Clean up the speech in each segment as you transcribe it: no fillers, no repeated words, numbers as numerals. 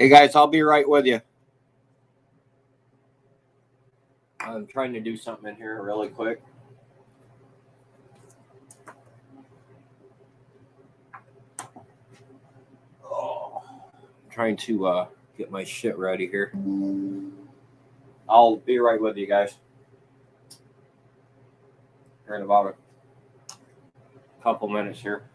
Hey guys, I'll be right with you. I'm trying to do something in here really quick. Oh, I'm trying to get my shit ready here. I'll be right with you guys. Here in about a couple minutes here.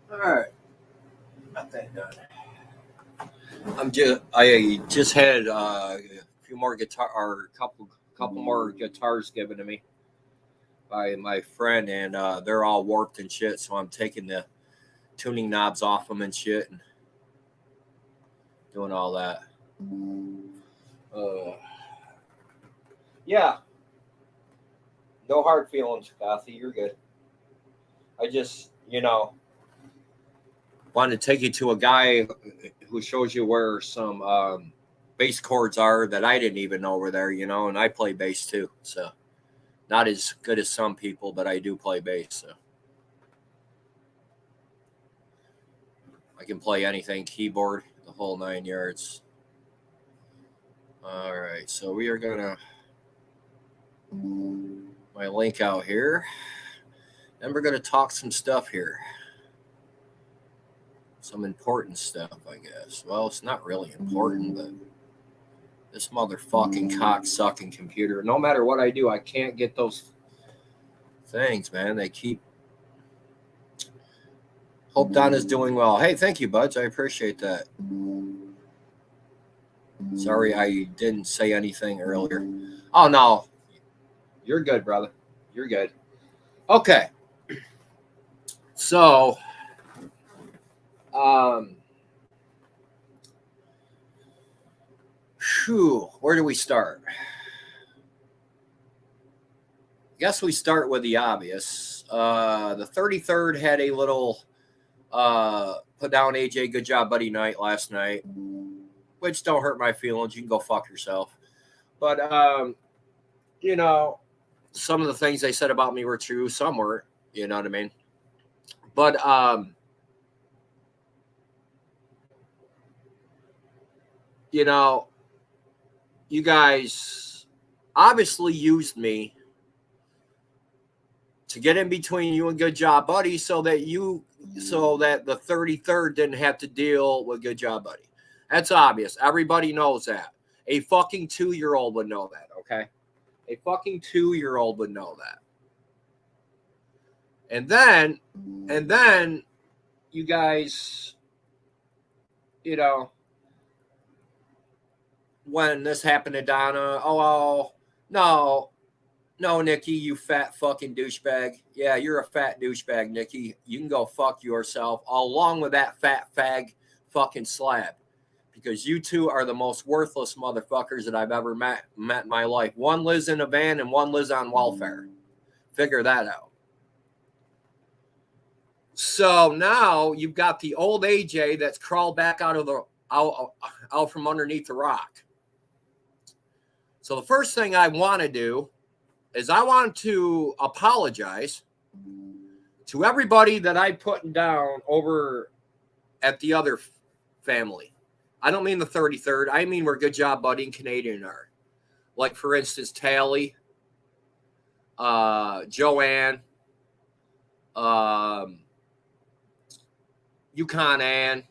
All right, got that done. I just had a few more guitar or a couple more guitars given to me by my friend, and they're all warped and shit. So I'm taking the tuning knobs off them and shit, and doing all that. Yeah, no hard feelings, Gothy. You're good. I just, wanted to take you to a guy who shows you where some bass chords are that I didn't even know were there, and I play bass too. So not as good as some people, but I do play bass. So I can play anything, keyboard, the whole 9 yards. All right, so we are gonna my link out here, and we're gonna talk some stuff here. Some important stuff, I guess. Well, it's not really important, but this motherfucking cock-sucking computer, no matter what I do, I can't get those things, man. They keep... Hope Donna's doing well. Hey, thank you, buds. I appreciate that. Sorry I didn't say anything earlier. Oh, no. You're good, brother. You're good. Okay. So... where do we start? I guess we start with the obvious. The 33rd had a little put down AJ good job buddy night last night, which don't hurt my feelings. You can go fuck yourself. But some of the things they said about me were true, some were, you know what I mean? But you guys obviously used me to get in between you and good job buddy so that the 33rd didn't have to deal with good job buddy. That's obvious. Everybody knows that. A fucking 2-year-old would know that, okay? A fucking 2-year-old would know that. And then you guys, when this happened to Donna, no, Nikki, you fat fucking douchebag. Yeah, you're a fat douchebag, Nikki. You can go fuck yourself along with that fat fag fucking slab. Because you two are the most worthless motherfuckers that I've ever met in my life. One lives in a van and one lives on welfare. Figure that out. So now you've got the old AJ that's crawled back out from underneath the rock. So the first thing I want to do is I want to apologize to everybody that I put down over at the other family. I don't mean the 33rd. I mean where Good Job Buddy and Canadian are. Like, for instance, Tally, Joanne, Yukon Ann,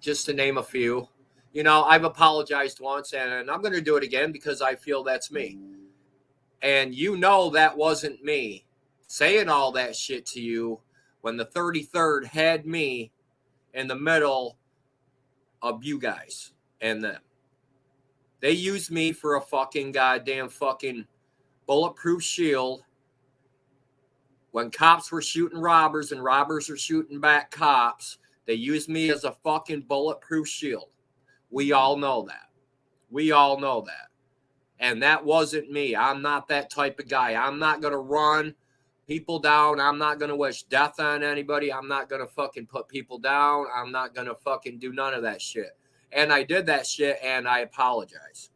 just to name a few. I've apologized once, and I'm going to do it again because I feel that's me. And that wasn't me saying all that shit to you when the 33rd had me in the middle of you guys and them. They used me for a fucking goddamn fucking bulletproof shield when cops were shooting robbers and robbers were shooting back cops. They used me as a fucking bulletproof shield. We all know that. And that wasn't me. I'm not that type of guy. I'm not going to run people down. I'm not going to wish death on anybody. I'm not going to fucking put people down. I'm not going to fucking do none of that shit. And I did that shit, and I apologize.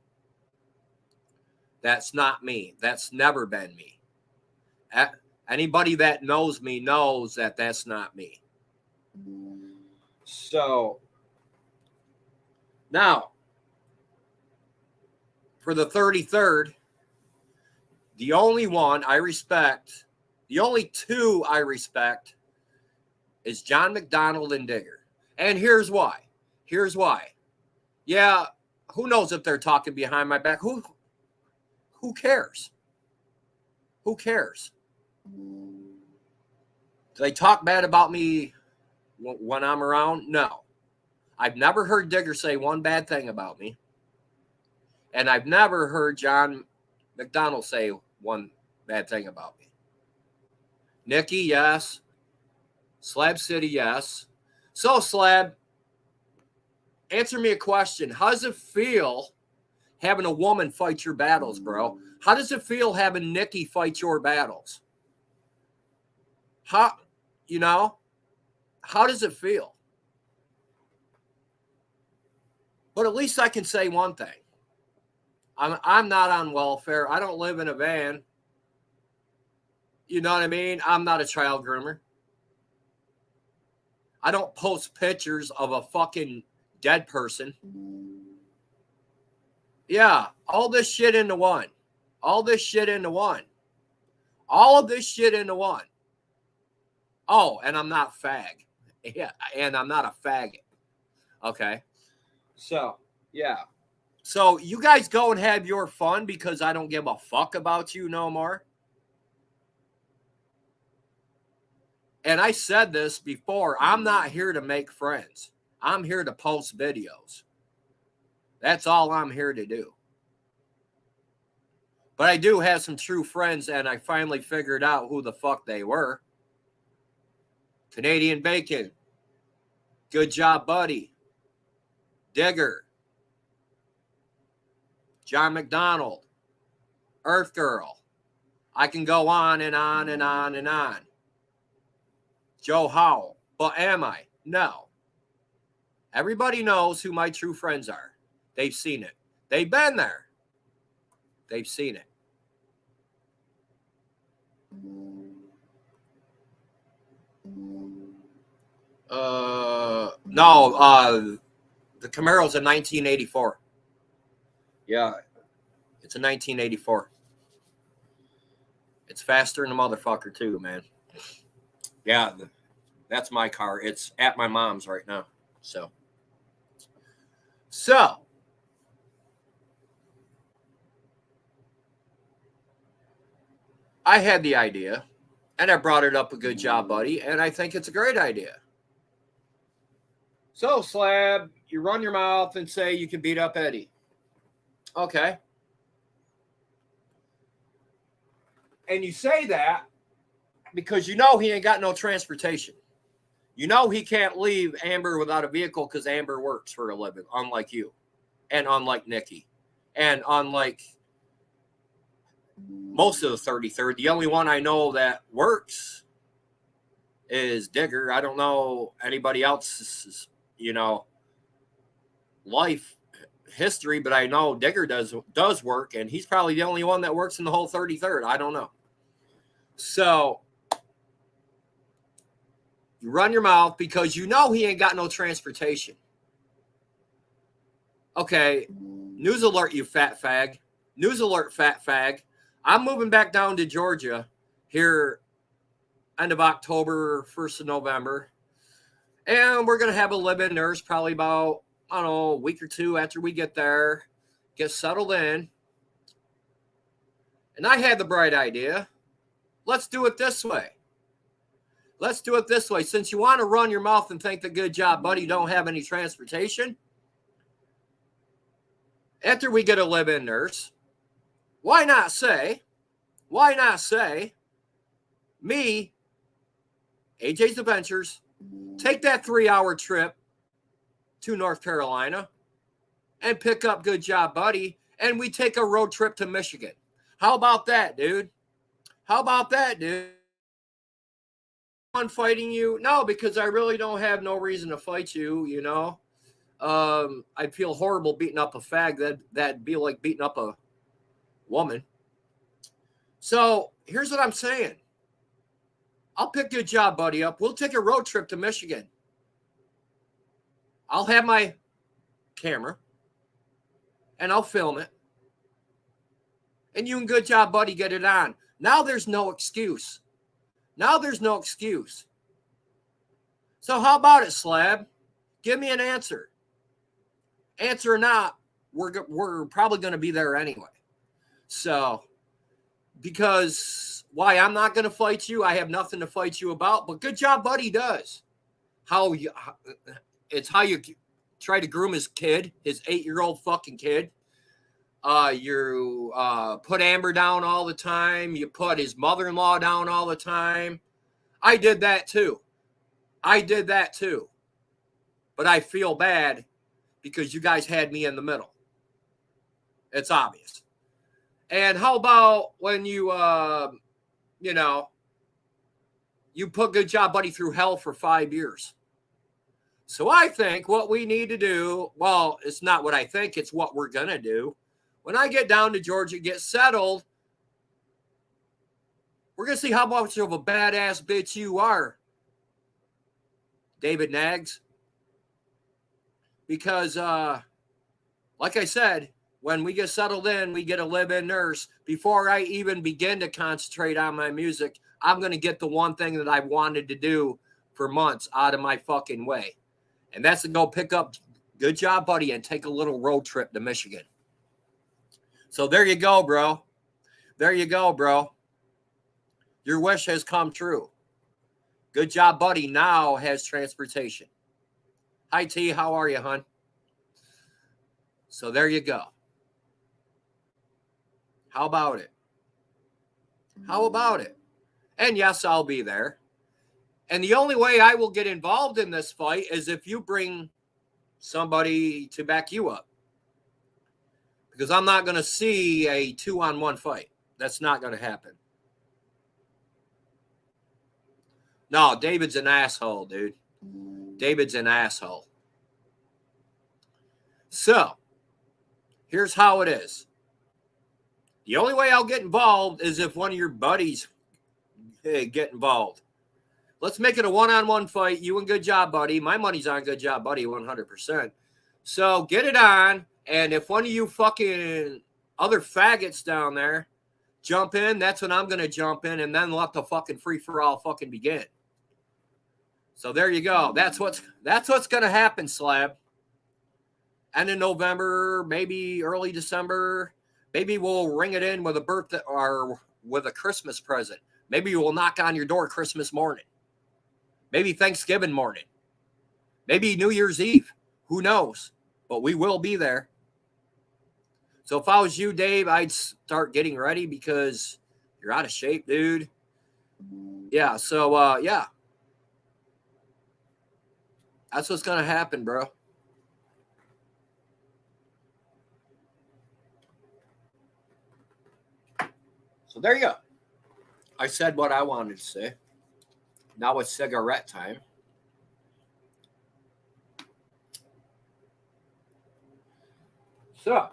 That's not me. That's never been me. Anybody that knows me knows that that's not me. So, now, for the 33rd, the only one I respect, the only two I respect is John McDonald and Digger. And here's why. Here's why. Yeah, who knows if they're talking behind my back? Who cares? Who cares? Do they talk bad about me when I'm around? No. I've never heard Digger say one bad thing about me. And I've never heard John McDonald say one bad thing about me. Nikki, yes. Slab City, yes. So, Slab, answer me a question. How does it feel having a woman fight your battles, bro? How does it feel having Nikki fight your battles? How does it feel? But at least I can say one thing. I'm not on welfare. I don't live in a van. You know what I mean? I'm not a child groomer. I don't post pictures of a fucking dead person. Yeah, all this shit into one. All this shit into one. All of this shit into one. Oh, and I'm not fag. Yeah, and I'm not a faggot. Okay. So, yeah. So you guys go and have your fun because I don't give a fuck about you no more. And I said this before. I'm not here to make friends. I'm here to post videos. That's all I'm here to do. But I do have some true friends, and I finally figured out who the fuck they were. Canadian Bacon. Good job, buddy. Digger. John McDonald. Earth Girl. I can go on and on and on and on. Joe Howell. But am I? No. Everybody knows who my true friends are. They've seen it. They've been there. They've seen it. The Camaro's a 1984. Yeah, it's a 1984. It's faster than a motherfucker too, man. Yeah, that's my car. It's at my mom's right now. So I had the idea, and I brought it up. A good job, buddy, and I think it's a great idea. So, Slab, you run your mouth and say you can beat up Eddie. Okay. And you say that because you know he ain't got no transportation. You know he can't leave Amber without a vehicle because Amber works for a living, unlike you. And unlike Nikki. And unlike most of the 33rd, the only one I know that works is Digger. I don't know anybody else's, life history, but I know Digger does work, and he's probably the only one that works in the whole 33rd. I don't know. So you run your mouth because you know he ain't got no transportation. Okay, news alert, you fat fag. News alert, fat fag. I'm moving back down to Georgia here end of October, 1st of November. And we're going to have a live-in nurse probably about, a week or two after we get there, get settled in. And I had the bright idea. Let's do it this way. Let's do it this way. Since you want to run your mouth and think the good job, buddy, don't have any transportation, after we get a live-in nurse, why not say, me, AJ's Adventures, take that 3-hour trip to North Carolina and pick up good job, buddy, and we take a road trip to Michigan. How about that, dude? How about that, dude? I'm fighting you? No, because I really don't have no reason to fight you, you know? I'd feel horrible beating up a fag. That'd be like beating up a woman. So here's what I'm saying. I'll pick Good Job Buddy up. We'll take a road trip to Michigan. I'll have my camera and I'll film it. And you and Good Job Buddy get it on. Now there's no excuse. Now there's no excuse. So how about it, Slab? Give me an answer. Answer or not, we're probably going to be there anyway. So, because why I'm not going to fight you, I have nothing to fight you about. But Good Job Buddy does. It's how you try to groom his kid, his 8-year-old fucking kid. You put Amber down all the time. You put his mother-in-law down all the time. I did that too. But I feel bad because you guys had me in the middle. It's obvious. And how about when you put Good Job Buddy through hell for 5 years? So I think what we need to do, well, it's not what I think, it's what we're going to do. When I get down to Georgia, get settled, we're going to see how much of a badass bitch you are, David Nags. Because, like I said, when we get settled in, we get a live-in nurse. Before I even begin to concentrate on my music, I'm going to get the one thing that I wanted to do for months out of my fucking way. And that's to go pick up Good Job Buddy and take a little road trip to Michigan. So there you go, bro. There you go, bro. Your wish has come true. Good Job Buddy now has transportation. Hi, T. How are you, hon? So there you go. How about it? How about it? And yes, I'll be there. And the only way I will get involved in this fight is if you bring somebody to back you up. Because I'm not going to see a 2-on-1 fight. That's not going to happen. No, David's an asshole, dude. David's an asshole. So, here's how it is. The only way I'll get involved is if one of your buddies get involved. Let's make it a 1-on-1 fight. You and Good Job Buddy. My money's on Good Job Buddy 100%. So get it on. And if one of you fucking other faggots down there jump in, that's when I'm going to jump in and then let the fucking free-for-all fucking begin. So there you go. That's what's going to happen, Slab. End of November, maybe early December. Maybe we'll ring it in with a birthday or with a Christmas present. Maybe we'll knock on your door Christmas morning. Maybe Thanksgiving morning. Maybe New Year's Eve. Who knows? But we will be there. So if I was you, Dave, I'd start getting ready because you're out of shape, dude. Yeah, so, yeah. That's what's going to happen, bro. So there you go. I said what I wanted to say. Now it's cigarette time. So,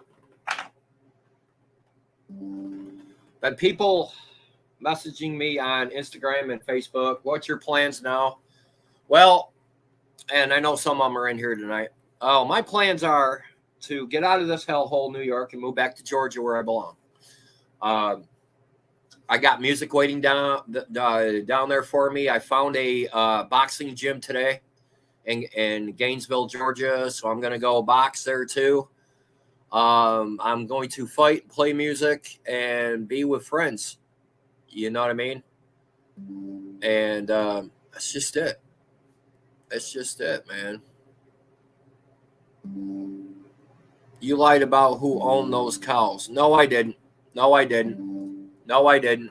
been people messaging me on Instagram and Facebook. What's your plans now? Well, and I know some of them are in here tonight. Oh, my plans are to get out of this hellhole, New York, and move back to Georgia where I belong. I got music waiting down there for me. I found a boxing gym today in Gainesville, Georgia, so I'm going to go box there too. I'm going to fight, play music, and be with friends. You know what I mean? And that's just it. That's just it, man. You lied about who owned those cows. No, I didn't. No, I didn't. No, I didn't.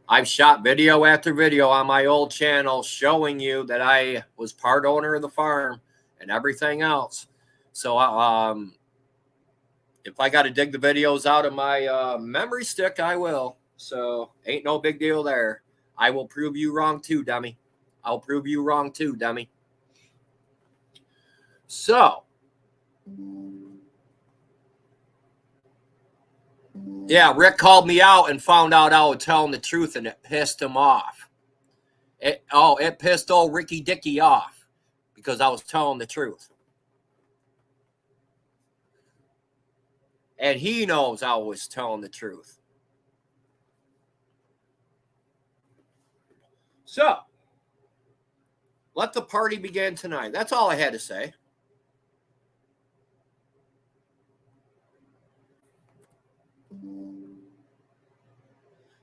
I've shot video after video on my old channel showing you that I was part owner of the farm and everything else. So If I got to dig the videos out of my memory stick, I will. So ain't no big deal there. I will prove you wrong too, dummy. I'll prove you wrong too, dummy. So, yeah, Rick called me out and found out I was telling the truth, and it pissed him off. It pissed old Ricky Dicky off because I was telling the truth. And he knows I was telling the truth. So, let the party begin tonight. That's all I had to say.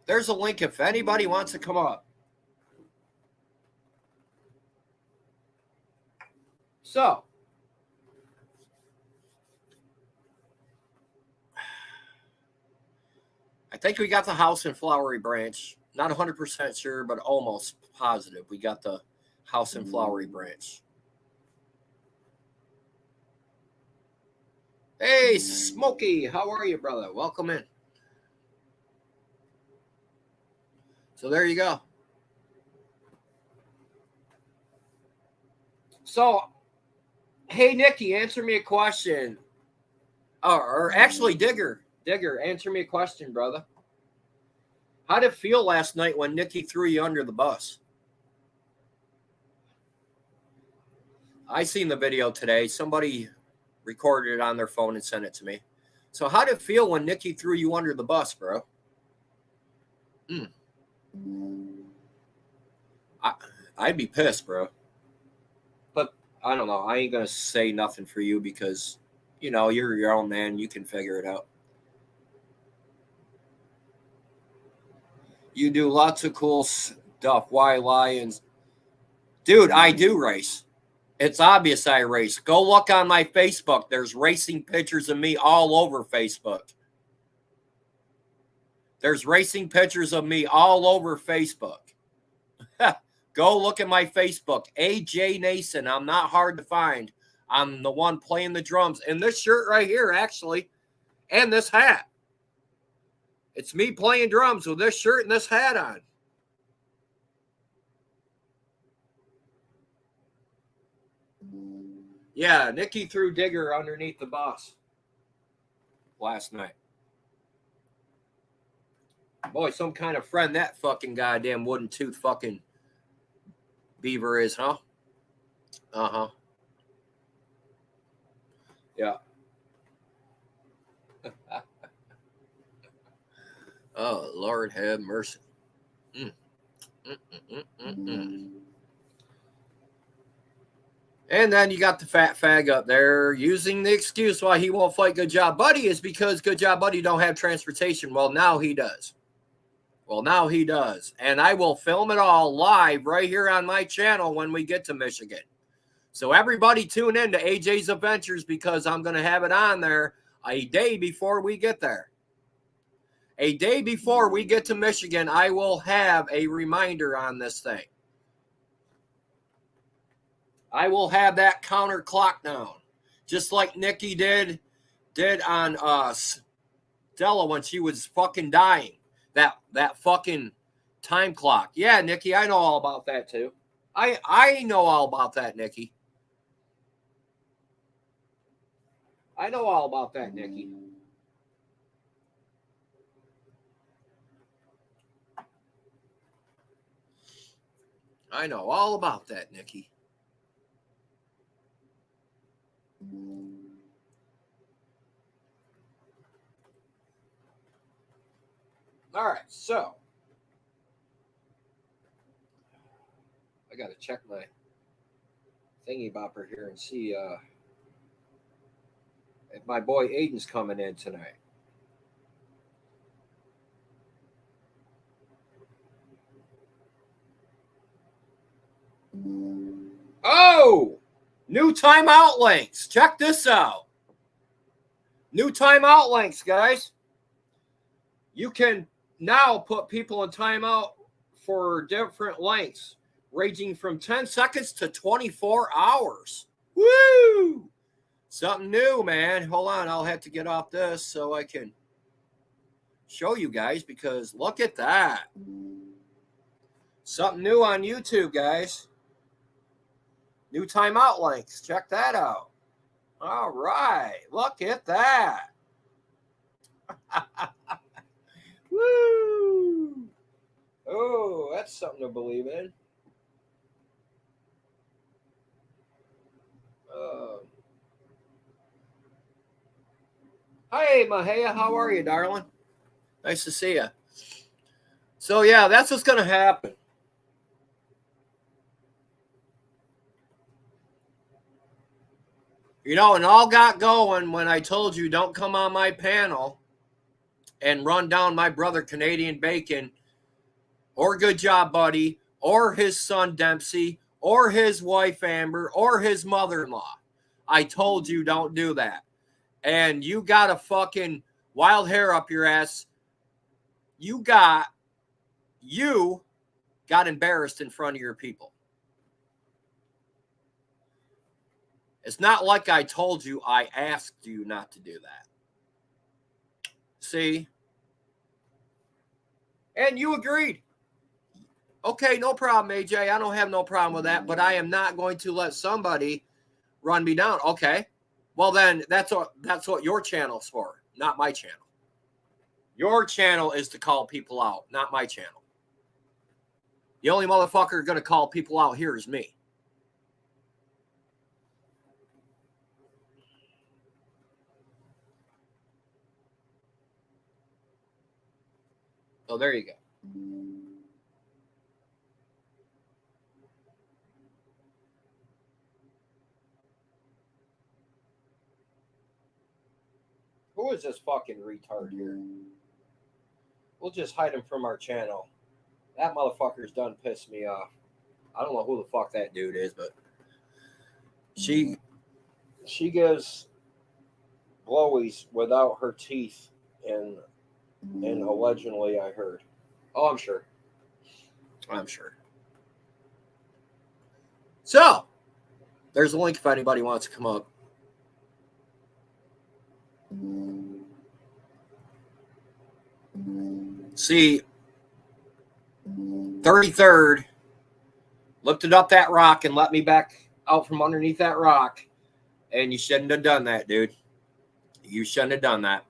There's a link if anybody wants to come up. So, I think we got the house in Flowery Branch. Not 100% sure, but almost positive. We got the house in Flowery Branch. Hey, Smokey, how are you, brother? Welcome in. So there you go. So, hey, Nikki, answer me a question. Or actually, Digger, answer me a question, brother. How did it feel last night when Nikki threw you under the bus? I seen the video today. Somebody recorded it on their phone and sent it to me. So how did it feel when Nikki threw you under the bus, bro? I'd be pissed, bro. But I don't know. I ain't going to say nothing for you because, you know, you're your own man. You can figure it out. You do lots of cool stuff. Why lions? Dude, I do race. It's obvious I race. Go look on my Facebook. There's racing pictures of me all over Facebook. There's racing pictures of me all over Facebook. Go look at my Facebook. AJ Nason. I'm not hard to find. I'm the one playing the drums. And this shirt right here, actually, and this hat. It's me playing drums with this shirt and this hat on. Yeah, Nikki threw Digger underneath the bus last night. Boy, some kind of friend that fucking goddamn wooden tooth fucking beaver is, huh? Uh-huh. Yeah. Oh, Lord have mercy. And then you got the fat fag up there using the excuse why he won't fight Good Job Buddy is because Good Job Buddy don't have transportation. Well, now he does. And I will film it all live right here on my channel when we get to Michigan. So everybody tune in to AJ's Adventures because I'm going to have it on there a day before we get there. A day before we get to Michigan, I will have a reminder on this thing. I will have that counter clock down, just like Nikki did on Stella when she was fucking dying. That fucking time clock. Yeah, Nikki, I know all about that too. I know all about that, Nikki. I know all about that, Nikki. I know all about that, Nikki. All right, so I got to check my thingy bopper here and see if my boy Aiden's coming in tonight. Oh, new timeout links. Check this out. New timeout links, guys. You can now put people in timeout for different lengths, ranging from 10 seconds to 24 hours. Woo! Something new, man. Hold on. I'll have to get off this so I can show you guys, because look at that. Something new on YouTube, guys. New timeout links. Check that out. All right. Look at that. Woo! Oh, that's something to believe in. Hi, Mahaya. How are you, darling? Nice to see you. So, yeah, that's what's going to happen. You know, and all got going when I told you don't come on my panel and run down my brother Canadian Bacon or Good Job Buddy or his son Dempsey or his wife Amber or his mother-in-law. I told you don't do that. And you got a fucking wild hair up your ass. You got embarrassed in front of your people. It's not like I told you, I asked you not to do that. See? And you agreed. Okay, no problem, AJ. I don't have no problem with that, but I am not going to let somebody run me down. Okay. Well, then that's what your channel's for, not my channel. Your channel is to call people out, not my channel. The only motherfucker going to call people out here is me. So there you go. Who is this fucking retard here? We'll just hide him from our channel. That motherfucker's done pissed me off. I don't know who the fuck that dude is, but she gives blowies without her teeth, and allegedly I heard. Oh, I'm sure. So there's a link if anybody wants to come up. See, 33rd lifted up that rock and let me back out from underneath that rock. And you shouldn't have done that, dude. You shouldn't have done that.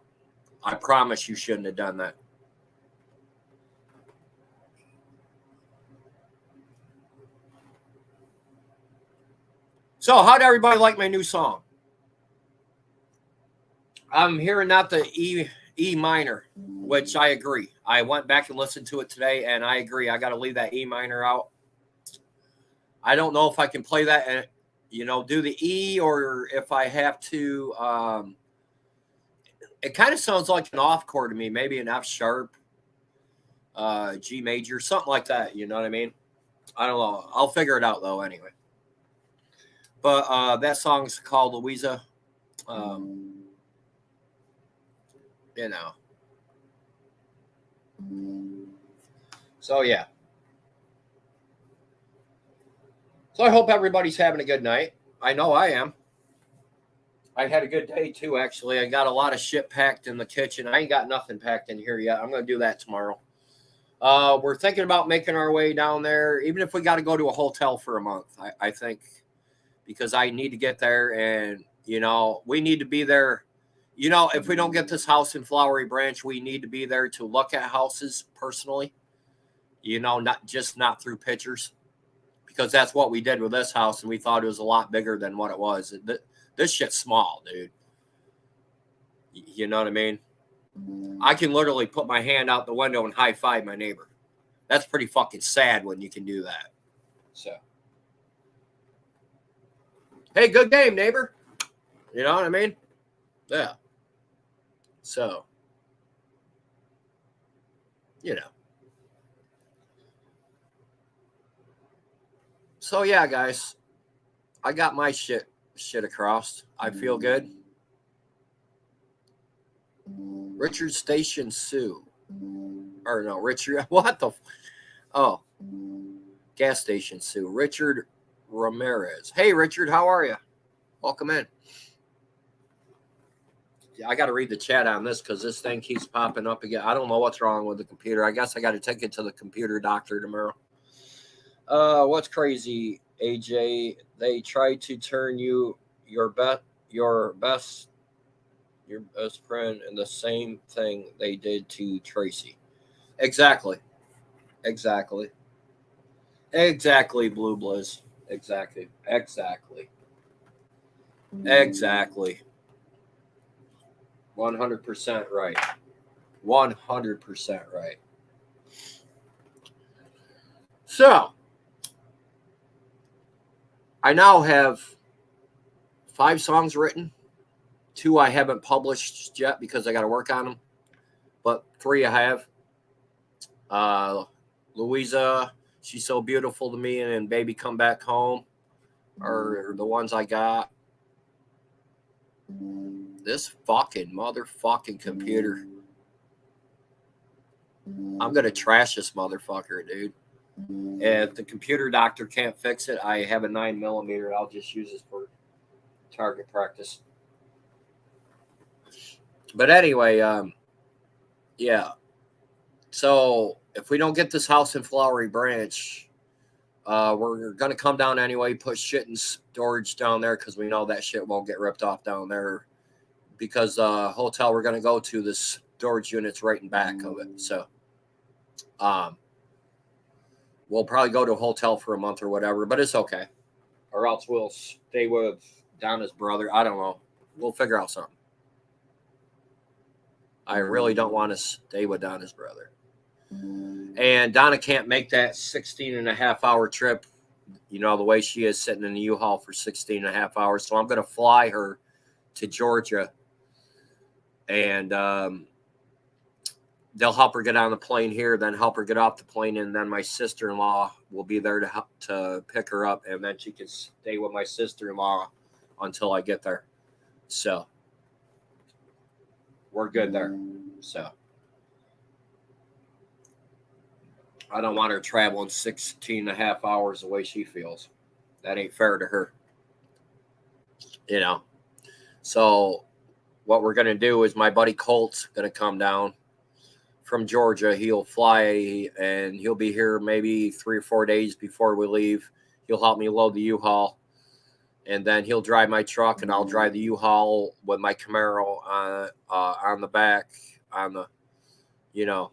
I promise you shouldn't have done that. So, how'd everybody like my new song? I'm hearing not the E minor, which I agree. I went back and listened to it today, and I agree. I got to leave that E minor out. I don't know if I can play that and, do the E, or if I have to. It kind of sounds like an off chord to me, maybe an F sharp, G major, something like that. You know what I mean? I don't know. I'll figure it out, though, anyway. But that song's called Louisa. So, yeah. So I hope everybody's having a good night. I know I am. I had a good day, too, actually. I got a lot of shit packed in the kitchen. I ain't got nothing packed in here yet. I'm going to do that tomorrow. We're thinking about making our way down there, even if we got to go to a hotel for a month, I think, because I need to get there, and, we need to be there. If we don't get this house in Flowery Branch, we need to be there to look at houses personally, not through pictures, because that's what we did with this house, and we thought it was a lot bigger than what it was. This shit's small, dude. You know what I mean? I can literally put my hand out the window and high five my neighbor. That's pretty fucking sad when you can do that. So, hey, good game, neighbor. You know what I mean? Yeah. So, So, yeah, guys. I got my shit across. I feel good. Richard Station Sue. Or no, Richard. What the? Oh. Gas Station Sue. Richard Ramirez. Hey, Richard. How are you? Welcome in. I got to read the chat on this because this thing keeps popping up again. I don't know what's wrong with the computer. I guess I got to take it to the computer doctor tomorrow. What's crazy, AJ? They tried to turn you your best friend and the same thing they did to Tracy. Exactly. Exactly. Exactly, Blue Blizz. Exactly. Exactly. Exactly. 100% right. 100% right. So, I now have 5 songs written. 2 I haven't published yet because I got to work on them. But 3 I have. Louisa, She's So Beautiful to Me, and Baby Come Back Home are the ones I got. This fucking motherfucking computer. I'm going to trash this motherfucker, dude. If the computer doctor can't fix it, I have a 9mm. I'll just use this for target practice. But anyway, yeah. So if we don't get this house in Flowery Branch, we're going to come down anyway, put shit in storage down there because we know that shit won't get ripped off down there. Because the hotel we're going to go to, the storage unit's right in back of it. So we'll probably go to a hotel for a month or whatever, but it's okay. Or else we'll stay with Donna's brother. I don't know. We'll figure out something. I really don't want to stay with Donna's brother. And Donna can't make that 16.5-hour trip, you know, the way she is sitting in the U-Haul for 16.5 hours. So I'm going to fly her to Georgia. And they'll help her get on the plane here, then help her get off the plane. And then my sister-in-law will be there to help to pick her up. And then she can stay with my sister-in-law until I get there. So we're good there. So I don't want her traveling 16.5 hours the way she feels. That ain't fair to her. You know. So what we're going to do is my buddy Colt's going to come down from Georgia. He'll fly and he'll be here maybe 3 or 4 days before we leave. He'll help me load the U-Haul. And then he'll drive my truck and I'll drive the U-Haul with my Camaro on the back, on the, you know,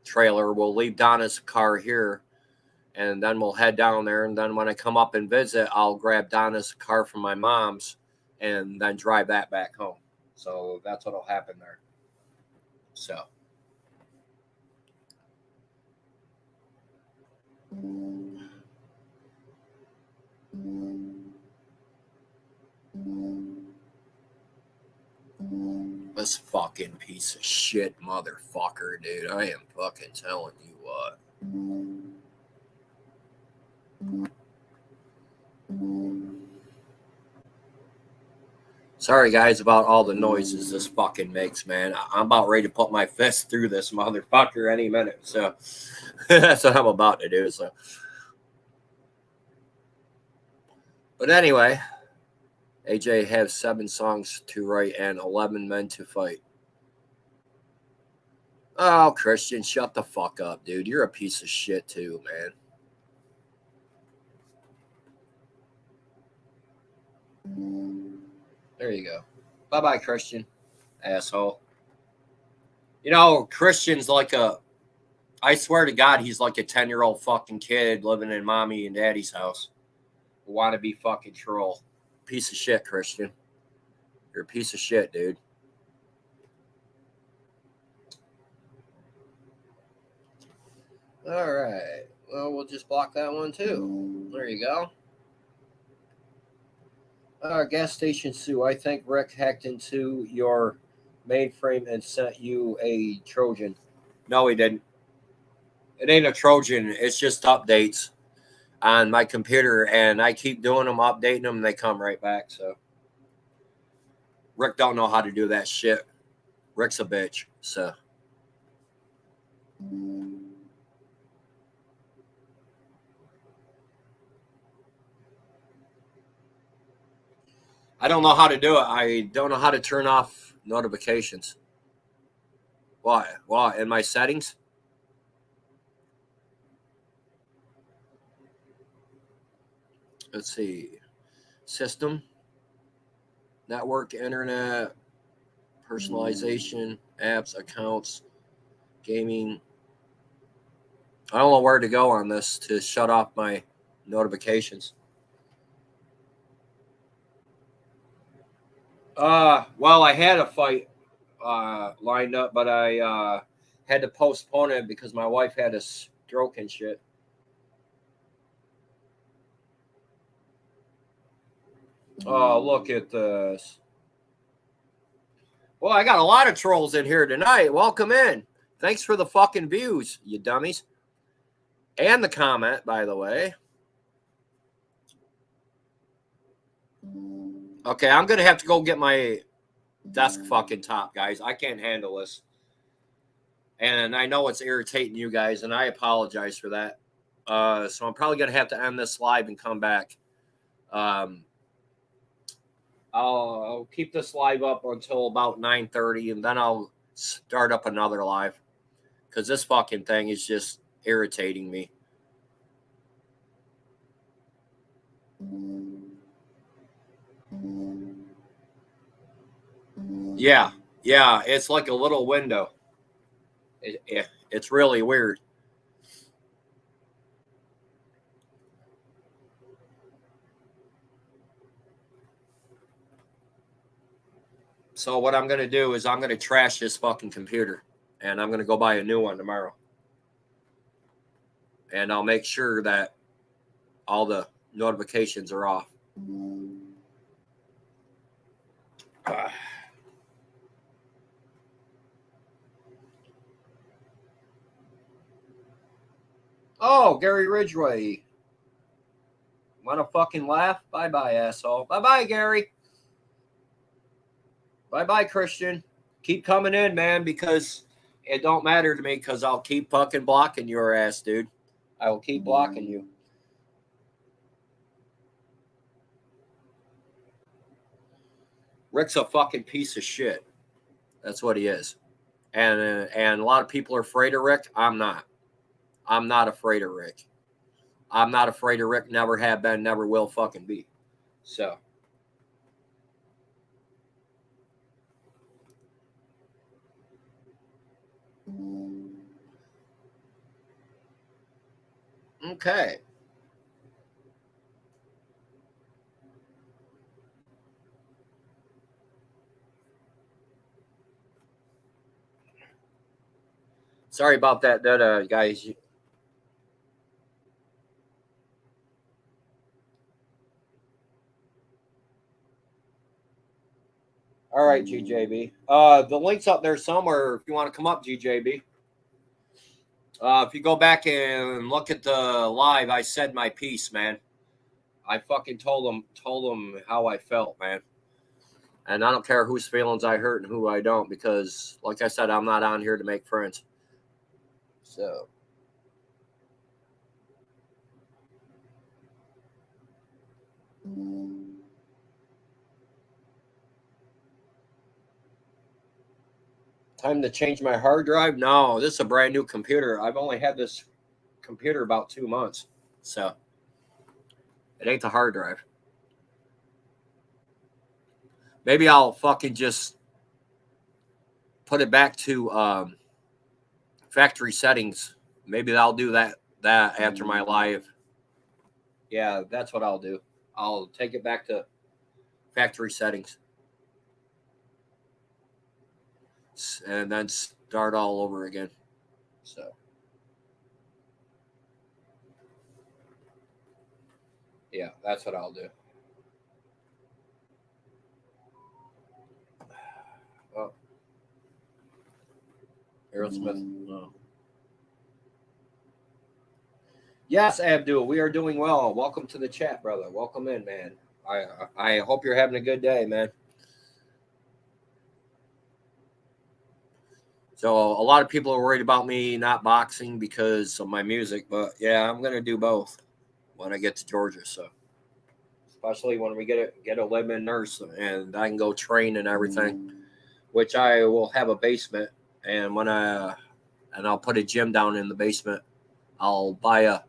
trailer. We'll leave Donna's car here and then we'll head down there. And then when I come up and visit, I'll grab Donna's car from my mom's and then drive that back home. So that's what'll happen there. So. This fucking piece of shit motherfucker, dude. I am fucking telling you what. Sorry, guys, about all the noises this fucking makes, man. I'm about ready to put my fist through this motherfucker any minute. So that's what I'm about to do. So, but anyway, AJ has 7 songs to write and 11 men to fight. Oh, Christian, shut the fuck up, dude. You're a piece of shit too, man. There you go. Bye-bye, Christian. Asshole. You know, Christian's like I swear to God, he's like a 10-year-old fucking kid living in mommy and daddy's house. Want to be fucking troll. Piece of shit, Christian. You're a piece of shit, dude. All right. Well, we'll just block that one too. There you go. Gas station Sue. I think Rick hacked into your mainframe and sent you a Trojan. No, he didn't. It ain't a Trojan. It's just updates on my computer, and I keep doing them, updating them, and they come right back. So Rick don't know how to do that shit. Rick's a bitch. So. I don't know how to do it. I don't know how to turn off notifications. Why? Why? In my settings? Let's see. System, network, internet, personalization, apps, accounts, gaming. I don't know where to go on this to shut off my notifications. Well, I had a fight lined up, but I had to postpone it because my wife had a stroke and shit. Oh, look at this. Well, I got a lot of trolls in here tonight. Welcome in. Thanks for the fucking views, you dummies. And the comment, by the way. Okay, I'm going to have to go get my desk fucking top, guys. I can't handle this. And I know it's irritating you guys, and I apologize for that. So I'm probably going to have to end this live and come back. I'll keep this live up until about 9:30, and then I'll start up another live because this fucking thing is just irritating me. Yeah, it's like a little window. It's really weird. So what I'm going to do is I'm going to trash this fucking computer, and I'm going to go buy a new one tomorrow. And I'll make sure that all the notifications are off. Oh, Gary Ridgway. Want to fucking laugh? Bye-bye, asshole. Bye-bye, Gary. Bye-bye, Christian. Keep coming in, man, because it don't matter to me because I'll keep fucking blocking your ass, dude. I will keep blocking you. Rick's a fucking piece of shit. That's what he is. And a lot of people are afraid of Rick. I'm not. I'm not afraid of Rick. I'm not afraid of Rick. Never have been, never will fucking be. So. Okay. Sorry about that, guys. All right, GJB. The link's up there somewhere if you want to come up, GJB. If you go back and look at the live, I said my piece, man. I fucking told them how I felt, man. And I don't care whose feelings I hurt and who I don't, because, like I said, I'm not on here to make friends. So. Time to change my hard drive? No, this is a brand new computer. I've only had this computer about 2 months. So. It ain't the hard drive. Maybe I'll fucking just put it back to factory settings. Maybe I'll do that after my live. Yeah, that's what I'll do. I'll take it back to factory settings. And then start all over again. So. Yeah, that's what I'll do. Oh. Aerosmith. No. Yes, Abdul, we are doing well. Welcome to the chat, brother. Welcome in, man. I hope you're having a good day, man. So a lot of people are worried about me not boxing because of my music, but yeah, I'm gonna do both when I get to Georgia. So especially when we get a live-in nurse and I can go train and everything which I will have a basement, and I'll put a gym down in the basement. I'll buy a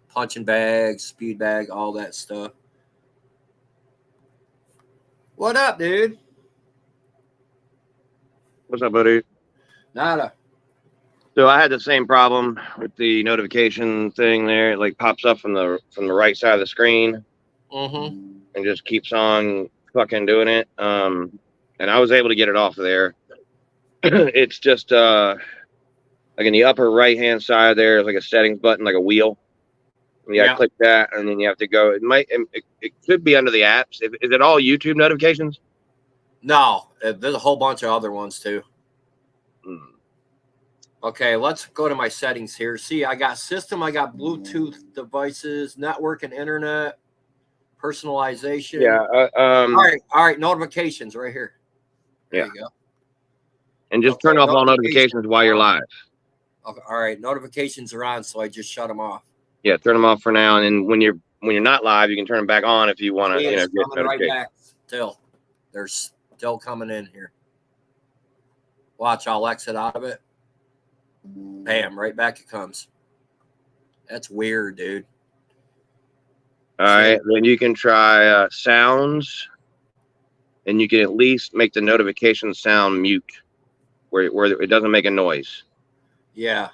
punching bag, speed bag, all that stuff. What up, dude? What's up, buddy? Nada. So I had the same problem with the notification thing there. It like pops up from the right side of the screen and just keeps on fucking doing it. And I was able to get it off of there. It's just like in the upper right hand side there is like a settings button, like a wheel. And you gotta click that, and then you have to go. It could be under the apps. Is it all YouTube notifications? No, there's a whole bunch of other ones too. Okay, let's go to my settings here. See, I got system, I got Bluetooth devices, network and internet, personalization. Yeah. All right. Notifications right here. There you go. And just turn off all notifications while you're live. Okay. All right. Notifications are on, so I just shut them off. Yeah, turn them off for now, and then when you're not live, you can turn them back on if you want to. Get coming right back. Still, they're still coming in here. Watch, I'll exit out of it. Bam, right back it comes. That's weird, dude. All right, then you can try sounds, and you can at least make the notification sound mute, where it doesn't make a noise. Yeah.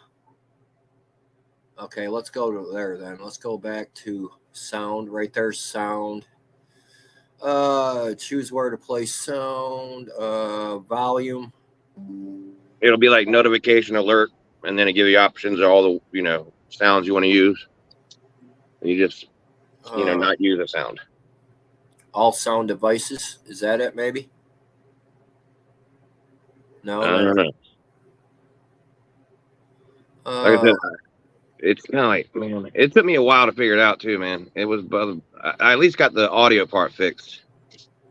Okay, let's go to there then. Let's go back to sound. Right there's sound. Choose where to play sound. Volume. It'll be like notification alert, and then it give you options of all the sounds you want to use. And you just not use a sound. All sound devices. Is that it? Maybe. No. I don't know. Like I said, it's kind of like, man, it took me a while to figure it out too, man. It was, I at least got the audio part fixed,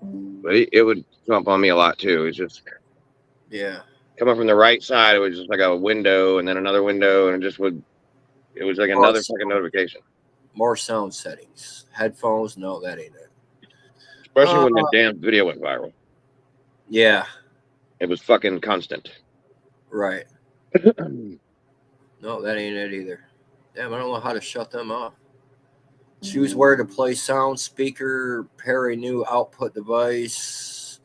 but it would jump on me a lot too. It's just, coming from the right side, it was just like a window and then another window, and it was like another fucking notification. More sound settings. Headphones, no, that ain't it. Especially when the damn video went viral. Yeah. It was fucking constant. Right. No, that ain't it either. Damn, I don't know how to shut them off. Choose where to play sound, speaker, pair a new output device,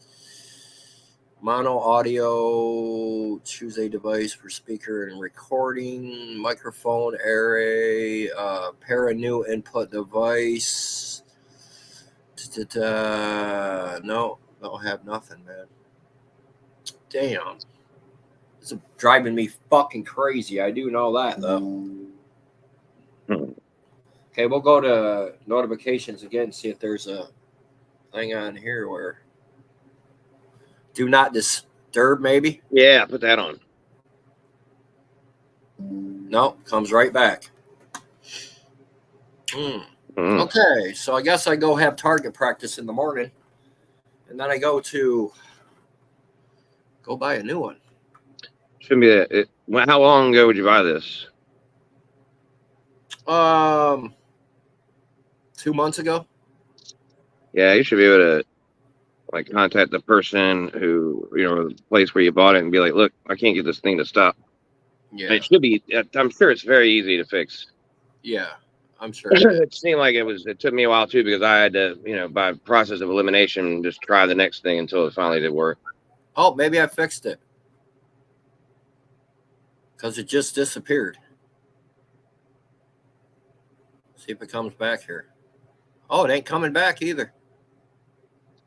mono audio, choose a device for speaker and recording, microphone array, pair a new input device. No, don't have nothing, man. Damn. This is driving me fucking crazy. I do know that, though. Okay, we'll go to notifications again and see if there's a thing on here where do not disturb, maybe? Yeah, put that on. No, comes right back. Okay, so I guess I go have target practice in the morning, and then I go buy a new one. Shouldn't be that. How long ago would you buy this? 2 months ago. Yeah, you should be able to like contact the person who, the place where you bought it and be like, look, I can't get this thing to stop. Yeah. And it should be, I'm sure it's very easy to fix. Yeah, I'm sure. It seemed like it took me a while too, because I had to, by process of elimination, just try the next thing until it finally did work. Oh, maybe I fixed it. Because it just disappeared. See if it comes back here. Oh, it ain't coming back either.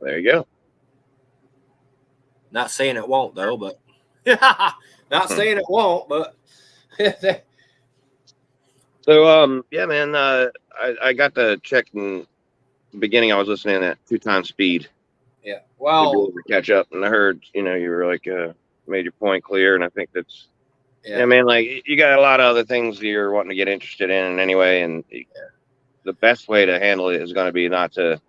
There you go. Not saying it won't, though, but not saying it won't, but so yeah, man, I got the check in the beginning. I was listening at 2x speed. Yeah. Well, to be able to catch up, and I heard you were like made your point clear, and I think that's man, like you got a lot of other things you're wanting to get interested in anyway, and the best way to handle it is going to be not to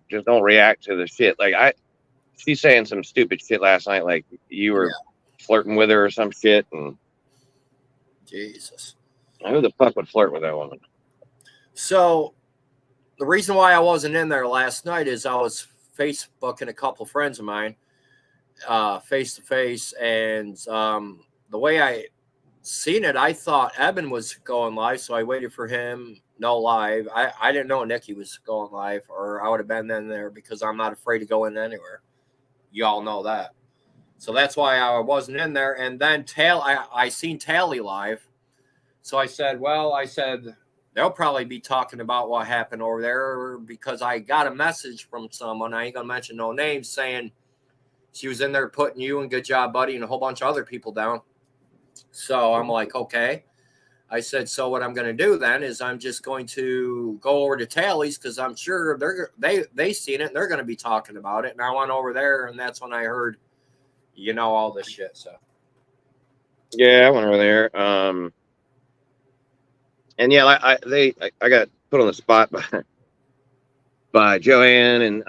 just don't react to the shit. Like she's saying some stupid shit last night, like you were flirting with her or some shit, and Jesus, who the fuck would flirt with that woman? So the reason why I wasn't in there last night is I was Facebooking a couple friends of mine, face to face, and the way I seen it, I thought Eben was going live, so I waited for him. No live. I didn't know Nikki was going live, or I would have been in there because I'm not afraid to go in anywhere. Y'all know that. So that's why I wasn't in there. And then I seen Tally live. So I said, they'll probably be talking about what happened over there because I got a message from someone. I ain't going to mention no names saying she was in there putting you and good job, buddy, and a whole bunch of other people down. So I'm like, okay. I said, so what I'm going to do then is I'm just going to go over to Tally's because I'm sure they seen it and they're going to be talking about it. And I went over there, and that's when I heard, all this shit. So yeah, I went over there. And yeah, I got put on the spot by Joanne, and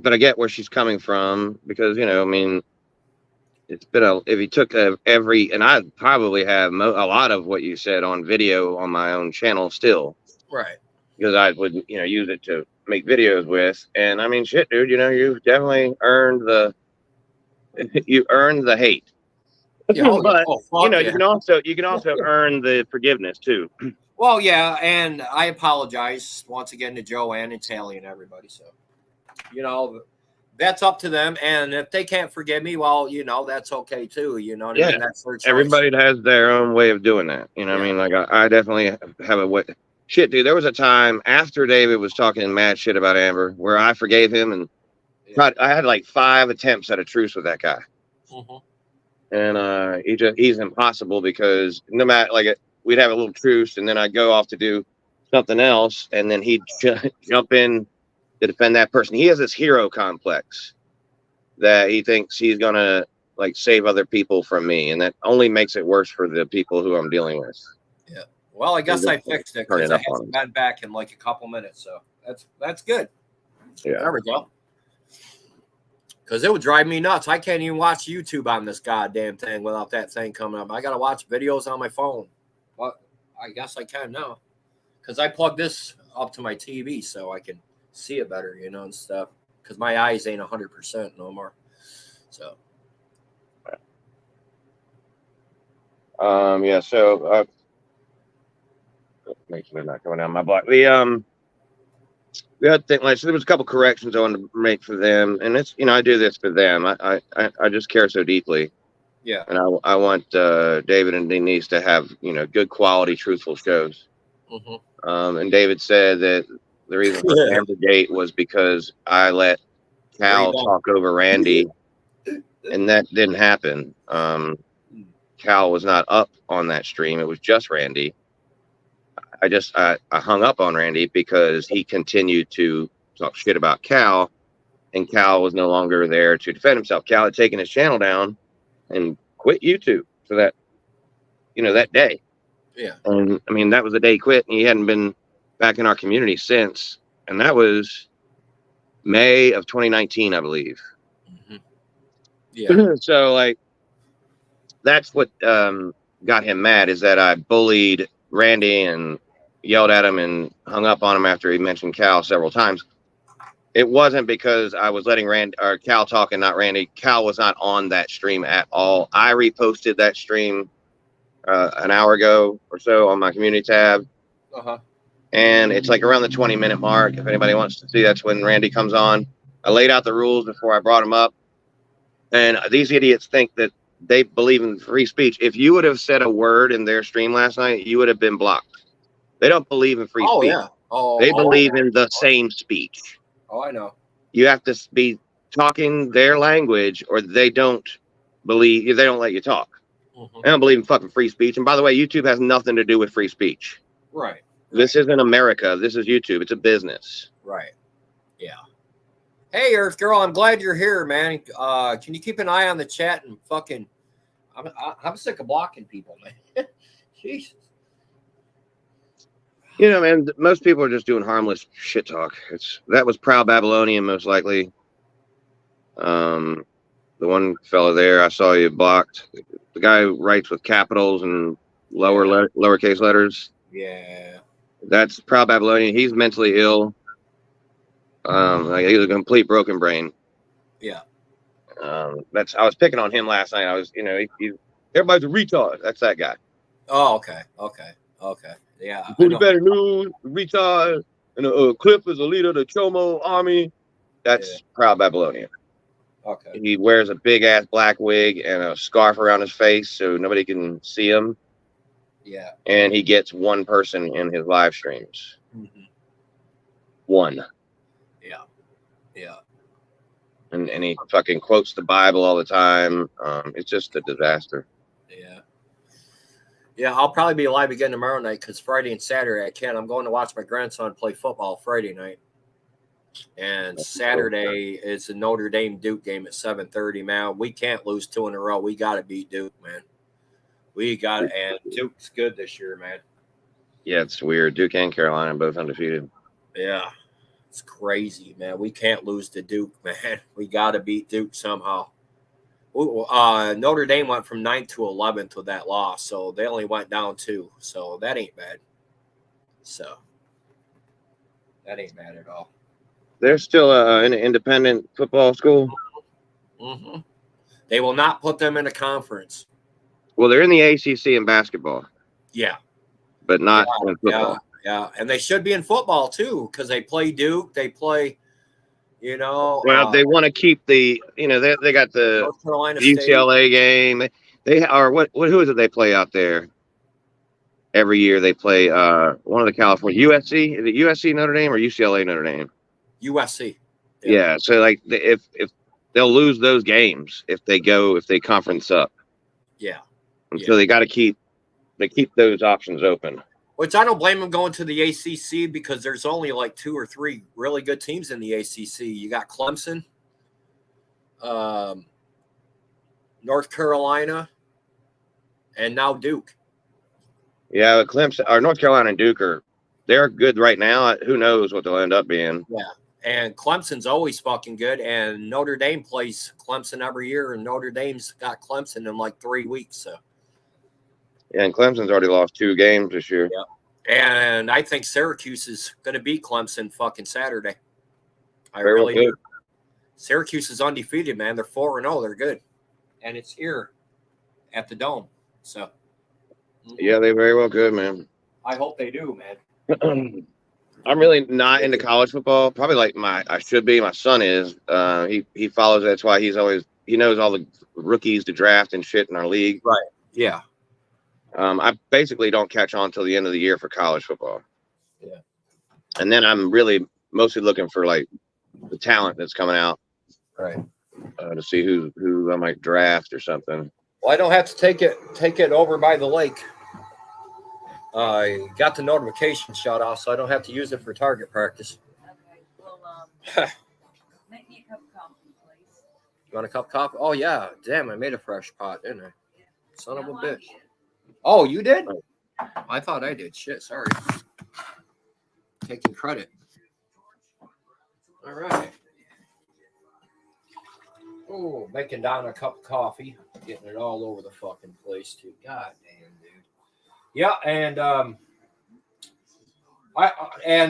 but I get where she's coming from because I mean, it's been if you took every, and I probably have a lot of what you said on video on my own channel still, right, because I would use it to make videos with, and I mean, shit, dude, you definitely earned the hate. yeah, But yeah. you can also earn the forgiveness too. Well, yeah, and I apologize once again to Joanne and Tally and everybody. So, that's up to them. And if they can't forgive me, well, that's okay too. You know what I mean? That's their choice. Everybody has their own way of doing that. You know what I mean? Like I definitely have a way. Shit, dude, there was a time after David was talking mad shit about Amber where I forgave him and I had like 5 attempts at a truce with that guy. And he's impossible because no matter, like, we'd have a little truce and then I'd go off to do something else and then he'd jump in to defend that person. He has this hero complex that he thinks he's gonna like save other people from me, and that only makes it worse for the people who I'm dealing with. Yeah. Well, I guess I fixed it because I haven't been back in like a couple minutes, so that's good. Yeah. There we go. Because it would drive me nuts. I can't even watch YouTube on this goddamn thing without that thing coming up. I got to watch videos on my phone. But I guess I can now. Because I plug this up to my TV so I can see it better, and stuff. Because my eyes ain't 100% no more. So. Yeah, so make sure they're not going down my block. We had to think, like, so there was a couple corrections I wanted to make for them, and it's I do this for them. I just care so deeply. Yeah. And I want David and Denise to have good quality, truthful shows. And David said that the reason for Ambergate was because I let Cal talk over Randy, and that didn't happen. Cal was not up on that stream. It was just Randy. I hung up on Randy because he continued to talk shit about Cal, and Cal was no longer there to defend himself. Cal had taken his channel down and quit YouTube for that, that day. Yeah. And I mean, that was the day he quit, and he hadn't been back in our community since. And that was May of 2019, I believe. Yeah. So, like, that's what got him mad, is that I bullied Randy and yelled at him and hung up on him after he mentioned Cal several times. It wasn't because I was letting Cal talk and not Randy. Cal was not on that stream at all. I reposted that stream an hour ago or so on my community tab. And it's like around the 20-minute mark. If anybody wants to see, that's when Randy comes on. I laid out the rules before I brought him up. And these idiots think that they believe in free speech. If you would have said a word in their stream last night, you would have been blocked. They don't believe in free speech. Yeah. They believe in the same speech. Oh, I know. You have to be talking their language, or they don't believe. They don't let you talk. They don't believe in fucking free speech. And by the way, YouTube has nothing to do with free speech. Right. This isn't America. This is YouTube. It's a business. Right. Yeah. Hey, Earth Girl, I'm glad you're here, man. Can you keep an eye on the chat and fucking... I'm sick of blocking people, man. Jesus. Man, most people are just doing harmless shit talk. That was Proud Babylonian, most likely. The one fella there, I saw you blocked. The guy who writes with capitals and lowercase letters. Yeah. That's Proud Babylonian. He's mentally ill. He's a complete broken brain. Yeah. I was picking on him last night. I was, everybody's a retard. That's that guy. Oh, okay. Yeah, Put it better news, retard, and Cliff is a leader of the Chomo army. That's Proud Babylonian. Okay. He wears a big ass black wig and a scarf around his face so nobody can see him. Yeah. And he gets one person in his live streams. Mm-hmm. One. Yeah. And he fucking quotes the Bible all the time. It's just a disaster. Yeah, I'll probably be live again tomorrow night because Friday and Saturday I can't. I'm going to watch my grandson play football Friday night. And Saturday is the Notre Dame Duke game at 7:30, man. We can't lose 2 in a row. We got to beat Duke, man. And Duke's good this year, man. Yeah, it's weird. Duke and Carolina both undefeated. Yeah, it's crazy, man. We can't lose to Duke, man. We got to beat Duke somehow. Notre Dame went from 9th to 11th with that loss, so they only went down 2. So that ain't bad. That ain't bad at all. They're still an independent football school. Mm-hmm. They will not put them in a conference. Well, they're in the ACC in basketball. Yeah. But not in football. Yeah. And they should be in football, too, because they play Duke. They play, Well, they want to keep the, they got the North Carolina UCLA State game. They are, who is it they play out there? Every year they play one of the California, USC. Is it USC Notre Dame or UCLA Notre Dame? USC. Yeah. So, like, if they'll lose those games if they conference up. Yeah. And so they got to keep those options open. Which I don't blame them going to the ACC because there's only like 2 or 3 really good teams in the ACC. You got Clemson, North Carolina, and now Duke. Yeah, Clemson or North Carolina and Duke they're good right now. Who knows what they'll end up being? Yeah. And Clemson's always fucking good. And Notre Dame plays Clemson every year, and Notre Dame's got Clemson in like 3 weeks. So. Yeah, and Clemson's already lost 2 games this year. Yeah. And I think Syracuse is going to beat Clemson fucking Saturday. I Very really well do. Syracuse is undefeated, man. They're 4-0. They're good. And it's here at the Dome. So. Yeah, they very well could, man. I hope they do, man. I'm really not into college football. Probably like I should be. My son is. He follows it. That's why he knows all the rookies to draft and shit in our league. Right. Yeah. I basically don't catch on till the end of the year for college football. Yeah. And then I'm really mostly looking for like the talent that's coming out. Right. To see who I might draft or something. Well, I don't have to take it over by the lake. I got the notification shut off, so I don't have to use it for target practice. Okay. Well, make me a cup of coffee, please. You want a cup of coffee? Oh, yeah. Damn, I made a fresh pot, didn't I? Son of a bitch. Oh, you did? I thought I did. Shit, sorry. Taking credit. All right. Oh, making down a cup of coffee. Getting it all over the fucking place, too. God damn, dude. Yeah, and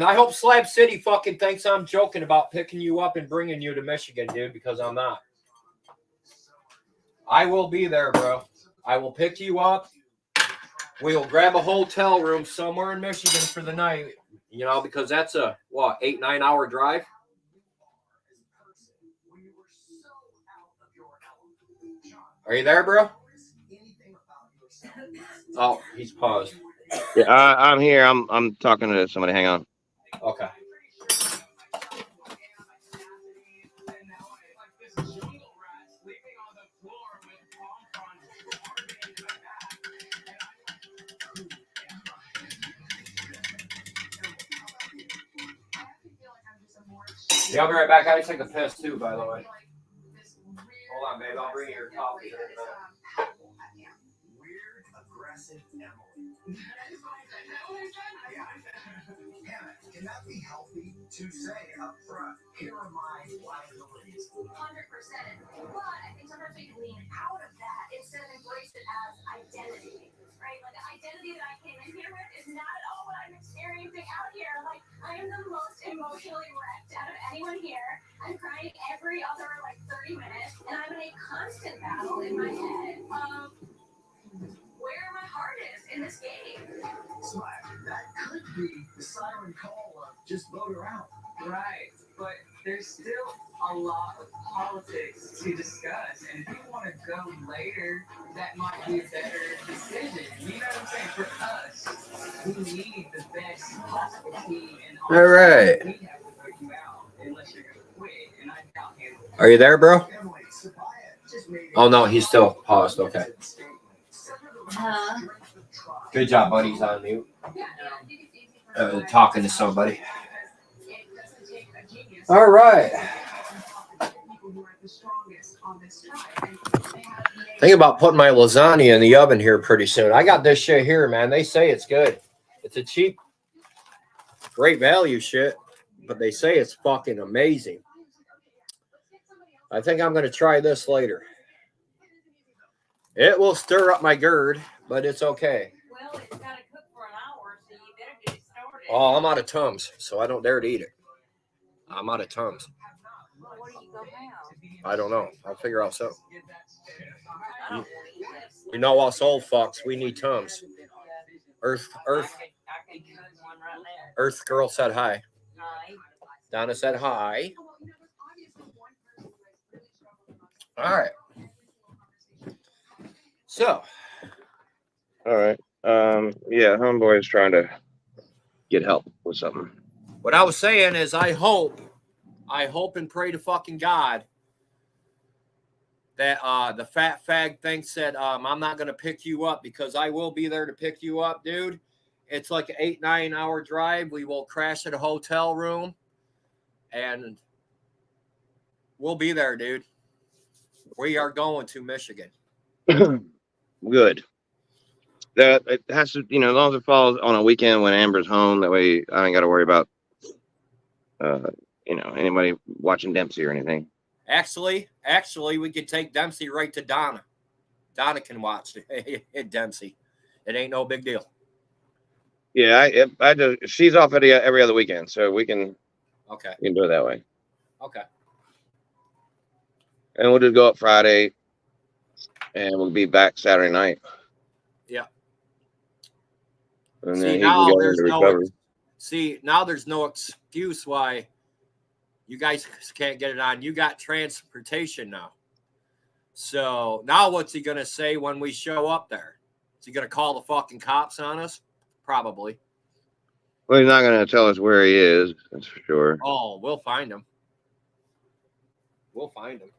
I hope Slab City fucking thinks I'm joking about picking you up and bringing you to Michigan, dude, because I'm not. I will be there, bro. I will pick you up. We'll grab a hotel room somewhere in Michigan for the night, because that's a 8-9 hour drive. Are you there, bro? Oh, he's paused. Yeah, I'm here. I'm talking to somebody. Hang on. Okay. Yeah, I'll be right back. I gotta take a piss too, by the way. Hold on, babe. I'll bring you your coffee. Weird, aggressive Emily. Can that be healthy to say up front? Here are my liabilities. 100%. But I think sometimes we lean out of that instead of embrace it as identity. Right? Like the identity that I came in here with is not at all what I'm experiencing out here. Like I am the most emotionally wrecked out of anyone here. I'm crying every other 30 minutes, and I'm an a constant battle in my head of where my heart is in this game. So that could be the siren call of just vote her out. Right, but there's still a lot of politics to discuss, and if you want to go later, that might be a better decision. You know what I'm saying? For us, we need the best possible team, and All right. we have to vote you out unless you're going to quit, and I doubt him. Are you there, bro? Emily, Sabaya just made Oh, no, he's still paused. Okay. Huh? Good job, buddy. He's on mute. Talking to somebody. All right. Think about putting my lasagna in the oven here pretty soon. I got this shit here, man. They say it's good. It's a cheap, great value shit, but they say it's fucking amazing. I think I'm going to try this later. It will stir up my GERD, but it's okay. Well, it's got to cook for an hour, so you better get it started. Oh, I'm out of Tums, so I don't dare to eat it. I'm out of Tums. Well, what are you going to have? I don't know. I'll figure out something. I don't want to eat this. You know us old fucks, we need Tums. Earth I could cook one right now. Earth girl said hi. Hi. Donna said hi. All right. So, All right. Yeah, homeboy is trying to get help with something. what I was saying is I hope and pray to fucking God that the fat fag thinks that I'm not going to pick you up, because I will be there to pick you up, dude. It's like an 8-9 hour drive. We will crash at a hotel room and we'll be there, dude. We are going to Michigan. Good. That it has to, as long as it falls on a weekend when Amber's home, that way I ain't got to worry about, anybody watching Dempsey or anything. Actually, we could take Dempsey right to Donna. Donna can watch it. Dempsey. It ain't no big deal. Yeah, I just, she's off every other weekend, so we can do it that way. Okay. And we'll just go up Friday, and we'll be back Saturday night. Yeah. And See, then he now can go there's into no recovery. now there's no excuse why you guys can't get it on. You got transportation now. So now what's he gonna say when we show up there? Is he gonna call the fucking cops on us? Probably. Well, he's not going to tell us where he is. That's for sure. Oh, we'll find him. We'll find him.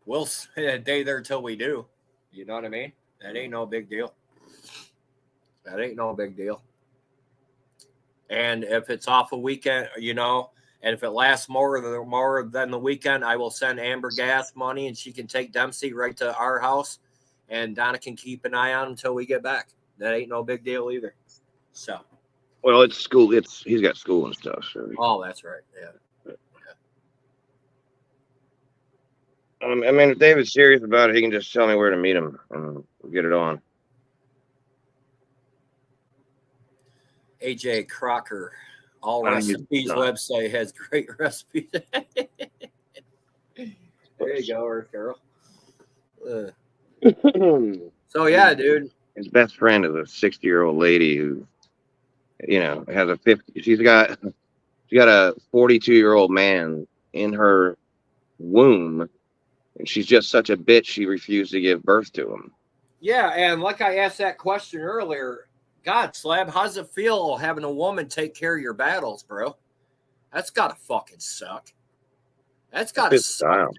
We'll stay there till we do. You know what I mean? That ain't no big deal. That ain't no big deal. And if it's off a weekend, and if it lasts more than the weekend, I will send Amber gas money, and she can take Dempsey right to our house, and Donna can keep an eye on him until we get back. That ain't no big deal either. So. Well, it's school. He's got school and stuff. So. Oh, that's right. Yeah. I mean, if David's serious about it, he can just tell me where to meet him and we'll get it on. AJ Crocker, all recipes website has great recipes. There you go, Earth Girl. So yeah, dude. His best friend is a 60-year-old lady who, has a 50. She got a 42-year-old man in her womb, and she's just such a bitch. She refused to give birth to him. Yeah, and like I asked that question earlier, God, Slab, how's it feel having a woman take care of your battles, bro? That's gotta fucking suck. That's gotta suck.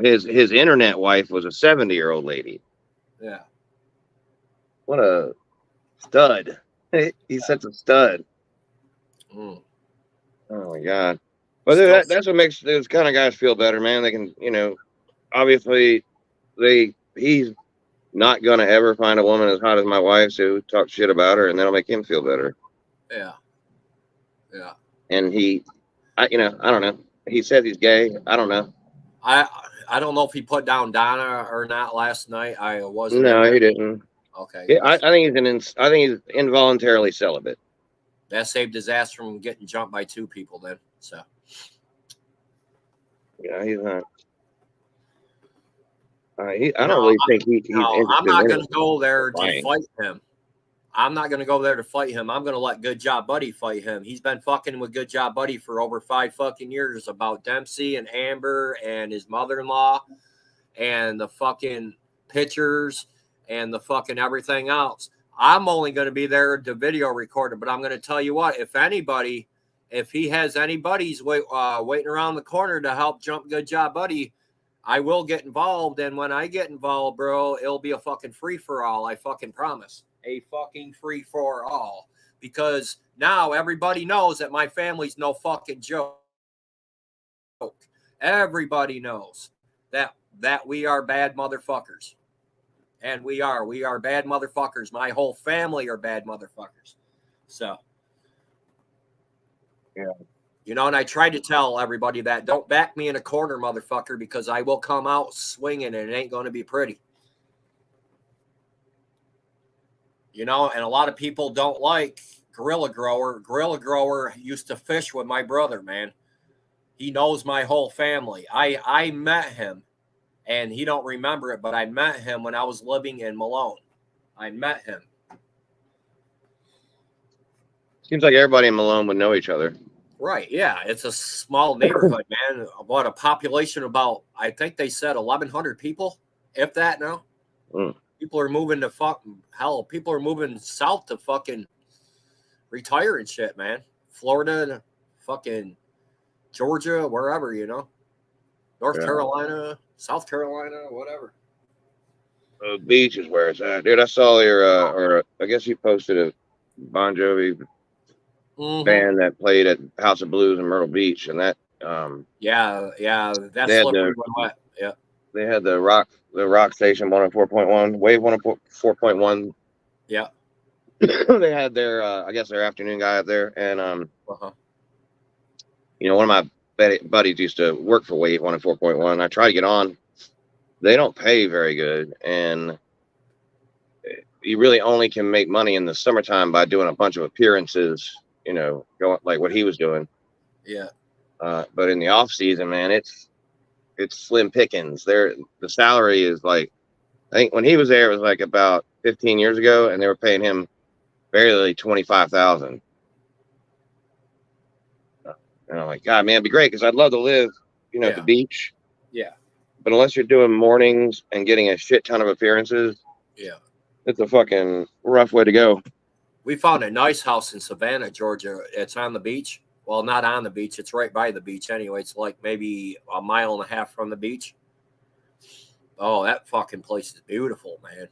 His internet wife was a 70-year-old lady. Yeah. What a stud. He's such a stud. Mm. Oh my God. Well, that's what makes those kind of guys feel better, man. They can, obviously he's not going to ever find a woman as hot as my wife, so talk shit about her, and that'll make him feel better. Yeah. Yeah. And I don't know. He says he's gay. I don't know. I don't know if he put down Donna or not last night. I wasn't. No, he didn't. Okay. Yeah, I think he's involuntarily celibate. That saved his ass from getting jumped by 2 people then. So. Yeah, he's not. I don't No, really think he's no, I'm interested not in going to go there to fighting. fight him. I'm not going to go there to fight him. I'm going to let Good Job Buddy fight him. He's been fucking with Good Job Buddy for over 5 fucking years about Dempsey and Amber and his mother-in-law and the fucking pictures and the fucking everything else. I'm only going to be there to video record it, but I'm going to tell you what, if he has any buddies waiting around the corner to help jump Good Job Buddy, I will get involved. And when I get involved, bro, it'll be a fucking free-for-all. I fucking promise. A fucking free-for-all. Because now everybody knows that my family's no fucking joke. Everybody knows that we are bad motherfuckers. And we are bad motherfuckers. My whole family are bad motherfuckers. So, Yeah. You know, and I try to tell everybody that don't back me in a corner, motherfucker, because I will come out swinging and it ain't going to be pretty. You know, and a lot of people don't like Gorilla Grower. Gorilla Grower used to fish with my brother, man. He knows my whole family. I met him, and he don't remember it, but I met him when I was living in Malone. I met him. Seems like everybody in Malone would know each other. Right, yeah. It's a small neighborhood, man. About a population about, I think they said 1,100 people, if that now. People are moving to people are moving south to fucking retire and shit, man. Florida, fucking Georgia, wherever, you know. North Carolina, South Carolina, whatever. The beach is where it's at. Dude, I saw your, or I guess you posted a Bon Jovi band that played at House of Blues in Myrtle Beach, and that, yeah, that's slippery when wet. Yeah. They had the rock station 104.1, Wave 104.1. Yeah. They had their, I guess their afternoon guy up there, and you know, one of my buddies used to work for Wave 104.1. I tried to get on. They don't pay very good, and you really only can make money in the summertime by doing a bunch of appearances. You know, going like what he was doing. Yeah. But in the off season, man, it's slim pickings. The salary is like, I think when he was there, it was like about 15 years ago, and they were paying him barely 25,000. And I'm like, God, man, it'd be great because I'd love to live, you know, at the beach. Yeah. But unless you're doing mornings and getting a shit ton of appearances, it's a fucking rough way to go. We found a nice house in Savannah, Georgia. It's on the beach. Well, not on the beach. It's right by the beach anyway. It's like maybe a mile and a half from the beach. Oh, that fucking place is beautiful, man.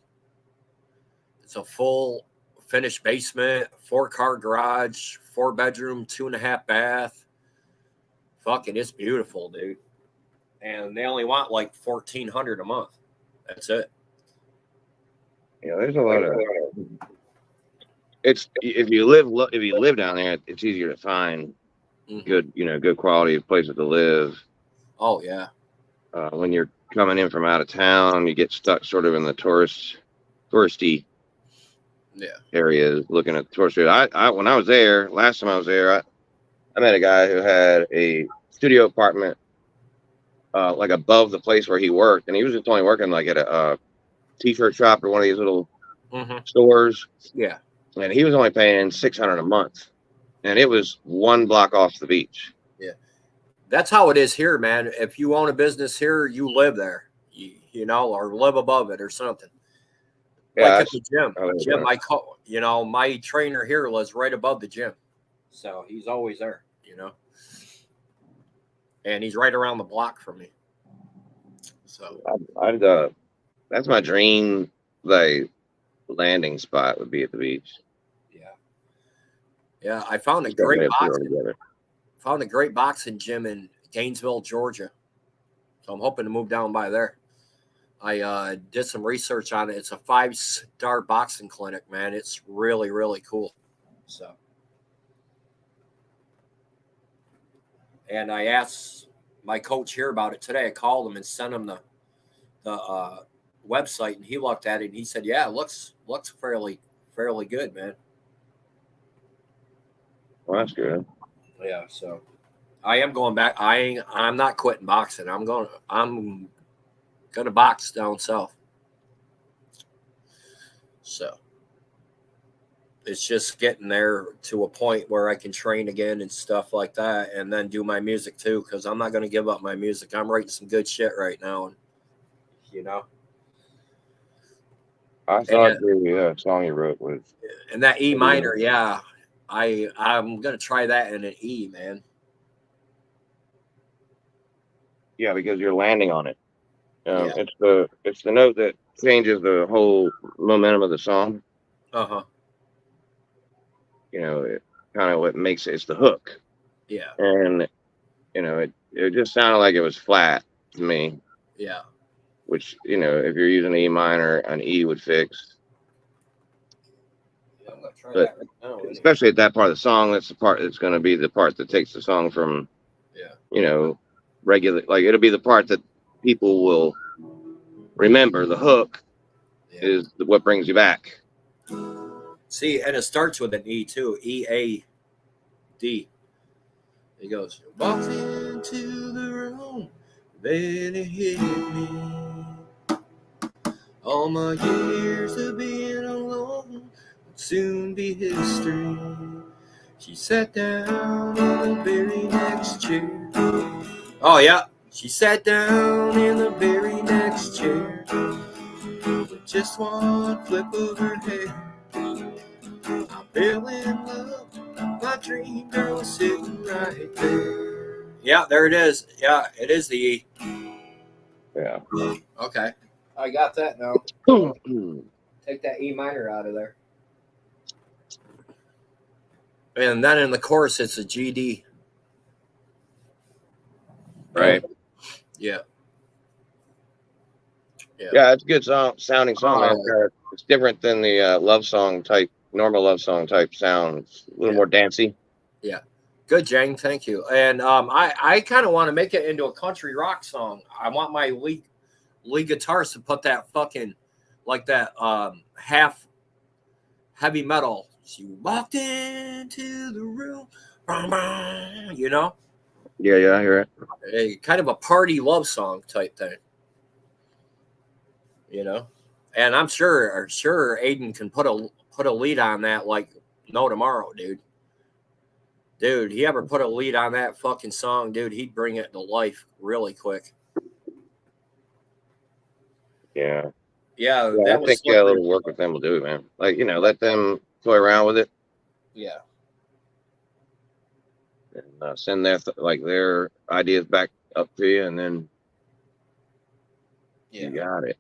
It's a full finished basement, 4-car garage, 4-bedroom, 2.5 bath. Fucking, it's beautiful, dude. And they only want like $1,400 a month. That's it. Yeah, there's a lot of. It's if you live down there, it's easier to find good quality places to live. Oh yeah. When you're coming in from out of town, you get stuck sort of in the touristy areas, looking at the tourist. I when I was there last time I was there, I met a guy who had a studio apartment like above the place where he worked, and he was just only working like at a t-shirt shop or one of these little stores. Yeah. And he was only paying $600 a month, and it was 1 block off the beach. Yeah, that's how it is here, man. If you own a business here, you live there, you know, or live above it or something. Yeah, like at the gym. My trainer here lives right above the gym, so he's always there, you know, and he's right around the block from me. So that's my dream, like landing spot would be at the beach. Yeah, I found a great boxing gym in Gainesville, Georgia. So I'm hoping to move down by there. I did some research on it. It's a 5-star boxing clinic, man. It's really, really cool. So, and I asked my coach here about it today. I called him and sent him the website, and he looked at it and he said, "Yeah, it looks fairly good, man." Well, that's good. Yeah, so I am going back. I'm not quitting boxing. I'm gonna box down south. So it's just getting there to a point where I can train again and stuff like that, and then do my music too. Because I'm not gonna give up my music. I'm writing some good shit right now, and you know. I thought the song you wrote was. And that E minor, yeah, I'm gonna try that in an E, man. Yeah, because you're landing on it. Yeah. It's the note that changes the whole momentum of the song. Uh-huh. You know, it kind of what makes it's the hook. Yeah. And you know, it just sounded like it was flat to me. Yeah. Which, you know, if you're using E minor, an E would fix. Yeah, I'm gonna try But that right now. especially at that part of the song, that's the part that's going to be the part that takes the song from, you know, regular. Like it'll be the part that people will remember. The hook is what brings you back. See, and it starts with an E too. E-A-D. He goes, walked into the room, then it hit me. All my years of being alone would soon be history. She sat down in the very next chair. Oh, yeah. She sat down in the very next chair. With just one flip of her hair. I fell in love. My dream girl was sitting right there. Yeah, there it is. Yeah, it is the E. Yeah. Okay. I got that now. Take that E minor out of there. And then in the chorus, it's a GD. Right. Yeah. Yeah, it's a good sounding song, man. It's different than the normal love song type sound. It's a little more dancey. Yeah. Good, Jang. Thank you. And I kind of want to make it into a country rock song. I want my lead guitarist to put that fucking, like that half heavy metal. She walked into the room, you know? Yeah, I hear it. Kind of a party love song type thing. You know? And I'm sure Aiden can put a lead on that like no tomorrow, dude. Dude, he ever put a lead on that fucking song, dude, he'd bring it to life really quick. Yeah. Yeah, I think a little work with them will do it, man. Like, you know, let them toy around with it. Yeah. And send their ideas back up to you, and then you got it.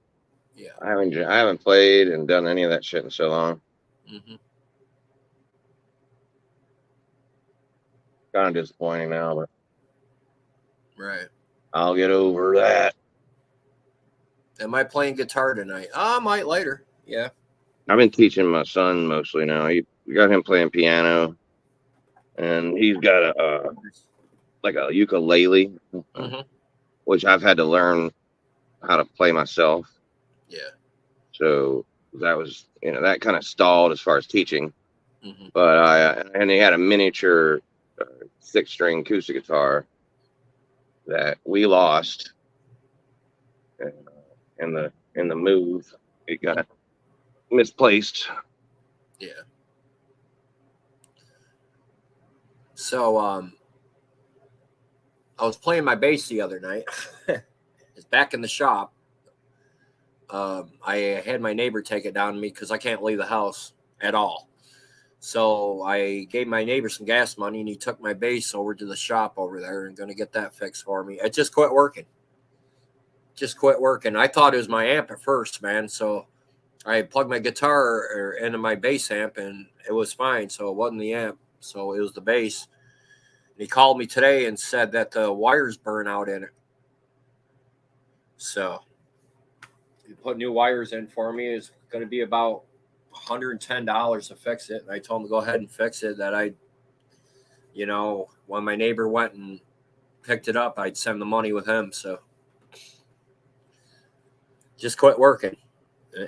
Yeah. I haven't played and done any of that shit in so long. Mm-hmm. Kind of disappointing now, but right. I'll get over that. Am I playing guitar tonight? I might later. Yeah. I've been teaching my son mostly now. We got him playing piano, and he's got a ukulele, which I've had to learn how to play myself. Yeah. So that was, that kind of stalled as far as teaching. Mm-hmm. But and he had a miniature 6-string acoustic guitar that we lost in the move. It got misplaced. Yeah. So I was playing my bass the other night. It's back in the shop. I had my neighbor take it down to me because I can't leave the house at all. So I gave my neighbor some gas money, and he took my bass over to the shop over there and going to get that fixed for me. It just quit working. I thought it was my amp at first, man. So I plugged my guitar into my bass amp, and it was fine. So it wasn't the amp. So it was the bass. And he called me today and said that the wires burn out in it. So he put new wires in for me. It's going to be about $110 to fix it. And I told him to go ahead and fix it. That when my neighbor went and picked it up, I'd send the money with him. So just quit working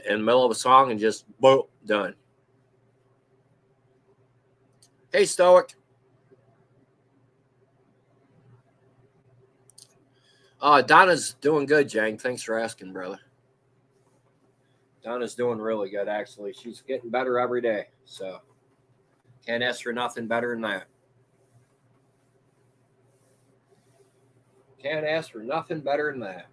in the middle of a song and just boom, done. Hey, Stoic. Donna's doing good, Jang. Thanks for asking, brother. Donna's doing really good, actually. She's getting better every day. So can't ask for nothing better than that. Can't ask for nothing better than that.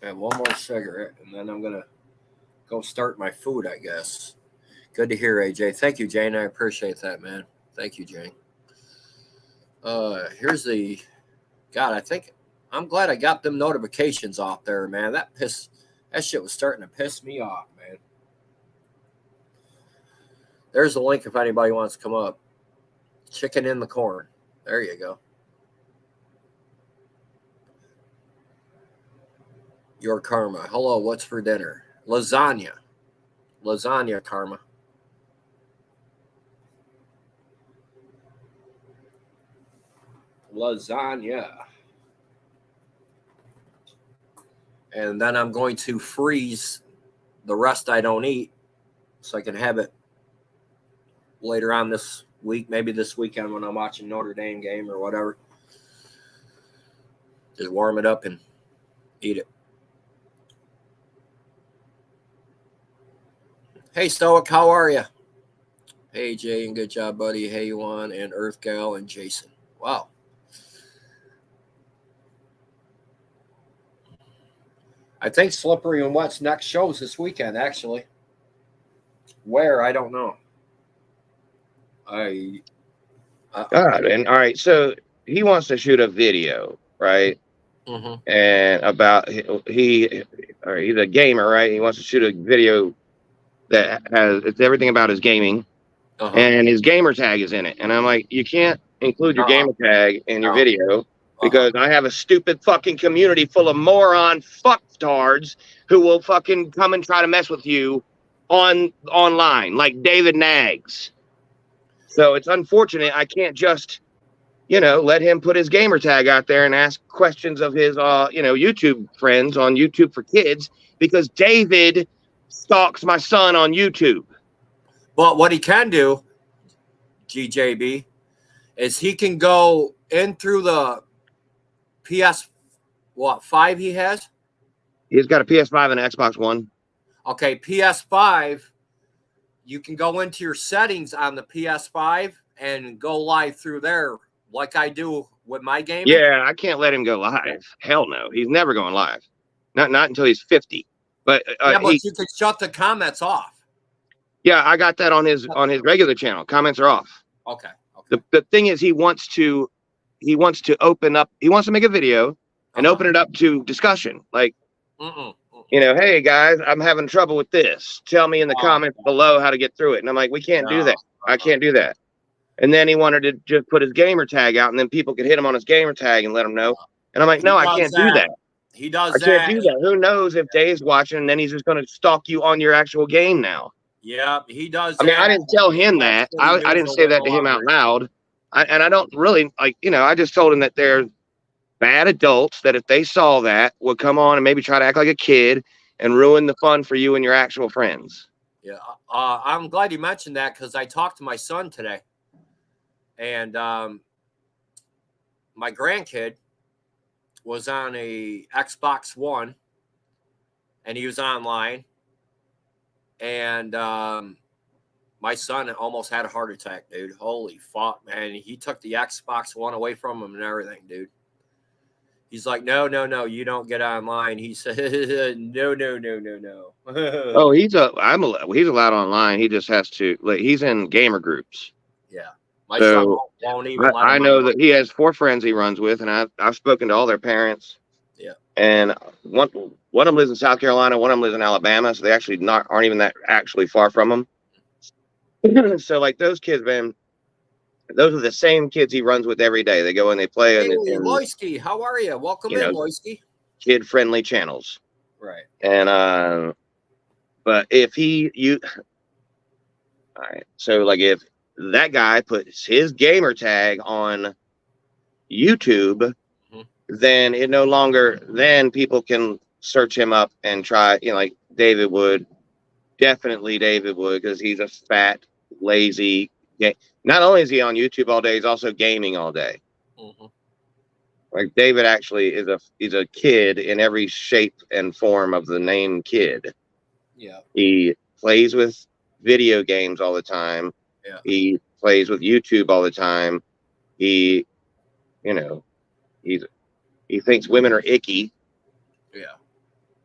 I have one more cigarette, and then I'm going to go start my food, I guess. Good to hear, AJ. Thank you, Jane. I appreciate that, man. Thank you, Jane. Here's the... God, I think... I'm glad I got them notifications off there, man. That shit was starting to piss me off, man. There's the link if anybody wants to come up. Chicken in the corn. There you go. Your karma. Hello, what's for dinner? Lasagna. Lasagna, karma. Lasagna. And then I'm going to freeze the rest I don't eat so I can have it later on this week, maybe this weekend when I'm watching Notre Dame game or whatever. Just warm it up and eat it. Hey, Stoic, how are you? Hey, Jay, and good job, buddy. Hey, Yuan, and Earth Gal, and Jason. Wow. I think Slippery and Wet's next show's this weekend, actually. Where, I don't know. God, and all right, so he wants to shoot a video, right? Mm-hmm. And about he's a gamer, right? He wants to shoot a video that has it's everything about his gaming, and his gamer tag is in it. And I'm like, you can't include your gamer tag in your video because I have a stupid fucking community full of moron fucktards who will fucking come and try to mess with you online, like David Nags. So it's unfortunate I can't just, let him put his gamer tag out there and ask questions of his, YouTube friends on YouTube for Kids because David stalks my son on YouTube. But what he can do, GJB, is he can go in through the PS5 he has? He's got a PS5 and an Xbox One. Okay, PS5, you can go into your settings on the PS5 and go live through there like I do with my game. Yeah, I can't let him go live. Hell no. He's never going live. Not until he's 50. But you can shut the comments off. Yeah, I got that on his regular channel. Comments are off. Okay. The thing is he wants to open up, he wants to make a video and open it up to discussion. Like, hey guys, I'm having trouble with this. Tell me in the comments below how to get through it. And I'm like, we can't do that. I can't do that. And then he wanted to just put his gamer tag out and then people could hit him on his gamer tag and let him know. And I'm like, no, I can't do that. He does I can't do that. Who knows if Dave's watching and then he's just going to stalk you on your actual game now. Yeah, he does. I mean, I didn't tell him that. I didn't say that to him out loud. And I don't really I just told him that they're bad adults that if they saw that would come on and maybe try to act like a kid and ruin the fun for you and your actual friends. Yeah. I'm glad you mentioned that because I talked to my son today. And my grandkid was on a Xbox One and he was online. And my son almost had a heart attack, dude. Holy fuck, man. He took the Xbox One away from him and everything, dude. He's like, no, you don't get online. He said, no. Oh, he's allowed online. He just has to, he's in gamer groups. Yeah. My son won't even let him I know that he has 4 friends he runs with, and I've spoken to all their parents. Yeah. And one of them lives in South Carolina, one of them lives in Alabama, so they actually aren't even that actually far from him. So those kids, man, those are the same kids he runs with every day. They go and they play. Hey, Loisky, how are you? Welcome in, Loisky. Kid-friendly channels. Right. And but if all right, so if that guy puts his gamer tag on YouTube, then it no longer, then people can search him up and try, like David would, because he's a fat lazy. Not only is he on YouTube all day, he's also gaming all day. Mm-hmm. Like David actually he's a kid in every shape and form of the name kid. Yeah. He plays with video games all the time. Yeah. He plays with YouTube all the time. He, you know, he thinks women are icky. Yeah.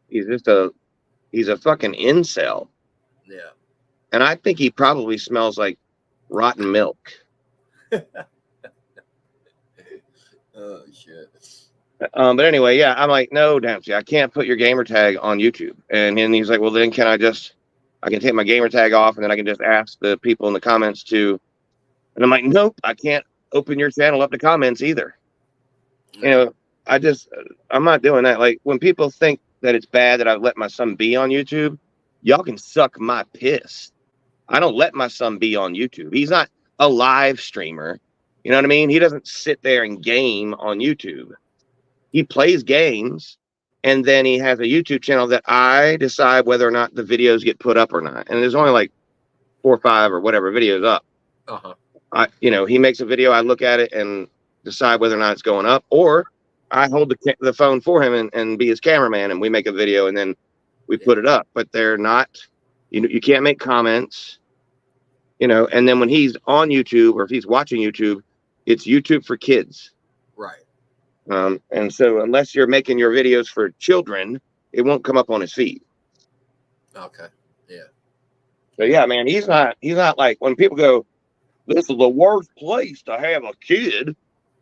He's a fucking incel. Yeah. And I think he probably smells like rotten milk. Oh shit. But anyway, yeah, I'm like, no, Dempsey, I can't put your gamer tag on YouTube. And then he's like, well, then I can take my gamer tag off and then I can just ask the people in the comments to. And I'm like, nope, I can't open your channel up to comments either. You know, I'm not doing that. Like when people think that it's bad that I've let my son be on YouTube, y'all can suck my piss. I don't let my son be on YouTube. He's not a live streamer. You know what I mean? He doesn't sit there and game on YouTube. He plays games, and then he has a YouTube channel that I decide whether or not the videos get put up or not. And there's only like 4 or 5 or whatever videos up. Uh-huh. He makes a video, I look at it and decide whether or not it's going up, or I hold the phone for him and be his cameraman, and we make a video and then we put it up. But they're not, you can't make comments, and then when he's on YouTube or if he's watching YouTube, it's YouTube for kids. Right. And so unless you're making your videos for children, it won't come up on his feed. Okay. Yeah. So yeah, man, he's not like when people go, this is the worst place to have a kid.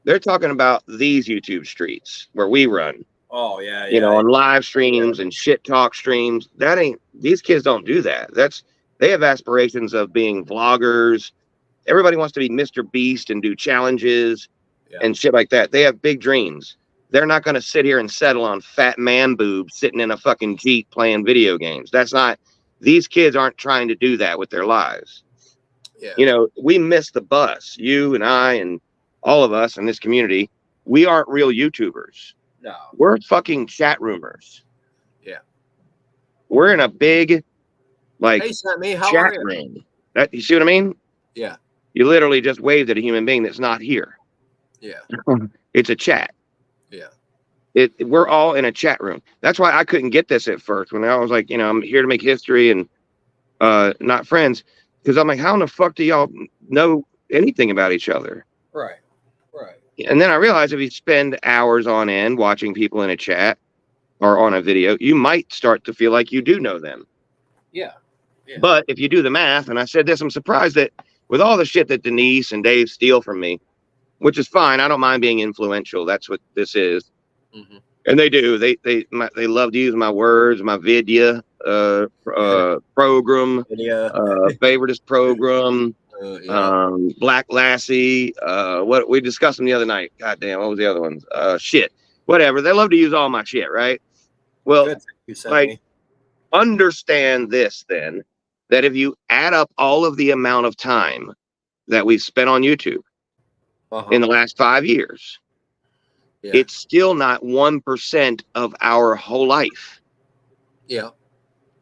They're talking about these YouTube streets where we run. Oh yeah. On live streams and shit talk streams. These kids don't do that. They have aspirations of being vloggers. Everybody wants to be Mr. Beast and do challenges and shit like that. They have big dreams. They're not going to sit here and settle on fat man boobs sitting in a fucking Jeep playing video games. These kids aren't trying to do that with their lives. Yeah. We miss the bus. You and I and all of us in this community, we aren't real YouTubers. No. We're fucking chat roomers. Yeah. We're in a big, Hey, Sammy, how chat are you? room. You see what I mean? Yeah. You literally just waved at a human being that's not here. Yeah. It's a chat. Yeah. We're all in a chat room. That's why I couldn't get this at first when I was like, I'm here to make history and not friends. Because I'm like, how in the fuck do y'all know anything about each other? Right. And then I realized if you spend hours on end watching people in a chat or on a video, you might start to feel like you do know them. Yeah. But if you do the math, and I said this, I'm surprised that with all the shit that Denise and Dave steal from me, which is fine. I don't mind being influential. That's what this is. Mm-hmm. And they do. They love to use my words, my vidya program, favoritist program, Black Lassie. What we discussed them the other night. God damn, what was the other ones? Shit. Whatever. They love to use all my shit, right? Well, understand this then, that if you add up all of the amount of time that we've spent on YouTube in the last 5 years, it's still not 1% of our whole life. Yeah.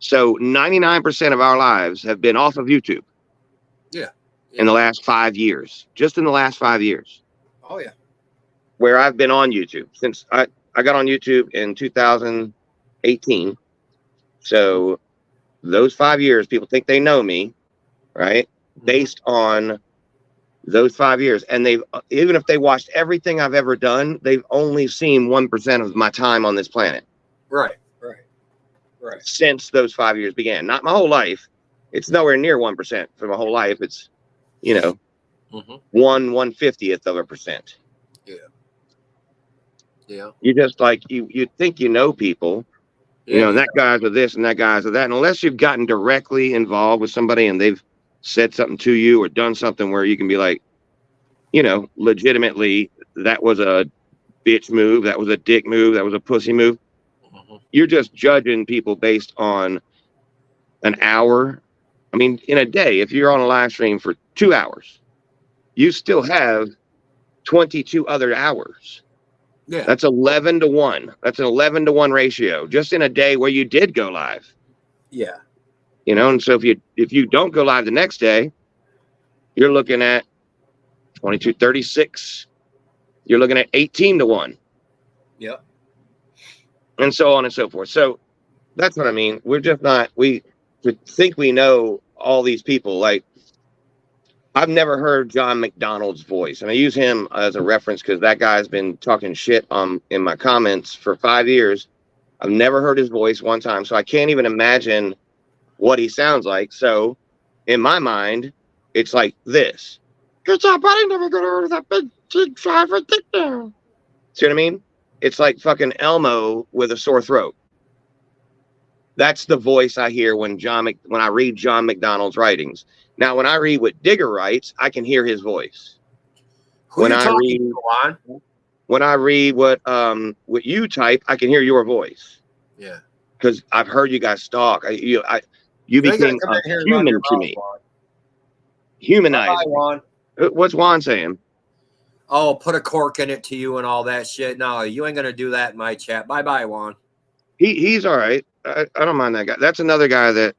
So 99% of our lives have been off of YouTube. Yeah. In the last 5 years, just in the last 5 years. Oh yeah. Where I've been on YouTube since I got on YouTube in 2018. So those 5 years, people think they know me, right? Based on those 5 years. And even if they watched everything I've ever done, they've only seen 1% of my time on this planet. Right. Since those 5 years began. Not my whole life. It's nowhere near 1% for my whole life. It's, 1/150th of a percent. Yeah. You just you think you know people, and that guy's with this and that guy's with that. And unless you've gotten directly involved with somebody and they've said something to you or done something where you can be like, legitimately, that was a bitch move, that was a dick move, that was a pussy move. You're just judging people based on an hour. I mean, in a day, if you're on a live stream for 2 hours, you still have 22 other hours. Yeah. That's 11 to 1. That's an 11 to 1 ratio just in a day where you did go live. Yeah. And so if you don't go live the next day, you're looking at 22-36. You're looking at 18-1. Yep. And so on and so forth. So that's what I mean. We're just not, we think we know all these people. Like, I've never heard John McDonald's voice. And I use him as a reference because that guy's been talking shit in my comments for 5 years. I've never heard his voice one time. So I can't even imagine what he sounds like. So in my mind, it's like this. Good job, buddy. Never gonna order that big driver dick down. See what I mean? It's like fucking Elmo with a sore throat. That's the voice I hear when I read John McDonald's writings. Now, when I read what Digger writes, I can hear his voice. When I read what you type, I can hear your voice. Yeah. Because I've heard you guys talk. You became a human to me. Humanized. Bye, Juan. What's Juan saying? Oh, put a cork in it to you and all that shit. No, you ain't gonna do that in my chat. Bye, Juan. He's all right. I don't mind that guy. That's another guy that,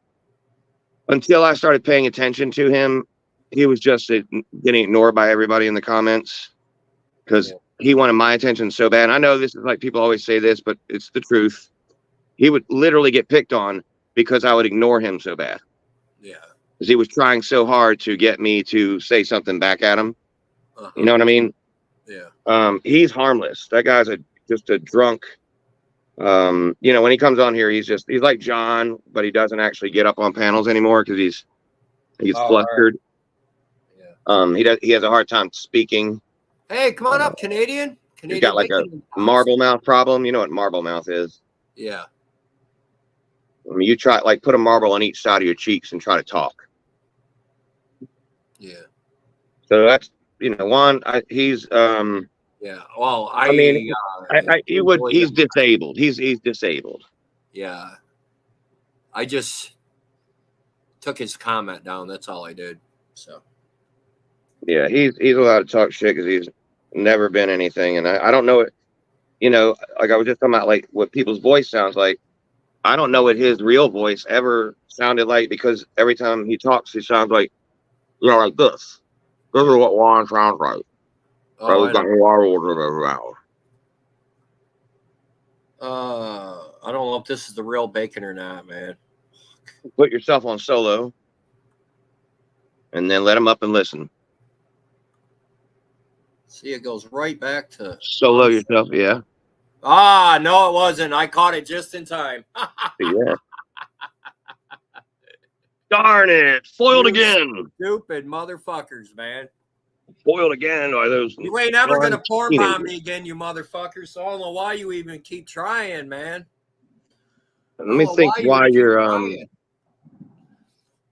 until I started paying attention to him, he was just getting ignored by everybody in the comments because he wanted my attention so bad. And I know this is like, people always say this, but it's the truth. He would literally get picked on because I would ignore him so bad. Yeah. Because he was trying so hard to get me to say something back at him. You know what I mean? Yeah. He's harmless. That guy's just a drunk. When he comes on here, he's like John, but he doesn't actually get up on panels anymore because he's flustered. Right. He has a hard time speaking. Hey, come on up, Canadian. He's got like a marble mouth problem. You know what marble mouth is? Yeah. I mean, you try put a marble on each side of your cheeks and try to talk. Yeah. So that's Juan. He's yeah. Well, he's disabled. He's disabled. Yeah. I just took his comment down. That's all I did. So. Yeah, he's allowed to talk shit because he's never been anything, and I don't know it. Like I was just talking about, like what people's voice sounds like. I don't know what his real voice ever sounded like because every time he talks, he sounds like like this. This is what Juan sounds like. Oh, I don't know if this is the real bacon or not, man. Put yourself on solo and then let him up and listen. See, it goes right back to solo yourself. Yeah. Ah, no, it wasn't. I caught it just in time. Yeah. Darn it. Foiled again. Stupid motherfuckers, man. Foiled again by those. You ain't ever going to porn bomb me again, you motherfuckers. So I don't know why you even keep trying, man. Let me think why you're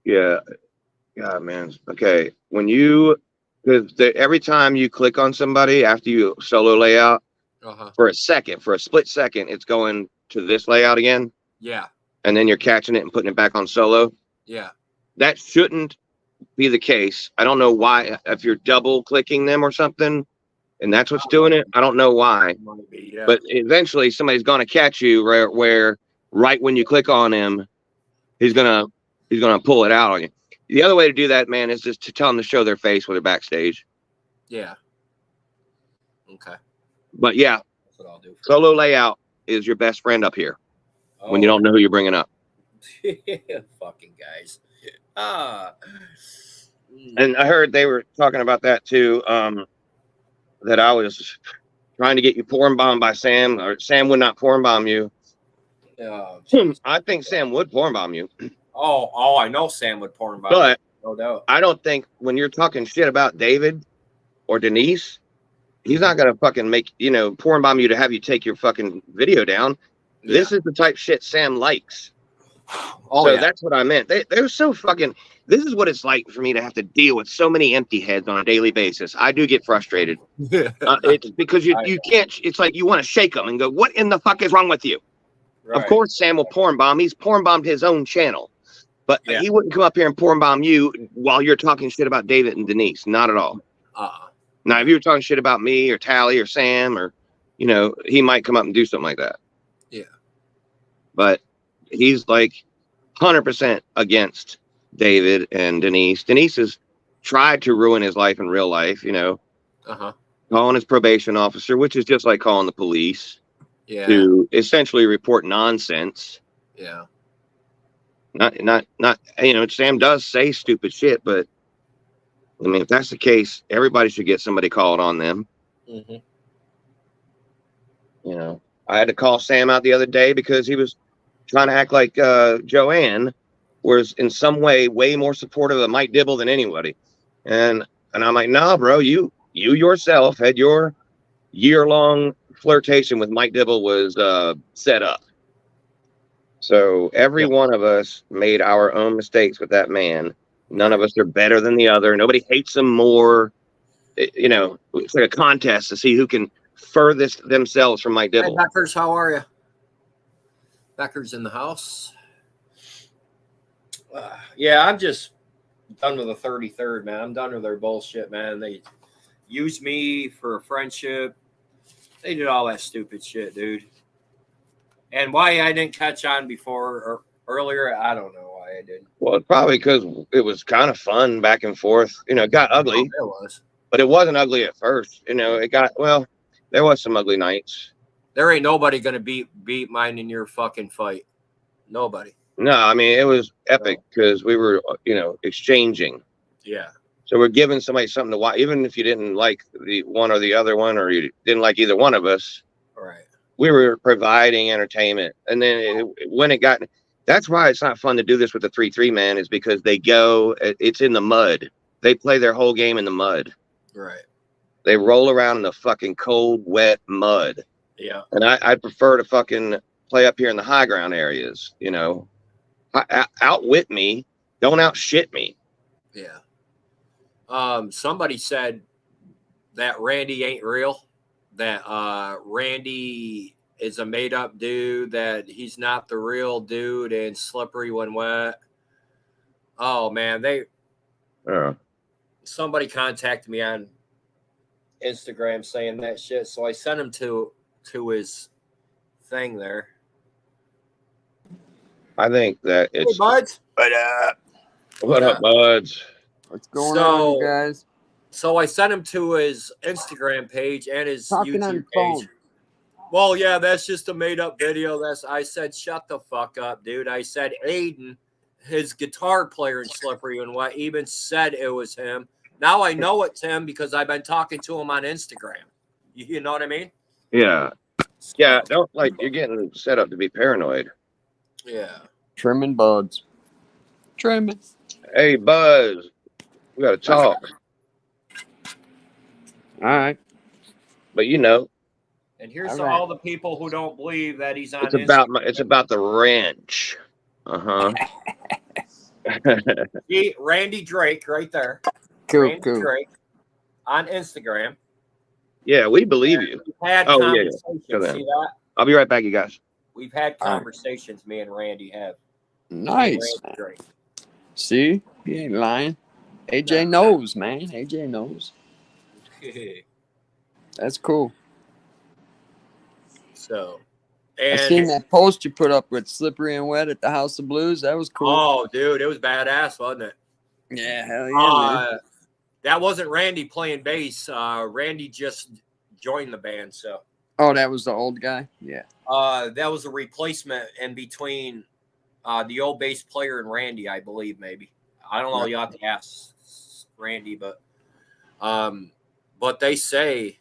yeah. God, man. Okay. Because every time you click on somebody after you solo layout, for a split second, it's going to this layout again. Yeah. And then you're catching it and putting it back on solo. Yeah. That shouldn't be the case. I don't know why. If you're double clicking them or something, and that's what's doing it, I don't know why. Yeah. But eventually somebody's going to catch you where right when you click on him, he's gonna pull it out on you. The other way to do that, man, is just to tell them to show their face when they're backstage. Yeah. Okay. But yeah, that's what I'll do. Solo layout is your best friend up here when you don't know who you're bringing up. Fucking guys. And I heard they were talking about that too. That I was trying to get you porn bombed by Sam, or Sam would not porn bomb you. I think Sam would porn bomb you. Oh, I know Sam would porn bomb. But no doubt. I don't think when you're talking shit about David or Denise, he's not gonna fucking make porn bomb you to have you take your fucking video down. Yeah. This is the type shit Sam likes. So that's what I meant. They're so fucking. This is what it's like for me to have to deal with so many empty heads on a daily basis. I do get frustrated. It's because you can't. It's like you want to shake them and go, "What in the fuck is wrong with you?" Right. Of course, Sam will porn bomb. He's porn bombed his own channel, but he wouldn't come up here and porn bomb you while you're talking shit about David and Denise. Not at all. Now, if you were talking shit about me or Tally or Sam, or he might come up and do something like that. Yeah. But he's like 100% against David and Denise. Denise is tried to ruin his life in real life, calling his probation officer, which is just like calling the police to essentially report nonsense. Yeah. Not, Sam does say stupid shit, but I mean, if that's the case, everybody should get somebody called on them. Mm-hmm. I had to call Sam out the other day because he was trying to act like Joanne was in some way more supportive of Mike Dibble than anybody. And I'm like, nah, bro, you yourself had your year-long flirtation with Mike Dibble was set up. So every one of us made our own mistakes with that man. None of us are better than the other. Nobody hates him more. It's like a contest to see who can furthest themselves from Mike Dibble. Hey, Beckers, how are you? Becker's in the house. Yeah, I'm just done with the 33rd, man. I'm done with their bullshit, man. They used me for a friendship. They did all that stupid shit, dude. And why I didn't catch on before or earlier, I don't know why I didn't. Well, probably because it was kind of fun back and forth. It got ugly. Oh, it was. But it wasn't ugly at first. There was some ugly nights. There ain't nobody going to beat mine in your fucking fight. Nobody. No, I mean, it was epic because we were, exchanging. Yeah. So we're giving somebody something to watch, even if you didn't like the one or the other one, or you didn't like either one of us. Right. We were providing entertainment. And then that's why it's not fun to do this with the 3-3, man, is because it's in the mud. They play their whole game in the mud. Right. They roll around in the fucking cold, wet mud. Yeah. And I prefer to fucking play up here in the high ground areas, Outwit me. Don't outshit me. Yeah. Somebody said that Randy ain't real, that Randy is a made-up dude, that he's not the real dude and slippery when wet. Oh, man, somebody contacted me on Instagram saying that shit, so I sent him to his thing there. I think that it's... Hey, buds. What up, buds? What's going on, guys? So I sent him to his Instagram page and his Talking on YouTube phone. page. Well, yeah, that's just a made-up video. I said, shut the fuck up, dude. I said Aiden, his guitar player in Slippery and Wet, even said it was him. Now I know it's him because I've been talking to him on Instagram. You know what I mean? Yeah. Yeah, you're getting set up to be paranoid. Yeah. Trimming buds. Trimming. Hey, Buzz. We got to talk. All right. But And here's to all the people who don't believe that he's on Instagram. It's about the ranch. Randy Drake right there. Cool. Drake on Instagram. Yeah, we believe you. We've had conversations. See that? I'll be right back, you guys. We've had conversations, me and Randy have. Nice. Randy Drake. See? He ain't lying. AJ knows, man. AJ knows. That's cool. So, I seen that post you put up with Slippery and Wet at the House of Blues. That was cool. Oh, dude, it was badass, wasn't it? Yeah, hell yeah, man. That wasn't Randy playing bass. Randy just joined the band, so. Oh, that was the old guy? Yeah. That was a replacement in between the old bass player and Randy, I believe, maybe. I don't know. You have to ask Randy, but they say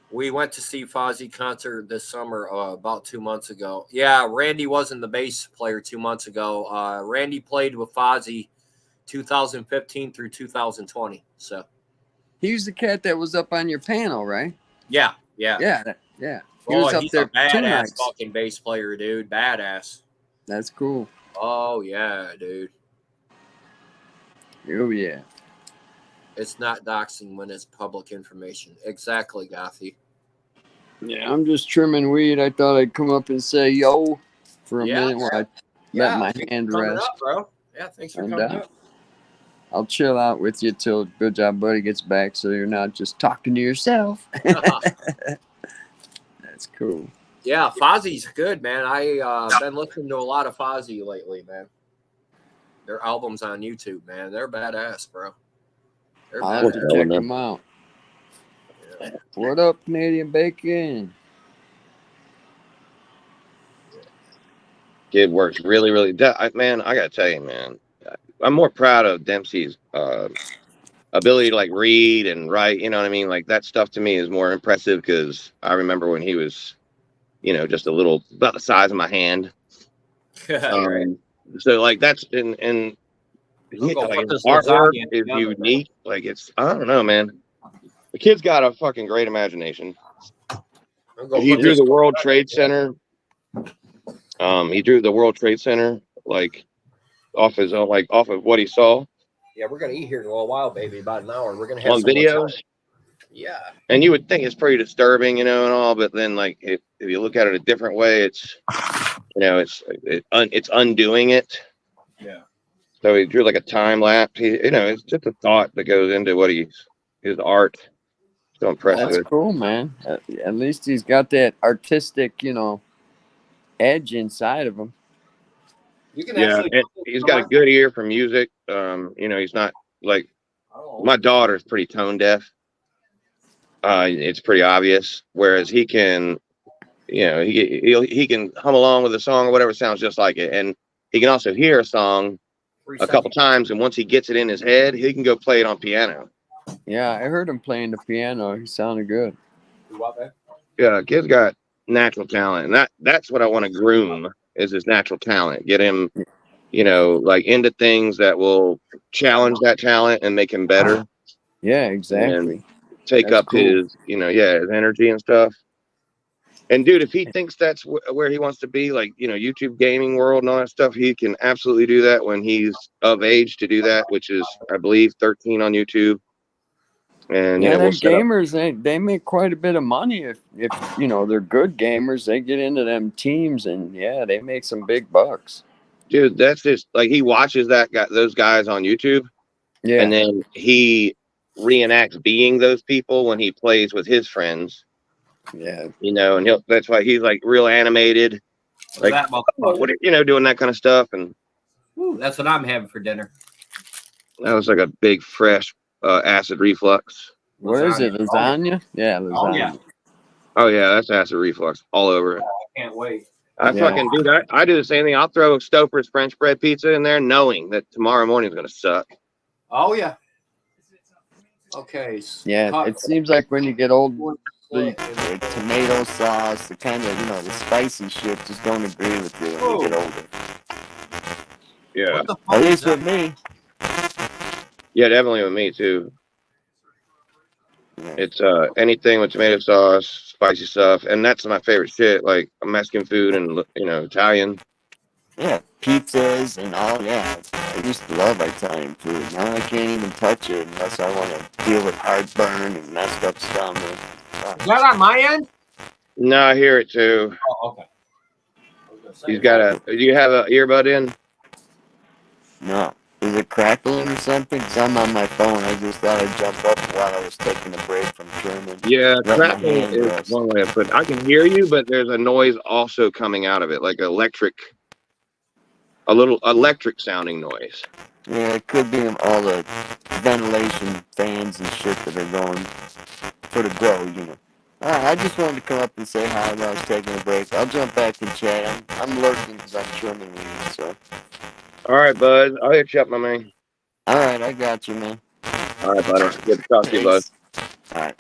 we went to see Fozzy concert this summer about 2 months ago. Yeah, Randy wasn't the bass player 2 months ago. Randy played with Fozzy 2015 through 2020. So he was the cat that was up on your panel, right? Yeah. He was up he's there a badass fucking bass player, dude. Badass. That's cool. Oh yeah, dude. Oh yeah. It's not doxing when it's public information. Exactly, Gothy. Yeah, I'm just trimming weed. I thought I'd come up and say yo for a minute while I let my hand rest. Up, bro. Yeah, thanks for coming up. I'll chill out with you till Good Job Buddy gets back so you're not just talking to yourself. That's cool. Yeah, Fozzy's good, man. I've been listening to a lot of Fozzy lately, man. Their albums on YouTube, man. They're badass, bro. They're I'll have better. to check them out. What up, Canadian Bacon? Kid works really, really. Man, I gotta tell you, man, I'm more proud of Dempsey's ability to like read and write. You know what I mean? Like that stuff to me is more impressive because I remember when he was, just a little about the size of my hand. Right. So like that's and I'll go like put his this artwork lasagna is together. unique. Like I don't know, man. The kid's got a fucking great imagination. I'll go He put drew this the World lasagna Trade together. Center. He drew the World Trade Center like off his own, like off of what he saw Yeah, we're gonna eat here in a little while, baby. About an hour. We're gonna have on some videos. lasagna. Yeah. And you would think it's pretty disturbing, and all, but then like if you look at it a different way, it's it's undoing it. Yeah. So he drew like a time lapse. It's just a thought that goes into what his art. So impressive. That's cool, man. At least he's got that artistic, edge inside of him. You can Yeah, actually. and he's got a good ear for music. He's not like my daughter's pretty tone deaf. It's pretty obvious. Whereas he can, he can hum along with a song or whatever sounds just like it, and he can also hear a song a couple times, and once he gets it in his head, he can go play it on piano. Yeah, I heard him playing the piano. He sounded good. Yeah, kid's got natural talent, and that's what I want to groom is his natural talent. Get him, like into things that will challenge that talent and make him better. Yeah, exactly. And take That's up cool. his, his energy and stuff. And dude, if he thinks that's where he wants to be, like, YouTube gaming world and all that stuff, he can absolutely do that when he's of age to do that, which is, I believe, 13 on YouTube. And yeah, we'll them set up. gamers, they make quite a bit of money if they're good gamers. They get into them teams and yeah, they make some big bucks. Dude, that's just like he watches those guys on YouTube, Yeah, and then he reenacts being those people when he plays with his friends. yeah. And that's why he's like real animated, like That motherfucker. doing that kind of stuff. And Ooh, that's what I'm having for dinner. that was like a big fresh acid reflux. What is it? Lasagna? Yeah, lasagna. Oh yeah. Oh yeah, that's acid reflux all over it. I can't wait. I fucking do that. I do the same thing. I'll throw Stouffer's French bread pizza in there, knowing that tomorrow morning is gonna suck. Oh yeah. Okay. Yeah, it seems like when you get old, the tomato sauce, the kind of the spicy shit just don't agree with you when you get older. Yeah. At least with me. Yeah, definitely with me too. It's anything with tomato sauce, spicy stuff, and that's my favorite shit, like Mexican food and Italian. Yeah, pizzas and all. Yeah, I used to love Italian food. Now I can't even touch it unless I want to deal with heartburn and messed up stomach. Is that on my end? No, I hear it too. Oh, okay. He's got do you have an earbud in? No. Is it crackling or something? Because I'm on my phone. I just thought I'd jump up while I was taking a break from trimming. Yeah, crackling is one way to put it. I can hear you, but there's a noise also coming out of it, like a little electric sounding noise. Yeah, it could be all the ventilation fans and shit that are going for the grow, I just wanted to come up and say hi while I was taking a break. I'll jump back and chat. I'm lurking because I'm trimming weeds, so. All right, bud. I'll hit you up, my man. All right, I got you, man. All right, buddy. Good to talk to you, bud. All right.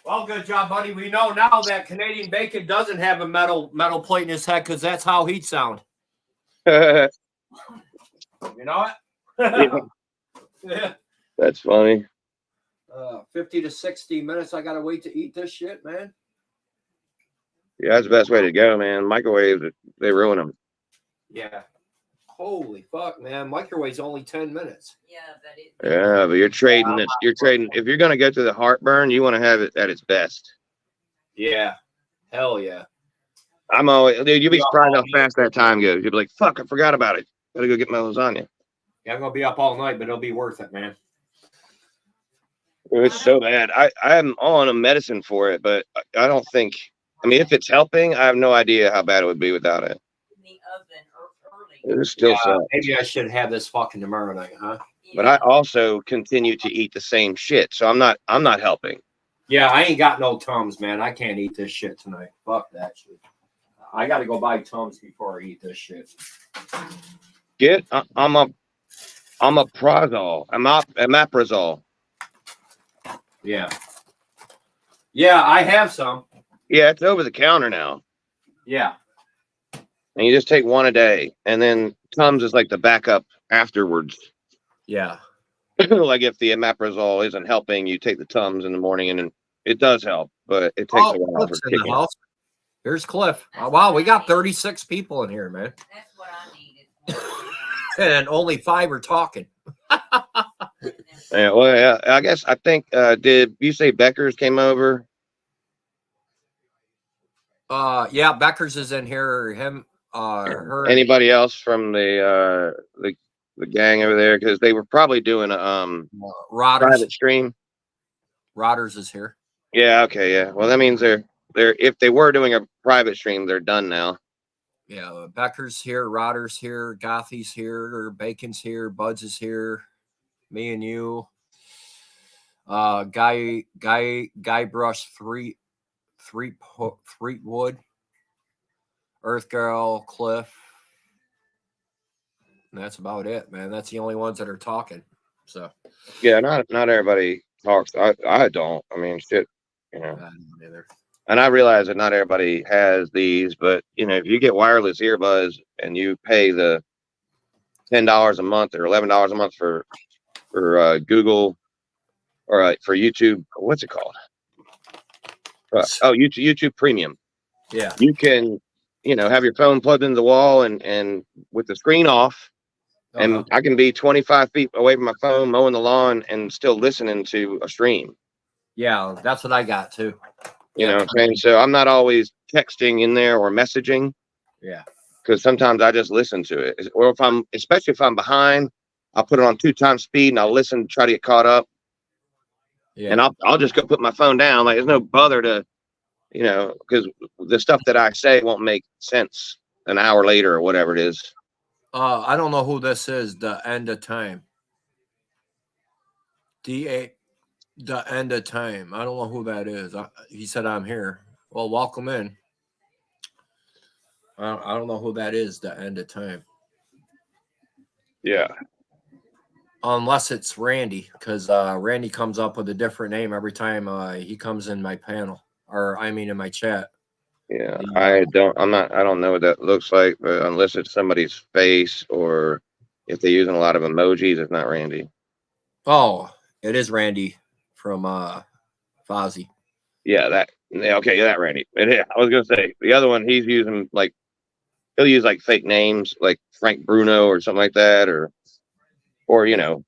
Well, good job, buddy. We know now that Canadian Bacon doesn't have a metal plate in his head because that's how he'd sound. You know it? Yeah. That's funny. 50 to 60 minutes. I gotta wait to eat this shit, man. Yeah, that's the best way to go, man. Microwaves, they ruin them. Yeah. Holy fuck, man. Microwave's only 10 minutes. Yeah, but you're trading this. You're trading. If you're going to go through the heartburn, you want to have it at its best. Yeah. Hell yeah. Dude, you'll be surprised how fast that time goes. You'll be like, fuck, I forgot about it. Gotta go get my lasagna. Yeah, I'm going to be up all night, but it'll be worth it, man. It's so bad. I'm on a medicine for it, but I don't think, if it's helping, I have no idea how bad it would be without it. It still sucks. Maybe I should have this fucking tomorrow night, huh? But I also continue to eat the same shit, so I'm not helping. Yeah, I ain't got no Tums, man. I can't eat this shit tonight. Fuck that shit. I got to go buy Tums before I eat this shit. I'm a Prozol. I'm Omeprazole. Yeah. Yeah, I have some. Yeah, it's over the counter now. Yeah. And you just take one a day, and then Tums is like the backup afterwards. Yeah. Like if the omeprazole isn't helping, you take the Tums in the morning, and it does help, but it takes a while for Cliff's in the kicking. house. Here's Cliff. Oh, wow, we got 36 people in here, man. That's what I needed. And only 5 are talking. Yeah, well, yeah, I think did you say Becker's came over? Yeah, Becker's is in here. Him, her. Anybody else from the gang over there? Because they were probably doing a Rodders. private stream. Rodders is here. Yeah. Okay. Yeah. Well, that means they're if they were doing a private stream, they're done now. Yeah, Becker's here, Rodders here, Gothy's here, Bacon's here, Buds is here, me and you. Guy Brush Threetwood, Earth Girl, Cliff. And that's about it, man. That's the only ones that are talking. So yeah, not everybody talks. I don't. I mean, shit, you know. I don't either. And I realize that not everybody has these, but you know, if you get wireless earbuds and you pay the $10 a month or $11 a month for Google or for YouTube, what's it called? YouTube Premium. Yeah, you can, have your phone plugged into the wall and with the screen off, and I can be 25 feet away from my phone mowing the lawn and still listening to a stream. Yeah, that's what I got too. You know what I'm saying? So I'm not always texting in there or messaging. Yeah. Because sometimes I just listen to it. Or especially if I'm behind, I'll put it on 2x speed and I'll listen, try to get caught up. Yeah. And I'll just go put my phone down. Like there's no bother to, because the stuff that I say won't make sense an hour later or whatever it is. I don't know who this is. The End of Time. The End of Time. I don't know who that is. He said I'm here. Well, welcome in. I don't know who that is. The End of Time. Yeah. Unless it's Randy, because Randy comes up with a different name every time he comes in my panel, or I mean in my chat. Yeah, I don't know what that looks like, but unless it's somebody's face or if they're using a lot of emojis, it's not Randy. Oh, it is Randy from Fozzie. Yeah, that Randy. I was gonna say the other one he's using he'll use fake names like Frank Bruno or something like that, or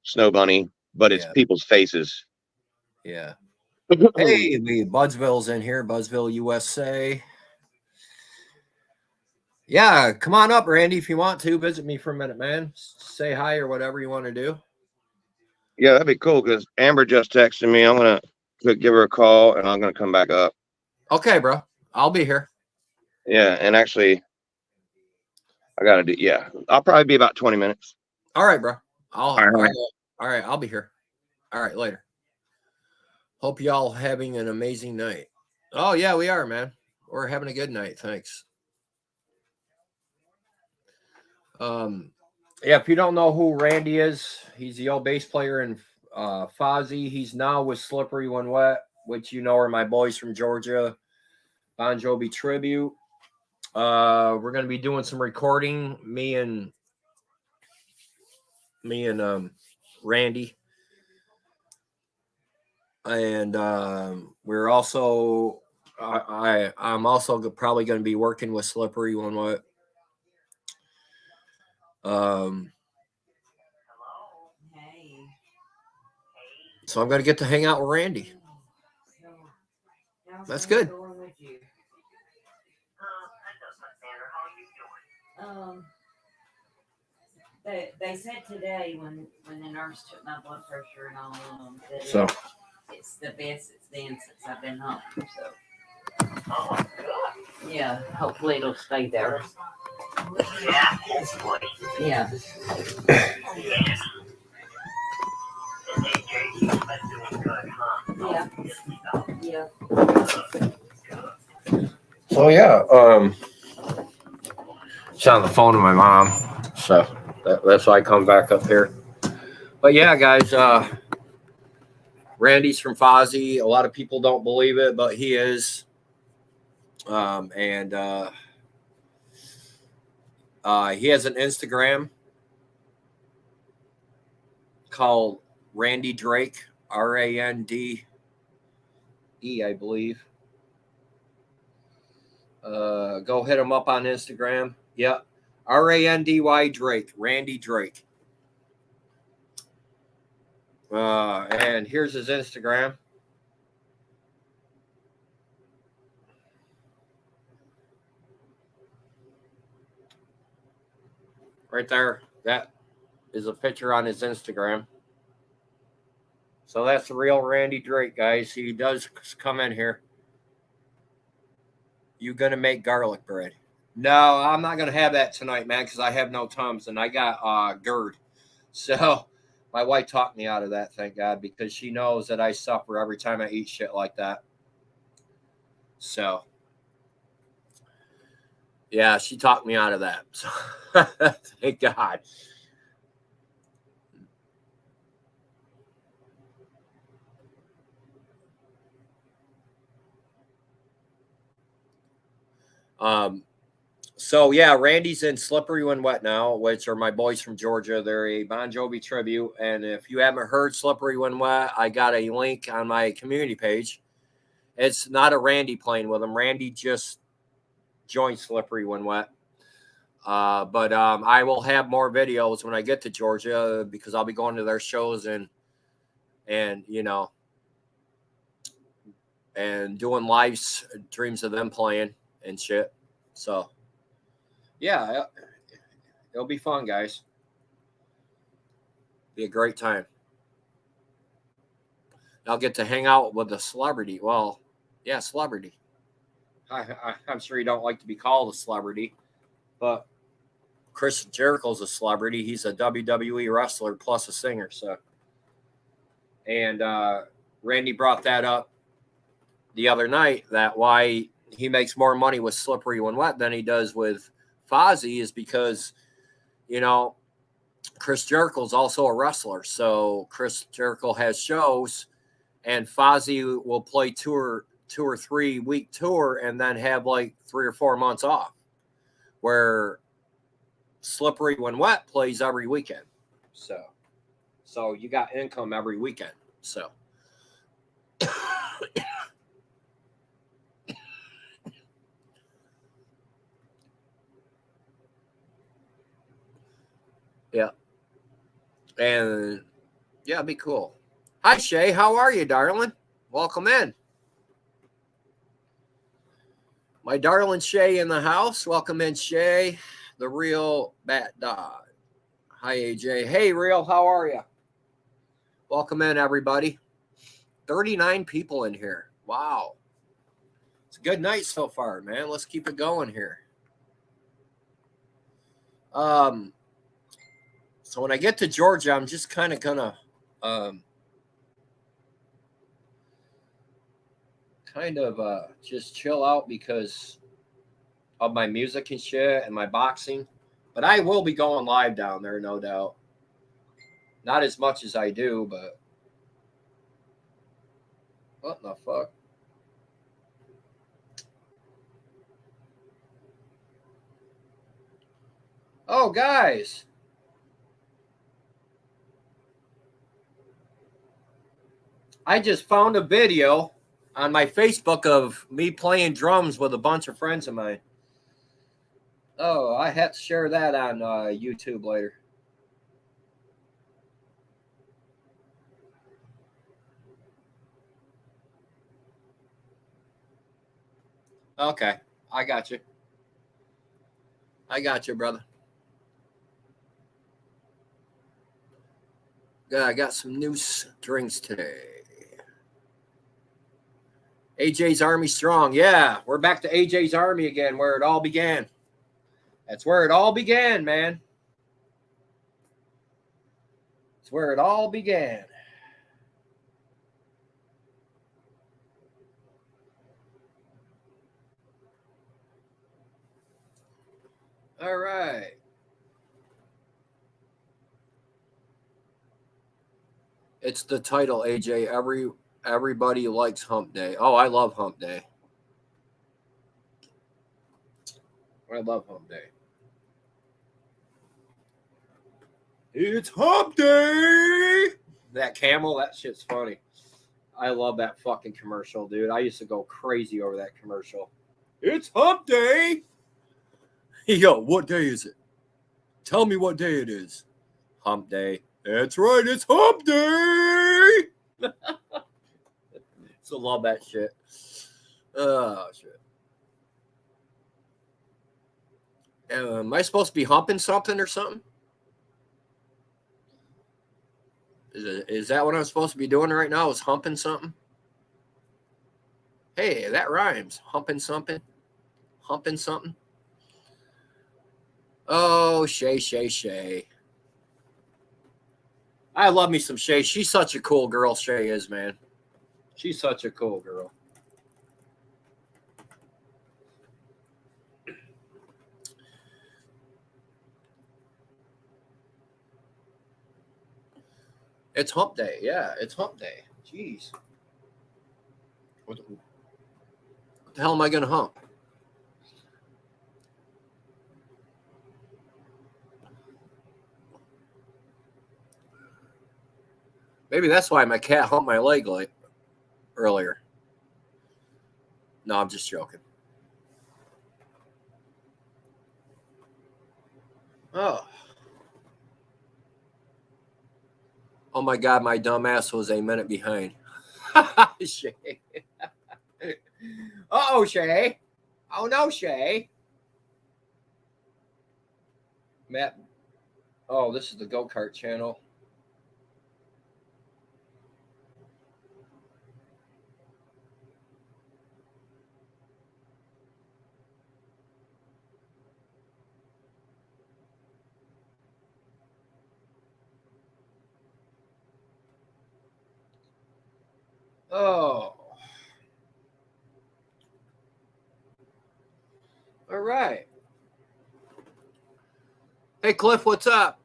Snow Bunny, but it's people's faces. Yeah. Hey, Budsville's in here, Budsville, USA. Yeah, come on up, Randy, if you want to. Visit me for a minute, man. Say hi or whatever you want to do. Yeah, that'd be cool because Amber just texted me. I'm going to give her a call, and I'm going to come back up. Okay, bro. I'll be here. Yeah, and actually, I'll probably be about 20 minutes. All right, bro. All right, I'll be here. All right, later. Hope y'all having an amazing night. Oh, yeah, we are, man. We're having a good night. Thanks. Yeah, if you don't know who Randy is, he's the old bass player in Fozzie. He's now with Slippery When Wet, which are my boys from Georgia, Bon Jovi tribute. We're gonna be doing some recording, me and Randy, and we're also I'm also probably gonna be working with Slippery When Wet. So I'm going to get to hang out with Randy. That's good. They said today when the nurse took my blood pressure and all that it's the best it's been since I've been home. So yeah, hopefully it'll stay there. Yeah, hopefully. Yeah. Yeah. Yeah. So yeah, it's on the phone with my mom, so that's why I come back up here. But yeah, guys, Randy's from Fozzy. A lot of people don't believe it, but he is. And he has an Instagram called Randy Drake, RANDE, I believe. Go hit him up on Instagram. Yep. RANDY Drake, Randy Drake. And here's his Instagram. Right there. That is a picture on his Instagram. So that's the real Randy Drake, guys. He does come in here. You gonna make garlic bread? No, I'm not gonna have that tonight, man, because I have no Tums and I got GERD. So my wife talked me out of that, thank God, because she knows that I suffer every time I eat shit like that. So yeah, she talked me out of that. So thank God. So yeah, Randy's in Slippery When Wet now, which are my boys from Georgia. They're a Bon Jovi tribute, and if you haven't heard Slippery When Wet, I got a link on my community page. It's not a Randy playing with him. Randy just joined Slippery When Wet. But I will have more videos when I get to Georgia because I'll be going to their shows and you know, and doing live streams of them playing and shit. So yeah, it'll be fun, guys. Be a great time. I'll get to hang out with a celebrity. Well, yeah, celebrity. I'm sure you don't like to be called a celebrity, but Chris Jericho's a celebrity. He's a WWE wrestler plus a singer. So, and Randy brought that up the other night that why he makes more money with Slippery When Wet than he does with Fozzy is because, you know, Chris Jericho's also a wrestler. So Chris Jericho has shows, and Fozzy will play two or 3 week tour and then have like 3 or 4 months off. Where Slippery When Wet plays every weekend. So you got income every weekend. So yeah. And yeah, it'd be cool. Hi Shay, how are you, darling? Welcome in. My darling Shay in the house. Welcome in, Shay, the real bat dog. Hi, AJ. Hey, real, how are you? Welcome in, everybody. 39 people in here. Wow. It's a good night so far, man. Let's keep it going here. So when I get to Georgia, I'm just kind of gonna just chill out because of my music and shit and my boxing. But I will be going live down there, no doubt. Not as much as I do, but what the fuck? Oh, guys. I just found a video on my Facebook of me playing drums with a bunch of friends of mine. Oh, I have to share that on YouTube later. Okay, I got you. I got you, brother. Yeah, I got some new drinks today. AJ's Army Strong. Yeah, we're back to AJ's Army again, where it all began. That's where it all began, man. It's where it all began. All right. It's the title, AJ. Everybody likes Hump Day. Oh, I love Hump Day. I love Hump Day. It's Hump Day. That camel, that shit's funny. I love that fucking commercial, dude. I used to go crazy over that commercial. It's Hump Day. Yo, what day is it? Tell me what day it is. Hump Day. That's right, it's Hump Day. So love that shit. Oh, shit. Am I supposed to be humping something or something? Is that what I'm supposed to be doing right now? Is humping something? Hey, that rhymes. Humping something. Humping something. Oh, Shay. I love me some Shay. She's such a cool girl, Shay is, man. She's such a cool girl. It's Hump Day. Yeah, it's Hump Day. Jeez. What the hell am I going to hump? Maybe that's why my cat humped my leg earlier. No, I'm just joking. Oh. Oh my God, my dumbass was a minute behind. Shay. Uh-oh, Shay. Oh no, Shay. Matt. Oh, this is the go-kart channel. Oh. All right. Hey, Cliff, what's up?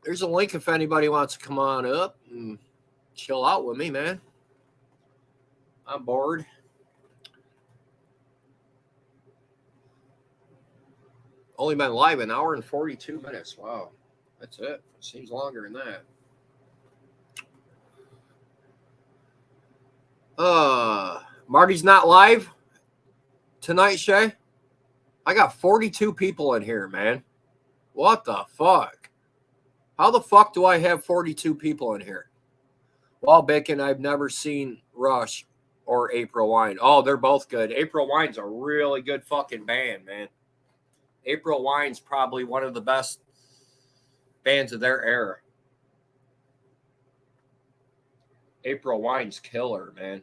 There's a link if anybody wants to come on up and chill out with me, man. I'm bored. Only been live an hour and 42 minutes. Wow. That's it. Seems longer than that. Marty's not live tonight, Shay. I got 42 people in here, man. What the fuck? How the fuck do I have 42 people in here? Well, Bacon, I've never seen Rush or April Wine. Oh, they're both good. April Wine's a really good fucking band, man. April Wine's probably one of the best bands of their era. April Wine's killer, man.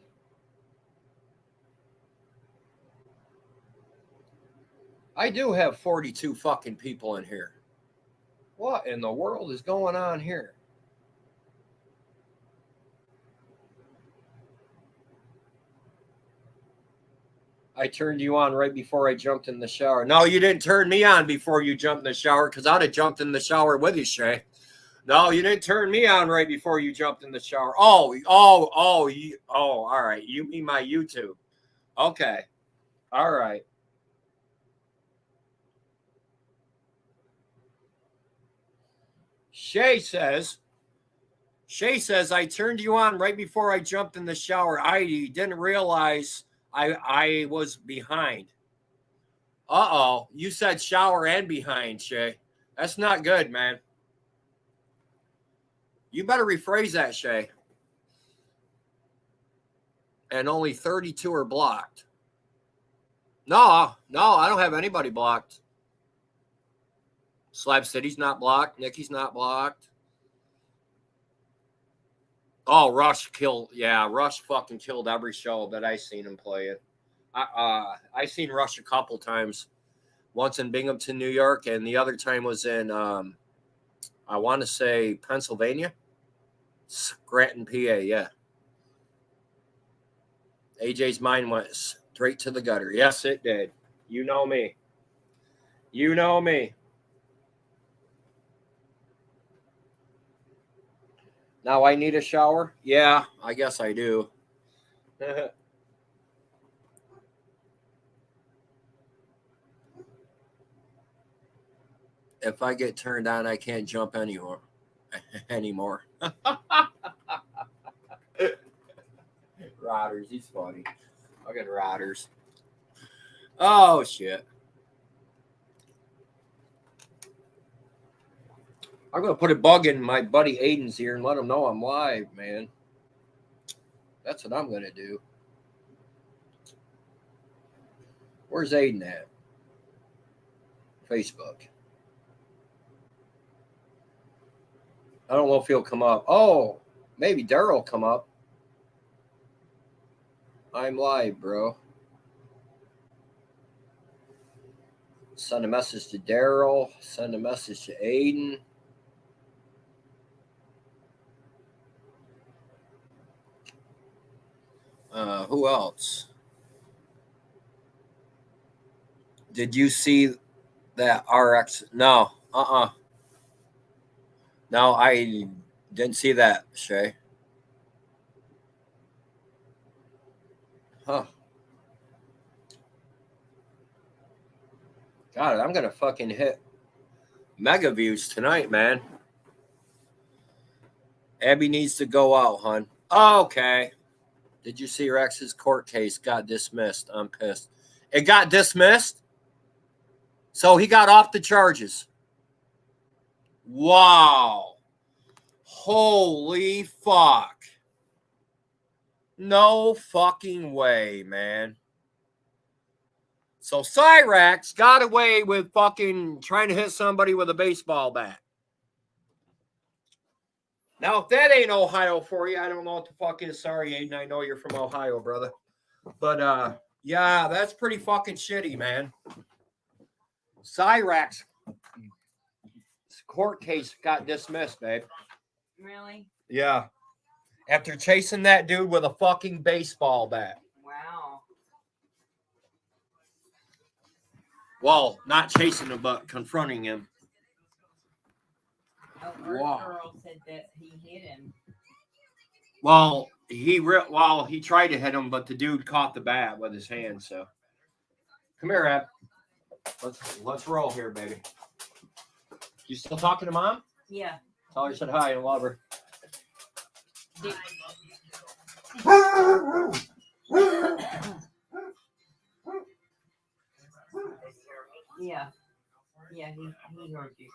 I do have 42 fucking people in here. What in the world is going on here? I turned you on right before I jumped in the shower. No, you didn't turn me on before you jumped in the shower because I'd have jumped in the shower with you, Shay. No, you didn't turn me on right before you jumped in the shower. Oh, all right. You mean my YouTube. Okay. All right. Shay says, I turned you on right before I jumped in the shower. I didn't realize I was behind. Uh-oh. You said shower and behind, Shay. That's not good, man. You better rephrase that, Shay. And only 32 are blocked. No, I don't have anybody blocked. Slab City's not blocked. Nikki's not blocked. Oh, Rush fucking killed every show that I seen him play it. I seen Rush a couple times. Once in Binghamton, New York, and the other time was in, I want to say Pennsylvania, Scranton, PA. Yeah. AJ's mind went straight to the gutter. Yes, it did. You know me. You know me. Now I need a shower? Yeah, I guess I do. If I get turned on, I can't jump anymore. Rotters, he's funny. Look at Rotters. Oh, shit. I'm going to put a bug in my buddy Aiden's ear and let him know I'm live, man. That's what I'm going to do. Where's Aiden at? Facebook. I don't know if he'll come up. Oh, maybe Daryl will come up. I'm live, bro. Send a message to Daryl. Send a message to Aiden. Who else? Did you see that RX? No. No, I didn't see that, Shay. Huh. God, I'm going to fucking hit mega views tonight, man. Abby needs to go out, hon. Oh, okay. Did you see Rex's court case got dismissed? I'm pissed. It got dismissed? So he got off the charges. Wow. Holy fuck. No fucking way, man. So Cyrax got away with fucking trying to hit somebody with a baseball bat. Now, if that ain't Ohio for you, I don't know what the fuck is. Sorry, Aiden. I know you're from Ohio, brother. But, yeah, that's pretty fucking shitty, man. Cyrax court case got dismissed, babe. Really? Yeah. After chasing that dude with a fucking baseball bat. Wow. Well, not chasing him, but confronting him. Oh, Earth Wow. Girl said that he hit him. Well, he tried to hit him, but the dude caught the bat with his hand. So, come here, Ab. Let's roll here, baby. You still talking to Mom? Yeah. Tell her I said hi and love her. Yeah. Yeah, he heard you.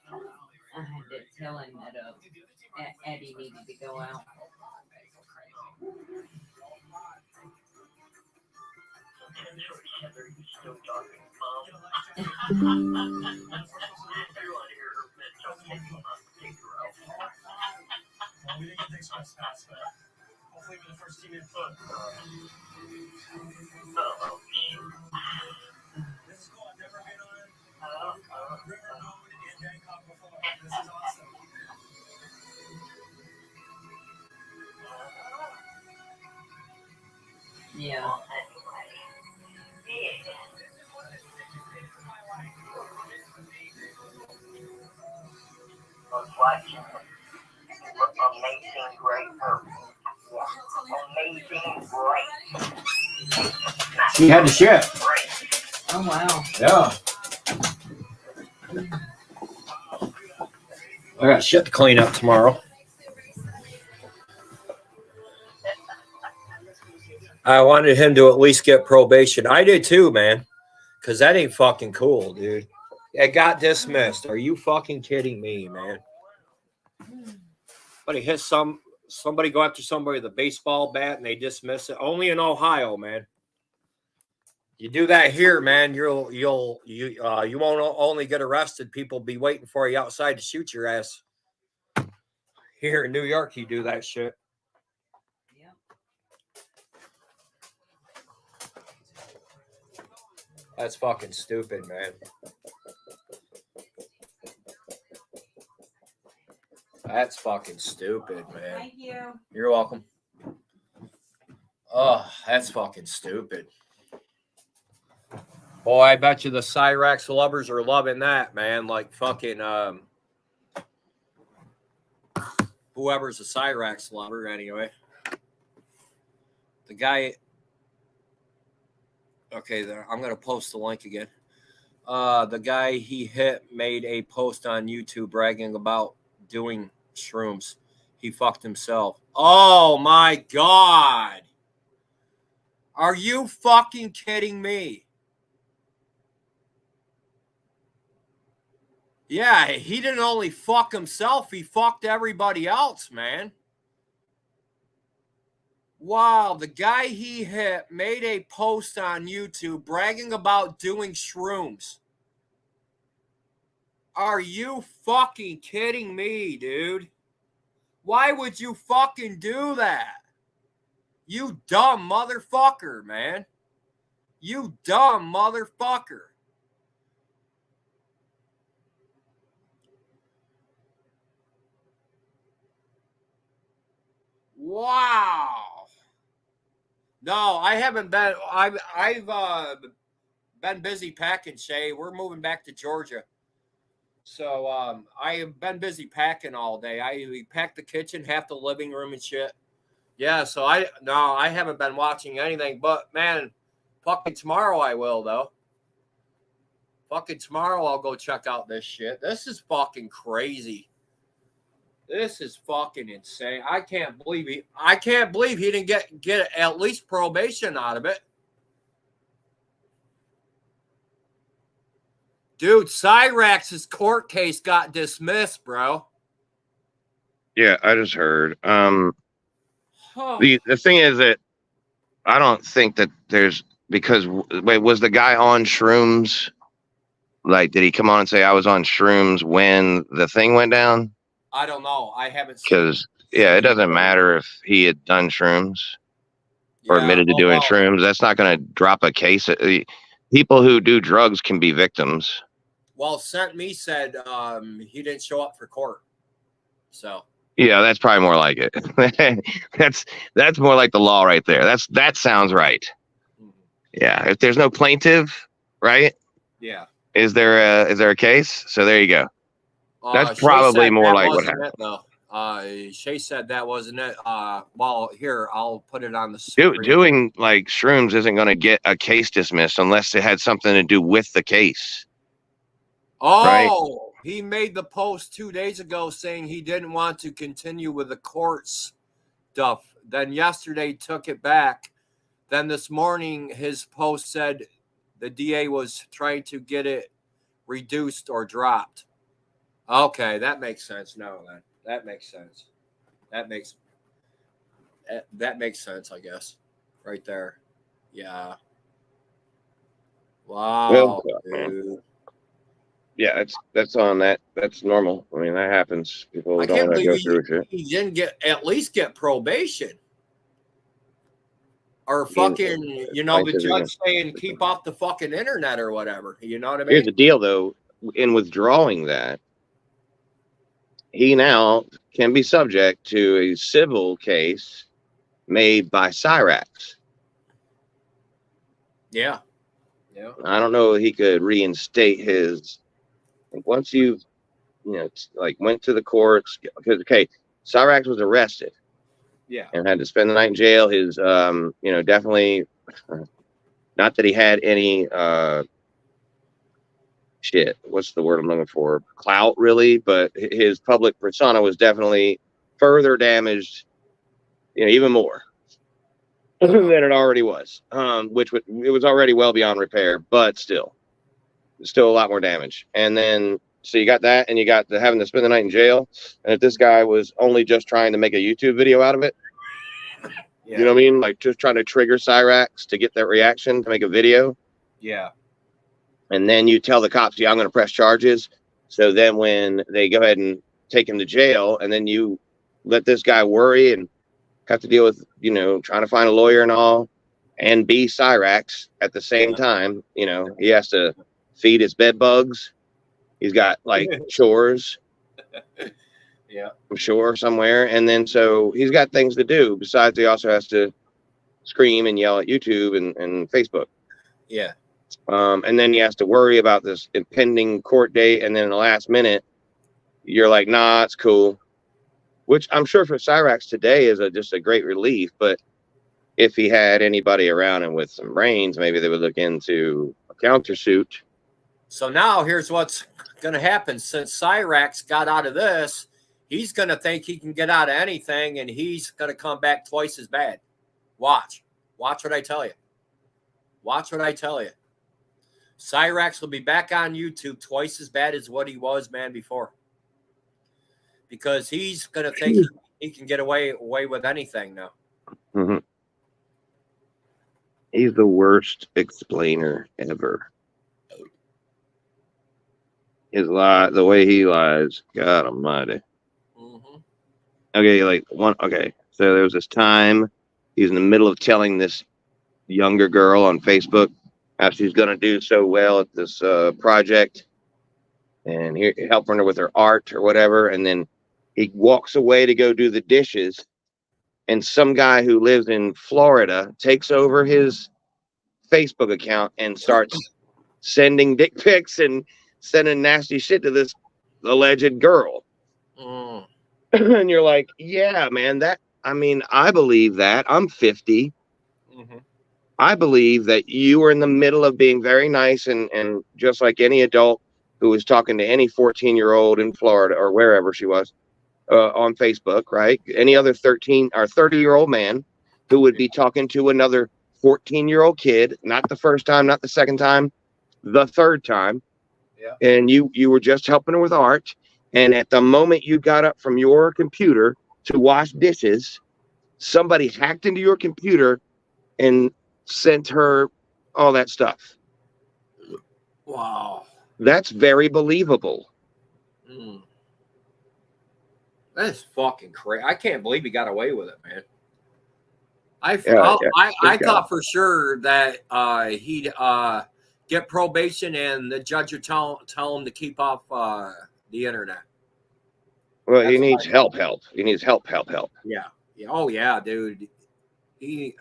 I had to tell him that Eddie needed to go out. We didn't get the express pass, but hopefully we're the first team in foot. This is cool. I've never been on River Road in Bangkok before. This is awesome. Yeah. Amazing, great person. Amazing, great. She had to shit. Oh, wow. Yeah. I got shit to clean up tomorrow. I wanted him to at least get probation. I did too, man. Because that ain't fucking cool, dude. It got dismissed. Are you fucking kidding me, man? But he hit somebody go after somebody with a baseball bat and they dismiss it. Only in Ohio, man. You do that here, man, you won't only get arrested. People be waiting for you outside to shoot your ass. Here in New York, you do that shit. Yep. That's fucking stupid, man. That's fucking stupid, man. Thank you. You're welcome. Oh, that's fucking stupid. Boy, I bet you the Cyrax lovers are loving that, man. Like fucking whoever's a Cyrax lover, anyway. The guy. Okay, there. I'm gonna post the link again. The guy he hit made a post on YouTube bragging about doing shrooms. He fucked himself. Oh my god! Are you fucking kidding me? Yeah, he didn't only fuck himself, he fucked everybody else, man. Wow, the guy he hit made a post on YouTube bragging about doing shrooms. Are you fucking kidding me, dude? Why would you fucking do that? You dumb motherfucker, man. You dumb motherfucker. Wow. No, I haven't been. I've been busy packing, Shay. We're moving back to Georgia. So I have been busy packing all day. We packed the kitchen, half the living room and shit. Yeah, so I haven't been watching anything, but man, fucking tomorrow I will though. Fucking tomorrow I'll go check out this shit. This is fucking crazy. This is fucking insane. I can't believe he didn't get at least probation out of it. Dude, Cyrax's court case got dismissed, bro. Yeah, I just heard. The thing is that I don't think that there's because wait, was the guy on shrooms? Like, did he come on and say I was on shrooms when the thing went down? I don't know. I haven't seen. Because yeah, it doesn't matter if he had done shrooms or admitted to doing shrooms. That's not going to drop a case. People who do drugs can be victims. Well, Sent Me said he didn't show up for court. So yeah, that's probably more like it. that's more like the law right there. That sounds right. Mm-hmm. Yeah, if there's no plaintiff, right? Yeah. Is there a case? So there you go. That's probably more like what happened. Shay said that wasn't it. Well, here I'll put it on the screen. Doing like shrooms isn't going to get a case dismissed unless it had something to do with the case. Oh, right? He made the post 2 days ago saying he didn't want to continue with the court stuff. Then yesterday took it back. Then this morning his post said the DA was trying to get it reduced or dropped. Okay, that makes sense. No, that makes sense. That makes sense, I guess. Right there. Yeah. Wow, dude. Yeah, that's on that. That's normal. I mean, that happens. People don't want to go through shit. He didn't at least get probation. Or fucking, the judge saying keep off the fucking internet or whatever. You know what I mean? Here's the deal, though. In withdrawing that, he now can be subject to a civil case made by Cyrax. Yeah. Yeah. I don't know if he could reinstate his. Once you've, went to the courts, because Cyrax was arrested. Yeah. And had to spend the night in jail. His, definitely, not that he had any, what's the word I'm looking for? Clout, really, but his public persona was definitely further damaged, even more than it already was. It was already well beyond repair, but still a lot more damage. And then, so you got that, and you got having to spend the night in jail. And if this guy was only just trying to make a YouTube video out of it, you know what I mean? Like just trying to trigger Cyrax to get that reaction to make a video. Yeah. And then you tell the cops, yeah, I'm going to press charges. So then when they go ahead and take him to jail, and then you let this guy worry and have to deal with, trying to find a lawyer and all. and be Cyrax at the same time. You know, he has to feed his bed bugs. He's got like chores. Yeah. I'm sure somewhere. And then so he's got things to do. Besides, he also has to scream and yell at YouTube and Facebook. Yeah. And then he has to worry about this impending court date. And then in the last minute, you're like, nah, it's cool. Which I'm sure for Cyrax today is just a great relief. But if he had anybody around him with some brains, maybe they would look into a countersuit. So now here's what's going to happen. Since Cyrax got out of this, he's going to think he can get out of anything, and he's going to come back twice as bad. Watch. Watch what I tell you. Watch what I tell you. Cyrax will be back on YouTube twice as bad as what he was, man, before. Because he's going to think he can get away with anything now. Mm-hmm. He's the worst explainer ever. His lie, the way he lies, God Almighty. Mm-hmm. Okay, so there was this time he's in the middle of telling this younger girl on Facebook how she's going to do so well at this project and helping her with her art or whatever, and then he walks away to go do the dishes, and some guy who lives in Florida takes over his Facebook account and starts sending dick pics and sending nasty shit to this alleged girl. And you're like, yeah, man, I believe that. I'm 50. Mm-hmm. I believe that you were in the middle of being very nice and just like any adult who was talking to any 14-year-old in Florida or wherever she was on Facebook, right? Any other 13 or 30-year-old man who would be talking to another 14-year-old kid, not the first time, not the second time, the third time. Yeah. And you were just helping her with art. And at the moment you got up from your computer to wash dishes, somebody hacked into your computer and sent her all that stuff. Wow. That's very believable. That's fucking crazy. I can't believe he got away with it, man. I thought for sure that he'd get probation and the judge would tell him to keep off the internet. Well, he needs help. He needs help. Yeah. Oh yeah, dude. He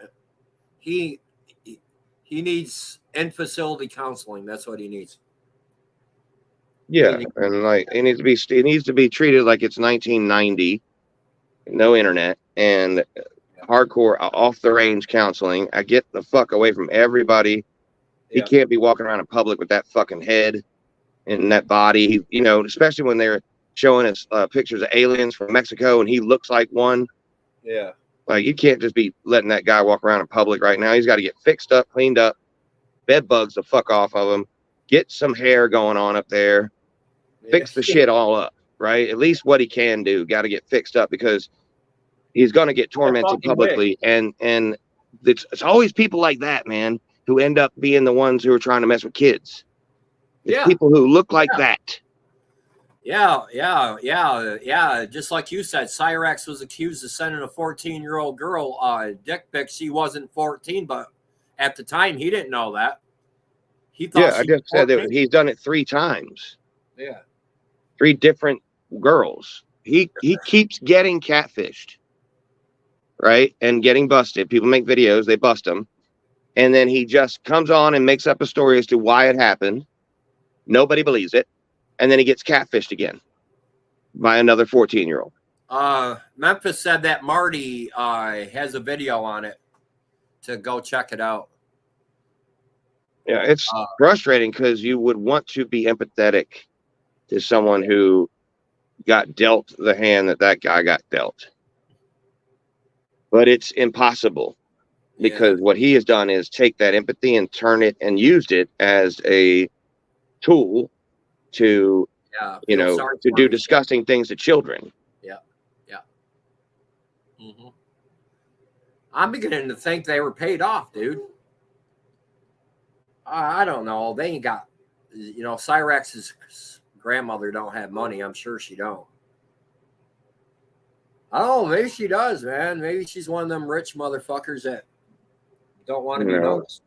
needs in-facility counseling. That's what he needs. Yeah, and like it needs to be treated like it's 1990, no internet and hardcore off the range counseling. I get the fuck away from everybody. He can't be walking around in public with that fucking head and that body, you know, especially when they're showing us pictures of aliens from Mexico and he looks like one. Yeah. Like you can't just be letting that guy walk around in public right now. He's got to get fixed up, cleaned up, bed bugs the fuck off of him, get some hair going on up there, fix the shit all up, right? At least what he can do, got to get fixed up because he's going to get tormented publicly. And it's always people like that, man, who end up being the ones who are trying to mess with kids. It's people who look like that. Yeah. Just like you said, Cyrax was accused of sending a 14-year-old girl dick pics. She wasn't 14, but at the time he didn't know that. He thought I just said that he's done it 3 times. Yeah. 3 different girls. He keeps getting catfished, right? And getting busted. People make videos, they bust him. And then he just comes on and makes up a story as to why it happened. Nobody believes it. And then he gets catfished again by another 14-year-old. Memphis said that Marty has a video on it to go check it out. Yeah, it's frustrating because you would want to be empathetic to someone who got dealt the hand that guy got dealt. But it's impossible because what he has done is take that empathy and turn it and used it as a tool to, to do disgusting things to children. Yeah. Mm-hmm. I'm beginning to think they were paid off, dude. I don't know. They ain't got, Cyrax's grandmother don't have money. I'm sure she don't. Oh, maybe she does, man. Maybe she's one of them rich motherfuckers that Don't want to You be know. noticed.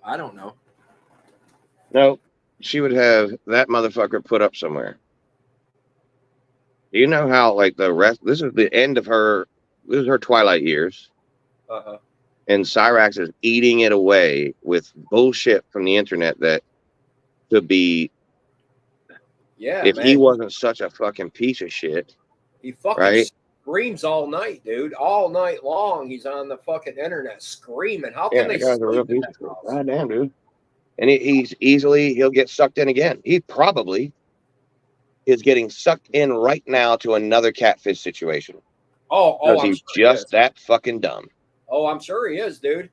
I don't know. No, she would have that motherfucker put up somewhere. Do you know how, like, the rest, this is the end of her, this is her twilight years. Uh-huh. And Cyrax is eating it away with bullshit from the internet that could be, Yeah, if man. he wasn't such a fucking piece of shit, He fucking right? screams all night, dude. All night long, he's on the fucking internet screaming. How Yeah, can they that guy's a real sleep in piece that of shit. house? God damn, dude. And he'll get sucked in again. He probably is getting sucked in right now to another catfish situation. Oh, Because I'm he's sure he is. just that fucking dumb. Oh, I'm sure he is, dude.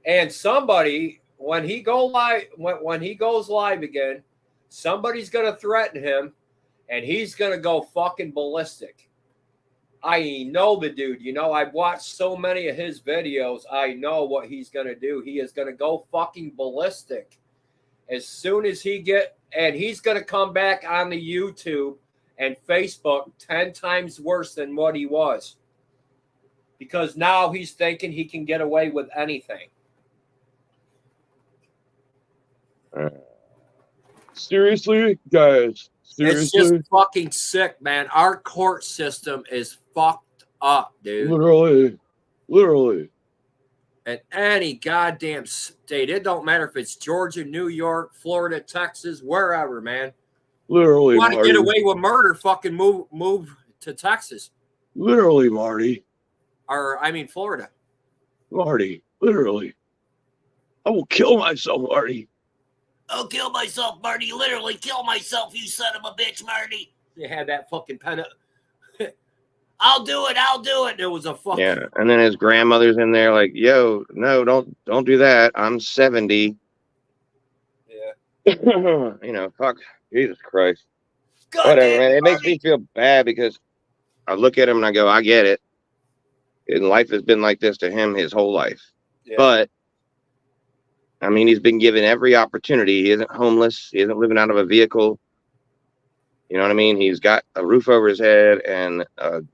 And somebody, when he goes live again, somebody's gonna threaten him, and he's gonna go fucking ballistic. I know the dude. You know, I've watched so many of his videos. I know what he's gonna do. He is gonna go fucking ballistic as soon as he's gonna come back on the YouTube and Facebook 10 times worse than what he was. Because now he's thinking he can get away with anything. Seriously, guys. It's just fucking sick, man. Our court system is fucked up, dude. Literally. In any goddamn state. It don't matter if it's Georgia, New York, Florida, Texas, wherever, man. Literally, You want to Marty. get away with murder, fucking move to Texas. Literally, Marty. Or, I mean, Florida. Marty, literally. I will kill myself, Marty. I'll kill myself, Marty. Literally kill myself, you son of a bitch, Marty. You had that fucking pen up. I'll do it. It was a fucking... Yeah, and then his grandmother's in there like, yo, no, don't do that. I'm 70. Yeah. You know, fuck. Jesus Christ. God Whatever, damn man. It makes Marty. me feel bad because I look at him and I go, I get it. And life has been like this to him his whole life. Yeah. But, I mean, he's been given every opportunity. He isn't homeless. He isn't living out of a vehicle. You know what I mean? He's got a roof over his head, and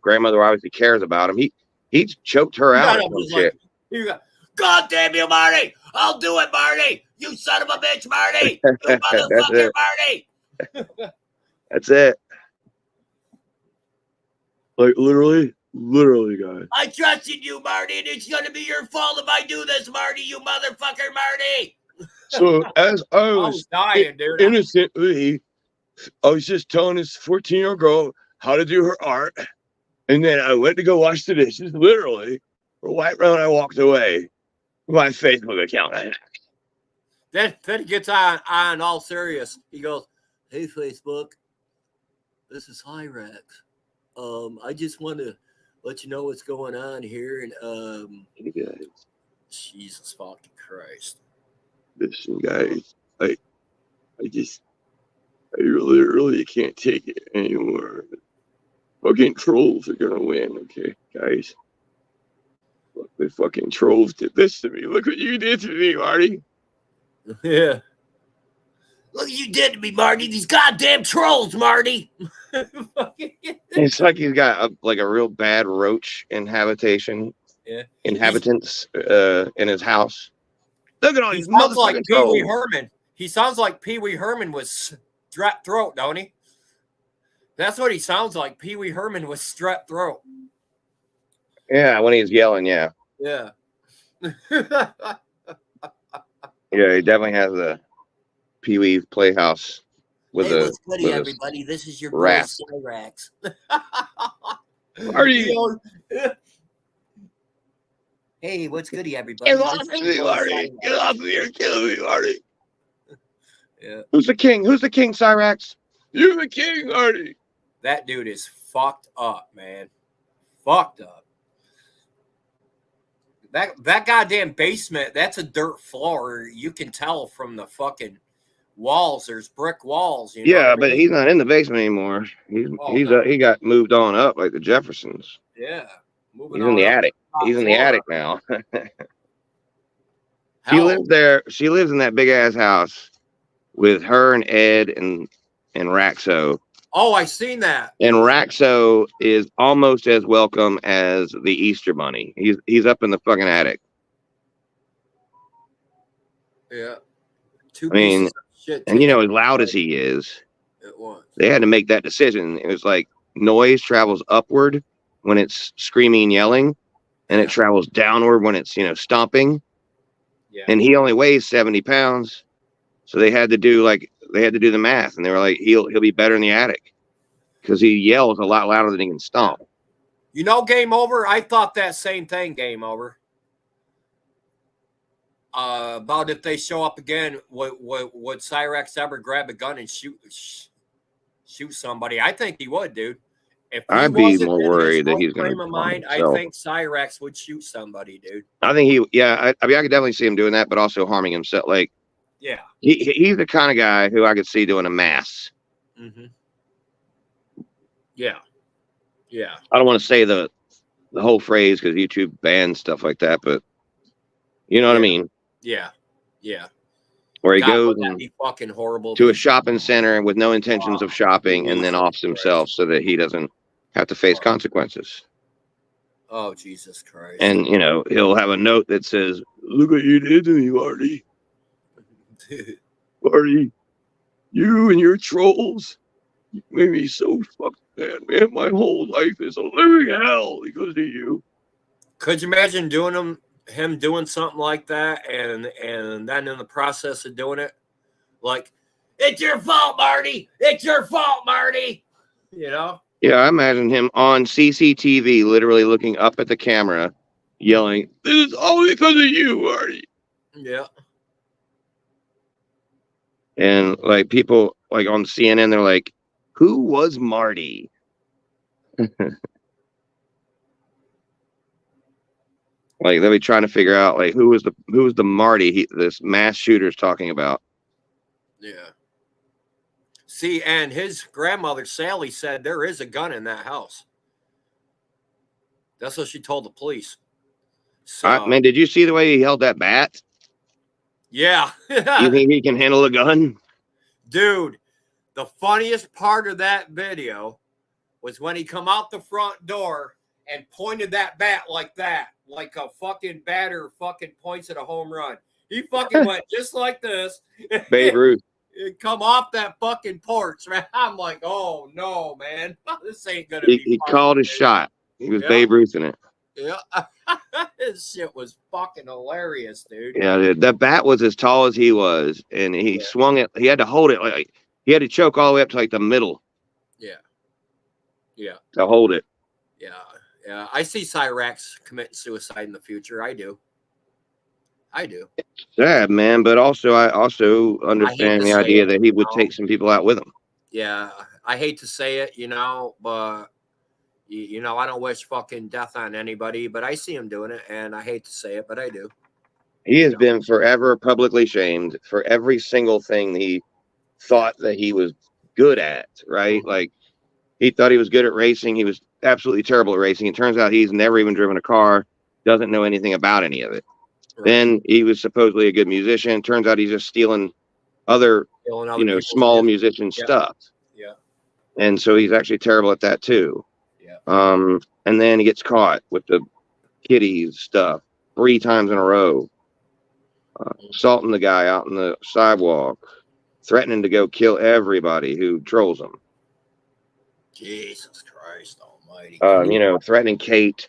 grandmother obviously cares about him. He choked her out or some shit. God damn you, Marty! I'll do it, Marty! You son of a bitch, Marty! You motherfucker, Marty! That's it. Like, literally, guys. I trusted you, Marty, and it's gonna be your fault if I do this, Marty, you motherfucker, Marty! So, as I was dying, dude. innocently, I was just telling this 14-year-old girl how to do her art. And then I went to go wash the dishes, literally. Right around, I walked away. My Facebook account. Then he gets on all serious. He goes, "Hey, Facebook, this is Hyrax. I just want to let you know what's going on here." And Hey guys, Jesus fucking Christ! listen, guys, I really can't take it anymore. Fucking trolls are gonna win, okay, guys. Look, the fucking trolls did this to me. Look what you did to me, Marty. Yeah. Look what you did to me, Marty. These goddamn trolls, Marty. It's like he's got a real bad roach inhabitants in his house. Look at all these motherfucking like Pee Wee trolls. Herman. He sounds like Pee Wee Herman with strep throat, don't he? That's what he sounds like. Pee Wee Herman with strep throat. Yeah, when he's yelling, yeah. Yeah. Yeah, he definitely has a Pee Wee's Playhouse with hey, a. what's good, everybody? This is your boy rat. Cyrax. Marty. Hey, what's good, everybody? Get off of me, Marty. Get off of here. Kill me, Marty. Yeah. Who's the king? Who's the king, Cyrax? You're the king, Marty. That dude is fucked up, man. Fucked up. That goddamn basement, that's a dirt floor. You can tell from the fucking walls. There's brick walls. You know Yeah, what I but mean? He's not in the basement anymore. He got moved on up like the Jeffersons. Yeah. He's in the attic. He's in the attic now. She lives there. She lives in that big ass house with her and Ed and Raxo. Oh, I seen that. And Raxo is almost as welcome as the Easter Bunny. He's up in the fucking attic. Yeah. Two I mean, pieces of shit. and you know, as taking loud as he is, at once. they had to make that decision. It was like noise travels upward when it's screaming and yelling, and it Yeah. travels downward when it's, you know, stomping. Yeah. And he only weighs 70 pounds. So they had to do the math, and they were like, he'll be better in the attic because he yells a lot louder than he can stomp. You know, game over. I thought that same thing. Game over. About if they show up again, would Cyrex ever grab a gun and shoot somebody? I think he would, dude. If he I'd be wasn't more in his worried that right he's going frame to of harm mind, I himself. think Cyrex would shoot somebody, dude. I think I mean, I could definitely see him doing that, but also harming himself. Like, Yeah. he's the kind of guy who I could see doing a mass. Mm-hmm. Yeah. Yeah. I don't want to say the whole phrase because YouTube bans stuff like that, but you know what I mean? Yeah. Yeah. Where he God, goes wouldn't that be fucking horrible to a shopping center with no intentions of shopping and then Jesus offs himself so that he doesn't have to face consequences. Oh, Jesus Christ. And, you know, he'll have a note that says, "Look what you did to me, Marty. Marty, you and your trolls made me so fucking bad, man. My whole life is a living hell because of you." Could you imagine doing him doing something like that, and then in the process of doing it, like, it's your fault, Marty. It's your fault, Marty. You know? Yeah, I imagine him on CCTV, literally looking up at the camera, yelling, "This is all because of you, Marty." Yeah. And like people like on CNN, they're like, "Who was Marty?" Like they'll be trying to figure out like who was the Marty this mass shooter's talking about. Yeah. See, and his grandmother, Sally, said there is a gun in that house. That's what she told the police. So, Man, did you see the way he held that bat? yeah. You think he can handle a gun? Dude, the funniest part of that video was when he come out the front door and pointed that bat like that, like a fucking batter fucking points at a home run. He fucking went just like this. Babe Ruth. It come off that fucking porch, man. I'm like, oh no, man, this ain't gonna be. He called his shot. He was Babe Ruth in it. Yeah, this shit was fucking hilarious, dude. Yeah, dude. The bat was as tall as he was, and he swung it. He had to hold it like he had to choke all the way up to like the middle. Yeah, yeah, to hold it. Yeah, yeah. I see Cyrex committing suicide in the future. I do. Sad, man, but also I also understand the idea that he would take some people out with him. Yeah, I hate to say it, you know, but you know, I don't wish fucking death on anybody, but I see him doing it, and I hate to say it, but I do. He has been forever publicly shamed for every single thing he thought that he was good at, right? Like, he thought he was good at racing. He was absolutely terrible at racing. It turns out he's never even driven a car, doesn't know anything about any of it. Right. Then he was supposedly a good musician. Turns out he's just stealing other you know, small musician stuff. Yeah. And so he's actually terrible at that too. Yeah. And then he gets caught with the kitties stuff 3 times in a row. Assaulting the guy out on the sidewalk, threatening to go kill everybody who trolls him. Jesus Christ Almighty! You know, threatening Kate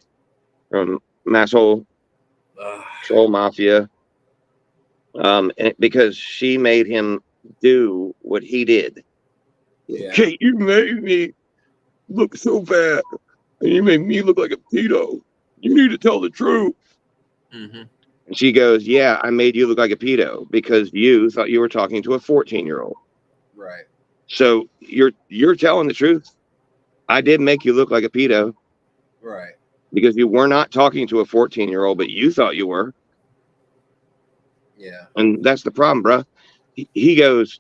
from Masshole Troll Mafia, and because she made him do what he did. Yeah. Kate, you made me look so bad, and you made me look like a pedo. You need to tell the truth. Mm-hmm. And she goes, "Yeah, I made you look like a pedo because you thought you were talking to a 14-year-old. Right. So you're telling the truth. I did make you look like a pedo. Right. Because you were not talking to a 14-year-old, but you thought you were." Yeah. And that's the problem, bro. He goes,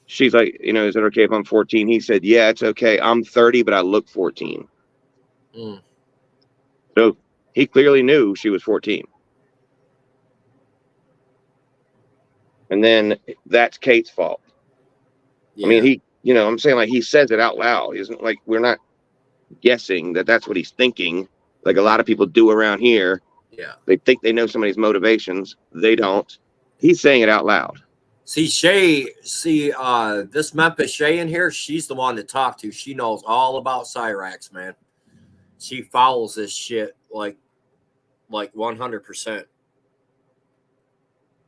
she's like, you know, "Is it okay if I'm 14? He said, "Yeah, it's okay. I'm 30, but I look 14. Mm. So he clearly knew she was 14. And then that's Kate's fault. Yeah. I mean, you know, I'm saying like he says it out loud. Isn't like we're not guessing that that's what he's thinking. Like a lot of people do around here. Yeah. They think they know somebody's motivations. They don't. he's saying it out loud. See, this Memphis Shay in here, she's the one to talk to. She knows all about Cyrax, man. She follows this shit like 100%.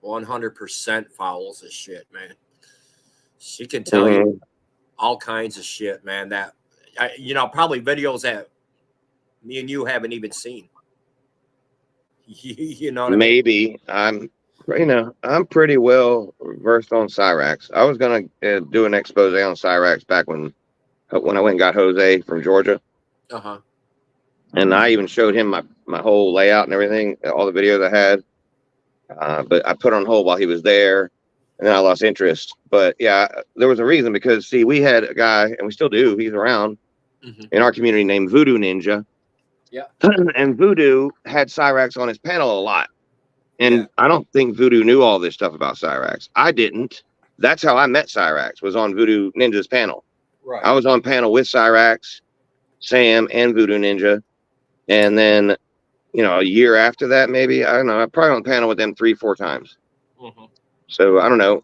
100% follows this shit, man. She can tell you all kinds of shit, man. That, probably videos that me and you haven't even seen. You know what I mean? Maybe I'm pretty well versed on Cyrax. I was gonna do an expose on Cyrax back when I went and got Jose from Georgia. Uh-huh. And I even showed him my whole layout and everything, all the videos I had. But I put on hold while he was there, and then I lost interest. But yeah, there was a reason, because see, we had a guy, and we still do, he's around in our community, named Voodoo Ninja. Yeah. And Voodoo had Cyrax on his panel a lot. And Yeah. I don't think Voodoo knew all this stuff about Cyrax. I didn't. That's how I met Cyrax, was on Voodoo Ninja's panel. Right. I was on panel with Cyrax, Sam, and Voodoo Ninja. And then, a year after that, maybe, I don't know, I probably on panel with them 3-4 times. Mm-hmm. So I don't know.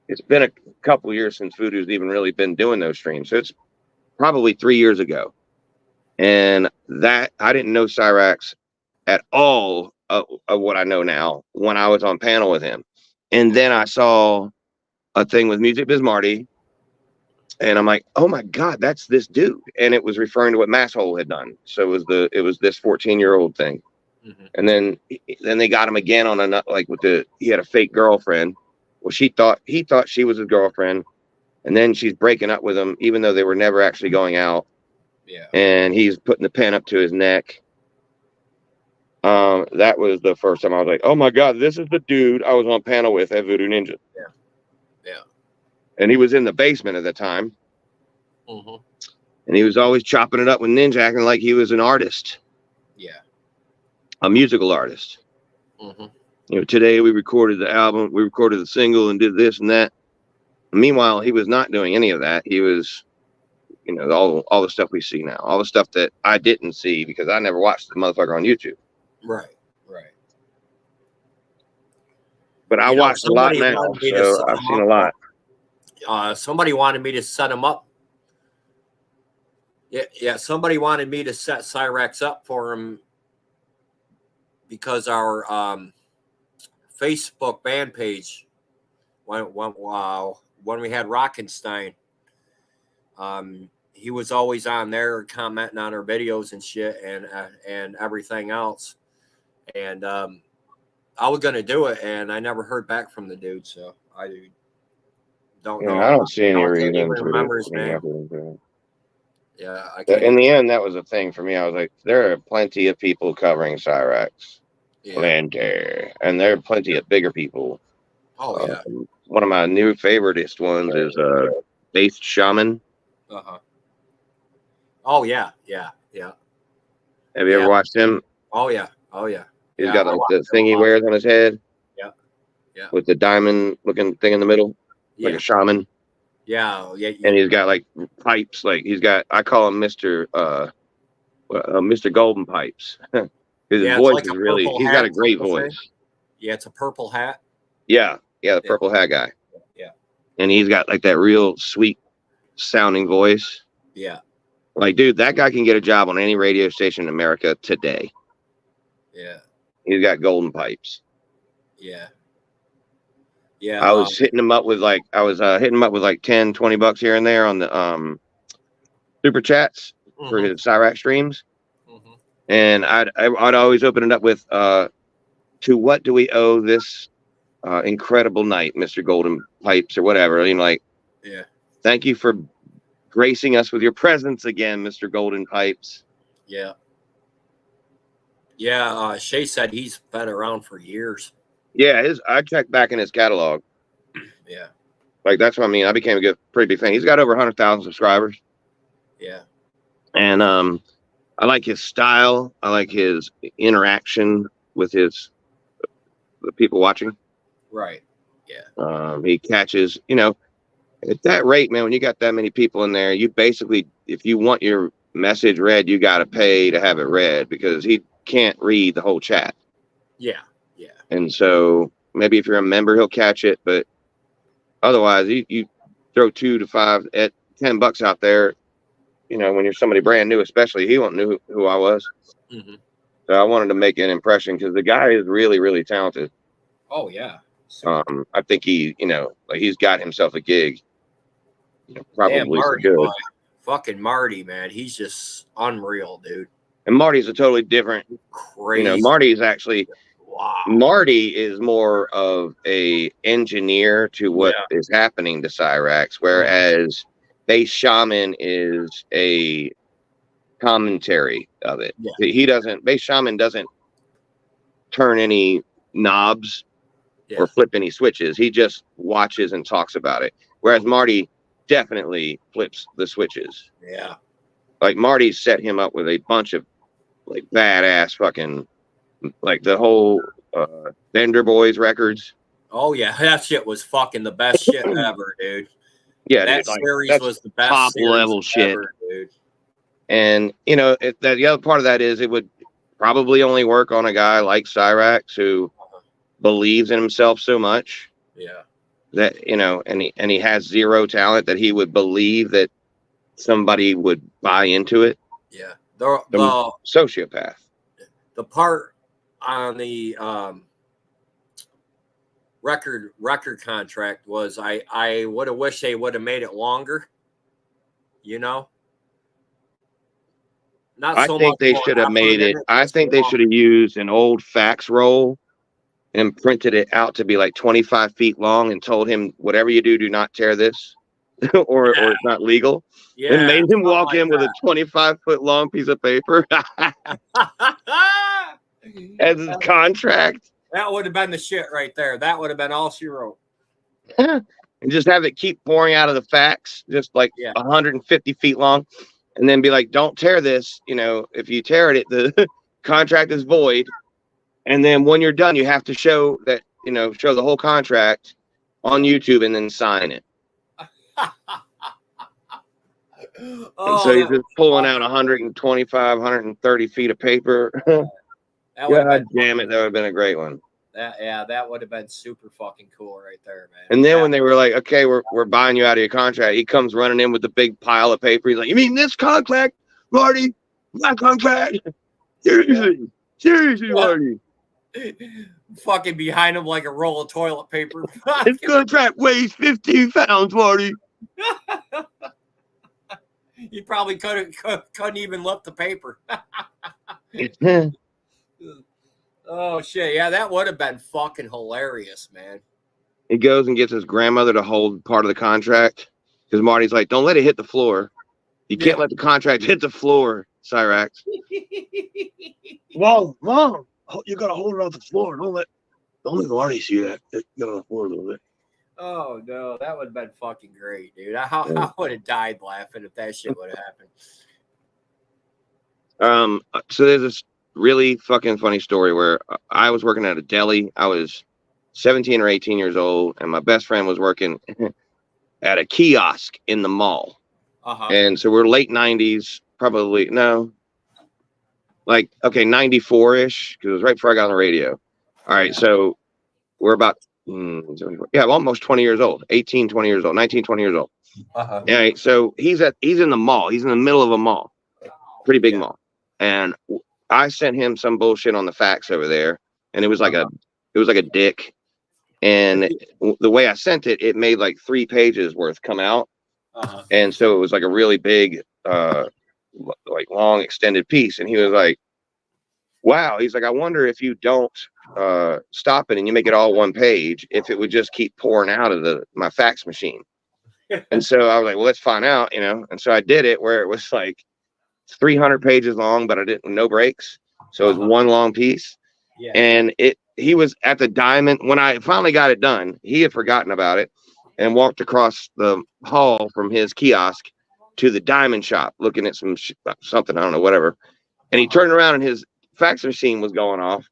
It's been a couple years since Voodoo's even really been doing those streams. So it's probably 3 years ago. And that, I didn't know Cyrax at all of what I know now when I was on panel with him. And then I saw a thing with Music Biz Marty, and I'm like, oh my God, that's this dude. And it was referring to what Masshole had done. So it was this 14-year-old thing. Mm-hmm. And then they got him again on he had a fake girlfriend. Well, he thought she was his girlfriend. And then she's breaking up with him, even though they were never actually going out. Yeah. And he's putting the pen up to his neck. That was the first time I was like, oh my God, this is the dude I was on panel with at Voodoo Ninja. Yeah. Yeah. And he was in the basement at the time. Mm-hmm. And he was always chopping it up with Ninja, acting like he was an artist. Yeah. A musical artist. Mm-hmm. Today we recorded the album, we recorded the single and did this and that. Meanwhile, he was not doing any of that. He was, all the stuff we see now, all the stuff that I didn't see because I never watched the motherfucker on YouTube. Right. But I watched a lot now, so I've seen a lot. Somebody wanted me to set him up. Yeah. Somebody wanted me to set Cyrax up for him because our Facebook band page, when we had Rockenstein, he was always on there commenting on our videos and shit and everything else. And I was going to do it, and I never heard back from the dude, so I don't know. I don't see any reason to remember his name. Yeah, I can't. In the end, that was a thing for me. I was like, there are plenty of people covering Cyrax. Yeah. Plenty. And there are plenty of bigger people. Oh, yeah. One of my new favoriteest ones is Based Shaman. Uh-huh. Oh, yeah. Yeah. Have you ever watched him? Oh, yeah. He's got the thing he wears on his head. Yeah. With the diamond looking thing in the middle. Like a shaman. Yeah. And he's got like pipes. I call him Mr. Golden Pipes. His voice is really, he's got a great voice. Yeah, it's a purple hat. Yeah, the purple hat guy. Yeah. And he's got like that real sweet sounding voice. Yeah. Like, dude, that guy can get a job on any radio station in America today. Yeah. He's got golden pipes. Yeah. I was hitting him up with like 10, 20 bucks here and there on the super chats for his Cyrax streams. Mm-hmm. And I'd always open it up with to what do we owe this incredible night, Mr. Golden Pipes, or whatever. Yeah. Thank you for gracing us with your presence again, Mr. Golden Pipes. Yeah. Yeah, Shay said he's been around for years. Yeah, I checked back in his catalog. Yeah. Like, that's what I mean. I became a pretty big fan. He's got over 100,000 subscribers. Yeah. And I like his style. I like his interaction with the people watching. Right. Yeah. He catches, at that rate, man, when you got that many people in there, you basically, if you want your message read, you got to pay to have it read because he can't read the whole chat. Yeah. And so maybe if you're a member, he'll catch it. But otherwise, you throw 2 to 5 at $10 out there. You know, when you're somebody brand new, especially, he won't know who I was. Mm-hmm. So I wanted to make an impression because the guy is really, really talented. Oh yeah. I think he, you know, like he's got himself a gig. You know, probably Marty, good. boy. Fucking Marty, man, he's just unreal, dude. And Marty's a totally different. Crazy. You know, Marty's actually. Wow. Marty is more of a engineer to what is happening to Cyrax, whereas Bass Shaman is a commentary of it. Yeah. Bass Shaman doesn't turn any knobs or flip any switches. He just watches and talks about it. Whereas Marty definitely flips the switches. Yeah. Like Marty set him up with a bunch of like badass fucking, like the whole Bender Boys records. Oh yeah, that shit was fucking the best shit ever, dude. Yeah, that dude, series like, was the best top level shit, ever, dude. And you know, the other part of that is it would probably only work on a guy like Cyrax who believes in himself so much. Yeah. That, you know, and he has zero talent, that he would believe that somebody would buy into it. Yeah. The sociopath. The part on the record contract was I would have wished they would have made it longer. You know? I think they should have made it. I think they should have used an old fax roll and printed it out to be like 25 feet long and told him, whatever you do, do not tear this or it's not legal. Yeah, and made him walk in with a 25-foot long piece of paper as his contract. That would have been the shit right there. That would have been all she wrote. And just have it keep pouring out of the fax, just like 150 feet long. And then be like, don't tear this. You know, if you tear it, the contract is void. And then when you're done, you have to show that, you know, show the whole contract on YouTube and then sign it. And so he's just pulling out 125, 130 feet of paper. God damn it. That would have been a great one. That would have been super fucking cool right there, man. And then when they were like, okay, we're buying you out of your contract, he comes running in with the big pile of paper. He's like, you mean this contract, Marty? My contract? Seriously, Marty. Fucking behind him like a roll of toilet paper. His contract weighs 15 pounds, Marty. He probably couldn't even lift the paper. Oh shit! Yeah, that would have been fucking hilarious, man. He goes and gets his grandmother to hold part of the contract because Marty's like, "Don't let it hit the floor. You can't let the contract hit the floor, Cyrax." Well, Mom, you gotta hold it off the floor. Don't let Marty see that. Get on the floor a little bit. Oh no, that would have been fucking great, dude. I would have died laughing if that shit would have happened. So there's this really fucking funny story where I was working at a deli. I was 17 or 18 years old, and my best friend was working at a kiosk in the mall. And so we're late 90s, probably, no, like, okay, 94-ish, because it was right before I got on the radio. All right, so we're about, almost 20 years old, 18, 20 years old, 19, 20 years old. All right, so he's in the mall. He's in the middle of a mall, pretty big mall. And I sent him some bullshit on the fax over there, and it was like a dick. And the way I sent it, it made like 3 pages worth come out. And so it was like a really big, like long extended piece. And he was like, wow. He's like, I wonder if you don't stop it and you make it all 1 page, if it would just keep pouring out of my fax machine. And so I was like, well, let's find out, you know? And so I did it where it was like 300 pages long, but I didn't, no breaks. So it was 1 long piece. Yeah. And he was at the Diamond. When I finally got it done, he had forgotten about it and walked across the hall from his kiosk to the Diamond shop looking at something, I don't know, whatever. And he turned around and his fax machine was going off,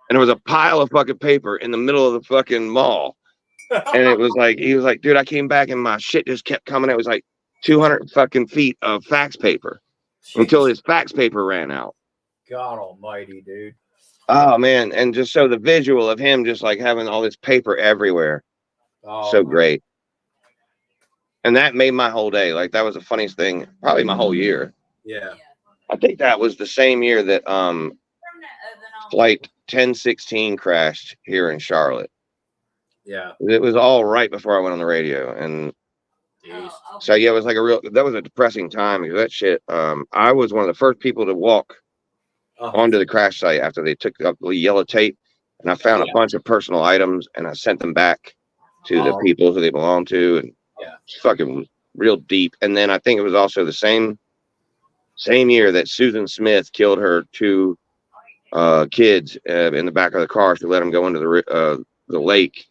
and there was a pile of fucking paper in the middle of the fucking mall. And it was like, he was like, dude, I came back and my shit just kept coming. It was like 200 fucking feet of fax paper until his fax paper ran out. God almighty, dude. Oh man, and just so the visual of him just like having all this paper everywhere, so great. And that made my whole day. Like that was the funniest thing, probably my whole year. Yeah. I think that was the same year that flight 1016 crashed here in Charlotte. Yeah. It was all right before I went on the radio, and so yeah, it was like that was a depressing time because that shit. I was one of the first people to walk onto the crash site after they took up the yellow tape, and I found a bunch of personal items, and I sent them back to the people who they belonged to, and it's fucking real deep. And then I think it was also the same year that Susan Smith killed her 2 kids in the back of the car. She let them go into the lake.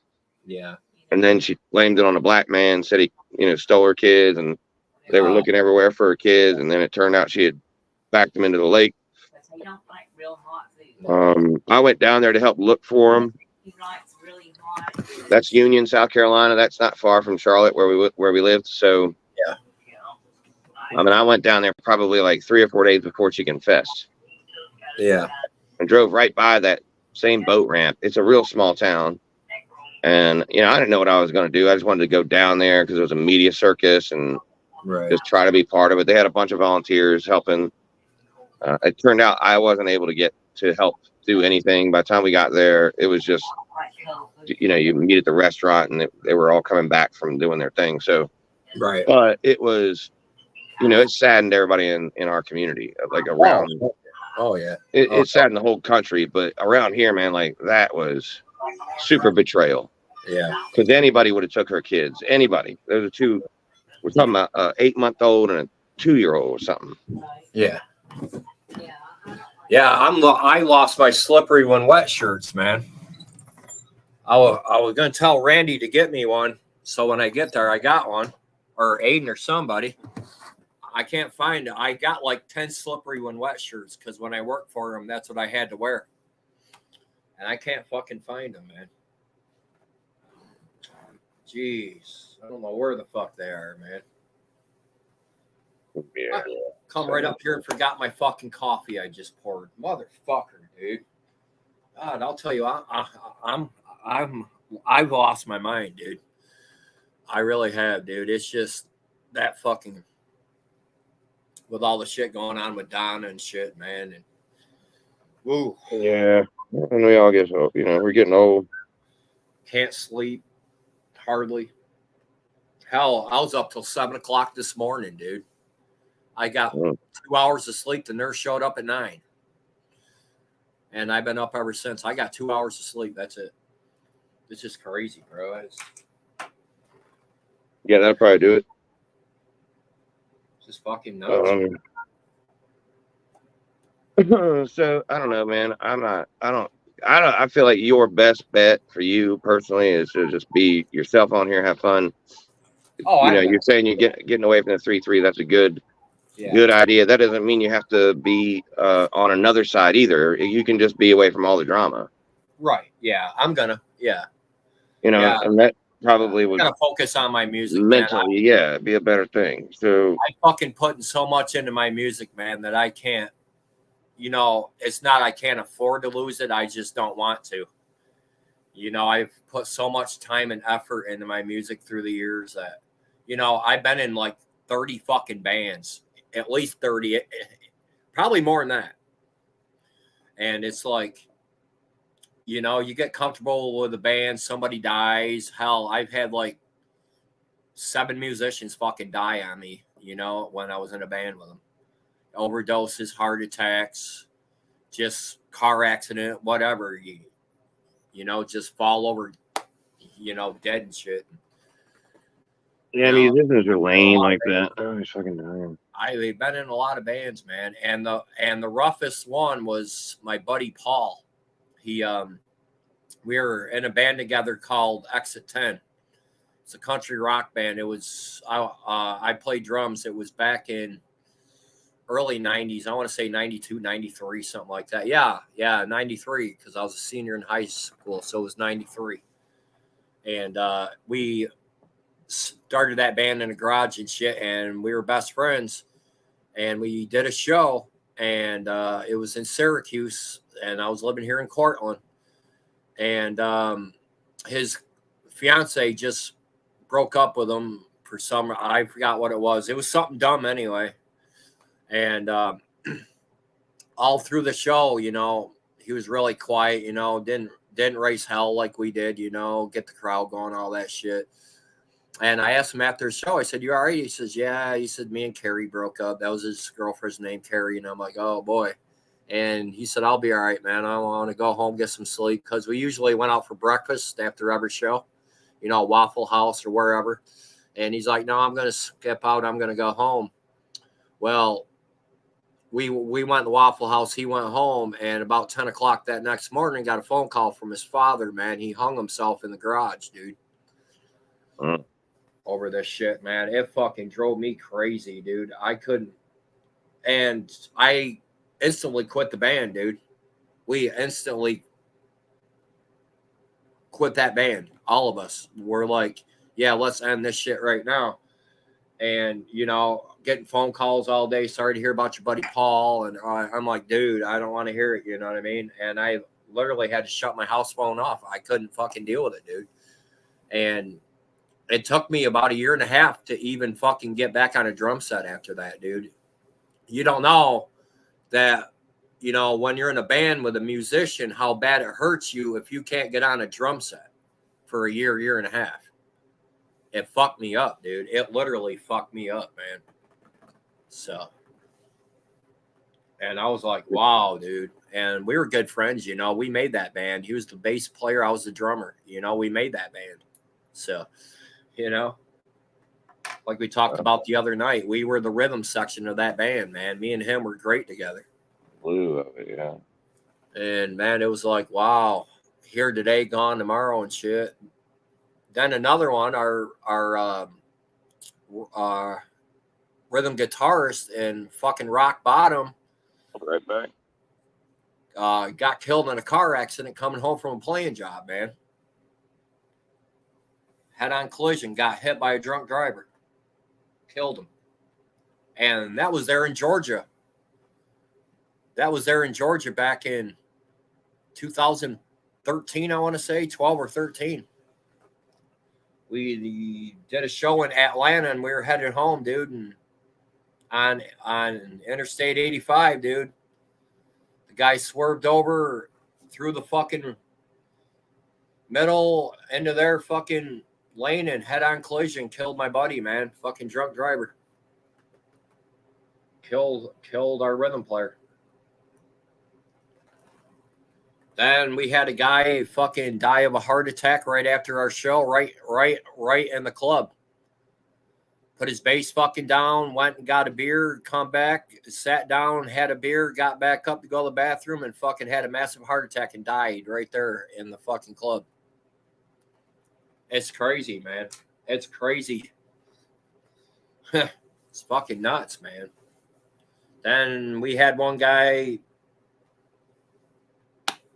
Yeah. And then she blamed it on a black man, said he, stole her kids, and they were looking everywhere for her kids. And then it turned out she had backed them into the lake. I went down there to help look for them. That's Union, South Carolina. That's not far from Charlotte, where we lived. So yeah. I mean, I went down there probably like 3 or 4 days before she confessed. Yeah. And drove right by that same boat ramp. It's a real small town. And, I didn't know what I was going to do. I just wanted to go down there because it was a media circus and just try to be part of it. They had a bunch of volunteers helping. It turned out I wasn't able to get to help do anything. By the time we got there, it was just, you meet at the restaurant and they were all coming back from doing their thing. So, but it was, it saddened everybody in our community, like around. Oh yeah. It saddened the whole country, but around here, man, like that was super betrayal. Yeah. Because anybody would have took her kids. Anybody. Those are 2. We're talking about 8-month-old and a 2-year-old or something. Yeah. Yeah. I lost my slippery when wet shirts, man. I was gonna tell Randy to get me one, so when I get there, I got one, or Aiden or somebody. I can't find it. I got like 10 slippery when wet shirts because when I worked for him, that's what I had to wear. And I can't fucking find them, man. Jeez. I don't know where the fuck they are, man. Yeah. Come right up here and forgot my fucking coffee I just poured. Motherfucker, dude. God, I'll tell you, I've lost my mind, dude. I really have, dude. It's just that fucking, with all the shit going on with Donna and shit, man. And woo. Yeah. And we all get so, we're getting old. Can't sleep. Hardly. Hell, I was up till 7 o'clock this morning, dude. I got 2 hours of sleep. The nurse showed up at 9. And I've been up ever since. I got 2 hours of sleep. That's it. It's just crazy, bro. Yeah, that'll probably do it. Just fucking nuts. So I don't know, man. I feel like your best bet for you personally is to just be yourself on here, have fun. You're saying you're getting away from the 3-3. That's a good idea. That doesn't mean you have to be on another side either. You can just be away from all the drama. Right. Yeah. I'm gonna. Yeah. And that probably would gotta focus on my music mentally. It'd be a better thing. So I fucking putting so much into my music, man, that I can't. It's not I can't afford to lose it. I just don't want to. I've put so much time and effort into my music through the years that, I've been in like 30 fucking bands, at least 30, probably more than that. And it's like, you get comfortable with a band, somebody dies. Hell, I've had like 7 musicians fucking die on me, when I was in a band with them. Overdoses, heart attacks, just car accident, whatever. Just fall over, dead and shit. Yeah, musicians are lame like that. Oh, he's fucking dying. I've been in a lot of bands, man, and the roughest one was my buddy Paul. We were in a band together called Exit 10. It's a country rock band. It was I played drums. It was back in early 90s. I want to say 92, 93, something like that. Yeah, 93, because I was a senior in high school, so it was 93. And we started that band in a garage and shit, and we were best friends. And we did a show, and it was in Syracuse, and I was living here in Cortland, and his fiance just broke up with him for some, I forgot what it was. It was something dumb anyway. And all through the show, you know, he was really quiet, you know, didn't raise hell like we did, you know, get the crowd going, all that shit. And I asked him after the show, I said, "You all right?" He says, "Yeah." He said, "Me and Carrie broke up." That was his girlfriend's name, Carrie. And I'm like, "Oh boy." And he said, "I'll be all right, man. I want to go home, get some sleep." Because we usually went out for breakfast after every show, you know, Waffle House or wherever. And he's like, "No, I'm going to skip out. I'm going to go home." Well, we went to Waffle House. He went home. And about 10 o'clock that next morning, got a phone call from his father, man. He hung himself in the garage, dude. Over this shit, man. It fucking drove me crazy, dude. I couldn't. And I instantly quit the band, dude. We instantly quit that band. All of us were like, yeah, let's end this shit right now. And, you know, getting phone calls all day. Sorry to hear about your buddy Paul. And I'm like, dude, I don't want to hear it. You know what I mean? And I literally had to shut my house phone off. I couldn't fucking deal with it, dude. And it took me about 1.5 years to even fucking get back on a drum set after that, dude. You don't know that, you know, when you're in a band with a musician, how bad it hurts you if you can't get on a drum set for 1.5 years. It fucked me up, dude. It literally fucked me up, man. So, and I was like, wow, dude. And we were good friends, you know. We made that band. He was the bass player. I was the drummer. You know, we made that band. So, you know, like we talked about the other night, we were the rhythm section of that band, man. Me and him were great together. Blue of it, yeah. And man, it was like, wow, here today, gone tomorrow, and shit. Then another one, our rhythm guitarist and fucking Rock Bottom, Right back. got killed in a car accident coming home from a playing job, man. Head-on collision, got hit by a drunk driver, killed him. And that was there in Georgia. That was there in Georgia back in 2013, I want to say, 12 or 13. We did a show in Atlanta, and we were headed home, dude. And on Interstate 85, dude, the guy swerved over through the fucking middle into their fucking lane and head-on collision, killed my buddy, man. Fucking drunk driver. Killed our rhythm player. Then we had a guy fucking die of a heart attack right after our show, right in the club. Put his bass fucking down, went and got a beer, come back, sat down, had a beer, got back up to go to the bathroom, and fucking had a massive heart attack and died right there in the fucking club. It's crazy, man. It's crazy. It's fucking nuts, man. Then we had one guy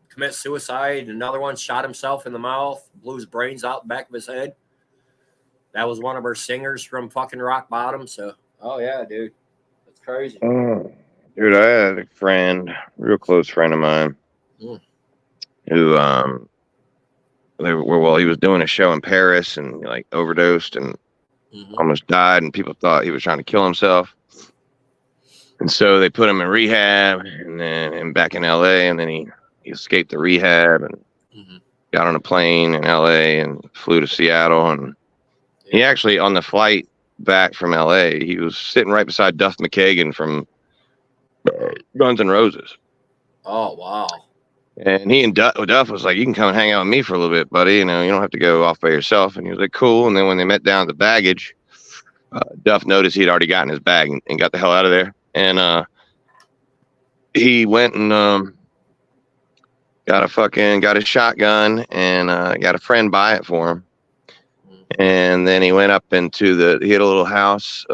commit suicide. Another one shot himself in the mouth, blew his brains out the back of his head. That was one of our singers from fucking Rock Bottom. So, oh yeah, dude, that's crazy. Dude, I had a friend, real close friend of mine, who he was doing a show in Paris and like overdosed and almost died, and people thought he was trying to kill himself. And so they put him in rehab, and back in LA, and then he escaped the rehab and got on a plane in LA and flew to Seattle. And he actually, on the flight back from LA, he was sitting right beside Duff McKagan from Guns N' Roses. Oh, wow. And he and Duff was like, "You can come and hang out with me for a little bit, buddy. You know, you don't have to go off by yourself." And he was like, "Cool." And then when they met down at the baggage, Duff noticed he'd already gotten his bag and got the hell out of there. And he went and got his shotgun and got a friend buy it for him. And then he went up into he had a little house,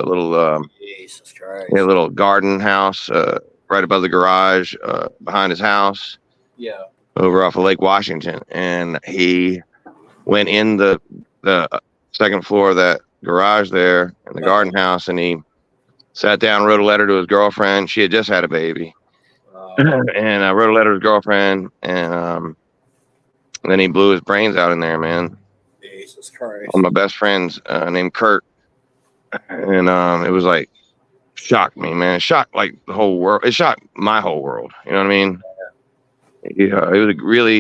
Jesus Christ. He had a little garden house right above the garage behind his house. Yeah. Over off of Lake Washington. And he went in the second floor of that garage there in the garden house, and he sat down, wrote a letter to his girlfriend. She had just had a baby. And I wrote a letter to his girlfriend, and then he blew his brains out in there, man. Jesus Christ. One of my best friends named Kurt, and it was like shocked me, man. It shocked like the whole world. It shocked my whole world. You know what I mean? Yeah, he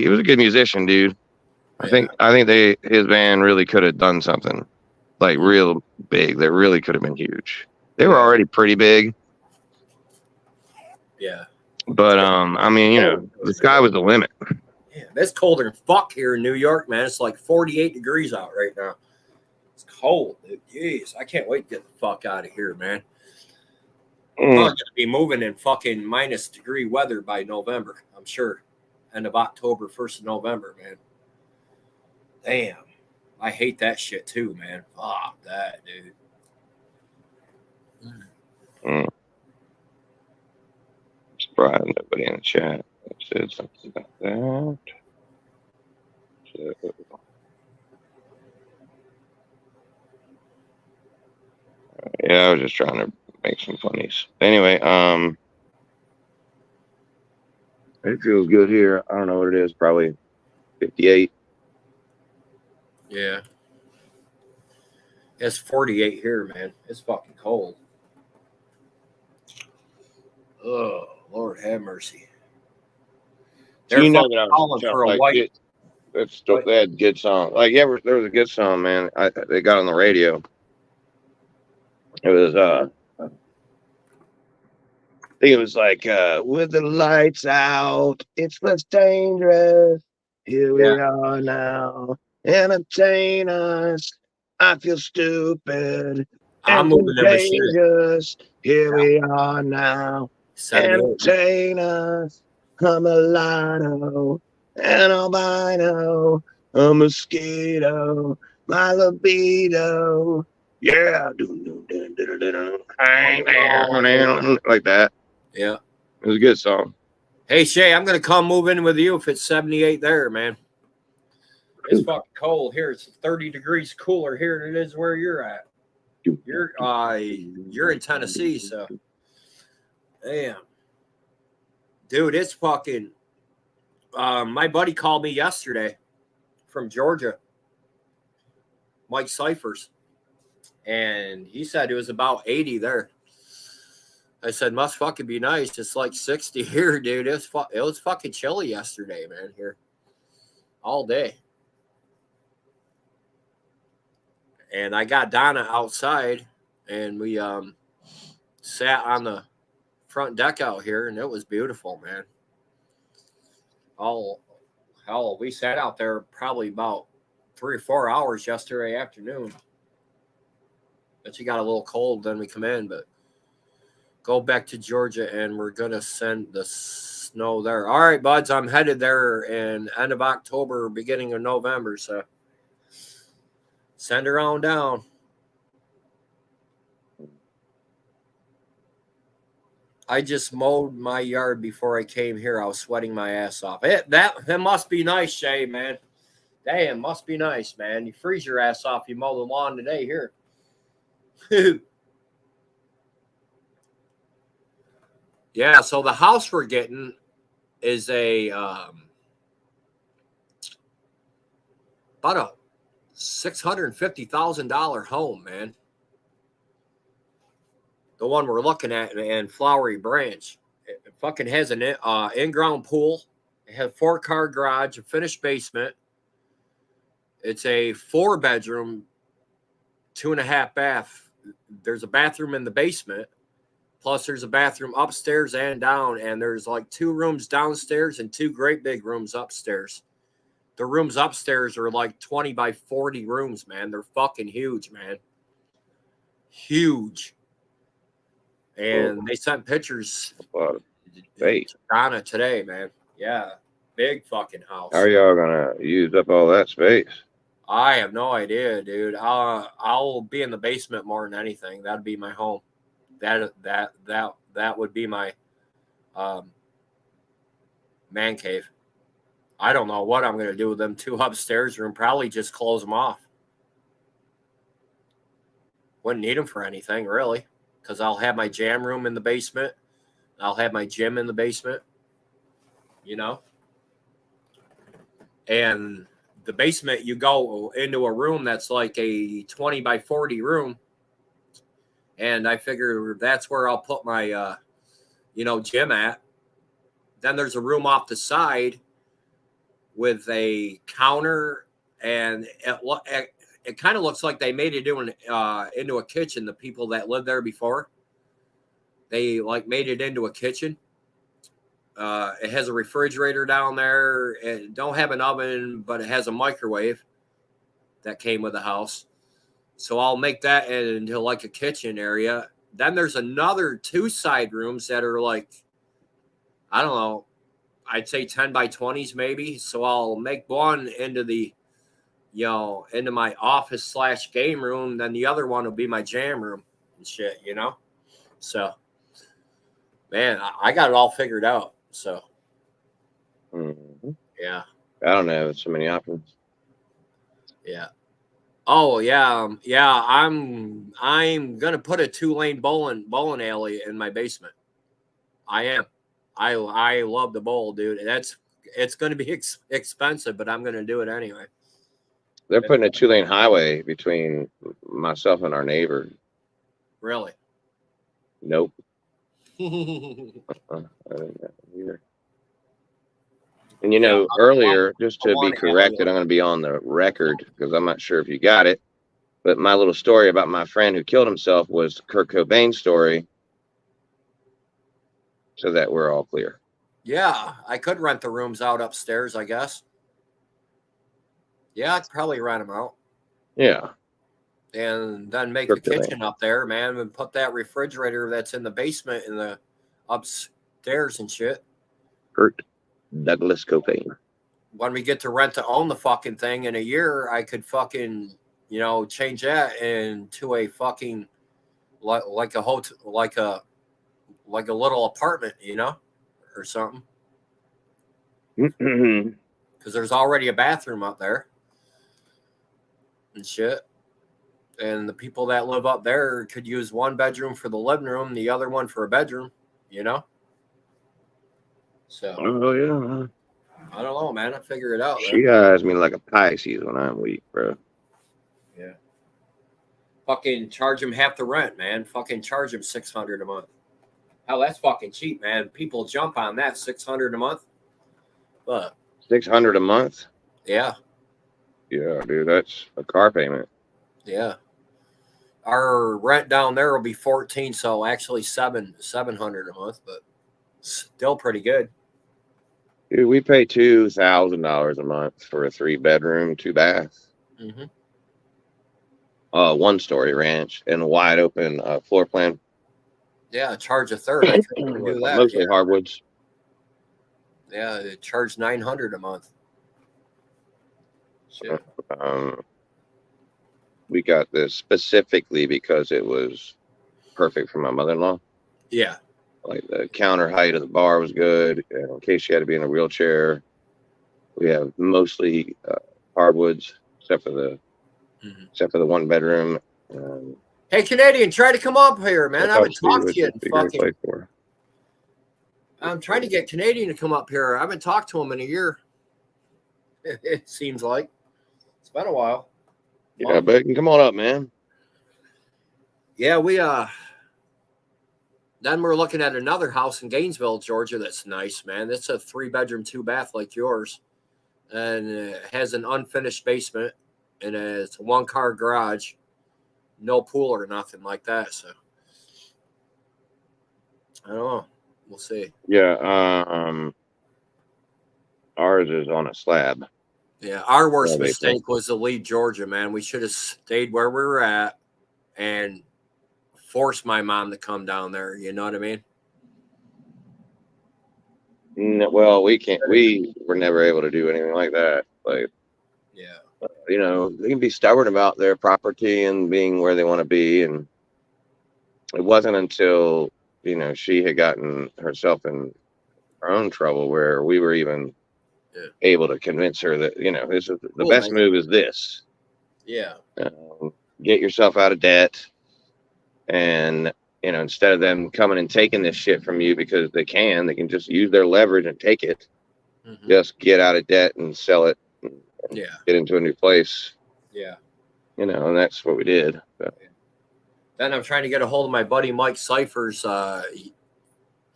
was a good musician, dude. I think his band really could have done something like real big. That really could have been huge. They were already pretty big. Yeah. But I mean, you know, the sky was the limit. Yeah, it's colder than fuck here in New York, man. It's like 48 degrees out right now. It's cold, dude. Jeez, I can't wait to get the fuck out of here, man. I'm gonna be moving in fucking minus degree weather by November, I'm sure. End of October, 1st of November, man. Damn. I hate that shit too, man. Fuck that, dude. Surprised nobody in the chat said something about that. So, yeah, I was just trying to make some funnies. Anyway, it feels good here. I don't know what it is. Probably 58. Yeah. It's 48 here, man. It's fucking cold. Oh, Lord have mercy. They're You know fucking that calling for a white. they had good songs. Like, yeah, there was a good song, man. They got on the radio. It was I think it was like with the lights out, it's less dangerous. Here we are now. Entertain us. I feel stupid. I'm moving the machine. Dangerous. Here we are now. Entertain us. I'm a lotto, an albino, a mosquito, my libido. Yeah. Like that. Yeah. It was a good song. Hey, Shay, I'm going to come move in with you if it's 78 there, man. It's fucking cold here. It's 30 degrees cooler here than it is where you're at. You're in Tennessee, so. Damn. Dude, it's fucking. My buddy called me yesterday from Georgia, Mike Cyphers, and he said it was about 80 there. I said, must fucking be nice. It's like 60 here, dude. It was fucking chilly yesterday, man, here. All day. And I got Donna outside, and we sat on the front deck out here, and it was beautiful, man. Hell, we sat out there probably about 3 or 4 hours yesterday afternoon. But you got a little cold, then we come in, but go back to Georgia, and we're going to send the snow there. All right, buds, I'm headed there in end of October, beginning of November, so send her on down. I just mowed my yard before I came here. I was sweating my ass off. That must be nice, Shay, man. Damn, must be nice, man. You freeze your ass off. You mow the lawn today here. Yeah, so the house we're getting is about a $650,000 home, man. The one we're looking at in Flowery Branch. It fucking has an in-ground pool. It has a 4-car garage, a finished basement. It's a 4-bedroom, 2.5 bath. There's a bathroom in the basement. Plus, there's a bathroom upstairs and down. And there's like 2 rooms downstairs and 2 great big rooms upstairs. The rooms upstairs are like 20 by 40 rooms, man. They're fucking huge, man. Huge. And they sent pictures to Donna today, man. Yeah. Big fucking house. How are y'all going to use up all that space? I have no idea, dude. I'll be in the basement more than anything. That'd be my home. That would be my man cave. I don't know what I'm going to do with them 2 upstairs room. Probably just close them off. Wouldn't need them for anything, really, because I'll have my jam room in the basement. I'll have my gym in the basement. you know. And the basement, you go into a room that's like a 20 by 40 room. And I figure that's where I'll put my, gym at. Then there's a room off the side with a counter, and it kind of looks like they made it into a kitchen. The people that lived there before, they like made it into a kitchen. It has a refrigerator down there. It don't have an oven, but it has a microwave that came with the house. So I'll make that into like a kitchen area. Then there's another 2 side rooms that are like, I don't know, I'd say 10 by 20s maybe. So I'll make one into the, into my office / game room. Then the other one will be my jam room and shit, So, man, I got it all figured out. So, yeah. I don't know. So many options. Yeah. Oh yeah, yeah. I'm gonna put a 2-lane bowling alley in my basement. I am. I love the bowl, dude. It's gonna be expensive, but I'm gonna do it anyway. They're putting a 2-lane highway between myself and our neighbor. Really? Nope. I didn't know either. And earlier, just to be corrected, I'm going to be on the record because I'm not sure if you got it, but my little story about my friend who killed himself was Kurt Cobain's story, so that we're all clear. Yeah, I could rent the rooms out upstairs, I guess. Yeah, I'd probably rent them out. Yeah. And then make a kitchen up there, man, and put that refrigerator that's in the basement in the upstairs and shit. Kurt Douglas Cobain. When we get to rent to own the fucking thing in a year, I could fucking, change that into a fucking like a hotel, like a little apartment, or something. Because there's already a bathroom up there and shit. And the people that live up there could use one bedroom for the living room, the other one for a bedroom, So. Oh yeah. I don't know, man. I figure it out. She eyes me like a Pisces when I'm weak, bro. Yeah. Fucking charge him half the rent, man. Fucking charge him $600 a month. Hell, that's fucking cheap, man. People jump on that $600 a month. But $600 a month? Yeah. Yeah, dude, that's a car payment. Yeah. Our rent down there will be 14, so actually $700 a month, but still pretty good. Dude, we pay $2,000 a month for a 3-bedroom, 2-bath, 1-story ranch and a wide open floor plan. Yeah, charge a third. I couldn't do that. Mostly hardwoods. Yeah, it charged $900 a month. Shit. We got this specifically because it was perfect for my mother-in-law. Yeah. Like the counter height of the bar was good, in case she had to be in a wheelchair. We have mostly hardwoods, except for the 1-bedroom. Hey, Canadian, try to come up here, man. I haven't talked to you. I'm trying to get Canadian to come up here. I haven't talked to him in a year. It seems like it's been a while. Yeah, but you can come on up, man. Yeah, we Then we're looking at another house in Gainesville, Georgia. That's nice, man. It's a 3-bedroom, 2-bath like yours, and it has an unfinished basement, and it's a 1-car garage, no pool or nothing like that. So I don't know. We'll see. Yeah, ours is on a slab. Yeah, our worst mistake was to leave Georgia, man. We should have stayed where we were at and force my mom to come down there. You know what I mean? Well, we can't. We were never able to do anything like that. Like, yeah, they can be stubborn about their property and being where they want to be. And it wasn't until she had gotten herself in her own trouble where we were even able to convince her that this is the best move is this. Yeah. Get yourself out of debt. And, instead of them coming and taking this shit from you because they can just use their leverage and take it. just get out of debt and sell it. And Yeah. get into a new place. Yeah. You know, and that's what we did. So. Then I'm trying to get a hold of my buddy Mike Cyphers.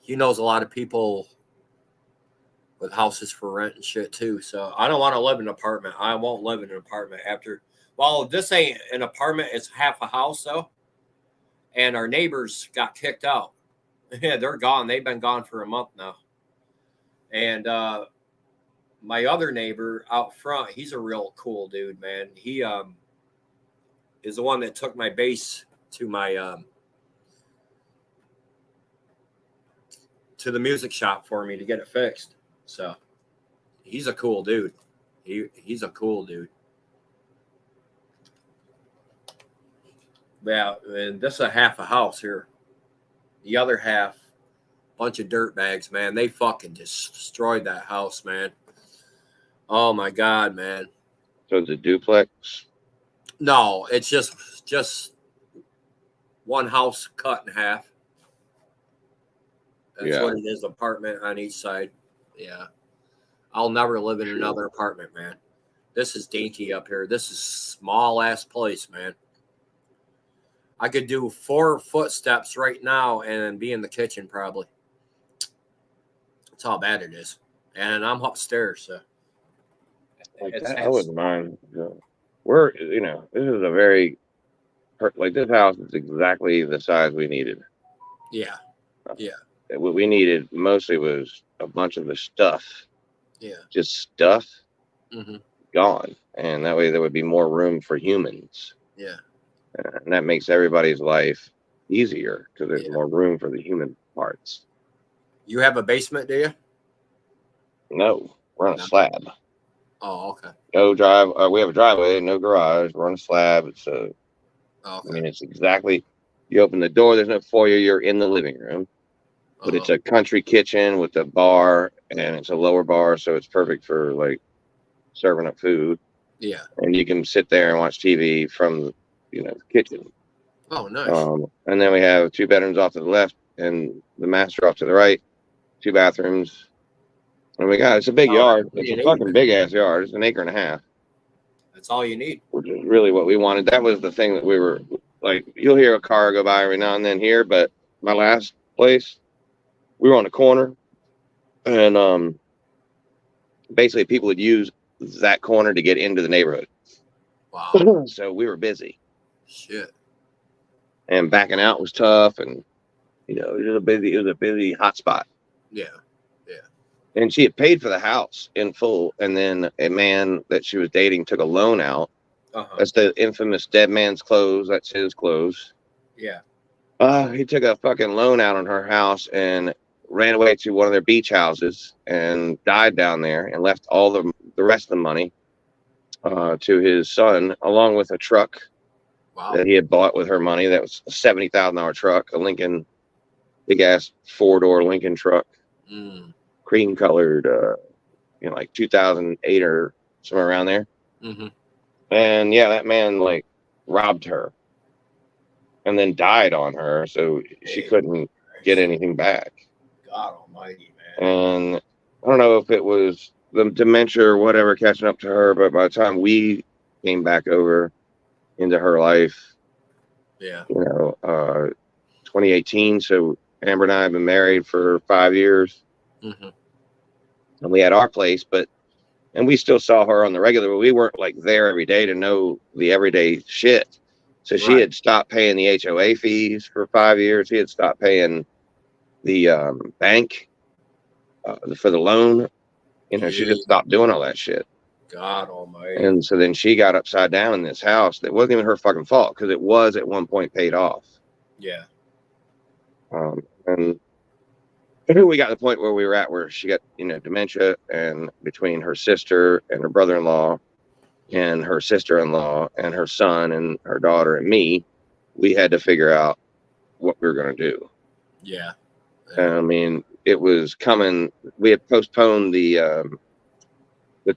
He knows a lot of people with houses for rent and shit too. So I don't want to live in an apartment. I won't live in an apartment after. Well, this ain't an apartment. It's half a house though. And our neighbors got kicked out. Yeah, they're gone. They've been gone for a month now. And my other neighbor out front, he's a real cool dude, man. He is the one that took my bass to my to the music shop for me to get it fixed. So he's a cool dude. He's a cool dude. Yeah, and this is a half a house here. The other half, bunch of dirt bags, man. They fucking destroyed that house, man. Oh my God, man. So it's a duplex? No, it's just one house cut in half. That's what it is, apartment on each side. Yeah. I'll never live in another apartment, man. This is dainty up here. This is small ass place, man. I could do 4 footsteps right now and be in the kitchen probably. That's how bad it is. And I'm upstairs, so I wouldn't mind. We're, you know, this is a very, like, this house is exactly the size we needed. Yeah. Yeah. What we needed mostly was a bunch of the stuff. Yeah. Just stuff Mm-hmm. gone. And that way there would be more room for humans. Yeah. And that makes everybody's life easier because there's more room for the human parts. You have a basement, do you? No, we're on a slab. Oh, okay. No drive. We have a driveway, no garage. We're on a slab. It's a. Okay. I mean, it's exactly. You open the door. There's no foyer. You're in the living room, but it's a country kitchen with a bar, and it's a lower bar, so it's perfect for like serving up food. Yeah. And you can sit there and watch TV from, the kitchen. Oh, nice. And then we have 2 bedrooms off to the left and the master off to the right. 2 bathrooms. And it's a big yard. It's a fucking big ass yard. It's 1.5 acres. That's all you need. Which is really what we wanted. That was the thing that we were like, you'll hear a car go by every now and then here, but my last place, we were on the corner and basically people would use that corner to get into the neighborhood. Wow. So we were busy. Shit. And backing out was tough, and it was a busy hot spot. Yeah. And she had paid for the house in full, and then a man that she was dating took a loan out. That's the infamous dead man's clothes. That's his clothes. Yeah. He took a fucking loan out on her house and ran away to one of their beach houses and died down there and left all the rest of the money to his son, along with a truck that he had bought with her money. That was a $70,000 truck, a Lincoln, big ass 4-door Lincoln truck. Cream colored, like 2008 or somewhere around there. Mm-hmm. And that man like robbed her and then died on her. So she couldn't get anything back. God almighty, man. And I don't know if it was the dementia or whatever catching up to her, but by the time we came back over into her life, 2018. So Amber and I have been married for 5 years. Mm-hmm. And we had our place, and we still saw her on the regular, but we weren't like there every day to know the everyday shit. So she had stopped paying the HOA fees for 5 years. He had stopped paying the bank for the loan. She just stopped doing all that shit. God almighty. And so then she got upside down in this house. That wasn't even her fucking fault because it was at one point paid off. Yeah. And we got to the point where we were at where she got, dementia, and between her sister and her brother-in-law and her sister-in-law and her son and her daughter and me, we had to figure out what we were going to do. Yeah. I mean, it was coming. We had postponed the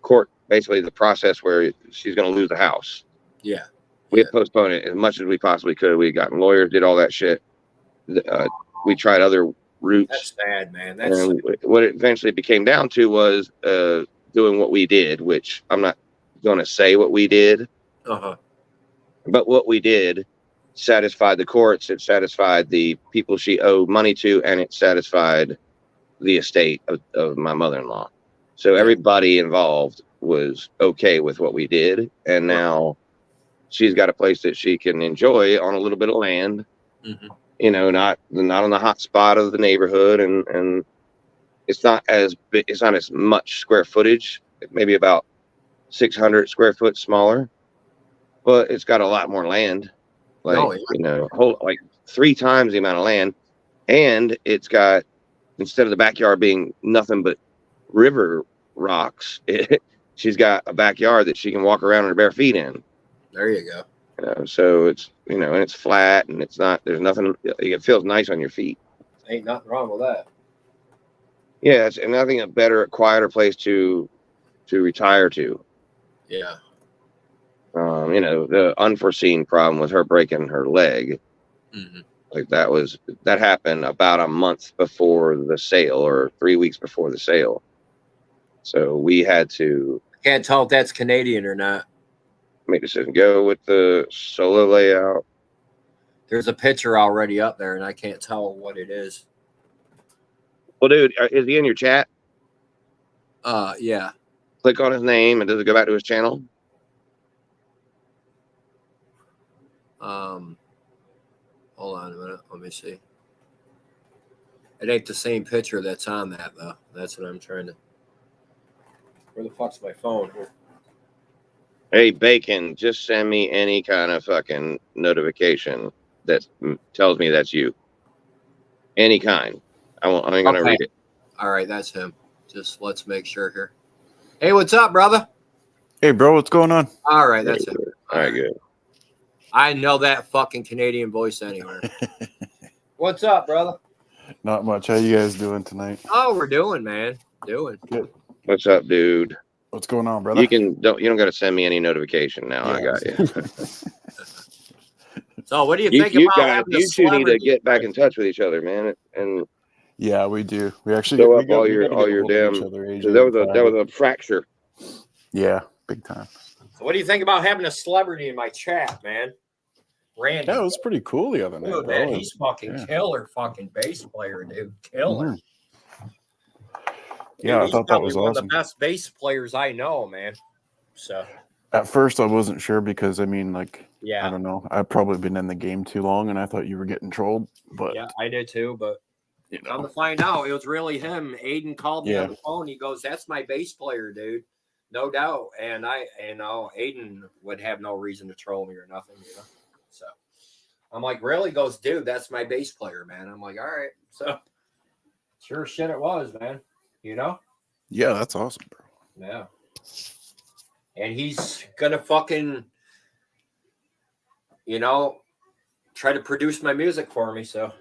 court, basically the process where she's going to lose the house. Yeah. We had postponed it as much as we possibly could. We had gotten lawyers, did all that shit. We tried other roots. That's sad, man. That's And what it eventually became down to was doing what we did, which I'm not going to say what we did, but what we did satisfied the courts, it satisfied the people she owed money to, and it satisfied the estate of my mother-in-law. So everybody involved was okay with what we did, and now she's got a place that she can enjoy on a little bit of land. You know, not on the hot spot of the neighborhood, and it's not as much square footage, maybe about 600 square foot smaller, but it's got a lot more land, like like 3 times the amount of land, and it's got, instead of the backyard being nothing but river rocks, she's got a backyard that she can walk around in her bare feet in. There you go. So it's, and it's flat, and it's not, there's nothing, it feels nice on your feet. Ain't nothing wrong with that. Yeah, and I think a quieter place to retire to. Yeah. The unforeseen problem with her breaking her leg, like that happened about a month before the sale, or 3 weeks before the sale. So we had to. I can't tell if that's Canadian or not. Make a decision. Go with the solo layout. There's a picture already up there, and I can't tell what it is. Well, dude, is he in your chat? Yeah. Click on his name, and does it go back to his channel? Hold on a minute. Let me see. It ain't the same picture that's on that, though. That's what I'm trying to. Where the fuck's my phone here? Hey, Bacon, just send me any kind of fucking notification that tells me that's you. Any kind. I ain't gonna read it. All right, that's him. Just let's make sure here. Hey, what's up, brother? Hey, bro, what's going on? All right, that's it. All right, good. I know that fucking Canadian voice anywhere. What's up, brother? Not much. How you guys doing tonight? Oh, we're doing, man. Doing. Good. What's up, dude? What's going on, brother? You don't got to send me any notification now. Yeah, I got you. So, what do you think about having a you two need to get back friend? in touch with each other, man. And yeah, we do. We actually show up all your damn. That was a fracture. Yeah, big time. So, what do you think about having a celebrity in my chat, man? Randy. Yeah, it was pretty cool the other night. Dude, man, he's fucking killer, fucking bass player, dude. Killer. Yeah, dude, I thought that was one awesome. of the best bass players I know, man. So at first I wasn't sure because I yeah, I don't know. I've probably been in the game too long, and I thought you were getting trolled. But yeah, I did too. But come to find out, it was really him. Aiden called me on the phone. He goes, "That's my bass player, dude." No doubt. And Aiden would have no reason to troll me or nothing, So I'm like, really? He goes, dude, that's my bass player, man. I'm like, all right. So sure shit it was, man. Yeah, that's awesome, bro. Yeah. And he's gonna fucking, try to produce my music for me. So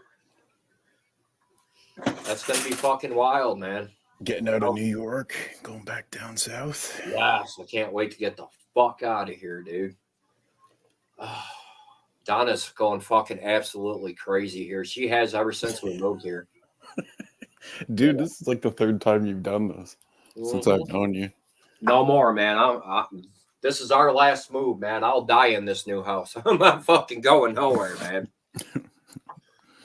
that's gonna be fucking wild, man. Getting out of New York, going back down south. Yes, I can't wait to get the fuck out of here, dude. Donna's going fucking absolutely crazy here. She has ever since we moved here. Dude, this is like the 3rd time you've done this since I've known you. No more, man. This is our last move, man. I'll die in this new house. I'm not fucking going nowhere, man.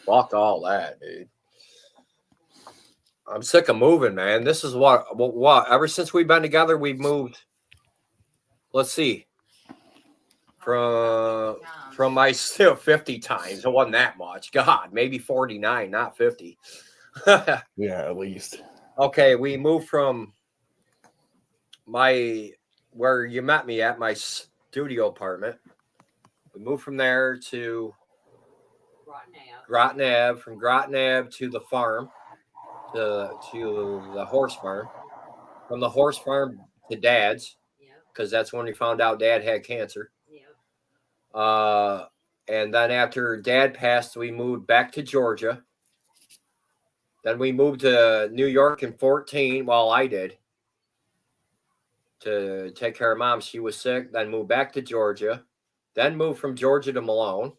Fuck all that, dude. I'm sick of moving, man. This is what ever since we've been together, we've moved. Let's see. From my still 50 times. It wasn't that much. God, maybe 49, not 50. Yeah, at least. Okay, we moved from where you met me at, my studio apartment. We moved from there to Groton Ave. From Groton Ave to the farm, to the horse farm. From the horse farm to Dad's, because that's when we found out Dad had cancer. And then after Dad passed, we moved back to Georgia. Then we moved to New York in 14. Well, I did. To take care of Mom. She was sick. Then moved back to Georgia. Then moved from Georgia to Malone.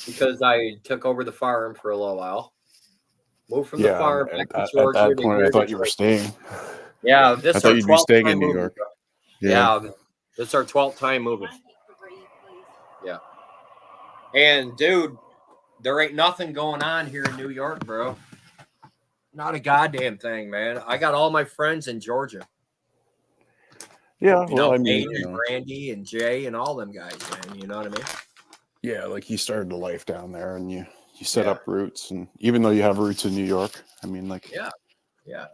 because I took over the farm for a little while. Moved from the Yeah, farm at, back to at Georgia that to point, I here thought to you were staying. Yeah, I this is thought our you'd be 12th staying time in New moving. York. Bro. Yeah. Yeah, this is our 12th time moving. Yeah. And dude, there ain't nothing going on here in New York, bro. Not a goddamn thing, man. I got all my friends in Georgia. Yeah, You well, know, I mean, Kane and Randy and Jay and all them guys, man. You know what I mean? yeah, like you started a life down there, and you set Yeah. up roots, and even though you have roots in New York, I mean, like, Yeah.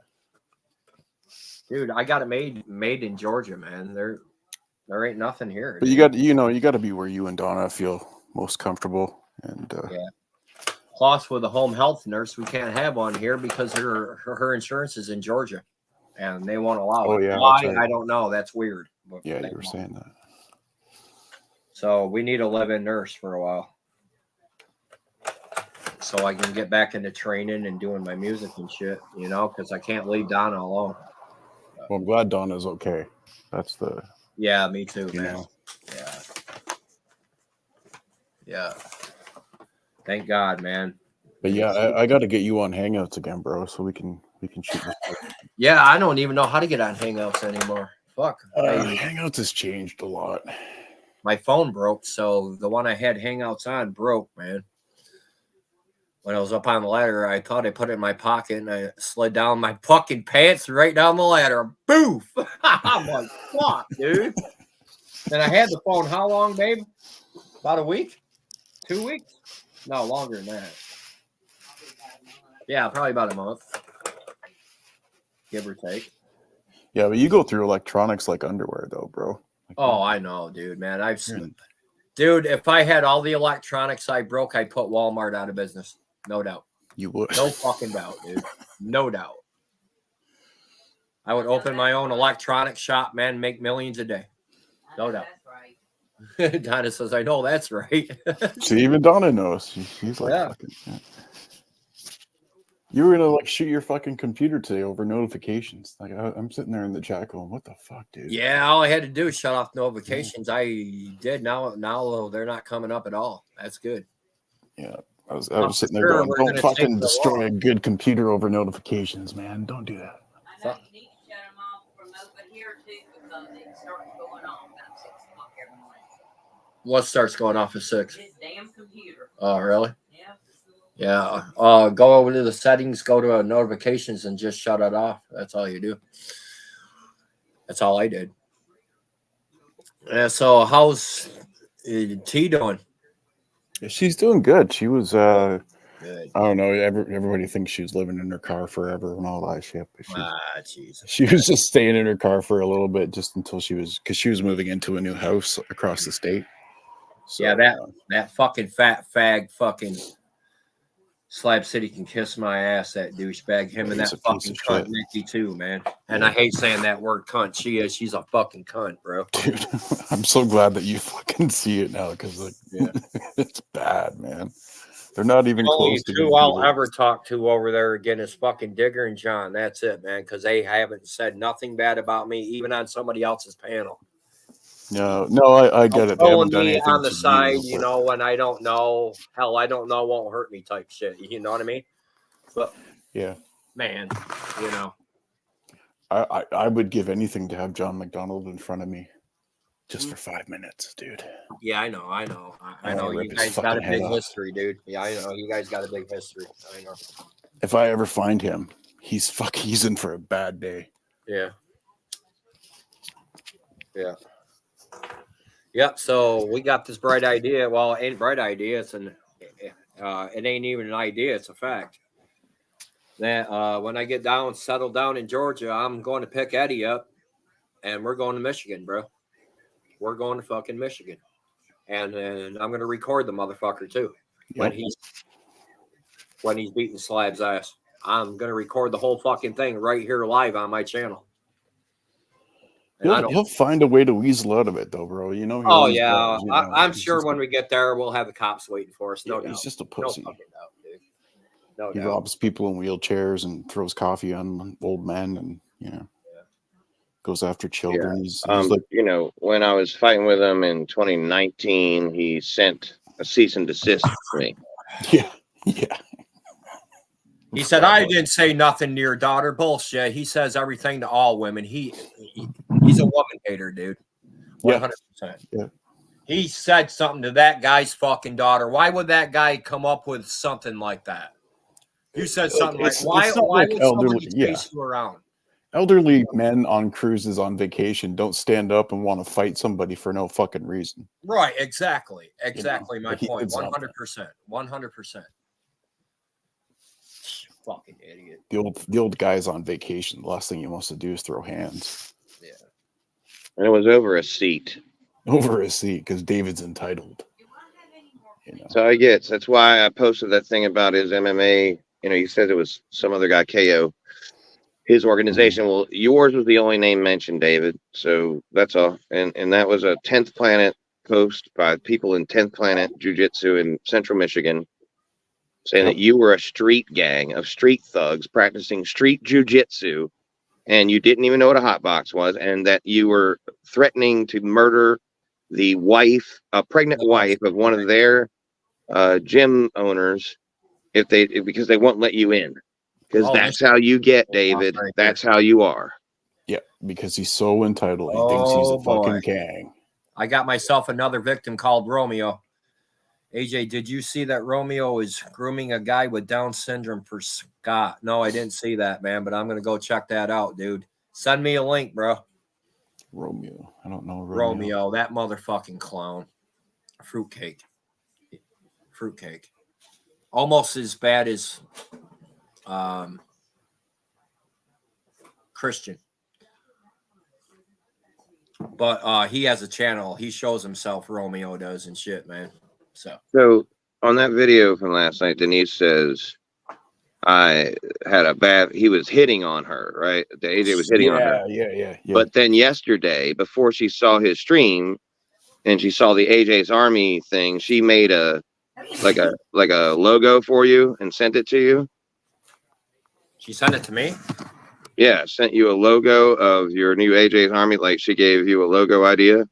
Dude, I got it made in Georgia, man. There ain't nothing here. but dude. you got to be where you and Donna feel most comfortable, and Plus, with a home health nurse, we can't have one here because her insurance is in Georgia, and they won't allow Oh, it. yeah, Why? that's right. I don't know. That's weird. But yeah, they you were won't. saying that. So we need a live-in nurse for a while, so I can get back into training and doing my music and shit. You know, because I can't leave Donna alone. Well, I'm glad Donna's okay. That's the Yeah, me too, you man. know. Yeah. Thank God, man. But yeah, I got to get you on Hangouts again, bro, so we can shoot this. Yeah, I don't even know how to get on Hangouts anymore. Fuck. Hangouts has changed a lot. My phone broke, so the one I had Hangouts on broke, man. When I was up on the ladder, I thought I put it in my pocket, and I slid down my fucking pants right down the ladder. Boof! I'm like, fuck, dude. And I had the phone how long, babe? About a week? 2 weeks? No, longer than that. Yeah, probably about a month. Give or take. Yeah, but you go through electronics like underwear, though, bro. Like, Oh, I know, dude, man. Dude, if I had all the electronics I broke, I'd put Walmart out of business. No doubt. You would. No fucking doubt, dude. No doubt. I would open my own electronics shop, man, make millions a day. No doubt. Donna says, I know that's right. See, even Donna knows. She's like, Yeah. fucking. Yeah. You were gonna like shoot your fucking computer today over notifications. Like I'm sitting there in the chat going, "What the fuck, dude?" Yeah, all I had to do is shut off notifications. I did. Now they're not coming up at all. That's good. Yeah, I was sitting there Sure, going, we're "Don't gonna fucking take the destroy law." a good computer over notifications, man. Don't do that." I know you need to shut them off from over here too because it starts going off about 6 o'clock every morning. What starts going off at 6? This damn computer. Oh, really? Yeah. Yeah. Go over to the settings, go to notifications, and just shut it off. That's all you do. That's all I did. Yeah. So how's T doing? Yeah, she's doing good. She was. Good. I don't know. Everybody thinks she was living in her car forever and all that shit. But Jesus. she was just staying in her car for a little bit, just until because she was moving into a new house across the state. So, yeah, that fucking fat fag fucking Slab City can kiss my ass, that douchebag. Him and that fucking cunt Nikki too, man. And I hate saying that word cunt. She's a fucking cunt, bro. Dude, I'm so glad that you fucking see it now, because like it's bad, man. They're not even close to two I'll ever talk to over there again is fucking Digger and John. That's it, man. Because they haven't said nothing bad about me, even on somebody else's panel. No, I get it. They haven't done anything on the side, you, know, when I don't know, hell, I don't know, won't hurt me type shit. You know what I mean? But yeah, man, you know, I would give anything to have John McDonald in front of me, just for 5 minutes, dude. Yeah, I know. I know. You guys got a big history, dude. Yeah, I know. You guys got a big history. I know. If I ever find him, he's in for a bad day. Yeah. Yeah. Yep. So we got this bright idea. Well, it ain't a bright idea. It ain't even an idea. It's a fact. That when I get settled down in Georgia, I'm going to pick Eddie up, and we're going to Michigan, bro. We're going to fucking Michigan, and I'm going to record the motherfucker too when he's beating Slab's ass. I'm going to record the whole fucking thing right here live on my channel. He'll find a way to weasel out of it, though, bro. You know. Oh yeah, does, you know? I'm sure when we get there, we'll have the cops waiting for us. No doubt. He's just a pussy. No fucking doubt, dude. No he doubt. robs people in wheelchairs and throws coffee on old men, and goes after children. Yeah. He's like, when I was fighting with him in 2019, he sent a cease and desist for me. Yeah. Yeah. He said, I didn't say nothing to your daughter. Bullshit. He says everything to all women. He's a woman hater, dude. 100%. Yeah. He said something to that guy's fucking daughter. Why would that guy come up with something like that? You said something like, why like would elderly, somebody chase you around? Elderly men on cruises on vacation don't stand up and want to fight somebody for no fucking reason. Right, exactly. You know, My like he point. did something. 100%. 100%. Fucking idiot. The old guys on vacation, the last thing he wants to do is throw hands. Yeah. And it was over a seat. Over a seat because David's entitled. You know. So I get, that's why I posted that thing about his MMA. You know, he said it was some other guy, KO. His organization. Well, yours was the only name mentioned, David. So that's all. And that was a 10th Planet post by people in 10th Planet Jiu-Jitsu in Central Michigan, saying that you were a street gang of street thugs practicing street jiu-jitsu, and you didn't even know what a hot box was, and that you were threatening to murder the wife, a pregnant wife of one of their gym owners, because they won't let you in. Because that's how you get, David. That's how you are. Yeah, because he's so entitled. He thinks he's a fucking king. I got myself another victim called Romeo. AJ, did you see that Romeo is grooming a guy with Down syndrome for Scott? No, I didn't see that, man, but I'm going to go check that out, dude. Send me a link, bro. Romeo. I don't know Romeo, that motherfucking clown. Fruitcake. Almost as bad as Christian. But he has a channel. He shows himself, Romeo does, and shit, man. So on that video from last night, Denise says I had he was hitting on her, right? The AJ was hitting on her. Yeah. But then yesterday, before she saw his stream and she saw the AJ's Army thing, she made a logo for you and sent it to you. She sent it to me? Yeah, sent you a logo of your new AJ's Army, like she gave you a logo idea.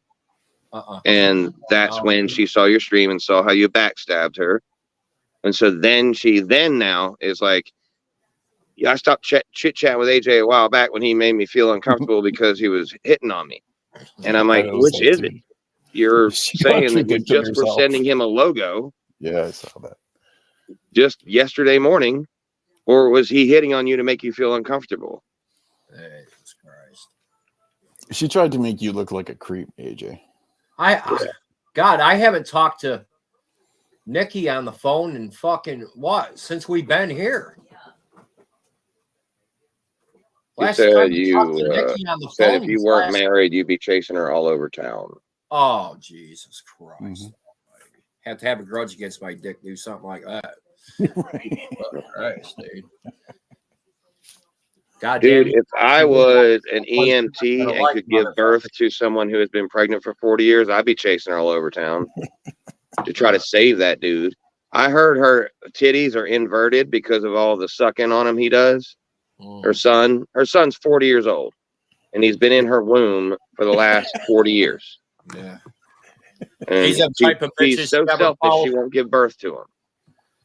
And that's when she saw your stream and saw how you backstabbed her. And so then she now is like, yeah, I stopped chit-chatting with AJ a while back when he made me feel uncomfortable because he was hitting on me. And I'm like, which is it? You're saying that you just were sending him a logo. Yeah, I saw that. Just yesterday morning. Or was he hitting on you to make you feel uncomfortable? Jesus Christ. She tried to make you look like a creep, AJ. God, I haven't talked to Nikki on the phone in fucking since we've been here. Last time you talked to Nikki on the phone, if you weren't married, you'd be chasing her all over town. Oh, Jesus Christ. Have to have a grudge against my dick, do something like that. Right. Christ, dude. God dude, if I was an EMT and could give birth to someone who has been pregnant for 40 years, I'd be chasing her all over town to try to save that dude. I heard her titties are inverted because of all the sucking on him he does. Her son's 40 years old, and he's been in her womb for the last 40 years. Yeah. And he's that type of bitch. She's so selfish, she won't give birth to him.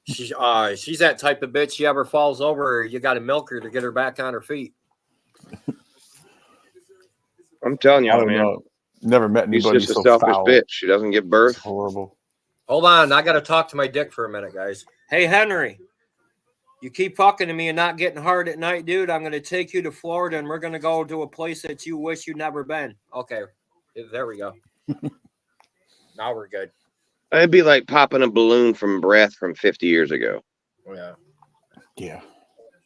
She's that type of bitch. She ever falls over, you got to milk her to get her back on her feet. I'm telling you, I don't man. know. Never met anybody She's just so a selfish foul. bitch. She doesn't give birth. It's horrible. Hold on, I got to talk to my dick for a minute, guys. Hey, Henry, you keep fucking to me and not getting hard at night, dude. I'm going to take you to Florida, and we're going to go to a place that you wish you'd never been. Okay, there we go. Now we're good. It'd be like popping a balloon from breath from 50 years ago. Yeah. Yeah.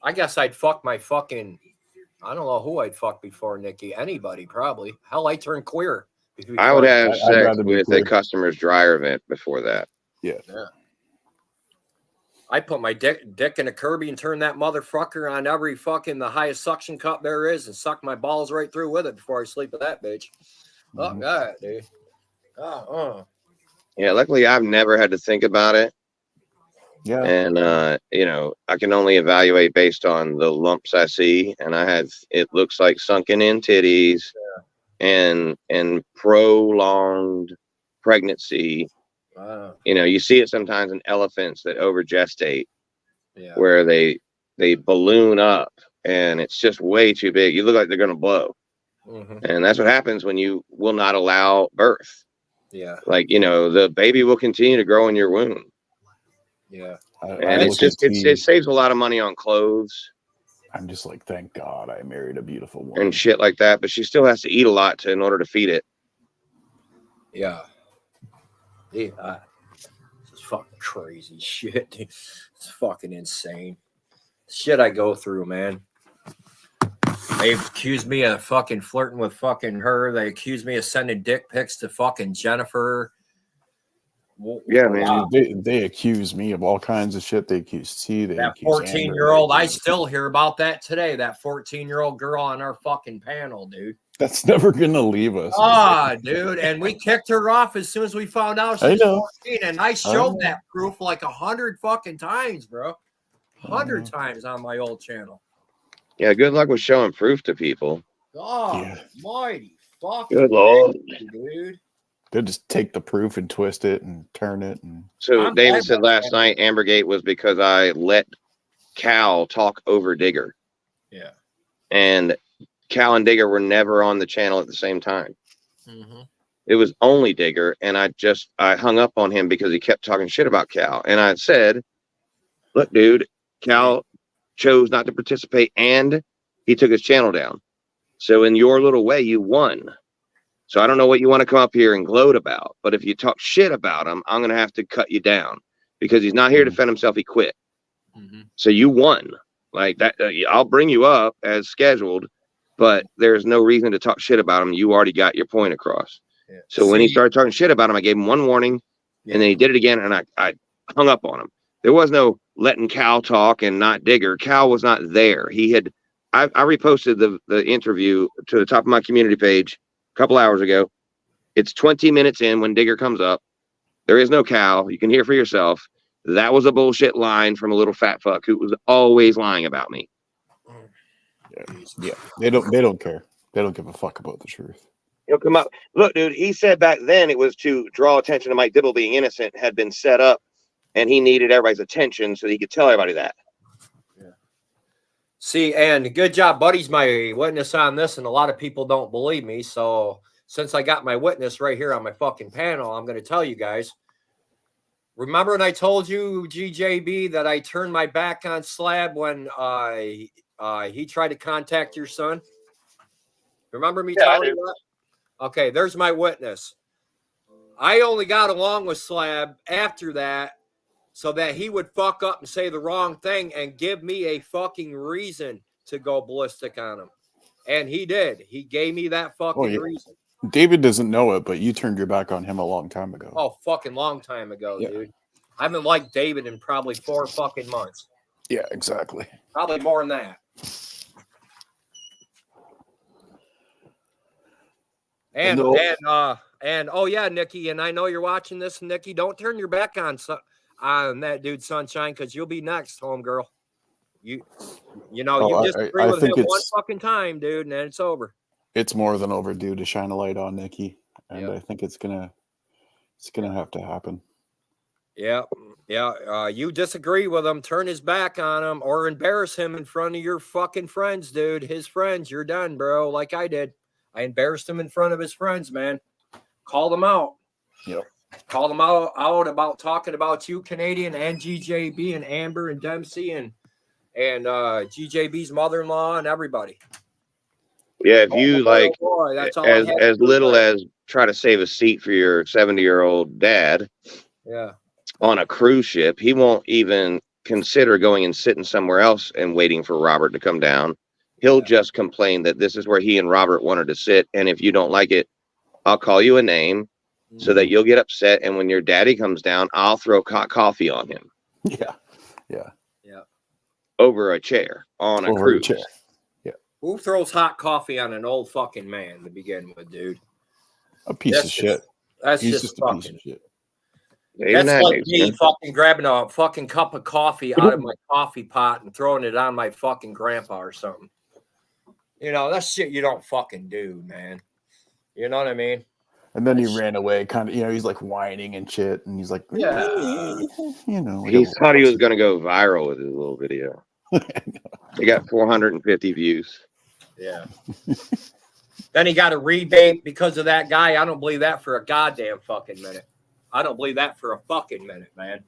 I guess I'd fuck my fucking, I don't know who I'd fuck before Nikki. Anybody, probably. Hell, I turned queer. I would have sex with a customer's dryer vent before that. Yeah. I put my dick in a Kirby and turn that motherfucker on every fucking the highest suction cup there is and suck my balls right through with it before I sleep with that bitch. Oh, God, dude. Yeah, luckily I've never had to think about it. Yeah. And, I can only evaluate based on the lumps I see. And it looks like sunken in titties and prolonged pregnancy You know, you see it sometimes in elephants that overgestate, Yeah. where they balloon up and it's just way too big. You look like they're going to blow. And that's what happens when you will not allow birth. Yeah. Like, you know, the baby will continue to grow in your womb. Yeah. And it's just, it saves a lot of money on clothes. I'm just like, thank God I married a beautiful woman. And shit like that. But she still has to eat a lot in order to feed it. Yeah. Yeah. It's fucking crazy shit. It's fucking insane. Shit I go through, man. They accused me of fucking flirting with fucking her. They accused me of sending dick pics to fucking Jennifer. Yeah, man. They accuse me of all kinds of shit. They accuse T. They that accuse 14-year-old. Amber. I still hear about that today. That 14-year-old girl on our fucking panel, dude. That's never gonna leave us. Dude. And we kicked her off as soon as we found out she was 14. And I showed that proof like 100 fucking times, bro. 100 times on my old channel. Yeah, good luck with showing proof to people. God almighty. Fucking good Lord. Dude. They'll just take the proof and twist it and turn it. And so David said last night Ambergate was because I let Cal talk over Digger. Yeah. And Cal and Digger were never on the channel at the same time. It was only Digger, and I hung up on him because he kept talking shit about Cal. And I said, look, dude, Cal chose not to participate and he took his channel down. So in your little way, you won. So I don't know what you want to come up here and gloat about, but if you talk shit about him, I'm going to have to cut you down because he's not here to defend himself. He quit. So you won like that. I'll bring you up as scheduled, but there's no reason to talk shit about him. You already got your point across. Yeah. So when he started talking shit about him, I gave him one warning and then he did it again. And I hung up on him. There was no letting Cal talk and not Digger. Cal was not there. I reposted the interview to the top of my community page a couple hours ago. It's 20 minutes in when Digger comes up. There is no Cal. You can hear for yourself. That was a bullshit line from a little fat fuck who was always lying about me. Yeah. They don't care. They don't give a fuck about the truth. He'll come up. Look, dude, he said back then it was to draw attention to Mike Dibble being innocent, had been set up, and he needed everybody's attention so that he could tell everybody that. Yeah. See, and good job, Buddy's my witness on this, and a lot of people don't believe me. So since I got my witness right here on my fucking panel, I'm going to tell you guys. Remember when I told you, GJB, that I turned my back on Slab when he tried to contact your son? Remember me telling you that? Okay, there's my witness. I only got along with Slab after that so that he would fuck up and say the wrong thing and give me a fucking reason to go ballistic on him. And he did. He gave me that fucking reason. David doesn't know it, but you turned your back on him a long time ago. Oh, fucking long time ago, dude. I haven't liked David in probably 4 fucking months. Yeah, exactly. Probably more than that. And oh yeah, Nikki, and I know you're watching this, Nikki. Don't turn your back on that dude, Sunshine, because you'll be next, homegirl. You disagree with him one fucking time, dude, and then it's over. It's more than overdue to shine a light on Nikki, and I think it's gonna have to happen. Yeah. You disagree with him, turn his back on him, or embarrass him in front of your fucking friends, dude. His friends, you're done, bro. Like I did. I embarrassed him in front of his friends, man. Called them out. Yep. Called them out about talking about you, Canadian, and GJB, and Amber, and Dempsey, and GJB's mother-in-law, and everybody. Yeah, if you as little as try to save a seat for your 70-year-old dad. Yeah. On a cruise ship, he won't even consider going and sitting somewhere else and waiting for Robert to come down. He'll just complain that this is where he and Robert wanted to sit. And if you don't like it, I'll call you a name so that you'll get upset. And when your daddy comes down, I'll throw hot coffee on him. Yeah. Over a chair on a cruise. Yeah. Who throws hot coffee on an old fucking man to begin with, dude? A piece of shit. He's just a piece of shit. That's like me fucking grabbing a fucking cup of coffee out of my coffee pot and throwing it on my fucking grandpa or something. You know, that's shit you don't fucking do, man. You know what I mean? And then he ran away, kind of, he's like whining and shit, and he's like, Yeah. like He a thought he was pussy. going to go viral with his little video. He got 450 views. Yeah. Then he got a rebate because of that guy. I don't believe that for a goddamn fucking minute. I don't believe that for a fucking minute, man.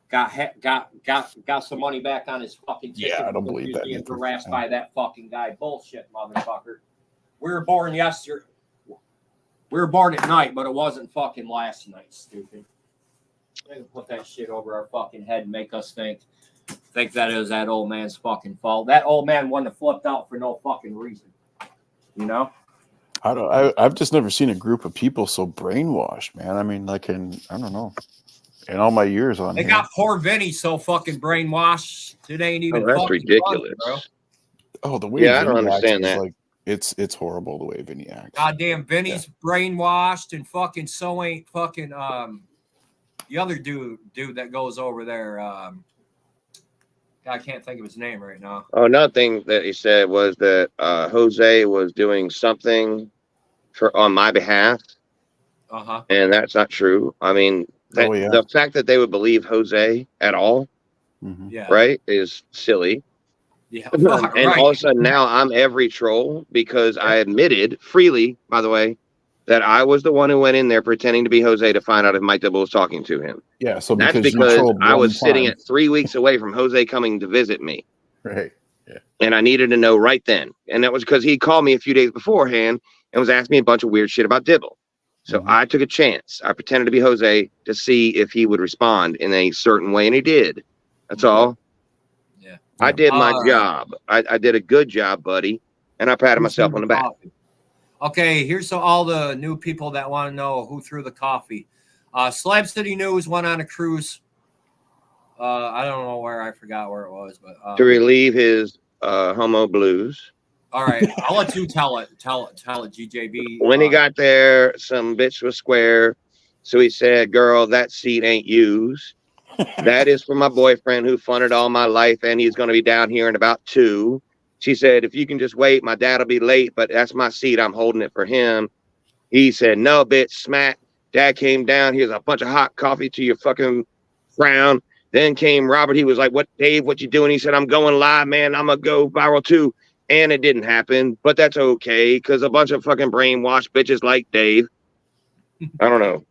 Got some money back on his fucking ticket. Yeah, I don't believe He was that being either. harassed by that fucking guy. Bullshit, motherfucker. We were born yesterday. We were born at night, but it wasn't fucking last night, stupid. They can put that shit over our fucking head and make us think that it was that old man's fucking fault. That old man wouldn't have flipped out for no fucking reason. You know? I've just never seen a group of people so brainwashed, man. I mean, like I don't know. In all my years on They here. got poor Vinny so fucking brainwashed. It ain't even That's fucking ridiculous. funny, bro. Oh, the way Yeah, I Vinny don't understand acts is that. like it's horrible the way Vinny acts. Goddamn Vinny's brainwashed and fucking so ain't fucking the other dude that goes over there. I can't think of his name right now. Oh, another thing that he said was that Jose was doing something on my behalf, Uh-huh. and that's not true. I mean, the fact that they would believe Jose at all, Yeah. right, is silly. Yeah. And Right. all of a sudden now I'm every troll because I admitted freely, by the way, that I was the one who went in there pretending to be Jose to find out if Mike Dibble was talking to him. Yeah, so that's because you because trolled I was one sitting time. at 3 weeks away from Jose coming to visit me. Right. Yeah. And I needed to know right then. And that was because he called me a few days beforehand and was asking me a bunch of weird shit about Dibble. So I took a chance. I pretended to be Jose to see if he would respond in a certain way, and he did. That's all. Yeah. I did my job. I did a good job, buddy. And I patted myself on the back. Okay, here's to all the new people that want to know who threw the coffee. Slab City News went on a cruise. I don't know where. I forgot where it was, but to relieve his homo blues. All right, I'll let you tell it. Tell it, GJB. When he got there, some bitch was square. So he said, girl, that seat ain't used. That is for my boyfriend who funded all my life, and he's going to be down here in about 2. She said, if you can just wait, my dad will be late, but that's my seat. I'm holding it for him. He said, no, bitch, smack. Dad came down. Here's a bunch of hot coffee to your fucking frown. Then came Robert. He was like, what, Dave, what you doing? He said, I'm going live, man. I'm going to go viral too. And it didn't happen, but that's okay because a bunch of fucking brainwashed bitches like Dave. I don't know.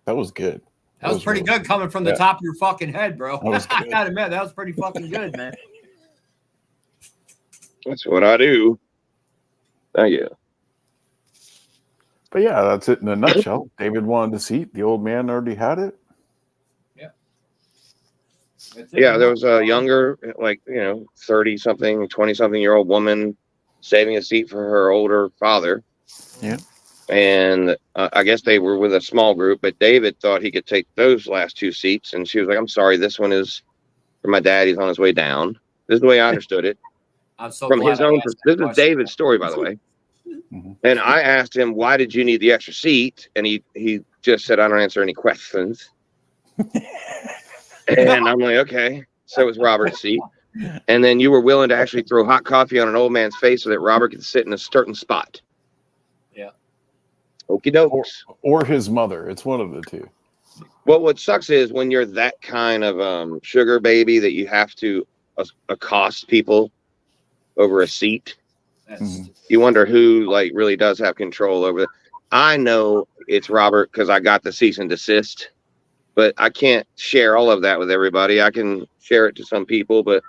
That was good. That was pretty good coming from the top of your fucking head, bro. That was I good. gotta admit, that was pretty fucking good, man. That's what I do. Thank you. But yeah, that's it in a nutshell. David wanted the seat. The old man already had it. Yeah, there was a younger, like, 30-something, 20-something-year-old woman saving a seat for her older father. Yeah. And I guess they were with a small group, but David thought he could take those last 2 seats. And she was like, I'm sorry, this one is for my dad. He's on his way down. This is the way I understood it. I'm so From glad his I own asked that perspective. This is question. David's story, by the way. And I asked him, why did you need the extra seat? And he just said, I don't answer any questions. And I'm like, okay. So it was Robert's seat. And then you were willing to actually throw hot coffee on an old man's face so that Robert could sit in a certain spot. Yeah. Okie dokes. Or his mother. It's one of the two. Well, what sucks is when you're that kind of sugar baby that you have to accost people over a seat. You wonder who really does have control over it. I know it's Robert because I got the cease and desist. But I can't share all of that with everybody. I can share it to some people, but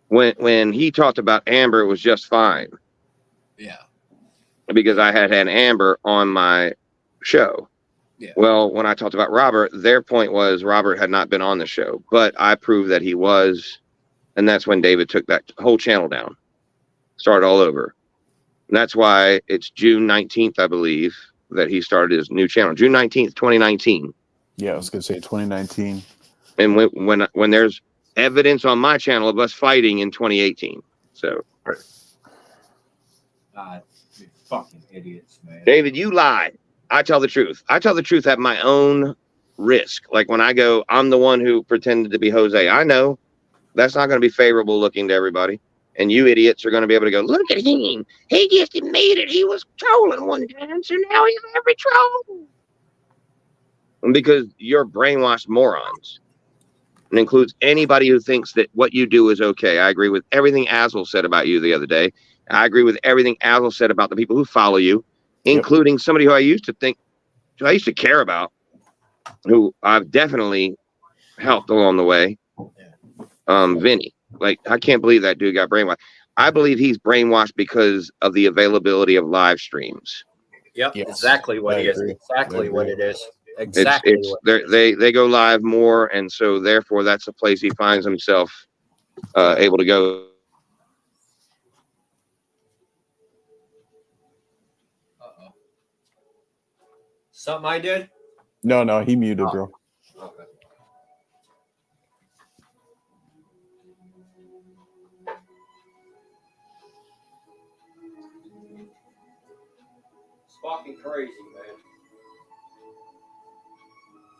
when he talked about Amber, it was just fine. Yeah. Because I had Amber on my show. Yeah. Well, when I talked about Robert, their point was Robert had not been on the show, but I proved that he was, and that's when David took that whole channel down, started all over. And that's why it's June 19th, I believe, that he started his new channel. June 19th, 2019. Yeah, I was gonna say 2019. And when there's evidence on my channel of us fighting in 2018. So You fucking idiots, man. David, you lie. I tell the truth. I tell the truth at my own risk. Like when I go, I'm the one who pretended to be Jose. I know that's not going to be favorable looking to everybody. And you idiots are going to be able to go, look at him. He just admitted he was trolling one time, so now he's every troll. And because you're brainwashed morons. And includes anybody who thinks that what you do is okay. I agree with everything Azel said about you the other day. I agree with everything Azel said about the people who follow you, including somebody who I used to care about, who I've definitely helped along the way. Vinny. Like, I can't believe that dude got brainwashed. I believe he's brainwashed because of the availability of live streams. Yep, Yes, exactly what I it is. agree. Exactly I what agree. it is. Exactly. They go live more, and so therefore that's a place he finds himself able to go. Uh-oh. Something I did? No, he muted, bro. Okay. It's fucking crazy, man.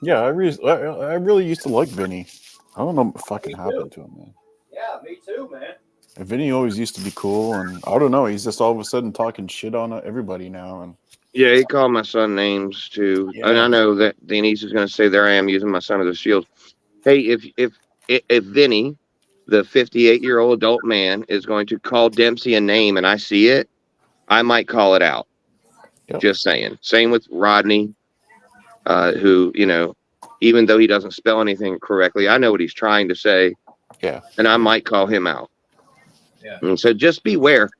Yeah, I really used to like Vinny. I don't know what fucking happened to him, man. Yeah, me too, man. And Vinny always used to be cool, and I don't know. He's just all of a sudden talking shit on everybody now. And Yeah, he called my son names too, and I know that Denise is going to say, "There I am using my son as a shield." Hey, if Vinny, the 58-year-old adult man, is going to call Dempsey a name, and I see it, I might call it out. Yep. Just saying. Same with Rodney, who, even though he doesn't spell anything correctly, I know what he's trying to say. Yeah. And I might call him out. Yeah. And so just beware.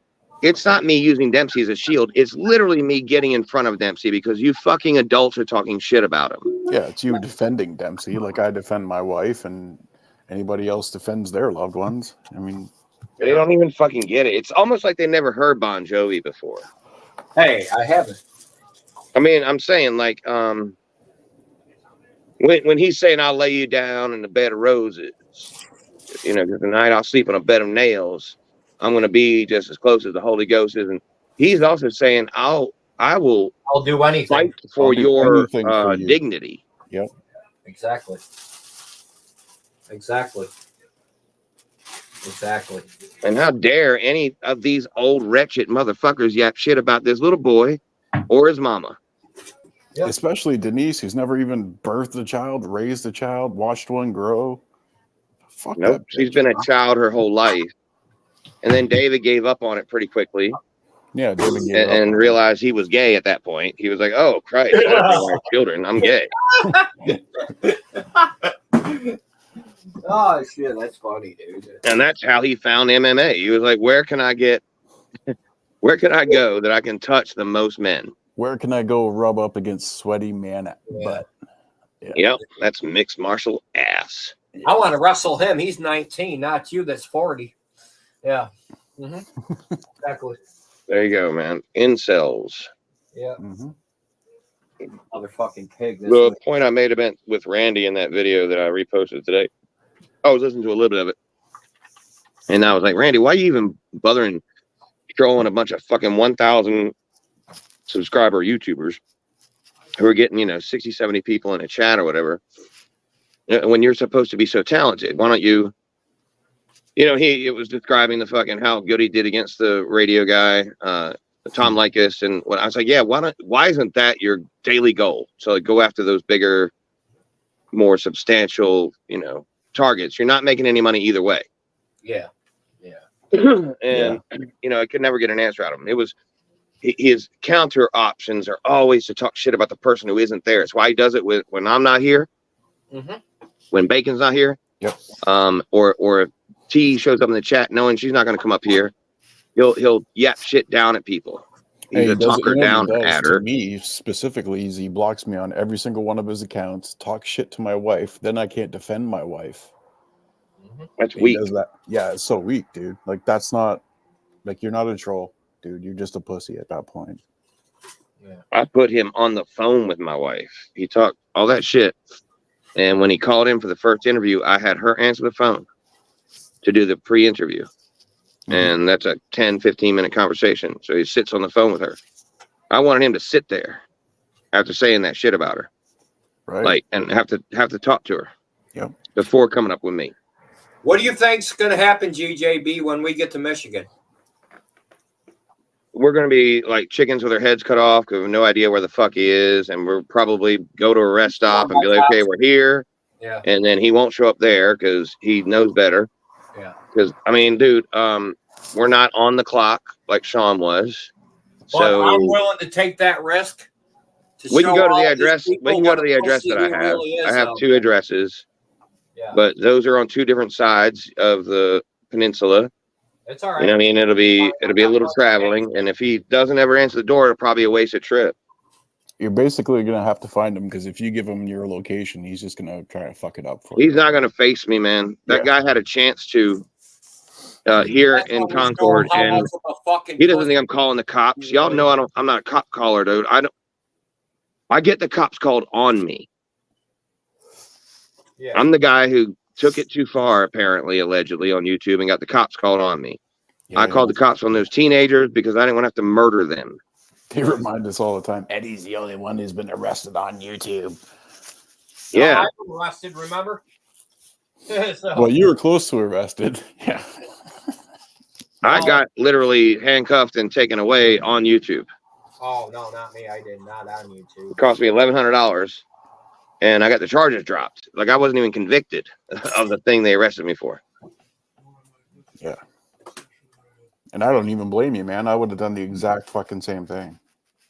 It's not me using Dempsey as a shield. It's literally me getting in front of Dempsey because you fucking adults are talking shit about him. Yeah, it's you defending Dempsey like I defend my wife, and anybody else defends their loved ones. I mean, they don't even fucking get it. It's almost like they never heard Bon Jovi before. Hey, I haven't. I mean, I'm saying, like, when he's saying, I'll lay you down in a bed of roses, because tonight I'll sleep on a bed of nails. I'm going to be just as close as the Holy Ghost is. And he's also saying, I will do anything. fight for your anything for you. dignity. Yep. Exactly. And how dare any of these old wretched motherfuckers yap shit about this little boy or his mama. Yep. Especially Denise, who's never even birthed a child, raised a child, watched one grow. Fuck Nope, that. she's been a child her whole life. And then David gave up on it pretty quickly. Yeah, David gave up and realized he was gay at that point. He was like, "Oh Christ, I don't think I have children. I'm gay." Oh shit, that's funny, dude. And that's how he found MMA. He was like, where can I go that I can touch the most men? Where can I go rub up against sweaty man butt? Yeah. Yep, that's mixed martial ass. I want to wrestle him. He's 19, not you that's 40. Yeah. Mm-hmm. Exactly. There you go, man. Incels. Yeah. Mm-hmm. Motherfucking pig. The point I made about with Randy in that video that I reposted today, I was listening to a little bit of it. And I was like, Randy, why are you even bothering trolling a bunch of fucking 1,000 subscriber YouTubers who are getting, 60, 70 people in a chat or whatever, when you're supposed to be so talented? Why don't you, it was describing the fucking how good he did against the radio guy, Tom Likas, and when I was like, yeah, why isn't that your daily goal? So go after those bigger, more substantial, targets. You're not making any money either way. Yeah. And I could never get an answer out of him. It was his counter options are always to talk shit about the person who isn't there. It's why he does it when I'm not here, when Bacon's not here, or if T shows up in the chat knowing she's not going to come up here, he'll yap shit down at people. He's a talker down at her. To me specifically, he blocks me on every single one of his accounts, talks shit to my wife, then I can't defend my wife. That's weak. Does that. Yeah, it's so weak, dude. Like, that's not, like, you're not a troll, dude. You're just a pussy at that point. Yeah. I put him on the phone with my wife. He talked all that shit. And when he called in for the first interview, I had her answer the phone to do the pre-interview. And that's a 10, 15-minute conversation. So he sits on the phone with her. I wanted him to sit there after saying that shit about her. Right. Like, and have to talk to her before coming up with me. What do you think's going to happen, GJB, when we get to Michigan? We're going to be like chickens with our heads cut off because we have no idea where the fuck he is. And we'll probably go to a rest stop and be like, okay, we're here. Yeah. And then he won't show up there because he knows better. Yeah. Because, I mean, dude, we're not on the clock like Sean was. But So I'm willing to take that risk. We can go to the address. We can go to the address that I have. I have 2 addresses. Yeah. But those are on 2 different sides of the peninsula. It's all right. You know what I mean? It'll be a little traveling, and if he doesn't ever answer the door, it'll probably be a wasted trip. You're basically gonna have to find him because if you give him your location, he's just gonna try to fuck it up for you. He's not gonna face me, man. That guy had a chance to here in Concord, and he doesn't think I'm calling the cops. Y'all know I'm not a cop caller, dude. I get the cops called on me. Yeah. I'm the guy who took it too far, apparently, allegedly, on YouTube and got the cops called on me. Yeah, I called the cops on those teenagers because I didn't want to have to murder them. They remind us all the time. Eddie's the only one who's been arrested on YouTube. Yeah. No, I was arrested, remember? So, Well, you were close to arrested. Yeah. I got literally handcuffed and taken away on YouTube. oh, no, not me. I did not on YouTube. It cost me $1,100, and I got the charges dropped. Like, I wasn't even convicted of the thing they arrested me for. Yeah. And I don't even blame you, man. I would have done the exact fucking same thing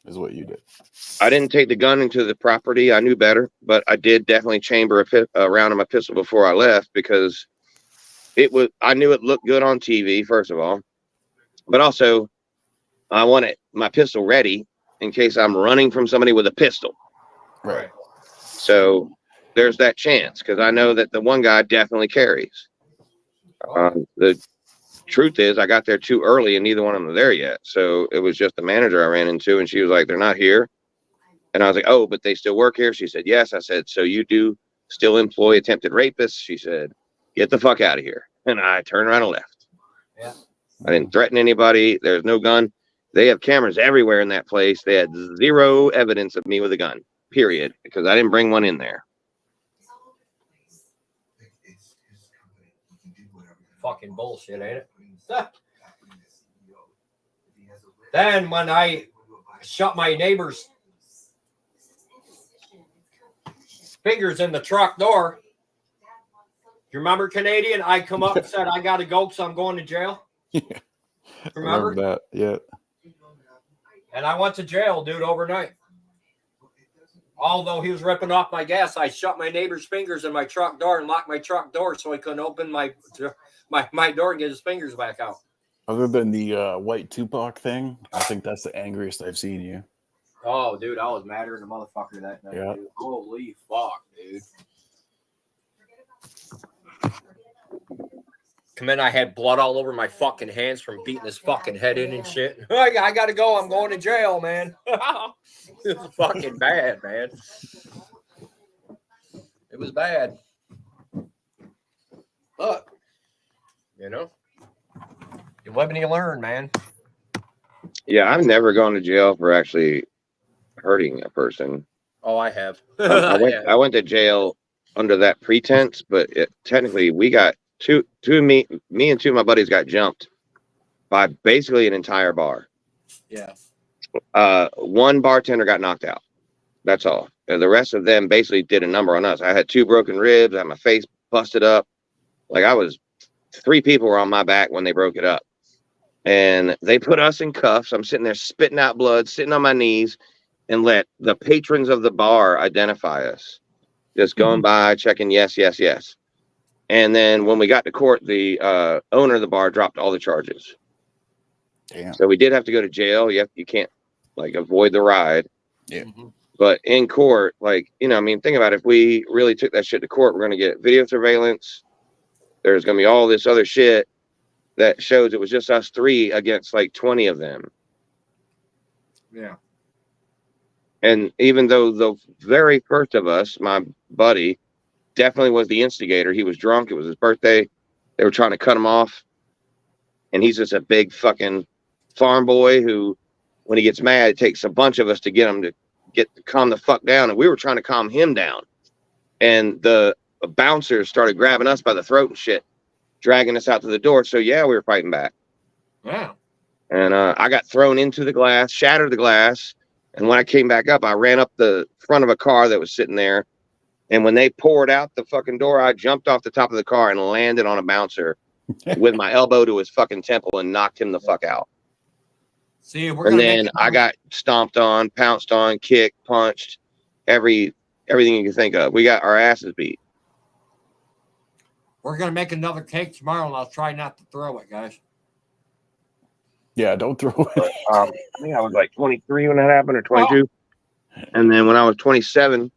as what you did. I didn't take the gun into the property. I knew better, but I did definitely chamber a round of my pistol before I left because I knew it looked good on TV, first of all, but also I wanted my pistol ready in case I'm running from somebody with a pistol. Right. So there's that chance because I know that the one guy definitely carries. The truth is I got there too early and neither one of them are there yet. So it was just the manager I ran into and she was like, they're not here. And I was like, oh, but they still work here? She said, yes. I said, so you do still employ attempted rapists? She said, get the fuck out of here. And I turned around and left. Yeah. I didn't threaten anybody. There's no gun. They have cameras everywhere in that place. They had zero evidence of me with a gun, period, because I didn't bring one in there. Fucking bullshit, ain't it? Then when I shut my neighbor's fingers in the truck door, you remember, Canadian? I come up and said, I got to go because I'm going to jail. Yeah. Remember that? Yeah. And I went to jail, dude, overnight. Although he was ripping off my gas, I shut my neighbor's fingers in my truck door and locked my truck door so he couldn't open my door and get his fingers back out. Other than the white Tupac thing, I think that's the angriest I've seen you. Oh, dude, I was madder than a motherfucker that night. Yeah. Dude. Holy fuck, dude. Come in, I had blood all over my fucking hands from beating his fucking head in and shit. I gotta go. I'm going to jail, man. It was fucking bad, man. It was bad. But, you know, you live and you learn, man. Yeah, I've never gone to jail for actually hurting a person. Oh, I have. I went to jail under that pretense, but technically we got me and 2 of my buddies got jumped by basically an entire bar. Yeah. One bartender got knocked out. That's all. And the rest of them basically did a number on us. I had 2 broken ribs. I had my face busted up. Like 3 people were on my back when they broke it up. And they put us in cuffs. I'm sitting there spitting out blood, sitting on my knees, and let the patrons of the bar identify us. Just going by, checking yes, yes, yes. And then when we got to court, the owner of the bar dropped all the charges. Damn. So we did have to go to jail. You can't like avoid the ride. Yeah. But in court, like, you know, I mean, think about it. If we really took that shit to court, we're going to get video surveillance. There's going to be all this other shit that shows it was just us 3 against like 20 of them. Yeah. And even though the very first of us, my buddy, definitely was the instigator. He was drunk. It was his birthday. They were trying to cut him off. And he's just a big fucking farm boy who, when he gets mad, it takes a bunch of us to get him to calm the fuck down. And we were trying to calm him down. And the bouncers started grabbing us by the throat and shit. dragging us out to the door. So yeah, we were fighting back. Yeah. And I got thrown into the glass, shattered the glass. And when I came back up, I ran up the front of a car that was sitting there. And when they poured out the fucking door, I jumped off the top of the car and landed on a bouncer with my elbow to his fucking temple and knocked him the fuck out. See, we're And gonna then I got stomped on, pounced on, kicked, punched, everything you can think of. We got our asses beat. We're gonna make another cake tomorrow, and I'll try not to throw it, guys. Yeah, don't throw it. I think I was like 23 when that happened, or 22. Oh. And then when I was 27,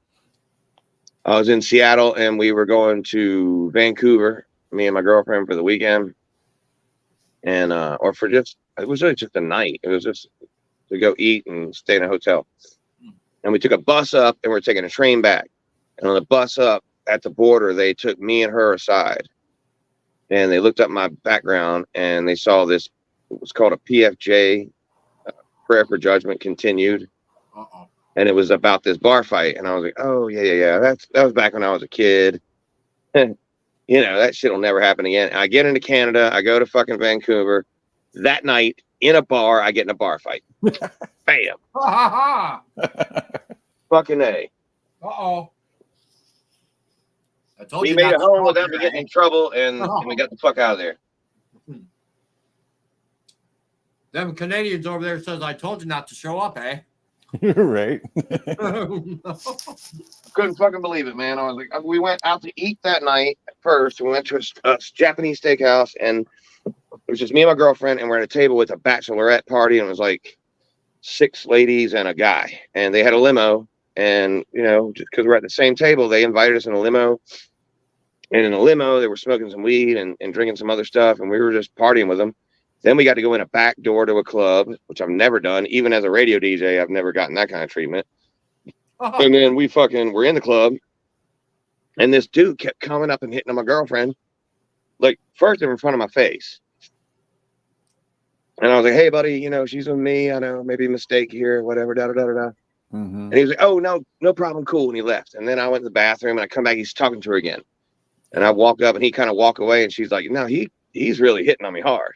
I was in Seattle, and we were going to Vancouver, me and my girlfriend, for the weekend, and or for just, it was really just a night. It was just to go eat and stay in a hotel. And we took a bus up, and we're taking a train back. And on the bus up at the border, they took me and her aside, and they looked up my background, and they saw this. It was called a PFJ, prayer for judgment continued. Uh-oh. And it was about this bar fight. And I was like, oh, yeah. That was back when I was a kid. You know, that shit will never happen again. I get into Canada. I go to fucking Vancouver. That night, in a bar, I get in a bar fight. Bam. Fucking A. Uh-oh. I told We you made not it to home throw without it, me getting eh? in trouble, and we got the fuck out of there. Them Canadians over there says, I told you not to show up, eh? Right. Couldn't fucking believe it, man. I was like, we went out to eat that night first. We went to a Japanese steakhouse, and it was just me and my girlfriend, and we're at a table with a bachelorette party, and it was like 6 ladies and a guy, and they had a limo, and you know, just because we're at the same table, they invited us in a limo, and in the limo they were smoking some weed and drinking some other stuff, and we were just partying with them. Then we got to go in a back door to a club, which I've never done. Even as a radio DJ, I've never gotten that kind of treatment. And then we fucking were in the club, and this dude kept coming up and hitting on my girlfriend, like first in front of my face. And I was like, hey, buddy, you know, she's with me. I know, maybe a mistake here, whatever, da-da-da-da-da. And he was like, oh, no problem, cool. And he left. And then I went to the bathroom, and I come back, he's talking to her again. And I walk up, and he kind of walk away, and she's like, no, he's really hitting on me hard.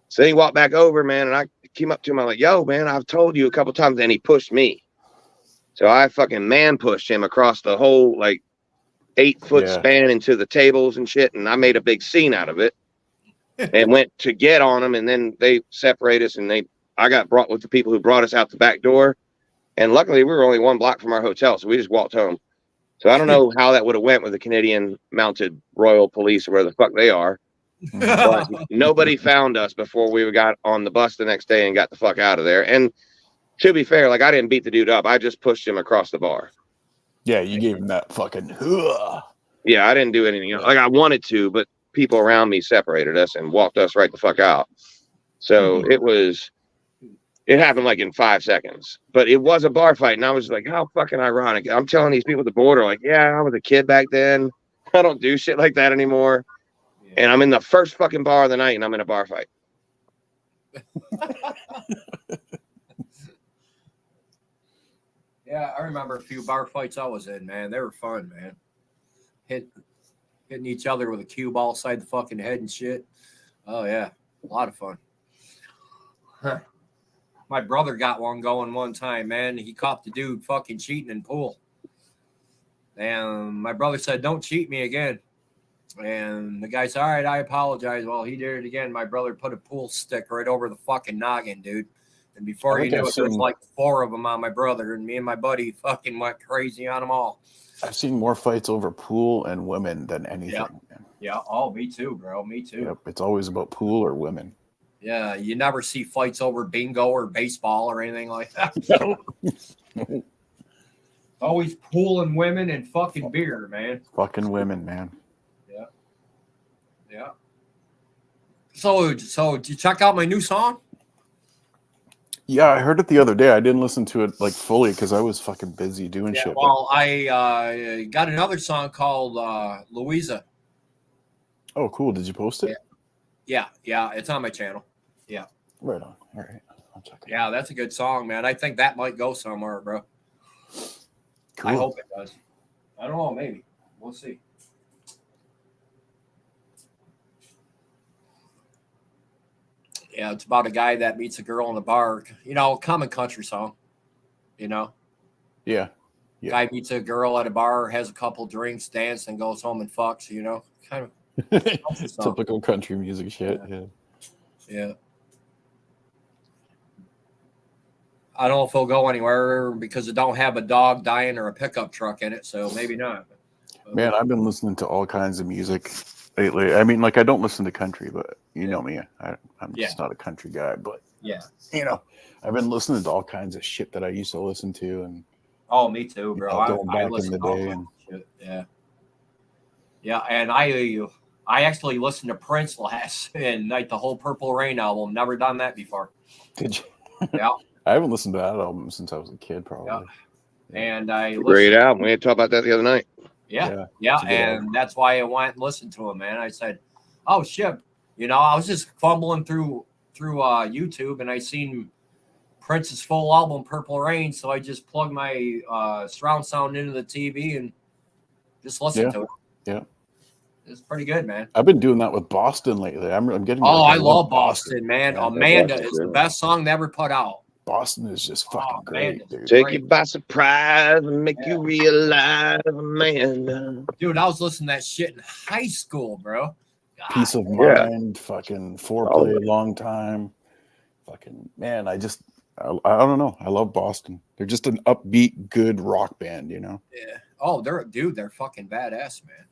So then he walked back over, man, and I came up to him. I'm like, yo, man, I've told you a couple times, and he pushed me. So I fucking man pushed him across the whole, like, 8-foot span into the tables and shit, and I made a big scene out of it and went to get on him, and then they separated us, and I got brought with the people who brought us out the back door, and luckily we were only 1 block from our hotel, so we just walked home. So I don't know how that would have went with the Canadian Mounted Royal Police or where the fuck they are. But nobody found us before we got on the bus the next day and got the fuck out of there. And to be fair, like, I didn't beat the dude up. I just pushed him across the bar. Yeah, you gave him that fucking. Yeah, I didn't do anything. Like, I wanted to, but people around me separated us and walked us right the fuck out. So it happened like in 5 seconds. But it was a bar fight, and I was like, how fucking ironic. I'm telling these people at the border, like, yeah, I was a kid back then. I don't do shit like that anymore. And I'm in the first fucking bar of the night, and I'm in a bar fight. Yeah, I remember a few bar fights I was in, man. They were fun, man. Hitting each other with a cue ball side the fucking head and shit. Oh, yeah. A lot of fun. My brother got one going one time, man. He caught the dude fucking cheating in pool. And my brother said, don't cheat me again. And the guy said, all right, I apologize. Well, he did it again. My brother put a pool stick right over the fucking noggin, dude. And before you knew it, there was like 4 of them on my brother. And me and my buddy fucking went crazy on them all. I've seen more fights over pool and women than anything. Yeah. Yeah. Oh, me too, bro. Me too. Yep. It's always about pool or women. Yeah. You never see fights over bingo or baseball or anything like that. No. Always pool and women and fucking beer, man. Fucking women, man. Yeah. Yeah. So did you check out my new song? Yeah, I heard it the other day. I didn't listen to it like fully because I was fucking busy doing shit. Well, I got another song called Louisa. Oh, cool. Did you post it? Yeah, it's on my channel. Yeah. Right on. All right. I'll check it out. Yeah, that's a good song, man. I think that might go somewhere, bro. Cool. I hope it does. I don't know, maybe. We'll see. Yeah, it's about a guy that meets a girl in a bar. You know, common country song. You know, Yeah. Yeah. guy meets a girl at a bar, has a couple drinks, dances, and goes home and fucks. You know, kind of country song. Typical country music shit. Yeah. Yeah. I don't know if it'll go anywhere because it don't have a dog dying or a pickup truck in it, so maybe not. Man, I've been listening to all kinds of music lately. I mean, like, I don't listen to country, but you know me. I'm just not a country guy. But, Yeah. you know, I've been listening to all kinds of shit that I used to listen to. And Oh, me too, bro. going I back in listen the to all day. kinds And of shit. Yeah. Yeah, and I actually listened to Prince last and like the whole Purple Rain album. Never done that before. did you? Yeah. I haven't listened to that album since I was a kid, probably. Yeah. And I Great listened. album. We had to talk about that the other night. Yeah. it's a good And album. that's why I went and listened to him, man. I said, "Oh shit!" You know, I was just fumbling through YouTube, and I seen Prince's full album, Purple Rain. So I just plugged my surround sound into the TV and just listened to it. Yeah. It's pretty good, man. I've been doing that with Boston lately. I'm getting. Oh, like, I love Boston, man. Yeah. Amanda Boston's is the good. best song they ever put out. Boston is just fucking great, dude. Take you by surprise and make you realize, man. Dude, I was listening to that shit in high school, bro. God. Peace of mind, fucking foreplay, long time. Fucking man, I don't know. I love Boston. They're just an upbeat, good rock band, you know? Yeah. Oh, they're fucking badass, man.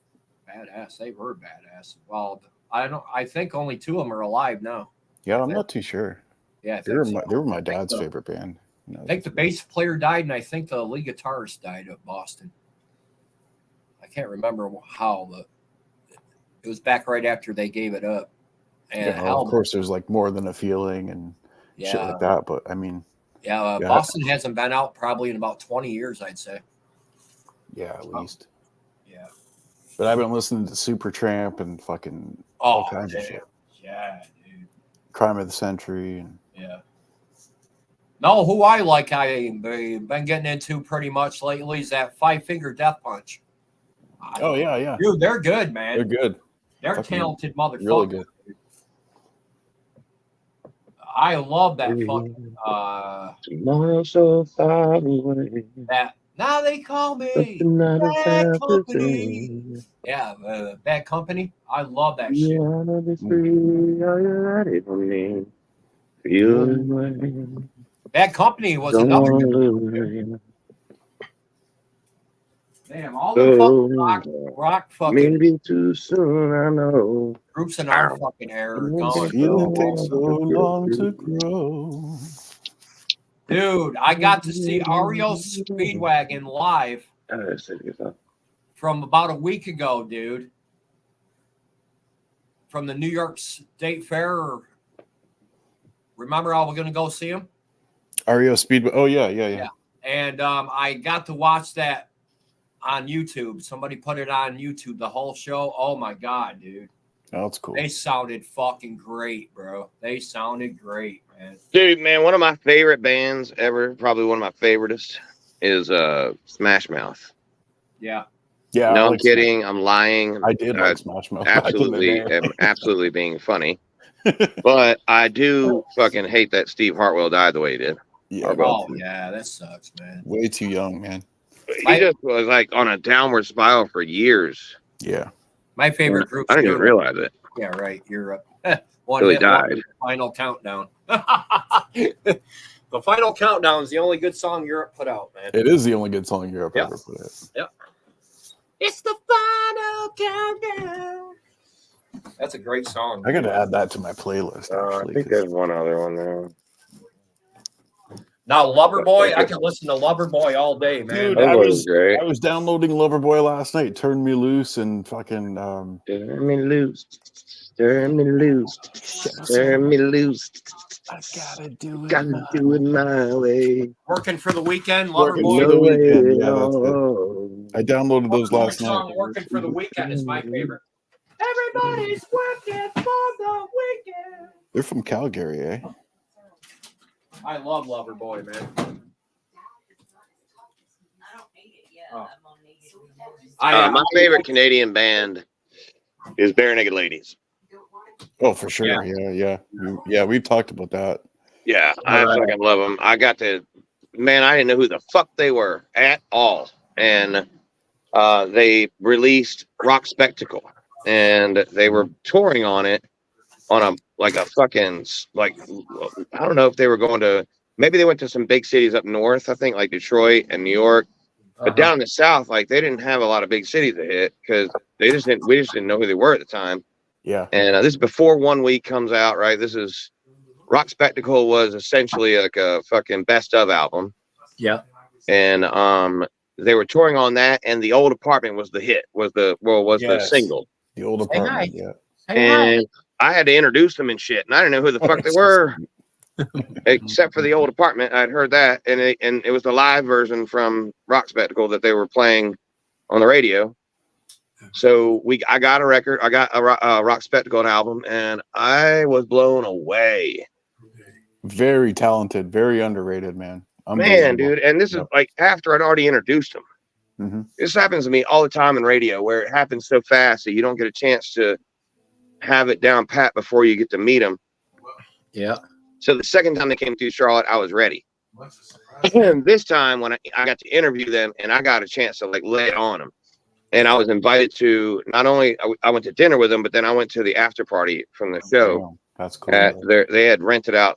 Badass. They were badass. Well, I think only 2 of them are alive now. Yeah, I'm not too sure. Yeah, they were my dad's favorite band. You know, I think the bass player died, and I think the lead guitarist died at Boston. I can't remember how, but it was back right after they gave it up. And of course, there's like More Than a Feeling and shit like that. But I mean, Boston hasn't been out probably in about 20 years, I'd say. Yeah, at least. Yeah. But I've been listening to Supertramp and fucking all kinds of shit. Yeah, dude. Crime of the Century. And no, who I like, I've been getting into pretty much lately is that 5 Finger Death Punch. Oh, yeah. Dude, they're good, man. They're good. They're fucking talented motherfuckers. Really good. I love that fucking Tomorrow so far away. that now they call me Bad Company. Yeah, Bad Company. I love that shit. Wanna be free, are you ready for me? Feel Bad Company was don't another wanna good lose. damn, all the fucking rock fucking Maybe too soon, I know. groups in our fucking era are going. Feeling takes so long to grow. Dude, I got to see REO Speedwagon live from about a week ago, dude. From the New York State Fair. Remember I was going to go see him? REO Speedway. Oh, yeah. And I got to watch that on YouTube. Somebody put it on YouTube, the whole show. Oh, my God, dude. Oh, that's cool. They sounded fucking great, bro. They sounded great, man. Dude, man, one of my favorite bands ever, probably one of my favoriteest, is Smash Mouth. Yeah. Yeah. No, I'm kidding. I'm lying. I did like Smash Mouth. Absolutely being funny. But I do fucking hate that Steve Hartwell died the way he did. Yeah. Oh, yeah, that sucks, man. Way too young, man. He just was like on a downward spiral for years. Yeah. My favorite group. I didn't even realize it. Yeah, right. Europe. One Really hit died. wonder, Final Countdown. The Final Countdown is the only good song Europe put out, man. It is the only good song Europe ever put out. Yep. It's the Final Countdown. That's a great song. I got to add that to my playlist. Actually, I think there's one other one there. Now, Loverboy, I can listen to Loverboy all day, man. Dude, I was downloading Loverboy last night. Turn Me Loose and fucking. Turn me loose. Turn me loose. Turn me loose. I gotta do it. Gotta do it my way. Working for the Weekend, Working Loverboy. for the Weekend. Yeah, that's good. I downloaded those last night. Working for the Weekend is my favorite. Everybody's working for the weekend. They're from Calgary, eh? I love Loverboy, man. I don't hate it yet. Oh. I'm on My favorite Canadian band is Bare Naked Ladies. Oh, for sure. Yeah. We've talked about that. Yeah, I fucking love them. I didn't know who the fuck they were at all. And they released Rock Spectacle, and they were touring on it on a fucking, like, I don't know if they were going to, maybe they went to some big cities up north, I think, like Detroit and New York. But down in the South, like, they didn't have a lot of big cities to hit because we just didn't know who they were at the time. Yeah. And this is before 1 Week comes out, right? This is Rock Spectacle was essentially like a fucking best of album. Yeah. And they were touring on that, and The Old Apartment was the hit, was the single. The Old Apartment, yeah. And I had to introduce them and shit, and I didn't know who the fuck they were. Except for The Old Apartment. I'd heard that, and it was the live version from Rock Spectacle that they were playing on the radio. So I got a record. I got a Rock Spectacle album, and I was blown away. Very talented, very underrated, man. Man, dude. And this is like after I'd already introduced them. Mm-hmm. This happens to me all the time in radio, where it happens so fast that you don't get a chance to have it down pat before you get to meet them. Yeah. So the second time they came to Charlotte, I was ready. And this time when I got to interview them, and I got a chance to like lay it on them. And I was invited to, not only I went to dinner with them, but then I went to the after party from the show. Oh, that's cool. They had rented out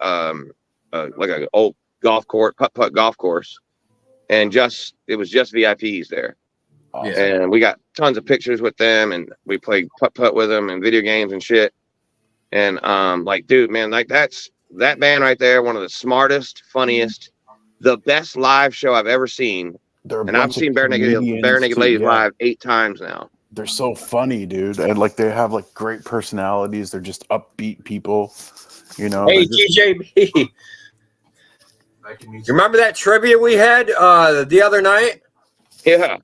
like an old golf court, putt golf course, and it was just VIPs there. Awesome. And we got tons of pictures with them, and we played putt with them and video games and shit. And like, dude, man, like that band right there, one of the smartest, funniest, the best live show I've ever seen. And I've seen Bare Naked Ladies live 8 times now. They're so funny, dude. And like they have like great personalities. They're just upbeat people. You know. Hey, TJB. You remember that trivia we had the other night? Yeah.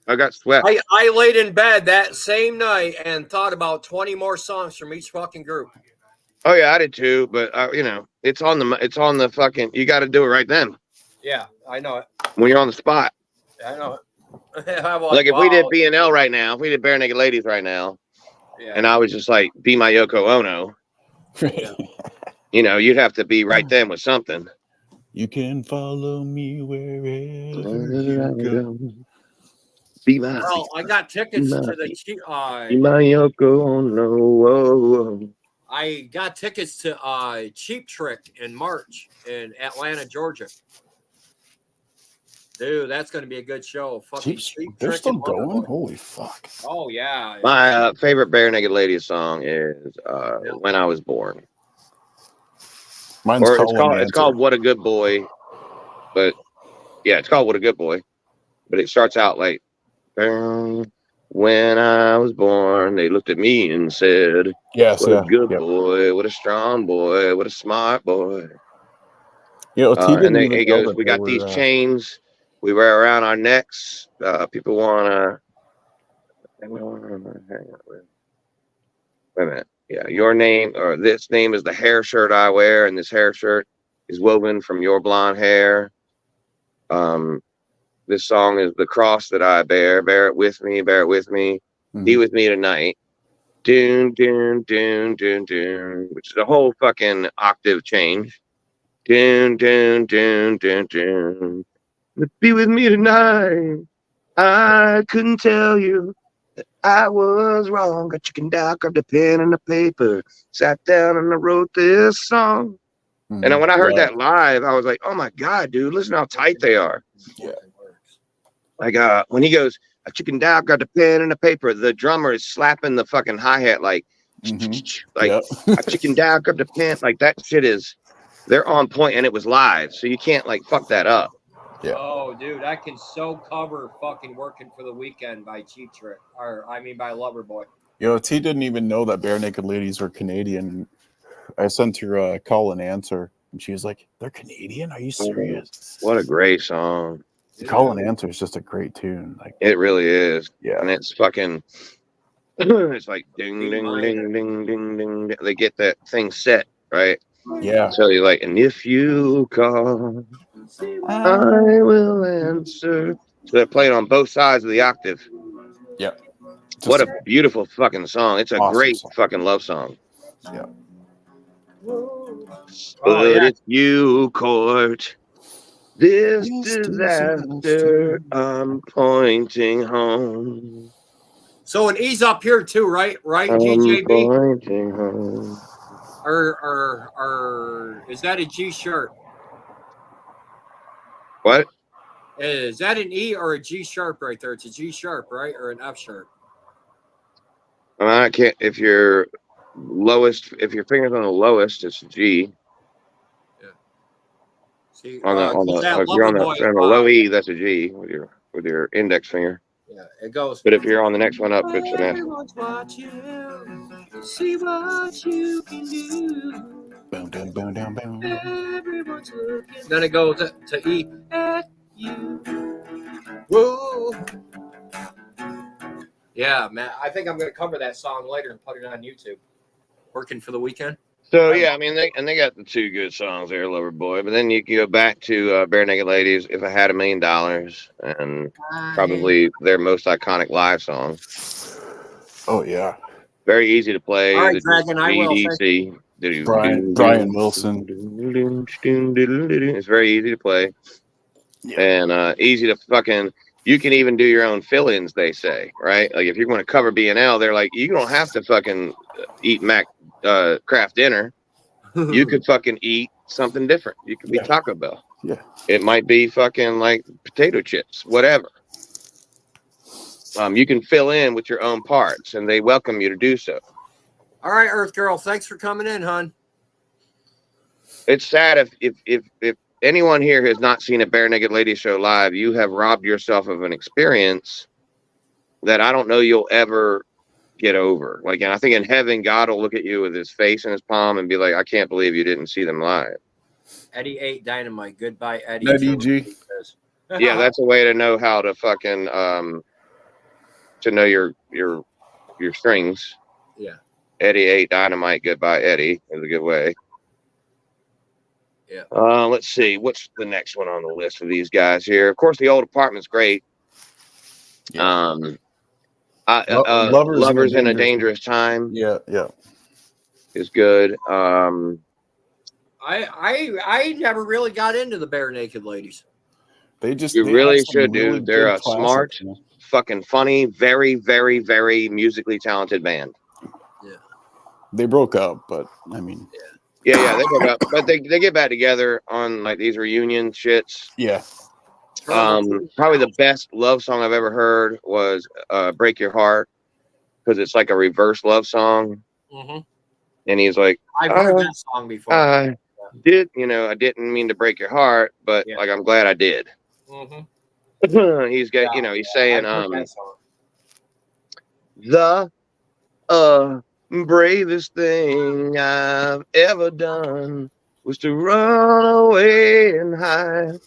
I got swept. I laid in bed that same night and thought about 20 more songs from each fucking group. Oh yeah, I did too. But it's on the fucking. You got to do it right then. Yeah, I know it. When you're on the spot. I know it. Like if we did B&L right now, if we did Bare Naked Ladies right now, and I was just like, be my Yoko Ono, you'd have to be right then with something. You can follow me wherever you go. Be my. Well, I got tickets to the. Be my Yoko Ono. Whoa. I got tickets to Cheap Trick in March in Atlanta, Georgia. Dude, that's going to be a good show. Fucking Cheap they're Trick still going? Holy fuck. Oh, yeah. My favorite Bare Naked Ladies song is When I Was Born. Mine's it's called What a Good Boy. But, yeah, it's called What a Good Boy. But it starts out like, when I was born, they looked at me and said, what a good boy, what a strong boy, what a smart boy. And then he goes, we got these chains we wear around our necks. People want to hang out with. Wait a minute. Yeah, your name or this name is the hair shirt I wear, and this hair shirt is woven from your blonde hair. This song is the cross that I bear. Bear it with me, bear it with me. Mm-hmm. Be with me tonight. Doon, doon, doon, doon, doon, which is a whole fucking octave change. Doon, doon, doon, doon, doon. Be with me tonight. I couldn't tell you that I was wrong. Got chicken down, grabbed a pen and a paper, sat down and I wrote this song. Mm-hmm. And when I heard that live, I was like, oh my God, dude, listen how tight they are. Yeah. Like when he goes, I chickened out, got a pen and a paper, the drummer is slapping the fucking hi-hat like, like I chickened out, got the pen, like that shit is, they're on point, and it was live, so you can't like fuck that up. Yeah. Oh, dude, I can so cover fucking Working for the Weekend by Cheap Trick, by Loverboy. T didn't even know that Bare Naked Ladies were Canadian. I sent her a call and answer, and she was like, "They're Canadian? Are you serious?" What a great song! Call and Answer is just a great tune. Like it really is. Yeah, and it's fucking. It's like ding ding ding ding ding ding. They get that thing set right. Yeah. So you're like, and if you call, I will answer. So they're playing on both sides of the octave. Yep. What a beautiful fucking song! It's a awesome great fucking love song. Yeah. Oh But yeah. if you court this This disaster, I'm pointing home. So an E's up here too, right? Right, I'm GJB? pointing home. Or is that a G sharp? What? Is that an E or a G sharp right there? It's a G sharp, right? Or an F sharp? I can't. If your finger's on the lowest, it's a G. See, On the that if you're lover on the boy, low E, that's a G with your index finger. yeah, it goes. But if you're on the next one up, it's an F. Everyone's watching. See what you can do. Boom, boom, boom, boom, boom. Everyone's looking. Then it goes to E at you. Whoa. Yeah, man. I think I'm going to cover that song later and put it on YouTube. Working for the weekend. So yeah, I mean they got the two good songs there, Lover Boy. But then you can go back to Bare Naked Ladies, If I Had $1 Million, and probably their most iconic live song. Oh yeah. Very easy to play. All right, Dragon, I will. EDC. Brian Wilson. It's very easy to play. Yeah. And easy to fucking. You can even do your own fill-ins. They say, right? Like if you're going to cover BNL, they're like, you don't have to fucking eat Kraft dinner. You could fucking eat something different. You could be Taco Bell. Yeah. It might be fucking like potato chips, whatever. You can fill in with your own parts, and they welcome you to do so. All right, Earth Girl, thanks for coming in, hon. It's sad if anyone here has not seen a Bare Naked Ladies show live, you have robbed yourself of an experience that I don't know you'll ever get over. Like, and I think in heaven, God will look at you with his face in his palm and be like, I can't believe you didn't see them live. Eddie ate Dynamite. Goodbye, Eddie. Eddie G. Yeah, that's a way to know how to fucking to know your strings. Yeah. Eddie ate Dynamite. Goodbye, Eddie is a good way. Yeah. Let's see. What's the next one on the list for these guys here? Of course, The Old Apartment's great. Yeah. Lovers in a Dangerous Time. Yeah, yeah. Is good. I never really got into the Bare Naked Ladies. They really should, dude. Really They're a classics, smart, you know? fucking funny, very, very, very musically talented band. Yeah. They broke up, but I mean, yeah, they broke up, but they get back together on like these reunion shits. Yeah. Probably the best love song I've ever heard was "Break Your Heart" because it's like a reverse love song. Mm-hmm. And he's like, I've heard that song before. I didn't mean to break your heart, but like I'm glad I did. Mm-hmm. He's got, he's saying, the bravest thing I've ever done was to run away and hide,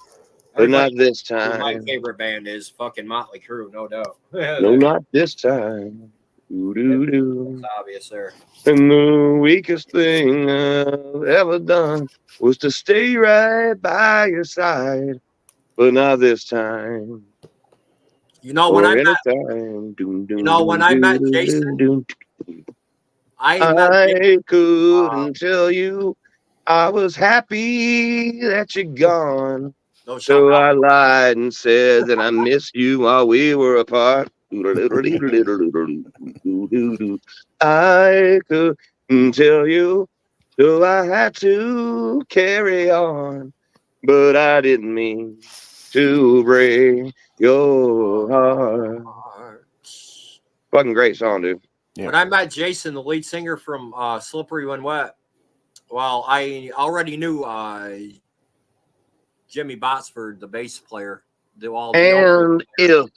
but not this time. My favorite band is fucking Motley Crue, no doubt. No, not this time. It's obvious there. And the weakest thing I've ever done was to stay right by your side, but not this time. You know when I met Jason, I couldn't tell you I was happy that you're gone. No, so I lied and said that I missed you while we were apart. I couldn't tell you, so I had to carry on, but I didn't mean to break your heart. Fucking great song, dude. Yeah. When I met Jason, the lead singer from Slippery When Wet, well, I already knew Jimmy Botsford, the bass player. And if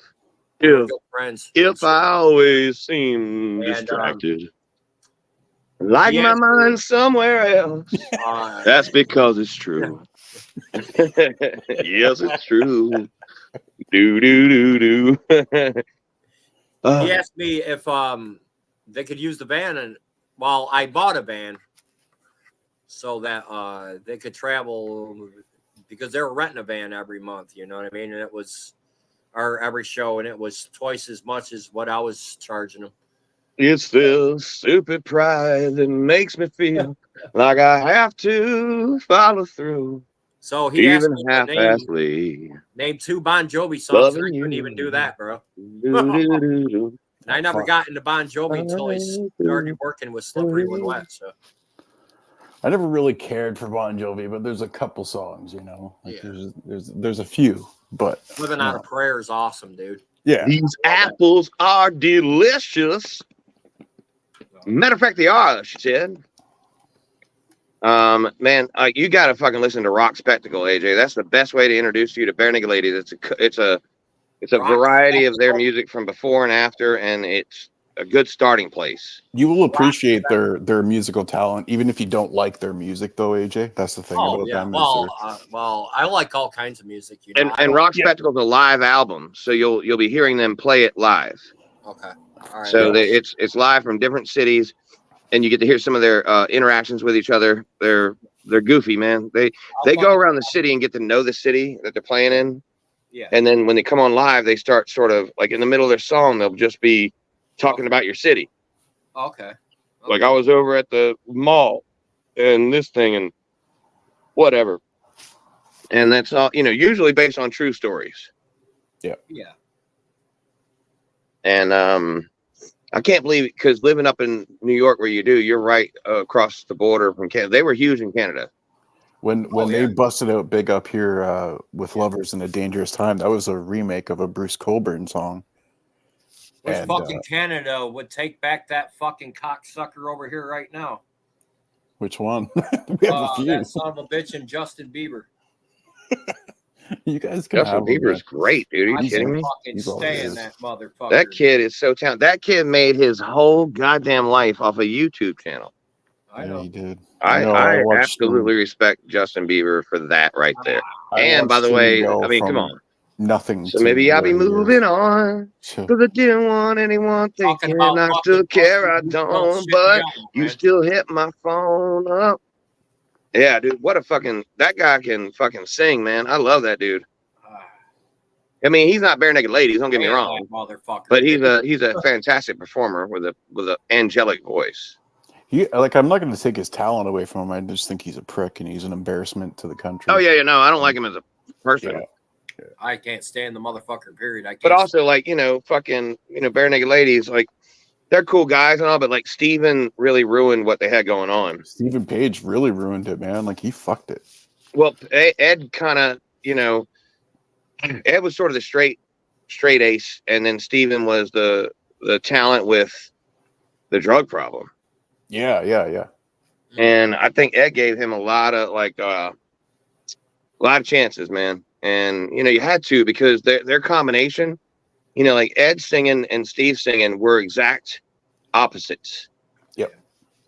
friends. I always seem distracted, like my mind somewhere else, that's because it's true. Yes, it's true. Do. He asked me if they could use the van, and I bought a van so that they could travel because they were renting a van every month. You know what I mean? And it was every show, and it was twice as much as what I was charging them. It's this stupid pride that makes me feel like I have to follow through, So he asked even me to half-assedly. name 2 Bon Jovi songs, and Loving I couldn't even do you. that, bro. Do-do-do-do. I Oh, never fuck. got into Bon Jovi until I started working with Slippery When Wet. So I never really cared for Bon Jovi, but there's a couple songs, you know. Like yeah, there's a few, but Living on a Prayer is awesome, dude. yeah. These apples are delicious. Matter of fact, they are, she said. Man, you got to fucking listen to Rock Spectacle, AJ. That's the best way to introduce you to Bare Naked Ladies. It's a Rock variety of their Spectacle? music from before and after, and it's a good starting place. You will appreciate their musical talent, even if you don't like their music, though, AJ. That's the thing Oh about yeah, them. well, I like all kinds of music, you know. And Rock Spectacle's a live album, so you'll be hearing them play it live. Okay, all right. So it's live from different cities, and you get to hear some of their interactions with each other. They're goofy, man. They go around the city and get to know the city that they're playing in. Yeah. And then when they come on live, they start sort of like in the middle of their song, they'll just be talking about your city. Okay. Like I was over at the mall and this thing and whatever. And that's all, usually based on true stories. Yeah. Yeah. And I can't believe it, because living up in New York where you do, you're right across the border from Canada. They were huge in Canada. When they busted out big up here with Lovers in a Dangerous Time, that was a remake of a Bruce Cockburn song. Wish And, fucking Canada would take back that fucking cocksucker over here right now. Which one? We have a few. That son of a bitch and Justin Bieber. You guys can Justin have him, Bieber is man. great, dude. Are you I kidding me? fucking staying that motherfucker. That kid is so talented. That kid made his whole goddamn life off a YouTube channel. I know. He did. I absolutely respect Justin Bieber for that right there. And by the way, I mean, come on. Nothing. So maybe I'll be moving on because I didn't want anyone thinking I still care. I don't, but you still hit my phone up. Yeah, dude, that guy can fucking sing, man. I love that dude. I mean, he's not Bare Naked Ladies, don't get me wrong, but he's a fantastic performer with a angelic voice. I'm not going to take his talent away from him. I just think he's a prick and he's an embarrassment to the country. Oh yeah, no, I don't like him as a person. Yeah. I can't stand the motherfucker. Period. But also, like, fucking, Bare Naked Ladies, like, they're cool guys and all, but like Steven really ruined what they had going on. Stephen Page really ruined it, man. Like, he fucked it. Well, Ed kind of, Ed was sort of the straight ace, and then Steven was the talent with the drug problem. Yeah. And I think Ed gave him a lot of chances, man. And you had to, because their combination, like Ed singing and Steve singing were exact opposites. Yep.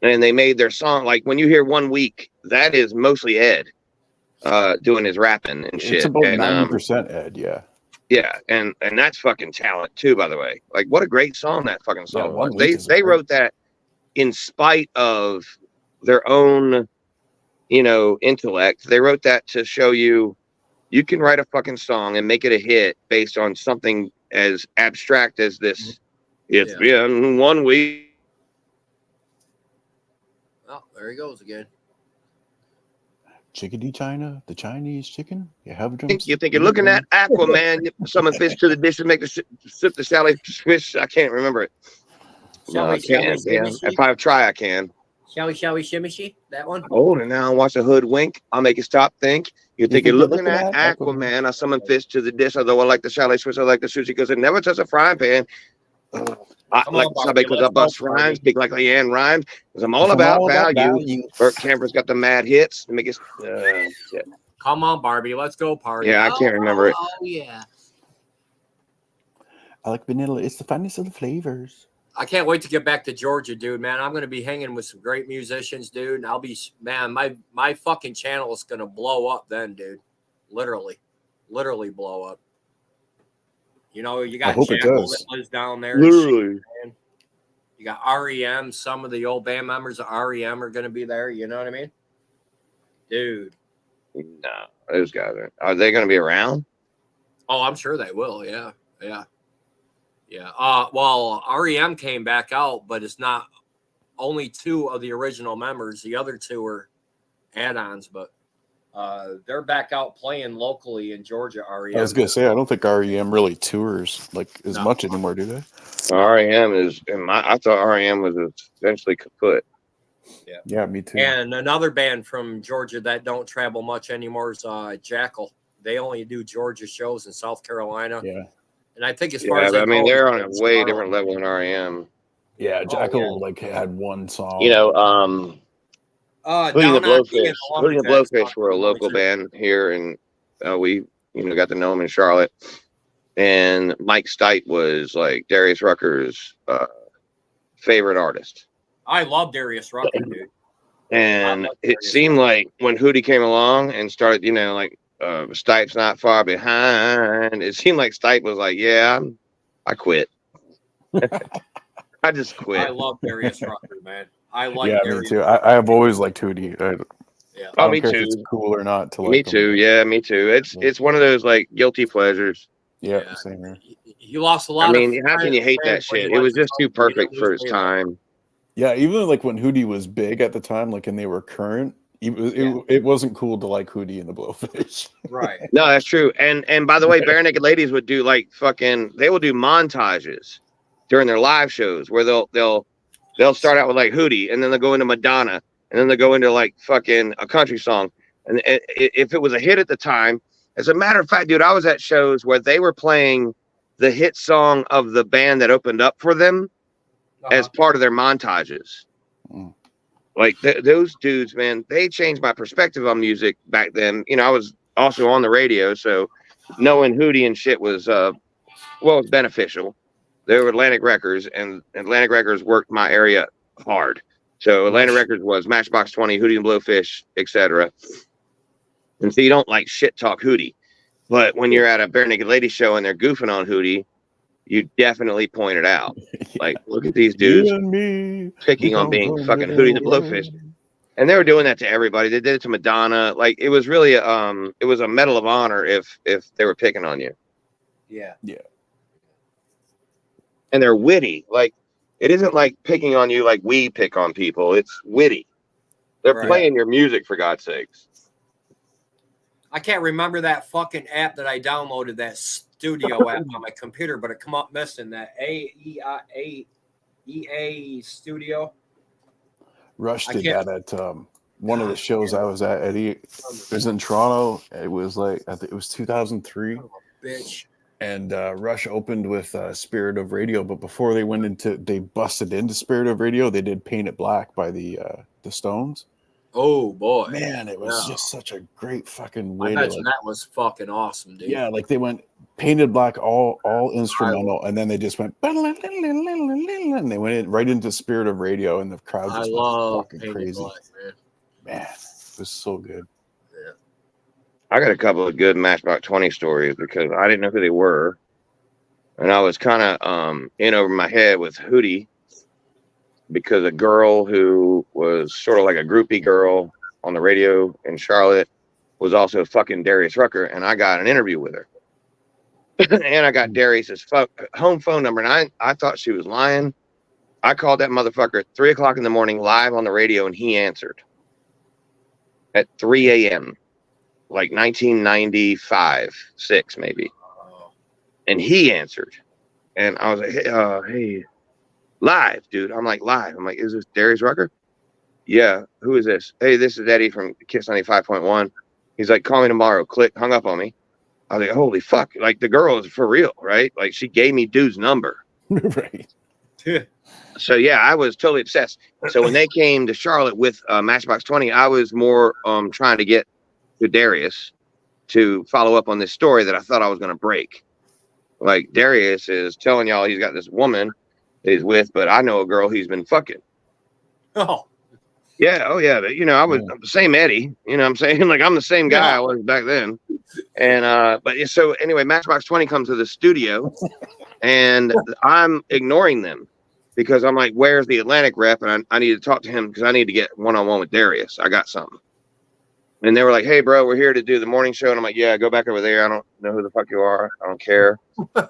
And they made their song, like when you hear 1 Week, that is mostly Ed doing his rapping and shit. It's about 90% Ed, yeah. Yeah, and that's fucking talent too, by the way. Like, what a great song that fucking song was. They wrote that in spite of their own, intellect. They wrote that to show you can write a fucking song and make it a hit based on something as abstract as this. It's been 1 week. Oh, there he goes again. Chickadee China, the Chinese chicken. You have you think you're looking at Aquaman, summon fish to the dish and make the sip the Sally fish. I can't remember it. I can't. If I try, I can. Shall we shimmy? That one? Hold it now. Watch the hood wink. I'll make you stop think. You think you're looking at Aquaman. I summon fish to the dish. Although I like the chalet Swiss, I like the sushi because it never touches a frying pan. I like the subway because I bust rhymes, speak like Leanne rhymes, because I'm all about value. Burt Camper's got the mad hits. Let me get shit. Come on, Barbie, let's go party. Yeah, I can't remember it. Oh yeah. I like vanilla. It's the finest of the flavors. I can't wait to get back to Georgia, dude, man. I'm going to be hanging with some great musicians, dude. And I'll be, man, my fucking channel is going to blow up then, dude. Literally blow up. You got Jackal that lives down there. Literally. You got REM. Some of the old band members of REM are going to be there. You know what I mean? Dude. No, those guys are they going to be around? Oh, I'm sure they will. Yeah. Yeah. Well, REM came back out, but it's not only 2 of the original members. The other 2 are add-ons, but they're back out playing locally in Georgia. REM. I was gonna say I don't think REM really tours like as No. much anymore, do they? REM is, I thought REM was essentially kaput. Yeah, me too. And another band from Georgia that don't travel much anymore is Jackal. They only do Georgia shows in South Carolina. Yeah. And I think as far Yeah, as but I mean, go, they're on a it's way Charlotte. different level than REM. Yeah, Oh, Jackal like had one song. You know, Hootie the Down on Me and Blowfish. Hootie the Lumberjacks Blowfish were a really local true. band here, and we, got to know them in Charlotte. And Mike Stipe was like Darius Rucker's favorite artist. I love Darius Rucker, dude. And it seemed like when Hootie came along and started, Stipe's not far behind. It seemed like Stipe was like, "Yeah, I quit. I just quit." I love Darius Rucker, man. I like Yeah, Darius me too. I have always liked Hootie. Yeah. I don't me care too. if it's cool or not to like Me him. too. Yeah, me too. It's one of those like guilty pleasures. Yeah, same here. He lost a lot I mean, of how can you hate that friends when he shit? It went was to just too South perfect Korea. for its time. Yeah, even like when Hootie was big at the time, like and they were current, it wasn't cool to like Hootie and the Blowfish. Right. No, that's true. And by the way, Bare Naked Ladies would do like they will do montages during their live shows where they'll start out with like Hootie, and then they'll go into Madonna, and then they'll go into like fucking a country song. And if it was a hit at the time, as a matter of fact, dude, I was at shows where they were playing the hit song of the band that opened up for them as part of their montages. Like those dudes, man, they changed my perspective on music back then. I was also on the radio, so knowing Hootie and shit was it's beneficial. They were Atlantic Records, and Atlantic Records worked my area hard. So Atlantic Records was Matchbox 20, Hootie and Blowfish, etc. And so you don't like shit talk Hootie, but when you're at a Bare Naked Ladies show and they're goofing on Hootie, you definitely point it out. Like, look at these dudes picking on being fucking Hootie the Blowfish. And they were doing that to everybody. They did it to Madonna. Like, it was really it was a medal of honor if they were picking on you. Yeah. Yeah. And they're witty. Like, it isn't like picking on you like we pick on people. It's witty. They're playing your music, for God's sakes. I can't remember that fucking app that I downloaded, that studio app on my computer, but it come up missing that EA Studio. Rush did that at one of the shows I was at. It was in Toronto. It was like I think it was 2003. Bitch. And Rush opened with Spirit of Radio, but before they busted into Spirit of Radio, they did Paint It Black by the Stones. Oh boy, man, it was just such a great fucking way. I imagine that was fucking awesome, dude. Yeah, like they went Painted Black, all instrumental, and then they just went and they went right into Spirit of Radio, and the crowd just went fucking crazy. Black, man, it was so good. Yeah, I got a couple of good Matchbox 20 stories because I didn't know who they were, and I was kind of in over my head with Hootie. Because a girl who was sort of like a groupie girl on the radio in Charlotte was also fucking Darius Rucker, and I got an interview with her. And I got Darius's home phone number, and I thought she was lying. I called that motherfucker at 3 o'clock in the morning live on the radio, and he answered at 3 a.m., like 1995, 6 maybe. And he answered, and I was like, hey. Live, dude. I'm like, live. I'm like, is this Darius Rucker? Yeah. Who is this? Hey, this is Eddie from Kiss 95.1. He's like, call me tomorrow. Click, hung up on me. I was like, holy fuck. Like, the girl is for real, right? Like, she gave me dude's number. Right. So, yeah, I was totally obsessed. So, when they came to Charlotte with Matchbox 20, I was more trying to get to Darius to follow up on this story that I thought I was going to break. Like, Darius is telling y'all he's got this woman he's with, but I know a girl he's been fucking. Oh. Yeah, oh yeah. But I was the same Eddie. You know what I'm saying? Like I'm the same guy I was back then. And but so anyway, Matchbox 20 comes to the studio and I'm ignoring them because I'm like, where's the Atlantic rep? And I need to talk to him because I need to get one-on-one with Darius. I got something. And they were like, "Hey, bro, we're here to do the morning show." And I'm like, "Yeah, go back over there. I don't know who the fuck you are. I don't care."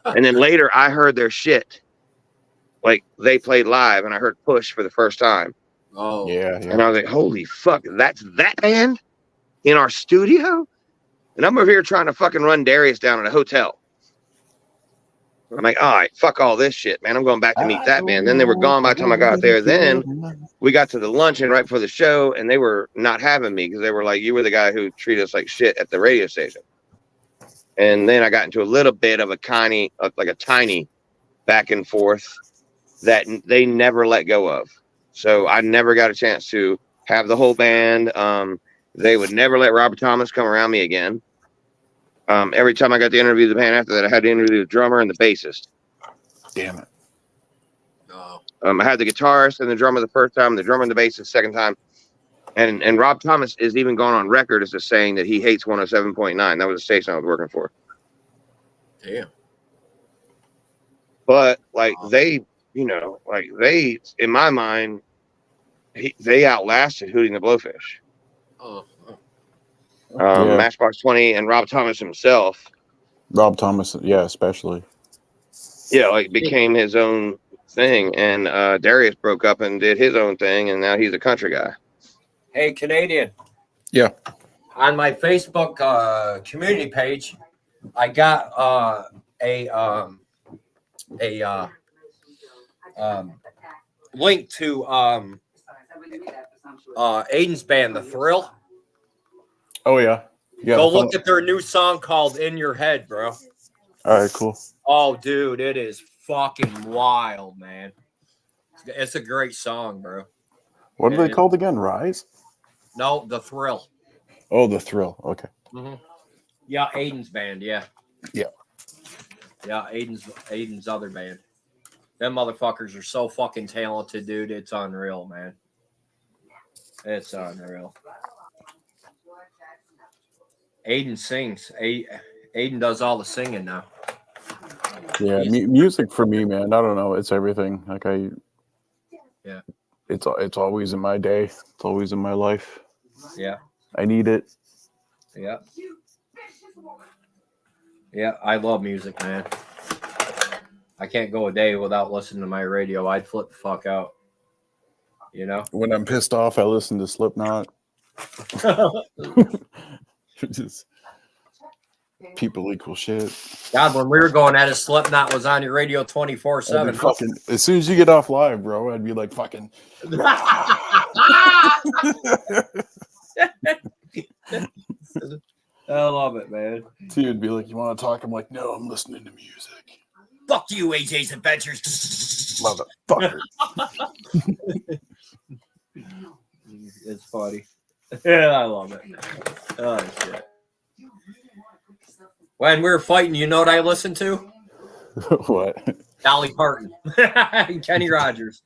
And then later, I heard their shit. Like they played live, and I heard Push for the first time. Oh, Yeah, And I was like, "Holy fuck, that's that band in our studio!" And I'm over here trying to fucking run Darius down at a hotel. I'm like, "All right, fuck all this shit, man. I'm going back to meet that band." Then they were gone by the time I got there. Then we got to the luncheon right before the show, and they were not having me because they were like, "You were the guy who treated us like shit at the radio station." And then I got into a little bit of a tiny back and forth that they never let go of. So I never got a chance to have the whole band. They would never let Robert Thomas come around me again. Every time I got to interview the band after that, I had to interview the drummer and the bassist. damn it. no. I had the guitarist and the drummer the first time, the drummer and the bassist the second time. And Rob Thomas is even gone on record as just saying that he hates 107.9. That was the station I was working for. Damn. But like they, in my mind, they outlasted Hootie and the Blowfish. Oh. Yeah. Matchbox 20 and Rob Thomas himself. Rob Thomas, yeah, especially. Yeah, like became his own thing, and Darius broke up and did his own thing, and now he's a country guy. Hey, Canadian. Yeah. On my Facebook community page, I got a link to Aiden's band, The Thrill. Oh yeah. Yeah. Go look at their new song called "In Your Head," bro. All right, cool. Oh, dude, it is fucking wild, man. It's a great song, bro. What are they called again? Rise? No, The Thrill. Oh, The Thrill. Okay. Mm-hmm. Yeah, Aiden's band. Yeah. Yeah. Yeah, Aiden's other band. Them motherfuckers are so fucking talented, dude. It's unreal, man. It's unreal. Aiden sings. Aiden does all the singing now. Yeah, music for me, man. I don't know. It's everything. Like Yeah. It's always in my day. It's always in my life. Yeah. I need it. Yeah. Yeah, I love music, man. I can't go a day without listening to my radio. I'd flip the fuck out. You know? When I'm pissed off, I listen to Slipknot. Just people equal shit. God, when we were going at it, Slipknot was on your radio 24/7. Fucking as soon as you get off live, bro, I'd be like fucking. I love it, man. Dude, be like, "You want to talk?" I'm like, "No, I'm listening to music." Fuck you, AJ's Adventures. Motherfucker. It's funny. Yeah, I love it. Oh, shit. When we were fighting, you know what I listened to? What? Dolly Parton. And Kenny Rogers.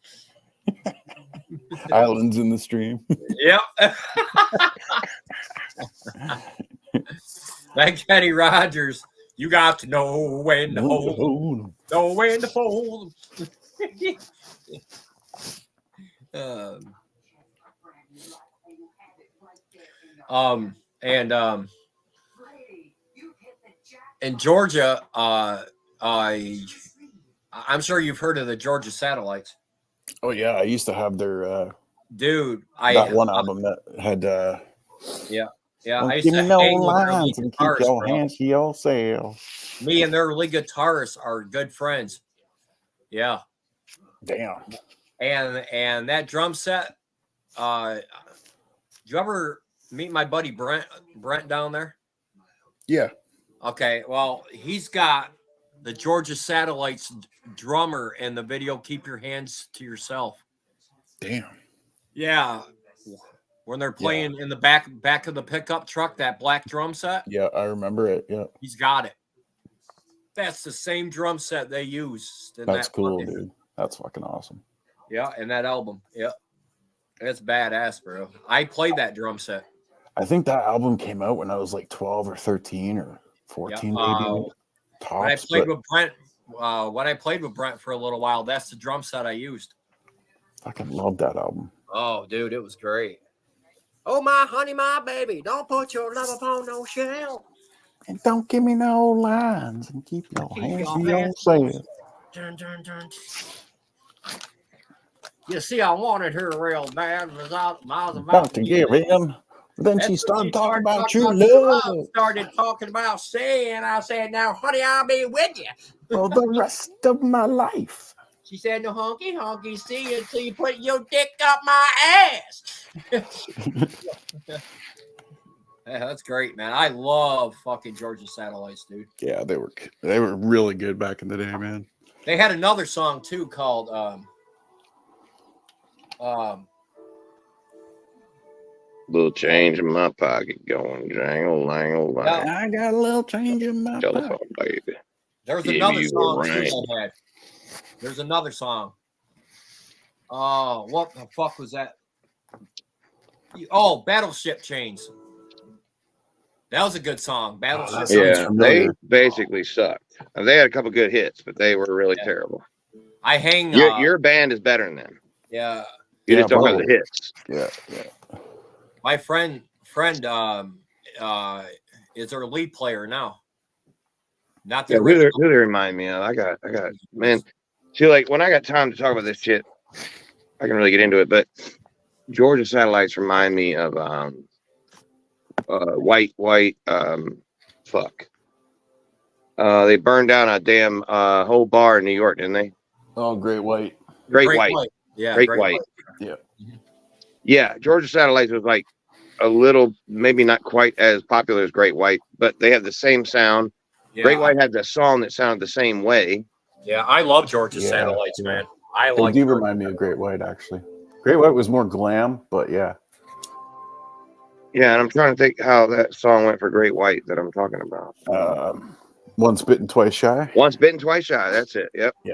Islands in the Stream. Yep. That Kenny Rogers. You got to know when to hold. Know when to fold. In Georgia, I'm sure you've heard of the Georgia Satellites. Oh yeah, I used to have their dude. That one album that had yeah. don't I used give to me no hang with their lines lead and keep guitarist, your bro. hands to yourself. Me and their lead guitarists are good friends. Yeah. Damn. And that drum set, did you ever meet my buddy Brent down there? Yeah. Okay, well, he's got the Georgia Satellites drummer in the video Keep Your Hands to Yourself. Damn. Yeah. When they're playing in the back of the pickup truck, that black drum set. Yeah, I remember it. Yeah. He's got it. That's the same drum set they used. That's cool, dude. That's fucking awesome. Yeah, in that album. Yep. It's badass, bro. I played that drum set. I think that album came out when I was like 12 or 13 or 14, maybe. Tops, when I played with Brent, when I played with Brent for a little while, that's the drum set I used. Fucking love that album. Oh, dude, it was great. Oh, my honey, my baby, don't put your love upon no shelf. And don't give me no lines and keep your hands to yourself. Dun, dun, dun. You see, I wanted her real bad. I was About to give in. Then she started talking about your love. Started talking about sin. I said, now, honey, I'll be with you for the rest of my life. She said, no honky, honky, see you until you put your dick up my ass. Yeah, that's great, man. I love fucking Georgia Satellites, dude. Yeah, they were really good back in the day, man. They had another song, too, called little change in my pocket going jangle, langle, lang. I got a little change in my telephone, pocket. baby. There was another song, too, they had. There's another song. Oh, what the fuck was that? Oh, Battleship Chains. That was a good song. Battleship. Yeah, they basically sucked. They had a couple good hits, but they were really terrible. I hang. Your band is better than them. Yeah. You just don't have the hits. Yeah, yeah. My friend is their lead player now. Not the who they remind me of. I got man. See, like when I got time to talk about this shit, I can really get into it. But Georgia Satellites remind me of white fuck. They burned down a damn whole bar in New York, didn't they? Oh, Great White. Great White. Yeah, Great White. Yeah. Yeah, Georgia Satellites was like a little, maybe not quite as popular as Great White, but they have the same sound. Yeah. Great White had the song that sounded the same way. Yeah, I love Georgia Satellites, man. They do remind me of Great White, actually. Great White was more glam, but yeah. Yeah, and I'm trying to think how that song went for Great White that I'm talking about. Once Bitten, Twice Shy. Once Bitten, Twice Shy. That's it. Yep. Yeah.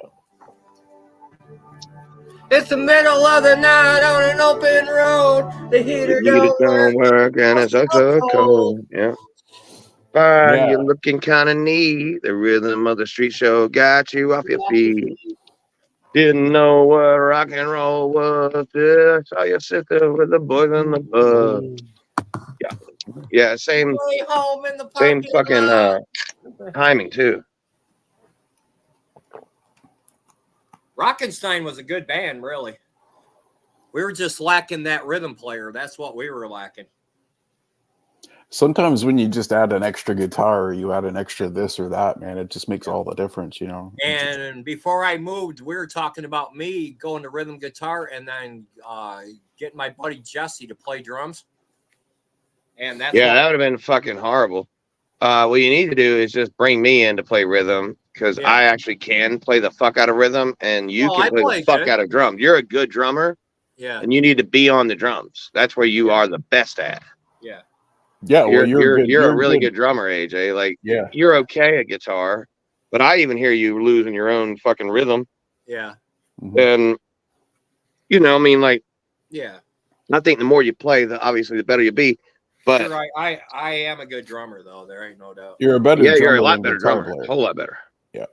It's the middle of the night on an open road. The heater don't work and it's so cold. Yeah. You're looking kind of neat. The rhythm of the street show got you off your feet. Didn't know what rock and roll was. I saw your sister with the boys in the bus. Yeah, same fucking timing too. Rockenstein was a good band, really. We were just lacking that rhythm player. That's what we were lacking. Sometimes when you just add an extra guitar or you add an extra this or that, man, it just makes all the difference, you know. And before I moved, we were talking about me going to rhythm guitar and then getting my buddy Jesse to play drums. And that's that would have been fucking horrible. What you need to do is just bring me in to play rhythm because I actually can play the fuck out of rhythm and you can play the fuck out of drums. You're a good drummer. Yeah. And you need to be on the drums. That's where you are the best at. Yeah. Yeah, well, you're a really good drummer, AJ. Like, you're okay at guitar, but I even hear you losing your own fucking rhythm. Yeah. And you know, I mean, like, yeah. I think the more you play, obviously the better you be. But you're right. I am a good drummer, though. There ain't no doubt. You're a better. Yeah, you're a lot better drummer. A whole lot better. Yeah.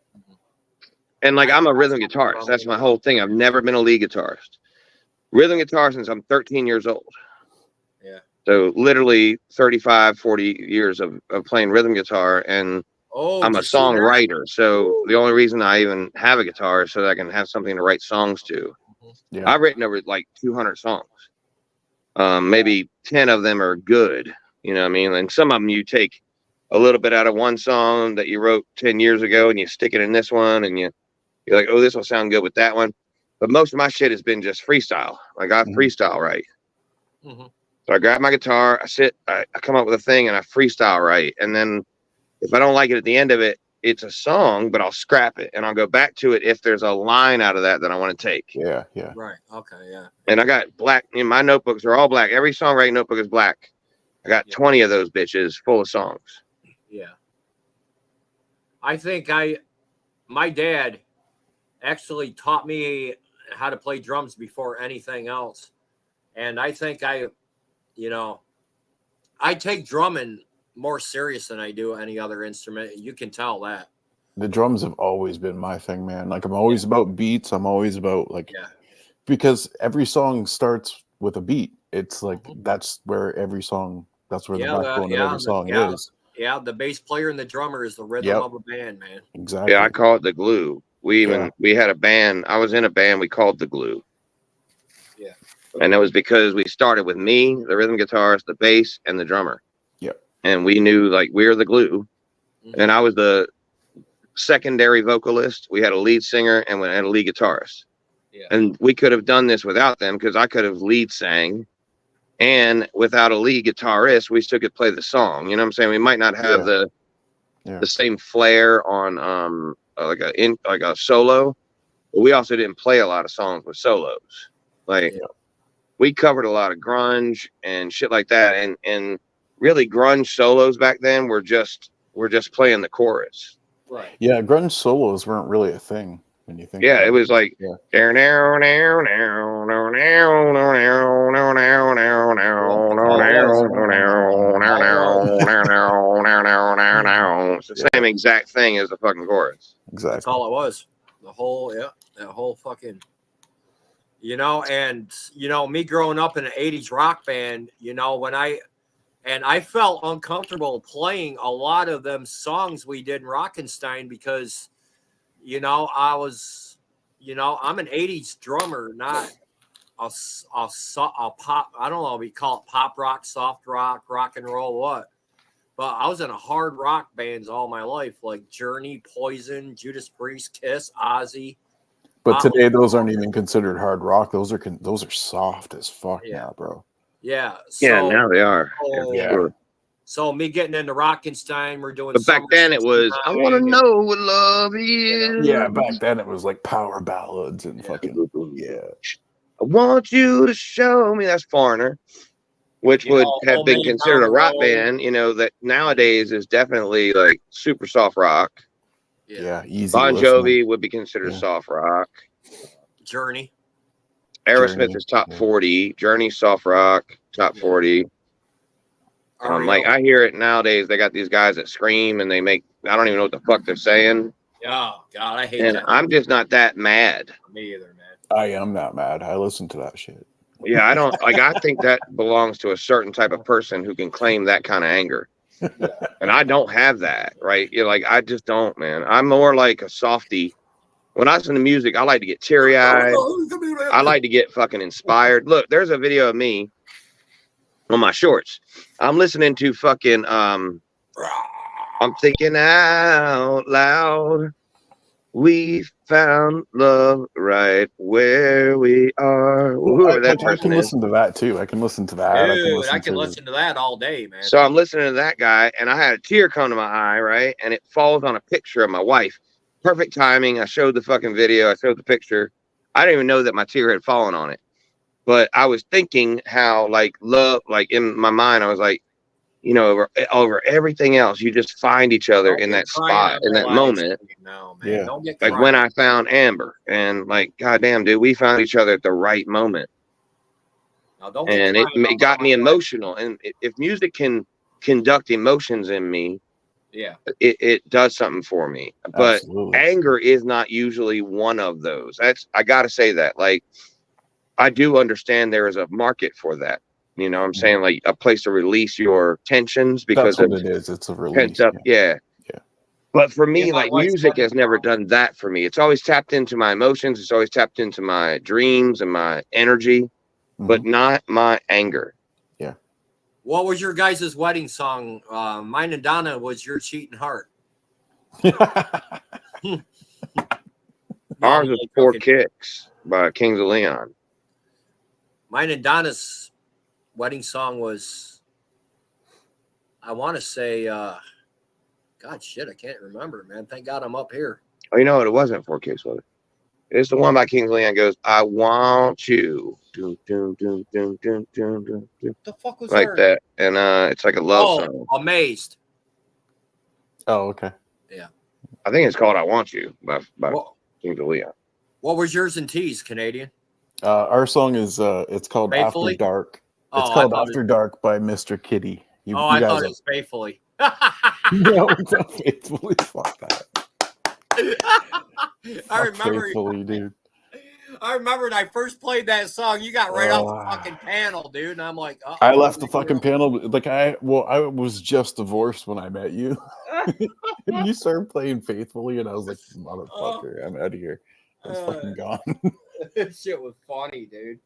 And like, I'm a rhythm guitarist. That's my whole thing. I've never been a lead guitarist. Rhythm guitar since I'm 13 years old. Yeah. So literally 35, 40 years of playing rhythm guitar, and I'm a songwriter. So the only reason I even have a guitar is so that I can have something to write songs to. Yeah. I've written over like 200 songs. Maybe 10 of them are good. You know what I mean? And some of them you take a little bit out of one song that you wrote 10 years ago and you stick it in this one, and you're like, oh, this will sound good with that one. But most of my shit has been just freestyle. Like, I freestyle write. Mm-hmm. So I grab my guitar, I come up with a thing, and I freestyle write. And then if I don't like it at the end of it, it's a song, but I'll scrap it and I'll go back to it if there's a line out of that I want to take. Yeah, yeah. Right. Okay, yeah. And I got black. My notebooks are all black. Every songwriting notebook is black. I got 20 of those bitches full of songs. Yeah. I think my dad actually taught me how to play drums before anything else. And I think I take drumming more serious than I do any other instrument. You can tell that. The drums have always been my thing, man. Like, I'm always about beats. I'm always about because every song starts with a beat. it's like that's where every song, that's where the Yeah, backbone of every song yeah. is. Yeah, the bass player and the drummer is the rhythm of a band, man. Exactly. Yeah, I call it the glue. We had a band. I was in a band we called the Glue. Yeah. And it was because we started with me, the rhythm guitarist, the bass, and the drummer. Yep. And we knew like we're the glue. Mhm. And I was the secondary vocalist. We had a lead singer and we had a lead guitarist. Yeah. And we could have done this without them because I could have lead sang. And without a lead guitarist, we still could play the song. You know what I'm saying? We might not have the same flair on like a solo, but we also didn't play a lot of songs with solos. Like we covered a lot of grunge and shit like that. And really grunge solos back then were just playing the chorus. Right. Yeah, grunge solos weren't really a thing when you think Yeah, about it was like it's the same exact thing as the fucking chorus. Exactly. That's all it was. The whole, that whole fucking, you know, and, you know, me growing up in an 80s rock band, you know, I felt uncomfortable playing a lot of them songs we did in Rockenstein because, you know, I'm an 80s drummer, not a pop, I don't know, we call it pop rock, soft rock, rock and roll, what? But I was in a hard rock bands all my life, like Journey, Poison, Judas Priest, Kiss, Ozzy. But today those aren't even considered hard rock. Those are soft as fuck now, bro. Yeah. So, now they are. So me getting into Rockenstein, we're doing. But back then it was, I want to know what love is. Yeah, back then it was like power ballads and fucking I want you to show me. That's Foreigner, which would have been considered a rock band. You know that nowadays is definitely like super soft rock. Yeah, easy. Bon Jovi would be considered soft rock. Journey. Aerosmith is top 40. Journey soft rock top 40. Like I hear it nowadays. They got these guys that scream and they make. I don't even know what the fuck they're saying. Oh God, I hate that. And I'm just not that mad. Me either, man. I am not mad. I listen to that shit. Yeah, I don't like. I think that belongs to a certain type of person who can claim that kind of anger. And I don't have that, right? You're like, I just don't, man. I'm more like a softie. When I listen to music, I like to get teary-eyed. I like to get fucking inspired. Look, there's a video of me on my shorts. I'm listening to fucking I'm thinking out loud. We found love right where we are. Whoever that person I can listen to that too. I can listen to that. Dude, I can listen to that all day, man. So I'm listening to that guy, and I had a tear come to my eye, right? And it falls on a picture of my wife. Perfect timing. I showed the fucking video. I showed the picture. I didn't even know that my tear had fallen on it. But I was thinking how, like, love, like in my mind, I was like, you know, over everything else, you just find each other in that spot, in that moment. No, man. Don't get like when I found Amber, and like, goddamn, dude, we found each other at the right moment. And it got me emotional. And if music can conduct emotions in me, it does something for me. But anger is not usually one of those. I got to say that. Like, I do understand there is a market for that. You know what I'm saying? Like a place to release your tensions because that's what it is. It's a release. Pent up, yeah. But for me, like music has never done that for me. It's always tapped into my emotions. It's always tapped into my dreams and my energy, but not my anger. Yeah. What was your guys' wedding song? Mine and Donna was Your Cheating Heart. Ours was Four Kicks by Kings of Leon. Mine and Donna's wedding song was, I want to say, God, shit, I can't remember, man. Thank God I'm up here. Oh, you know what? It wasn't 4 Kicks, was it? It's the one by Kings of Leon goes, I want you. Dun, dun, dun, dun, dun, dun, dun, dun. The fuck was like that? And it's like a love song. Amazed. Oh, okay. Yeah. I think it's called I Want You by Kings of Leon. What was yours and T's, Canadian? Our song is it's called Faithfully? After Dark. It's called After Dark by Mr. Kitty. I thought it was Faithfully. No, it's not Faithfully. Fuck that. I remember. Faithfully, dude. I remember when I first played that song, you got right off the fucking panel, dude. And I'm like, I left the fucking panel. Like I was just divorced when I met you. And you started playing Faithfully, and I was like, motherfucker, I'm out of here. I was fucking gone. This shit was funny, dude.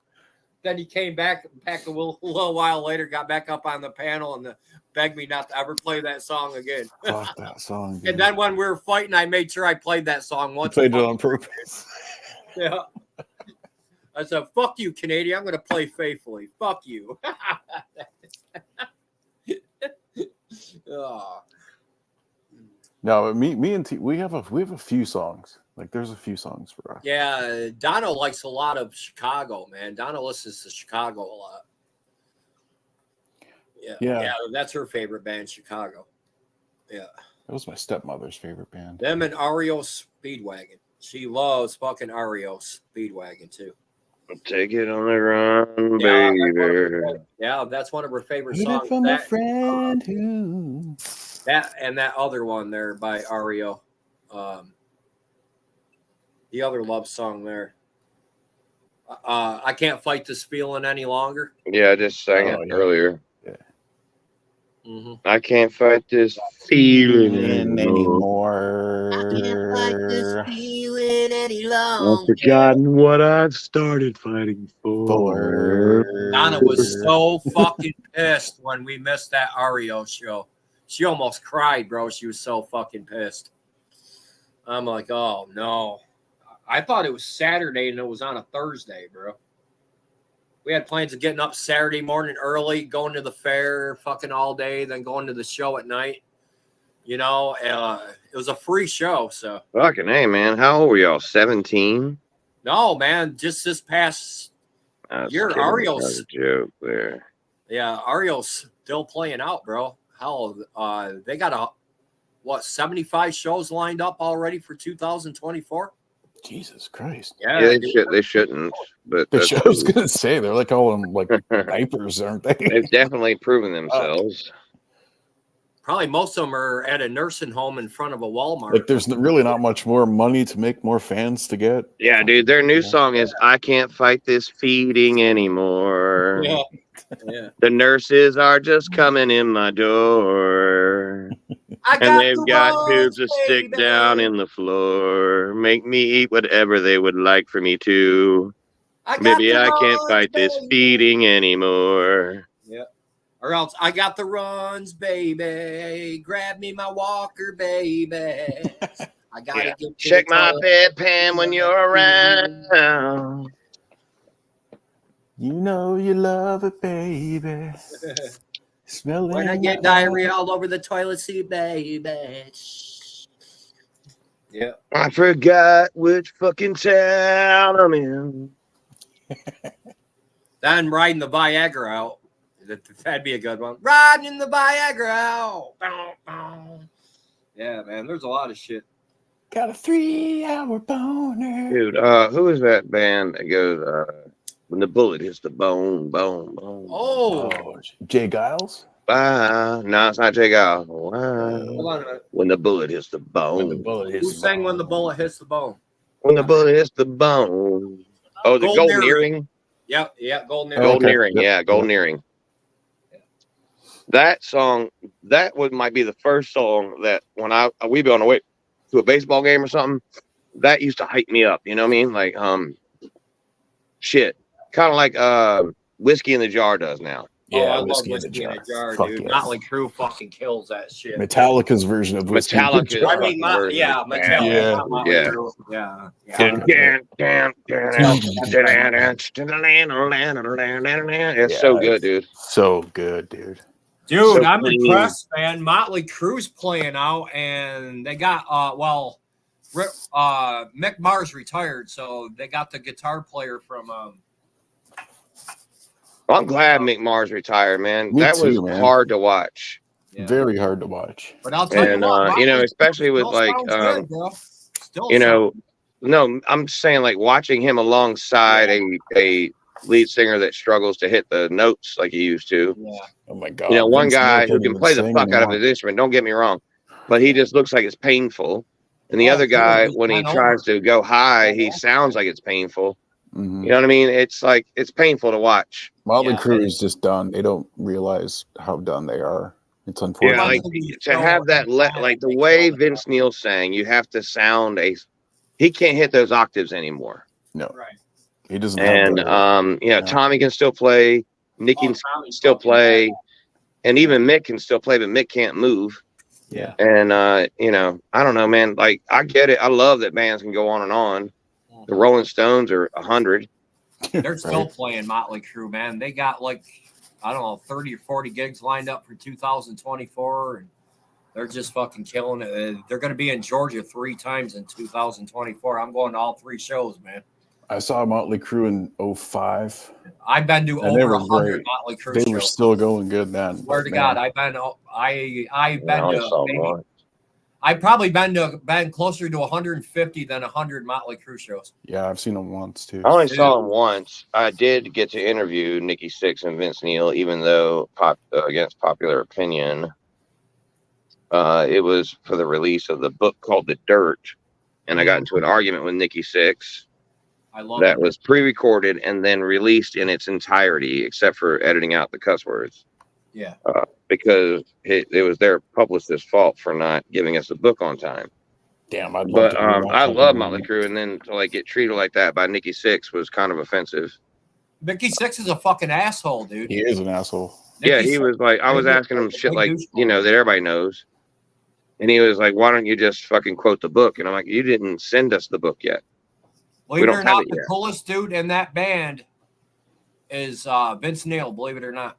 Then he came back a little while later, got back up on the panel and begged me not to ever play that song again. Fuck that song, dude. And then when we were fighting, I made sure I played that song once. You played it on purpose. Yeah. I said, fuck you, Canadian. I'm going to play Faithfully. Fuck you. Oh. No, me and T, we have a few songs. Like there's a few songs for us. Yeah, Dono likes a lot of Chicago, man. Dono listens to Chicago a lot. Yeah, that's her favorite band, Chicago. Yeah. That was my stepmother's favorite band. Them and REO Speedwagon. She loves fucking REO Speedwagon too. Take it on the run, baby. Yeah, that's one of her favorite Hate songs. it from a friend who... That and that other one there by REO. The other love song there. I Can't Fight This Feeling Any Longer. Yeah, I just sang it earlier. Yeah. Mm-hmm. I can't fight this feeling anymore. I can't fight this feeling any longer. I've forgotten what I've started fighting for. Donna was so fucking pissed when we missed that REO show. She almost cried, bro. She was so fucking pissed. I'm like, oh no. I thought it was Saturday and it was on a Thursday, bro. We had plans of getting up Saturday morning early, going to the fair, fucking all day, then going to the show at night. You know, it was a free show, so. Fucking hey, man. How old were y'all? 17? No, man. Just this past year, REO's joke there. Yeah, REO's still playing out, bro. Hell, they got 75 shows lined up already for 2024. Jesus Christ! Yeah, they shouldn't. But I was gonna say they're like all in like diapers, aren't they? They've definitely proven themselves. Probably most of them are at a nursing home in front of a Walmart. Like, there's really not much more money to make more fans to get. Yeah, dude. Their new song is "I Can't Fight This Feeding Anymore." Yeah. Yeah. The nurses are just coming in my door. And they've got tubes to stick down in the floor. Make me eat whatever they would like for me to. Maybe I can't fight this feeding anymore. Yeah. Or else I got the runs, baby. Grab me my walker, baby. I gotta get check my bedpan when you're around. You know you love it, baby. Smelling when I get diarrhea all over the toilet seat, baby. Yeah. I forgot which fucking town I'm in. Then riding the Viagra out. That'd be a good one. Riding the Viagra out. Yeah, man. There's a lot of shit. Got a 3-hour boner. Dude, who is that band that goes, when the bullet hits the bone, bone, bone? Oh. Jay Giles? No, it's not Jay Giles. Hold on a minute. When the bullet hits the bone. When the bullet hits Who sang When the Bullet Hits the Bone? When the bullet hits the bone. Oh, the Golden Earring? Yeah, Golden Earring. Golden Earring, yeah, Golden Earring. That song, might be the first song that when we'd be on the way to a baseball game or something, that used to hype me up. You know what I mean? Like, shit. Kind of like Whiskey in the Jar does now. Yeah, I love Whiskey in a Jar, dude. Yeah. Motley Crue fucking kills that shit. Metallica's version of Whiskey. Metallica. I mean, Metallica. It's so good, dude. So good, dude. Dude, I'm impressed, man. Motley Crue's playing out, and they got Mick Mars retired, so they got the guitar player from. I'm glad Mick Mars retired, man. Me That too, was man. hard to watch. Yeah. Very hard to watch. But I'll tell you what, you know, especially with like, no, I'm saying like watching him alongside a lead singer that struggles to hit the notes like he used to. Yeah. Oh my God. You know, one Vince guy Neil who can play the fuck out of his instrument. Don't get me wrong, but he just looks like it's painful. And the other guy, when he tries to go high, he sounds like it's painful. Mhm. You know what I mean? It's like it's painful to watch. Motley Yeah, Crue it is just done. They don't realize how done they are. It's Yeah, unfortunate. like to have that like the way Vince Neil sang, you have to sound he can't hit those octaves anymore. No, Right. he doesn't have And the. you know, Tommy can still play, Nicky can Tommy's still fucking play, bad. and even Mick can still play, but Mick can't move. Yeah. And you know, I don't know, man. Like I get it. I love that bands can go on and on. The Rolling Stones are 100. They're still playing Motley Crue, man. They got like, I don't know, 30 or 40 gigs lined up for 2024, and they're just fucking killing it. They're going to be in Georgia 3 times in 2024. I'm going to all 3 shows, man. I saw Motley Crue in 05. I've been to And they over were 100 great. Motley Crue They shows. were still going good then. Swear to God, I've been saw to one. I've probably been closer to 150 than 100 Motley Crue shows. Yeah, I've seen them once too. I only saw him once. I did get to interview Nikki Sixx and Vince Neil, even though against popular opinion, it was for the release of the book called The Dirt, and I got into an argument with Nikki Sixx. I love that it. was pre-recorded and then released in its entirety, except for editing out the cuss words. Yeah. Because it was their publicist's fault for not giving us the book on time. Damn, I'd love But to hear that I fucking love movie. Motley Crue, and then to like get treated like that by Nikki Sixx was kind of offensive. Nikki Sixx is a fucking asshole, dude. He is an asshole. Yeah, he was like, I was asking him shit like, you know, that everybody knows. And he was like, why don't you just fucking quote the book? And I'm like, you didn't send us the book yet. Believe We it don't or have not, it the yet. coolest dude in that band is Vince Neil, believe it or not.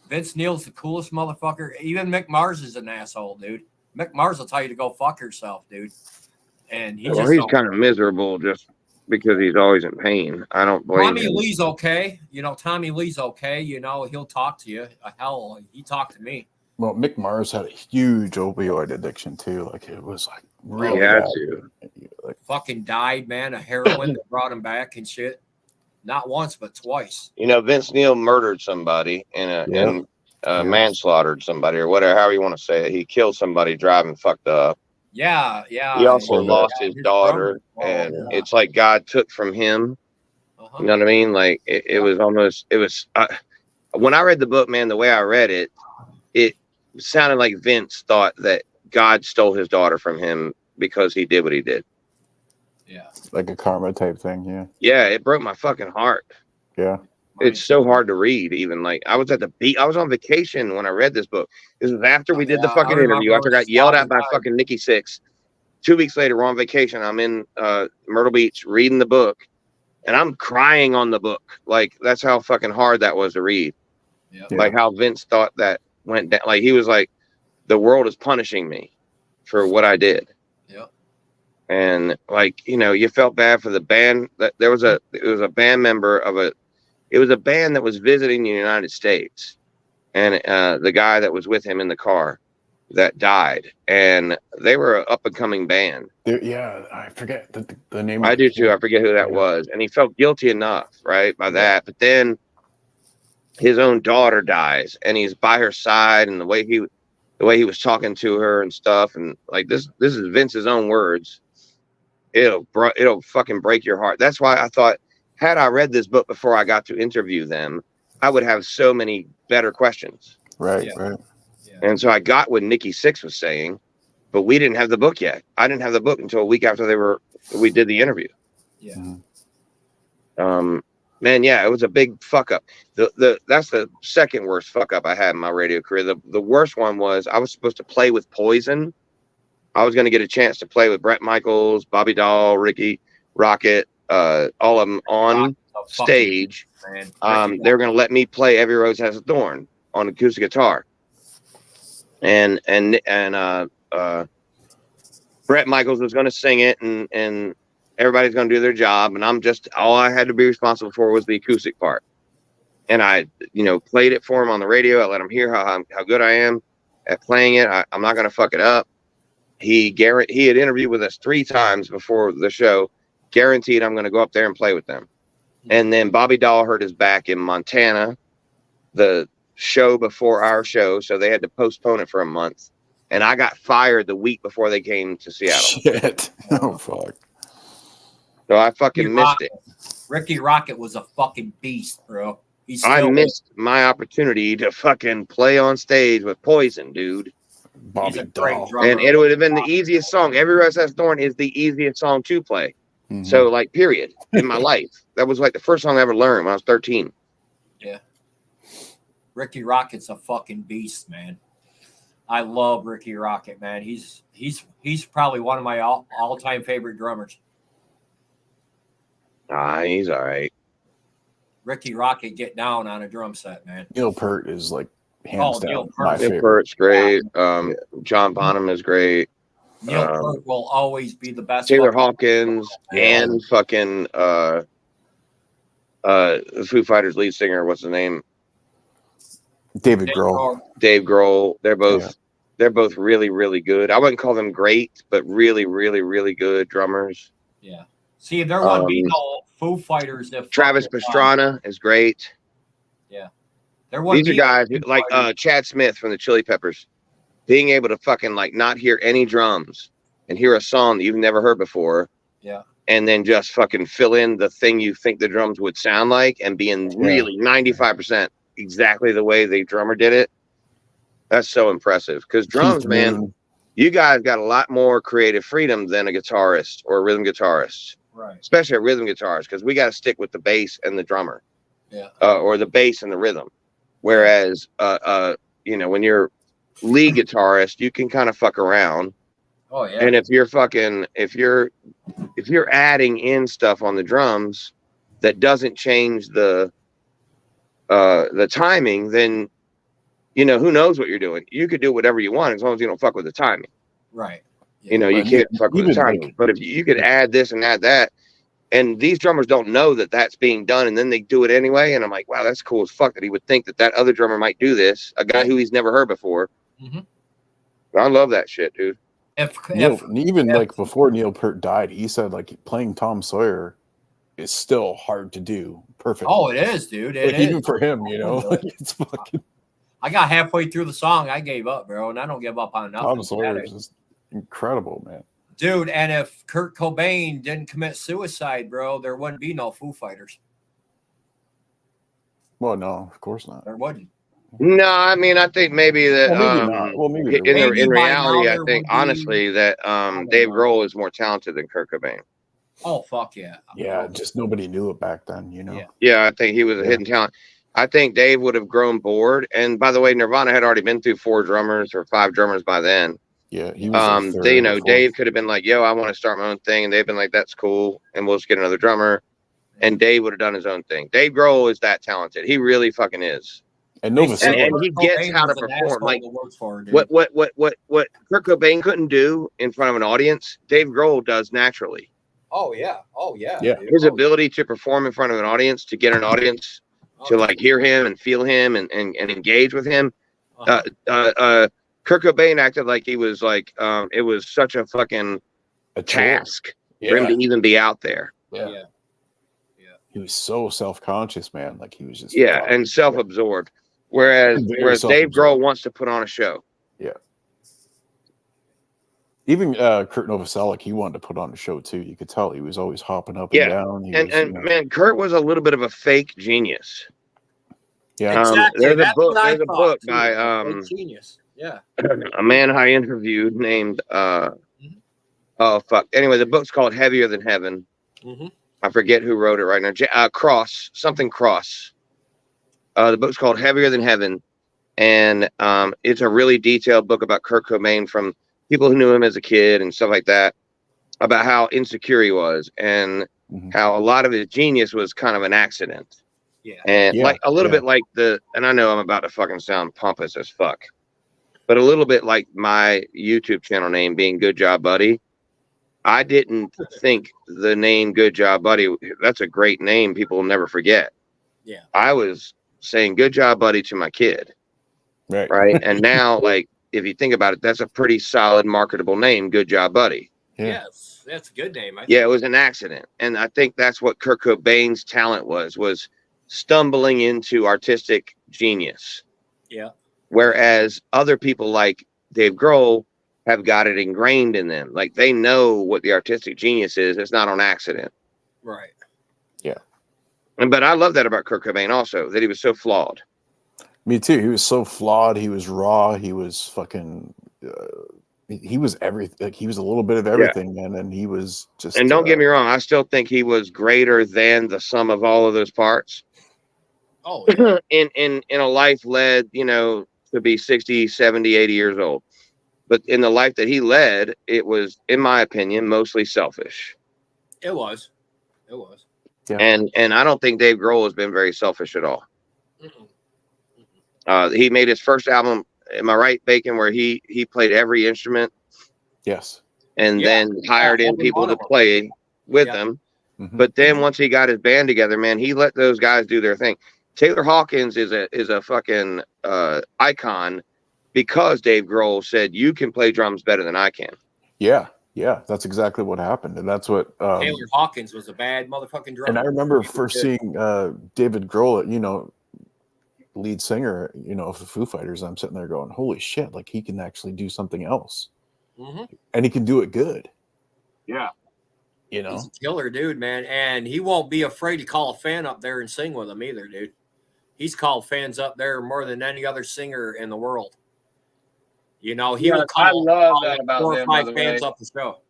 Vince Neil's the coolest motherfucker. Even Mick Mars is an asshole, dude. Mick Mars will tell you to go fuck yourself, dude. And he Well, just he's don't. kind of miserable just because he's always in pain. I don't blame Tommy him. Lee's okay. You know, Tommy Lee's okay. You know, he'll talk to you. Hell, he talked to me. Well, Mick Mars had a huge opioid addiction too. Like it was like really He had bad. to. Like, Fucking died, man, of heroin that brought him back and shit. Not once, but twice. You know, Vince Neil murdered somebody and manslaughtered somebody or whatever, however you want to say it. He killed somebody driving fucked up. Yeah. He also Or lost yeah, his his daughter, brother. and Yeah. it's like God took from him. Uh-huh. You know what I mean? Like it was almost. It was when I read the book, man. The way I read it, it sounded like Vince thought that God stole his daughter from him because he did what he did. Yeah. like a karma type thing. Yeah. Yeah, it broke my fucking heart. Yeah. It's so hard to read. Even like I was at the beach. I was on vacation when I read this book. This was after we did the Yeah, fucking I interview. After I remember got yelled at Scott by died. fucking Nikki Sixx. 2 weeks later, we're on vacation. I'm in Myrtle Beach reading the book, and I'm crying on the book. Like that's how fucking hard that was to read. Yeah. Like how Vince thought that went down. Like he was like, the world is punishing me for what I did. Yep. And like, you know, you felt bad for the band. That it was a band member of it was a band that was visiting the United States, and the guy that was with him in the car that died, and they were an up and coming band. Yeah, I forget the name. I of do the too. I forget who that was, and he felt guilty enough, right, by that. But then his own daughter dies, and he's by her side, and the way he was talking to her and stuff, and like this is Vince's own words. It'll fucking break your heart. That's why I thought, had I read this book before I got to interview them, I would have so many better questions. Right, Yeah. right. And so I got what Nikki Sixx was saying, but we didn't have the book yet. I didn't have the book until a week after we did the interview. Yeah. Man, yeah, it was a big fuck up. That's the second worst fuck up I had in my radio career. The worst one was I was supposed to play with Poison. I was going to get a chance to play with Bret Michaels, Bobby Dahl, Ricky Rocket, all of them on stage. Man. They were going to let me play Every Rose Has a Thorn on acoustic guitar. And Bret Michaels was going to sing it, and everybody's going to do their job, and all I had to be responsible for was the acoustic part. And I, played it for him on the radio. I let him hear how good I am at playing it. I'm not going to fuck it up. He had interviewed with us 3 times before the show, guaranteed I'm going to go up there and play with them. And then Bobby Dahl hurt his back in Montana, the show before our show, so they had to postpone it for a month. And I got fired the week before they came to Seattle. Shit. Oh fuck. So I fucking missed it. Ricky Rocket was a fucking beast, bro. I missed my opportunity to fucking play on stage with Poison, dude. Bobby He's a great Dahl. drummer. And it would have been the easiest song. Every Restless Thorn is the easiest song to play. Mhm. So, like, period, in my life. That was like the first song I ever learned when I was 13. Yeah. Ricky Rocket's a fucking beast, man. I love Ricky Rocket, man. He's probably one of my all-time favorite drummers. He's all right. Ricky Rocket get down on a drum set, man. Neil Peart is like hands Neil down Peart. my Neil favorite. Peart's great. John Bonham is great. Neil Peart will always be the best. Taylor fucking Hawkins and fucking the Foo Fighters lead singer, what's his name? David Grohl. Dave Grohl. They're both really, really good. I wouldn't call them great, but really, really, really good drummers. Yeah. See, there wouldn't be no Foo Fighters if Travis Pastrana is great. Yeah. There wouldn't These are be guys who, like Chad Smith from the Chili Peppers. Being able to fucking like not hear any drums and hear a song that you've never heard before. Yeah. And then just fucking fill in the thing you think the drums would sound like and being really 95% exactly the way the drummer did it. That's so impressive. Because drums, man, you guys got a lot more creative freedom than a guitarist or a rhythm guitarist. Right. Especially a rhythm guitarist, because we got to stick with the bass and the drummer. Yeah. Or the bass and the rhythm. Whereas, you know, when you're lead guitarist, you can kind of fuck around. Oh yeah. And if you're adding in stuff on the drums that doesn't change the timing, then you know who knows what you're doing. You could do whatever you want as long as you don't fuck with the timing. Right. Yeah, you know, you can't fuck with the timing. But if you could add this and add that, and these drummers don't know that that's being done, and then they do it anyway. And I'm like, wow, that's cool as fuck that he would think that other drummer might do this, a guy who he's never heard before. Mm-hmm. I love that shit, dude. Like before Neil Peart died, he said like playing Tom Sawyer is still hard to do perfectly. Oh, it is, dude. It is. Even for him, you know, like it's fucking. I got halfway through the song, I gave up, bro, and I don't give up on nothing. Tom Sawyer is just incredible, man. Dude, and if Kurt Cobain didn't commit suicide, bro, there wouldn't be no Foo Fighters. Well, no, of course not. There wouldn't. No, I mean, I think maybe that in reality, I think honestly that Dave Grohl is more talented than Kurt Cobain. Oh, fuck yeah. Yeah, just nobody knew it back then, you know. Yeah, I think he was a hidden talent. I think Dave would have grown bored. And by the way, Nirvana had already been through 4 drummers or 5 drummers by then. Yeah, he was they, you know, Dave could have been like, yo, I want to start my own thing. And they've been like, that's cool. And we'll just get another drummer. And Dave would have done his own thing. Dave Grohl is that talented. He really fucking is. And he gets how to perform. Like what Kurt Cobain couldn't do in front of an audience, Dave Grohl does naturally. Oh yeah. Oh yeah. Yeah. His ability to perform in front of an audience, to get an audience to like hear him and feel him and engage with him. Kurt Cobain acted like he was like it was such a fucking task for him to even be out there. Yeah. He was so self-conscious, man. Like he was just and self-absorbed. Whereas Dave Grohl wants to put on a show. Yeah. Even Kurt Novoselic, he wanted to put on a show too. You could tell he was always hopping up and down. Man, Kurt was a little bit of a fake genius. Yeah, exactly. There's a book by genius. Yeah. A man I interviewed named oh fuck. Anyway, the book's called Heavier Than Heaven. Mm-hmm. I forget who wrote it right now. Cross. The book's called Heavier Than Heaven, and it's a really detailed book about Kurt Cobain from people who knew him as a kid and stuff like that, about how insecure he was and how a lot of his genius was kind of an accident. Yeah. And like a little bit like and I know I'm about to fucking sound pompous as fuck, but a little bit like my YouTube channel name being Good Job Buddy. I didn't think the name Good Job Buddy, that's a great name people will never forget. Yeah. I was saying Good Job Buddy to my kid. Right. And now, like, if you think about it, that's a pretty solid marketable name, Good Job Buddy. Yeah. Yes, that's a good name. It was an accident. And I think that's what Kurt Cobain's talent was stumbling into artistic genius. Yeah. Whereas other people like Dave Grohl have got it ingrained in them. Like they know what the artistic genius is. It's not on accident. Right. Yeah. But I love that about Kurt Cobain also, that he was so flawed. Me too. He was so flawed. He was raw. He was fucking. He was everything. Like, he was a little bit of everything, man. And he was just. And don't get me wrong, I still think he was greater than the sum of all of those parts. Oh, yeah. in a life led, to be 60, 70, 80 years old. But in the life that he led, it was, in my opinion, mostly selfish. It was. Yeah. And I don't think Dave Grohl has been very selfish at all. Mm-mm. He made his first album, am I right, Bacon, where he played every instrument? Yes. And then hired in people to play with them. Mm-hmm. But then once he got his band together, man, he let those guys do their thing. Taylor Hawkins is a fucking icon because Dave Grohl said, you can play drums better than I can. Yeah, that's exactly what happened, and that's what Taylor Hawkins was a bad motherfucking drummer. And I remember first seeing David Grohl, lead singer, of the Foo Fighters. I'm sitting there going, "Holy shit! Like, he can actually do something else, and he can do it good." Yeah, he's a killer dude, man, and he won't be afraid to call a fan up there and sing with him either, dude. He's called fans up there more than any other singer in the world. He will call that about 4 or them, 5 fans up the show.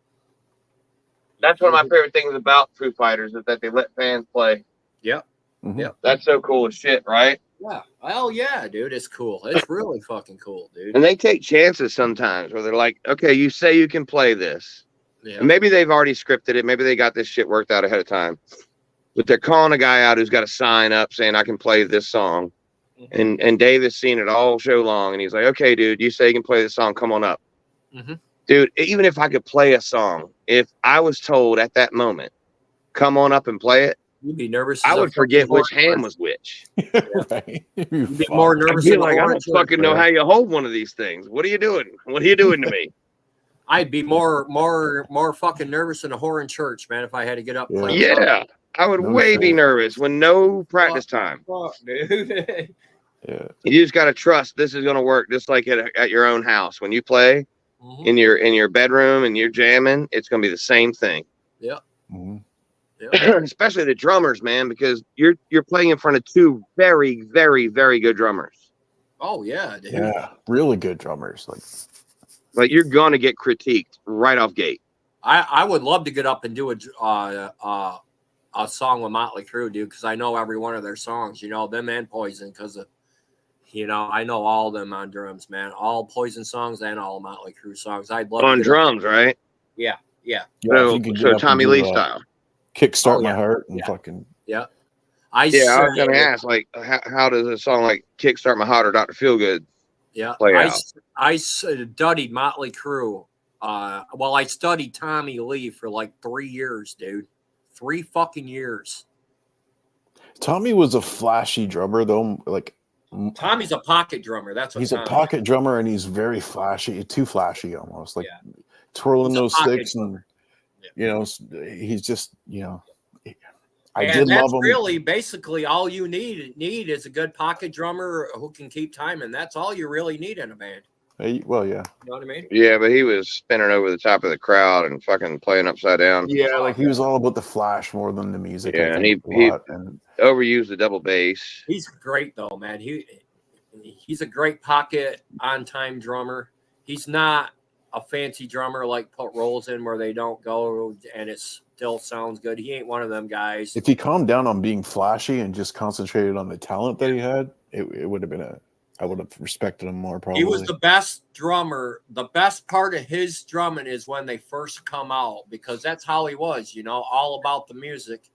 That's one of my favorite things about Foo Fighters is that they let fans play. Yep. Mm-hmm. Yep. That's so cool as shit, right? Yeah. Well, yeah, dude. It's cool. It's really fucking cool, dude. And they take chances sometimes where they're like, okay, you say you can play this. Yeah. And maybe they've already scripted it. Maybe they got this shit worked out ahead of time. But they're calling a guy out who's got a sign up saying, I can play this song. Mm-hmm. And Dave has seen it all show long. And he's like, okay, dude, you say you can play this song. Come on up. Mm-hmm. Dude, even if I could play a song, if I was told at that moment, come on up and play it, You'd be nervous. I would forget which hand was which. Right? You'd be more nervous. I'd be like, I don't fucking know how you hold one of these things. What are you doing? What are you doing to me? I'd be more fucking nervous than a whore in church, man, if I had to get up. And play Yeah, I would be nervous when no practice time. Fuck, dude. Yeah, you just gotta trust this is gonna work, just like at your own house. When you play in your bedroom and you're jamming, it's gonna be the same thing. Yeah. Mm-hmm. Yep. Especially the drummers, man, because you're playing in front of 2 very, very, very good drummers. Oh yeah, dude. Yeah, really good drummers. Like you're gonna get critiqued right off gate. I would love to get up and do a song with Motley Crue, dude, because I know every one of their songs. Them and Poison, because I know all of them on drums, man. All Poison songs and all Motley Crue songs. I'd love on to drums, right? Yeah. So Tommy Lee style. Kickstart My Heart and fucking I was gonna ask, like, how does a song like Kickstart My Heart or Dr. Feelgood play out? I studied Motley Crue. I studied Tommy Lee for like 3 years, dude. 3 fucking years. Tommy was a flashy drummer, though. Like, Tommy's a pocket drummer. That's what he's a pocket drummer, and he's very flashy, too flashy almost. Like twirling those sticks, and he's just I did love him. Really, basically, all you need is a good pocket drummer who can keep time, and that's all you really need in a band. Well, yeah. You know what I mean? Yeah, but he was spinning over the top of the crowd and fucking playing upside down. Yeah, like he was all about the flash more than the music. Yeah, and he overused the double bass. He's great though, man. He's a great pocket on time drummer. He's not a fancy drummer like put rolls in where they don't go and it still sounds good. He ain't one of them guys. If he calmed down on being flashy and just concentrated on the talent that he had, it would have been I would have respected him more, probably. He was the best drummer. The best part of his drumming is when they first come out, because that's how he was, all about the music.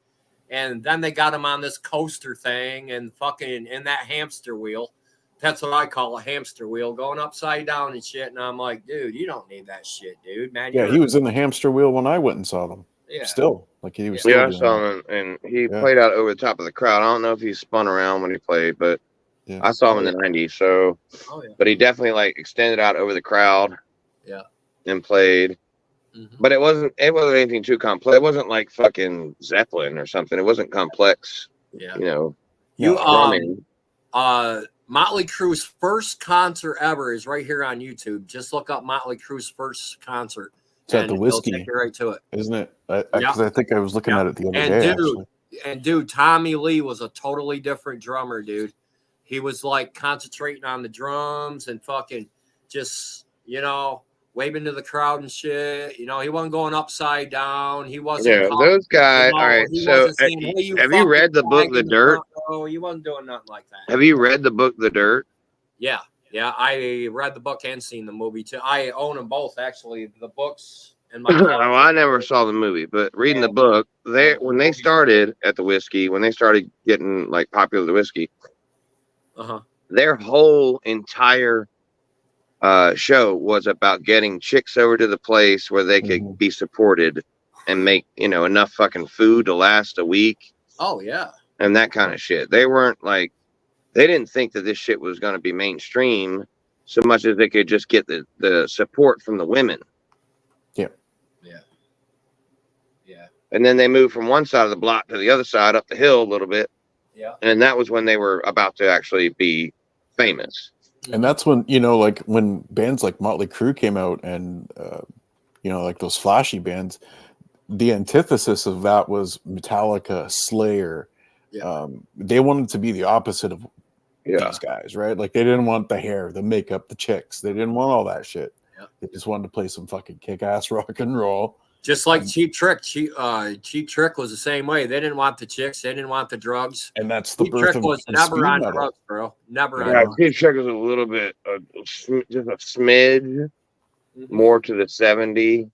And then they got him on this coaster thing and fucking in that hamster wheel. That's what I call a hamster wheel, going upside down and shit. And I'm like, dude, you don't need that shit, dude, man. Yeah, he was in the hamster wheel when I went and saw them. Yeah. Still. Like he was still I saw him, and he played out over the top of the crowd. I don't know if he spun around when he played, but I saw him in the 90s. So, but he definitely like extended out over the crowd. Yeah. And played. Mm-hmm. But it wasn't anything too complex. It wasn't like fucking Zeppelin or something. It wasn't complex. Yeah. Motley Crue's first concert ever is right here on YouTube. Just look up Motley Crue's first concert. It's at the Whiskey. Take you right to it, isn't it? Because I think I was looking at it the other day. Dude, actually. And dude, Tommy Lee was a totally different drummer, dude. He was like concentrating on the drums and fucking just, waving to the crowd and shit. He wasn't going upside down. He wasn't Yeah, those guys. All right. he So, wasn't saying, "Hey, you have you fucking read the book fag The in the Dirt? front row." He wasn't doing nothing like that. Have you read the book The Dirt? Yeah. Yeah, I read the book and seen the movie too. I own them both, actually. The books and my Oh, I never saw the movie, but reading the book, when they started at the whiskey, when they started getting like popular the whiskey, their whole entire show was about getting chicks over to the place where they could be supported and make enough fucking food to last a week. Oh yeah, and that kind of shit. They weren't like, they didn't think that this shit was going to be mainstream so much as they could just get the support from the women. Yeah. And then they moved from one side of the block to the other side up the hill a little bit. Yeah. And that was when they were about to actually be famous. And that's when, like when bands like Motley Crue came out and, like those flashy bands, the antithesis of that was Metallica, Slayer. Yeah. They wanted to be the opposite of these guys, right? Like they didn't want the hair, the makeup, the chicks. They didn't want all that shit. Yeah. They just wanted to play some fucking kick-ass rock and roll. Just like Cheap Trick. Cheap Trick was the same way. They didn't want the chicks. They didn't want the drugs. And that's the Cheap birth Trick of was never on drugs, bro. Never on drugs. Cheap Trick was a little bit, just a smidge more to the 70s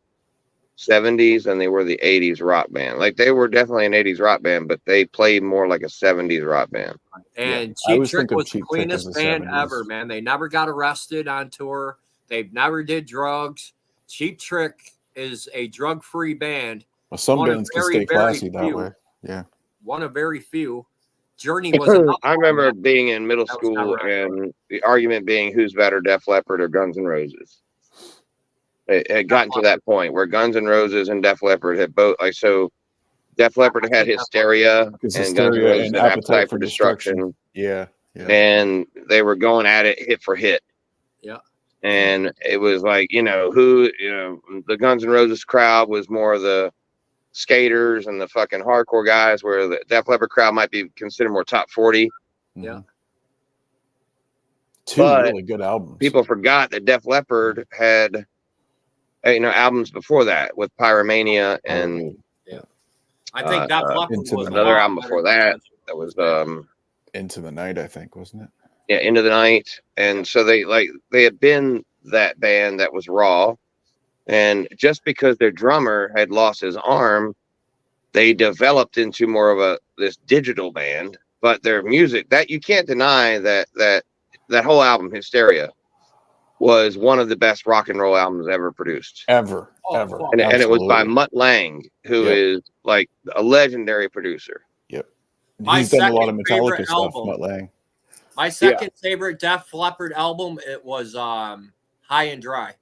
than they were the 80s rock band. Like they were definitely an 80s rock band, but they played more like a 70s rock band. And Cheap Trick was the cleanest band ever, man. They never got arrested on tour. They never did drugs. Cheap Trick is a drug-free band. Well, some bands can stay classy that way. Yeah. One of very few. Journey was I remember being in middle school and the argument being who's better, Def Leppard or Guns N' Roses. It had gotten to that point where Guns N' Roses and Def Leppard had both, like, so Def Leppard had Hysteria and Guns N' Roses had Appetite for Destruction. Yeah. And they were going at it hit for hit. Yeah. And it was like, the Guns N' Roses crowd was more of the skaters and the fucking hardcore guys, where the Def Leppard crowd might be considered more top 40. Yeah. Two really good albums. People forgot that Def Leppard had, albums before that with Pyromania and I think Def Leppard was another album before that. That was Into the Night, I think, wasn't it? Yeah, Into the Night. And so they had been that band that was raw. And just because their drummer had lost his arm, they developed into more of this digital band. But their music, that you can't deny that whole album, Hysteria, was one of the best rock and roll albums ever produced. Ever. And it was by Mutt Lange, who is like a legendary producer. Yep. He's done a lot of Metallica stuff, Mutt Lange. My second favorite Def Leppard album, it was High and Dry.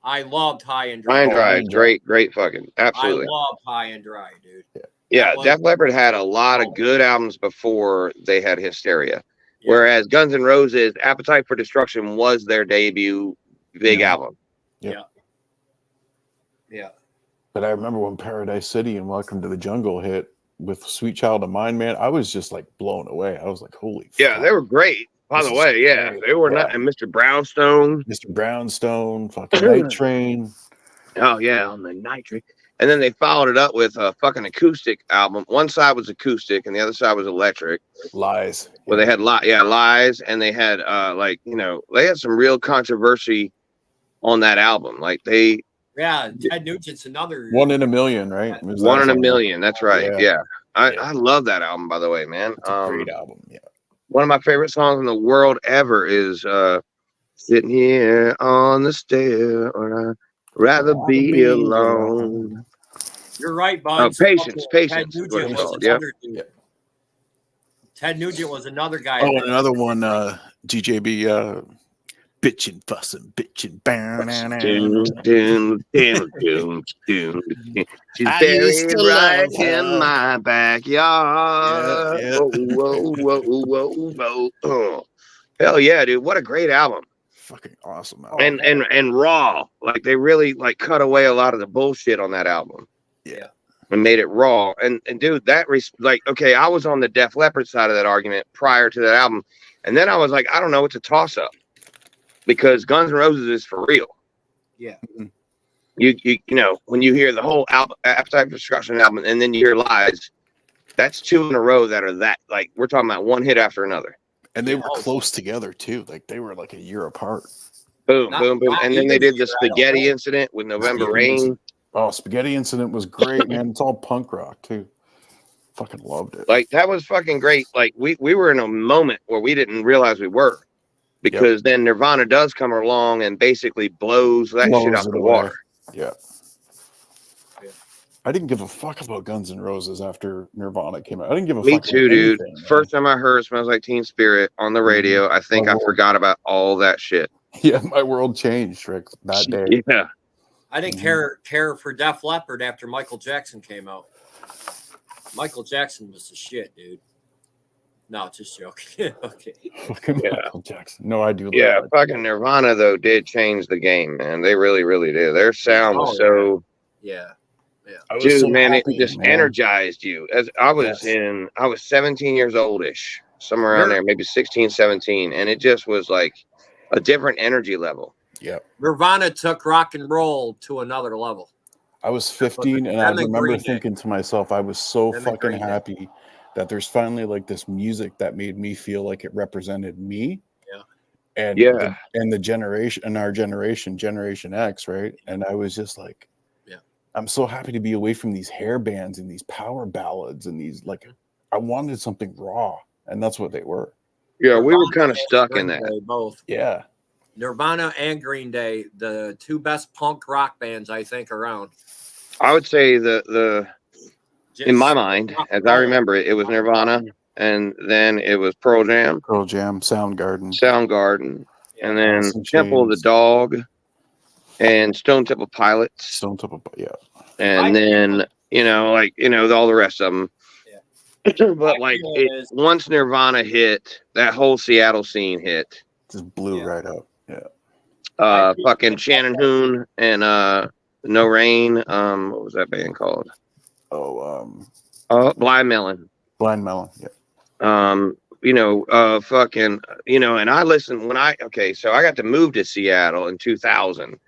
I loved High and Dry. High and Dry, great fucking, absolutely. I love High and Dry, dude. Yeah, Def Leppard had a lot of good albums before they had Hysteria. Yeah. Whereas Guns N' Roses, Appetite for Destruction was their debut big album. Yeah. But I remember when Paradise City and Welcome to the Jungle hit with Sweet Child of Mine, man, I was just like blown away. I was like, holy fuck. Yeah, they were great. By the way, they were not. And Mr. Brownstone, fucking Night Train. Oh yeah, on the Night Train. And then they followed it up with a fucking acoustic album. One side was acoustic, and the other side was electric. Lies. Where they had Lies, and they had they had some real controversy on that album. Like Ted Nugent's another 1 in a Million, right? 1 in a Million. That's right. Yeah. I love that album, by the way, man. It's a great album. Yeah. One of my favorite songs in the world ever is "Sitting Here on the Stair," or "I'd rather be alone." You're right, bud. Patience. Ted Nugent was another dude. Ted Nugent was another guy. Oh, and another one, DJB, bitchin', fussin', bitchin', She's buried right in my backyard. Yeah. Whoa. Hell yeah, dude! What a great album. Fucking awesome album. And raw. Like they really cut away a lot of the bullshit on that album. Yeah. and made it raw. And dude, like, okay, I was on the Def Leppard side of that argument prior to that album, and then I was like, I don't know, it's a toss up because Guns N' Roses is for real. Yeah. You know, when you hear the whole album, Appetite for Destruction album, and then you hear Lies, that's 2 in a row that are that, like, we're talking about one hit after another. And they were close together too. Like they were like a year apart. Boom, boom, boom. And then they did the Spaghetti Incident with November Rain. Oh, Spaghetti Incident was great, man. It's all punk rock too. Fucking loved it. Like that was fucking great. Like we were in a moment where we didn't realize we were, because then Nirvana does come along and basically blows that shit out the water. Yeah. I didn't give a fuck about Guns N' Roses after Nirvana came out. I didn't give a fuck. Me too, dude. Anything, First time I heard Smells Like Teen Spirit on the radio, I think I forgot about all that shit. Yeah, my world changed, Rick, that day. Yeah. I didn't care for Def Leppard after Michael Jackson came out. Michael Jackson was the shit, dude. No, just joking. Okay. Fucking Michael Jackson. No, I do. Yeah, fucking Nirvana though did change the game, man. They really, really did. Their sound was so. Yeah. Dude, so man, it just energized you. As I was I was 17 years oldish, somewhere around there, maybe 16, 17, and it just was like a different energy level. Yeah. Nirvana took rock and roll to another level. I was 15 and I remember thinking to myself, I was so fucking happy that there's finally like this music that made me feel like it represented me. Yeah. And the generation, and our generation, Generation X, right? And I was just like, I'm so happy to be away from these hair bands and these power ballads and these, like, I wanted something raw, and that's what they were. Yeah, Nirvana, we were kind of stuck in that. Both. Yeah. Nirvana and Green Day, the 2 best punk rock bands I think around. I would say in my mind, as I remember it, it was Nirvana, and then it was Pearl Jam, Soundgarden, and then Temple of the Dog. And Stone Temple Pilots. And then, all the rest of them. Yeah. But like once Nirvana hit, that whole Seattle scene hit. Just blew right up. Yeah. Fucking Shannon Hoon and No Rain. What was that band called? Blind Melon. Blind Melon, yeah. And I listened so I got to move to Seattle in 2000.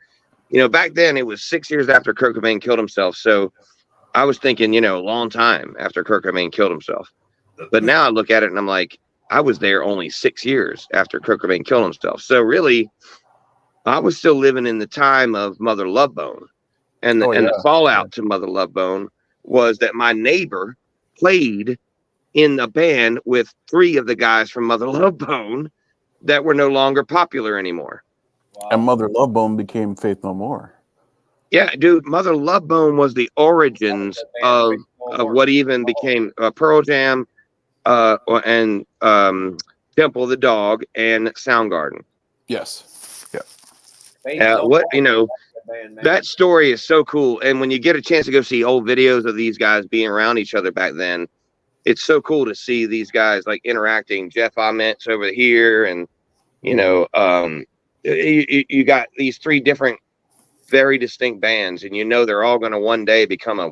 Back then it was 6 years after Kurt Cobain killed himself. So I was thinking, a long time after Kurt Cobain killed himself. But now I look at it and I'm like, I was there only 6 years after Kurt Cobain killed himself. So really, I was still living in the time of Mother Love Bone. And the fallout to Mother Love Bone was that my neighbor played in a band with 3 of the guys from Mother Love Bone that were no longer popular anymore. Wow. And Mother Love Bone became Faith No More. Yeah, dude, Mother Love Bone was the origins of what even became Pearl Jam and Temple of the Dog and Soundgarden. Yes. Yeah. That story is so cool. And when you get a chance to go see old videos of these guys being around each other back then, it's so cool to see these guys like interacting. Jeff Ament's over here, and you got these 3 different, very distinct bands, and they're all going to one day become a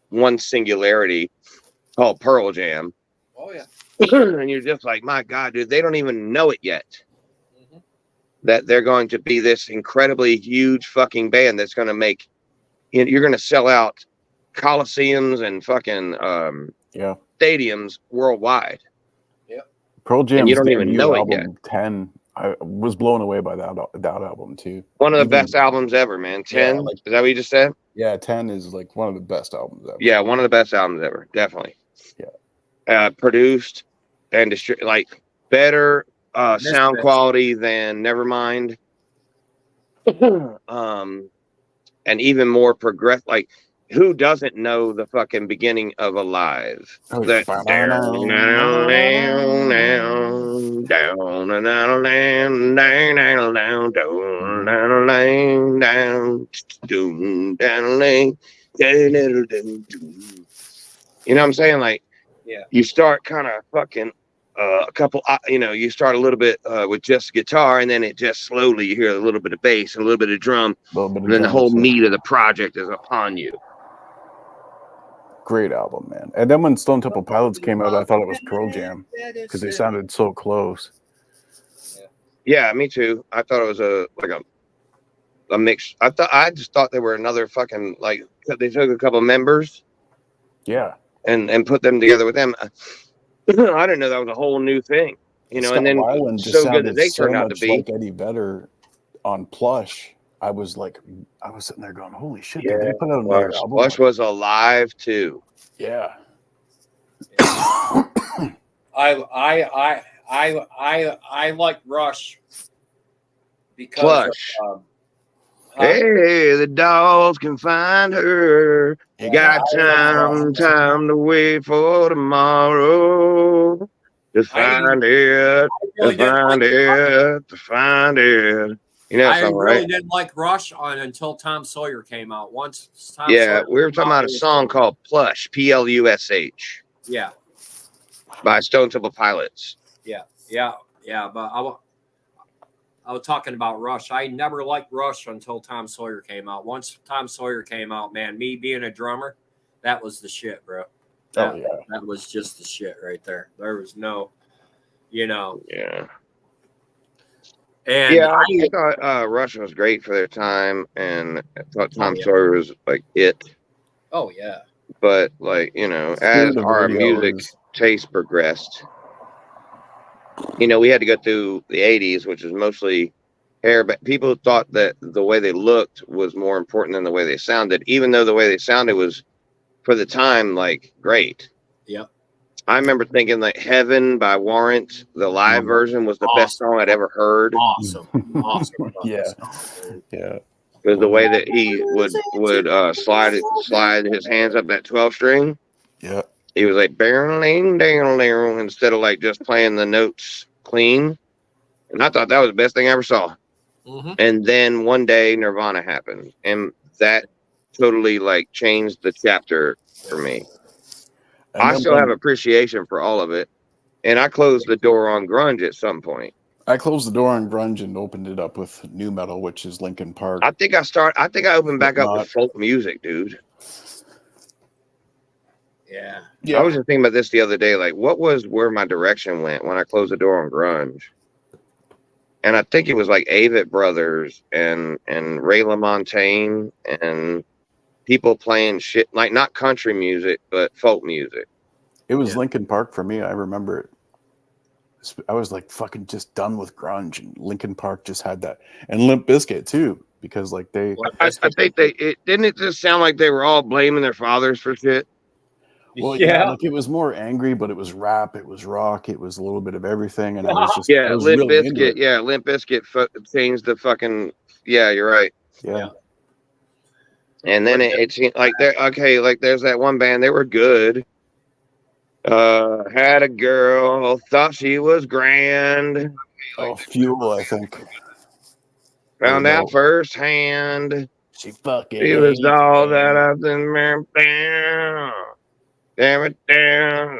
one singularity called Pearl Jam. Oh yeah. And you're just like, my God, dude, they don't even know it yet. That they're going to be this incredibly huge fucking band that's going to make, you're going to sell out coliseums and fucking stadiums worldwide. Yep. Pearl Jam. You don't even know it yet. 10. I was blown away by that album too. One of the best albums ever, man. 10. Is that what you just said? Yeah, 10 is like one of the best albums ever. Yeah, one of the best albums ever, definitely. Yeah. Produced and better sound quality than Nevermind. And even more progressive. Like, who doesn't know the fucking beginning of Alive? That you know what I'm saying? Like, you start kind of fucking you start a little bit with just guitar, and then it just slowly, you hear a little bit of bass and a little bit of drum, and then the whole meat of the project is upon you. Great album, man. And then when Stone Temple Pilots came out, I thought it was Pearl Jam because they sounded so close. Yeah, me too. I thought it was a mix. I just thought they were another fucking like they took a couple members, Yeah, and put them together with them. I didn't know that was a whole new thing, you know. Scott And then Weiland just so good that sounded they so turned out to much be. like Eddie Vedder on Plush. I was sitting there going, "Holy shit! Did they put out another album?" Plush was alive too. Yeah. I like Rush because Plush. Hey, the dolls can find her. You got time to wait for tomorrow. To find it, to find it, to find it. You know that I song, really right? didn't like Rush until Tom Sawyer came out. Once Tom Yeah, Sawyer we were talking about a song called Plush, Plush, Yeah, by Stone Temple Pilots. yeah. But I was talking about Rush. I never liked Rush until Tom Sawyer came out. Once Tom Sawyer came out, man, me being a drummer, that was the shit, bro. That was just the shit right there. There was no, you know. Yeah. And yeah, I thought Rush was great for their time, and I thought Tom Sawyer was like it. Oh yeah. But like, you know, as our music taste progressed, you know, we had to go through the 80s, which is mostly hair, but people thought that the way they looked was more important than the way they sounded, even though the way they sounded was for the time like great. Yep. I remember thinking like Heaven by Warrant, the live version was the best song I'd ever heard. Awesome. Yeah. Yeah. Because the way that he would slide his hands up that 12 string. Yeah. He was like instead of like just playing the notes clean. And I thought that was the best thing I ever saw. Mm-hmm. And then one day Nirvana happened, and that totally like changed the chapter for me. And I still have appreciation for all of it, and I closed the door on grunge at some point. I closed the door on grunge and opened it up with new metal, which is Linkin Park. I think I opened back up with folk music, dude. Yeah. I was just thinking about this the other day. Like, what was where my direction went when I closed the door on grunge? And I think it was like Avett Brothers and Ray LaMontagne and people playing shit like not country music but folk music. It was Linkin Park for me. I remember it. I was like fucking just done with grunge, and Linkin Park just had that, and Limp Bizkit too, because like they. I think didn't it just sound like they were all blaming their fathers for shit. Well, yeah, like it was more angry, but it was rap, it was rock, it was a little bit of everything, and I was just Limp really into Bizkit. it. Yeah, Limp Bizkit changed the fucking. Yeah, you're right. Yeah. And then it seemed like there's that one band, they were good. Had a girl, thought she was grand. Oh, Fuel, I think. Found out firsthand. She fucking. She was all that I've been down. Damn it down.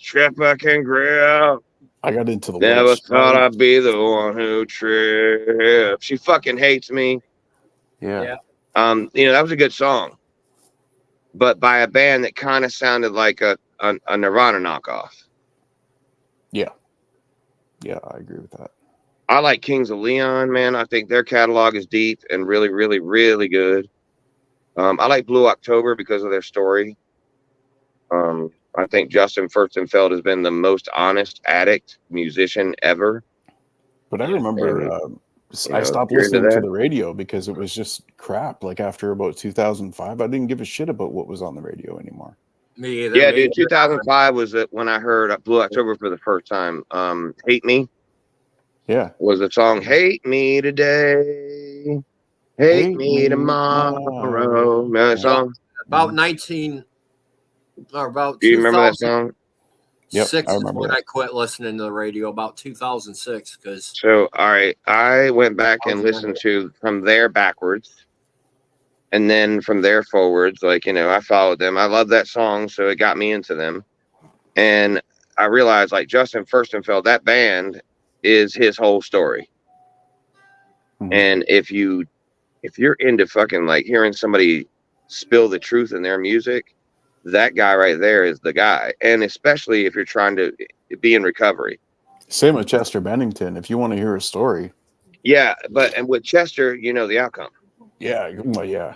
Trip I can grab. I got into the Never thought I'd be the one who tripped. She fucking hates me. Yeah. You know, that was a good song. But by a band that kind of sounded like a Nirvana knockoff. Yeah. Yeah, I agree with that. I like Kings of Leon, man. I think their catalog is deep and really, really, really good. I like Blue October because of their story. I think Justin Furstenfeld has been the most honest addict musician ever. But I remember I stopped listening to the radio because it was just crap. Like after about 2005, I didn't give a shit about what was on the radio anymore. Me either. Yeah, dude. 2005 was when I heard Blue October for the first time. Hate Me. Yeah. Was the song Hate Me Today. Hate me tomorrow. Remember that song? About 19 or about. Do you remember that song? Yep, Six I is remember when that. I quit listening to the radio, about 2006. Because So, all right, I went back and listened to from there backwards, and then from there forwards. Like, you know, I followed them. I love that song, so it got me into them. And I realized, like, Justin Furstenfeld, that band is his whole story. Mm-hmm. And if you if you're into fucking like hearing somebody spill the truth in their music, that guy right there is the guy. And especially if you're trying to be in recovery. Same with Chester Bennington. If you want to hear a story, Yeah, and with Chester, you know the outcome. yeah, well, yeah,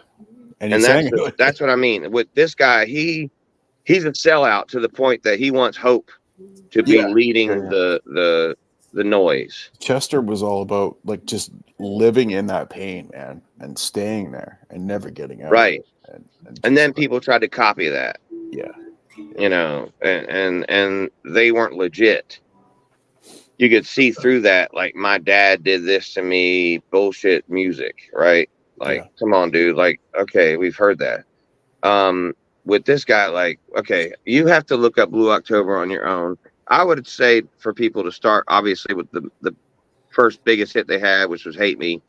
and he And sang that's what I mean. With this guy, he's a sellout to the point that he wants Hope to be leading the noise. Chester was all about like just living in that pain, man, and staying there and never getting out. Right. And then just, people tried to copy that. Yeah. You know, and they weren't legit. You could see through that, like, my dad did this to me, bullshit music, right? Like, come on, dude. Like, okay, we've heard that. With this guy, like, okay, you have to look up Blue October on your own. I would say for people to start, obviously, with the first biggest hit they had, which was Hate Me.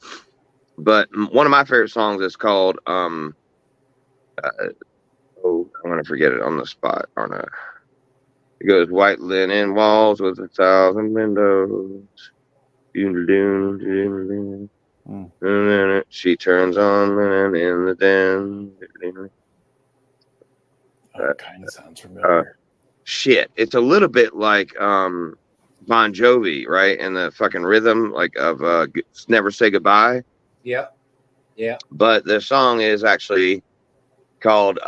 But one of my favorite songs is called, I'm going to forget it on the spot, aren't I? It goes, white linen walls with 1,000 windows. And then she turns on linen in the den. That kind of sounds familiar. Shit, it's a little bit like Bon Jovi, right? And the fucking rhythm, like of Never Say Goodbye. Yeah. But the song is actually called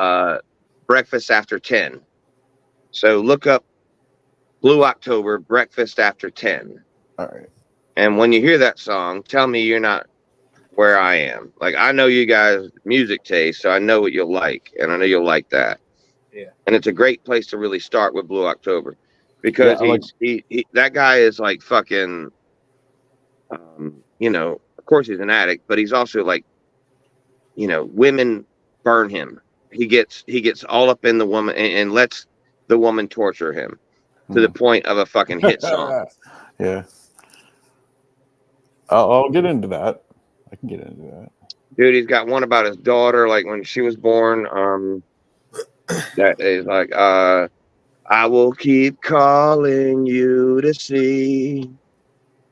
Breakfast After 10. So look up Blue October, Breakfast After 10. All right. And when you hear that song, tell me you're not where I am. Like, I know you guys' music taste, so I know what you'll like, and I know you'll like that. Yeah. And it's a great place to really start with Blue October, because he that guy is like fucking, you know, of course he's an addict, but he's also like, you know, women burn him. He gets all up in the woman and lets the woman torture him to the point of a fucking hit song. Yeah. I'll get into that. I can get into that. Dude, he's got one about his daughter, like when she was born. That is like, I will keep calling you to see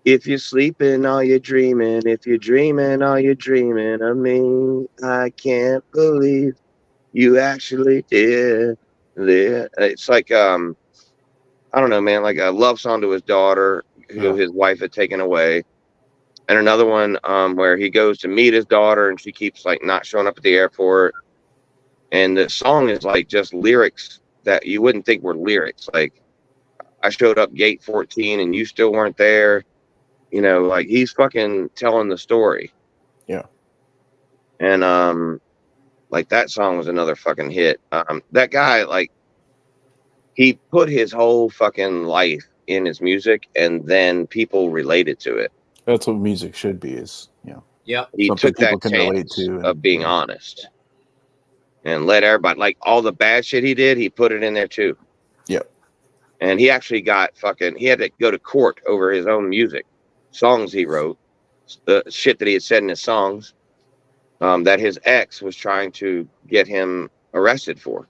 if you're sleeping or you're dreaming. If you're dreaming or you're dreaming of me, I can't believe you actually did. It's like, I don't know, man, like a love song to his daughter who his wife had taken away. And another one where he goes to meet his daughter and she keeps like not showing up at the airport. And the song is like just lyrics that you wouldn't think were lyrics. Like, I showed up gate 14 and you still weren't there. You know, like, he's fucking telling the story. Yeah. And like, that song was another fucking hit. That guy, like, he put his whole fucking life in his music, and then people related to it. That's what music should be, is, you know. Yeah. He took that chance of being honest and let everybody, like, all the bad shit he did, he put it in there too. Yep. And he actually got he had to go to court over his own music, songs he wrote, the shit that he had said in his songs, that his ex was trying to get him arrested for.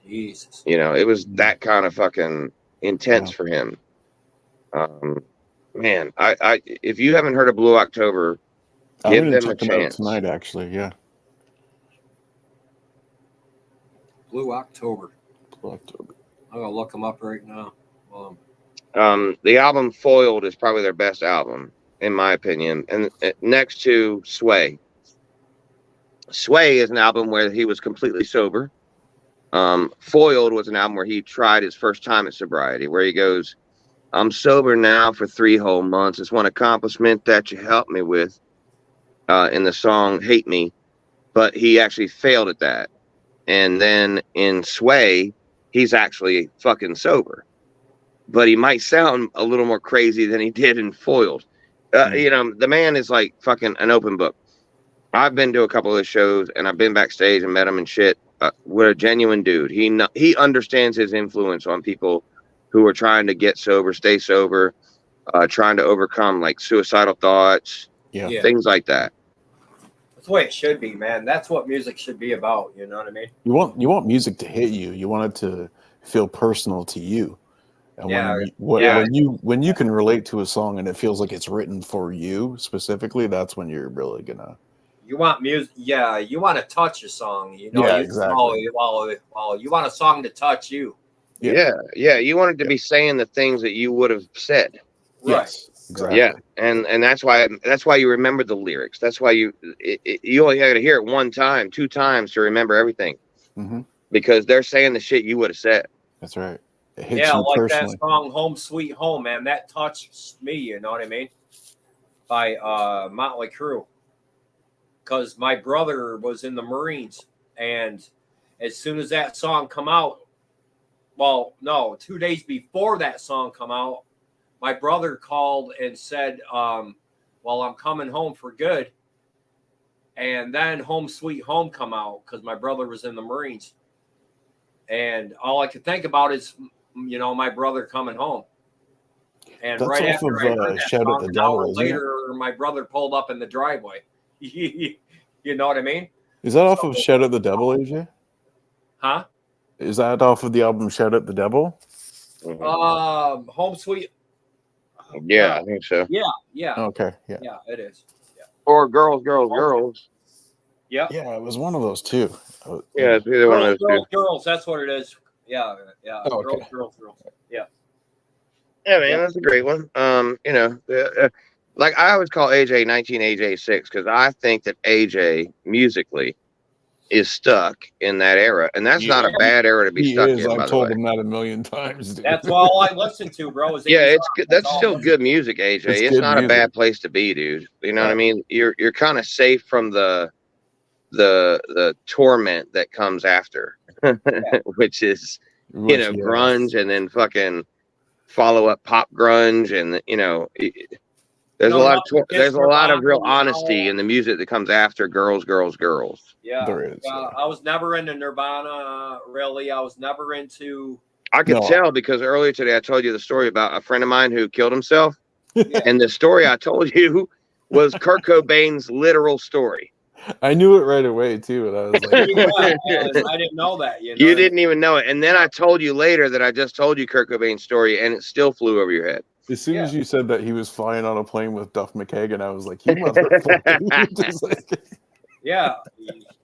Jesus. You know, it was that kind of fucking intense for him. Man, I if you haven't heard of Blue October, give them a chance tonight. Actually, yeah. Blue October. I'm gonna look them up right now. The album Foiled is probably their best album, in my opinion, and next to Sway. Sway is an album where he was completely sober. Foiled was an album where he tried his first time at sobriety, where he goes, I'm sober now for 3 whole months. It's one accomplishment that you helped me with, in the song Hate Me. But he actually failed at that. And then in Sway, he's actually fucking sober. But he might sound a little more crazy than he did in Foiled. You know, the man is like fucking an open book. I've been to a couple of his shows, and I've been backstage and met him and shit. What a genuine dude. He understands his influence on people who are trying to get sober, stay sober, trying to overcome like suicidal thoughts, things like that. That's the way it should be, man. That's what music should be about. You know what I mean? You want music to hit you. You want it to feel personal to you. And when you can relate to a song and it feels like it's written for you specifically, that's when you're really gonna You want music, yeah. You want to touch a song, you know. Yeah, you, exactly. well, you want a song to touch you, Yeah. Yeah. You wanted to Yeah. be saying the things that you would have said. right? Yes, exactly. Yeah, and that's why you remember the lyrics. That's why you only got to hear it one time, 2 times to remember everything, Hmm. because they're saying the shit you would have said. That's right. It hits Yeah, you like personally. that song "Home Sweet Home," man. That touched me. You know what I mean? By Motley Crue, because my brother was in the Marines, and as soon as that song come out, well, no, 2 days before that song come out, my brother called and said, "Well, I'm coming home for good." And then "Home Sweet Home" come out because my brother was in the Marines, and all I could think about is, my brother coming home. And That's right off after of I heard that Shout at song, the an Devil, hour isn't it? later, my brother pulled up in the driveway. You know what I mean? Is that off of Shout at the Devil, AJ? Huh? Is that off of the album Shout at the Devil? Mhm. Home Sweet. Yeah, I think so. Yeah, Okay, yeah. yeah, it is. Or girls. Yeah. Yeah, it was one of those two. Yeah, it's either one of Girls, those two. girls, girls. That's what it is. Yeah. Oh, okay. Girls. Yeah. Yeah, man, Yeah. that's a great one. Like I always call AJ 19 AJ 6 because I think that AJ musically is stuck in that era, and that's not a Yeah. bad era to be He stuck is. in. By I've the told way, him that a million times, dude. That's all I listen to, bro. Is 80s yeah, it's rock. good. That's That's all still I good music, AJ. It's It's good not a music. bad place to be, dude. You know what I Right. mean? You're kind of safe from the torment that comes after, which is Which, yeah. grunge, and then fucking follow up pop grunge, and there's a lot of nothing against real Nirvana, honesty in the music that comes after girls. Yeah. There is, Yeah. yeah. I was never into Nirvana, really. I was never into. I could No. tell because earlier today I told you the story about a friend of mine who killed himself, Yeah. and the story I told you was Kurt Cobain's literal story. I knew it right away, too. And I was like, I didn't know that. You didn't even know it. And then I told you later that I just told you Kurt Cobain's story, and it still flew over your head. as soon as you said that he was flying on a plane with Duff McKagan, I was like, you motherfucker. Just like, Yeah.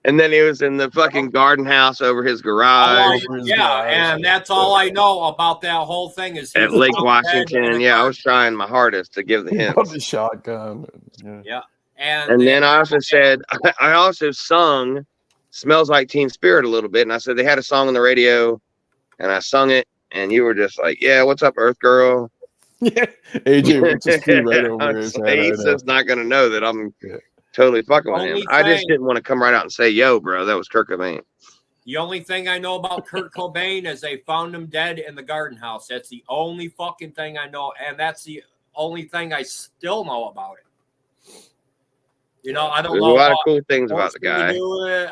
And then he was in the fucking garden house over his garage And that's all I know about that whole thing is at Lake Washington. Yeah, I was trying my hardest to give the he bought hints. the shotgun. Yeah. And then I also said, I also sung Smells Like Teen Spirit a little bit. And I said, they had a song on the radio and I sung it. And you were just like, yeah, what's up, Earth Girl? Yeah. AJ just flew right over his head. He's just not going to know that I'm totally fucking with him. I just didn't want to come right out and say, yo, bro, that was Kurt Cobain. The only thing I know about Kurt Cobain is they found him dead in the garden house. That's the only fucking thing I know. And that's the only thing I still know about it. I don't know. There's a lot of cool things about the guy.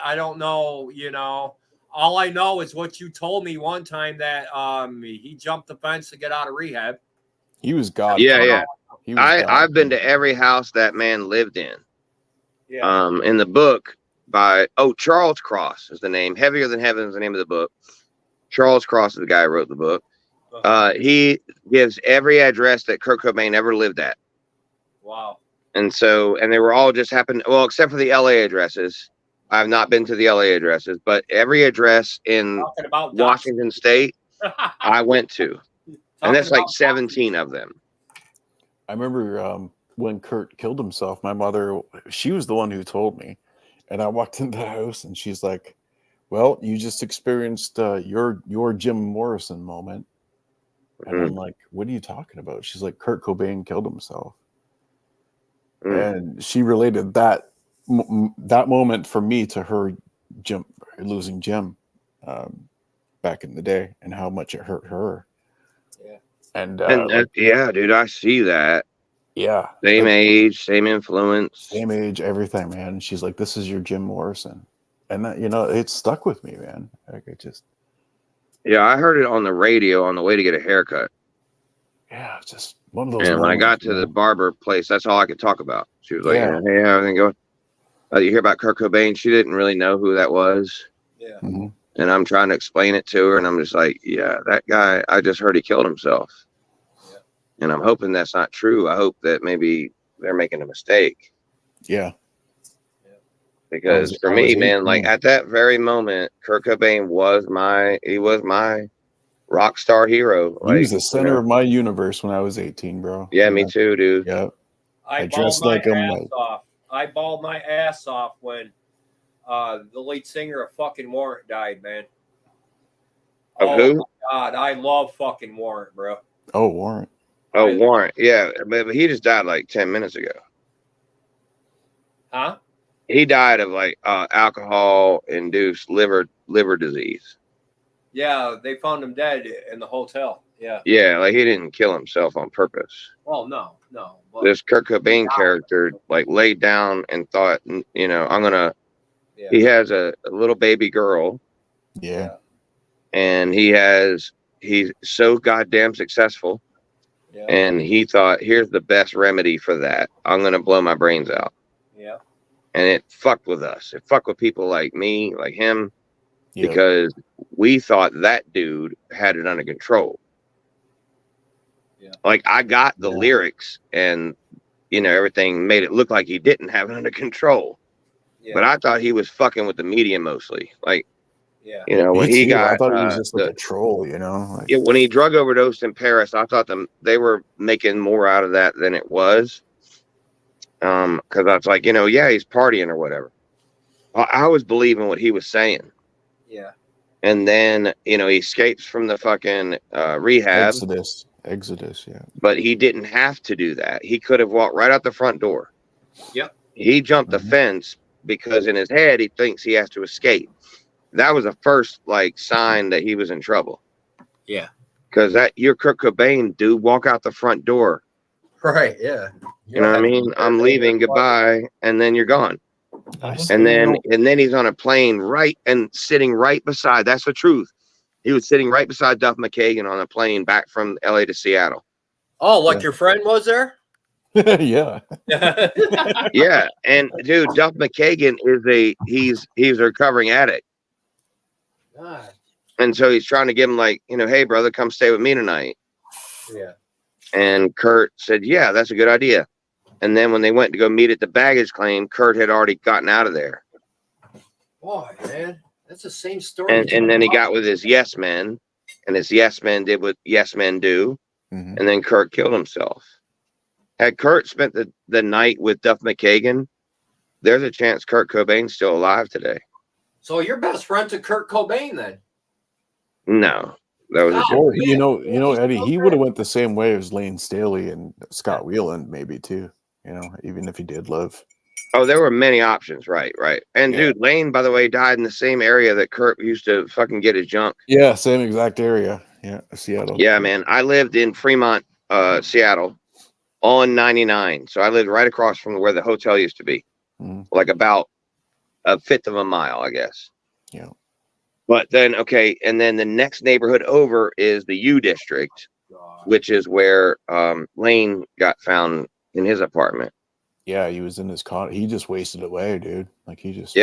I don't know, All I know is what you told me one time that he jumped the fence to get out of rehab. He was God. Yeah. I've been to every house that man lived in. Yeah. In the book by Charles Cross is the name. Heavier Than Heaven is the name of the book. Charles Cross is the guy who wrote the book. He gives every address that Kurt Cobain ever lived at. Wow. And they were all just happened, well, except for the LA addresses. I've not been to the LA addresses, but every address in Washington State I went to. And that's like 17 of them. I remember when Kurt killed himself, my mother, she was the one who told me. And I walked into the house and she's like, well, you just experienced your Jim Morrison moment. And I'm like, what are you talking about? She's like, Kurt Cobain killed himself. And she related that moment for me to her losing Jim back in the day and how much it hurt her. Yeah. And yeah, dude, I see that. Yeah. Same age, same influence. Same age, everything, man. She's like, this is your Jim Morrison. And that, it stuck with me, man. Like it just. Yeah, I heard it on the radio on the way to get a haircut. Yeah, it's just one of those. And when I got to the barber place, that's all I could talk about. She was like, hey, everything going? You hear about Kurt Cobain? She didn't really know who that was. Yeah. Mm-hmm. And I'm trying to explain it to her, and I'm just like, yeah, that guy, I just heard he killed himself. Yeah. And I'm hoping that's not true. I hope that maybe they're making a mistake. Yeah. Because for I me, was man, like 18. at that very moment, Kurt Cobain was my rock star hero. He was Like, the center of my universe when I was 18, bro. yeah, me too, dude. Yeah. I I bawled dressed my like him, ass like- off. I bawled my ass off when the lead singer of fucking Warrant died, man. Of Oh who? my God, I love fucking Warrant, bro. Oh, Warrant. Oh, I- Warrant. Yeah, but he just died like 10 minutes ago. Huh? He died of like alcohol induced liver disease. Yeah, they found him dead in the hotel. Yeah. Yeah, like he didn't kill himself on purpose. Well, no. But, This Kurt Cobain character like laid down and thought, you know, I'm gonna. yeah. He has a little baby girl, Yeah. and he's so goddamn successful, Yeah. and he thought, here's the best remedy for that. I'm gonna blow my brains out. Yeah. And it fucked with us. It fucked with people like me, like him, Yeah. because we thought that dude had it under control. Yeah. Like I got the Yeah. lyrics and you know everything made it look like he didn't have it under control. Yeah. But I thought he was fucking with the media mostly. Like, yeah. you know, Me when he too. got I thought he was just like a troll, you know? Like, yeah, when he drug overdosed in Paris, I thought they were making more out of that than it was. Because I was like, you know, yeah, he's partying or whatever. I was believing what he was saying. Yeah. And then, you know, he escapes from the fucking rehab. Exodus, yeah. But he didn't have to do that. He could have walked right out the front door. Yep. He jumped the fence because in his head he thinks he has to escape. That was the first like sign that he was in trouble. Yeah. Because you're Kurt Cobain, dude. Walk out the front door. Right. Yeah. You know what I mean? I'm leaving. Goodbye, and then you're gone. And then he's on a plane sitting right beside. That's the truth. He was sitting right beside Duff McKagan on a plane back from LA to Seattle. Oh, like your friend was there? Yeah. Yeah, and dude, Duff McKagan he's a recovering addict, God. and so he's trying to give him like, you know, hey brother, come stay with me tonight. Yeah. And Kurt said, yeah, that's a good idea. And then when they went to go meet at the baggage claim, Kurt had already gotten out of there. Boy, man, that's the same story. And then he got with his yes men, and his yes men did what yes men do, Mhm. and then Kurt killed himself. Had Kurt spent the night with Duff McKagan, there's a chance Kurt Cobain's still alive today. So your best friend to Kurt Cobain then? No, that was a joke. Or, you know, Eddie, he would have went the same way as Lane Staley and Scott Weiland, maybe too. You know, even if he did live. Oh, there were many options, right. And dude, Lane, by the way, died in the same area that Kurt used to fucking get his junk. Yeah, same exact area. Yeah, Seattle. Yeah, man. I lived in Fremont, Seattle, on 99. So I lived right across from where the hotel used to be, like about a fifth of a mile, I guess. Yeah. But then, okay, and then the next neighborhood over is the U District, which is where Lane got found in his apartment. Yeah, he was in his car. He just wasted away, dude. Like he just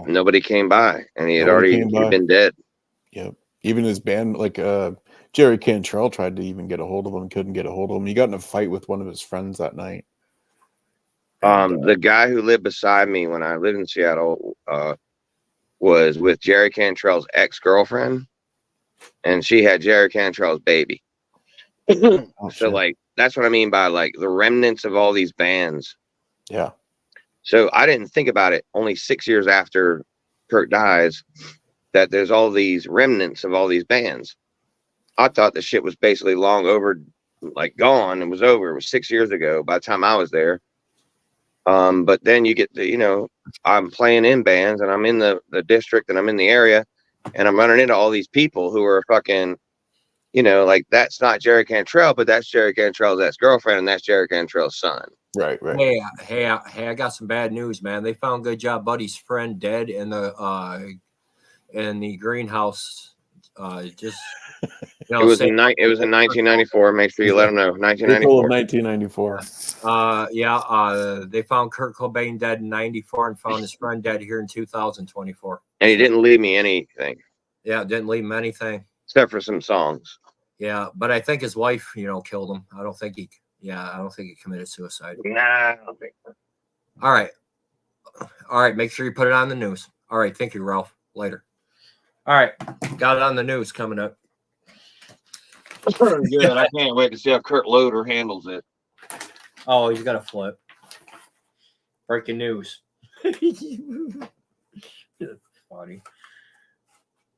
Nobody came by, and he'd been dead. Yep. Even his band, like Jerry Cantrell tried to even get a hold of him, couldn't get a hold of him. He got in a fight with one of his friends that night. The guy who lived beside me when I lived in Seattle was with Jerry Cantrell's ex-girlfriend, and she had Jerry Cantrell's baby. So like that's what I mean by like the remnants of all these bands. Yeah. So I didn't think about it only 6 years after Kurt dies that there's all these remnants of all these bands. I thought the shit was basically long over, like gone. It was over. It was 6 years ago by the time I was there. But then you get to, I'm playing in bands and I'm in the district and I'm in the area and I'm running into all these people who are fucking, like that's not Jerry Cantrell, but that's Jerry Cantrell's ex-girlfriend and that's Jerry Cantrell's son. Right. Hey, I got some bad news, man. They found Good Job Buddy's friend dead in the greenhouse. It was in 1994. Make sure you let them know. 1994. 1994. They found Kurt Cobain dead in 94 and found his friend dead here in 2024. And he didn't leave me anything. Yeah, didn't leave him anything. Except for some songs. Yeah, but I think his wife, killed him. I don't think he committed suicide. Nah, I don't think so. All right. All right, make sure you put it on the news. All right, thank you, Ralph. Later. All right, got it on the news coming up. Good. I can't wait to see how Kurt Loder handles it. Oh, he's got a flip. Breaking news. Funny.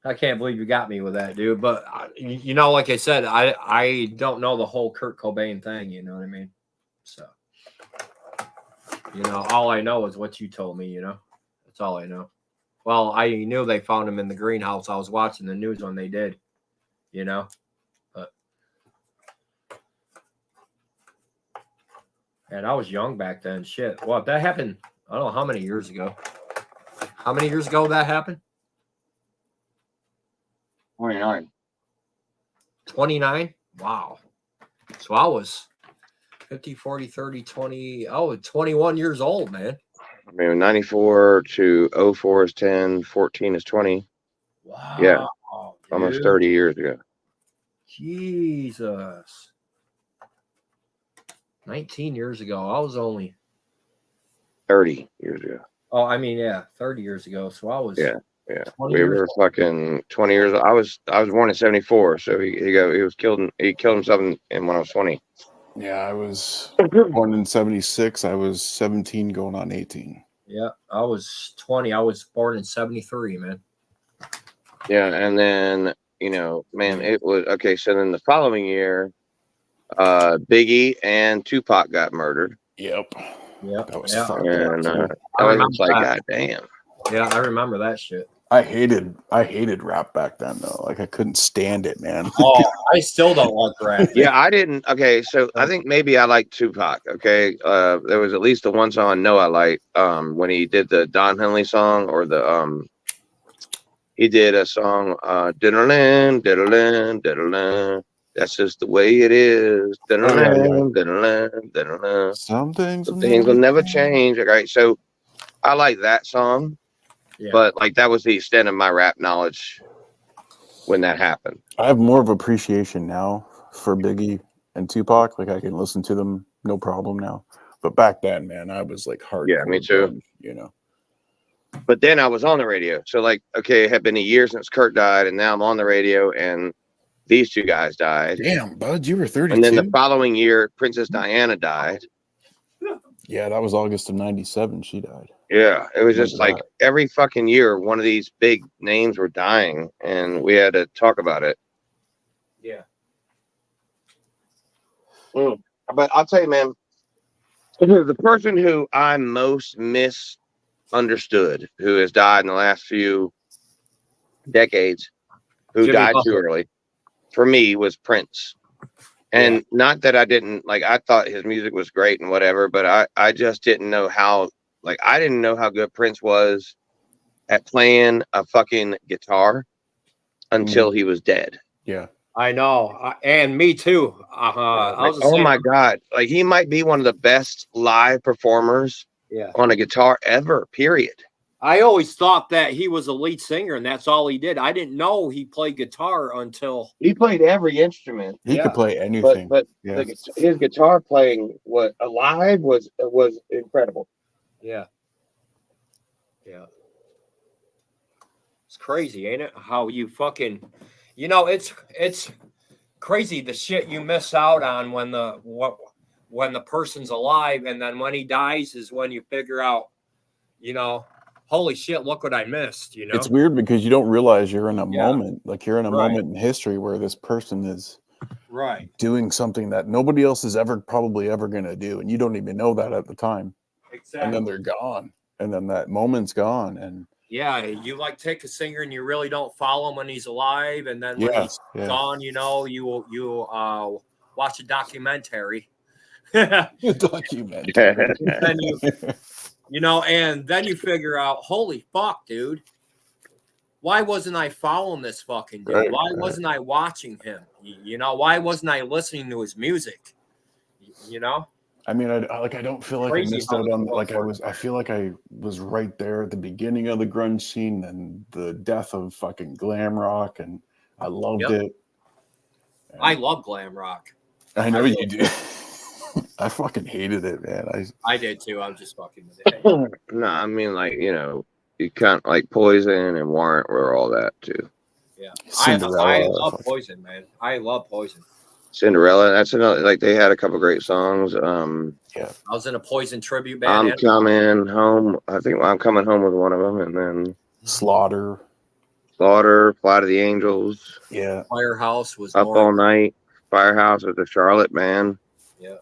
I can't believe you got me with that, dude. But you know, like I said, I don't know the whole Kurt Cobain thing. You know what I mean? So, you know, all I know is what you told me. You know, that's all I know. Well, I knew they found him in the greenhouse. I was watching the news when they did. You know, but and I was young back then. Shit, what that happened? I don't know how many years ago. How many years ago that happened? 29. 29? Wow. So I was 50, 40, 30, 20. Oh, 21 years old, man. I mean, 94 to 04 is 10, 14 is 20. Wow. Yeah. Dude. Almost 30 years ago. Jesus. 19 years ago. I was only 30 years ago. Oh, I mean, yeah, 30 years ago. So I was Yeah. 20 We years were old. fucking 20 years. I was born in 74, so he killed himself in when I was 20. Yeah, I was born in 76. I was 17 going on 18. Yeah, I was 20. I was born in 73, man. Yeah, and then, you know, man, it was okay. So then the following year, Biggie and Tupac got murdered. Yep. Yep. That was Yeah. fucked And up. I I was remember just like, that. God damn. Yeah, I remember that shit. I hated rap back then though. Like I couldn't stand it, man. Oh, I still don't like rap. Yeah, I didn't. Okay, so I think maybe I like Tupac. Okay, there was at least the one song I know I liked. When he did the Don Henley song, or the he did a song, diddle-in, diddle-in, diddle-in. That's just the way it is. Diddle-in, diddle-in, diddle-in. Some things will never change. Okay, so I like that song, but like that was the extent of my rap knowledge when that happened. I have more of appreciation now for Biggie and Tupac. Like I can listen to them no problem now. But back then, man, I was like hardcore. Yeah, me too. grunge, you know. But then I was on the radio. So like, okay, it had been a year since Kurt died, and now I'm on the radio, and these two guys died. Damn, bud, you were 32. And then the following year, Princess Diana died. Yeah, that was August of 97. She died. Yeah, it was just like every fucking year, one of these big names were dying, and we had to talk about it. Yeah. But I'll tell you, man, the person who I most misunderstood, who has died in the last few decades, who Jimmy died too Buffett. early, for me, was Prince. And not that I didn't like, I thought his music was great and whatever, but I just didn't know how, like, I didn't know how good Prince was at playing a fucking guitar until he was dead. Yeah. I know. And me too. Like, oh my God. Like, he might be one of the best live performers on a guitar ever, period. I always thought that he was a lead singer and that's all he did. I didn't know he played guitar until he played every instrument. He could play anything. But his guitar playing live was incredible. Yeah. Yeah. It's crazy, ain't it? How you fucking, you know, it's crazy the shit you miss out on when the person's alive, and then when he dies is when you figure out, you know, holy shit, look what I missed, you know? It's weird because you don't realize you're in a moment, like you're in a moment in history where this person is doing something that nobody else is probably ever going to do. And you don't even know that at the time. Exactly. And then they're gone. And then that moment's gone. And yeah, you like take a singer and you really don't follow him when he's alive. And then when he's gone, you know, you watch a documentary. Documentary. Then you know, and then you figure out, holy fuck, dude. Why wasn't I following this fucking dude? Why wasn't I watching him? You know, why wasn't I listening to his music? You know? I mean, I don't feel like I missed out on, I feel like I was right there at the beginning of the grunge scene and the death of fucking glam rock, and I loved it. I love glam rock. I know you do. I fucking hated it, man. I did too. I'm just fucking with it. No, I mean, like, you can't, like, Poison and Warrant were all that too. Yeah, Cinderella. I love Poison, man. I love Poison. Cinderella, that's another. Like, they had a couple great songs. Yeah, I was in a Poison tribute band. I'm coming home. I think I'm coming home with one of them, and then Slaughter. Slaughter, Fly to the Angels, Yeah, Firehouse was Up more. All Night, Firehouse with the Charlotte Band. Yeah,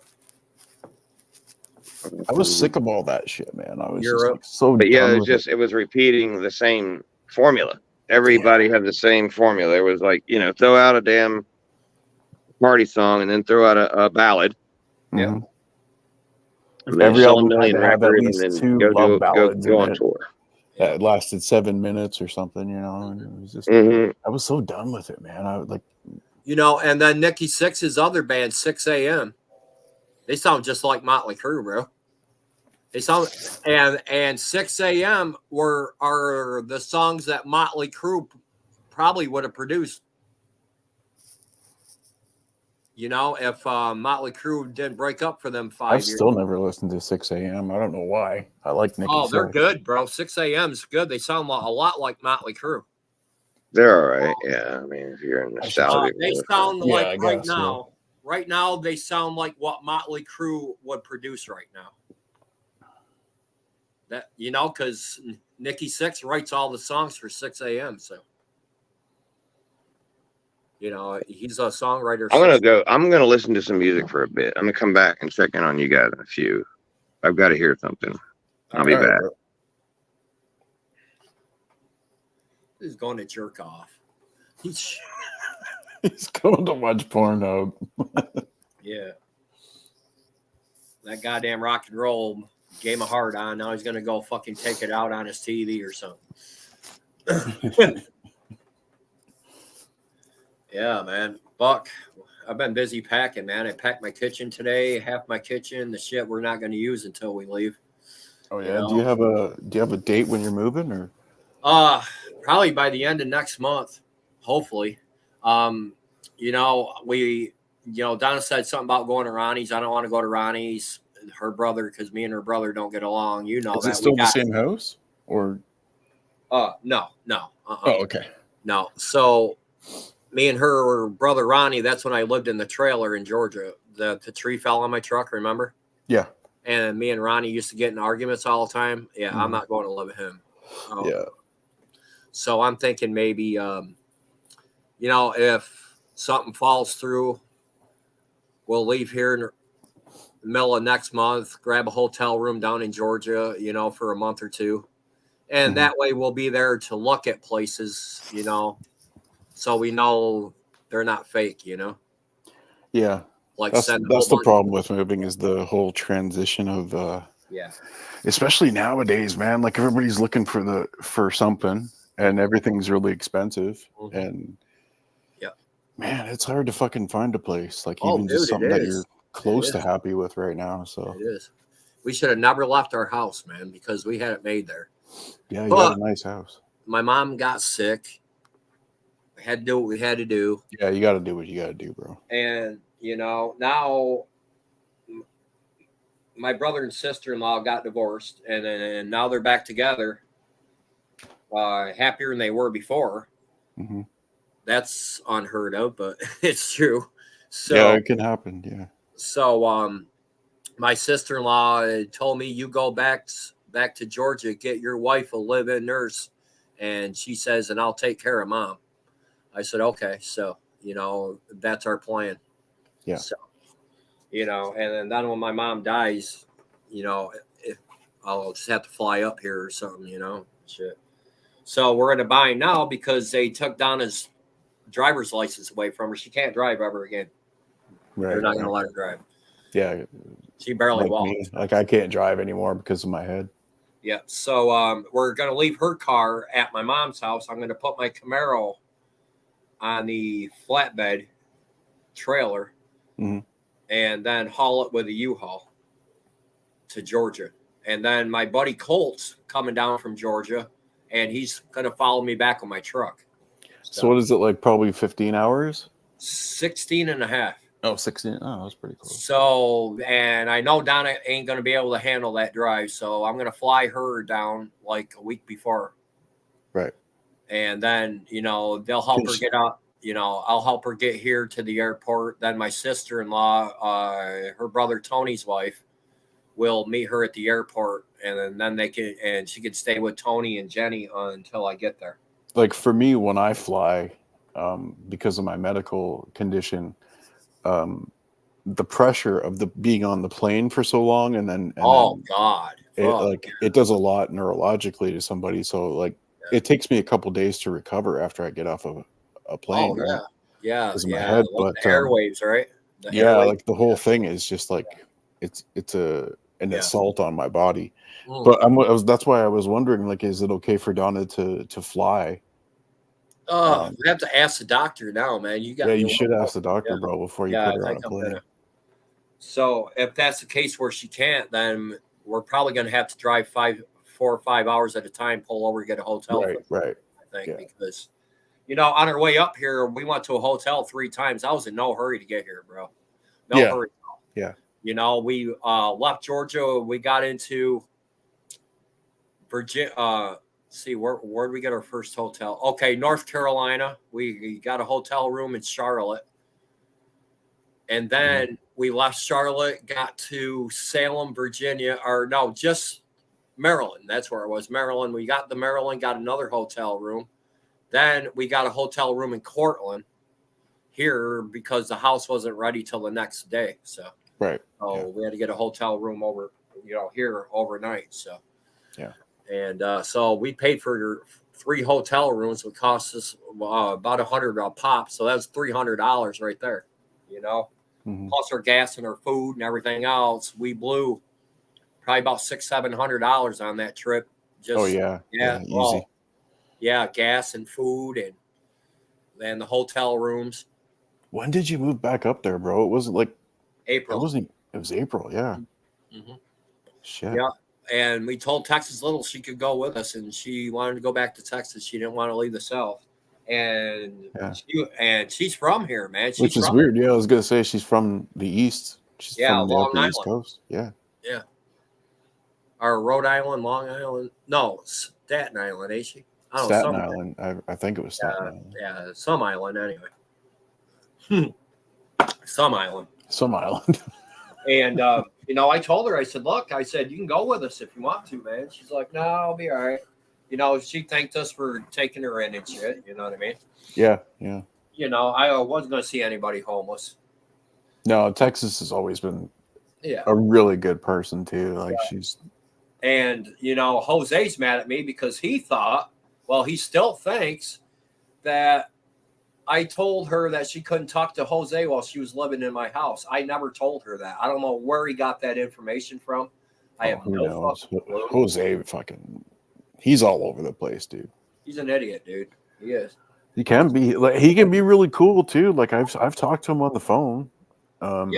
I was sick of all that shit, man. I was Europe. just like, so But yeah, done it was with just it was repeating the same formula. Everybody had the same formula. It was like, throw out a damn party song and then throw out a ballad. Yeah. Mhm. And then Every sell a album had million to have at records least and then 2 love ballads go in on it. tour. That lasted 7 minutes or something, and it was just Mhm. I was so done with it, man. I was like, And then Nikki Sixx's other band, 6 a.m. They sound just like Motley Crue, bro. They sound and 6 a.m. are the songs that Motley Crue probably would have produced. If Motley Crue didn't break up for them 5 I've years. still never listened to 6 a.m. I don't know why. I like Nikki. Oh, they're good, bro. 6 a.m. is good. They sound a lot like Motley Crue. They're all right. Yeah, I mean, if you're in nostalgia, They mode. sound Yeah, like I right guess, now. Right now, they sound like what Motley Crue would produce right now. That because Nikki Sixx writes all the songs for 6 a.m. So he's a songwriter. I'm gonna listen to some music for a bit. I'm gonna come back and check in on you guys in a few. I've got to hear something. I'll be back. Bro. He's going to jerk off. He's going to watch porno. Yeah. That goddamn rock and roll gave him a hard on. Now he's going to go fucking take it out on his TV or something. Yeah, man. Buck, I've been busy packing, man. I packed my kitchen today, half my kitchen, the shit we're not going to use until we leave. Oh yeah. Do you have a date when you're moving, or? Probably by the end of next month, hopefully. Donna said something about going to Ronnie's. I don't want to go to Ronnie's. Her brother, because me and her brother don't get along. Is it still the same house, or? No. Oh, okay. No. So me and her brother Ronnie, that's when I lived in the trailer in Georgia. The tree fell on my truck, remember? Yeah. And me and Ronnie used to get in arguments all the time. Yeah, I'm not going to live with him. Yeah. So I'm thinking maybe, if something falls through, we'll leave here in the middle of next month, grab a hotel room down in Georgia, for a month or two. And that way we'll be there to look at places, so we know they're not fake, Yeah. Like that's the problem with moving is the whole transition of especially nowadays, man. Like everybody's looking for something, and everything's really expensive. And man, it's hard to fucking find a place like just something that you're close to happy with right now. So it is. We should have never left our house, man, because we had it made there. Yeah, you got a nice house. My mom got sick. We had to do what we had to do. Yeah, you got to do what you got to do, bro. And now my brother and sister-in-law got divorced, and now they're back together, happier than they were before. Mm-hmm. That's unheard of, but it's true. So yeah, it can happen. Yeah. So my sister-in-law told me, you go back to Georgia, get your wife a live-in nurse, and she says, and I'll take care of mom. I said, okay. So that's our plan. Yeah. So, and then when my mom dies, I'll just have to fly up here or something, shit. So we're in a bind now because they took Donna's driver's license away from her. She can't drive ever again. Right. They're not going to let her drive. Yeah. She barely like walks. Me. Like I can't drive anymore because of my head. Yeah. So we're going to leave her car at my mom's house. I'm going to put my Camaro on the flatbed trailer and then haul it with a U-Haul to Georgia. And then my buddy Colt's coming down from Georgia, and he's going to follow me back on my truck. So what is it, like probably 15 hours? 16 and a half. Oh, 16. Oh, that's pretty close. So, and I know Donna ain't going to be able to handle that drive. So I'm going to fly her down like a week before. Right. And then, you know, they'll help her get up. You know, I'll help her get here to the airport. Then my sister-in-law, her brother Tony's wife, will meet her at the airport. And then they can, and she can stay with Tony and Jenny until I get there. Like for me, when I fly, because of my medical condition, the pressure of the being on the plane for so long, and then God, it does a lot neurologically to somebody. So like it takes me a couple days to recover after I get off of a plane. Oh, right? yeah, Because of my head, like but the airwaves, right? The yeah, like the whole thing is just like it's an assault on my body. But that's why I was wondering, like, is it okay for Donna to fly? Oh, we have to ask the doctor now, man. You got you should ask the doctor, bro, before you put her on a plane. So if that's the case where she can't, then we're probably going to have to drive 4 or 5 hours at a time, pull over, get a hotel. Right. I think because, you know, on our way up here, we went to a hotel 3 times. I was in no hurry to get here, bro. No hurry. Yeah. You know, we left Georgia. We got into Virginia. See, where did we get our first hotel? Okay, North Carolina. We got a hotel room in Charlotte. And then we left Charlotte, got to Salem, Virginia, or no, just Maryland. That's where it was, Maryland. We got to Maryland, got another hotel room. Then we got a hotel room in Cortland here because the house wasn't ready till the next day. So, we had to get a hotel room over, here overnight. So, and so we paid for 3 hotel rooms. It cost us about $100 a pop. So that's $300 right there, plus our gas and our food and everything else. We blew probably about $600-700 on that trip. Just, easy. Gas and food and the hotel rooms. When did you move back up there, bro? It wasn't like April. It was April, yeah. Mm-hmm. Shit. Yeah. And we told Texas Little she could go with us, and she wanted to go back to Texas. She didn't want to leave the South. And she's from here, man. Which is weird. Yeah, I was gonna say she's from the East. She's from the Long Island. East Coast. Yeah. Yeah. Or Rhode Island, Long Island. No, Staten Island, ain't she? Staten Island. I think it was Staten Island. Yeah, some island anyway. Some island. And I told her, I said, look, I said, you can go with us if you want to, man. She's like, no, I'll be all right. She thanked us for taking her in and shit. You know what I mean? Yeah. I wasn't going to see anybody homeless. No, Texas has always been a really good person too. Like she's. And, Jose's mad at me because he still thinks that I told her that she couldn't talk to Jose while she was living in my house. I never told her that. I don't know where he got that information from. I have no fucking clue. Jose he's all over the place, dude. He's an idiot, dude. He is. He can be really cool too. Like I've talked to him on the phone. Sam.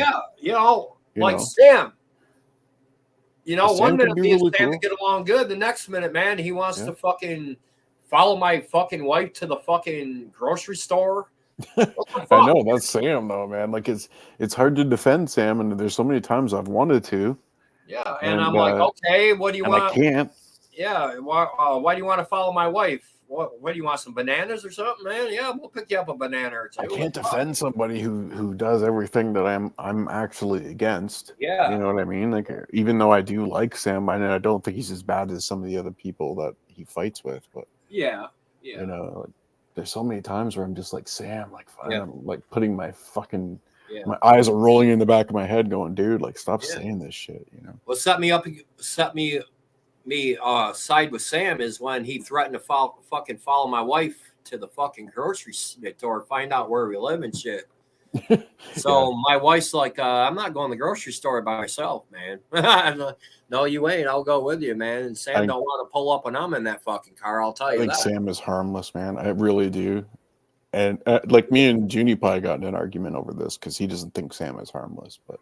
One minute me and Sam get along good. The next minute, man, he wants to fucking follow my fucking wife to the fucking grocery store. I know, that's Sam though, man. Like it's hard to defend Sam, and there's so many times I've wanted to. Yeah, and I'm like, okay, what do you want? I can't. Yeah, why do you want to follow my wife? What do you want, some bananas or something, man? Yeah, we'll pick you up a banana or two. I can't defend somebody who does everything that I'm actually against. Yeah, you know what I mean. Like, even though I do like Sam, I don't think he's as bad as some of the other people that he fights with. But there's so many times where I'm just like, Sam, like, I'm like putting my fucking my eyes are rolling in the back of my head, going, dude, like, stop saying this shit. What set me side with Sam is when he threatened to follow my wife to the fucking grocery store, find out where we live and shit. So my wife's like, I'm not going to the grocery store by myself, man. I'm like, no, you ain't. I'll go with you, man. And Sam don't want to pull up when I'm in that fucking car. I'll tell you that. I think Sam is harmless, man. I really do. And like me and Junie Pie got in an argument over this because he doesn't think Sam is harmless, but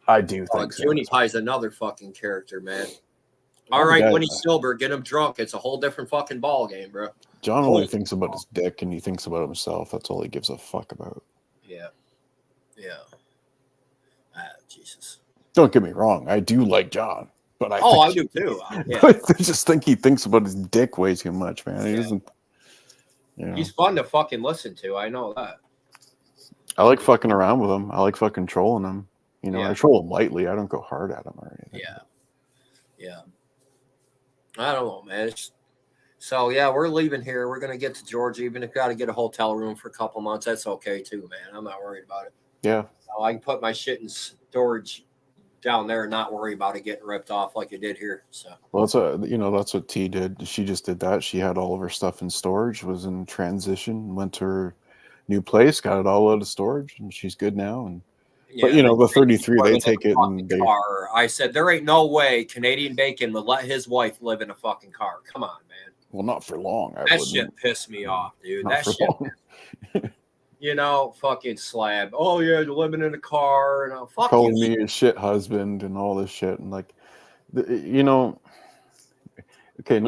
I do think Junie Pie's another fucking character, man. All right, when he's sober, get him drunk. It's a whole different fucking ball game, bro. John only thinks about his dick and he thinks about himself. That's all he gives a fuck about. Yeah. Jesus. Don't get me wrong, I do like John, but I I think, do too. Yeah. but I just think he thinks about his dick way too much, man. He doesn't. You know, He's fun to fucking listen to. I know that. I like fucking around with him. I like fucking trolling him. You know, Yeah. I troll him lightly. I don't go hard at him or anything. Yeah. I don't know, man. So yeah, we're leaving here. We're gonna get to Georgia. Even if we got to get a hotel room for a couple months, that's okay too, man. I'm not worried about it. Yeah. So I can put my shit in storage down there and not worry about it getting ripped off like it did here. So Well, that's what T did. She just did that. She had all of her stuff in storage, was in transition, went to her new place, got it all out of storage, and she's good now. And but yeah, the 33, they take it and they. Car. I said there ain't no way Canadian Bacon would let his wife live in a fucking car. Come on, man. Well, not for long. That shit pissed me off, dude. Not That for shit. long. Fucking slab. Oh yeah, you're living in a car and fuck Calling you. me a shit husband and all this shit and like, okay, number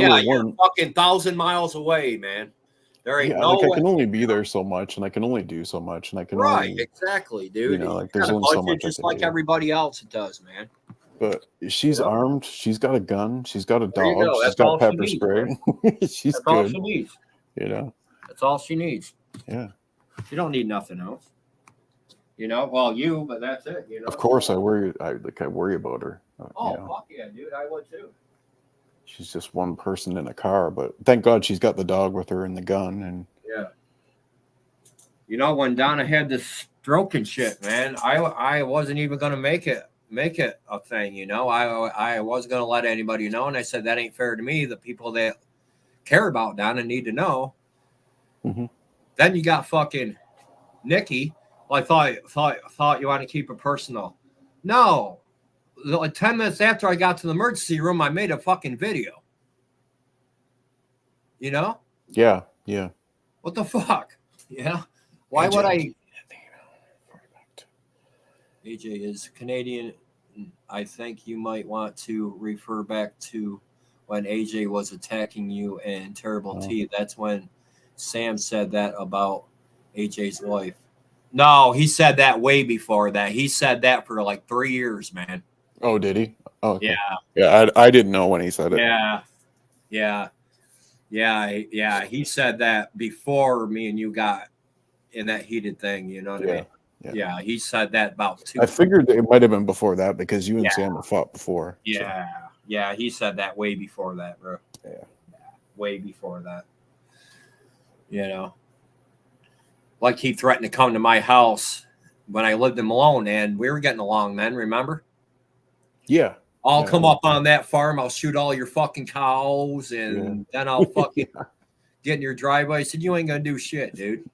Yeah, one, you're fucking 1,000 miles away, man. There ain't no like way. I can only be there so much, and I can only do so much, and I can Right, only, exactly, dude. like You there's gotta only so budget much I just can like do. everybody else does, man. But she's armed. She's got a gun. She's got a There you dog. go. She's That's got all she pepper needs, spray. She's That's all good. she needs. That's all she needs. Yeah. She don't need nothing else. Well, but that's it. Of course, I worry. I worry about her. Fuck yeah, dude. I would too. She's just one person in a car, but thank God she's got the dog with her and the gun. And yeah. When Donna had this stroke and shit, man, I wasn't even gonna make it a thing. I wasn't gonna let anybody know, and I said that ain't fair to me. The people that care about Donna need to know. Mm-hmm. Then you got fucking Nikki. Well, I thought you want to keep it personal. No, like 10 minutes after I got to the emergency room, I made a fucking video. Yeah. What the fuck? Yeah. Why AJ. would I? AJ is Canadian. I think you might want to refer back to when AJ was attacking you and Terrible T. That's when Sam said that about AJ's wife. No, he said that way before that. He said that for like 3 years, man. Oh, did he? Oh, okay. Yeah. Yeah, I didn't know when he said it. Yeah. He said that before me and you got in that heated thing. You know what I mean? Yeah. He said that about 2. I figured it might have been before that because you and Sam have fought before. Yeah. So. Yeah. He said that way before that, bro. Yeah. Way before that. Like he threatened to come to my house when I lived in Malone, and we were getting along then, remember? Yeah. I'll come up on that farm, I'll shoot all your fucking cows, and then I'll fucking get in your driveway. I said, you ain't gonna do shit, dude.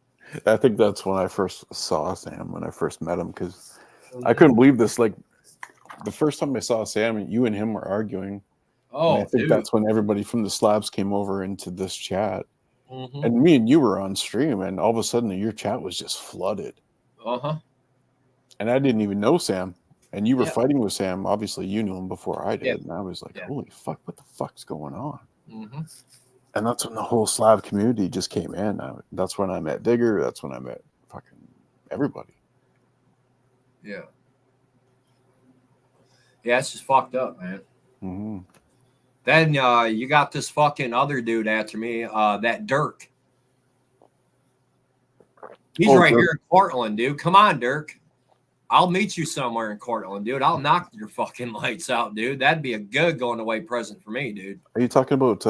I think that's when I first saw Sam, when I first met him, because I couldn't believe this. Like, the first time I saw Sam, you and him were arguing. Oh, and I think that's when everybody from the slabs came over into this chat. Mm-hmm. And me and you were on stream, and all of a sudden your chat was just flooded. And I didn't even know Sam. And you were fighting with Sam. Obviously, you knew him before I did. And I was like, holy fuck, what the fuck's going on? Mm-hmm. And that's when the whole Slav community just came in. That's when I met Digger. That's when I met fucking everybody. Yeah. Yeah, it's just fucked up, man. Mm-hmm. Then you got this fucking other dude after me, that Dirk. He's right here in Cortland, dude. Come on, Dirk. I'll meet you somewhere in Cortland, dude. I'll knock your fucking lights out, dude. That'd be a good going away present for me, dude. Are you talking about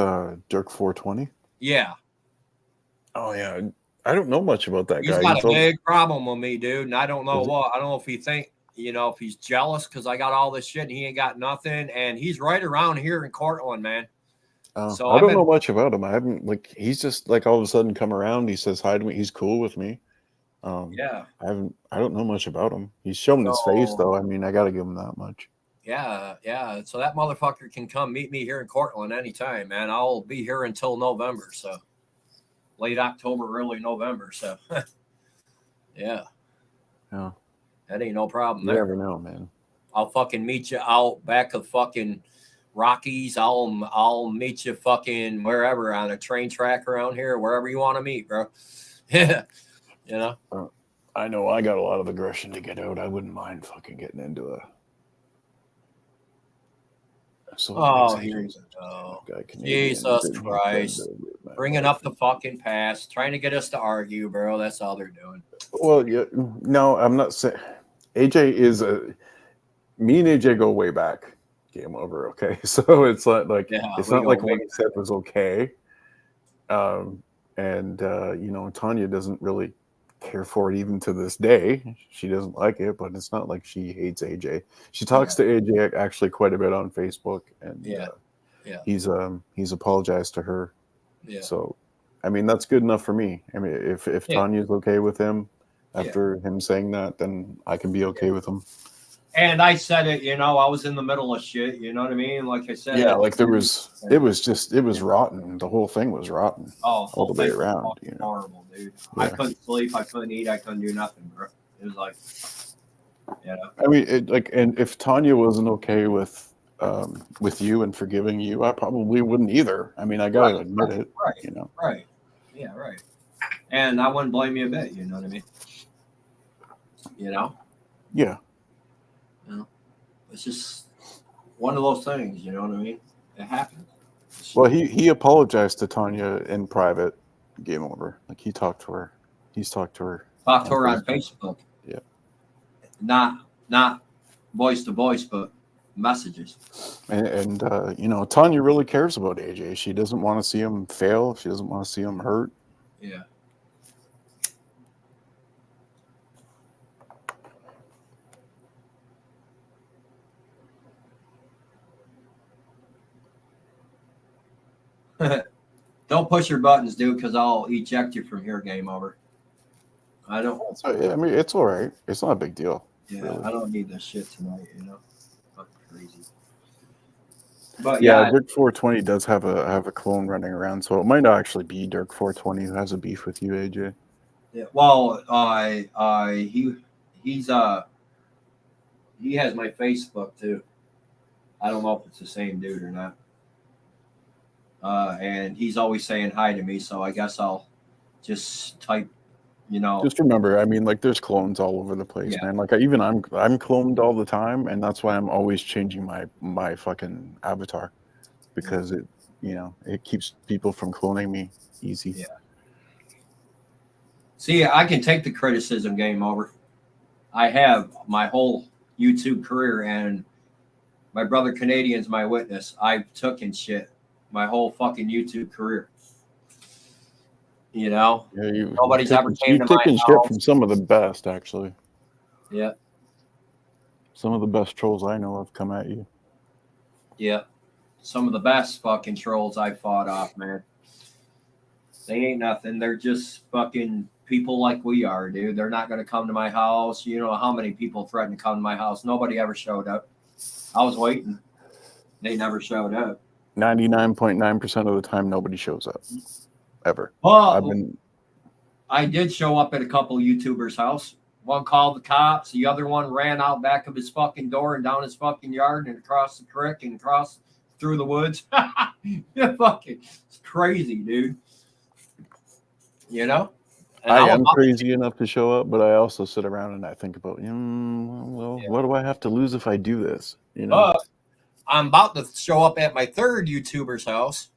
Dirk 420? Yeah. Oh, yeah. I don't know much about that guy. He's got a big problem with me, dude. And I don't know what. I don't know if he think, if he's jealous because I got all this shit and he ain't got nothing. And he's right around here in Cortland, man. So I don't know much about him. I haven't, he's just like all of a sudden come around. He says hi to me. He's cool with me. Yeah. I don't know much about him. He's showing his face though. I mean, I got to give him that much. Yeah. So that motherfucker can come meet me here in Cortland anytime, man. I'll be here until November. So late October, early November. So yeah. That ain't no problem. You never know, man. I'll fucking meet you out back of fucking Rockies. I'll meet you fucking wherever on a train track around here, wherever you want to meet, bro. Yeah. I know I got a lot of aggression to get out. I wouldn't mind fucking getting into a. So Oh, here you go. Jesus Christ. Bringing up the fucking past, trying to get us to argue, bro. That's all they're doing. Well, yeah, no, I'm not saying. AJ is a. Me and AJ go way back. Game over, okay? So it's like Yeah, it's we not go like way what he said was okay. And you know, Tanya doesn't really care for it even to this day. She doesn't like it, but it's not like she hates AJ. She talks to AJ actually quite a bit on Facebook, and he's apologized to her. Yeah. So, I mean, that's good enough for me. I mean, if Tanya's okay with him after him saying that, then I can be okay with him. And I said it, you know, I was in the middle of shit, you know what I mean? Like I said, yeah, like it was rotten. The whole thing was rotten. All the way around. You know? Horrible, dude. Yeah. I couldn't sleep, I couldn't eat, I couldn't do nothing, bro. It was like, you know. I mean, and if Tanya wasn't okay with you and forgiving you, I probably wouldn't either. I mean, I gotta admit it. Right. You know. Right. Yeah. Right. And I wouldn't blame you a bit. You know what I mean? You know. Yeah. It's just one of those things, you know what I mean? It happens. Well, he apologized to Tanya in private. Game over. Like he talked to her. He's talked to her. Talked to her on Facebook. Yeah. Not voice to voice, but messages. And you know, Tanya really cares about AJ. She doesn't want to see him fail. She doesn't want to see him hurt. Yeah. Don't push your buttons, dude, because I'll eject you from here. Game over. I don't. So, yeah, I mean, it's all right. It's not a big deal. Yeah, really. I don't need this shit tonight. You know, fucking crazy. But yeah, Dirk 420 does have a clone running around, so it might not actually be Dirk 420 who has a beef with you, AJ. Yeah. Well, he has my Facebook too. I don't know if it's the same dude or not. And he's always saying hi to me, so I guess I'll just type, you know. Just remember, I mean, like, there's clones all over the place, man. Like, I'm cloned all the time, and that's why I'm always changing my fucking avatar, because it, you know, it keeps people from cloning me easy. Yeah. See, I can take the criticism. Game over. I have my whole YouTube career, and my brother Canadian's my witness. I've taken shit my whole fucking YouTube career. You know, nobody's ever came to my house. You've taken shit from some of the best, actually. Yeah. Some of the best trolls I know have come at you. Yeah. Some of the best fucking trolls I fought off, man. They ain't nothing. They're just fucking people like we are, dude. They're not going to come to my house. You know how many people threatened to come to my house? Nobody ever showed up. I was waiting. They never showed up. 99.9% of the time, nobody shows up. Ever. Well, I did show up at a couple YouTubers' house. One called the cops. The other one ran out back of his fucking door and down his fucking yard and across the creek and across through the woods. Fucking, it's crazy, dude. You know? And I am crazy enough to show up, but I also sit around and I think about, what do I have to lose if I do this? You know? I'm about to show up at my third YouTuber's house.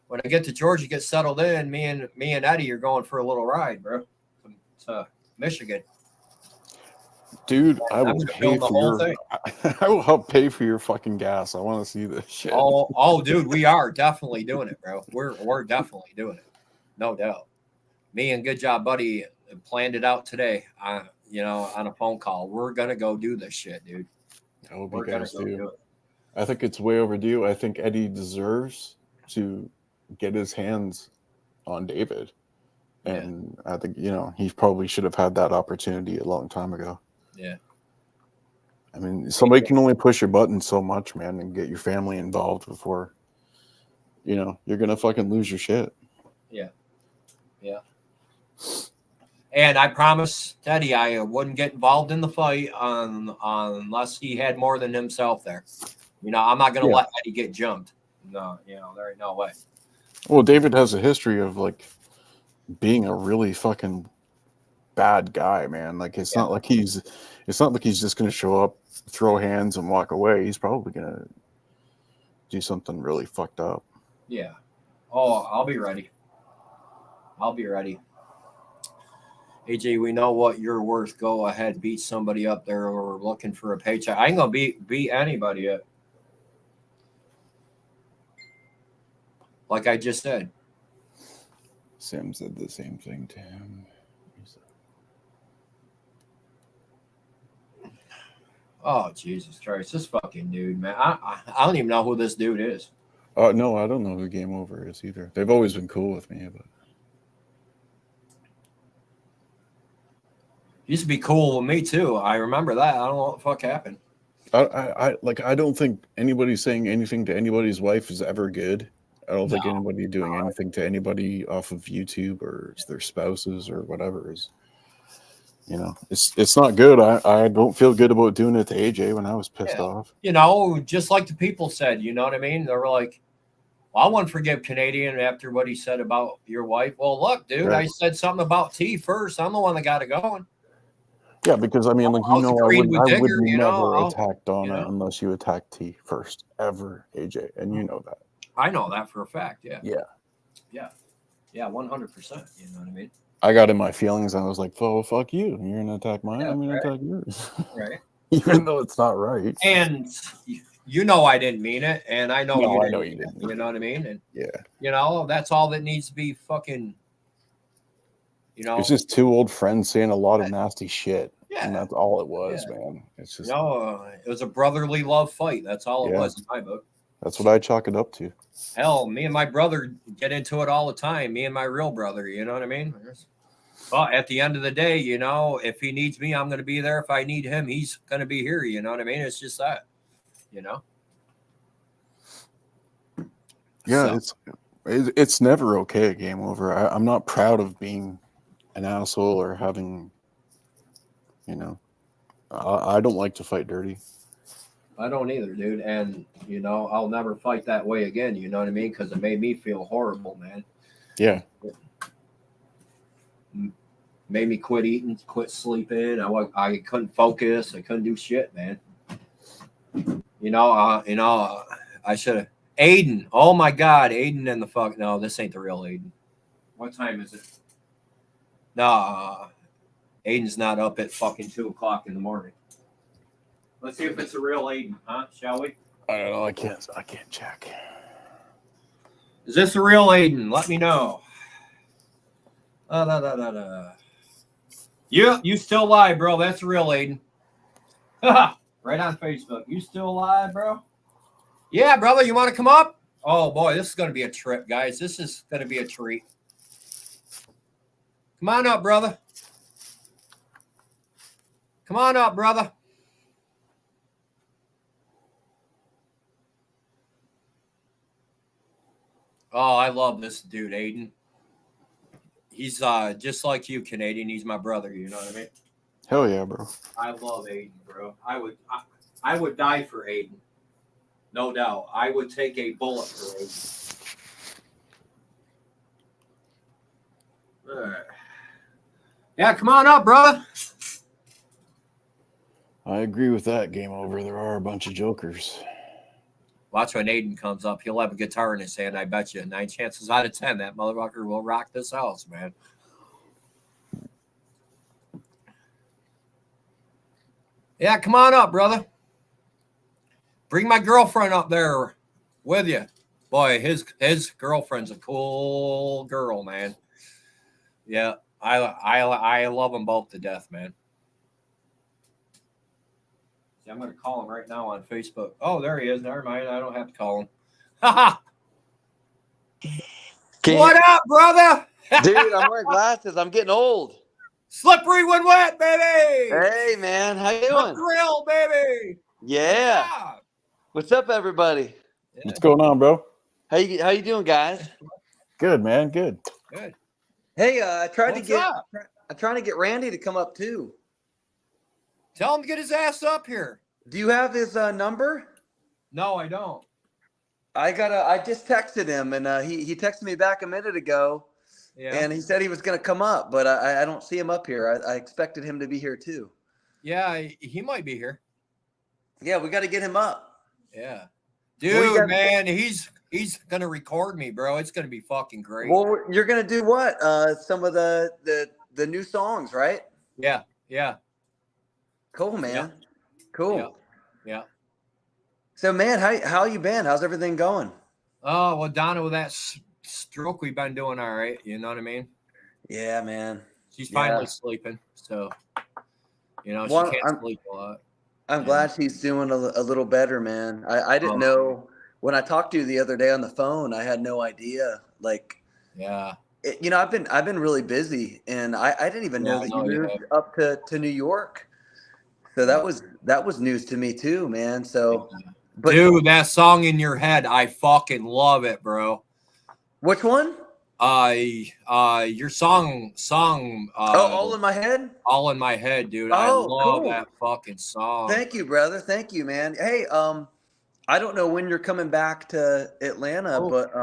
When I get to Georgia, get settled in, me and Eddie are going for a little ride, bro, to Michigan. Dude, I will pay for your. I will help pay for your fucking gas. I want to see this shit. Oh, dude, we are definitely doing it, bro. We're definitely doing it, no doubt. Me and Good Job Buddy planned it out today. You know, on a phone call. We're gonna go do this shit, dude. I hope you guys do. I think it's way overdue. I think Eddie deserves to get his hands on David. And I think, you know, he probably should have had that opportunity a long time ago. Yeah. I mean, somebody can only push your button so much, man, and get your family involved before, you know, you're going to fucking lose your shit. Yeah. Yeah. And I promised Teddy I wouldn't get involved in the fight unless he had more than himself there. You know, I'm not going to let Eddie get jumped. No, you know, there ain't no way. Well, David has a history of, like, being a really fucking bad guy, man. Like it's Yeah. not like he's just gonna show up, throw hands, and walk away. He's probably gonna do something really fucked up. Yeah. Oh, I'll be ready. I'll be ready. AJ, we know what you're worth. Go ahead, beat somebody up there or looking for a paycheck. I ain't gonna beat anybody yet. Like I just said. Sam said the same thing to him. Oh, Jesus Christ. This fucking dude, man. I don't even know who this dude is. No, I don't know who Game Over is either. They've always been cool with me, but Used to be cool with me too. I remember that. I don't know what the fuck happened. I don't think anybody saying anything to anybody's wife is ever good. I don't think anybody doing anything to anybody off of YouTube or their spouses or whatever is, you know, it's not good. I don't feel good about doing it to AJ when I was pissed off. You know, just like the people said, you know what I mean? They were like, well, I wouldn't forgive Canadian after what he said about your wife. Well, look, dude, Right. I said something about T first. I'm the one that got it going. Yeah, because I mean, like, you know, I would never attack Donna unless you attack T first, ever, AJ, and you know that. I know that for a fact. Yeah. Yeah. Yeah. Yeah. 100%. You know what I mean? I got in my feelings and I was like, "Oh, fuck you! You're gonna attack mine. I'm gonna attack yours." Right. Even though it's not right. And you know I didn't mean it, and I know No, you I know you didn't. didn't. You know what I mean? And Yeah. you know that's all that needs to be fucking. You know, It's just two old friends saying a lot of nasty shit. Yeah. And that's all it was, man. It's just it was a brotherly love fight. That's all it was in my book. That's what I chalk it up to. Hell, me and my brother get into it all the time. Me and my real brother, you know what I mean? But at the end of the day, you know, if he needs me, I'm going to be there. If I need him, he's going to be here. You know what I mean? It's just that, you know? Yeah, it's never okay. Game Over. I'm not proud of being an asshole or having, you know, I don't like to fight dirty. I don't either, dude. And, you know, I'll never fight that way again. You know what I mean? Because it made me feel horrible, man. Yeah. Made me quit eating, quit sleeping. I couldn't focus. I couldn't do shit, man. You know, I should have. Aiden. Oh, my God. Aiden and the fuck. No, this ain't the real Aiden. What time is it? No, Aiden's not up at fucking 2 o'clock in the morning. Let's see if it's a real Aiden, huh? Shall we? I don't know. I can't check. Is this a real Aiden? Let me know. Yeah, you still alive, bro. That's a real Aiden. Right on Facebook. You still alive, bro? Yeah, brother. You want to come up? Oh, boy. This is going to be a trip, guys. This is going to be a treat. Come on up, brother. Come on up, brother. Oh, I love this dude, Aiden. He's just like you, Canadian. He's my brother. You know what I mean? Hell yeah, bro. I love Aiden, bro. I would die for Aiden. No doubt. I would take a bullet for Aiden. All right. Yeah, come on up, brother. I agree with that. Game Over. There are a bunch of jokers. Watch when Aiden comes up. He'll have a guitar in his hand. I bet you 9 chances out of 10 that motherfucker will rock this house, man. Yeah, come on up, brother. Bring my girlfriend up there with you. Boy, his girlfriend's a cool girl, man. Yeah, I love them both to death, man. I'm going to call him right now on Facebook. Oh, there he is. Never mind. I don't have to call him. Ha What up, brother? Dude, I'm wearing glasses. I'm getting old. Slippery when wet, baby. Hey, man. How you doing? Grill, baby. Yeah. What's up, everybody? What's going on, bro? How you doing, guys? Good, man. Good. Good. Hey, I'm trying to get Randy to come up too. Tell him to get his ass up here. Do you have his number? No, I don't. I just texted him, and he texted me back a minute ago. And he said he was going to come up, but I don't see him up here. I expected him to be here too. Yeah, he might be here. Yeah, we got to get him up. Yeah, dude, man, he's gonna record me, bro. It's gonna be fucking great. Well, you're gonna do what? Some of the new songs, right? Yeah, yeah. Cool, man. Yeah. Cool. Yeah. So, man, how you been? How's everything going? Oh well, Donna, with that stroke, we've been doing all right. You know what I mean? Yeah, man. She's finally sleeping, so she Well, can't sleep a lot. I'm glad she's doing a little better, man. I didn't know when I talked to you the other day on the phone. I had no idea. Like, I've been really busy, and I didn't even know that you moved up to New York. So that was news to me too, man. So, but dude, that song In Your Head, I fucking love it, bro. Which one? Your song. All in My Head. All in My Head, dude. I love that fucking song. Thank you, brother. Thank you, man. Hey, I don't know when you're coming back to Atlanta, but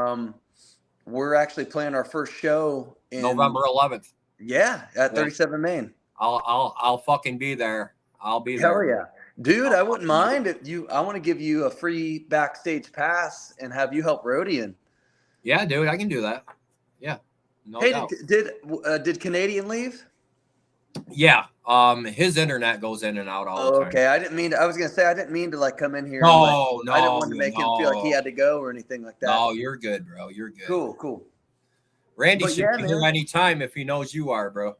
we're actually playing our first show in November 11th. Yeah, at 37 Main. I'll fucking be there. I'll be Hell there. yeah. Dude, I wouldn't mind if I want to give you a free backstage pass and have you help Rodian. Yeah, dude, I can do that. Yeah. No doubt. Did Canadian leave? Yeah. His internet goes in and out all the time. Okay. I didn't mean to, I was gonna say I didn't mean to like come in here. No, I didn't want to make him feel like he had to go or anything like that. No, you're good, bro. You're good. Cool. Randy should be here anytime if he knows you are, bro.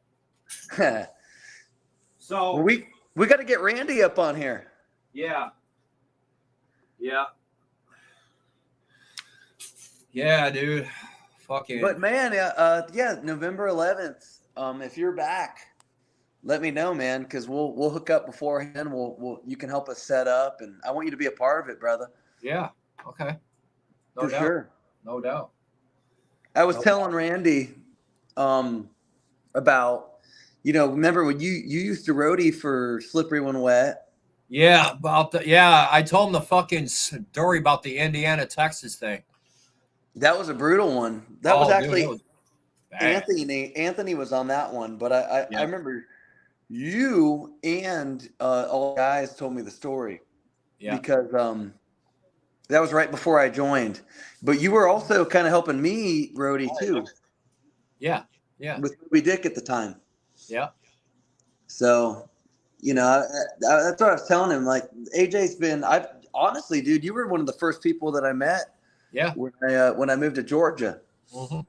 So we got to get Randy up on here. Yeah. Yeah, dude. Fucking. But man, November 11th. If you're back, let me know, man, because we'll hook up beforehand. You can help us set up, and I want you to be a part of it, brother. Yeah. Okay. For sure. No doubt. I was telling Randy, about, remember when you used to roadie for Slippery When Wet? Yeah, I told him the fucking story about the Indiana, Texas thing. That was a brutal one. That was actually dude, was Anthony was on that one, but I remember you and all the guys told me the story. Yeah. Because that was right before I joined. But you were also kind of helping me roadie too. Yeah. With Moby Dick at the time. Yeah. So, that's what I was telling him. Like, AJ's been. Honestly, dude, you were one of the first people that I met. Yeah. When I moved to Georgia. Mm-hmm.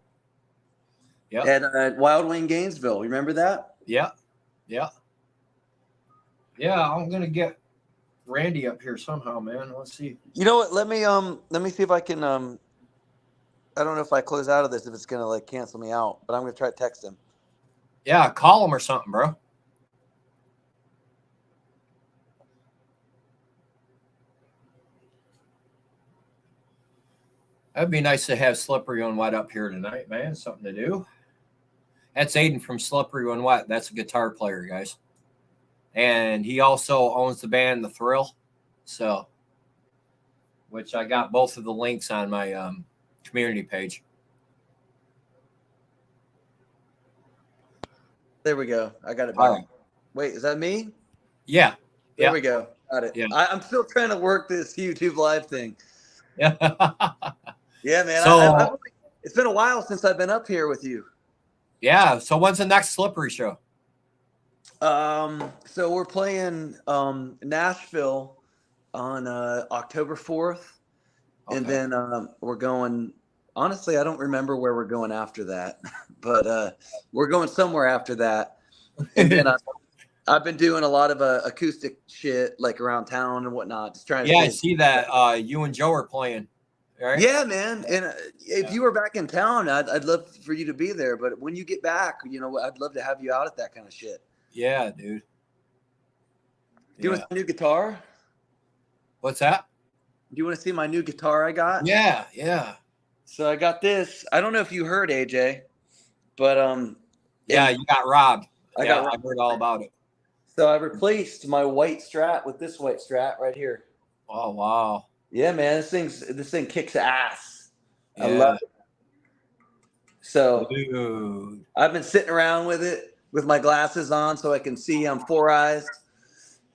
Yeah. At Wild Wing Gainesville, you remember that? Yeah. I'm gonna get Randy up here somehow, man. Let's see. You know what? Let me see if I can. I don't know if I close out of this if it's gonna like cancel me out, but I'm gonna try to text him. Yeah, call him or something, bro. That'd be nice to have Slippery When Wet up here tonight, man. Something to do. That's Aiden from Slippery When Wet. That's a guitar player, guys. And he also owns the band The Thrill. So, which I got both of the links on my community page. There we go. I got it back. Right. Wait, is that me? Yeah. There we go. Got it. Yeah. I'm still trying to work this YouTube live thing. Yeah. Yeah, man. So, it's been a while since I've been up here with you. Yeah. So when's the next Slippery show? So we're playing Nashville on October 4th. Okay. And then we're going. Honestly, I don't remember where we're going after that, but we're going somewhere after that. And then I've been doing a lot of acoustic shit like around town and whatnot. Just trying to. Yeah, I see that. You and Joe are playing. Right? Yeah, man. And if you were back in town, I'd love for you to be there. But when you get back, I'd love to have you out at that kind of shit. Yeah, dude. Do you want a new guitar? What's that? Do you want to see my new guitar I got? Yeah. So I got this. I don't know if you heard, AJ, but yeah, you got robbed. I heard all about it. So I replaced my white Strat with this white Strat right here. Oh wow. Yeah, man, this thing kicks ass. Yeah. I love it. So Dude. I've been sitting around with it with my glasses on so I can see on 4 eyes.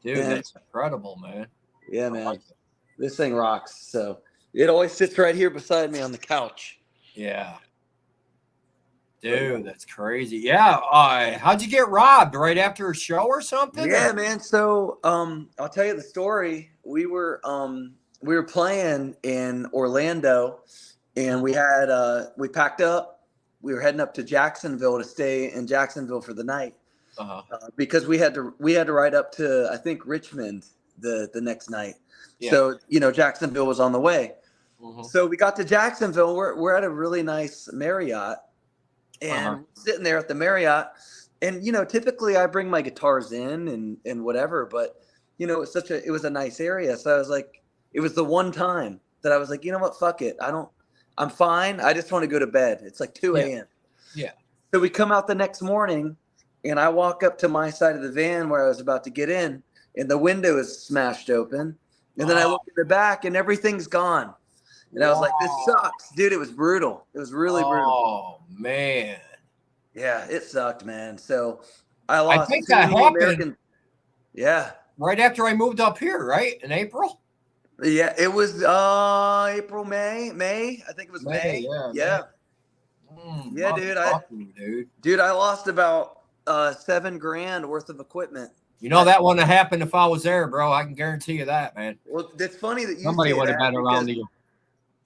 Dude, And that's incredible, man. yeah, I man, like it. this thing rocks. So it always sits right here beside me on the couch. Yeah. Dude, that's crazy. Yeah. How'd you get robbed? Right after a show or something? Yeah, Or? man. So I'll tell you the story. We were playing in Orlando, and we had we packed up. We were heading up to Jacksonville to stay in Jacksonville for the night Uh-huh. because we had to ride up to, I think, Richmond the next night. Yeah. So Jacksonville was on the way. Mhm. So we got to Jacksonville. We're at a really nice Marriott, and Uh-huh. sitting there at the Marriott. And typically I bring my guitars in and whatever, but it was a nice area. So I was like, it was the one time that I was like, you know what, fuck it. I'm fine. I just want to go to bed. It's like 2 Yeah. a.m. Yeah. So we come out the next morning, and I walk up to my side of the van where I was about to get in, and the window is smashed open. And then I look at the back, and everything's gone. And I was like, this sucks. Dude, it was brutal. It was really brutal. Oh, man. Yeah, it sucked, man. So I lost think two that happened American. Yeah. right after I moved up here, right? In April? Yeah, it was April, May. I think it was May. Yeah. Yeah, dude. I lost about $7,000 worth of equipment. You know that wouldn't have happened if I was there, bro. I can guarantee you that, man. Well, it's funny that you Somebody say would have that been around because you.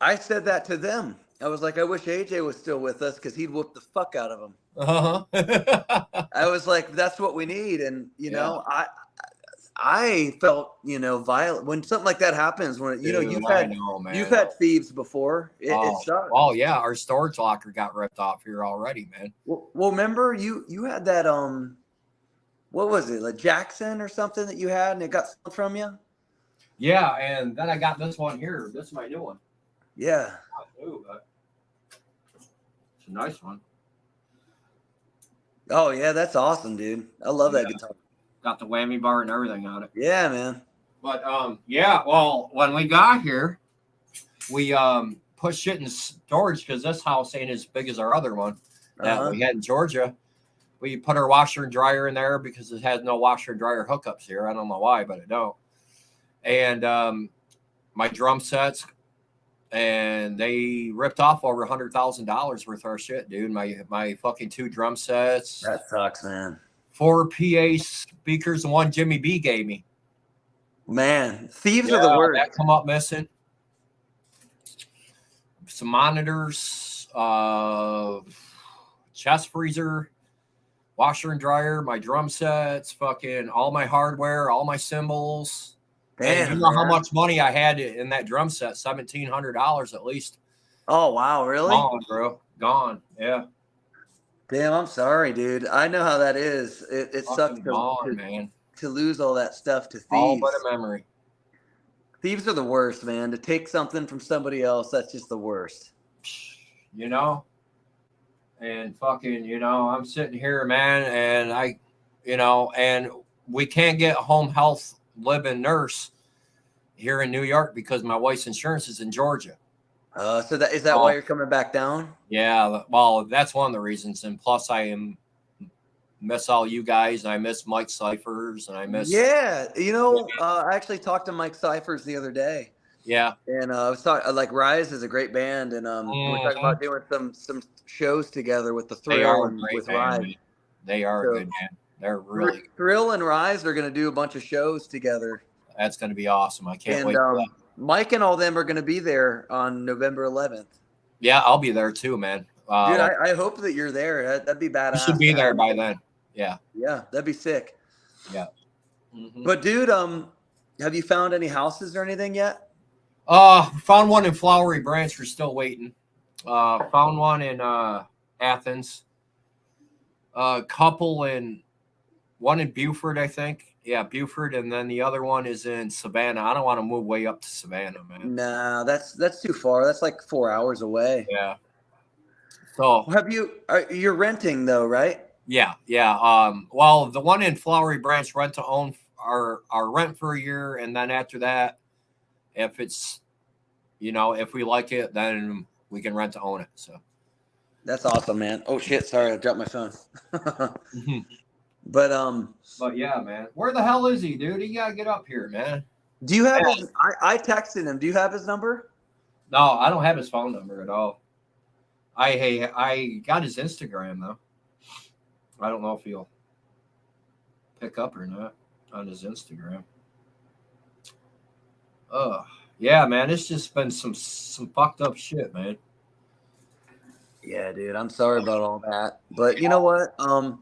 I said that to them. I was like, I wish AJ was still with us because he'd whoop the fuck out of him. Uh-huh. I was like, that's what we need. And, I felt, violent when something like that happens. When Dude, you've man. had thieves before. It sucks. Oh yeah, our storage locker got ripped off here already, man. Well, remember you had that what was it, like Jackson or something that you had and it got stolen from you? Yeah, and then I got this one here. This is my new one. Yeah. Ooh, it's a nice one. Oh yeah, that's awesome, dude. I love that guitar. Got the whammy bar and everything on it. Yeah, man. But yeah, well, when we got here, we put shit in storage because this house ain't as big as our other one that we had in Georgia. We put our washer and dryer in there because it has no washer and dryer hookups here. I don't know why, but it don't. And my drum sets, and they ripped off over $100,000 worth of our shit, dude. My fucking 2 drum sets. That sucks, man. 4 PA speakers and 1 Jimmy B gave me. Man, thieves are the worst. That come up missing. Some monitors, chest freezer, washer and dryer, my drum sets, fucking all my hardware, all my cymbals. Damn, and you know how much money I had in that drum set? $1,700 at least. Oh wow, really? Gone, bro. Gone. Yeah. Damn, I'm sorry, dude. I know how that is. It sucks man. To lose all that stuff to thieves. All but a memory. Thieves are the worst, man. To take something from somebody else, that's just the worst. And fucking, I'm sitting here, man, and and we can't get home health living nurse here in New York because my wife's insurance is in Georgia. So is that why you're coming back down? Yeah, well, that's one of the reasons, and plus I miss all you guys, and I miss Mike Cyphers, and I miss I actually talked to Mike Cyphers the other day. Yeah, and I was talking like Rise is a great band, and we're talking about doing some shows together with the Thrill and with Rise. Man. They are a good band. They're really Thrill and Rise are going to do a bunch of shows together. That's going to be awesome. I can't wait for that. Mike and all them are going to be there on November 11th. Yeah, I'll be there too, man. Dude, I hope that you're there. That'd be badass. You should be there by then. Yeah. Yeah, that'd be sick. Yeah. But dude, have you found any houses or anything yet? Found one in Flowery Branch. We're still waiting. Found one in Athens. One in Beaufort, I think. Yeah, Beaufort, and then the other one is in Savannah. I don't want to move way up to Savannah, man. Nah, that's too far. That's like 4 hours away. Yeah. So you're renting though, right? Yeah. Well, the one in Flowery Branch rent to own our rent for a year, and then after that, if it's if we like it, then we can rent to own it. So That's awesome, man. Oh shit, sorry, I dropped my phone. But But yeah, man. Where the hell is he, dude? He gotta get up here, man. do you have his? I texted him. Do you have his number? No, I don't have his phone number at all. I got his Instagram though. I don't know if he'll pick up or not on his Instagram. Yeah, man. It's just been some fucked up shit, man. Yeah, dude. I'm sorry about all that, but you know what? I'm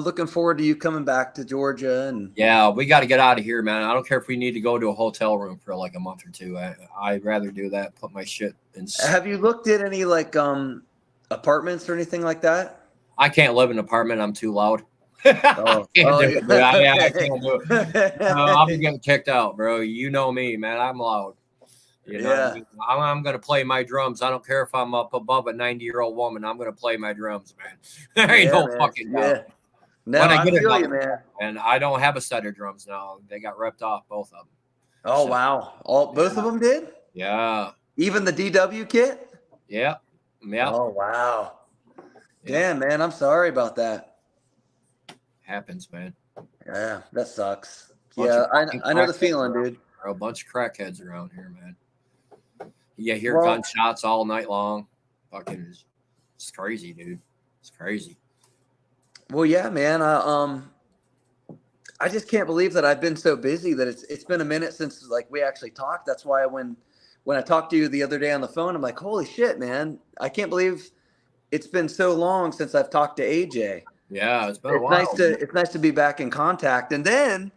looking forward to you coming back to Georgia, and Yeah, we got to get out of here, man. I don't care if we need to go to a hotel room for like a month or two. I'd rather do that. Put my shit in. have you looked at any like apartments or anything like that? I can't live in an apartment. I'm too loud. Oh, I can't do it, dude. I okay. can't do it. I'll be getting kicked out, bro. You know me, man. I'm loud. You know, Yeah. I'm going to play my drums. I don't care if I'm up above a 90-year-old woman. I'm going to play my drums, man. There ain't no man. fucking doubt. Yeah. No, When I get feel it, you, man. and I don't have a set of drums now. They got ripped off, both of them. Oh So, wow! Both of them did. yeah, Even the DW kit. yeah. Oh wow! Yeah. Damn, man, I'm sorry about that. Happens, man. Yeah, that sucks. Bunch Yeah, of fucking I know the crackheads feeling, around dude. here, bro. A bunch of crackheads around here, man. You hear Well- gunshots all night long. Fucking, it's crazy, dude. It's crazy. Well, yeah, man. I just can't believe that I've been so busy that it's been a minute since like we actually talked. That's why when I talked to you the other day on the phone, I'm like, holy shit, man! I can't believe it's been so long since I've talked to AJ. Yeah, it's been a while. It's nice to be back in contact. And then,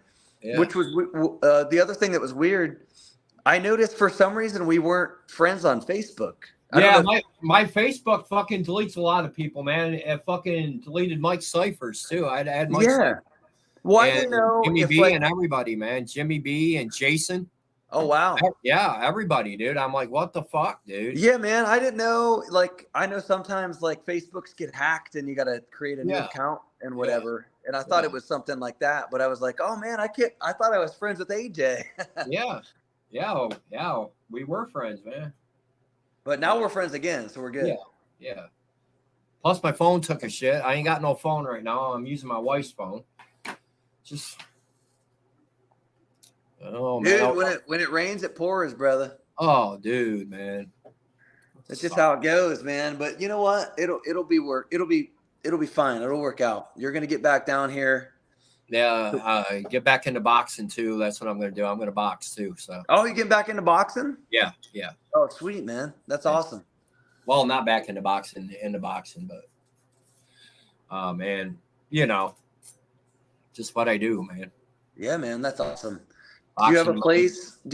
which was the other thing that was weird, I noticed for some reason we weren't friends on Facebook. Yeah, my Facebook fucking deletes a lot of people, man. It fucking deleted Mike Cyphers too. I'd add Mike. Yeah. Well, I and didn't know Jimmy if B like, and everybody, man. Jimmy B and Jason. oh wow. Yeah, everybody, dude. I'm like, what the fuck, dude? Yeah, man. I didn't know. Like, I know sometimes like Facebooks get hacked and you got to create a new account and whatever. And I thought it was something like that, but I was like, oh man, I thought I was friends with AJ. yeah. We were friends, man. But now we're friends again, so we're good. Yeah. Plus, my phone took a shit. I ain't got no phone right now. I'm using my wife's phone. Just, Dude, man, when it rains, it pours, brother. Oh, dude, man. That's just how it goes, man. But you know what? It'll be fine. It'll work out. You're gonna get back down here. Yeah, get back into boxing too. That's what I'm gonna do. I'm gonna box too. So. Oh, you getting back into boxing? Yeah. Oh, sweet, man. That's awesome. Well, not back into boxing, but man, you know, just what I do, man. Yeah, man, that's awesome. Boxing, do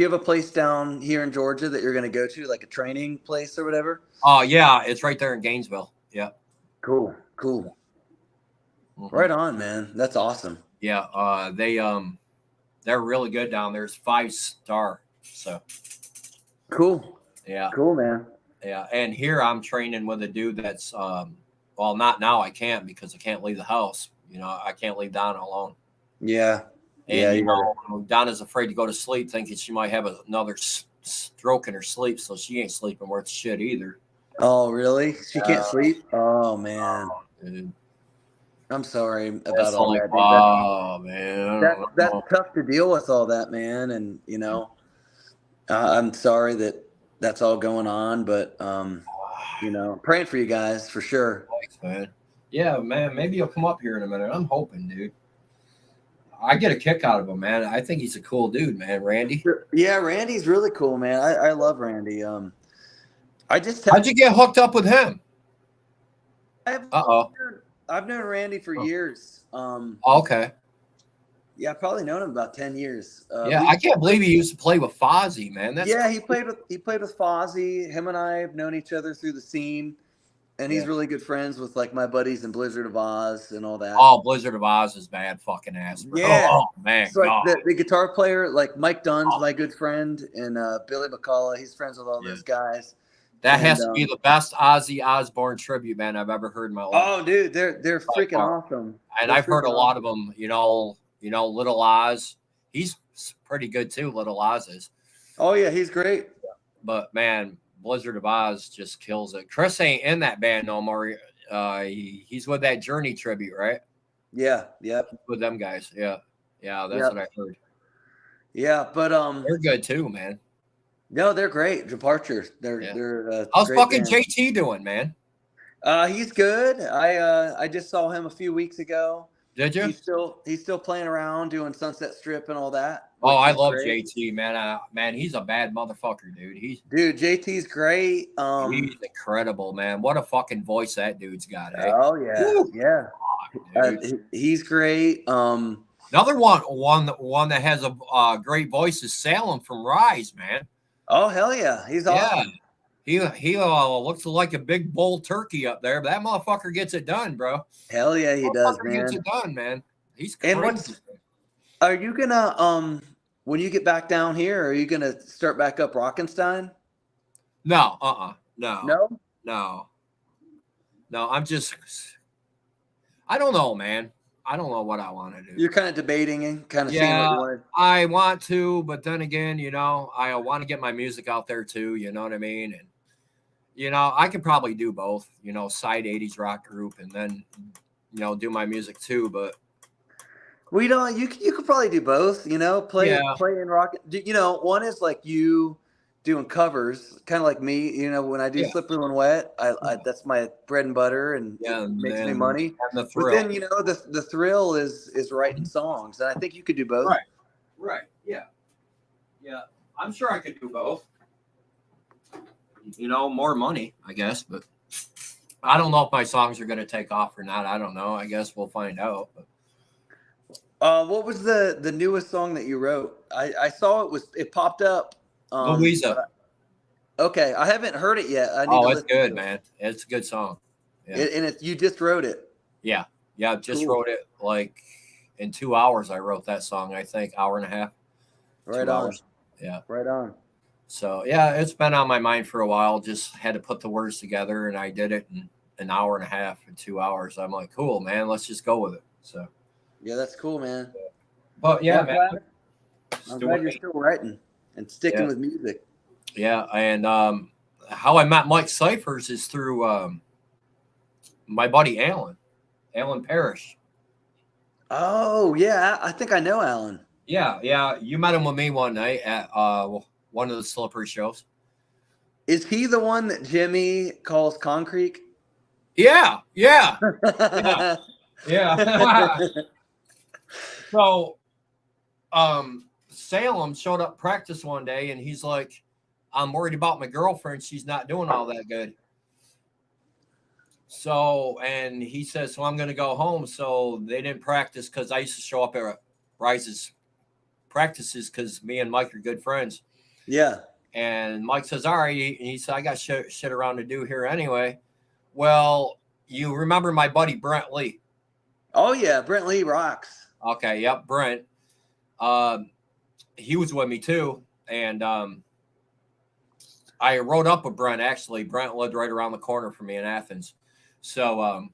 you have a place down here in Georgia that you're gonna go to, like a training place or whatever? Oh yeah, it's right there in Gainesville. Yeah. Cool. Mm-hmm. Right on, man. That's awesome. Yeah, they're really good down there. It's 5-star. So cool. Yeah. Cool, man. Yeah, and here I'm training with a dude that's well, not now. I can't because I can't leave the house. You know, I can't leave Donna alone. Yeah. And you know, Donna's afraid to go to sleep, thinking she might have another stroke in her sleep, so she ain't sleeping worth shit either. Oh, really? She can't sleep? Oh, man. Dude. I'm sorry about all that. Dude. Oh, man. That's tough to deal with all that, man. And, you know, I'm sorry that's all going on, but, you know, praying for you guys for sure. Thanks, man. Yeah, man. Maybe you'll come up here in a minute. I'm hoping, dude. I get a kick out of him, man. I think he's a cool dude, man. Randy. Yeah, Randy's really cool, man. I love Randy. How'd you get hooked up with him? I've known Randy for years. Okay. Yeah, I've probably known him about 10 years. I can't believe he used to play with Fozzy, man. He played with Fozzy. Him and I have known each other through the scene, and he's really good friends with like my buddies in Blizzard of Oz and all that. Oh, Blizzard of Oz is bad fucking ass, bro. Yeah. Oh man. It's like the guitar player, like Mike Dunn's my good friend, and Billy McCullough. He's friends with all those guys. That has to be the best Ozzy Osbourne tribute band I've ever heard in my life. Oh, dude, they're freaking awesome. And I've heard a lot of them. You know, Little Oz. He's pretty good too. Little Oz is. Oh yeah, he's great. But man, Blizzard of Oz just kills it. Chris ain't in that band no more. He's with that Journey tribute, right? Yeah. Yep. With them guys. Yeah. Yeah, that's Yep. what I heard. Yeah, but They're good too, man. no, they're great. Departure. Yeah. They're How's great fucking band. JT doing, man? He's good. I just saw him a few weeks ago. Did you? He's still playing around doing Sunset Strip and all that. Oh, which I is love great. JT, man. Man, he's a bad motherfucker, dude. Dude, JT's great. He's incredible, man. What a fucking voice that dude's got, eh? Oh yeah, Woo! yeah. Dude. He's great. Another one that has a great voice is Salem from Rise, man. Oh hell yeah, he's awesome. He looks like a big bull turkey up there, but that motherfucker gets it done, bro. Hell yeah, he does, man. Gets it done, man. He's crazy. And are you gonna when you get back down here, are you gonna start back up Rockenstein? No, No. I'm just, I don't know, man. I don't know what I want to do. You're kind of debating and kind of seeing what you want. I want to, but then again, I want to get my music out there too. You know what I mean? And I could probably do both. Side 80s rock group, and then do my music too. But you could probably do both. Play in rock. One is like you doing covers, kind of like me. When I do Slippery When Wet, I that's my bread and butter, and it makes me money. And the But thrill. then the thrill is writing songs, and I think you could do both. Right. Yeah. I'm sure I could do both. More money, I guess, but I don't know if my songs are going to take off or not. I don't know. I guess we'll find out. But. What was the newest song that you wrote? I saw it popped up. Louisa. Okay, I haven't heard it yet. It's good, man. It's a good song. Yeah. And you just wrote it. Yeah. Just wrote it like in 2 hours. I wrote that song. I think hour and a half. Right 2 on. hours. Yeah. Right on. So yeah, it's been on my mind for a while. Just had to put the words together, and I did it in an hour and a half and 2 hours. I'm like, cool, man. Let's just go with it. So. Yeah, that's cool, man. But yeah, man. I'm glad you're still writing and sticking with music. Yeah, and how I met Mike Cyphers is through my buddy Alan Parrish. Oh yeah, I think I know Alan. Yeah. You met him with me one night at one of the Slippery shows. Is he the one that Jimmy calls Concrete? Yeah. So, Salem showed up practice one day, and he's like, "I'm worried about my girlfriend. She's not doing all that good." So, and he says, "So I'm going to go home." So they didn't practice because I used to show up at Rise's practices because me and Mike are good friends. Yeah. And Mike says, "All right." And he said, "I got shit around to do here anyway." Well, you remember my buddy Brent Lee? Oh yeah, Brent Lee rocks. Okay, yep, Brent. He was with me too, and I rode up with Brent. Actually, Brent lived right around the corner from me in Athens, so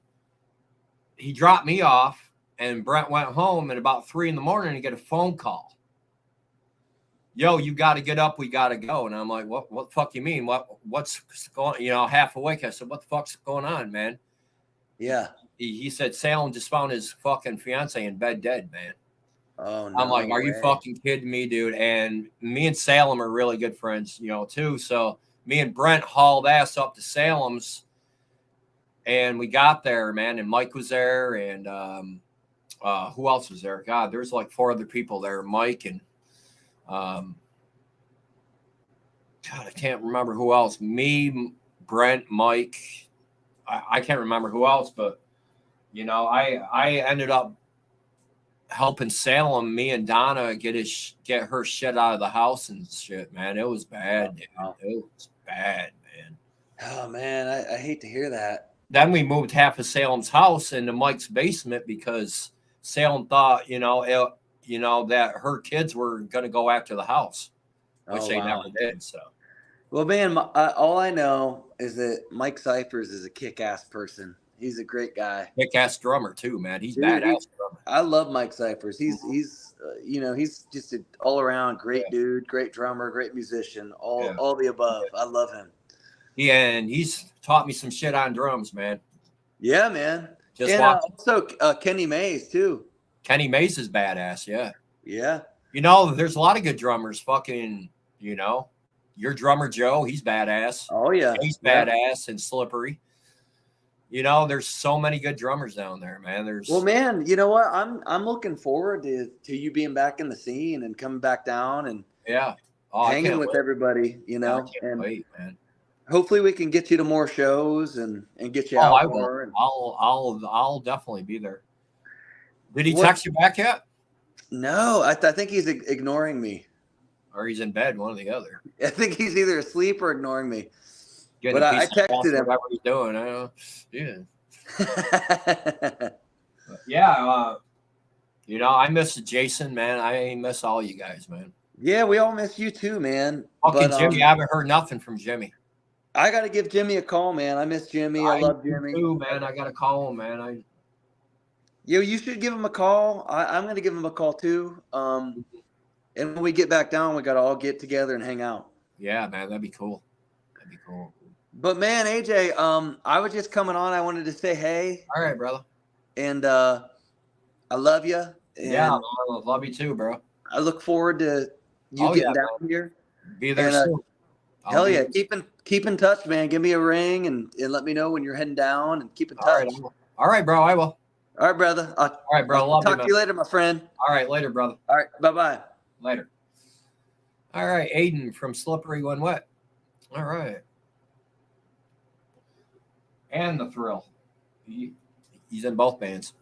he dropped me off, and Brent went home. And about 3 a.m, he get a phone call. Yo, you got to get up. We got to go. And I'm like, what the fuck you mean? What's going on? Half awake. I said, what the fuck's going on, man? Yeah. He said, Salem just found his fucking fiance in bed dead, man. Oh, no. I'm like, are you fucking kidding me, dude? And me and Salem are really good friends, too. So me and Brent hauled ass up to Salem's, and we got there, man. And Mike was there, and who else was there? God, there's like 4 other people there. Mike and God, I can't remember who else. Me, Brent, Mike. I can't remember who else, but I ended up helping Salem, me and Donna, get her shit out of the house and shit, man. It was bad, dude. It was bad, man. Oh man, I hate to hear that. Then we moved half of Salem's house into Mike's basement because Salem thought, that her kids were going to go after the house, which they never did. So, well, man, all I know is that Mike Cyphers is a kick-ass person. He's a great guy. Kick-ass drummer too, man. He's badass drummer. I love Mike Cyphers. He's just an all-around great dude, great drummer, great musician, all the above. I love him. And he's taught me some shit on drums, man. Yeah, man. Just And watch. also Kenny Mays too. Kenny Mays is badass, yeah. Yeah. You know, there's a lot of good drummers. Fucking, you know, your drummer Joe, he's badass. Oh yeah. He's Yeah. badass and Slippery. You know, there's so many good drummers down there, man. There's Well, man, you know what? I'm looking forward to you being back in the scene and coming back down and yeah. Oh, I hanging can't with wait. everybody, you I know. can't And wait, man. hopefully we can get you to more shows and get you Oh, out I will. more. And I'll definitely be there. Did he What- text you back yet? No, I think he's ignoring me. Or he's in bed, one or the other. I think he's either asleep or ignoring me. Getting But a I piece of texted him. whatever he's doing. I don't know. Yeah. Yeah. You know, I miss Jason, man. I miss all you guys, man. Yeah, we all miss you too, man. Fucking But Jimmy, I haven't heard nothing from Jimmy. I got to give Jimmy a call, man. I miss Jimmy. I love Jimmy. Too, man. I gotta call him, man. You should give him a call. I'm going to give him a call too. And when we get back down, we got to all get together and hang out. Yeah, man, that'd be cool. That'd be cool. But man, AJ, I was just coming on. I wanted to say hey. All right, brother. And I love you. And Yeah, man, I love you too, bro. I look forward to you getting down here. Be there And, soon. Hell yeah. Keep in touch, man. Give me a ring and let me know when you're heading down and keep in touch. All right, bro. I will. All right, brother. All right, bro. I'll talk to you later, my friend. All right, later, brother. All right, bye-bye. Later. All right, Aiden from Slippery When Wet. All right. And The Thrill. He's in both bands.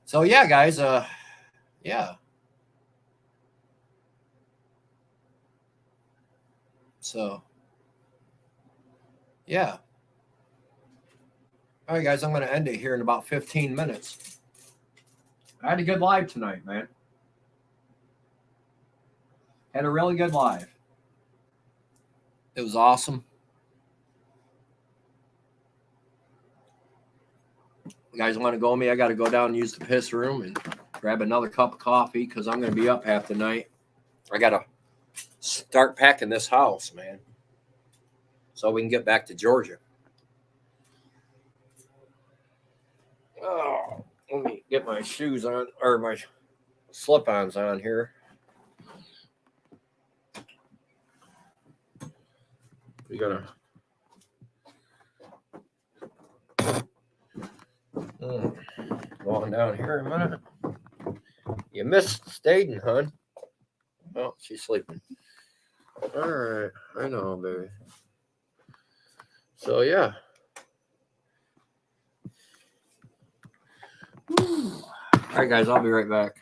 So, yeah, guys. Yeah. So, yeah. All right, guys, I'm going to end it here in about 15 minutes. I had a good live tonight, man. Had a really good live. It was awesome. You guys want to go with me? I got to go down and use the piss room and grab another cup of coffee because I'm going to be up half the night. I got to start packing this house, man, so we can get back to Georgia. Oh, let me get my shoes on, or my slip-ons on here. We gotta going down here a minute. You missed Staden, hon. Oh, she's sleeping. All right, I know, baby. So yeah. All right, guys, I'll be right back.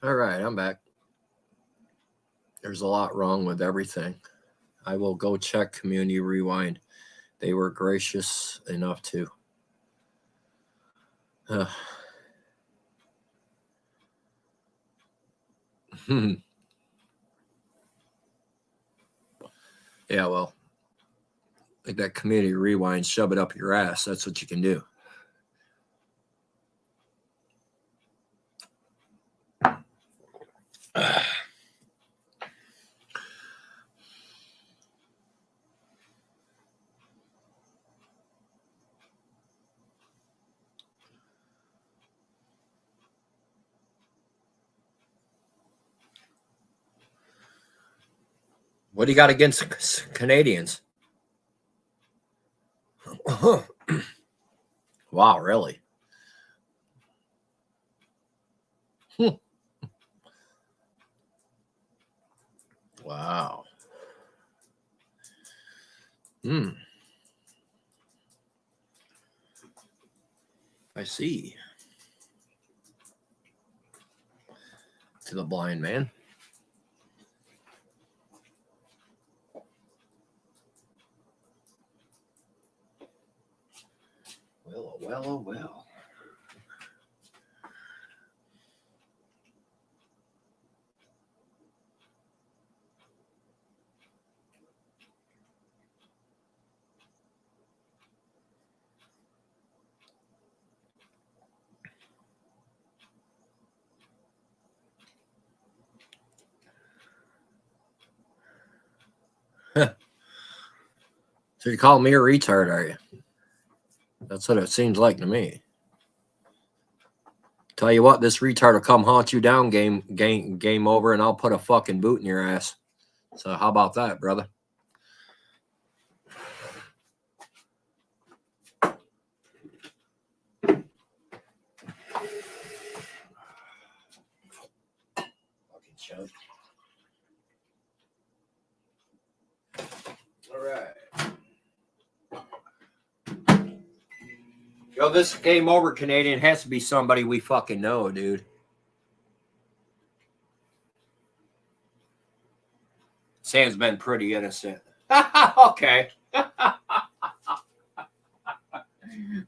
All right, I'm back. There's a lot wrong with everything. I will go check Community Rewind. They were gracious enough to. Yeah, well, like that Community Rewind, shove it up your ass. That's what you can do. What do you got against Canadians? Wow, really? Wow. I see. To the blind man. Well, well, oh, well. So you call me a retard, are you? That's what it seems like to me. Tell you what, this retard will come haunt you down, game over, and I'll put a fucking boot in your ass. So how about that, brother? Fucking chump. All right. Yo, this game over Canadian has to be somebody we fucking know, dude. Sam's been pretty innocent. Okay.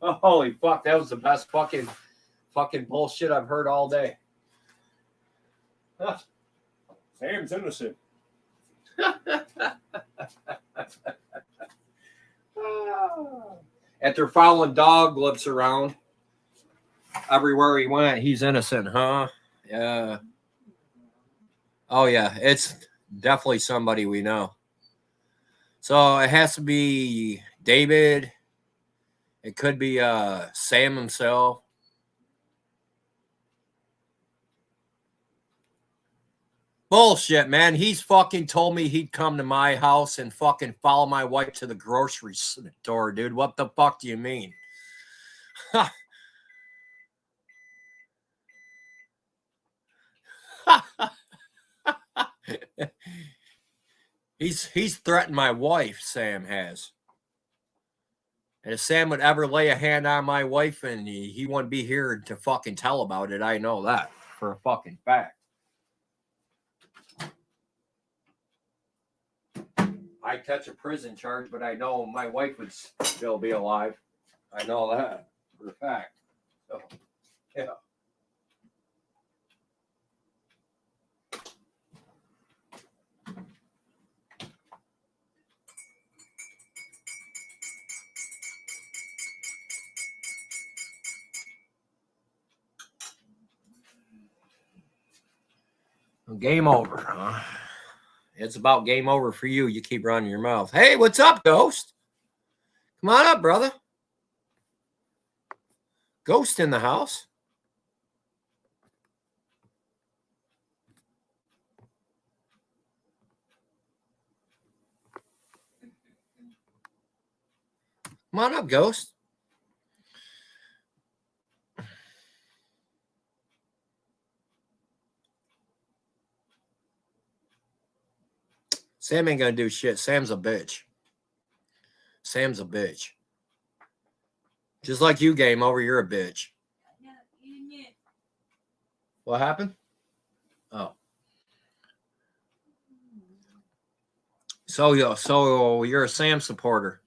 Oh, holy fuck, that was the best fucking bullshit I've heard all day. Sam's innocent. After following dog lips around everywhere he went, he's innocent, huh? Yeah. Oh, yeah. It's definitely somebody we know. So it has to be David. It could be Sam himself. Bullshit, man. He's fucking told me he'd come to my house and fucking follow my wife to the grocery store, dude. What the fuck do you mean? He's threatened my wife, Sam has. And if Sam would ever lay a hand on my wife, and he wouldn't be here to fucking tell about it, I know that for a fucking fact. I'd catch a prison charge, but I know my wife would still be alive. I know that for a fact. So, yeah. Game over, huh? It's about game over for you. You keep running your mouth. Hey, what's up, Ghost? Come on up, brother. Ghost in the house. Come on up, Ghost. Sam ain't gonna do shit. Sam's a bitch. Sam's a bitch. Just like you, game over, you're a bitch. What happened? Oh. So you're a Sam supporter.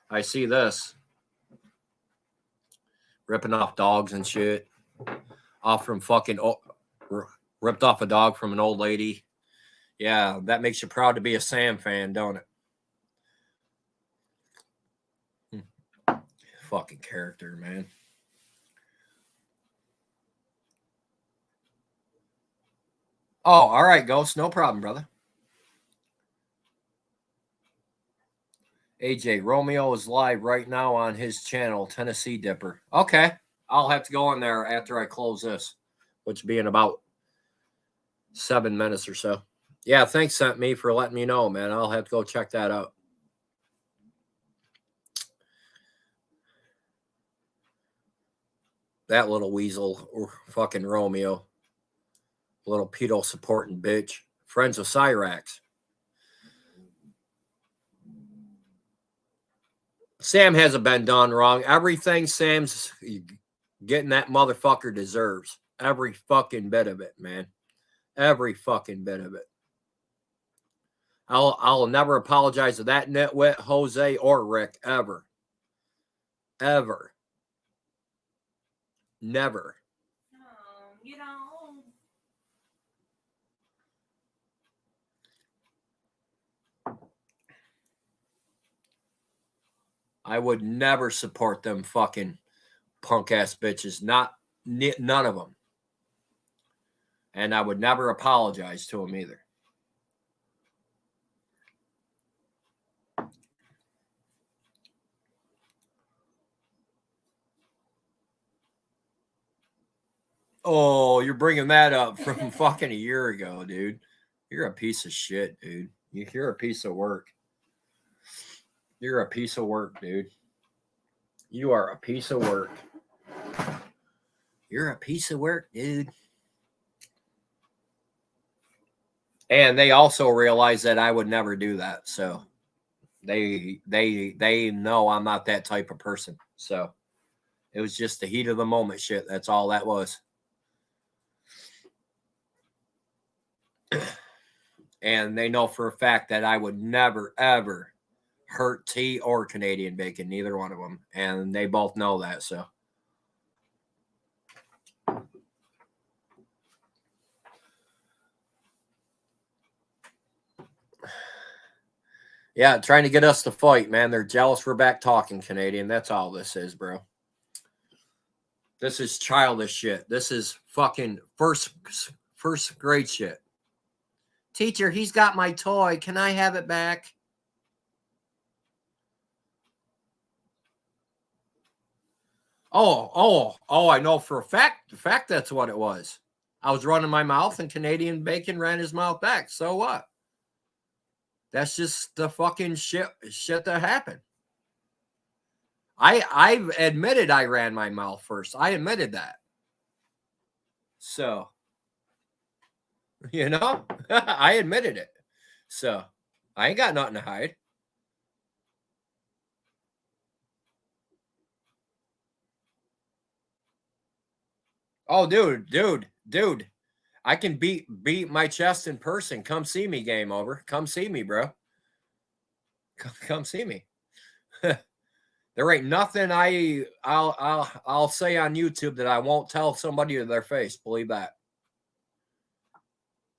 I see this. Ripping off dogs and shit. Off from fucking ripped off a dog from an old lady. Yeah, that makes you proud to be a Sam fan, don't it? Fucking character, man. Oh, all right, Ghost. No problem, brother. AJ, Romeo is live right now on his channel, Tennessee Dipper. Okay. I'll have to go in there after I close this, which will be in about 7 minutes or so. Yeah, thanks, Sent Me, for letting me know, man. I'll have to go check that out. That little weasel, fucking Romeo. Little pedo supporting bitch. Friends of Cyrax. Sam hasn't been done wrong. Everything Sam's getting that motherfucker deserves. Every fucking bit of it, man. Every fucking bit of it. I'll never apologize to that nitwit, Jose or Rick, ever. Ever. Never. You know. I would never support them fucking punk ass bitches. None of them. And I would never apologize to them either. Oh, you're bringing that up from fucking a year ago, dude. You're a piece of shit, dude. You're a piece of work. You're a piece of work, dude. You are a piece of work. You're a piece of work, dude. And they also realize that I would never do that. So they know I'm not that type of person. So it was just the heat of the moment shit. That's all that was. And they know for a fact that I would never, ever hurt T or Canadian Bacon, neither one of them. And they both know that, so. Yeah, trying to get us to fight, man. They're jealous we're back talking, Canadian. That's all this is, bro. This is childish shit. This is fucking first grade shit. Teacher, he's got my toy. Can I have it back? Oh, I know for a fact. The fact that's what it was. I was running my mouth and Canadian Bacon ran his mouth back. So what? That's just the fucking shit that happened. I've admitted I ran my mouth first. I admitted that. So, you know, I admitted it. So, I ain't got nothing to hide. Oh, dude. I can beat my chest in person. Come see me, game over. Come see me, bro. Come see me. There ain't nothing I'll say on YouTube that I won't tell somebody to their face. Believe that.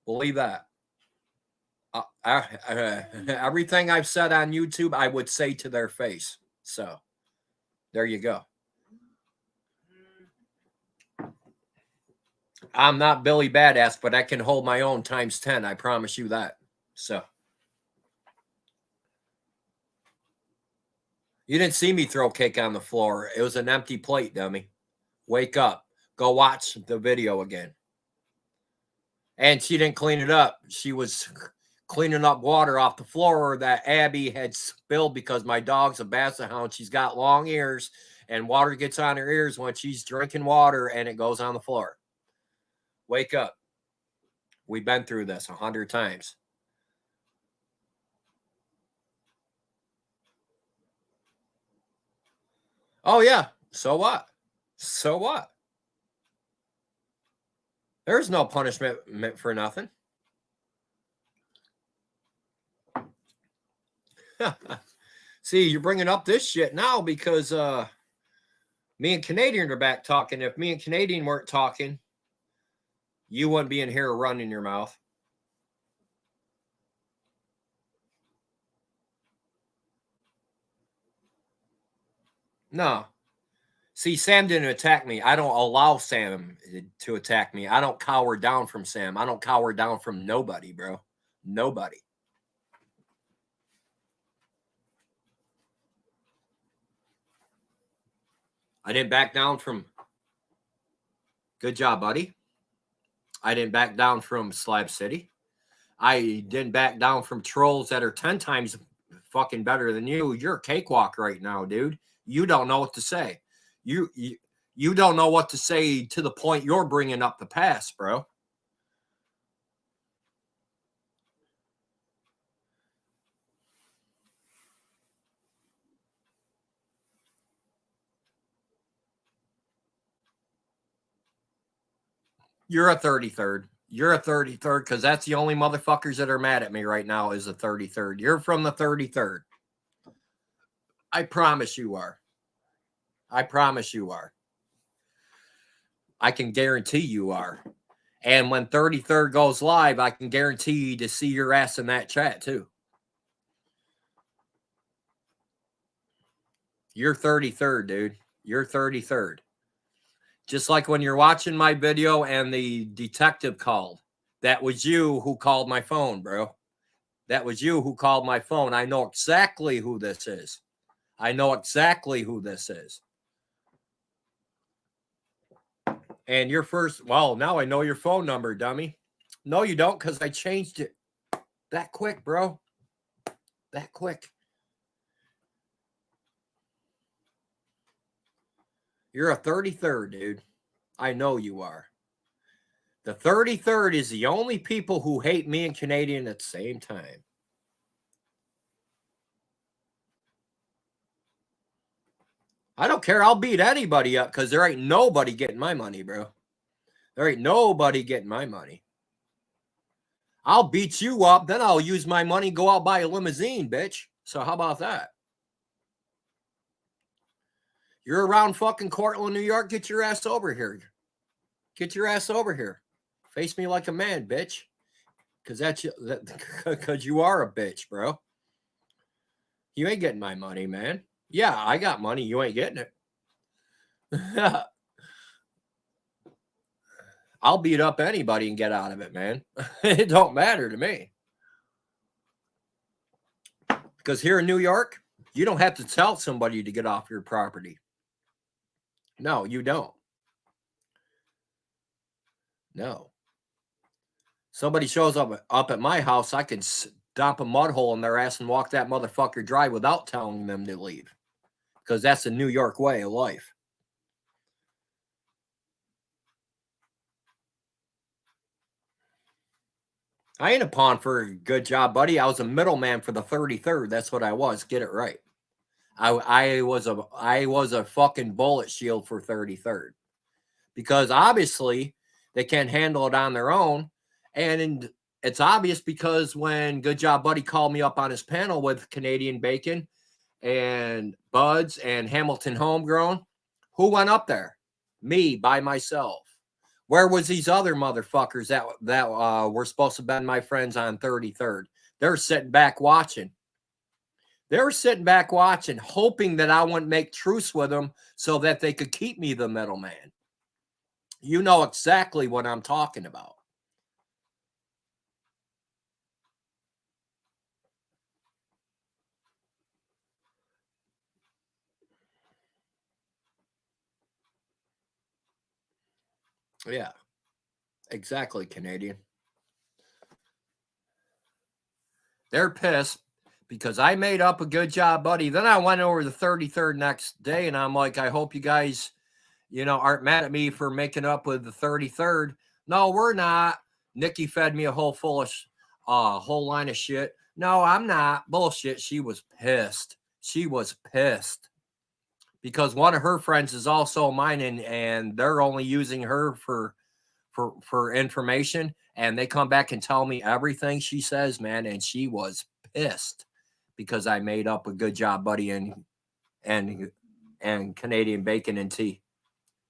Believe that. Everything I've said on YouTube, I would say to their face. So, there you go. I'm not Billy Badass, but I can hold my own times 10. I promise you that. So. You didn't see me throw cake on the floor. It was an empty plate, dummy. Wake up. Go watch the video again. And she didn't clean it up. She was cleaning up water off the floor that Abby had spilled because my dog's a basset hound. She's got long ears, and water gets on her ears when she's drinking water, and it goes on the floor. Wake up. We've been through this 100 times. Oh, yeah. So what? So what? There's no punishment for nothing. See, you're bringing up this shit now because me and Canadian are back talking. If me and Canadian weren't talking, you wouldn't be in here running your mouth. No. See, Sam didn't attack me. I don't allow Sam to attack me. I don't cower down from Sam. I don't cower down from nobody, bro. Nobody. I didn't back down from... Good job, buddy. I didn't back down from Slab City. I didn't back down from trolls that are 10 times fucking better than you. You're a cakewalk right now, dude. You don't know what to say. You don't know what to say to the point you're bringing up the past, bro. You're a 33rd. You're a 33rd because that's the only motherfuckers that are mad at me right now is a 33rd. You're from the 33rd. I promise you are. I promise you are. I can guarantee you are. And when 33rd goes live, I can guarantee you to see your ass in that chat too. You're 33rd, dude. You're 33rd. Just like when you're watching my video and the detective called. That was you who called my phone, bro. That was you who called my phone. I know exactly who this is. I know exactly who this is. And your first, well, now I know your phone number, dummy. No, you don't, because I changed it that quick, bro. That quick. You're a 33rd, dude. I know you are. The 33rd is the only people who hate me and Canadian at the same time. I don't care. I'll beat anybody up because there ain't nobody getting my money, bro. There ain't nobody getting my money. I'll beat you up, then I'll use my money, go out buy a limousine, bitch. So how about that? You're around fucking Cortland, New York, get your ass over here. Get your ass over here. Face me like a man, bitch. Because you are a bitch, bro. You ain't getting my money, man. Yeah, I got money. You ain't getting it. I'll beat up anybody and get out of it, man. It don't matter to me. Because here in New York, you don't have to tell somebody to get off your property. No, you don't. No. Somebody shows up at my house, I can dump a mud hole in their ass and walk that motherfucker dry without telling them to leave. Because that's the New York way of life. I ain't a pawn for a good job, buddy. I was a middleman for the 33rd. That's what I was. Get it right. I was a fucking bullet shield for 33rd. Because obviously they can't handle it on their own. And it's obvious because when Good Job Buddy called me up on his panel with Canadian Bacon and Buds and Hamilton Homegrown, who went up there? Me, by myself. Where was these other motherfuckers that were supposed to be my friends on 33rd? They're sitting back watching. They were sitting back watching, hoping that I wouldn't make truce with them so that they could keep me the middleman. You know exactly what I'm talking about. Yeah, exactly, Canadian. They're pissed because I made up a Good Job Buddy. Then I went over the 33rd next day, and I'm like, I hope you guys, aren't mad at me for making up with the 33rd. No, we're not. Nikki fed me a whole line of shit. No, I'm not. Bullshit. She was pissed. She was pissed. Because one of her friends is also mine, and they're only using her for information, and they come back and tell me everything she says, man, and she was pissed because I made up a Good Job Buddy and Canadian Bacon and tea.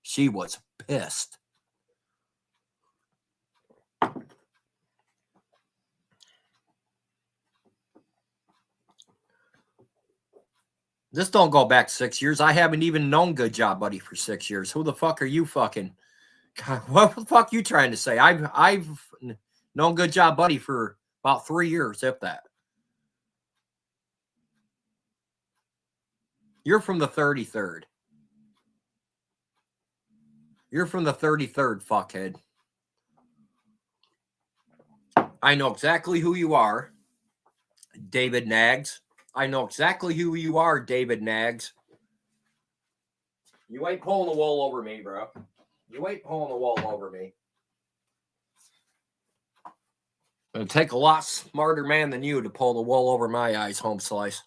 She was pissed. This don't go back 6 years. I haven't even known Good Job Buddy for 6 years. Who the fuck are you fucking? God, what the fuck you trying to say? I've known Good Job Buddy for about 3 years, if that. You're from the 33rd. You're from the 33rd, fuckhead. I know exactly who you are, David Nags. I know exactly who you are, David Nags. You ain't pulling the wool over me, bro. You ain't pulling the wool over me. It'll take a lot smarter man than you to pull the wool over my eyes, home slice.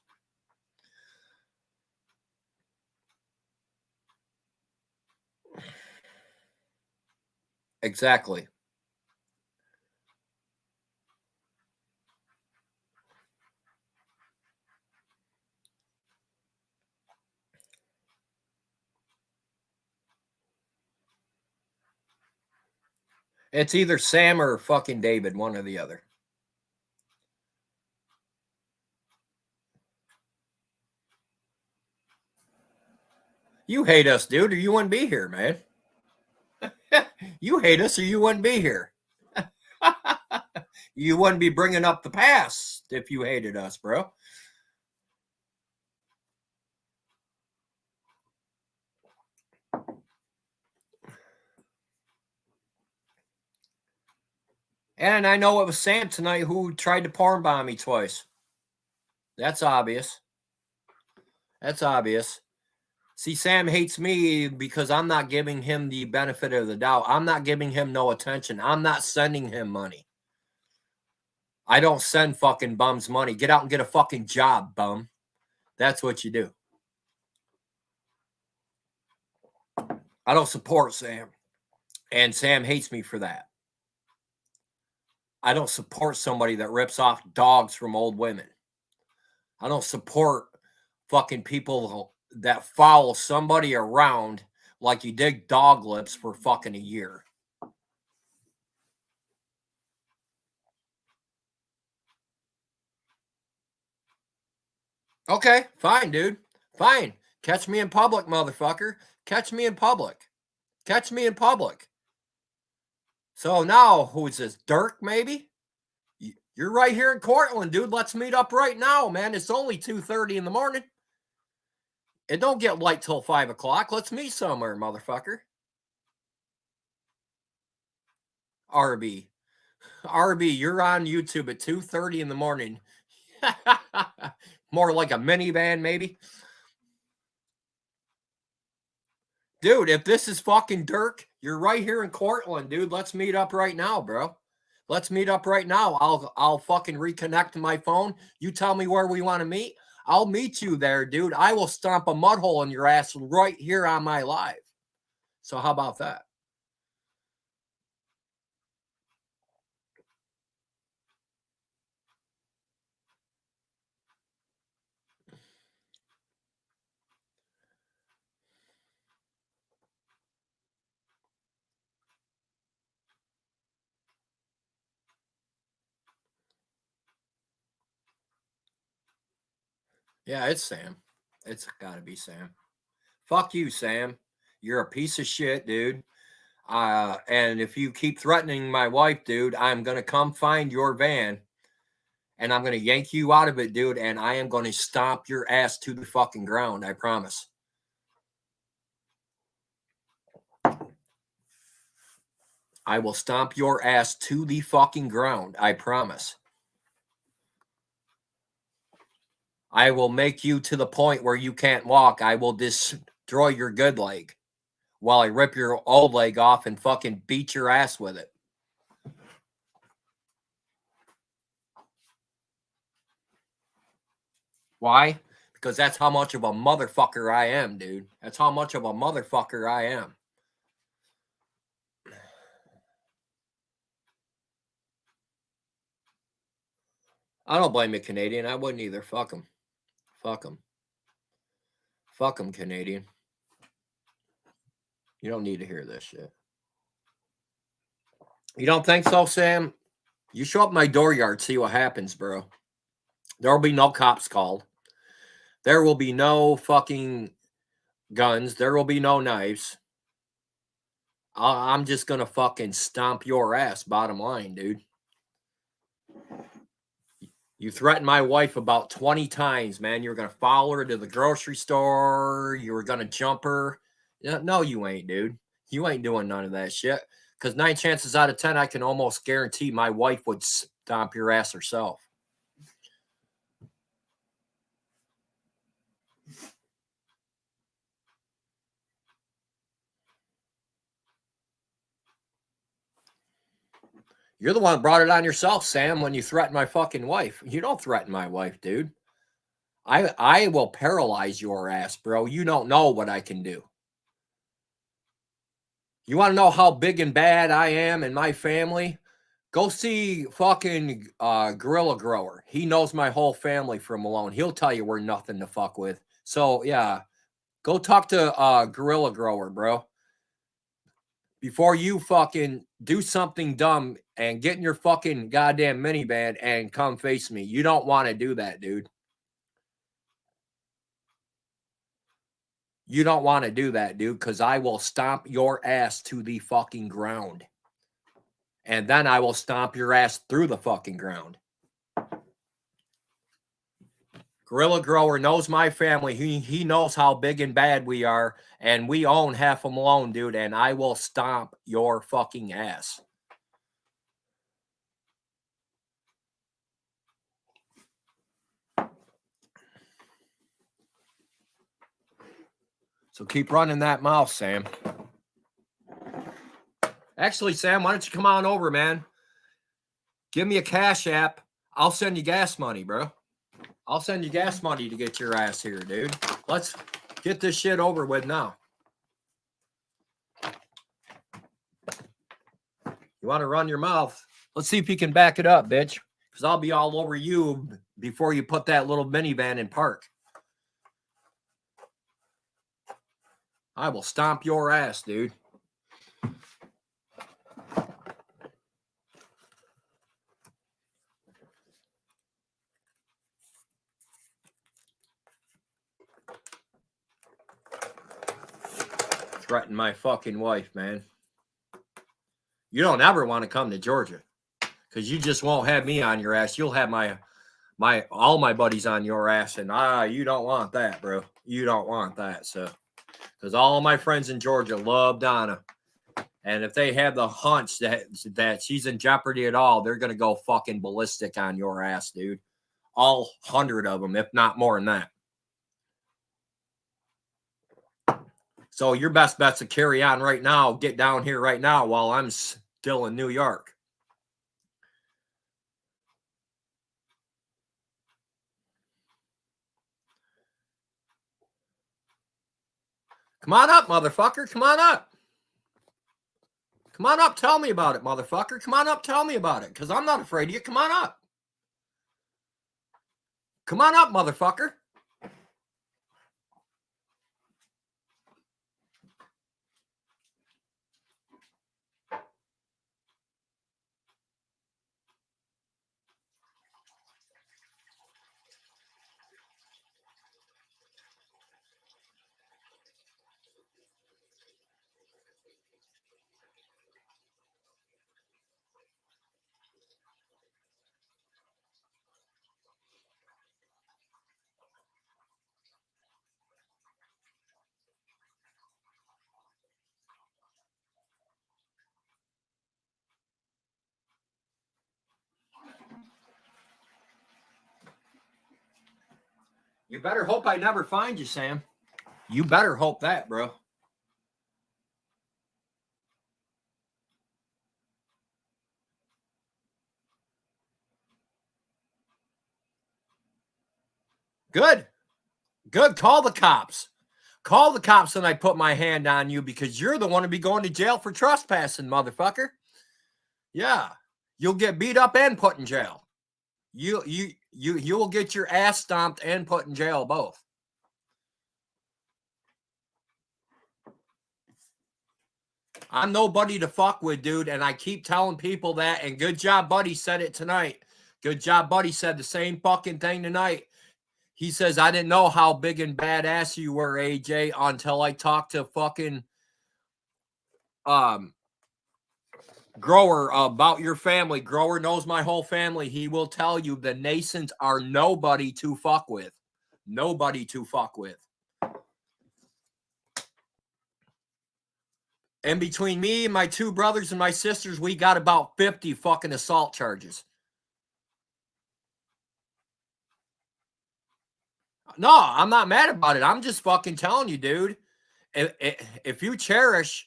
Exactly. It's either Sam or fucking David, one or the other. You hate us, dude, or you wouldn't be here, man. You hate us or you wouldn't be here. You wouldn't be bringing up the past if you hated us, bro. And I know it was Sam tonight who tried to porn bomb me twice. That's obvious. That's obvious. See, Sam hates me because I'm not giving him the benefit of the doubt. I'm not giving him no attention. I'm not sending him money. I don't send fucking bums money. Get out and get a fucking job, bum. That's what you do. I don't support Sam. And Sam hates me for that. I don't support somebody that rips off dogs from old women. I don't support fucking people that follow somebody around like you dig dog lips for fucking a year. Okay, fine, dude. Fine. Catch me in public, motherfucker. Catch me in public. Catch me in public. So now, who is this? Dirk, maybe? You're right here in Cortland, dude. Let's meet up right now, man. It's only 2:30 in the morning. It don't get light till 5 o'clock. Let's meet somewhere, motherfucker. RB. RB, you're on YouTube at 2:30 in the morning. More like a minivan, maybe. Dude, if this is fucking Dirk, you're right here in Cortland, dude. Let's meet up right now, bro. Let's meet up right now. I'll fucking reconnect my phone. You tell me where we want to meet. I'll meet you there, dude. I will stomp a mud hole in your ass right here on my live. So how about that? Yeah, it's Sam. It's got to be Sam. Fuck you, Sam. You're a piece of shit, dude. And if you keep threatening my wife, dude, I'm going to come find your van and I'm going to yank you out of it, dude. And I am going to stomp your ass to the fucking ground. I promise. I will stomp your ass to the fucking ground. I promise. I will make you to the point where you can't walk. I will destroy your good leg while I rip your old leg off and fucking beat your ass with it. Why? Because that's how much of a motherfucker I am, dude. That's how much of a motherfucker I am. I don't blame a Canadian. I wouldn't either. Fuck him. Fuck him. Fuck him, Canadian. You don't need to hear this shit. You don't think so, Sam? You show up my dooryard, see what happens, bro. There will be no cops called. There will be no fucking guns. There will be no knives. I'm just going to fucking stomp your ass, bottom line, dude. You threatened my wife about 20 times, man. You were going to follow her to the grocery store. You were going to jump her. No, you ain't, dude. You ain't doing none of that shit. Because 9 chances out of 10, I can almost guarantee my wife would stomp your ass herself. You're the one that brought it on yourself, Sam, when you threatened my fucking wife. You don't threaten my wife, dude. I will paralyze your ass, bro. You don't know what I can do. You want to know how big and bad I am and my family? Go see fucking Gorilla Grower. He knows my whole family from Malone. He'll tell you we're nothing to fuck with. So, yeah, go talk to Gorilla Grower, bro. Before you fucking do something dumb and get in your fucking goddamn minivan and come face me. You don't want to do that, dude. You don't want to do that, dude, because I will stomp your ass to the fucking ground. And then I will stomp your ass through the fucking ground. Gorilla Grower knows my family. He knows how big and bad we are. And we own half of Malone, dude. And I will stomp your fucking ass. So keep running that mouth, Sam. Actually, Sam, why don't you come on over, man? Give me a Cash App. I'll send you gas money, bro. I'll send you gas money to get your ass here, dude. Let's get this shit over with now. You want to run your mouth? Let's see if you can back it up, bitch. Because I'll be all over you before you put that little minivan in park. I will stomp your ass, dude. Threaten my fucking wife, man. You don't ever want to come to Georgia because you just won't have me on your ass. You'll have all my buddies on your ass, and you don't want that, bro. You don't want that, so because all my friends in Georgia love Donna, and if they have the hunch that she's in jeopardy at all, they're gonna go fucking ballistic on your ass, dude. All 100 of them, if not more than that. So your best bet's to carry on right now, get down here right now while I'm still in New York. Come on up, motherfucker. Come on up. Come on up. Tell me about it, motherfucker. Come on up. Tell me about it, because I'm not afraid of you. Come on up. Come on up, motherfucker. You better hope I never find you, Sam. You better hope that, bro. Good. Good. Call the cops. Call the cops when I put my hand on you because you're the one to be going to jail for trespassing, motherfucker. Yeah. You'll get beat up and put in jail. You will get your ass stomped and put in jail both. I'm nobody to fuck with, dude, and I keep telling people that, and good job, Buddy said it tonight. Good job, Buddy said the same fucking thing tonight. He says, I didn't know how big and badass you were, AJ, until I talked to fucking Grower about your family. Grower knows my whole family. He will tell you the Nasons are nobody to fuck with. Nobody to fuck with. And between me and my two brothers and my sisters, we got about 50 fucking assault charges. No, I'm not mad about it. I'm just fucking telling you, dude. If you cherish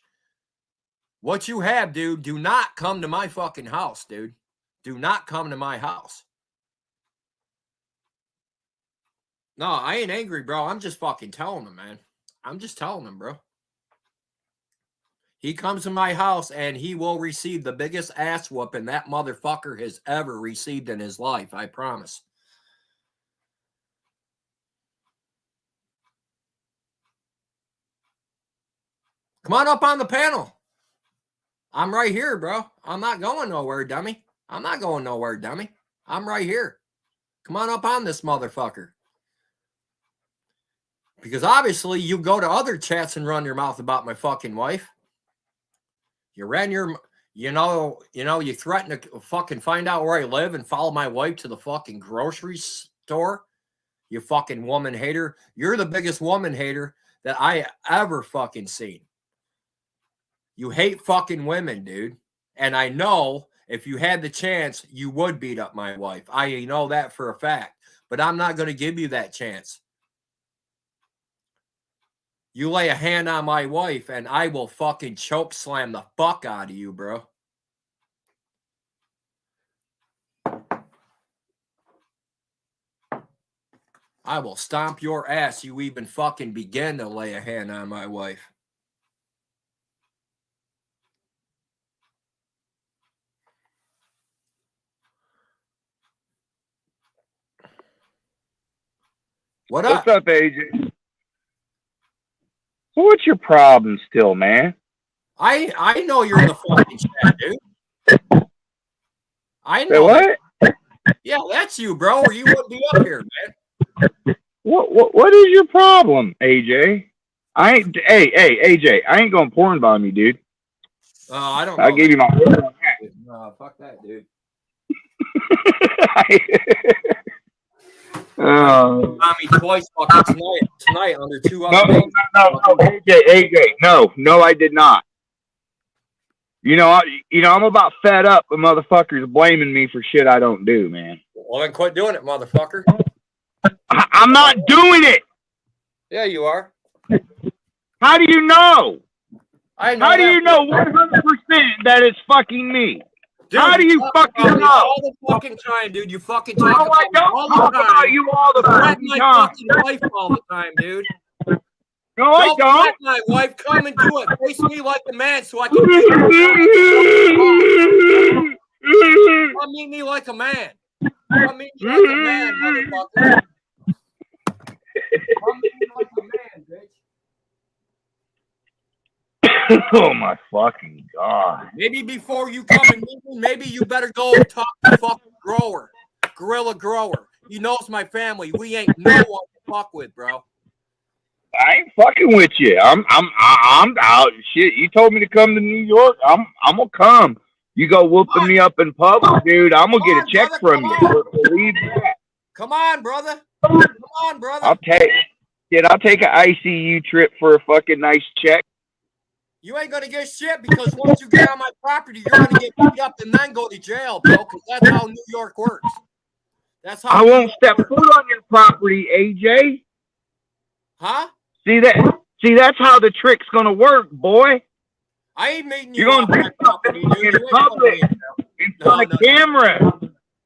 what you have, dude, do not come to my fucking house, dude. Do not come to my house. No, I ain't angry, bro. I'm just fucking telling them, man. I'm just telling them, bro. He comes to my house and he will receive the biggest ass whooping that motherfucker has ever received in his life. I promise. Come on up on the panel. I'm right here, bro. I'm not going nowhere, dummy. I'm not going nowhere, dummy. I'm right here. Come on up on this motherfucker. Because obviously you go to other chats and run your mouth about my fucking wife. You ran your, you threaten to fucking find out where I live and follow my wife to the fucking grocery store. You fucking woman hater. You're the biggest woman hater that I ever fucking seen. You hate fucking women, dude. And I know if you had the chance, you would beat up my wife. I know that for a fact. But I'm not going to give you that chance. You lay a hand on my wife and I will fucking choke slam the fuck out of you, bro. I will stomp your ass. You even fucking begin to lay a hand on my wife. What up? What's up, AJ? So what's your problem still, man? I know you're in the fucking chat, dude. I know. Say what? Yeah, that's you, bro, or you wouldn't be up here, man. What is your problem, AJ? Hey, AJ, I ain't going porn bomb you, dude. I don't know. I'll give you my word on that. No, fuck that, dude. Mommy twice fucking tonight under 2 other days. No, AJ, no, I did not. I'm about fed up with motherfuckers blaming me for shit I don't do, man. Well, then quit doing it, motherfucker. I'm not doing it. Yeah, you are. How do you know? I know. How do you know 100% that it's fucking me? Dude, how do you fucking know? All the fucking time, dude. You fucking talk No, I don't all talk the time. about you all the fucking my time. fucking wife all the time, dude. No, I don't. Let my wife come and do it. Face me like a man so I can come meet me like a man. Come meet me like a man, motherfucker. Come meet me like a man, bitch. Oh my fucking god. Maybe before you come and meet me, maybe you better go and talk to fucking Grower. Gorilla Grower. He knows my family. We ain't no one to fuck with, bro. I ain't fucking with you. I'm out. Shit, you told me to come to New York. I'm gonna come. You go whooping me up in public, dude. I'm gonna get a check from you. Believe that. Come on, brother. Come on, brother. I'll take an ICU trip for a fucking nice check. You ain't gonna get shit because once you get on my property, you're gonna get beat up and then go to jail, bro. Because that's how New York works. That's how I won't step foot on your property, AJ. Huh? See, that's how the trick's gonna work, boy. I ain't meeting you. You're gonna do something in public, in front of camera.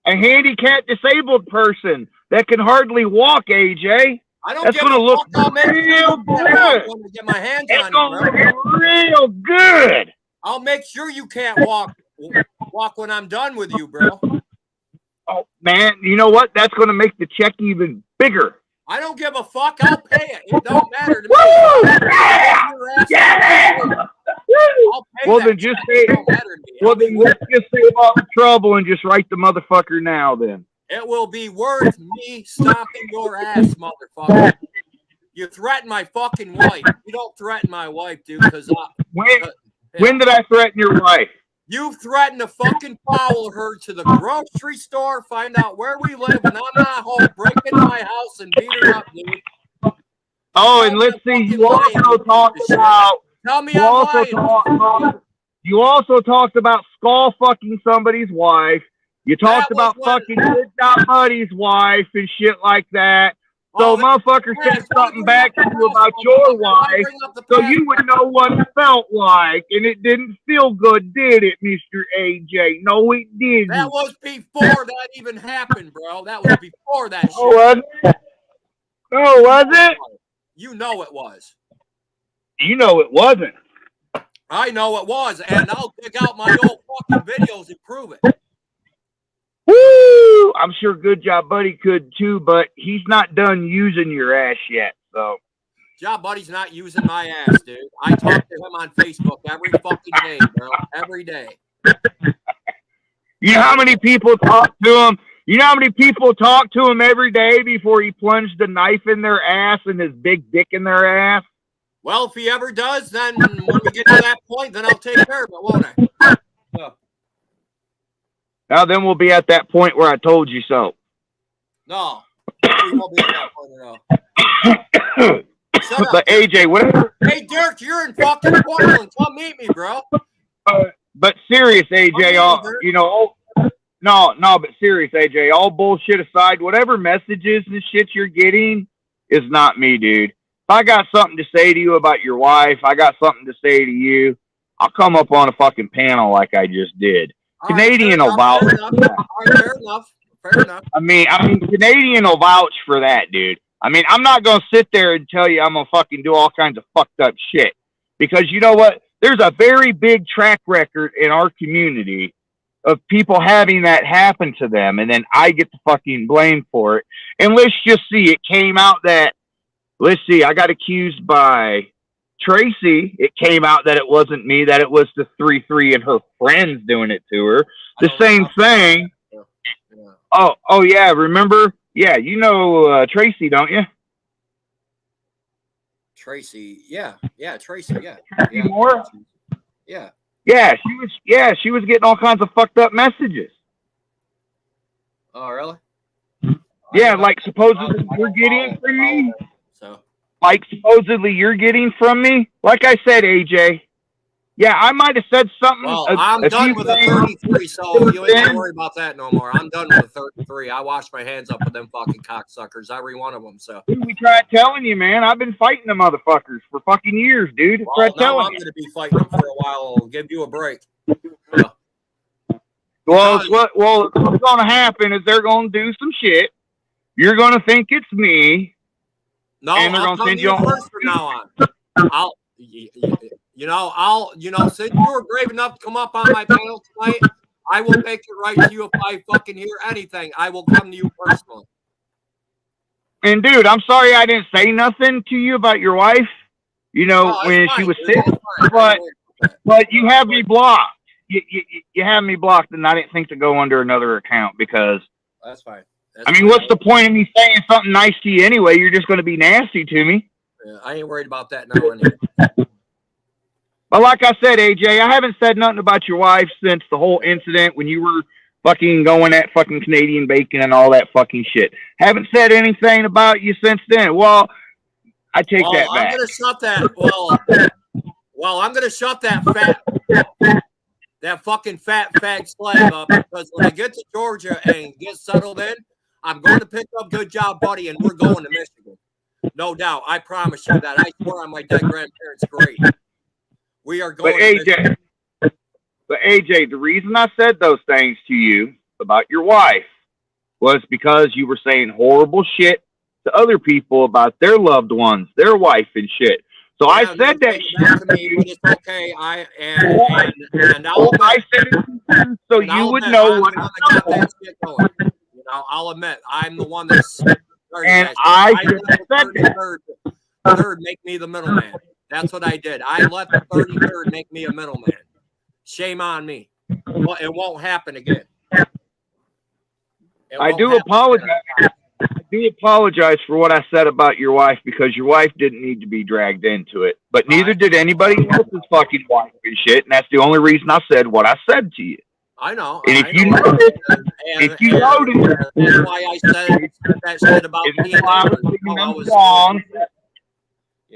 A handicapped, disabled person that can hardly walk, AJ. I don't That's gonna look real good. Get my hands it's on gonna you, look real good. I'll make sure you can't walk when I'm done with you, bro. Oh man, you know what? That's gonna make the check even bigger. I don't give a fuck. I'll pay it. It don't matter to me. Well, then just say. Well, then let's just save all the trouble and just write the motherfucker now. Then it will be worth me stomping your ass, motherfucker. You threaten my fucking wife. You don't threaten my wife, dude. Because when did I threaten your wife? You've threatened to fucking follow her to the grocery store, find out where we live, and I'm not home, break into my house and beat her up, dude. Oh, and let's see, you also talked about. Tell me I'm lying. You also talked about skull fucking somebody's wife. You talked about fucking Good Job Buddy's wife and shit like that. So motherfucker said something back to you about your wife, so you would know what it felt like, and it didn't feel good, did it, Mr. AJ? No, it didn't. That was before that even happened, bro. That was before that shit. Oh, was it? Oh, was it? You know it was. You know it wasn't. I know it was, and I'll dig out my old fucking videos and prove it. Woo! I'm sure Good Job Buddy could too, but he's not done using your ass yet. So, Job Buddy's not using my ass, dude. I talk to him on Facebook every fucking day, bro. Every day. you know how many people talk to him? You know how many people talk to him every day before he plunged a knife in their ass and his big dick in their ass? Well, if he ever does, then when we get to that point, then I'll take care of it, won't I? So. Now then we'll be at that point where I told you so. No. We won't be at that point at all. Shut up. But AJ, whatever. Hey, Dirk, you're in fucking Portland. Come meet me, bro. But serious, AJ, but serious, AJ, all bullshit aside, whatever messages and shit you're getting is not me, dude. If I got something to say to you about your wife, I got something to say to you, I'll come up on a fucking panel like I just did. Canadian will vouch. Fair enough. I mean, Canadian will vouch for that, dude. I mean, I'm not going to sit there and tell you I'm going to fucking do all kinds of fucked up shit. Because you know what? There's a very big track record in our community of people having that happen to them, and then I get the fucking blame for it. And let's just see, it came out that, I got accused by Tracy. It came out that it wasn't me, that it was the 3-3 and her friends doing it to her. The same thing. Yeah. Oh yeah, remember? Yeah, you know Tracy, don't you? Tracy, yeah, Tracy, yeah. Tracy Moore? Yeah. She was getting all kinds of fucked up messages. Oh, really? Yeah, like supposedly you're getting from me. So. Like supposedly you're getting from me. Like I said, AJ. Yeah, I might have said something. Well, I'm done with the 33, so you ain't gotta worry about that no more. I'm done with the 33. I wash my hands up with them fucking cocksuckers, every one of them. So we tried telling you, man. I've been fighting them motherfuckers for fucking years, dude. Well, now I'm gonna be fighting them for a while. I'll give you a break. What's gonna happen is they're gonna do some shit. You're gonna think it's me. No, and they're I'll gonna send you you first from now on. Since you were brave enough to come up on my panel tonight, I will make it right to you if I fucking hear anything. I will come to you personally. And dude, I'm sorry I didn't say nothing to you about your wife. You know, when she was sick, but you have me blocked. You have me blocked, and I didn't think to go under another account because that's fine. What's the point of me saying something nice to you anyway? You're just going to be nasty to me. Yeah, I ain't worried about that now anyway. But like I said, AJ, I haven't said nothing about your wife since the whole incident when you were fucking going at fucking Canadian bacon and all that fucking shit. Haven't said anything about you since then. Well, I take that back. I'm gonna shut that. Well, I'm gonna shut that fucking fat fag slab up because when I get to Georgia and get settled in, I'm going to pick up Good Job Buddy and we're going to Michigan. No doubt. I promise you that. I swear on my dead grandparents' grave. We are going But AJ, the reason I said those things to you about your wife was because you were saying horrible shit to other people about their loved ones, their wife and shit. So I said that shit to me, but it's okay. And I'll admit, I said it so you would know what got that shit going. You know, I'll admit I'm the one that's started and that I let the 33rd make me the middleman. That's what I did. I let the 33rd make me a middleman. Shame on me. Well, it won't happen again. I do apologize. I do apologize for what I said about your wife because your wife didn't need to be dragged into it. But neither did anybody else's fucking wife and shit. And that's the only reason I said what I said to you. I know. And if you noticed, that's why I said that shit about me.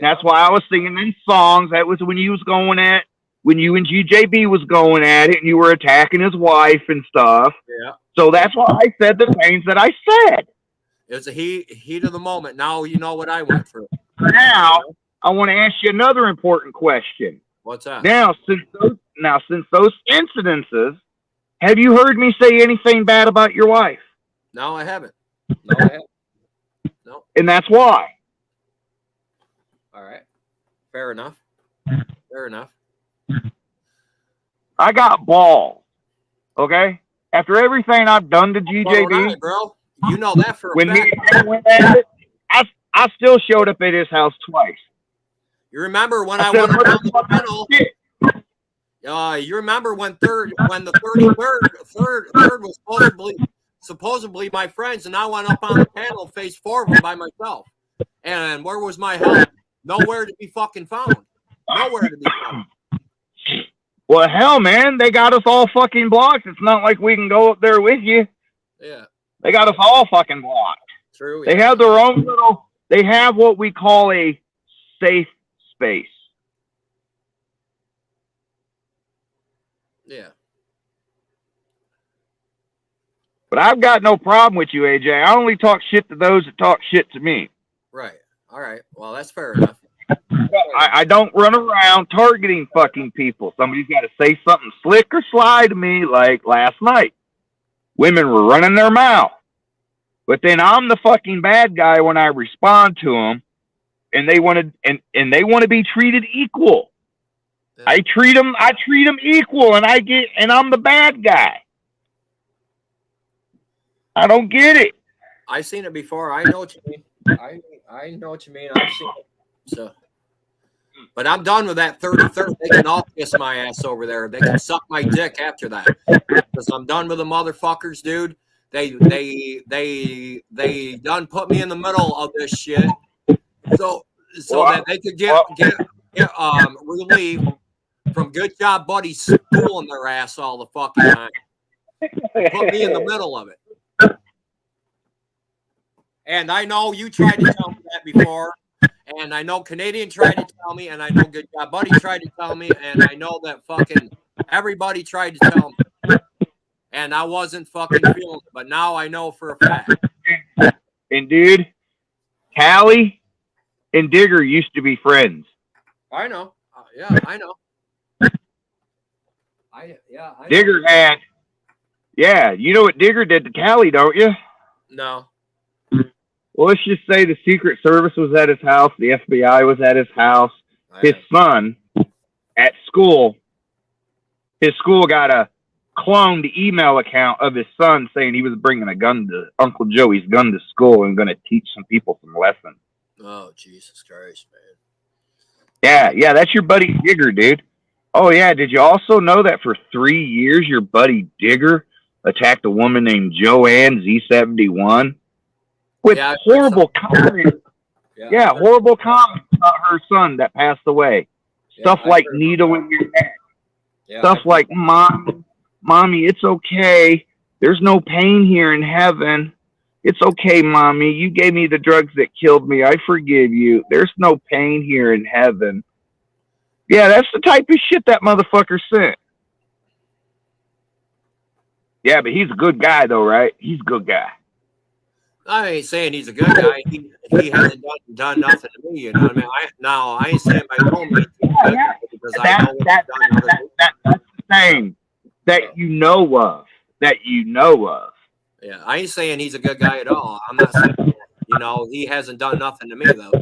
That's why I was singing them songs. That was when you and GJB was going at it and you were attacking his wife and stuff. Yeah. So that's why I said the things that I said. It's a heat of the moment. Now you know what I went through. Now I want to ask you another important question. What's that? Now, since those incidences, have you heard me say anything bad about your wife? No, I haven't. No, I haven't. No. And that's why. All right. Fair enough. Fair enough. I got balls. Okay? After everything I've done to GJB, bro. You know that for a when fact. me and him went at it, I still showed up at his house twice. You remember when I said, went around the panel? You remember when the 33rd was supposedly my friends, and I went up on the panel, faced 4 of them by myself. And where was my help? Nowhere to be fucking found. Nowhere to be found. Well, hell, man, they got us all fucking blocked. It's not like we can go up there with you. Yeah. They got us all fucking blocked. True. They have their own little, they have what we call a safe space. Yeah. But I've got no problem with you, AJ. I only talk shit to those that talk shit to me. Right. All right. Well, that's fair enough. I don't run around targeting fucking people. Somebody's got to say something slick or sly to me, like last night. Women were running their mouth. But then I'm the fucking bad guy when I respond to them, and they want to be treated equal. Yeah. I treat them equal, and I'm the bad guy. I don't get it. I've seen it before. I know what you mean. I know what you mean. I've seen it. So, but I'm done with that 33rd. They can all kiss my ass over there. They can suck my dick after that. Because I'm done with the motherfuckers, dude. They done put me in the middle of this shit. So that they could get relief from Good Job Buddies schooling their ass all the fucking time. Put me in the middle of it. And I know you tried to tell me that before. And I know Canadian tried to tell me. And I know Good Job Buddy tried to tell me. And I know that fucking everybody tried to tell me. And I wasn't fucking feeling it. But now I know for a fact. And dude, Callie and Digger used to be friends. I know. Yeah, I know. I know. Digger had. Yeah, you know what Digger did to Callie, don't you? No. Well, let's just say the Secret Service was at his house. The FBI was at his house. His son at school, his school got a cloned email account of his son saying he was bringing a gun to Uncle Joey's gun to school and going to teach some people some lessons. Oh, Jesus Christ, man. Yeah, that's your buddy Digger, dude. Oh, yeah, did you also know that for 3 years your buddy Digger attacked a woman named Joanne Z71? With horrible comments. Yeah, horrible comments about her son that passed away. Stuff like needle in your neck. Stuff like, Mommy, it's okay. There's no pain here in heaven. It's okay, Mommy. You gave me the drugs that killed me. I forgive you. There's no pain here in heaven. Yeah, that's the type of shit that motherfucker sent. Yeah, but he's a good guy, though, right? He's a good guy. I ain't saying he's a good guy. He hasn't done nothing to me, you know what I mean? I ain't saying by no means he's good because I know what he's done. That's the thing that you know of. Yeah, I ain't saying he's a good guy at all. I'm not saying that. You know, he hasn't done nothing to me, though.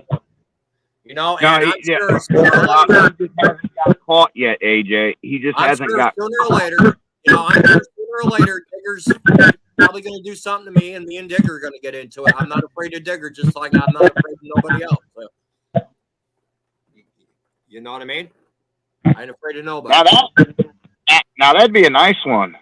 You know, and I'm sure just hasn't got caught yet, AJ. He just hasn't got sooner or later. You know, I'm sure sooner or later, Digger's probably going to do something to me, and me and Digger are going to get into it. I'm not afraid of Digger, just like I'm not afraid of nobody else. So, you know what I mean? I ain't afraid of nobody. Now that'd be a nice one.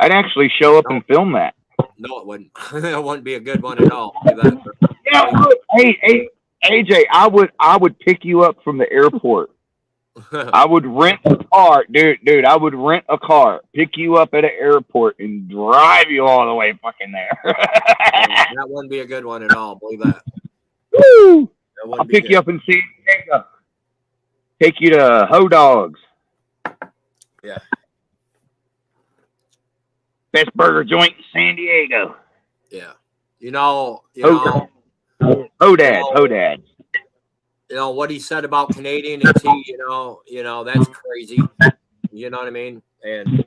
I'd actually show up and film that. No, it wouldn't. It wouldn't be a good one at all. Yeah, hey, AJ, I would pick you up from the airport. I would rent a car, dude. I would rent a car, pick you up at an airport, and drive you all the way fucking there. That wouldn't be a good one at all. Believe that. Woo! I'll pick you up in San Diego. Take you to Ho Dogs. Yeah. Best burger joint in San Diego. Yeah. You know. Hodad. You know what he said about Canadian and tea. You know that's crazy. You know what I mean? And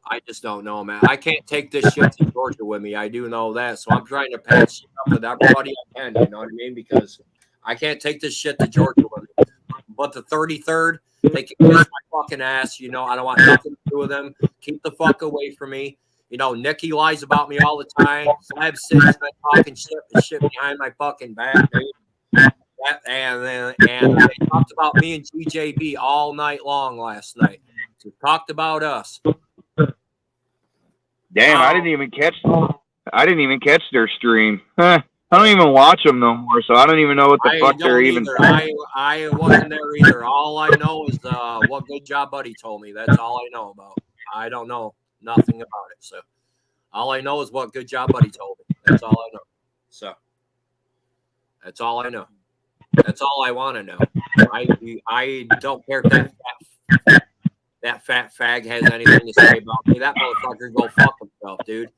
I just don't know, man. I can't take this shit to Georgia with me. I do know that, so I'm trying to patch shit up with everybody I can. You know what I mean? Because I can't take this shit to Georgia with me. But the 33rd, They can kiss my fucking ass. You know, I don't want nothing to do with them. Keep the fuck away from me. You know, Nikki lies about me all the time. Slab City's been talking shit behind my fucking back, dude. And they talked about me and GJB all night long last night. So talked about us. Damn, I didn't even catch their stream. Huh. I don't even watch them no more, so I don't even know what the fuck they're even saying. I wasn't there either. All I know is what Good Job Buddy told me. That's all I know about. I don't know nothing about it. So all I know is what Good Job Buddy told me. That's all I know. So that's all I know. That's all I want to know. I don't care if that fat fag has anything to say about me. That motherfucker go fuck himself, dude.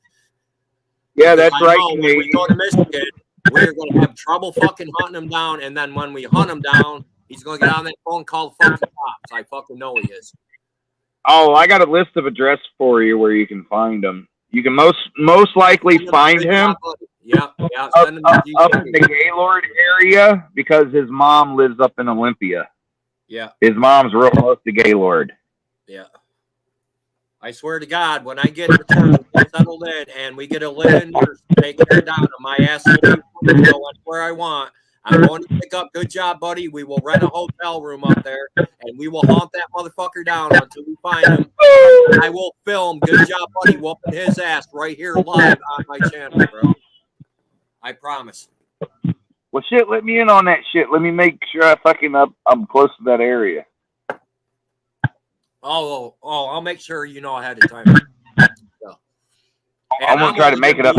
Yeah, Because that's right. When we go to Michigan, we're going to have trouble fucking hunting him down. And then when we hunt him down, he's going to get on that phone and call the fucking cops. I fucking know he is. Oh, I got a list of addresses for you where you can find him. You can most likely find him up in the Gaylord area because his mom lives up in Olympia. Yeah. His mom's real close to Gaylord. Yeah. I swear to God, when I get returned, settled in, and we get a live-in nurse taking her down on my ass, where I want, I'm going to pick up Good Job Buddy. We will rent a hotel room up there, and we will haunt that motherfucker down until we find him. I will film Good Job Buddy whooping his ass right here live on my channel, bro. I promise. Well, shit, let me in on that shit. Let me make sure I'm close to that area. Oh, I'll make sure you know ahead of time. So. I'm going to try to make it up.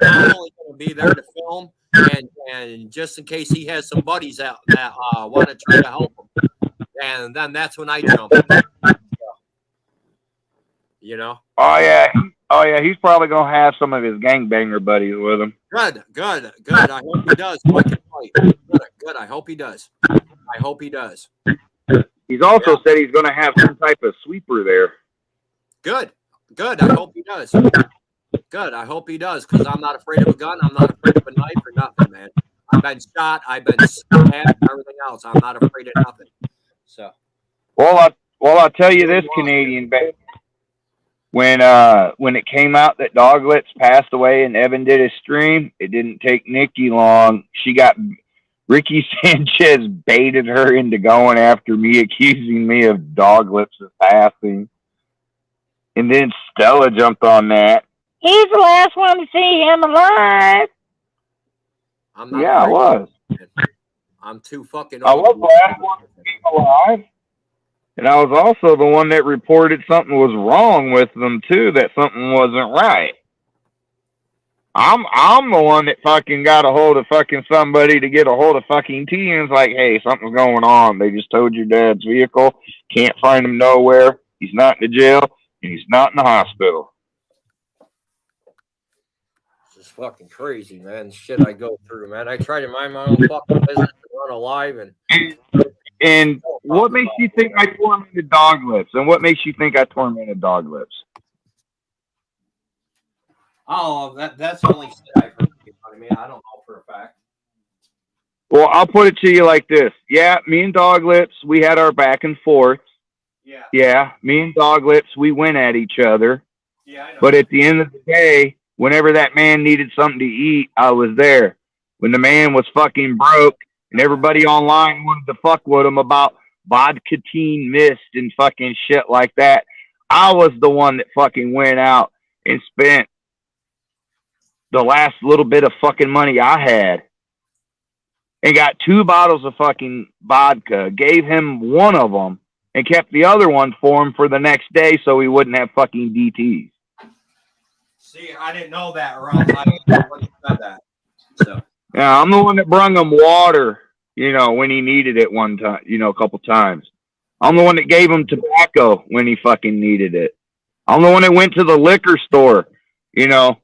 I'm only going to be there to film, and just in case he has some buddies out that want to try to help him. And then that's when I jump in. So, you know? Oh, yeah. He's probably going to have some of his gangbanger buddies with him. Good. I hope he does. Good. I hope he does. He's also said he's going to have some type of sweeper there. Good. I hope he does. Good. I hope he does, because I'm not afraid of a gun. I'm not afraid of a knife or nothing, man. I've been shot. I've been stabbed and everything else. I'm not afraid of nothing. So. Well, I'll tell you this, Canadian babe. When it came out that Doglitz passed away and Evan did his stream, it didn't take Nikki long. Ricky Sanchez baited her into going after me, accusing me of Doglitz's passing. And then Stella jumped on that. He's the last one to see him alive. I was. I'm too fucking old. I was the last one to see him alive. And I was also the one that reported something was wrong with them, too, that something wasn't right. I'm the one that fucking got a hold of fucking somebody to get a hold of fucking T, and it's like, hey, something's going on. They just towed your dad's vehicle. Can't find him nowhere. He's not in the jail, and he's not in the hospital. This is fucking crazy, man. Shit I go through, man. I try to mind my own fucking business and run alive. And what makes you think I tormented Doglitz? And what makes you think I tormented Doglitz? Oh, that's only shit I've heard. You know what I mean? I don't know for a fact. Well, I'll put it to you like this. Yeah, me and Doglitz, we had our back and forth. Yeah, me and Doglitz, we went at each other. Yeah, I know. But at the end of the day, whenever that man needed something to eat, I was there. When the man was fucking broke and everybody online wanted to fuck with him about vodka teen mist and fucking shit like that, I was the one that fucking went out and spent the last little bit of fucking money I had and got 2 bottles of fucking vodka, gave him one of them, and kept the other one for him for the next day so he wouldn't have fucking DTs. See, I didn't know that, or else I wouldn't have said that. So. Yeah, I'm the one that brung him water, when he needed it one time, a couple times. I'm the one that gave him tobacco when he fucking needed it. I'm the one that went to the liquor store.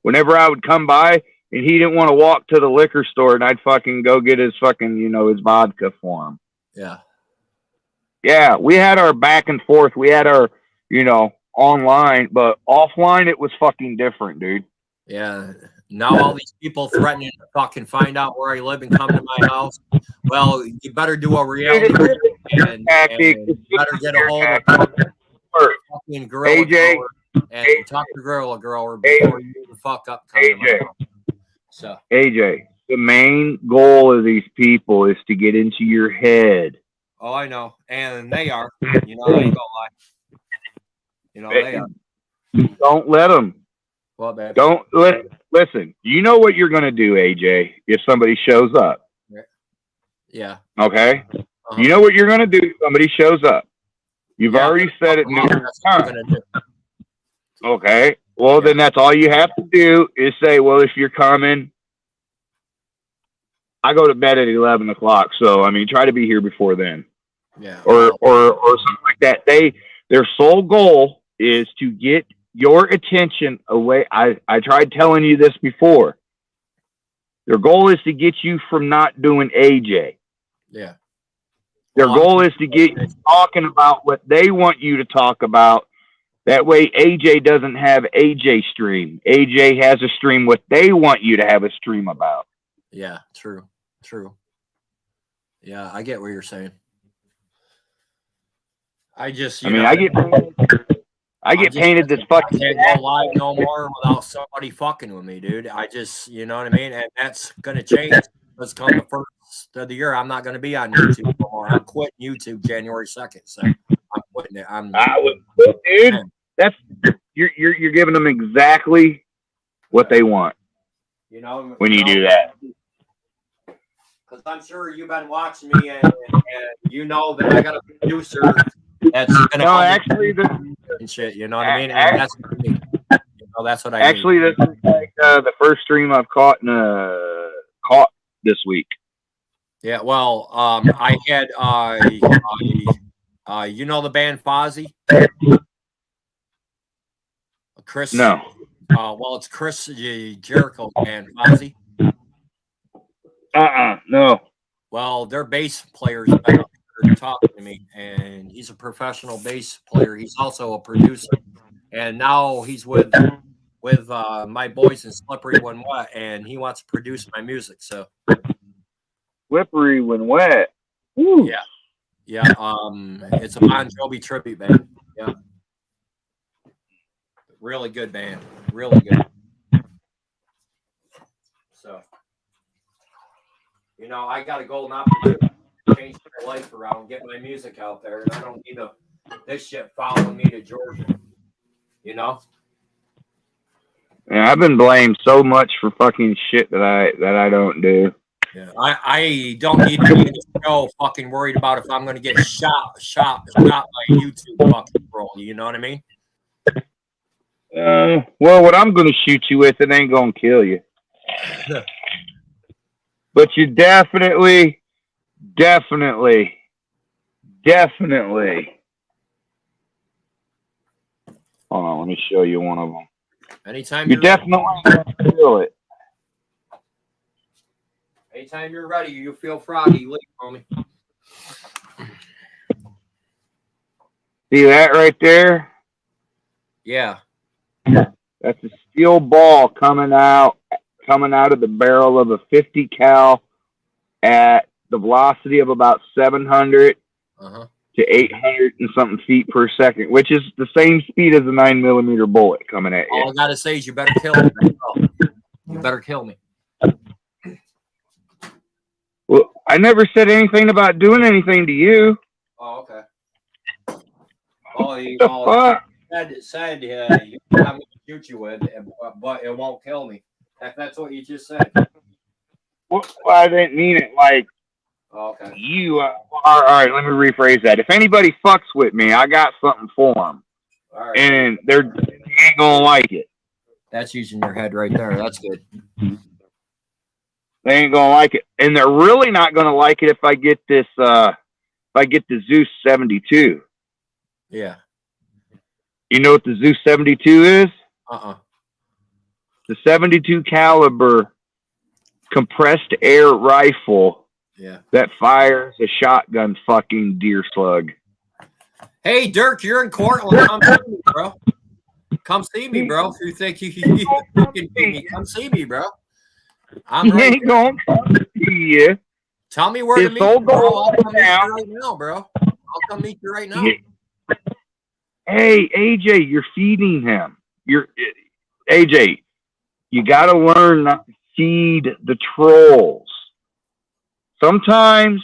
Whenever I would come by and he didn't want to walk to the liquor store, and I'd fucking go get his fucking, his vodka for him. Yeah. Yeah, we had our back and forth. We had our, online, but offline it was fucking different, dude. Yeah. Now all these people threatening to fucking find out where I live and come to my house. Well, you better do a reality. tactic. and better get a hold of fucking Gorilla AJ, Grower and talk to Gorilla Grower before you do the fuck up. AJ. So AJ, the main goal of these people is to get into your head. oh, I know, and they are. You know, I ain't gonna lie. You know, they are. Don't let them. Well, babe. Don't listen. You know what you're gonna do, AJ, if somebody shows up. Yeah. Okay. You know what you're gonna do if somebody shows up. You've already said it numerous times. Okay. Well, then that's all you have to do is say, well, if you're coming, I go to bed at 11 o'clock. So, I mean, try to be here before then. Yeah. Or something like that. Their sole goal is to get your attention away. I tried telling you this before. Their goal is to get you from not doing AJ. Yeah. Their goal is to get you talking about what they want you to talk about. That way AJ doesn't have AJ stream. AJ has a stream what they want you to have a stream about. Yeah, true. Yeah, I get what you're saying. I just, I get painted this fucking. I can't go live no more without somebody fucking with me, dude. I just, you know what I mean? And that's gonna change. Let's come the first of the year. I'm not gonna be on YouTube no more. I'm quitting YouTube January 2nd. So I'm quitting it. Dude, that's you're giving them exactly what they want. You know when you do that. Because I'm sure you've been watching me, and you know that I got a producer that's gonna actually and shit. You know what I mean? And that's what I mean. You know, that's what I actually mean. This is like the first stream I've caught this week. Yeah, well, I had you know the band Fozzy? Chris. No. Well, it's Chris Jericho's band, Fozzy. No. Well, their bass player's been up here talking to me, and he's a professional bass player. He's also a producer, and now he's with my boys in Slippery When Wet, and he wants to produce my music. So Slippery When Wet. Woo. Yeah. It's a Bon Jovi tribute band. Yeah. Really good band. Really good. So, you know, I got a golden opportunity to change my life around, get my music out there, and I don't need this shit following me to Georgia. You know? Yeah, I've been blamed so much for fucking shit that I don't do. Yeah, I don't need to be in the show fucking worried about if I'm going to get shot by YouTube fucking bro. You know what I mean? Well, what I'm going to shoot you with, it ain't going to kill you. But you definitely. Hold on, let me show you one of them. Anytime you definitely feel it. Anytime you're ready, you feel froggy. Wait for me. See that right there? Yeah. That's a steel ball coming out of the barrel of a 50 cal at the velocity of about 700 to 800 and something feet per second, which is the same speed as a 9mm bullet coming at you. All I gotta say is you better kill me. You better kill me. Well, I never said anything about doing anything to you. Oh, okay. Oh, you know, said I'm gonna shoot you with, but it won't kill me. That's what you just said. Well, I didn't mean it like you. All right, let me rephrase that. If anybody fucks with me, I got something for them, and they ain't gonna like it. That's using your head right there. That's good. They ain't gonna like it, and they're really not gonna like it if I get this. If I get the Zeus 72. Yeah. You know what the Zeus 72 is? The 72 caliber compressed air rifle. Yeah. That fires a shotgun fucking deer slug. Hey, Dirk, you're in Cortland. Come see me, bro. Come see me, bro. If you think you can beat me, come see me, bro. I'm right ain't gonna come see you. Tell me where to His meet sole you, bro. goal I'll come meet now. you right now, bro. I'll come meet you right now. Hey, AJ, you're feeding him. AJ, you got to learn not to feed the trolls. Sometimes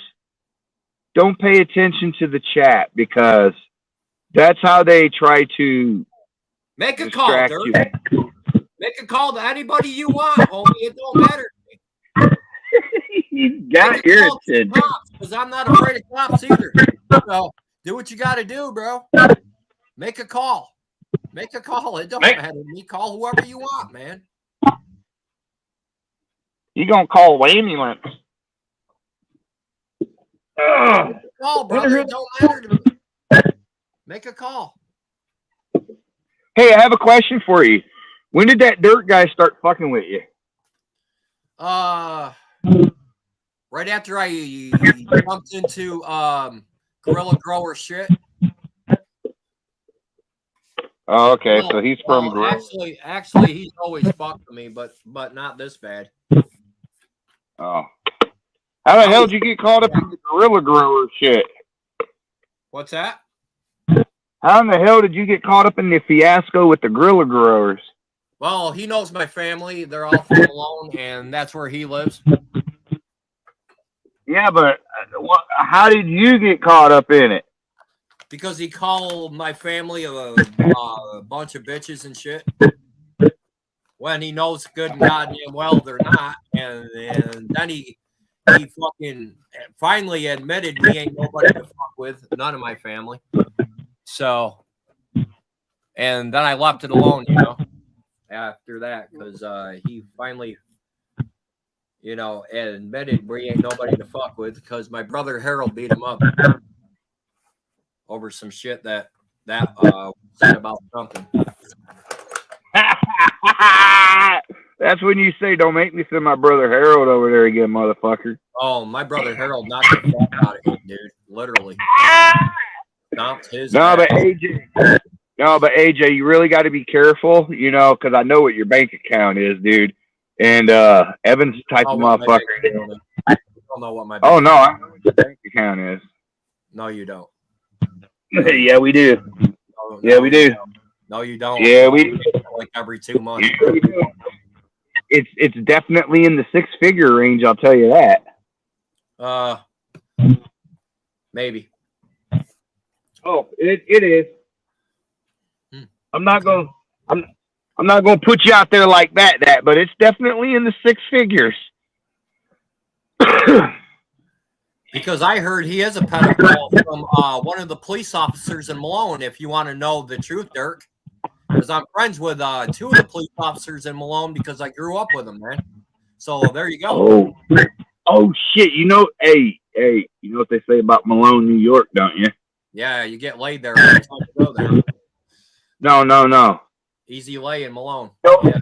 don't pay attention to the chat because that's how they try to Make a call, distract Dirk. you. Make a call to anybody you want, homie. It don't matter. You got your attention. Because I'm not afraid of cops either. So do what you got to do, bro. Make a call. Make a call. It don't matter to me. Call whoever you want, man. You gonna call ambulance? Call, brother. It don't matter to me. Make a call. Hey, I have a question for you. When did that Dirt guy start fucking with you? Right after I jumped into Gorilla Grower shit. Oh, okay. So he's from Gorilla. Actually, he's always fucked with me, but not this bad. Oh. How the hell did you get caught up in the Gorilla Grower shit? What's that? How in the hell did you get caught up in the fiasco with the Gorilla Growers? Well, he knows my family. They're all from Malone, and that's where he lives. Yeah, but how did you get caught up in it? Because he called my family a bunch of bitches and shit. When he knows good and goddamn well they're not. And then he fucking finally admitted he ain't nobody to fuck with. None of my family. So, and then I left it alone, after that, because he finally, admitted we ain't nobody to fuck with because my brother Harold beat him up over some shit that said about something. That's when you say, don't make me send my brother Harold over there again, motherfucker. Oh, my brother Harold knocked the fuck out of him, dude. Literally. Stomped his ass. But AJ, you really got to be careful, because I know what your bank account is, dude. And Evan's the type of motherfucker. I don't know what my I know what your bank account is. No, you don't. Yeah, we do. We do. No, you don't. Yeah, we do. Like every 2 months. Yeah, we do. It's definitely in the 6-figure range, I'll tell you that. Maybe. Oh, it is. I'm not gonna put you out there like that, but it's definitely in the 6 figures. Because I heard he is a pedophile from one of the police officers in Malone, if you want to know the truth, Dirk. Because I'm friends with 2 of the police officers in Malone because I grew up with them, man. So there you go. Oh shit! Hey, you know what they say about Malone, New York, don't you? Yeah, you get laid there every time you go there. No. Easy lay in Malone. Yeah.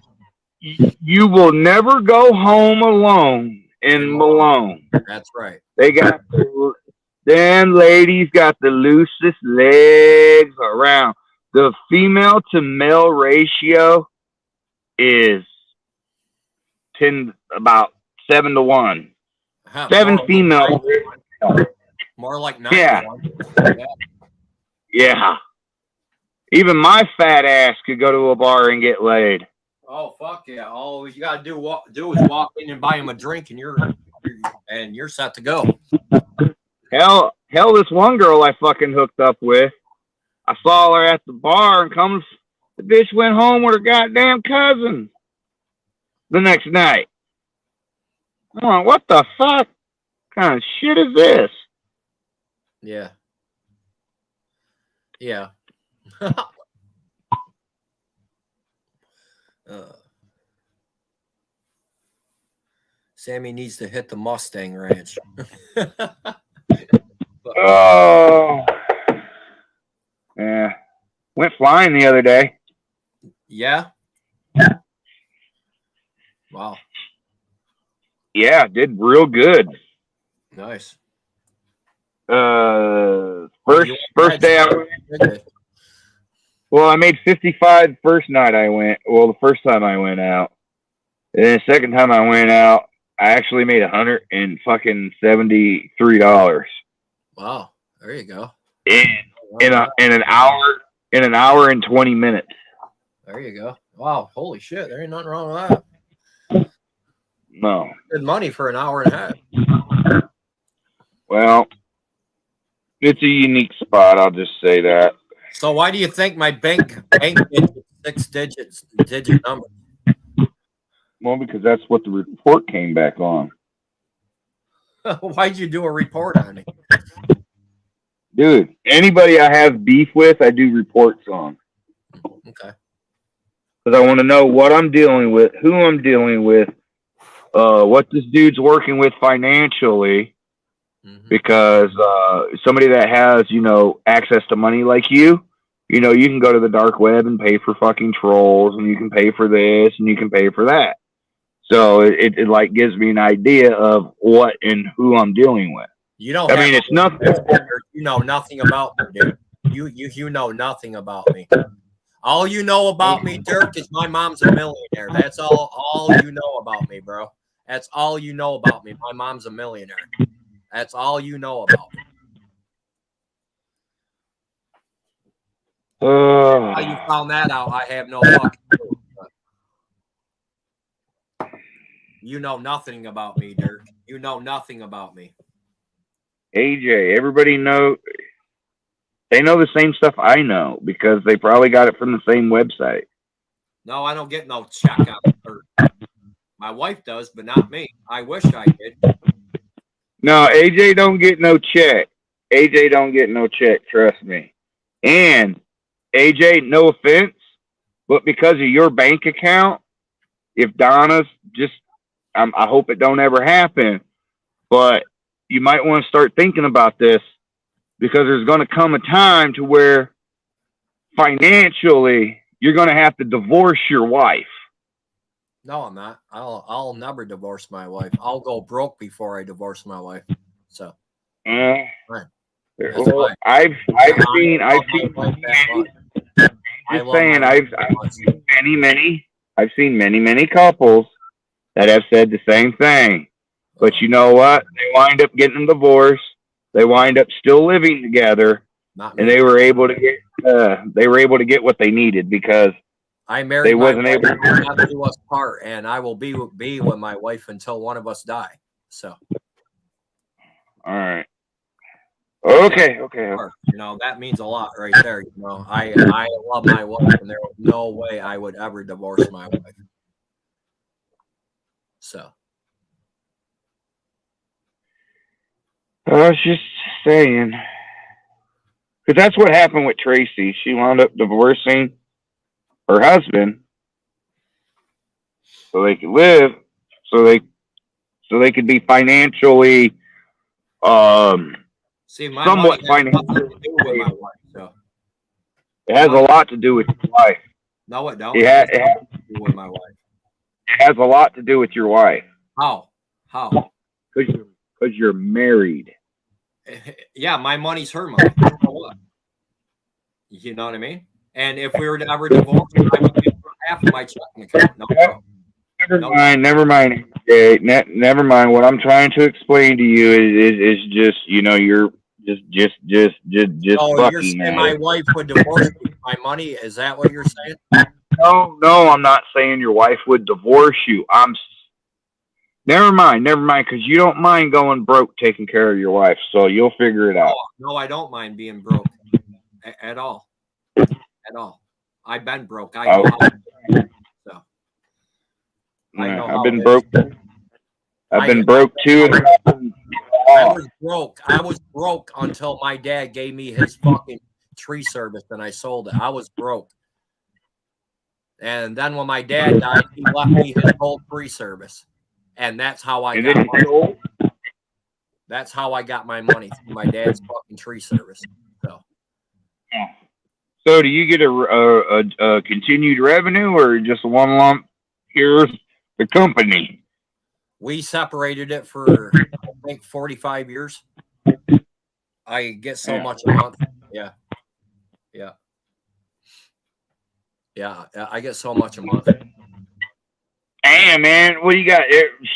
You will never go home alone in Malone. That's right. Them ladies got the loosest legs around. The female to male ratio is about 7 to 1. 7 female. More like 9 to 1. Yeah. Even my fat ass could go to a bar and get laid. Oh fuck yeah! All you gotta do is walk in and buy him a drink, and you're set to go. Hell, this one girl I fucking hooked up with, I saw her at the bar, and the bitch went home with her goddamn cousin the next night. I'm like, what the fuck? What kind of shit is this? Yeah. Yeah. Sammy needs to hit the Mustang Ranch. Oh. Yeah. Went flying the other day. Yeah? Wow. Yeah, did real good. Nice. First day I went. Well, I made 55 the first night I went. Well, the first time I went out. And then the second time I went out, I actually made $173 Wow, there you go. in an hour and 20 minutes. There you go. Wow, holy shit, there ain't nothing wrong with that. No. Good money for an hour and a half. Well, it's a unique spot. I'll just say that. So why do you think my bank digit, digit number? Well, because that's what the report came back on. Why'd you do a report on me? Dude, anybody I have beef with, I do reports on. Okay. Because I want to know what I'm dealing with, who I'm dealing with, what this dude's working with financially. Mm-hmm. Because somebody that has, access to money like you can go to the dark web and pay for fucking trolls, and you can pay for this, and you can pay for that. So it like gives me an idea of what and who I'm dealing with. You don't. I mean, it's nothing. You know nothing about me, dude. You know nothing about me. All you know about me, Dirk, is my mom's a millionaire. That's all you know about me, bro. That's all you know about me. My mom's a millionaire. That's all you know about me. How you found that out, I have no fucking clue. You know nothing about me, Dirk. You know nothing about me. AJ, everybody they know the same stuff I know because they probably got it from the same website. No, I don't get no check out of her. My wife does, but not me. I wish I did. No, AJ don't get no check. AJ don't get no check, trust me. And AJ, no offense, but because of your bank account, if Donna's I hope it don't ever happen, but you might want to start thinking about this because there's going to come a time to where financially you're going to have to divorce your wife. No, I'm not. I'll never divorce my wife. I'll go broke before I divorce my wife. So, right. Well, I've seen many couples that have said the same thing. But you know what? They wind up getting a divorce. They wind up still living together, and they were able to get what they needed because I married my wife to do us part, and I will be with my wife until one of us die. So, all right, okay. That means a lot right there. I love my wife, and there was no way I would ever divorce my wife. So. I was just saying, because that's what happened with Tracy. She wound up divorcing her husband so they could live, so they could be financially, somewhat financially. It has a lot to do with your wife. No, it don't. It has to do with my wife. It has a lot to do with your wife. How? Because you're married. Yeah, my money's her money. You know what I mean? And if we were to ever divorce, I would give her half of my checking account. Never mind. Never mind. What I'm trying to explain to you is just you're just oh, fucking. You're saying my wife would divorce me for my money? Is that what you're saying? No, I'm not saying your wife would divorce you. Never mind, because you don't mind going broke taking care of your wife, so you'll figure it out. No, I don't mind being broke at all. I've been broke. I know how so. I know I've been broke. I've been broke too. I was broke until my dad gave me his fucking tree service and I sold it. I was broke. And then when my dad died, he left me his whole tree service. And that's how I got money. That's how I got my money through my dad's fucking tree service. So do you get a continued revenue or just one lump? Here's the company. We separated it for I think 45 years. I get so much a month. Yeah. I get so much a month. Damn, man. What do you got?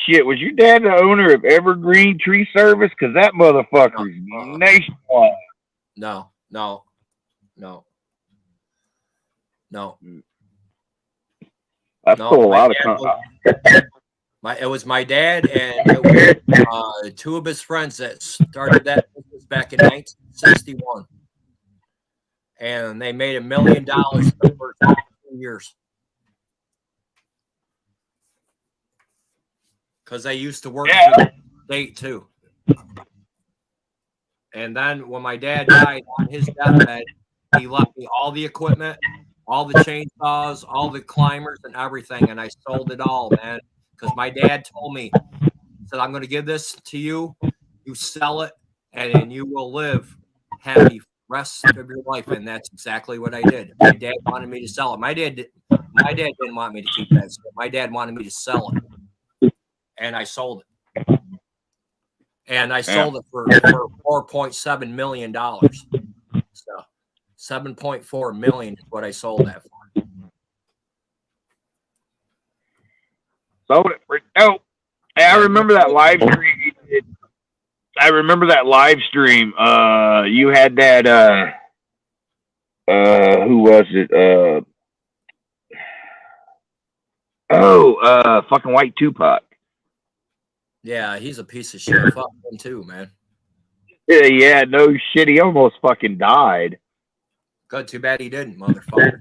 Shit, was your dad the owner of Evergreen Tree Service? Because that motherfucker's nationwide. No. That's still a lot of it was my dad, and it was two of his friends that started that business back in 1961. And they made $1 million the first 2 years. Because they used to work for the state too. And then when my dad died on his deathbed, he left me all the equipment, all the chainsaws, all the climbers, and everything. And I sold it all, man. Because my dad told me, he said, I'm going to give this to you. You sell it, and you will live happy for the rest of your life. And that's exactly what I did. My dad wanted me to sell it. My dad didn't want me to keep that stuff. My dad wanted me to sell it. And I sold it. And I sold it for $4.7 million. So $7.4 million is what I sold that for. Sold it for dope. Hey, I remember that live stream you did. I remember that live stream. You had that who was it? Fucking White Tupac. Yeah, he's a piece of shit. Fuck him too, man. Yeah, no shit. He almost fucking died. Good, too bad he didn't, motherfucker.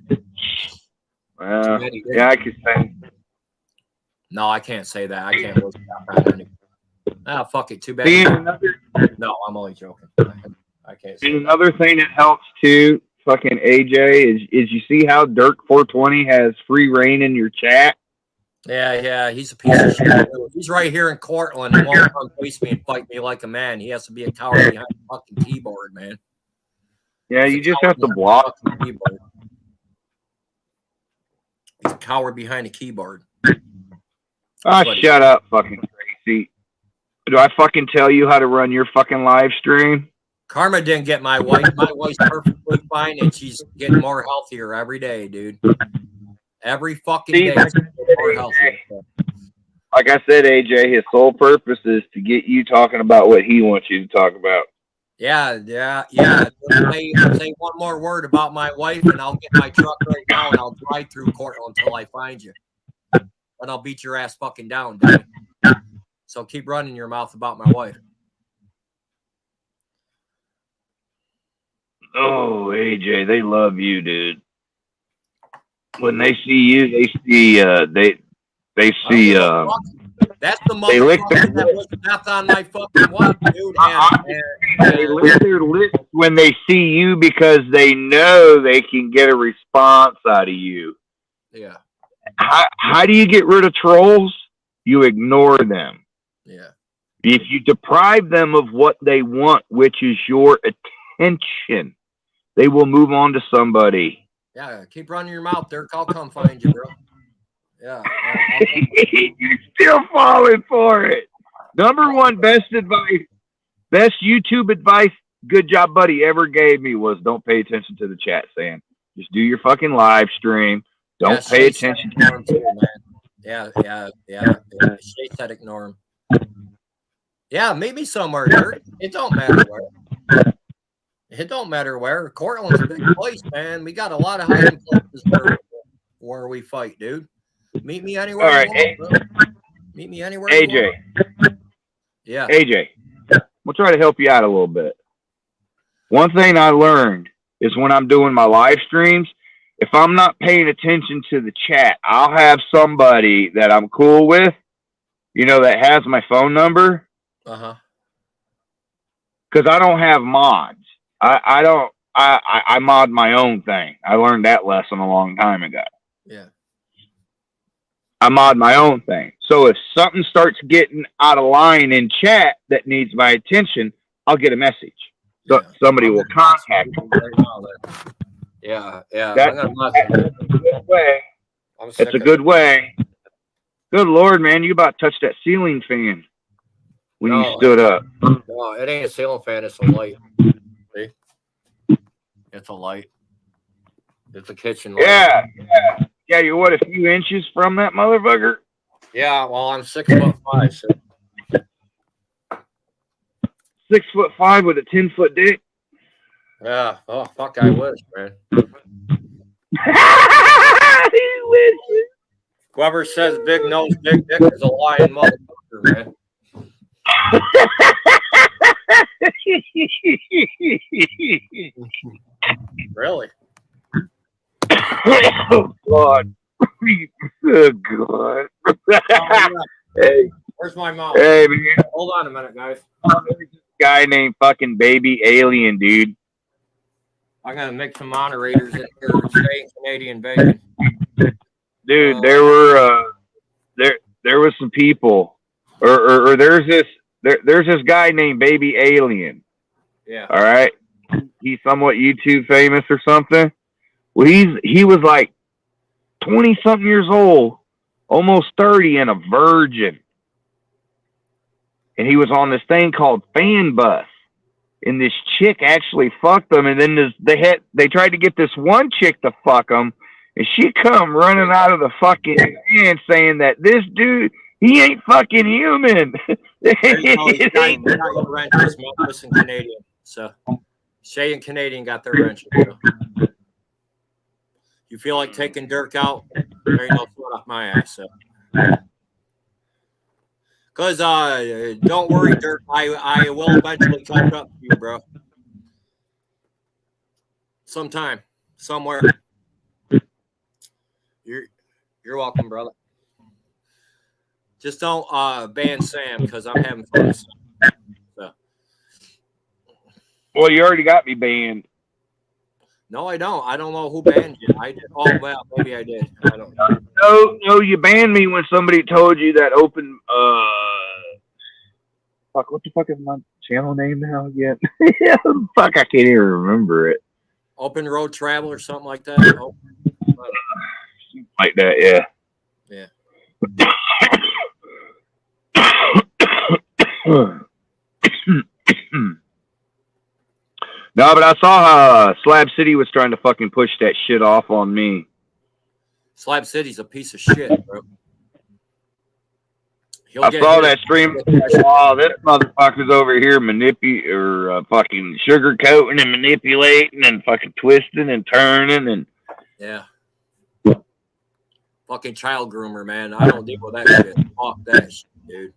Yeah, I can say. No, I can't say that. I can't listen to that. Ah, fuck it. Too bad. No, I'm only joking. I can't say and another thing that helps too, fucking AJ, is you see how Dirk 420 has free reign in your chat? Yeah, he's a piece of shit. He's right here in Cortland and won't come face me and fight me like a man. He has to be a coward behind the fucking keyboard, man. Yeah, you just have to block. He's a coward behind a keyboard. Shut up, fucking Tracy. Do I fucking tell you how to run your fucking live stream? Karma didn't get my wife. My wife's perfectly fine, and she's getting more healthier every day, dude. Every fucking day. More healthier. Like I said, AJ, his sole purpose is to get you talking about what he wants you to talk about. Yeah. Say one more word about my wife, and I'll get my truck right now, and I'll drive through Cortland until I find you. But I'll beat your ass fucking down, dude. So keep running your mouth about my wife. Oh, AJ, they love you, dude. When they see you, they see they see that's the motherfucker that was snapped on my fucking wife, dude. They lick their lips when they see you because they know they can get a response out of you. Yeah. How do you get rid of trolls? You ignore them. Yeah. If you deprive them of what they want, which is your attention, they will move on to somebody. Yeah, keep running your mouth, Dirk. I'll come find you, bro. Yeah. You're still falling for it. Number one best advice, best YouTube advice, good job, buddy, ever gave me was don't pay attention to the chat, Sam. Just do your fucking live stream. Don't pay attention to him too, man. Yeah. Shay said ignore him. Yeah, meet me somewhere, Dirk. It don't matter where. It don't matter where. Cortland's a big place, man. We got a lot of hiding places where we fight, dude. Meet me anywhere. All right, you want, bro. Meet me anywhere. AJ. Yeah. AJ, we'll try to help you out a little bit. One thing I learned is when I'm doing my live streams, if I'm not paying attention to the chat, I'll have somebody that I'm cool with, that has my phone number. Uh-huh. Because I don't have mods. I mod my own thing. I learned that lesson a long time ago. Yeah. I mod my own thing. So if something starts getting out of line in chat that needs my attention, I'll get a message. So somebody will contact me. Yeah. That's a good way. It's a good way. Good Lord, man, you about touched that ceiling fan when you stood up. No, it ain't a ceiling fan. It's a light. See? It's a light. It's a kitchen light. Yeah, you're what, a few inches from that motherfucker? Yeah, well, I'm 6'5", so 6'5" with a 10-foot dick. yeah. Oh fuck, I wish, man. He wishes. Whoever says big nose, big dick is a lying motherfucker, man. Really? Oh God. Oh God. Oh, yeah. Hey, Where's my mom? hey, man. Hold on a minute, guys. There's this guy named fucking Baby Alien, dude. I'm gonna make some moderators in here and say Canadian bacon. Dude, there were there was some people, or there's this guy named Baby Alien. Yeah. All right, he's somewhat YouTube famous or something. Well, he was like 20-something years old, almost 30, and a virgin. And he was on this thing called Fan Bus. And this chick actually fucked him. And then they tried to get this one chick to fuck him. And she come running out of the fucking van saying that this dude, he ain't fucking human. He's got your wrenches, Memphis and Canadian. So Shay and Canadian got their wrenches. So. You feel like taking Dirk out? There ain't no sweat off my ass. So. Cause don't worry, Dirk. I will eventually catch up to you, bro. Sometime, somewhere. You're welcome, brother. Just don't ban Sam because I'm having fun. So. Well, you already got me banned. No, I don't. I don't know who banned you. I did. Oh well, maybe I did. I don't know. No, you banned me when somebody told you that open. Fuck, what the fuck is my channel name now again? Fuck, I can't even remember it. Open Road Travel or something like that. Oh. Like that, yeah. Yeah. No, but I saw how Slab City was trying to fucking push that shit off on me. Slab City's a piece of shit, bro. I saw that stream. Oh, this motherfucker's over here fucking sugarcoating and manipulating and fucking twisting and turning and. Yeah. Fucking child groomer, man. I don't deal with that shit. Fuck that shit, dude.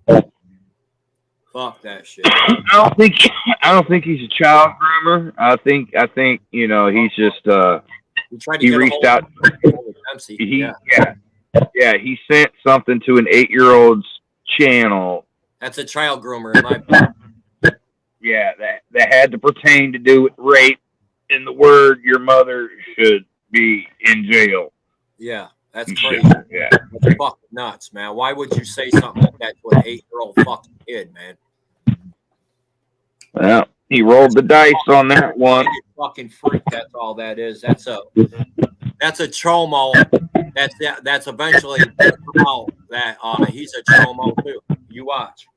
Fuck that shit. I don't think he's a child groomer. I think he's just he reached out. He sent something to an 8-year-old's channel. That's a child groomer in my opinion. Yeah, that had to pertain to do with rape and the word your mother should be in jail. Yeah, that's crazy. Yeah. That's fucking nuts, man. Why would you say something like that to an 8-year-old fucking kid, man? Well, he rolled the dice on that one. Fucking freak, that's all that is. That's a chomo. That's eventually out that he's a chomo too. You watch.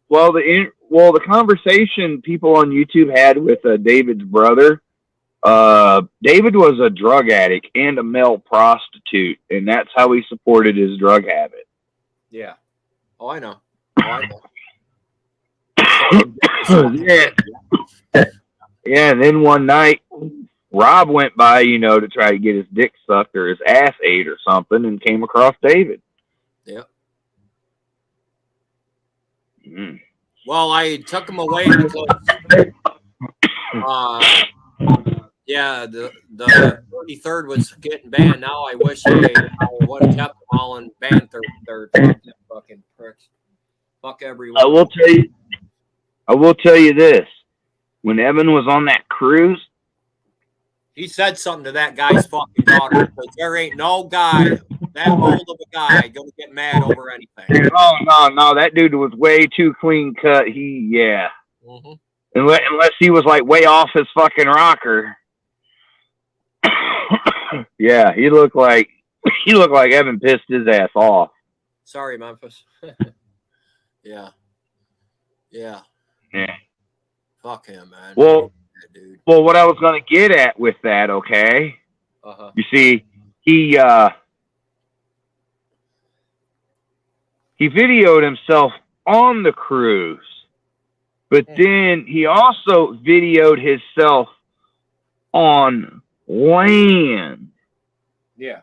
Well, the conversation people on YouTube had with David's brother, David was a drug addict and a male prostitute, and that's how he supported his drug habit. Yeah. Oh, I know. Yeah. And then one night, Rob went by, to try to get his dick sucked or his ass ate or something, and came across David. Yep. Mm. Well, I took him away because, the 33rd was getting banned. Now I wish I would have kept them all and banned 33rd. Fucking pricks. Fuck everyone. I will tell you this. When Evan was on that cruise, he said something to that guy's fucking daughter because there ain't no guy that old of a guy gonna get mad over anything. Oh no, that dude was way too clean cut. Mm-hmm. Unless he was like way off his fucking rocker. Yeah, he looked like Evan pissed his ass off. Sorry, Memphis. Yeah. Fuck him, man. Well, yeah, dude. Well, what I was gonna get at with that, okay? Uh-huh. You see, he he videoed himself on the cruise, but then he also videoed himself on land. Yeah.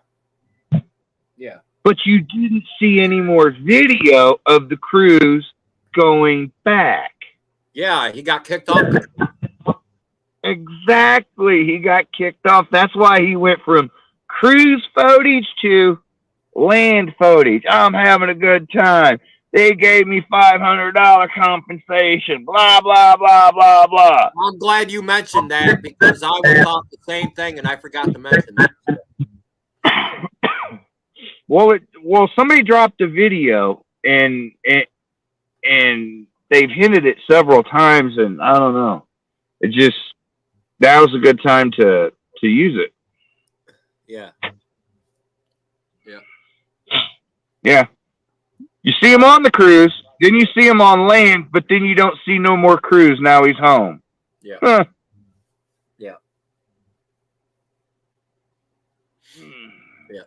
Yeah. But you didn't see any more video of the cruise going back. Yeah, he got kicked off. Exactly. He got kicked off. That's why he went from cruise footage to land footage. I'm having a good time. They gave me $500 compensation. Blah, blah, blah, blah, blah. I'm glad you mentioned that because I would thought the same thing and I forgot to mention that. Well, somebody dropped a video and they've hinted it several times, and I don't know. It just that was a good time to use it. Yeah. Yeah. Yeah. You see him on the cruise, then you see him on land, but then you don't see no more cruise. Now he's home. Yeah. Huh. Yeah. Yeah.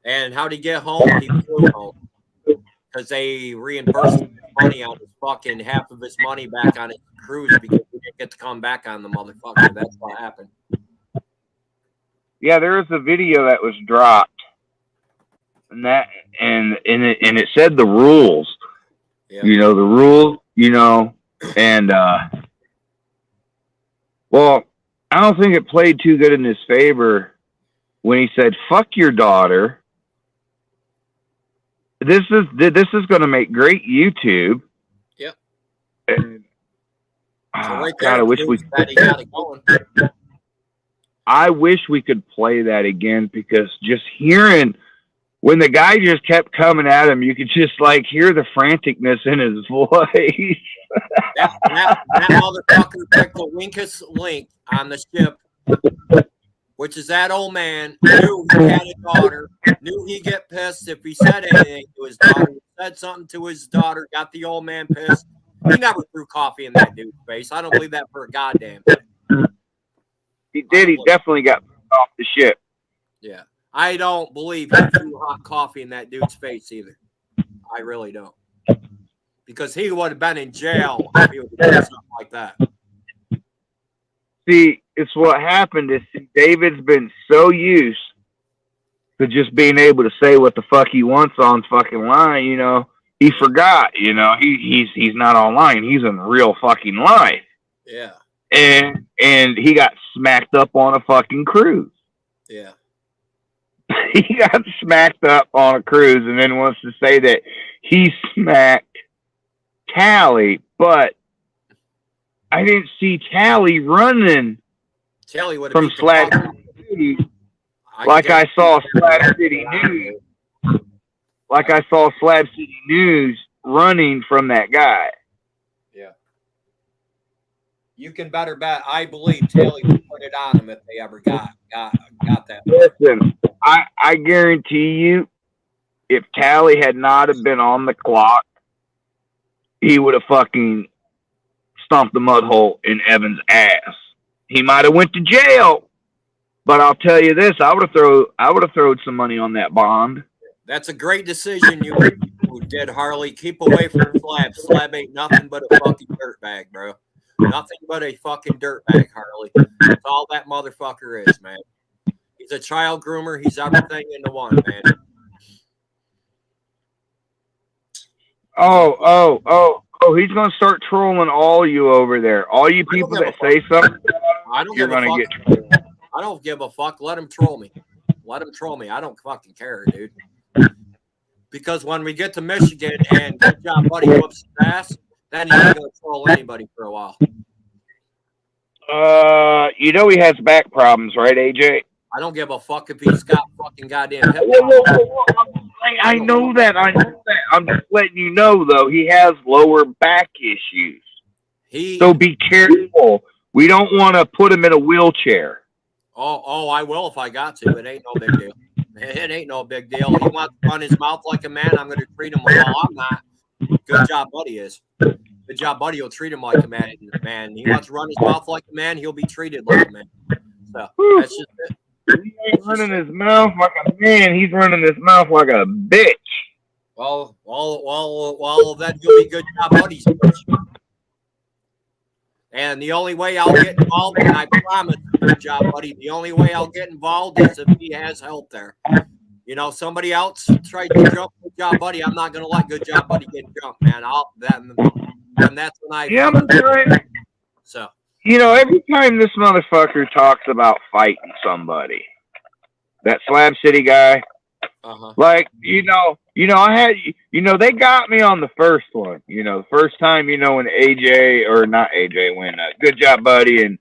And how'd he get home? He flew home because they reimbursed him money on his fucking half of his money back on his cruise because he didn't get to come back on the motherfucker. That's what happened. Yeah, there was a video that was dropped, and it said the rules. Yeah. You know the rules. You know, and well, I don't think it played too good in his favor when he said, "Fuck your daughter." This is going to make great YouTube. Yep. And, So right God, there, I wish we that he got it going. I wish we could play that again because just hearing when the guy just kept coming at him, you could just like hear the franticness in his voice. that motherfucker picked the weakest link on the ship, which is that old man knew he had a daughter, knew he'd get pissed if he said anything to his daughter, said something to his daughter, got the old man pissed. He never threw coffee in that dude's face. I don't believe that for a goddamn thing. He did. He definitely got off the ship. Yeah. I don't believe he threw hot coffee in that dude's face either. I really don't. Because he would have been in jail if he would have done something like that. See, it's what happened is David's been so used to just being able to say what the fuck he wants on fucking line, you know. He forgot, you know, he's not online. He's in real fucking life. Yeah. And he got smacked up on a fucking cruise. Yeah. He got smacked up on a cruise and then wants to say that he smacked Tally, but I didn't see Tally running from Slab City like I saw Slab City News. Like I saw Slab City News running from that guy. Yeah. You can better bet. I believe Tally would put it on him if they ever got that. Listen, I guarantee you, if Tally had not have been on the clock, he would have fucking stomped the mud hole in Evan's ass. He might have went to jail, but I'll tell you this: I would have thrown some money on that bond. That's a great decision you did, Harley. Keep away from Slab. Slab ain't nothing but a fucking dirtbag, bro. Nothing but a fucking dirtbag, Harley. That's all that motherfucker is, man. He's a child groomer. He's everything into one, man. Oh, he's going to start trolling all you over there. All you people that say something, you're going to get trolled. I don't give a fuck. Let him troll me. Let him troll me. I don't fucking care, dude. Because when we get to Michigan and Good Job Buddy whoops his ass, then he's not going to troll anybody for a while. You know he has back problems, right, AJ? I don't give a fuck if he's got fucking goddamn hip. I know that. I'm just letting you know, though, he has lower back issues. So be careful. We don't want to put him in a wheelchair. Oh, I will if I got to. It ain't no big deal. It ain't no big deal. He wants to run his mouth like a man. I'm going to treat him like I'm not. Good Job Buddy is. Good Job Buddy will treat him like a man. He wants to run his mouth like a man. He'll be treated like a man. So that's just it. ain't running his mouth like a man. He's running his mouth like a bitch. Well, then you'll be good job buddies. And the only way I'll get involved, and I promise, good job buddy, the only way I'll get involved is if he has help there. You know, somebody else tried to jump good job buddy. I'm not going to let good job buddy get jumped, man. And that's when I. Yeah, but so. You know, every time this motherfucker talks about fighting somebody, that Slab City guy, like, I had, they got me on the first one. You know, the first time, when AJ, or not AJ, when Good Job Buddy and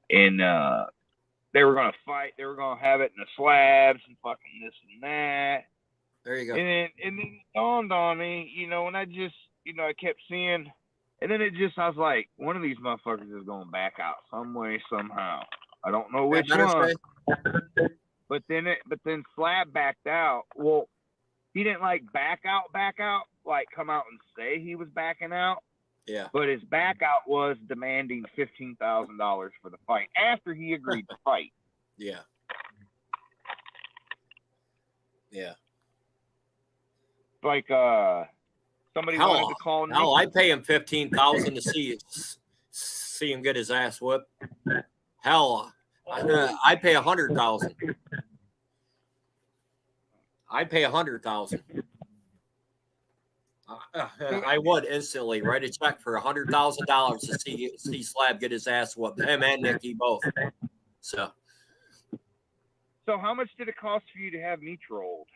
they were going to fight, they were going to have it in the slabs and fucking this and that. There you go. And then it dawned on me, and I just, I kept seeing. And then I was like, one of these motherfuckers is going back out some way, somehow. I don't know which one. But then Slab backed out. Well, he didn't back out, come out and say he was backing out. Yeah. But his back out was demanding $15,000 for the fight after he agreed to fight. Yeah. Yeah. Somebody wanted to call me. I pay him $15,000 to see him get his ass whipped. Hell, I pay $100,000. I pay $100,000. I would instantly write a check for $100,000 to see Slab get his ass whooped. Him and Nikki both. So how much did it cost for you to have me trolled?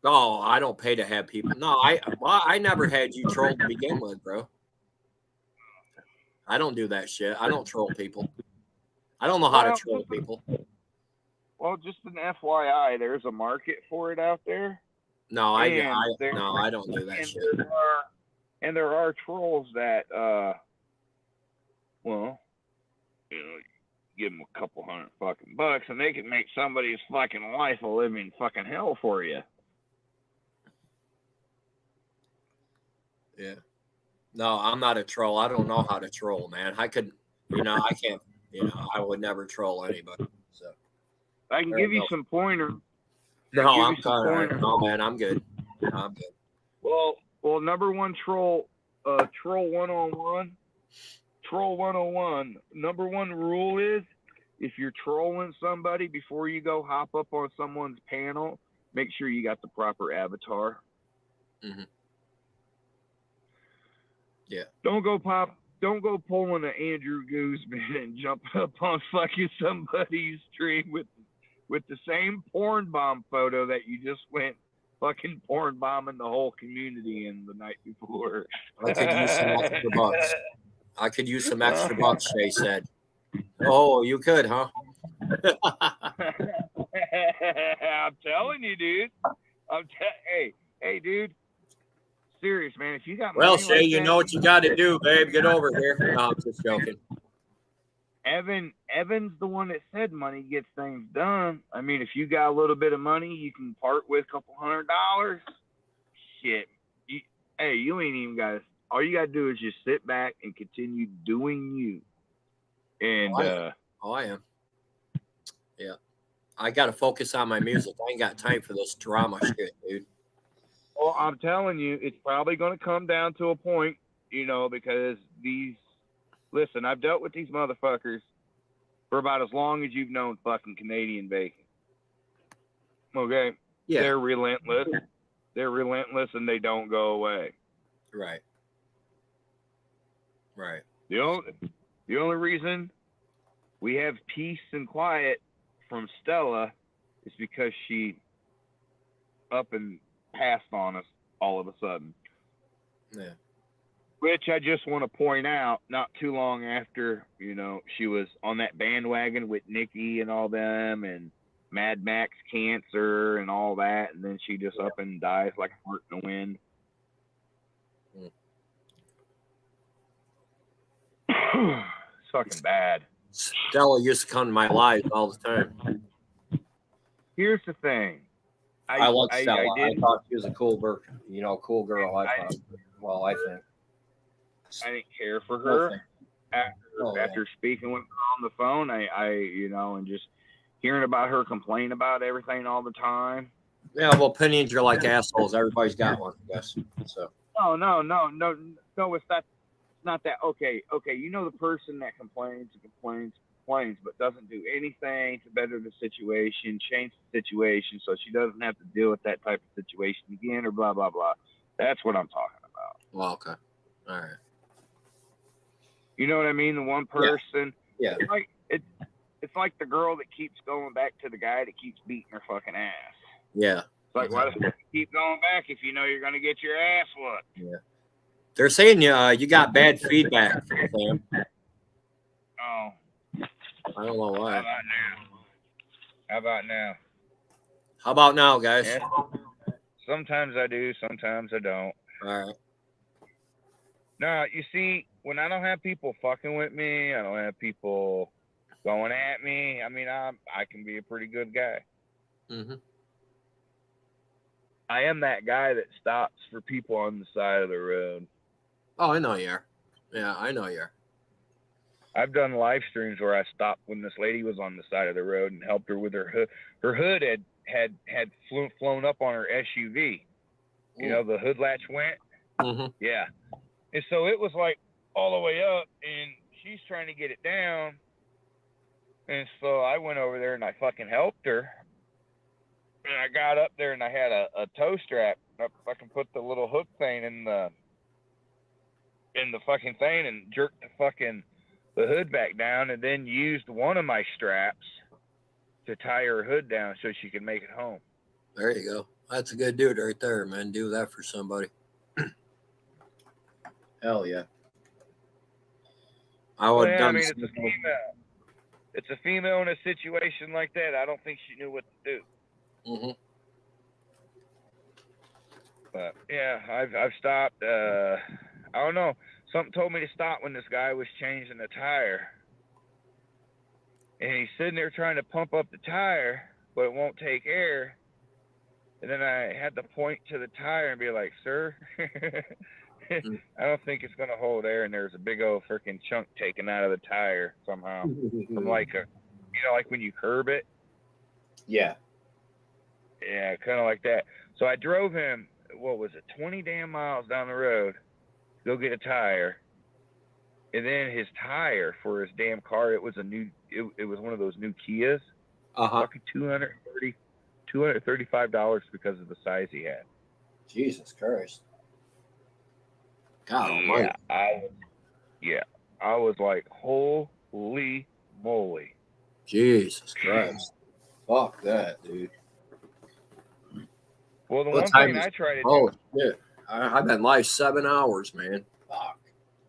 Oh, I don't pay to have people. No, I never had you trolled to begin with, bro. I don't do that shit. I don't troll people. I don't know how to troll people. Well, just an FYI, there's a market for it out there. No, I don't do that shit. There are trolls that, give them a couple $100 fucking bucks, and they can make somebody's fucking life a living fucking hell for you. Yeah. No, I'm not a troll. I don't know how to troll, man. I could, I can't, I would never troll anybody. So I can give you some pointers. No, I'm fine. No, man, I'm good. I'm good. Well, number one troll 101. Troll 101. Number one rule is if you're trolling somebody before you go hop up on someone's panel, make sure you got the proper avatar. Mm-hmm. Yeah. Don't go pulling an Andrew Guzman and jump up on fucking somebody's stream with the same porn bomb photo that you just went fucking porn bombing the whole community in the night before. I could use some extra bucks. I could use some extra bucks, Shay said. Oh, you could, huh? I'm telling you, dude. Hey, dude. Serious, man. If you got well, money Shay, like you that, know what you got to do, babe. Get over here. No, I'm just joking. Evan's the one that said money gets things done. I mean, if you got a little bit of money, you can part with a couple $100. Shit. You ain't even got to. All you got to do is just sit back and continue doing you. And I am. Yeah. I got to focus on my music. I ain't got time for this drama shit, dude. Well, I'm telling you, it's probably going to come down to a point, because listen, I've dealt with these motherfuckers for about as long as you've known fucking Canadian bacon. Okay? Yeah. They're relentless. And they don't go away. Right. Right. The only reason we have peace and quiet from Stella is because she up and passed on us all of a sudden. Yeah. Which I just want to point out, not too long after, she was on that bandwagon with Nikki and all them and Mad Max cancer and all that, and then she just up and dies like a fart in the wind. It's fucking bad. Stella used to come to my lives all the time. Here's the thing. I like Stella. I thought she was a cool girl. Cool girl. I think. I didn't care for her after speaking with her on the phone. And just hearing about her complain about everything all the time. Yeah, well, opinions are like assholes. Everybody's got one, I guess. So. No, it's not that. Okay, you know the person that complains, but doesn't do anything to better the situation, change the situation, so she doesn't have to deal with that type of situation again, or blah blah blah. That's what I'm talking about. Well, okay, all right. You know what I mean? The one person. Yeah. It's like the girl that keeps going back to the guy that keeps beating her fucking ass. Yeah. It's like, why the fuck you keep going back if you know you're gonna get your ass whooped? Yeah. They're saying you got bad feedback, Sam. Oh. I don't know why. How about now? How about now, guys? Yeah. Sometimes I do, sometimes I don't. All right. No, you see, when I don't have people fucking with me, I don't have people going at me. I mean, I can be a pretty good guy. Mm-hmm. I am that guy that stops for people on the side of the road. Oh, I know you are. Yeah, I know you are. I've done live streams where I stopped when this lady was on the side of the road and helped her with her hood. Her hood had flown up on her SUV. You know, the hood latch went. Mm-hmm. Yeah. And so it was like all the way up, and she's trying to get it down. And so I went over there and I fucking helped her. And I got up there and I had a toe strap. I fucking put the little hook thing in the fucking thing and jerked the hood back down, and then used one of my straps to tie her hood down so she could make it home. There you go. That's a good dude right there, man. Do that for somebody. Hell yeah. I would. Well, yeah, I mean, it's a female. It's a female in a situation like that. I don't think she knew what to do. Mm-hmm. But yeah, I've stopped. I don't know. Something told me to stop when this guy was changing the tire, and he's sitting there trying to pump up the tire, but it won't take air. And then I had to point to the tire and be like, "Sir, I don't think it's gonna hold air." And there's a big old freaking chunk taken out of the tire somehow. I'm like, like when you curb it. Yeah. Yeah, kind of like that. So I drove him, 20 damn miles down the road to go get a tire. And then his tire for his damn car, it was one of those new Kias. Fucking $235 because of the size he had. Jesus Christ. God almighty. I was like, holy moly. Jesus Christ. Fuck that, dude. Well, the one thing I try to do. Oh, shit. I've been live 7 hours, man. Fuck.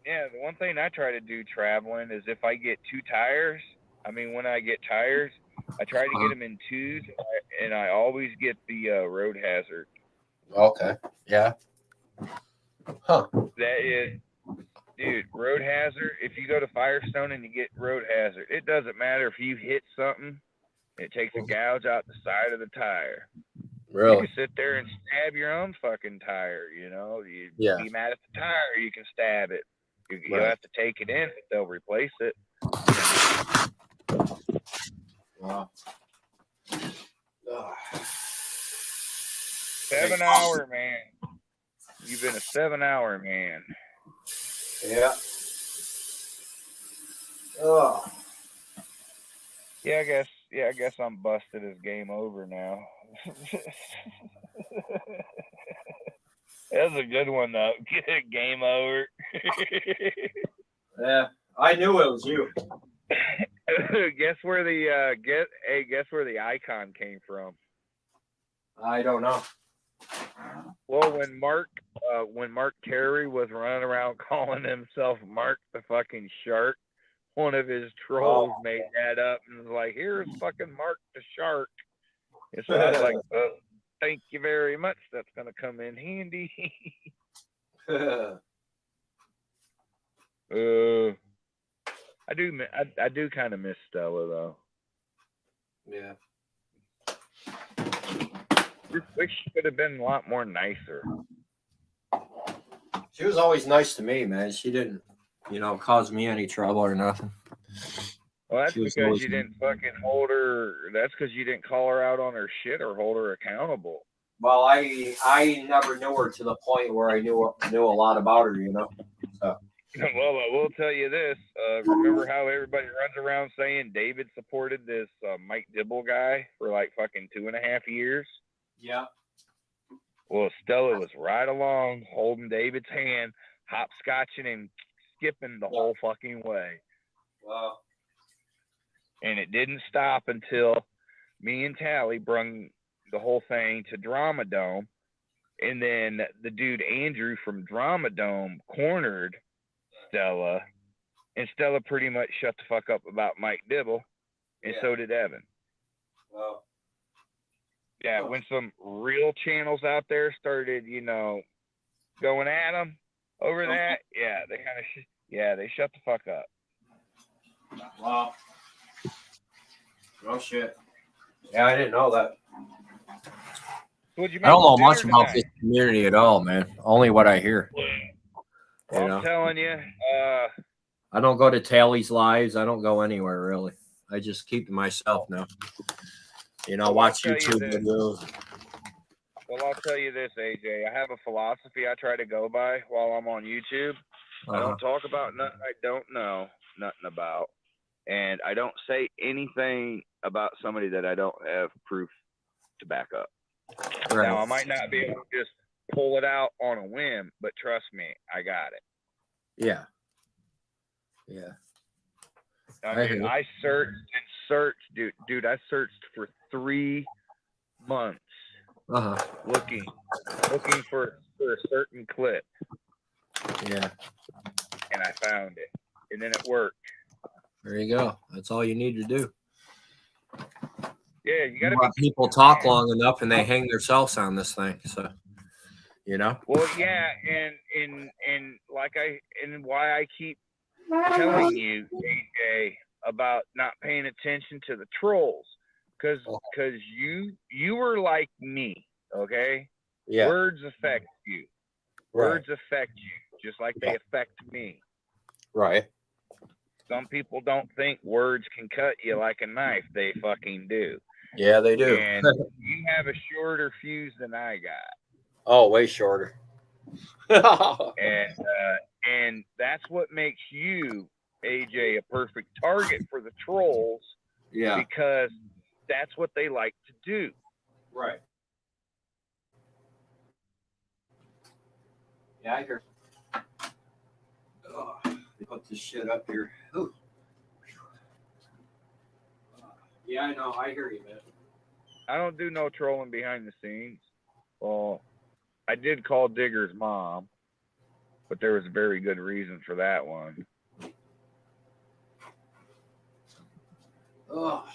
Yeah, the one thing I try to do traveling is if I get when I get tires, I try to get them in twos, and I always get the road hazard. Okay. Yeah. Huh. That is, dude, road hazard. If you go to Firestone and you get road hazard, it doesn't matter if you hit something. It takes a gouge out the side of the tire. Really? You can sit there and stab your own fucking tire, you know. You be mad at the tire, you can stab it. You'll have to take it in, but they'll replace it. Wow. 7 hour man. You've been a 7 hour man. Yeah. Oh. Yeah, I guess I'm busted as game over now. That's a good one though. Game over. Yeah, I knew it was you. Guess where the icon came from? I don't know. Well, when Mark Carey was running around calling himself Mark the fucking Shark, one of his trolls made that up and was like, "Here's fucking Mark the Shark." And so I was like, "Oh, thank you very much. That's gonna come in handy." I do kind of miss Stella though. Yeah. Just wish she could have been a lot more nicer. She was always nice to me, man. She didn't, cause me any trouble or nothing. Well, that's She was because always you didn't fucking hold her. That's because you didn't call her out on her shit or hold her accountable. Well, I never knew her to the point where I knew a lot about her, you know. So. Well, I will tell you this. Remember how everybody runs around saying David supported this Mike Dibble guy for like fucking 2.5 years? Yeah. Well, Stella was right along, holding David's hand, hopscotching and skipping the whole fucking way. Wow. And it didn't stop until me and Tally brung the whole thing to Drama Dome. And then the dude Andrew from Drama Dome cornered Stella. And Stella pretty much shut the fuck up about Mike Dibble. And so did Evan. Wow. Yeah, when some real channels out there started, you know, going at him over that, yeah, they kind of, they shut the fuck up. Wow. Oh shit. Yeah, I didn't know that. I don't know much about this community at all, man. Only what I hear. Well, I'm telling you, I don't go to Tally's lives. I don't go anywhere really. I just keep to myself now. You know, watch YouTube videos. Well, I'll tell you this, AJ. I have a philosophy I try to go by while I'm on YouTube. I don't talk about nothing I don't know nothing about. And I don't say anything about somebody that I don't have proof to back up. Right. Now, I might not be able to just pull it out on a whim, but trust me, I got it. Yeah. Yeah. I searched and searched, dude. I searched for 3 months looking for a certain clip. Yeah. And I found it. And then it worked. There you go. That's all you need to do. Yeah, you gotta let people talk long enough and they hang themselves on this thing. So, you know. Well, yeah, and why I keep telling you, AJ, about not paying attention to the trolls, because you were like me, okay? Yeah. Words affect you. Words affect you, just like they affect me. Right. Some people don't think words can cut you like a knife. They fucking do. Yeah, they do. And you have a shorter fuse than I got. Oh, way shorter. And that's what makes you, AJ, a perfect target for the trolls. Yeah. Because that's what they like to do. Right. Yeah, I hear. Oh, put this shit up here. Ooh. Yeah, I know. I hear you, man. I don't do no trolling behind the scenes. Well, I did call Digger's mom, but there was a very good reason for that one. Oh.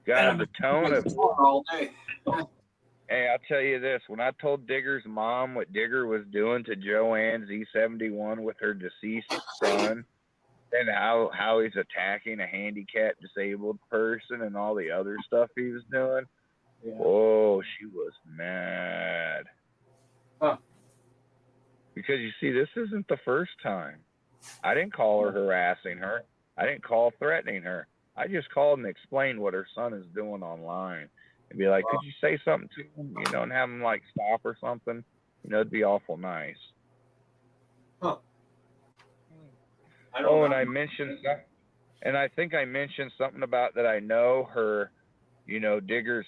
God, the tone of all day. Hey, I'll tell you this. When I told Digger's mom what Digger was doing to Joanne Z71 with her deceased son, and how he's attacking a handicapped disabled person and all the other stuff he was doing, oh, she was mad. Huh. Because you see, this isn't the first time. I didn't call her harassing her. I didn't call threatening her. I just called and explained what her son is doing online. And be like, could you say something to him, you know, and have him like stop or something? You know, it'd be awful nice. Huh. And I mentioned, and I think I mentioned something about that I know her, you know, Digger's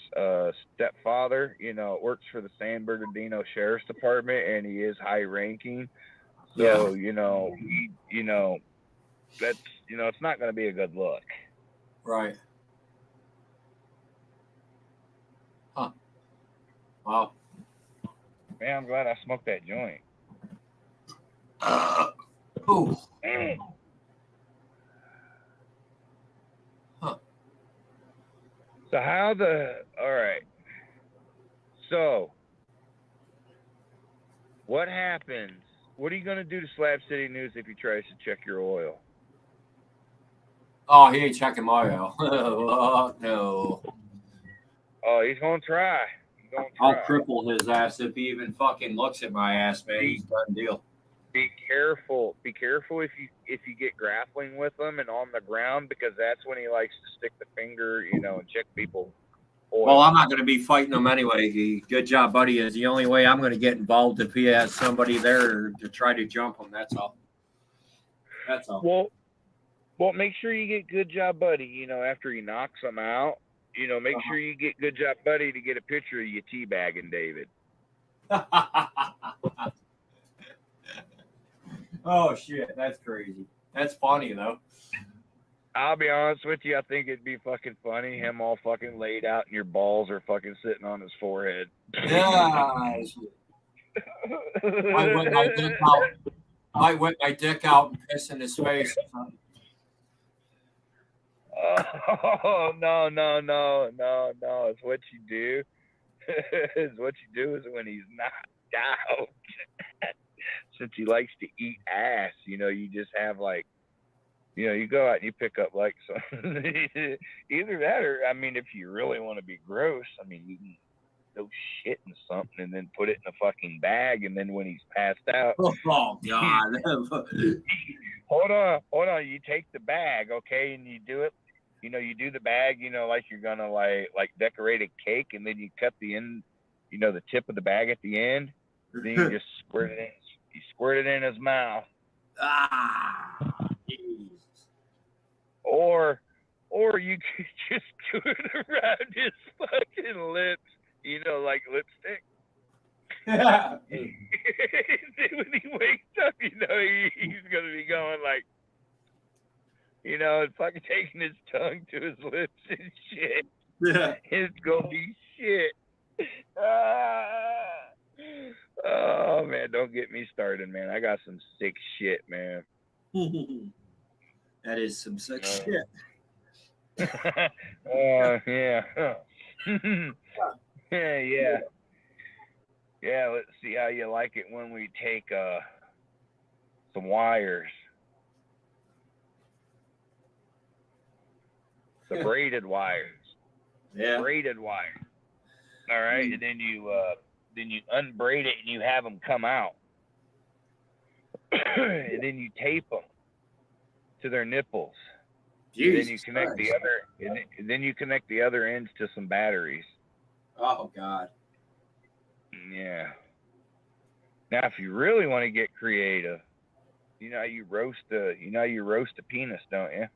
stepfather, you know, works for the San Bernardino Sheriff's Department, and he is high ranking. So, you know, that's, you know, it's not going to be a good look. Right. Huh. Wow. Man, I'm glad I smoked that joint. Ooh. So all right. So what happens? What are you going to do to Slab City News if he tries to check your oil? Oh, he ain't checking my oil. No. Oh, he's going to try. I'll cripple his ass if he even fucking looks at my ass, man. He's done deal. be careful. Be careful if you get grappling with him and on the ground, because that's when he likes to stick the finger, and check people. Well, I'm not going to be fighting him anyway. Good job, buddy. Is the only way I'm going to get involved if he has somebody there to try to jump him. That's all. That's all. Well, make sure you get good job, buddy. After he knocks him out, make sure you get good job, buddy, to get a picture of you teabagging David. Oh shit, that's crazy. That's funny though. I'll be honest with you, I think it'd be fucking funny, him all fucking laid out and your balls are fucking sitting on his forehead. Yeah. I wet my dick out. I wet my dick out and piss in his face. Oh no. It's what you do. It's what you do is when he's knocked out. Since he likes to eat ass, you just have like, you go out and you pick up like some either that or if you really want to be gross, you can go shit in something and then put it in a fucking bag, and then when he's passed out, oh god. hold on, you take the bag, okay, and you do it, you do the bag, like you're gonna like decorate a cake, and then you cut the end, the tip of the bag at the end, then you just squirt it in his mouth. Or you could just do it around his fucking lips, like lipstick. Yeah. When he wakes up, he's gonna be going like, and fucking taking his tongue to his lips and shit. Yeah. It's gonna be shit. Oh man, don't get me started, man. I got some sick shit, man. That is some sick shit. Yeah. Yeah. Yeah, let's see how you like it when we take some wires. The braided wires. Yeah. Braided wires. All right, and then you unbraid it and you have them come out. And then you tape them to their nipples. And then you connect the other, and then you connect the other ends to some batteries. Oh God. Yeah. Now, if you really want to get creative, you roast a penis, don't you?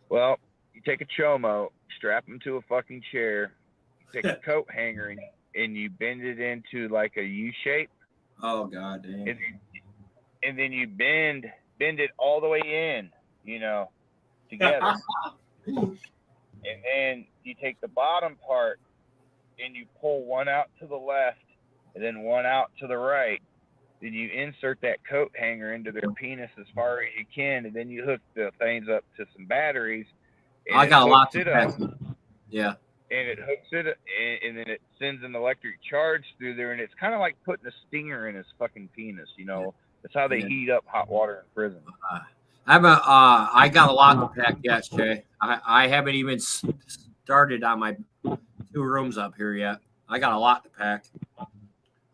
Well, you take a chomo, strap him to a fucking chair, take a coat hanger, and you bend it into like a U shape. Oh God damn. And then you bend it all the way in, together. And then you take the bottom part and you pull one out to the left and then one out to the right. Then you insert that coat hanger into their penis as far as you can, and then you hook the things up to some batteries. I got a lot to pack. Yeah. And it hooks it, and then it sends an electric charge through there, and it's kind of like putting a stinger in his fucking penis, Yeah. That's how they heat up hot water in prison. I got a lot to pack yet, Shay. I haven't even started on my 2 rooms up here yet. I got a lot to pack.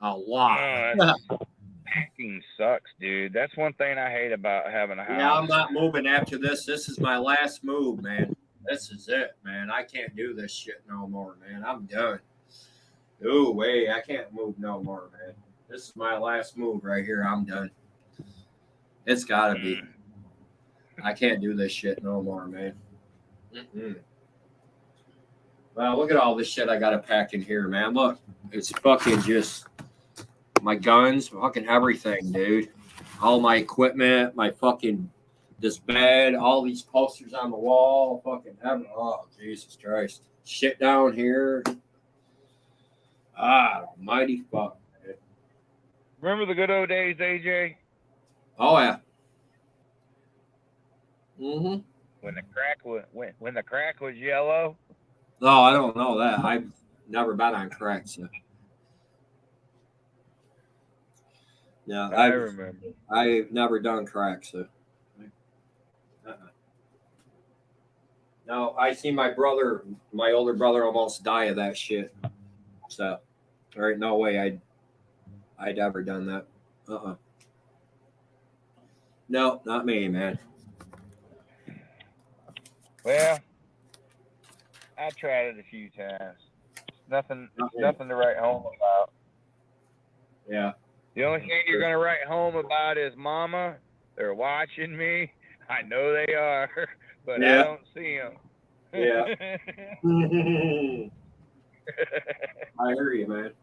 A lot. Packing sucks, dude. That's one thing I hate about having a house. Yeah, I'm not moving after this. This is my last move, man. This is it, man. I can't do this shit no more, man. I'm done. No way. I can't move no more, man. This is my last move right here. I'm done. It's gotta be. I can't do this shit no more, man. Well, look at all this shit I gotta pack in here, man. Look, it's fucking just my guns, fucking everything, dude. All my equipment, my fucking this bed, all these posters on the wall, fucking everything. Oh, Jesus Christ. Shit down here. Almighty fuck, man. Remember the good old days, AJ? Oh yeah. Mm-hmm. When the crack was yellow. No, I don't know that. I've never been on crack, so. Yeah, I remember. I've never done crack, so. No, I see my older brother almost die of that shit. So, All right, no way I'd ever done that. No, not me, man. Well, I tried it a few times. Nothing. It's nothing to write home about. Yeah. The only thing you're gonna write home about is, Mama, they're watching me. I know they are, but I don't see them. Yeah. I hear you, man.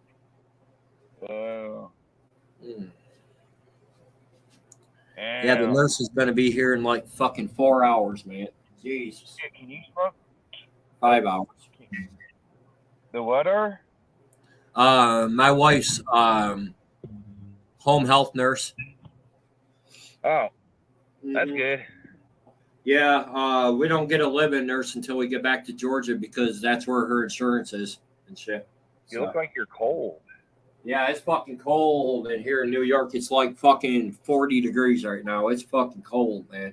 Yeah, the nurse is gonna be here in like fucking 4 hours, man. Jesus. Can you smoke? 5 hours. The what are? My wife's home health nurse. Oh, that's good. Yeah, we don't get a live-in nurse until we get back to Georgia because that's where her insurance is and shit. You look like you're cold. Yeah, it's fucking cold in here in New York. It's like fucking 40 degrees right now. It's fucking cold, man.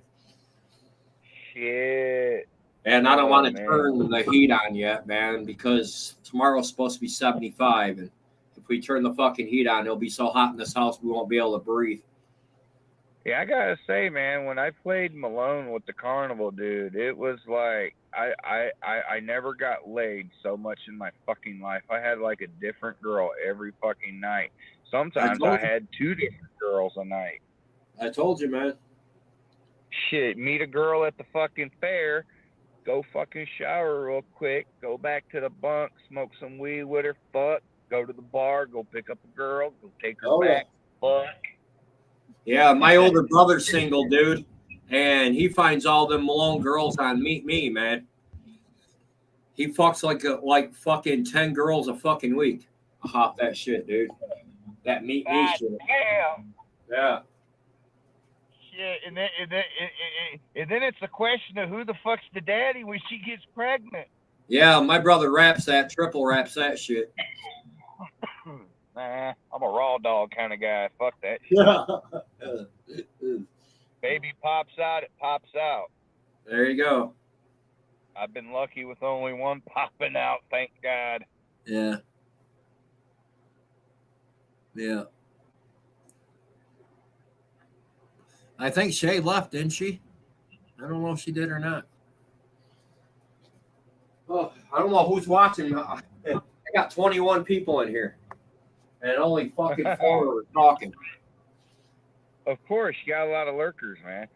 Shit. And I don't want to turn the heat on yet, man, because tomorrow's supposed to be 75. And if we turn the fucking heat on, it'll be so hot in this house we won't be able to breathe. Yeah, I gotta say, man, when I played Malone with the Carnival, dude, it was like I never got laid so much in my fucking life. I had like a different girl every fucking night. Sometimes I had 2 different girls a night. I told you, man. Shit, meet a girl at the fucking fair, go fucking shower real quick, go back to the bunk, smoke some weed with her, fuck, go to the bar, go pick up a girl, go take her back, fuck. Yeah, my older brother's single, dude, and he finds all them Malone girls on Meet Me, man. He fucks like fucking 10 girls a fucking week. I hop that shit, dude. That Meet Me shit. Damn. Yeah. Shit, and then it's a question of who the fuck's the daddy when she gets pregnant. Yeah, my brother raps that, triple raps that shit. Nah, I'm a raw dog kind of guy. Fuck that shit. Baby pops out, it pops out. There you go. I've been lucky with only one popping out, thank God. Yeah. Yeah. I think Shay left, didn't she? I don't know if she did or not. Oh, I don't know who's watching. I got 21 people in here. And only fucking 4 are talking. Of course, you got a lot of lurkers, man.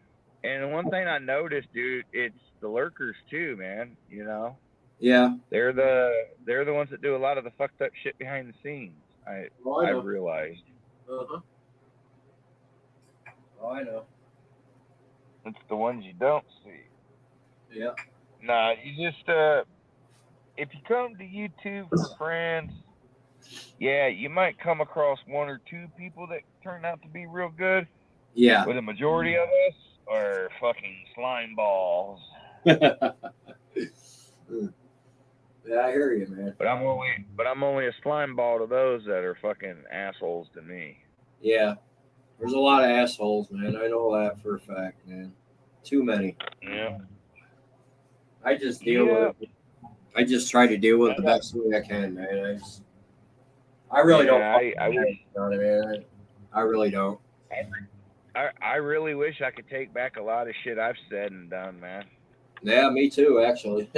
And one thing I noticed, dude, it's the lurkers too, man. You know. Yeah. They're the ones that do a lot of the fucked up shit behind the scenes. I've realized. Uh-huh. Oh, I know. It's the ones you don't see. Yeah. Nah, you just if you come to YouTube for friends, yeah, you might come across 1 or 2 people that turn out to be real good. Yeah. But the majority of us are fucking slime balls. Yeah, I hear you, man. But I'm only a slime ball to those that are fucking assholes to me. Yeah. There's a lot of assholes, man. I know that for a fact, man. Too many. Yeah. I just deal with it. I just try to deal with it the best way I can, man. I really don't. I really don't. I really wish I could take back a lot of shit I've said and done, man. Yeah, me too, actually.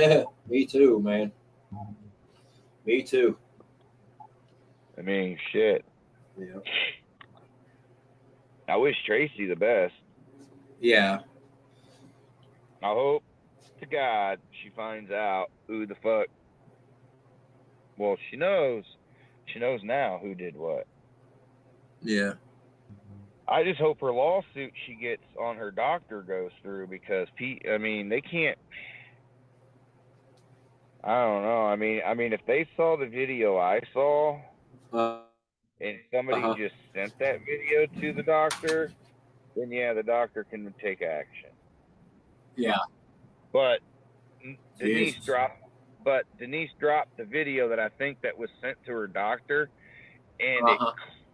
Me too, man. Me too. I mean, shit. Yeah. I wish Tracy the best. Yeah. I hope to God she finds out who the fuck. Well, she knows. She knows now who did what. Yeah. I just hope her lawsuit she gets on her doctor goes through because they can't. I don't know. I mean, if they saw the video I saw, and somebody just sent that video to the doctor, then yeah, the doctor can take action. Yeah. But Denise dropped the video that I think that was sent to her doctor, and it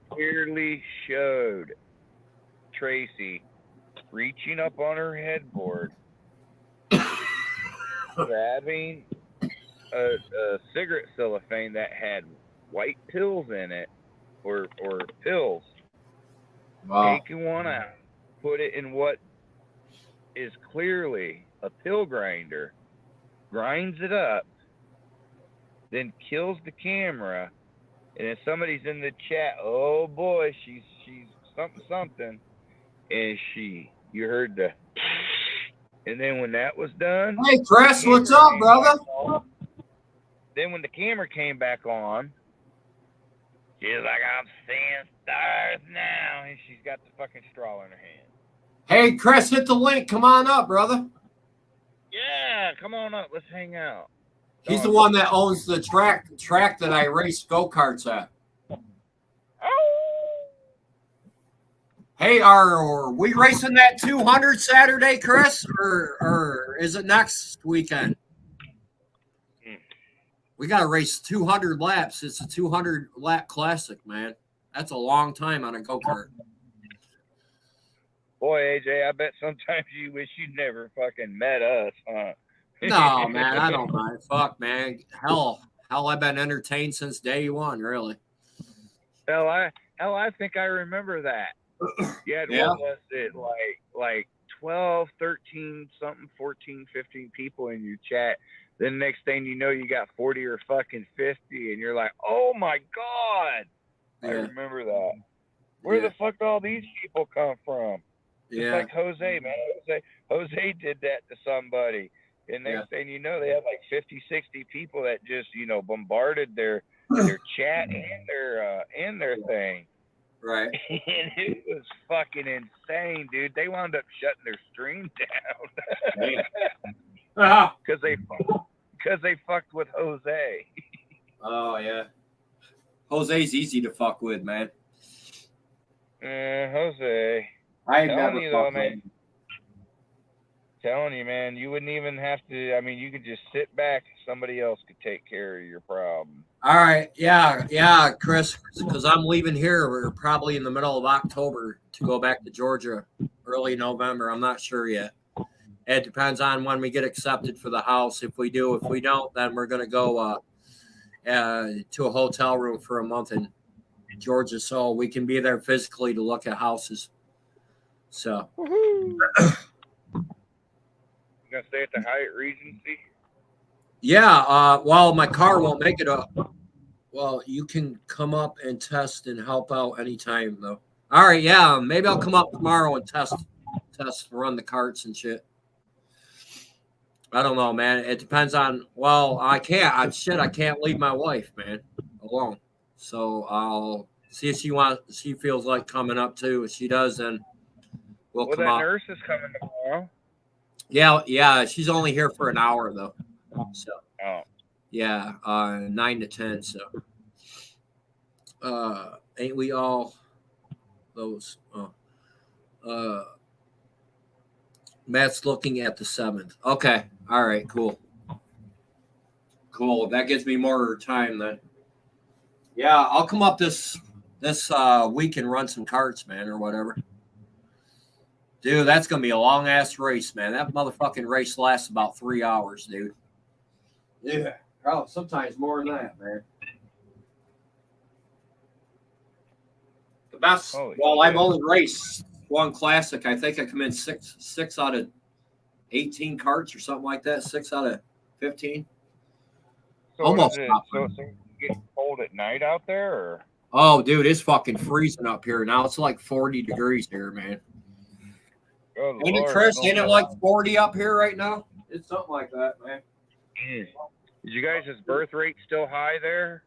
clearly showed Tracy reaching up on her headboard, grabbing a cigarette cellophane that had white pills in it, or pills. Wow. Taking one out, put it in what is clearly a pill grinder, grinds it up, then kills the camera, and then somebody's in the chat, oh boy, she's something, and you heard the, and then when that was done, Hey, Chris, what's up, brother? Then when the camera came back on, she's like, I'm seeing stars now, and she's got the fucking straw in her hand. Hey, Chris, hit the link. Come on up, brother. Yeah, come on up. Let's hang out. He's the one that owns the track that I race go-karts at. Hey, are we racing that 200 Saturday, Chris, or is it next weekend? We got to race 200 laps. It's a 200 lap classic, man. That's a long time on a go-kart. Boy, AJ, I bet sometimes you wish you'd never fucking met us, huh? No, man, I don't mind. Fuck, man. Hell, I've been entertained since day one, really. Hell, I think I remember that. Yeah, what was it, like 12, 13, something, 14, 15 people in your chat. Then next thing you know, you got 40 or fucking 50, and you're like, oh my God. I remember that. Where the fuck do all these people come from? Just like Jose, man. Jose did that to somebody. And next thing you know, they have like 50, 60 people that just, bombarded their chat and their thing. Right. And it was fucking insane, dude. They wound up shutting their stream down. Because they fucked with Jose. Oh, yeah. Jose's easy to fuck with, man. Jose. Telling you, man, you wouldn't even have to. I mean, you could just sit back. Somebody else could take care of your problem. All right. Yeah, Chris, because I'm leaving here. We're probably in the middle of October to go back to Georgia, early November. I'm not sure yet. It depends on when we get accepted for the house. If we do, if we don't, then we're going to go to a hotel room for a month in Georgia so we can be there physically to look at houses. So. You gonna stay at the Hyatt Regency? Yeah. Well, my car won't make it up. Well, you can come up and test and help out anytime, though. All right. Yeah. Maybe I'll come up tomorrow and test, run the carts and shit. I don't know, man. It depends on. Well, I can't. I can't leave my wife, man, alone. So I'll see if she feels like coming up too. If she does, then we'll come that up. Nurse is coming tomorrow. Yeah. She's only here for an hour though. So. Yeah, 9 to 10. So, ain't we all those? Matt's looking at the 7th. Okay, all right, cool. That gives me more time then. Yeah, I'll come up this week and run some carts, man, or whatever. Dude, that's gonna be a long ass race, man. That motherfucking race lasts about 3 hours, dude. Yeah. Oh, sometimes more than that, man. The best. I've only raced one classic. I think I come in six out of 18 carts or something like that. 6 out of 15. So almost. So it's getting cold at night out there, or? Oh, dude, it's fucking freezing up here now. It's like 40 degrees here, man. Oh, ain't it, Chris? Ain't it like 40 up here right now? It's something like that, man. Is you guys' birth rate still high there?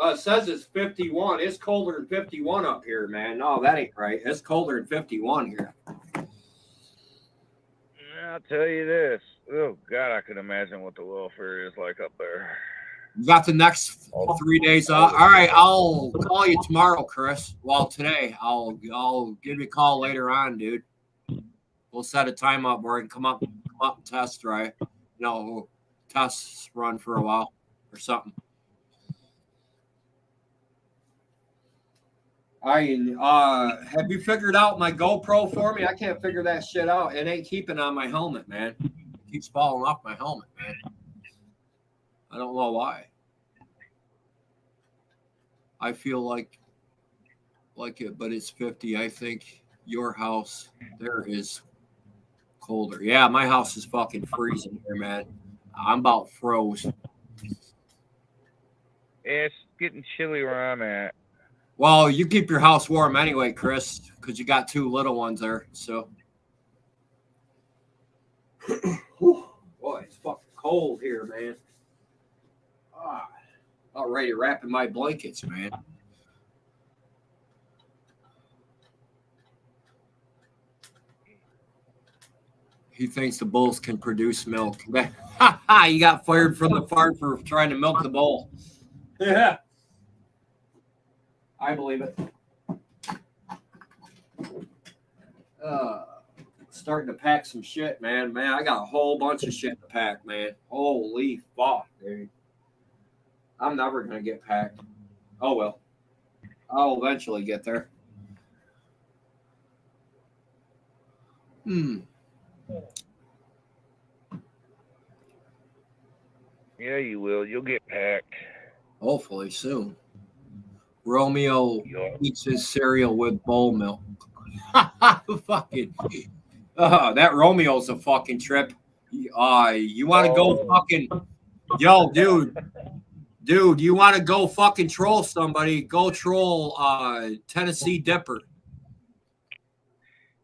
It says it's 51. It's colder than 51 up here, man. No, that ain't right. It's colder than 51 here. I'll tell you this. Oh, God, I can imagine what the welfare is like up there. You got the next 3 days off. All right, I'll call you tomorrow, Chris. Well, today. I'll give you a call later on, dude. We'll set a time up where I can come up and test drive. Test run for a while or something. Have you figured out my GoPro for me? I can't figure that shit out. It ain't keeping on my helmet, man. It keeps falling off my helmet, man. I don't know why. I feel like it, but it's 50. I think your house there is colder. Yeah, my house is fucking freezing here, man. I'm about froze. It's getting chilly where I'm at. Well, you keep your house warm anyway, Chris, because you got 2 little ones there. So, boy, it's fucking cold here, man. About ready to wrap in my blankets, man. He thinks the bulls can produce milk. You got fired from the farm for trying to milk the bull. Yeah. I believe it. Starting to pack some shit, man. Man, I got a whole bunch of shit to pack, man. Holy fuck, dude. I'm never going to get packed. Oh, well. I'll eventually get there. Yeah, you will. You'll get packed. Hopefully soon. Romeo eats his cereal with bowl milk. Fucking. That Romeo's a fucking trip. You want to go fucking. Yo, dude, you want to go fucking troll somebody? Go troll Tennessee Dipper.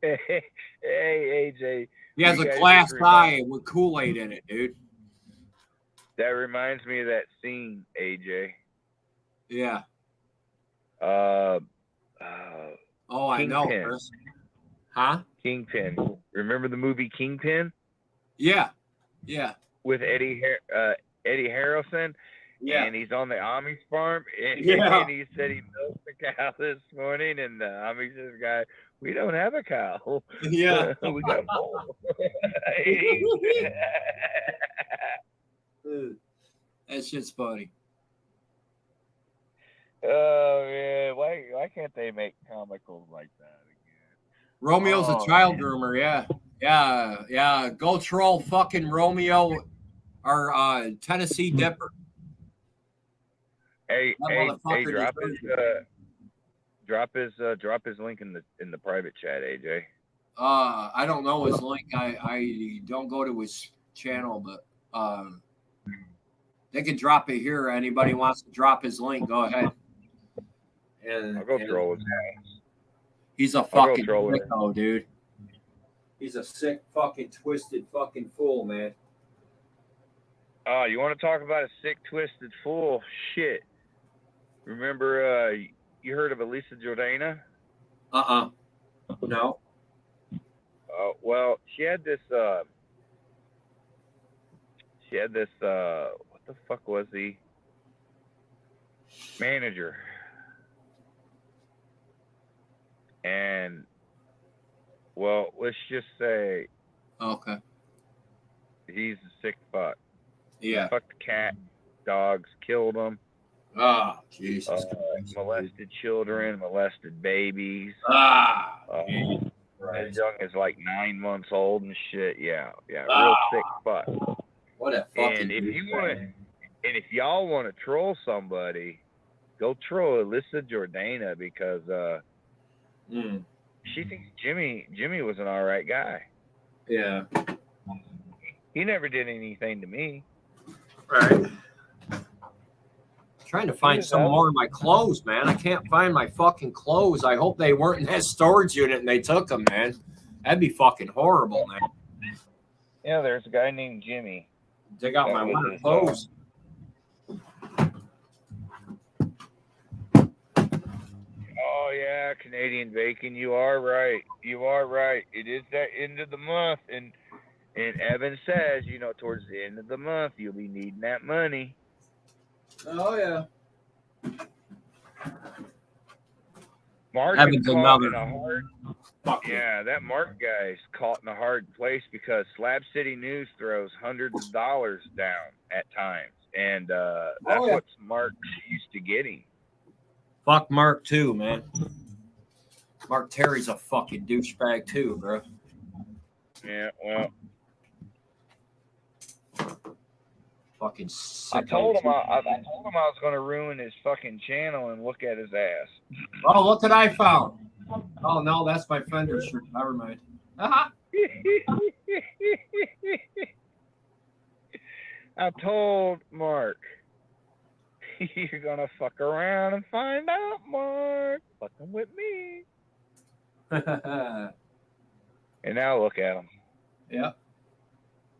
Hey, AJ. He has a glass eye with Kool-Aid in it, dude. That reminds me of that scene, AJ. Yeah. I know, Chris. Huh? Kingpin. Remember the movie Kingpin? Yeah. With Eddie Harrelson? Yeah. And he's on the Amish farm, and he said he milked the cow this morning, and the Amish guy, we don't have a cow. Yeah. We got a bull. That shit's funny. Oh man, why can't they make comicals like that again? Romeo's a child groomer, yeah. Go troll fucking Romeo or Tennessee Dipper. Hey, drop his link in the private chat, AJ. I don't know his link. I don't go to his channel, but they can drop it here. Anybody wants to drop his link, go ahead. I'll go troll his ass. He's a fucking sicko, dude. He's a sick, fucking, twisted, fucking fool, man. Oh, you want to talk about a sick, twisted fool? Shit. Remember, you heard of Elisa Jordana? No. Well, she had this, what the fuck was he? Manager. And, well, let's just say. Okay. He's a sick fuck. Yeah. He fucked the cat, dogs, killed them. Oh, Jesus Christ. Molested children, molested babies. As young as like 9 months old and shit. Yeah, real sick fuck. What a fucking. And if y'all want to troll somebody, go troll Elisa Jordana because she thinks Jimmy was an all right guy. Yeah. He never did anything to me. Right. Trying to find some more of my clothes, man. I can't find my fucking clothes. I hope they weren't in that storage unit and they took them, man. That'd be fucking horrible, man. Yeah, there's a guy named Jimmy. Dig out my winter clothes. Oh yeah, Canadian bacon. You are right. It is that end of the month, and Evan says, towards the end of the month, you'll be needing that money. Oh yeah. Mark is caught in a hard. Yeah, that Mark guy's caught in a hard place because Slab City News throws hundreds of dollars down at times, and that's what Mark's used to getting. Fuck Mark too, man. Mark Terry's a fucking douchebag too, bro. Yeah, well. Fucking I sicko. told him I was going to ruin his fucking channel and look at his ass. Oh, look what I found. Oh no, that's my Fender shirt. Never mind. Uh-huh. I told Mark, you're gonna fuck around and find out, Mark. Fucking with me. And now look at him. Yeah.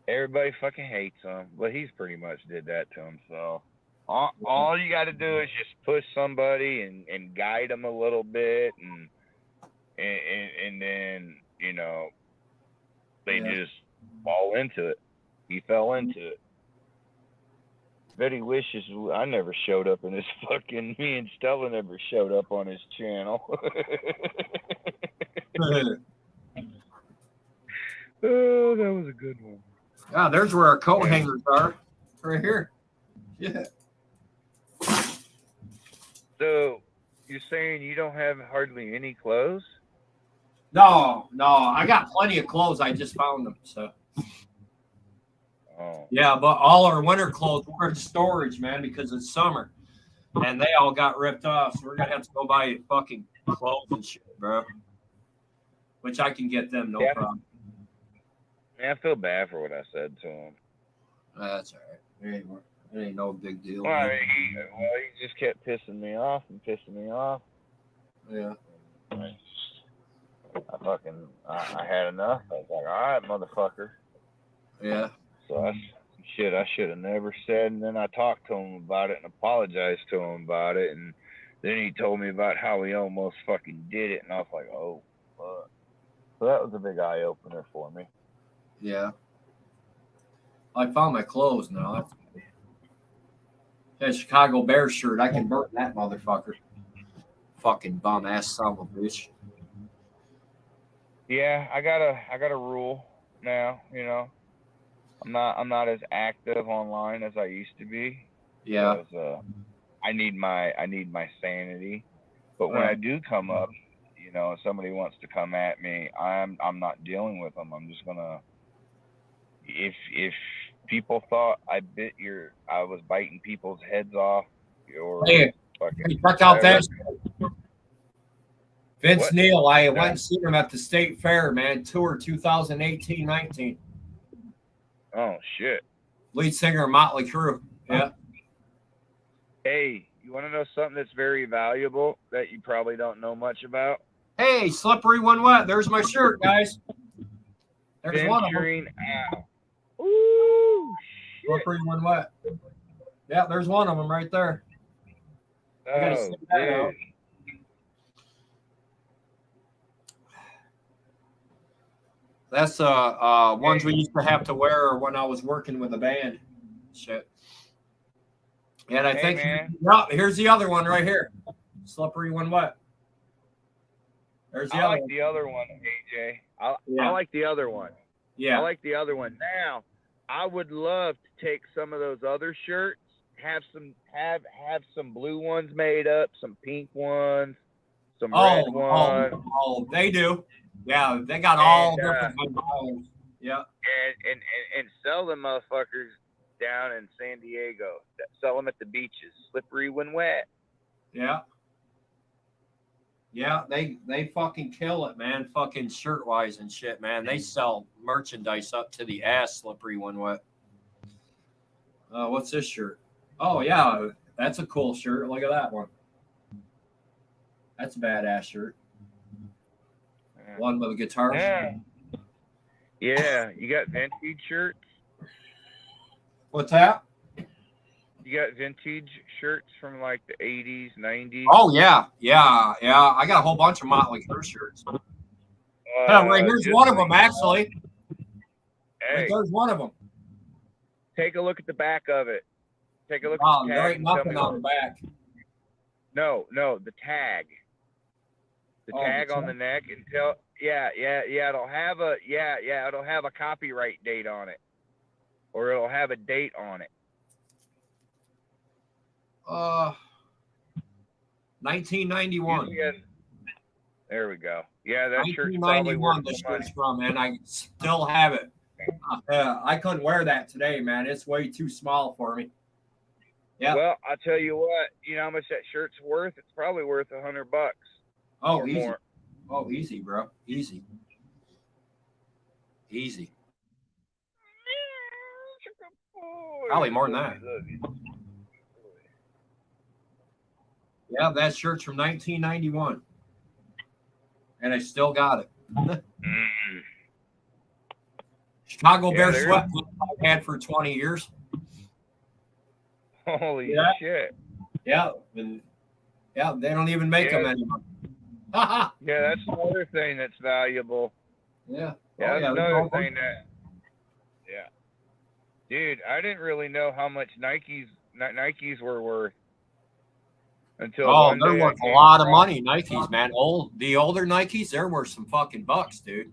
Everybody fucking hates him, but he's pretty much did that to himself. All you got to do is just push somebody and guide them a little bit, and then they just fall into it. He fell into it. Bet he wishes I never showed up in his fucking. Me and Stella never showed up on his channel. Oh, that was a good one. Ah, there's where our coat hangers are. Right here. Yeah. So you're saying you don't have hardly any clothes? No, I got plenty of clothes. I just found them. So. Oh. Yeah, but all our winter clothes were in storage, man, because it's summer, and they all got ripped off. So we're gonna have to go buy fucking clothes and shit, bro. Which I can get them, no problem. Yeah, I feel bad for what I said to him. That's all right. It ain't no big deal. Well, I mean, he just kept pissing me off and pissing me off. Yeah. I had enough. I was like, all right, motherfucker. Yeah. So I should have never said. And then I talked to him about it and apologized to him about it. And then he told me about how he almost fucking did it. And I was like, oh, fuck. So that was a big eye opener for me. Yeah. I found my clothes now. That Chicago Bears shirt. I can burn that motherfucker. Fucking bum ass son of a bitch. Yeah, I got a rule now. I'm not as active online as I used to be. Yeah. Because, I need my sanity. But when I do come up, if somebody wants to come at me, I'm not dealing with them. I'm just gonna. If people thought I was biting people's heads off, or hey, check out that. Vince Neil, I went and seen him at the State Fair, man. Tour 2018-19. Oh shit! Lead singer of Motley Crue. Yeah. Hey, you want to know something that's very valuable that you probably don't know much about? Hey, slippery when wet. There's my shirt, guys. There's one of them. Out. Ooh, shit. Slippery when wet. Yeah, there's one of them right there. I gotta see that out. That's ones we used to have to wear when I was working with a band. Shit. And I think here's the other one right here. Slippery when wet. There's the other one. The other one, AJ. I like the other one. Yeah. I like the other one. Now, I would love to take some of those other shirts, have some blue ones made up, some pink ones, some red ones. Oh, they do. Yeah, they got all different colors. Yeah. And sell them motherfuckers down in San Diego. Sell them at the beaches, slippery when wet. Yeah. Yeah, they fucking kill it, man. Fucking shirt wise and shit, man. They sell merchandise up to the ass, slippery when wet. What's this shirt? Oh yeah, that's a cool shirt. Look at that one. That's a badass shirt. One with a guitar. Yeah, you got vintage shirts? What's that? You got vintage shirts from like the 80s, 90s? Oh, yeah. I got a whole bunch of Motley Crue shirts. Right here's one of them, actually. Hey, right there's one of them. Take a look at the back of it. Take a look at the tag. There ain't nothing on the back. No, the tag. The tag on the neck until it'll have a copyright date on it, or it'll have a date on it. 1991. There we go. Yeah, that shirt's probably 1991. The shirt's from, and I still have it. I couldn't wear that today, man. It's way too small for me. Yeah. Well, I'll tell you what. You know how much that shirt's worth? It's probably worth $100. Oh, or easy. more. Oh, easy, bro. Easy. Easy. Probably more than that. Yeah, that shirt's from 1991. And I still got it. Chicago Bear sweatpants I've had for 20 years. Holy shit. Yeah. And, yeah, they don't even make them anymore. Yeah, that's another thing that's valuable. Yeah. Yeah, that's another thing that. Yeah. Dude, I didn't really know how much Nikes were worth until one they're day worth a lot of money, Nikes, man. The older Nikes, they're worth some fucking bucks, dude.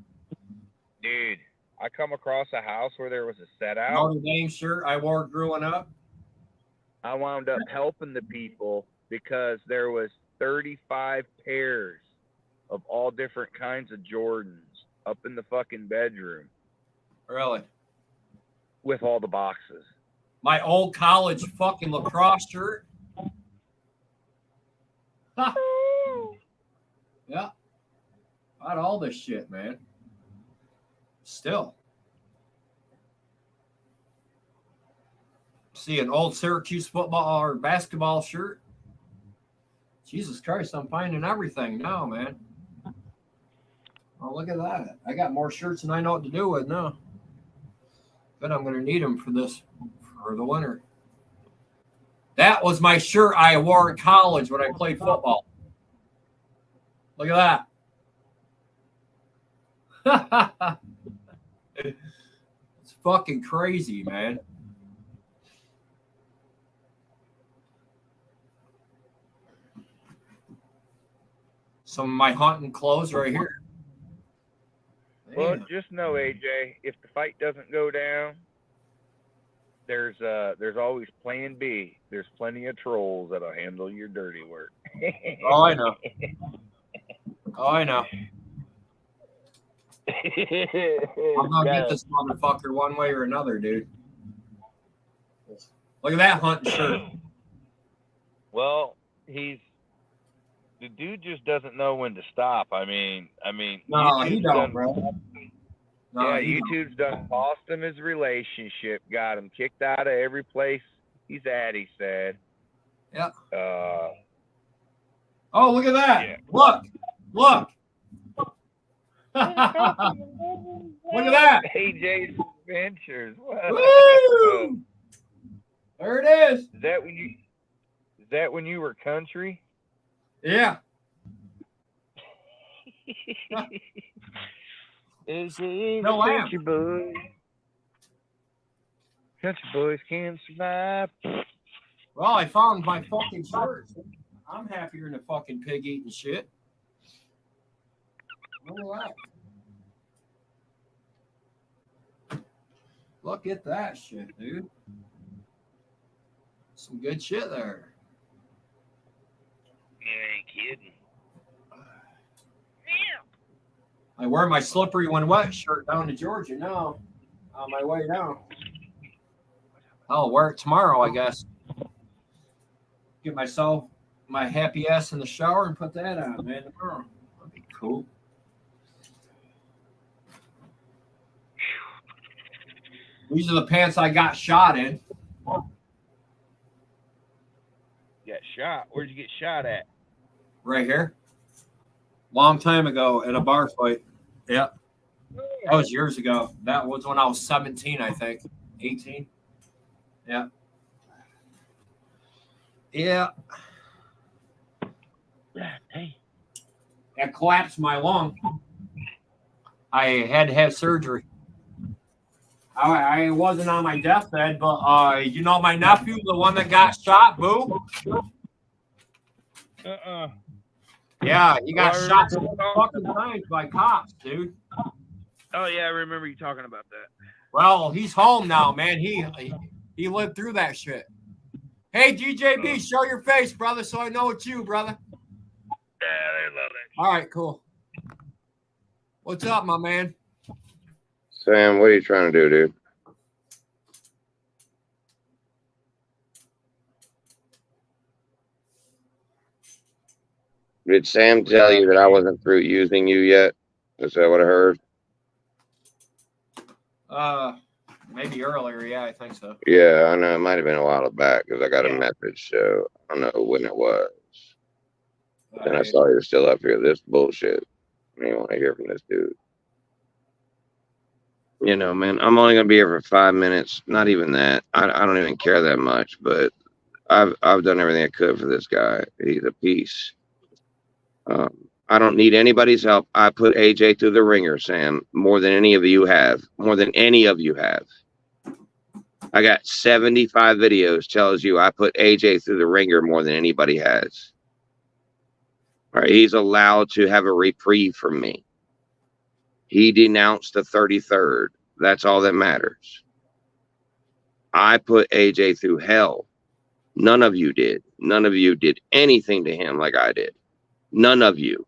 Dude, I come across a house where there was a set out. Notre Dame shirt I wore growing up. I wound up helping the people because there was 35 pairs of all different kinds of Jordans up in the fucking bedroom. Really? With all the boxes. My old college fucking lacrosse shirt. Yeah. Got all this shit, man. Still. See an old Syracuse football or basketball shirt. Jesus Christ, I'm finding everything now, man. Oh, look at that. I got more shirts than I know what to do with now. But I'm going to need them for the winter. That was my shirt I wore in college when I played football. Look at that. It's fucking crazy, man. Some of my hunting clothes right here. Well, just know, AJ, if the fight doesn't go down, there's always plan B. There's plenty of trolls that'll handle your dirty work. Oh, I know. Oh, I know. I'm gonna get this motherfucker one way or another, dude. Look at that hunting shirt. Well, the dude just doesn't know when to stop. I mean, no, he don't, bro. No, yeah, YouTube's done cost him his relationship, got him kicked out of every place he's at. He said. Yeah. Oh, look at that! Yeah. Look. Look at that! AJ's Adventures. Woo! There it is. Is that when you were country? Yeah. No, country boy. Country boys can survive. Well, I found my fucking shirt. I'm happier than a fucking pig eating shit. Look at that. Look at that shit, dude. Some good shit there. You ain't kidding. I wear my slippery when wet shirt down to Georgia now. On my way down. I'll wear it tomorrow, I guess. Get myself my happy ass in the shower and put that on, man. Tomorrow. That'd be cool. These are the pants I got shot in. Got shot? Where'd you get shot at? Right here. Long time ago in a bar fight. Yeah. That was years ago. That was when I was 17, I think. 18. Yeah. Yeah. Hey. That collapsed my lung. I had to have surgery. I wasn't on my deathbed, but you know my nephew, the one that got shot, Boo? Yeah, he got shot 6 fucking times by cops, dude. Oh yeah, I remember you talking about that. Well, he's home now, man. He lived through that shit. Hey, GJB, show your face, brother, so I know it's you, brother. Yeah, they love it. All right, cool. What's up, my man? Sam, what are you trying to do, dude? Did Sam tell you that I wasn't through using you yet? Is that what I heard? Maybe earlier. Yeah, I think so. Yeah, I know. It might have been a while back because I got a message, so I don't know when it was. And I saw you're still up here. This bullshit. I don't want to hear from this dude. You know, man, I'm only gonna be here for 5 minutes. Not even that. I don't even care that much. But I've done everything I could for this guy. He's a piece. I don't need anybody's help. I put AJ through the ringer, Sam, more than any of you have. More than any of you have. I got 75 videos tells you I put AJ through the ringer more than anybody has. All right, he's allowed to have a reprieve from me. He denounced the 33rd. That's all that matters. I put AJ through hell. None of you did. None of you did anything to him like I did. None of you.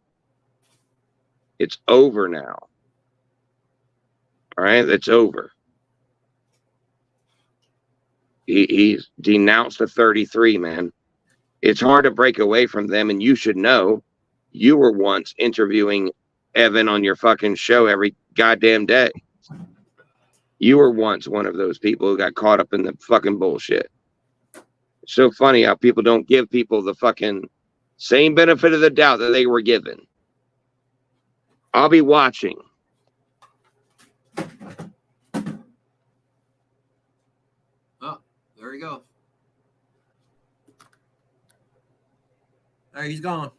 It's over now. All right, it's over. He's denounced the 33, man. It's hard to break away from them, and you should know. You were once interviewing Evan on your fucking show every goddamn day. You were once one of those people who got caught up in the fucking bullshit. It's so funny how people don't give people the fucking same benefit of the doubt that they were given. I'll be watching. Oh, there he goes. There he's gone.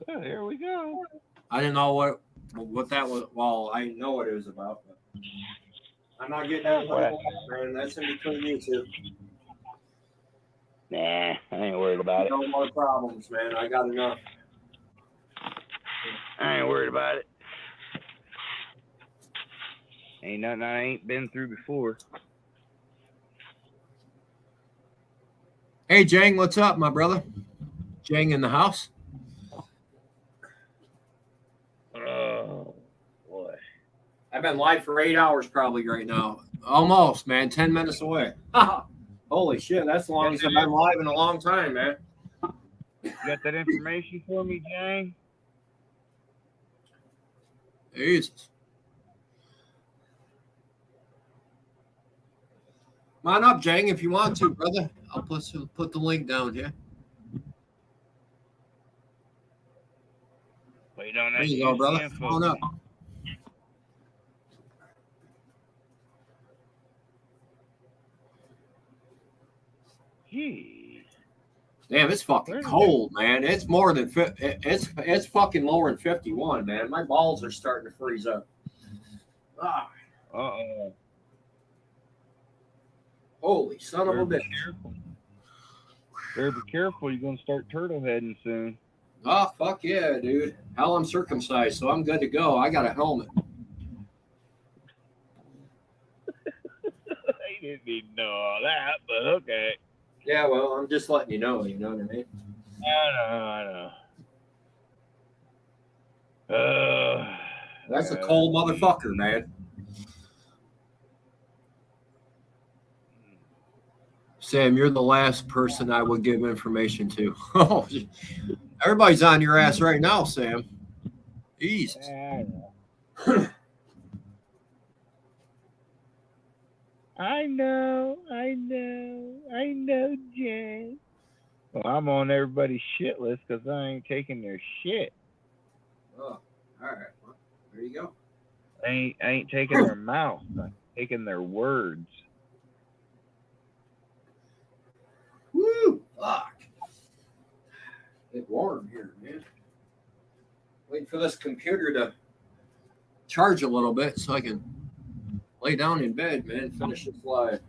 Oh, here we go. I didn't know what that was. Well, I know what it was about, but I'm not getting that man. That's in between you two. Nah, I ain't worried about it. No more problems, man. I got enough. I ain't worried about it. Ain't nothing I ain't been through before. Hey, Jang, what's up, my brother? Jang in the house? Oh, boy. I've been live for 8 hours probably right now. Almost, man. 10 minutes away. Holy shit, that's the longest I've been live in a long time, man. You got that information for me, Jang? Jesus. Come on up, Jang, if you want to, brother. I'll put the link down here. Wait on that. There you go, brother. Come on up. Jeez. Damn, it's fucking cold, man. It's more than it's fucking lower than 51, man. My balls are starting to freeze up. Ah. Uh-oh. Holy son of a bitch. Better be careful. You're going to start turtle heading soon. Oh, fuck yeah, dude. Hell, I'm circumcised, so I'm good to go. I got a helmet. I didn't need to know all that, but okay. Yeah, well, I'm just letting you know what I mean? I know. That's a cold motherfucker, man. Sam, you're the last person I would give information to. Oh, everybody's on your ass right now, Sam. Jesus. I know, Jen. Well, I'm on everybody's shit list because I ain't taking their shit. Oh, all right. Well, there you go. I ain't taking their mouth. I'm taking their words. Woo! Fuck. It's warm here, man. Waiting for this computer to charge a little bit so I can lay down in bed, man. Finish this live.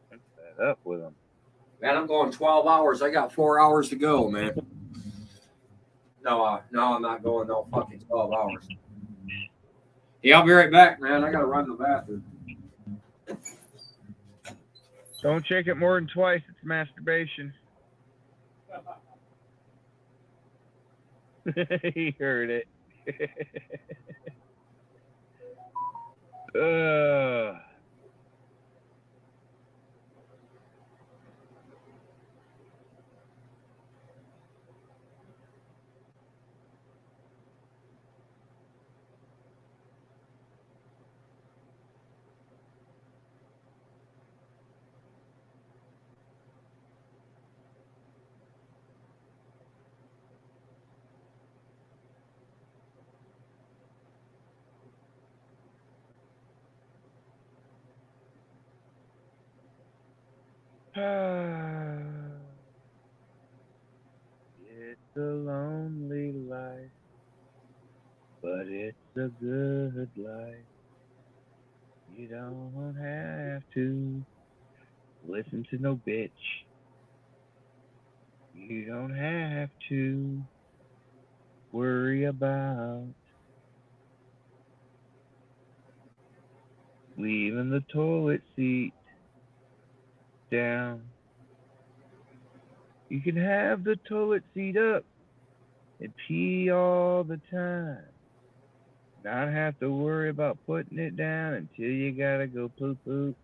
What's that up with them? Man, I'm going 12 hours. I got 4 hours to go, man. No, I'm not going no fucking 12 hours. Yeah, I'll be right back, man. I got to run to the bathroom. Don't check it more than twice. It's masturbation. He heard it. It's a lonely life, but it's a good life. You don't have to listen to no bitch. You don't have to worry about leaving the toilet seat down. You can have the toilet seat up and pee all the time. Not have to worry about putting it down until you gotta go poop poop.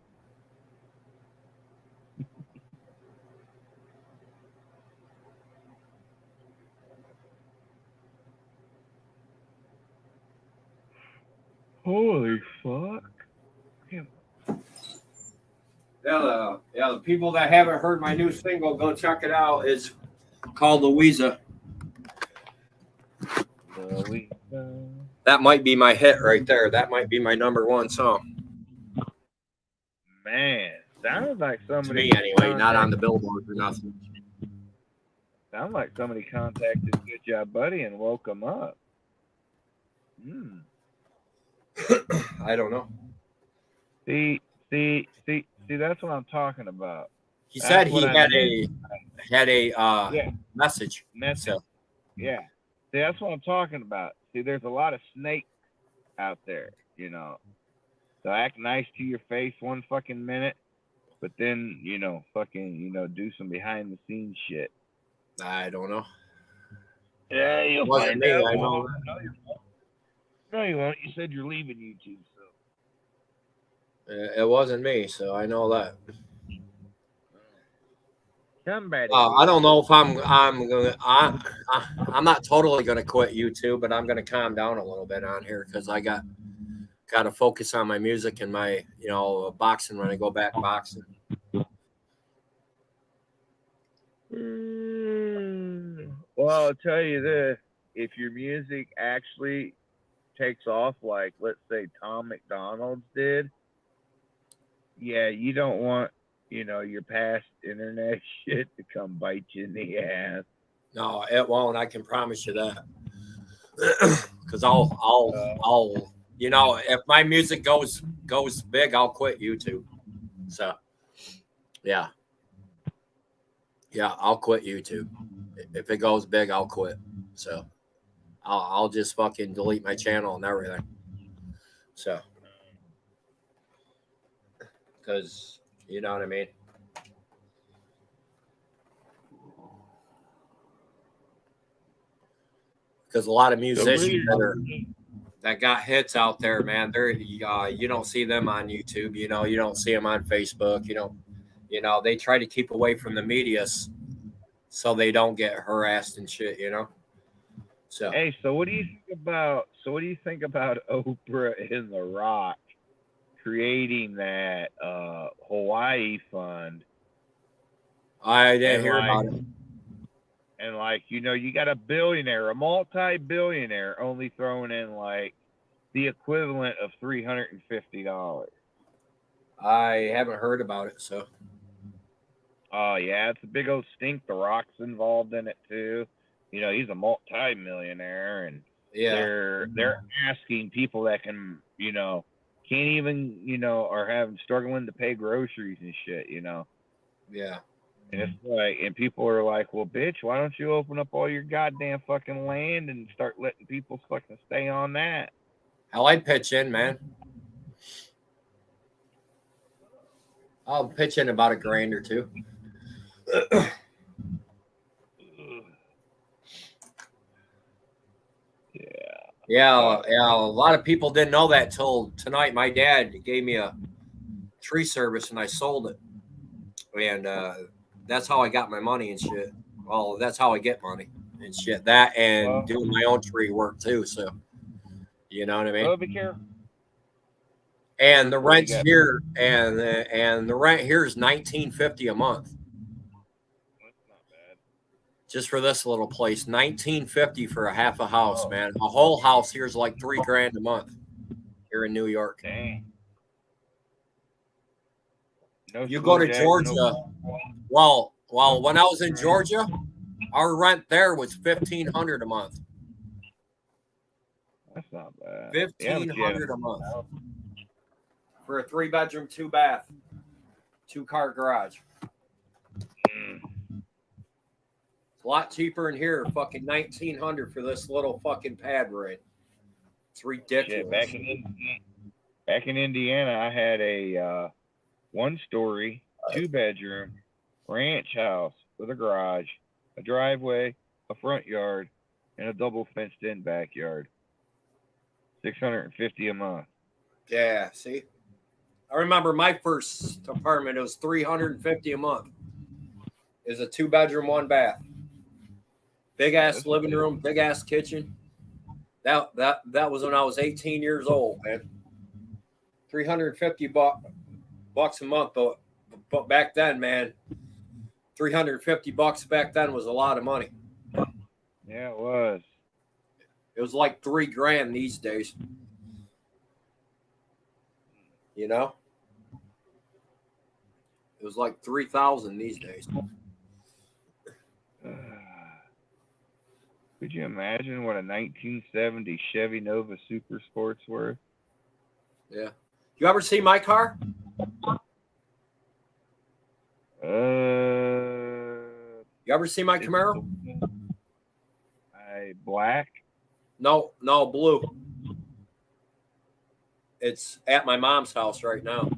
Holy fuck. Yeah, the people that haven't heard my new single, go check it out. It's called Louisa. That might be my hit right there. That might be my #1 song. Man, sounds like somebody. To me, anyway, not on the billboard or nothing. Sounds like somebody contacted Good Job Buddy and woke him up. I don't know. See, that's what I'm talking about. He said he had a message. So. Yeah. See, that's what I'm talking about. See, there's a lot of snakes out there, you know. So act nice to your face one fucking minute, but then, you know, fucking, you know, do some behind the scenes shit. I don't know. Yeah, you'll find out. I know. No, you won't. You said you're leaving YouTube, so. It wasn't me, so I know that. Somebody. I don't know if I'm not totally gonna quit YouTube, but I'm gonna calm down a little bit on here because I got to focus on my music and my boxing when I go back boxing. Well, I'll tell you this: if your music actually takes off, like let's say Tom McDonald's did, yeah, you don't want your past internet shit to come bite you in the ass. No, it won't. I can promise you that. Because I'll if my music goes big, I'll quit YouTube. So yeah, I'll quit YouTube. If it goes big, I'll quit. So I'll just fucking delete my channel and everything. So because you know what I mean. Because a lot of musicians that got hits out there, man, they're you don't see them on YouTube. You don't see them on Facebook. They try to keep away from the media so they don't get harassed and shit. So hey, so what do you think about Oprah and The Rock creating that Hawaii fund? I didn't hear about it. And you got a billionaire, a multi-billionaire, only throwing in the equivalent of $350. I haven't heard about it, so. Oh yeah, it's a big old stink. The Rock's involved in it too. He's a multi-millionaire, and they're asking people that can, can't even, are struggling to pay groceries and shit. Yeah. And it's and people are like, well, bitch, why don't you open up all your goddamn fucking land and start letting people fucking stay on that? Hell, I'd pitch in, man. I'll pitch in about $1,000 or $2. Yeah. Yeah, yeah. A lot of people didn't know that till tonight. My dad gave me a tree service, and I sold it, and that's how I got my money and shit. Well, that's how I get money and shit. That and Well, doing my own tree work too. So, you know what I mean? well, be careful. And the Careful, you rent's got- here, and the rent here is $19.50 a month That's not bad. just for this little place. $19.50 for a half a house, man. A whole house here is like $3,000 a month here in New York. Dang. No You go to Jack, Georgia. no- Well, when I was in Georgia, our rent there was $1,500 a month. That's not bad. $1,500 a month for a 3-bedroom, 2-bath, 2-car garage. It's a lot cheaper in here. Fucking $1,900 for this little fucking pad we're in. It's ridiculous. Shit, back in Indiana, I had a 1-story, 2-bedroom ranch house with a garage, a driveway, a front yard, and a double fenced-in backyard. $650 a month. Yeah, see? I remember my first apartment, it was $350 a month. It was a 2-bedroom, 1-bath. Big ass living room, big ass kitchen. That was when I was 18 years old, man. $350 bucks a month, but back then, man, $350 back then was a lot of money. Yeah, it was. It was like $3,000 these days. You know? It was like 3,000 these days. Could you imagine what a 1970 Chevy Nova Super Sport's worth? Yeah. You ever see my car? You ever see my Camaro? Black? No, blue. It's at my mom's house right now.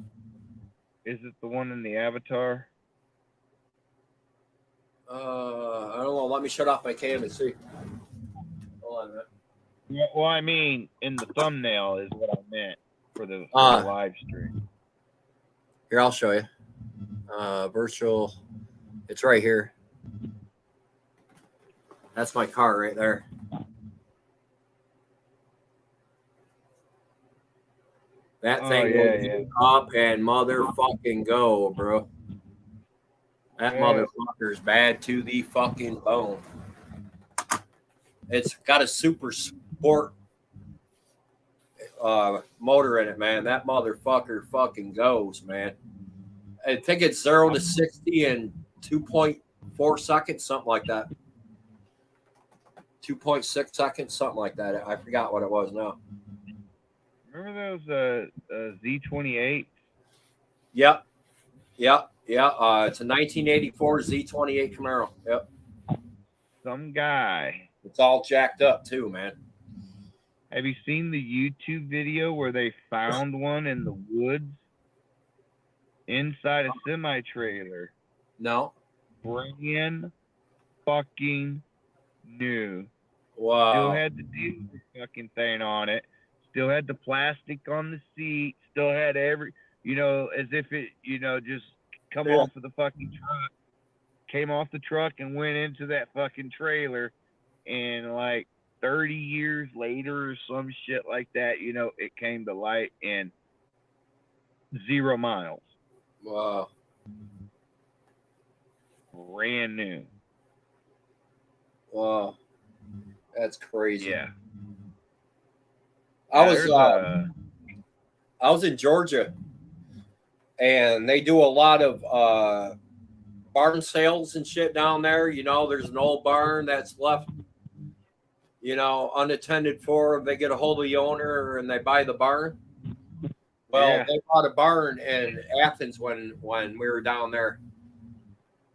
Is it the one in the Avatar? I don't know. Let me shut off my cam and see. Hold on a minute. Well, I mean, in the thumbnail is what I meant for the live stream. Here, I'll show you. Virtual. It's right here. That's my car right there. That thing goes up and motherfucking go, bro. That motherfucker's bad to the fucking bone. It's got a super sport motor in it, man. That motherfucker fucking goes, man. I think it's 0 to 60 in 2.4 seconds, something like that. 2.6 seconds, something like that. I forgot what it was now. Remember those Z28? Yep. It's a 1984 Z28 Camaro. Yep. Some guy. It's all jacked up too, man. Have you seen the YouTube video where they found one in the woods inside a semi-trailer? No. Brand fucking new. Wow. Still had the fucking thing on it. Still had the plastic on the seat. Still had every, as if it, just come off of the fucking truck. Came off the truck and went into that fucking trailer. And like 30 years later or some shit like that, it came to light in 0 miles. Wow. Brand new. Wow. That's crazy. Yeah. I was in Georgia, and they do a lot of barn sales and shit down there. There's an old barn that's left, unattended for. They get a hold of the owner and they buy the barn. Well, they bought a barn in Athens when we were down there.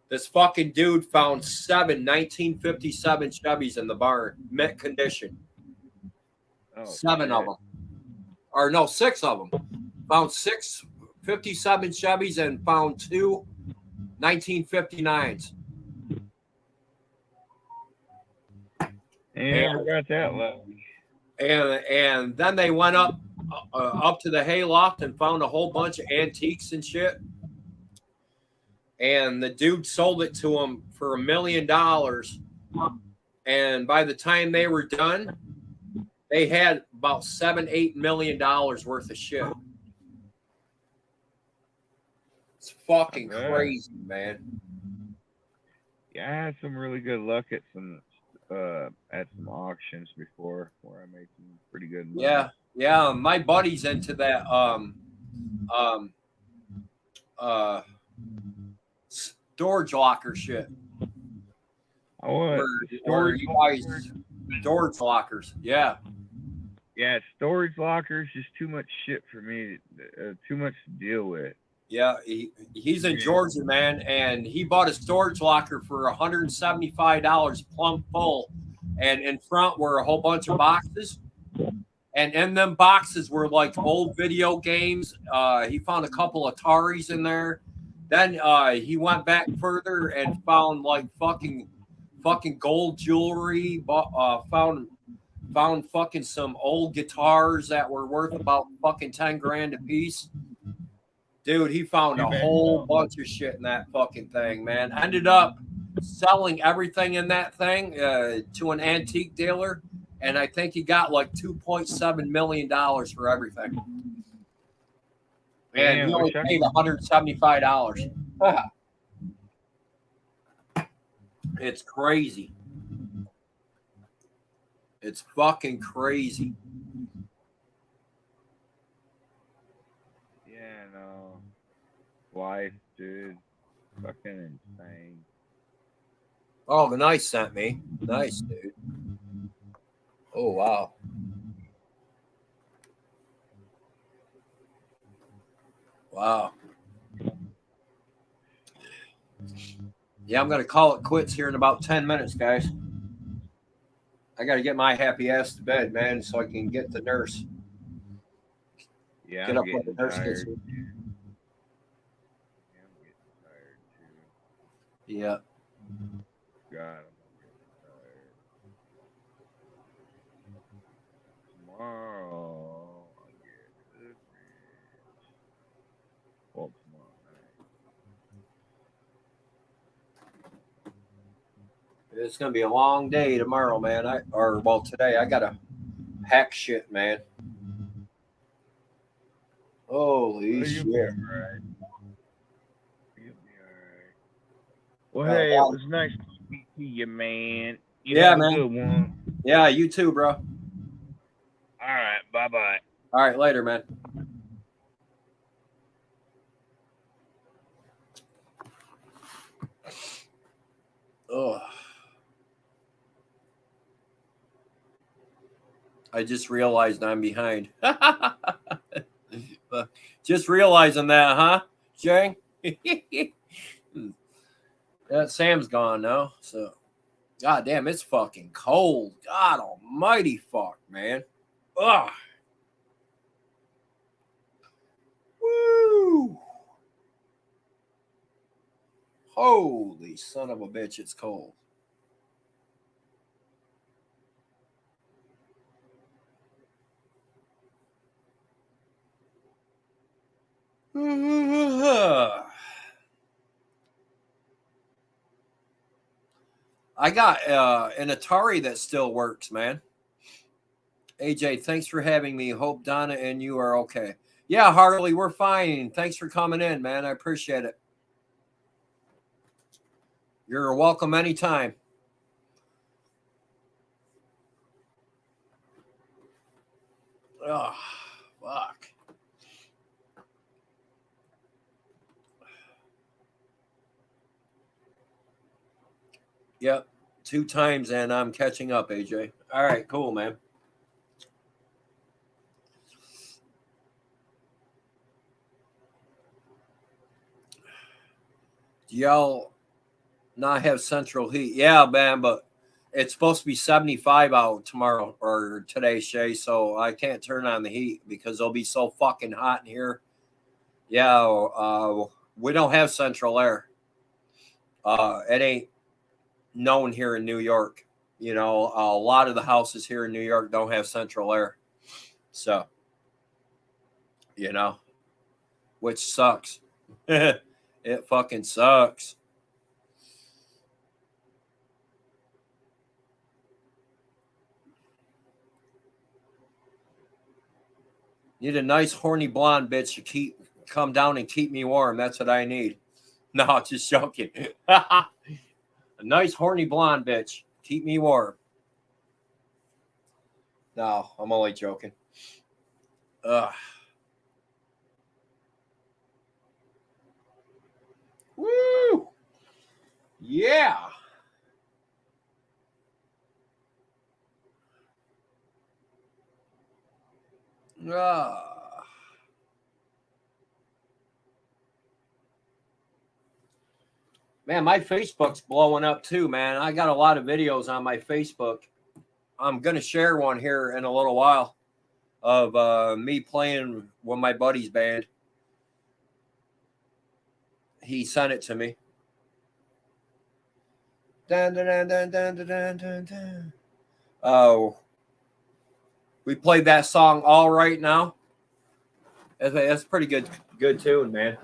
This fucking dude found 7 1957 Chevys in the barn, mint condition. 7 of them. Or no, 6 of them. Found 6 57 Chevys and found 2 1959s. Yeah, I got that luck. And then they went up to the hayloft and found a whole bunch of antiques and shit. And the dude sold it to him for $1 million. And by the time they were done, they had about $7-8 million worth of shit. It's fucking crazy, man. Yeah, I had some really good luck at some auctions before where I made some pretty good money. Yeah. My buddy's into that storage locker shit. Storage lockers. Yeah. Yeah, storage lockers just too much shit for me. Too much to deal with. Yeah, he's in Georgia, man, and he bought a storage locker for $175 plumb full, and in front were a whole bunch of boxes, and in them boxes were like old video games. He found a couple of Ataris in there. Then he went back further and found like fucking gold jewelry. Found fucking some old guitars that were worth about fucking 10 grand a piece. Dude, he found a whole bunch of shit in that fucking thing, man. Ended up selling everything in that thing to an antique dealer, and I think he got like $2.7 million for everything. And he only paid $175. It's crazy. It's fucking crazy. Yeah, no. Life, dude. Fucking insane. Oh, the Nice sent me. Nice, dude. Oh, wow. Wow. Yeah, I'm going to call it quits here in about 10 minutes, guys. I got to get my happy ass to bed, man, so I can get the nurse. Yeah, Get I'm up when the nurse gets here. Yeah, I'm getting tired too. Yeah. God, I'm getting tired. Tomorrow, I'll get good rest. Well, tomorrow night. It's going to be a long day tomorrow, man. Today. I got to hack shit, man. Holy shit. You'll be alright. Well, hey, it was nice to speak to you, man. You have a good one. Yeah, you too, bro. All right, bye-bye. All right, later, man. Oh. I just realized I'm behind. Just realizing that, huh, Jay? That Sam's gone now. So, god damn, it's fucking cold. God almighty fuck, man. Ugh. Woo. Holy son of a bitch, it's cold. I got an Atari that still works, man. AJ, thanks for having me. Hope Donna and you are okay. Yeah, Harley, we're fine. Thanks for coming in, man. I appreciate it. You're welcome anytime. Oh, fuck. Yep, 2 times and I'm catching up, AJ. All right, cool, man. Do y'all not have central heat? Yeah, man, but it's supposed to be 75 out tomorrow or today, Shay, so I can't turn on the heat because it'll be so fucking hot in here. Yeah, we don't have central air. It ain't known here in New York. You know, a lot of the houses here in New York don't have central air. So, you know, which sucks. It fucking sucks. Need a nice horny blonde bitch to come down and keep me warm. That's what I need. No, just joking. A nice horny blonde bitch. Keep me warm. No, I'm only joking. Ugh. Woo! Yeah. Man, my Facebook's blowing up too, man. I got a lot of videos on my Facebook. I'm going to share one here in a little while of me playing with my buddy's band. He sent it to me. Dun, dun, dun, dun, dun, dun, dun, dun. Oh, we played that song All Right Now. That's a pretty good tune, man.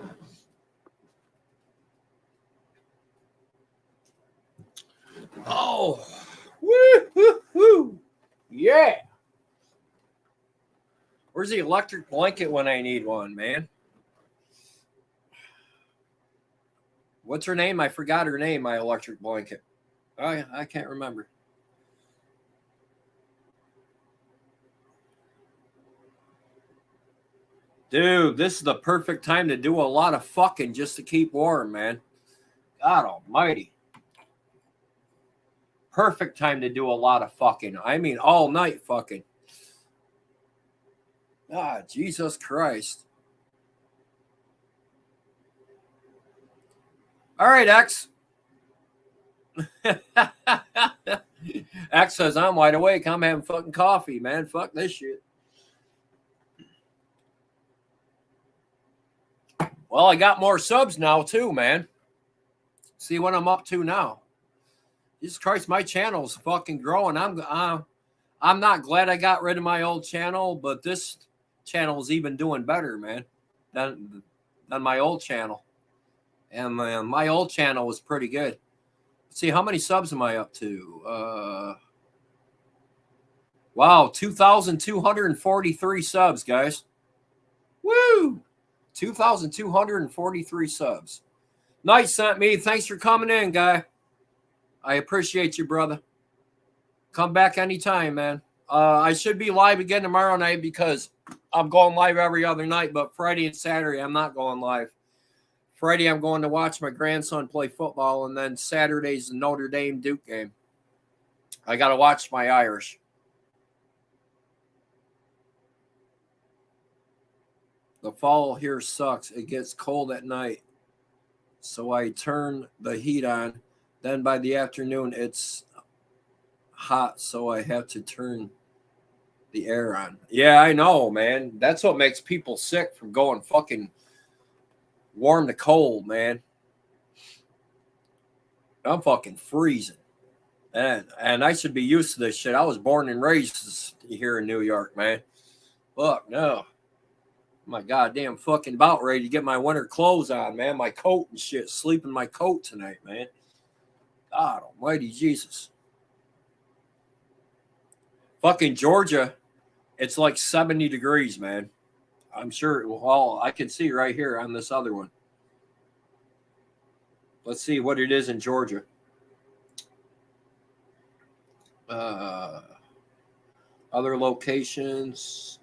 Oh, woo, woo, woo. Yeah. Where's the electric blanket when I need one, man? What's her name? I forgot her name, my electric blanket. I can't remember. Dude, this is the perfect time to do a lot of fucking just to keep warm, man. God almighty. Perfect time to do a lot of fucking. I mean, all night fucking. Ah, Jesus Christ. All right, X. X says, I'm wide awake. I'm having fucking coffee, man. Fuck this shit. Well, I got more subs now, too, man. See what I'm up to now. Jesus Christ, my channel's fucking growing. I'm not glad I got rid of my old channel, but this channel is even doing better, man, than my old channel. And my old channel was pretty good. Let's see, how many subs am I up to? Wow, 2,243 subs, guys. Woo! 2,243 subs. Nice sent me. Thanks for coming in, guy. I appreciate you, brother. Come back anytime, man. I should be live again tomorrow night because I'm going live every other night, but Friday and Saturday I'm not going live. Friday I'm going to watch my grandson play football, and then Saturday's the Notre Dame Duke game. I got to watch my Irish. The fall here sucks. It gets cold at night, so I turn the heat on. Then by the afternoon, it's hot, so I have to turn the air on. Yeah, I know, man. That's what makes people sick from going fucking warm to cold, man. I'm fucking freezing. And I should be used to this shit. I was born and raised here in New York, man. Fuck, no. My goddamn fucking about ready to get my winter clothes on, man. My coat and shit. Sleep in my coat tonight, man. God almighty Jesus. Fucking Georgia, it's like 70 degrees, man. I'm sure, well, I can see right here on this other one. Let's see what it is in Georgia. Other locations.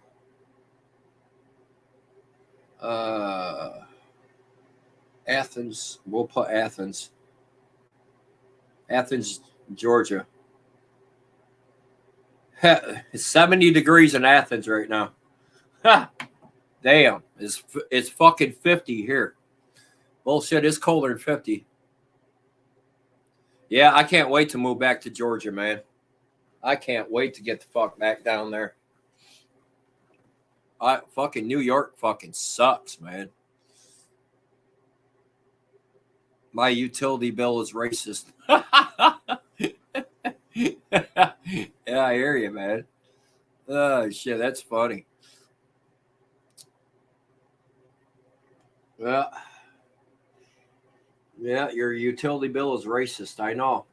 Athens. We'll put Athens. Athens, Georgia. It's 70 degrees in Athens right now. Ha! Damn. It's fucking 50 here. Bullshit, it's colder than 50. Yeah, I can't wait to move back to Georgia, man. I can't wait to get the fuck back down there. Fucking New York fucking sucks, man. My utility bill is racist. I hear you, man. Oh, shit, that's funny. Well, yeah, your utility bill is racist. I know.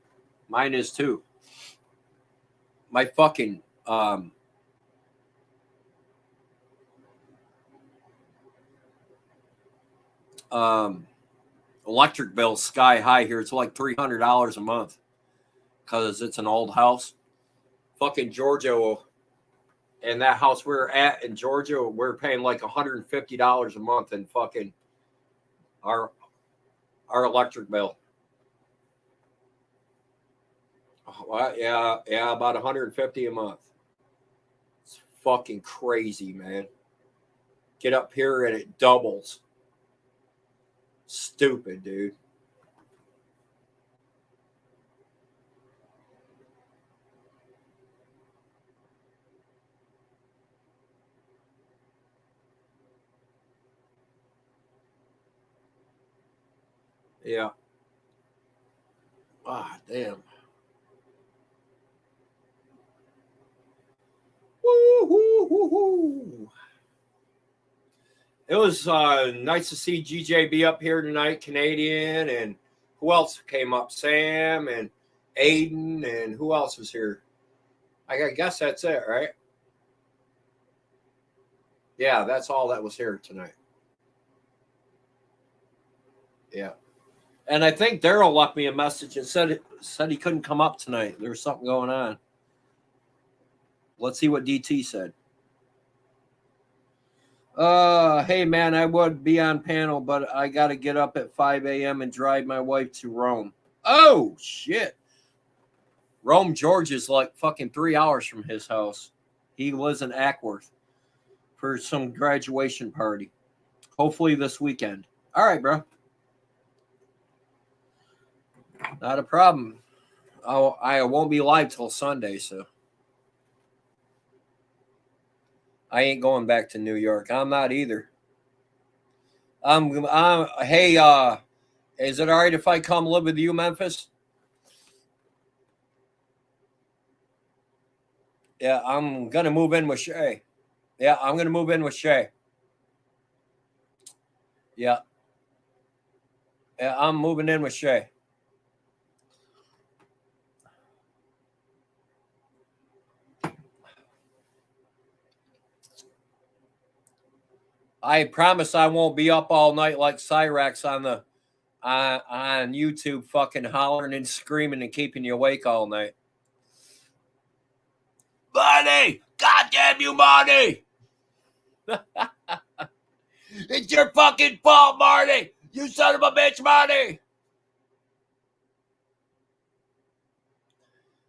Mine is too. My fucking electric bill sky high here. It's like $300 a month because it's an old house. Fucking Georgia, and that house we're at in Georgia, we're paying like $150 a month in fucking our electric bill. Well, yeah, about $150 a month. It's fucking crazy, man. Get up here and it doubles. Stupid, dude. Yeah. Ah, damn. Woo, woo, woo, woo. It was nice to see GJB up here tonight, Canadian, and who else came up? Sam and Aiden, and who else was here? I guess that's it, right? Yeah, that's all that was here tonight. Yeah. And I think Daryl left me a message and said he couldn't come up tonight. There was something going on. Let's see what DT said. Hey man, I would be on panel, but I gotta get up at 5 a.m. and drive my wife to Rome. Oh shit. Rome, Georgia is like fucking 3 hours from his house. He lives in Ackworth for some graduation party. Hopefully this weekend. All right, bro. Not a problem. I won't be live till Sunday, so I ain't going back to New York. I'm not either. Hey, is it all right if I come live with you, Memphis? Yeah, I'm gonna move in with Shay. Yeah, I'm gonna move in with Shay. Yeah. Yeah, I'm moving in with Shay. I promise I won't be up all night like Cyrax on YouTube, fucking hollering and screaming and keeping you awake all night. Marty! Goddamn you, Marty! It's your fucking fault, Marty! You son of a bitch, Marty!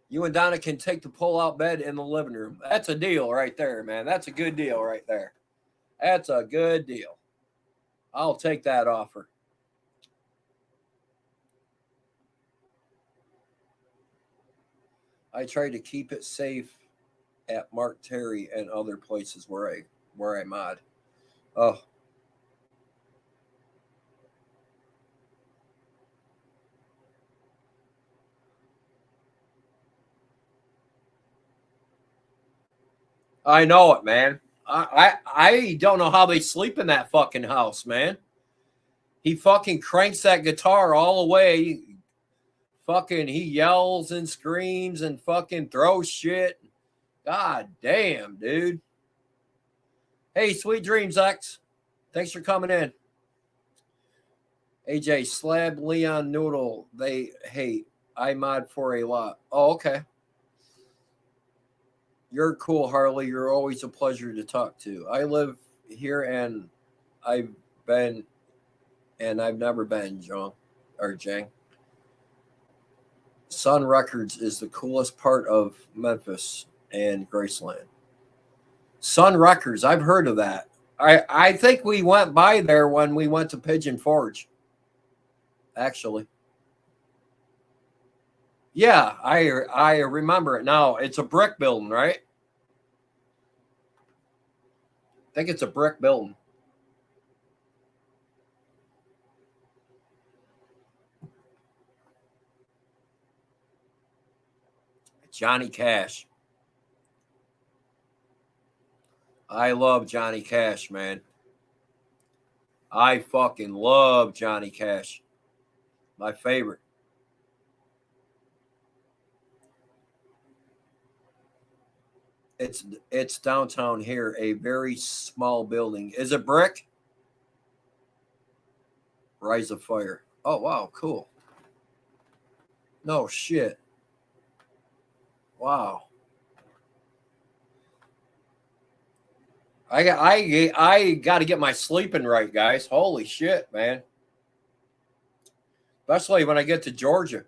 You and Donna can take the pull-out bed in the living room. That's a deal right there, man. That's a good deal right there. That's a good deal. I'll take that offer. I try to keep it safe at Mark Terry and other places where I mod. Oh. I know it, man. I don't know how they sleep in that fucking house, man. He fucking cranks that guitar all the way. Fucking he yells and screams and fucking throws shit. God damn, dude. Hey, sweet dreams, X. Thanks for coming in. AJ, Slab, Leon, Noodle, they hate. I mod for a lot. Oh, okay. You're cool, Harley. You're always a pleasure to talk to. I live here and I've never been, John or Jang. Sun Records is the coolest part of Memphis and Graceland. Sun Records, I've heard of that. I think we went by there when we went to Pigeon Forge. Actually. Yeah, I remember it now. It's a brick building, right? I think it's a brick building. Johnny Cash. I love Johnny Cash, man. I fucking love Johnny Cash. My favorite. It's downtown here, a very small building. Is it brick? Rise of Fire. Oh wow, cool. No shit. Wow. I got to get my sleeping right, guys. Holy shit, man. Especially when I get to Georgia.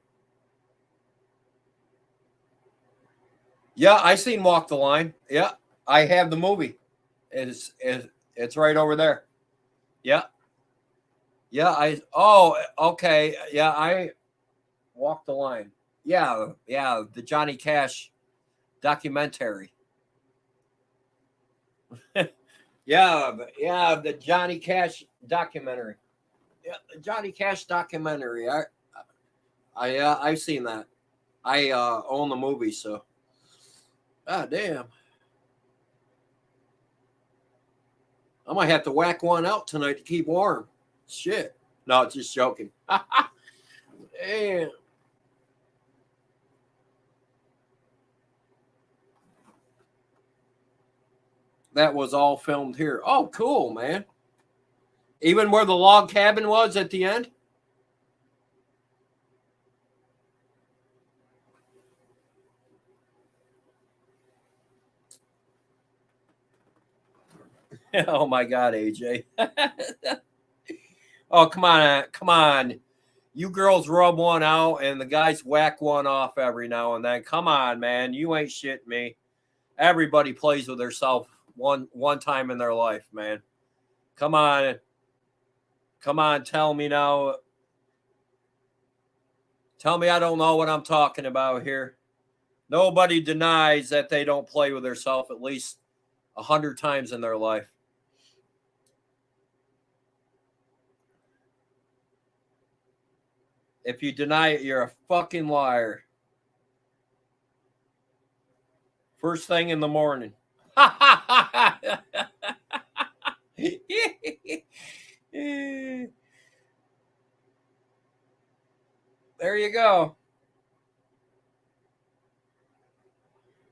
Yeah, I seen Walk the Line. Yeah, I have the movie. It's right over there. Yeah. Yeah, okay. Yeah, I Walk the Line. Yeah, the Johnny Cash documentary. yeah, the Johnny Cash documentary. Yeah, the Johnny Cash documentary. I've seen that. I own the movie, so. Ah, damn. I might have to whack one out tonight to keep warm. Shit. No, just joking. Damn. That was all filmed here. Oh, cool, man. Even where the log cabin was at the end? Oh my God, AJ. Oh, come on. You girls rub one out and the guys whack one off every now and then. Come on, man. You ain't shitting me. Everybody plays with themselves one time in their life, man. Come on. Tell me now. Tell me I don't know what I'm talking about here. Nobody denies that they don't play with themselves at least 100 times in their life. If you deny it, you're a fucking liar. First thing in the morning. There you go.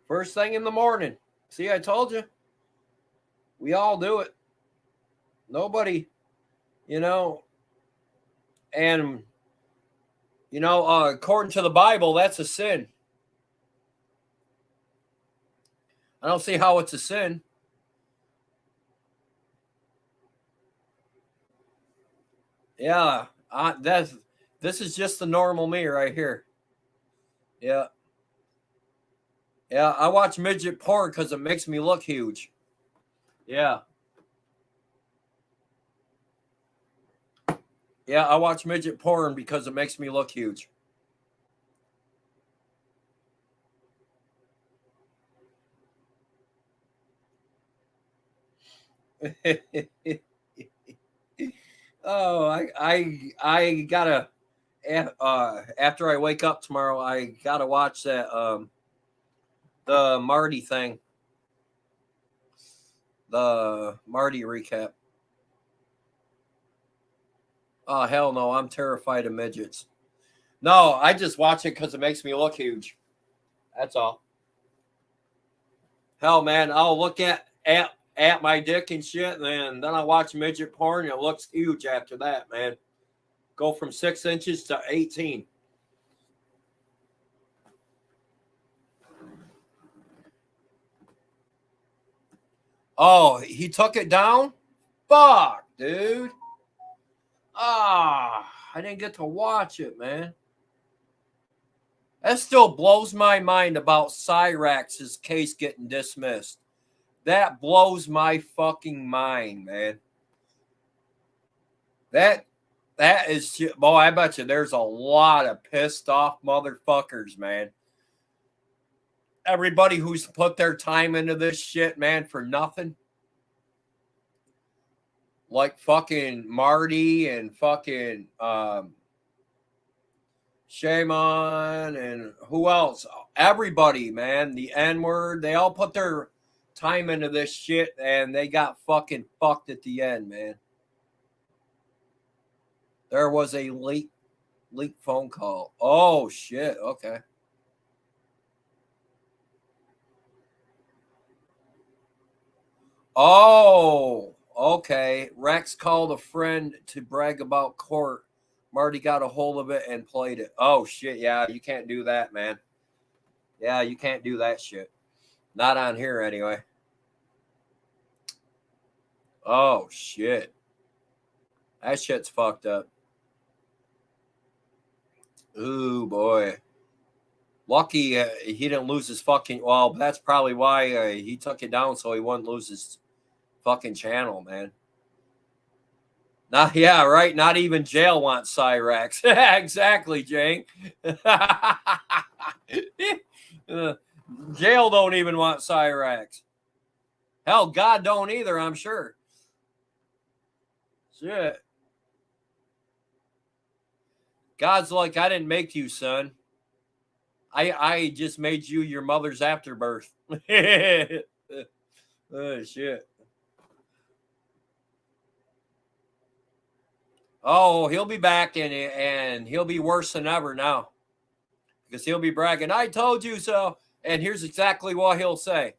First thing in the morning. See, I told you. We all do it. Nobody, and, according to the Bible, that's a sin. I don't see how it's a sin. Yeah, this is just the normal me right here. Yeah. Yeah, I watch midget porn because it makes me look huge. Yeah. Yeah, I watch midget porn because it makes me look huge. Oh, I gotta after I wake up tomorrow, I gotta watch that the Marty thing. The Marty recap. Oh hell no, I'm terrified of midgets. No, I just watch it because it makes me look huge. That's all. Hell man, I'll look at my dick and shit, and then I watch midget porn and it looks huge after that, man. Go from 6 inches to 18. Oh, he took it down? Fuck, dude. I didn't get to watch it, man. That still blows my mind about Cyrax's case getting dismissed. That blows my fucking mind, man. That is, boy, I bet you there's a lot of pissed off motherfuckers, man. Everybody who's put their time into this shit, man, for nothing. Like fucking Marty and fucking Shaman and who else? Everybody, man. The N-word. They all put their time into this shit, and they got fucking fucked at the end, man. There was a leak phone call. Oh, shit. Okay. Oh, okay. Rex called a friend to brag about court. Marty got a hold of it and played it. Oh, shit. Yeah, you can't do that, man. Yeah, you can't do that shit. Not on here, anyway. Oh, shit. That shit's fucked up. Ooh, boy. Lucky he didn't lose his fucking... Well, that's probably why he took it down so he wouldn't lose his fucking channel, man. Yeah, right. Not even jail wants Cyrax. Exactly, Jane. Jail don't even want Cyrax. Hell, God don't either, I'm sure. Shit. God's like, I didn't make you, son. I just made you your mother's afterbirth. Oh, shit. Oh, he'll be back and he'll be worse than ever now. Because he'll be bragging, I told you so. And here's exactly what he'll say.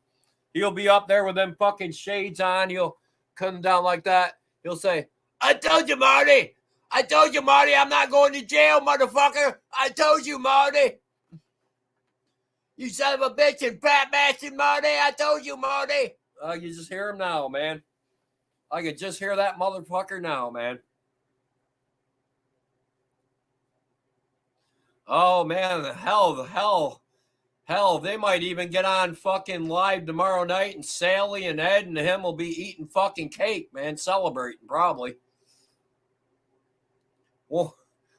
He'll be up there with them fucking shades on. He'll come down like that. He'll say, I told you, Marty. I told you, Marty, I'm not going to jail, motherfucker. I told you, Marty. You son of a bitch and fat bastard, Marty. I told you, Marty. You just hear him now, man. I could just hear that motherfucker now, man. Oh, man, hell, they might even get on fucking live tomorrow night, and Sally and Ed and him will be eating fucking cake, man, celebrating, probably. Well,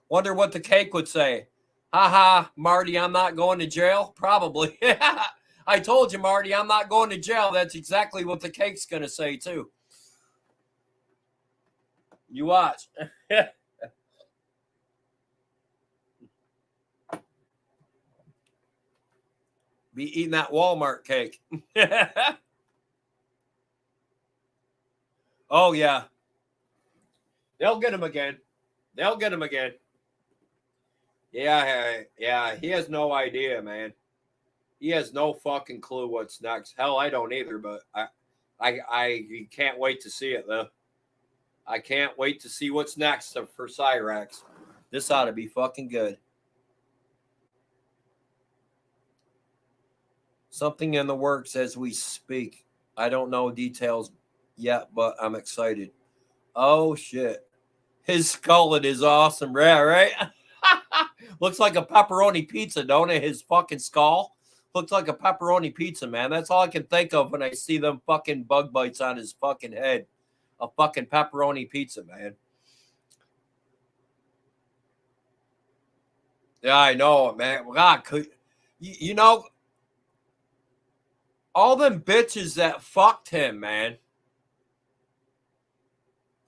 wonder what the cake would say. Ha, Marty, I'm not going to jail? Probably. I told you, Marty, I'm not going to jail. That's exactly what the cake's going to say, too. You watch. Be eating that Walmart cake. Oh, yeah. They'll get him again. Yeah, he has no idea, man. He has no fucking clue what's next. Hell, I don't either, but I can't wait to see it, though. I can't wait to see what's next for Cyrax. This ought to be fucking good. Something in the works as we speak. I don't know details yet, but I'm excited. Oh, shit. His skullet is awesome. Yeah, right? Looks like a pepperoni pizza, don't it? His fucking skull looks like a pepperoni pizza, man. That's all I can think of when I see them fucking bug bites on his fucking head. A fucking pepperoni pizza, man. Yeah, I know, man. God, you know, all them bitches that fucked him, man.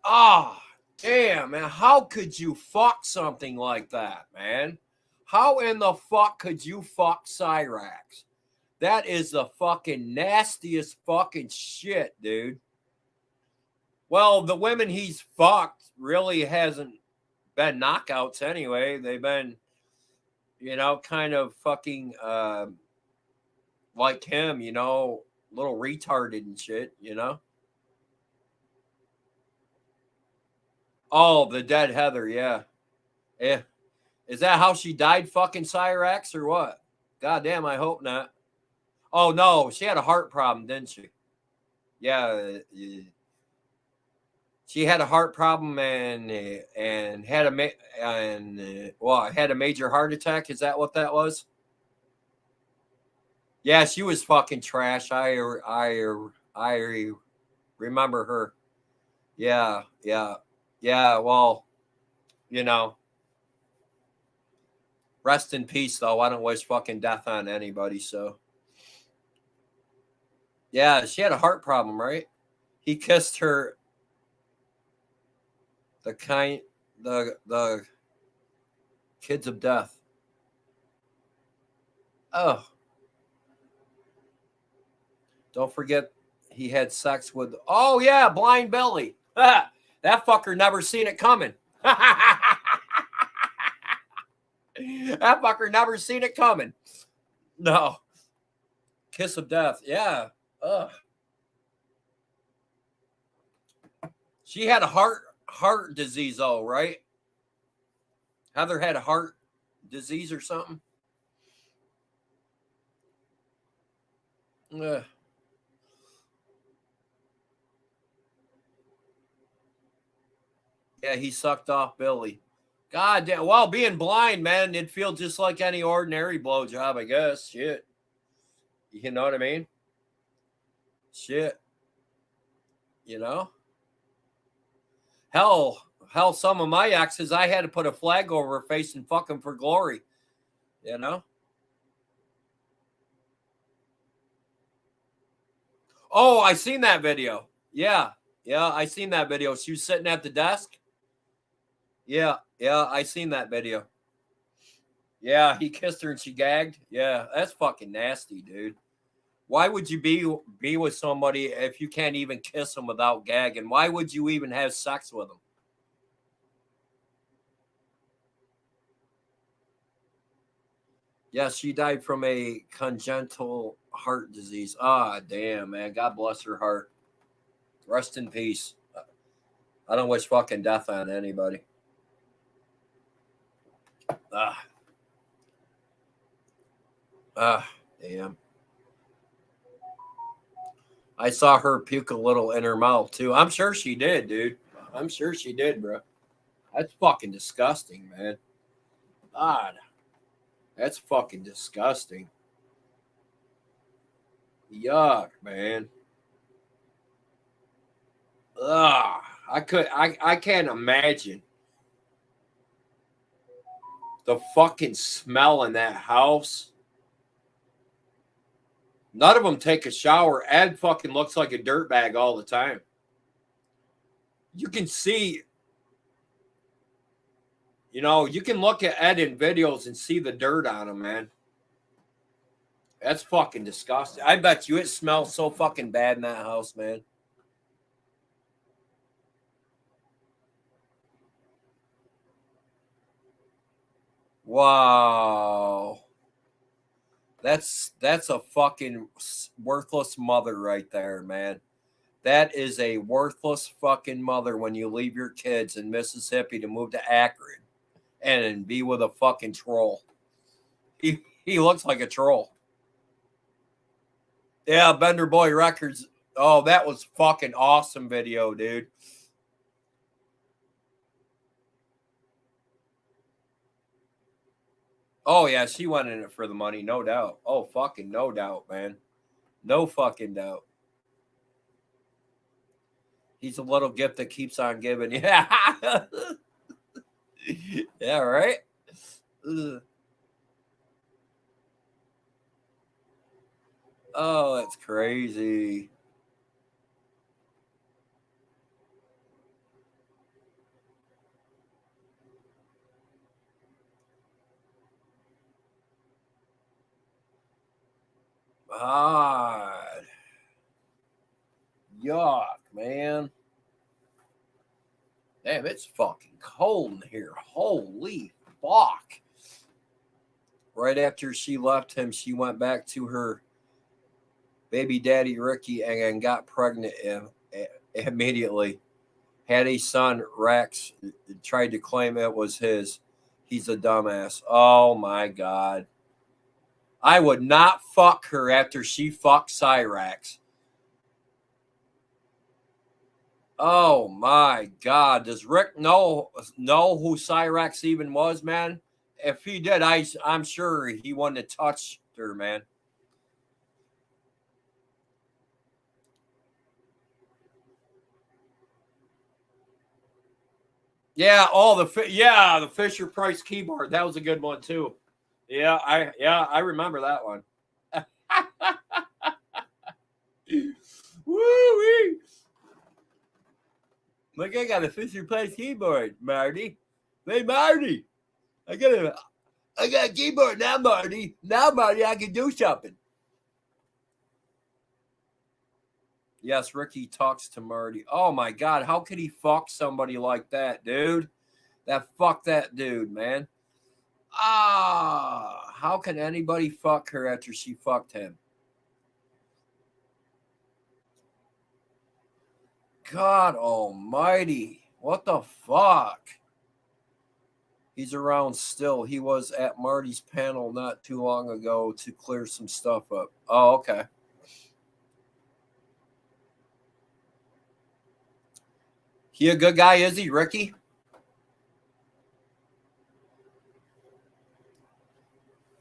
Ah, damn, man. How could you fuck something like that, man? How in the fuck could you fuck Cyrax? That is the fucking nastiest fucking shit, dude. Well, the women he's fucked really hasn't been knockouts anyway. They've been, you know, kind of fucking like him, you know, little retarded and shit, you know. Oh, the dead Heather, yeah. Yeah. Is that how she died, fucking Cyrax, or what? Goddamn, I hope not. Oh, no, she had a heart problem, didn't she? Yeah. She had a heart problem and had a major heart attack. Is that what that was? Yeah, she was fucking trash. I remember her. Yeah. Well, you know, rest in peace, though. I don't wish fucking death on anybody. So, yeah, she had a heart problem, right? He kissed her. The kids of death. Oh. Don't forget He had sex with, oh yeah, Blind Billy. That fucker never seen it coming. That fucker never seen it coming. No. Kiss of death. Yeah. Ugh. She had a heart disease, though, right? Heather had a heart disease or something. Ugh. Yeah, he sucked off Billy. God damn. Well, being blind, man, it'd feel just like any ordinary blowjob, I guess. Shit. You know what I mean? Shit. You know? Hell, some of my exes, I had to put a flag over her face and fuck them for glory. You know? Oh, I seen that video. Yeah, I seen that video. She was sitting at the desk. Yeah, I seen that video. Yeah, he kissed her and she gagged. Yeah, that's fucking nasty, dude. Why would you be with somebody if you can't even kiss them without gagging? Why would you even have sex with them? Yeah, she died from a congenital heart disease. Ah, damn, man. God bless her heart. Rest in peace. I don't wish fucking death on anybody. Damn. I saw her puke a little in her mouth, too. I'm sure she did, dude. I'm sure she did, bro. That's fucking disgusting, man. God. That's fucking disgusting. Yuck, man. Ugh. I can't imagine the fucking smell in that house. None of them take a shower. Ed fucking looks like a dirtbag all the time. You can see, you know, you can look at Ed in videos and see the dirt on him, man. That's fucking disgusting. I bet you it smells so fucking bad in that house, man. Wow. That's a fucking worthless mother right there, man. That is a worthless fucking mother when you leave your kids in Mississippi to move to Akron and be with a fucking troll. He looks like a troll. Yeah, Bender Boy Records. Oh, that was fucking awesome video, dude. Oh, yeah, she went in it for the money, no doubt. Oh, fucking no doubt, man. No fucking doubt. He's a little gift that keeps on giving. Yeah. Yeah, right? Ugh. Oh, that's crazy. God. Yuck, man. Damn, it's fucking cold in here. Holy fuck. Right after she left him, she went back to her baby daddy, Ricky, and got pregnant immediately. Had a son, Rex, tried to claim it was his. He's a dumbass. Oh, my God. I would not fuck her after she fucked Cyrax. Oh my God! Does Rick know who Cyrax even was, man? If he did, I'm sure he wouldn't have touched her, man. Yeah. Oh, the Fisher Price keyboard. That was a good one too. Yeah, I remember that one. Woo-wee. Look, I got a Fisher Price keyboard, Marty. Hey, Marty, I got a keyboard now, Marty. Now, Marty, I can do something. Yes, Ricky talks to Marty. Oh my God, how could he fuck somebody like that, dude? Fuck that dude, man. How can anybody fuck her after she fucked him? God almighty. What the fuck? He's around still. He was at Marty's panel not too long ago to clear some stuff up. Oh, okay. He a good guy, is he, Ricky?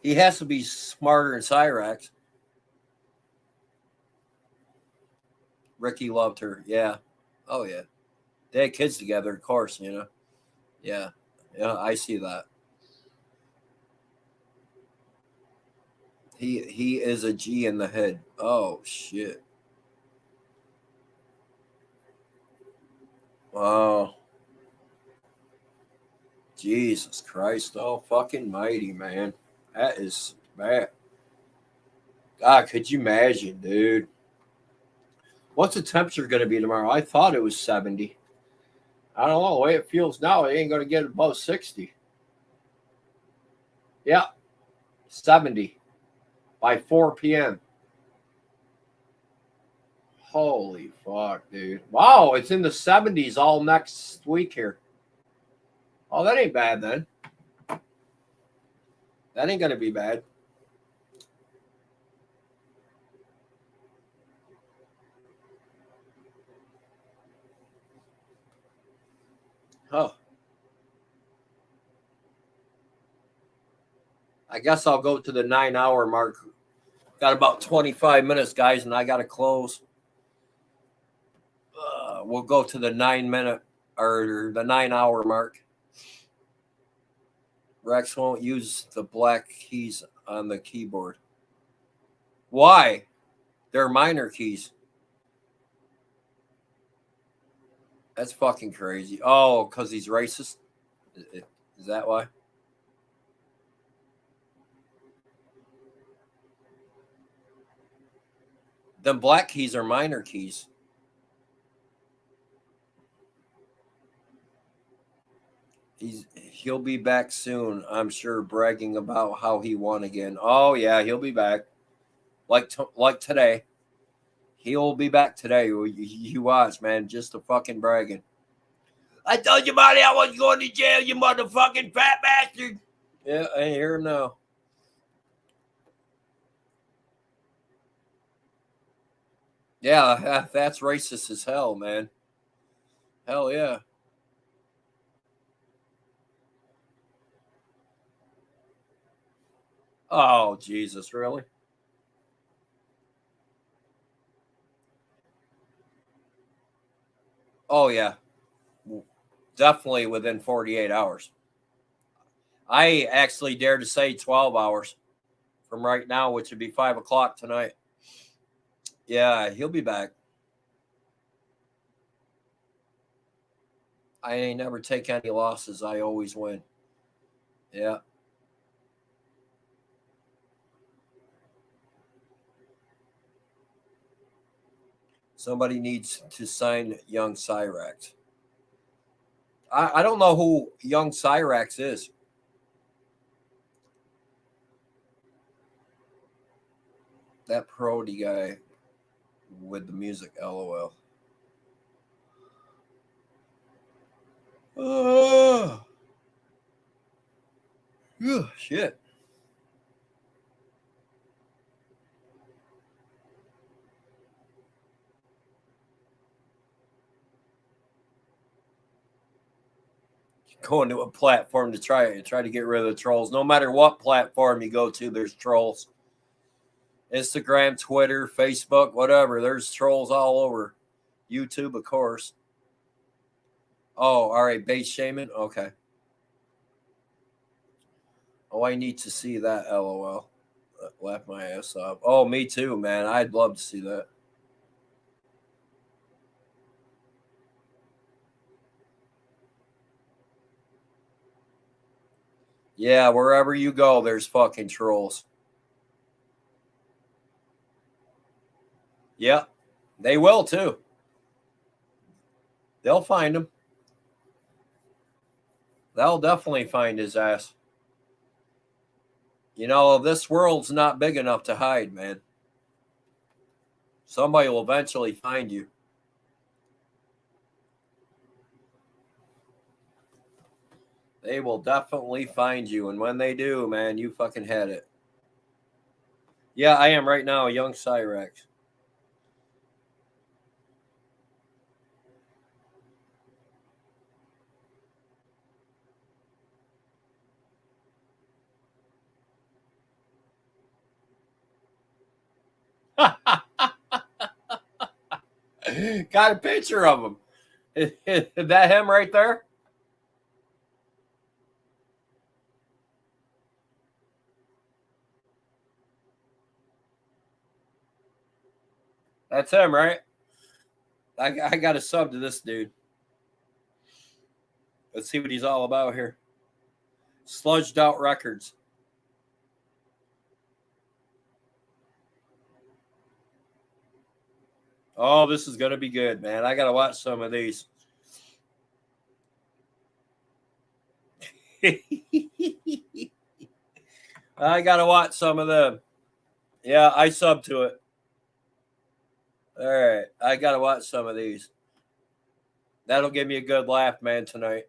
He has to be smarter than Cyrax. Ricky loved her. Yeah. Oh, yeah. They had kids together, of course, you know. Yeah. Yeah, I see that. He is a G in the head. Oh, shit. Oh. Jesus Christ. Oh, fucking mighty, man. That is bad. God, could you imagine, dude? What's the temperature going to be tomorrow? I thought it was 70. I don't know. The way it feels now, it ain't going to get above 60. Yeah. 70 by 4 p.m. Holy fuck, dude. Wow, it's in the 70s all next week here. Oh, that ain't bad then. That ain't going to be bad. Oh. I guess I'll go to the 9-hour mark. Got about 25 minutes, guys, and I got to close. We'll go to the 9-minute or the 9-hour mark. Rex won't use the black keys on the keyboard. Why? They're minor keys. That's fucking crazy. Oh, because he's racist? Is that why? Them black keys are minor keys. He'll be back soon, I'm sure, bragging about how he won again. Oh yeah, he'll be back. Like today. He'll be back today. You watch, man. Just a fucking bragging. I told you, Marty, I wasn't going to jail, you motherfucking fat bastard. Yeah, I hear him now. Yeah, that's racist as hell, man. Hell yeah. Oh, Jesus, really? Oh, yeah. Definitely within 48 hours. I actually dare to say 12 hours from right now, which would be 5 o'clock tonight. Yeah, he'll be back. I ain't never take any losses. I always win. Yeah. Somebody needs to sign young Cyrax. I don't know who young Cyrax is. That Prody guy with the music, LOL. Oh, shit. Going to a platform to try to get rid of the trolls. No matter what platform you go to, there's trolls. Instagram, Twitter, Facebook, whatever. There's trolls all over. YouTube, of course. Oh, all right. Base shaming. Okay. Oh, I need to see that. LOL. Laugh my ass off. Oh, me too, man. I'd love to see that. Yeah, wherever you go, there's fucking trolls. Yep. They will too. They'll find him. They'll definitely find his ass. You know, this world's not big enough to hide, man. Somebody will eventually find you. They will definitely find you. And when they do, man, you fucking had it. Yeah, I am right now a young Cyrex. Got a picture of him. Is that him right there? That's him, right? I got a sub to this dude. Let's see what he's all about here. Sludged Out Records. Oh, this is going to be good, man. I got to watch some of these. I got to watch some of them. Yeah, I sub to it. All right. I got to watch some of these. That'll give me a good laugh, man, tonight.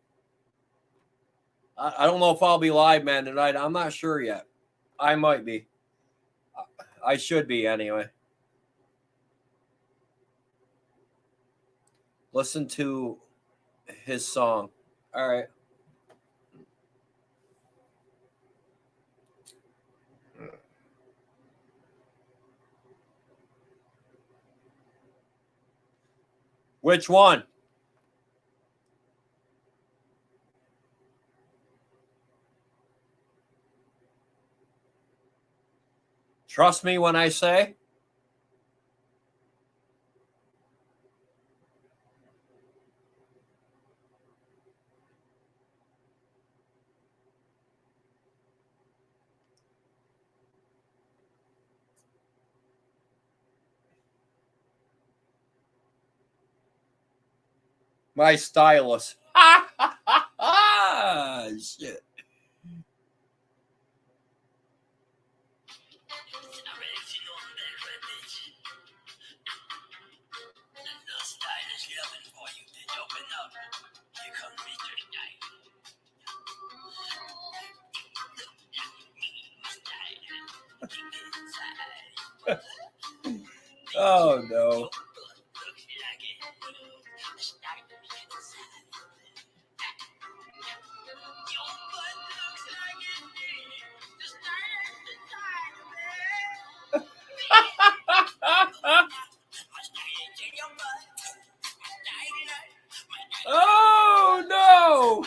I don't know if I'll be live, man, tonight. I'm not sure yet. I might be. I should be anyway. Listen to his song. All right. Which one? Trust me when I say. My stylus. Shit. Oh, no. Oh, no.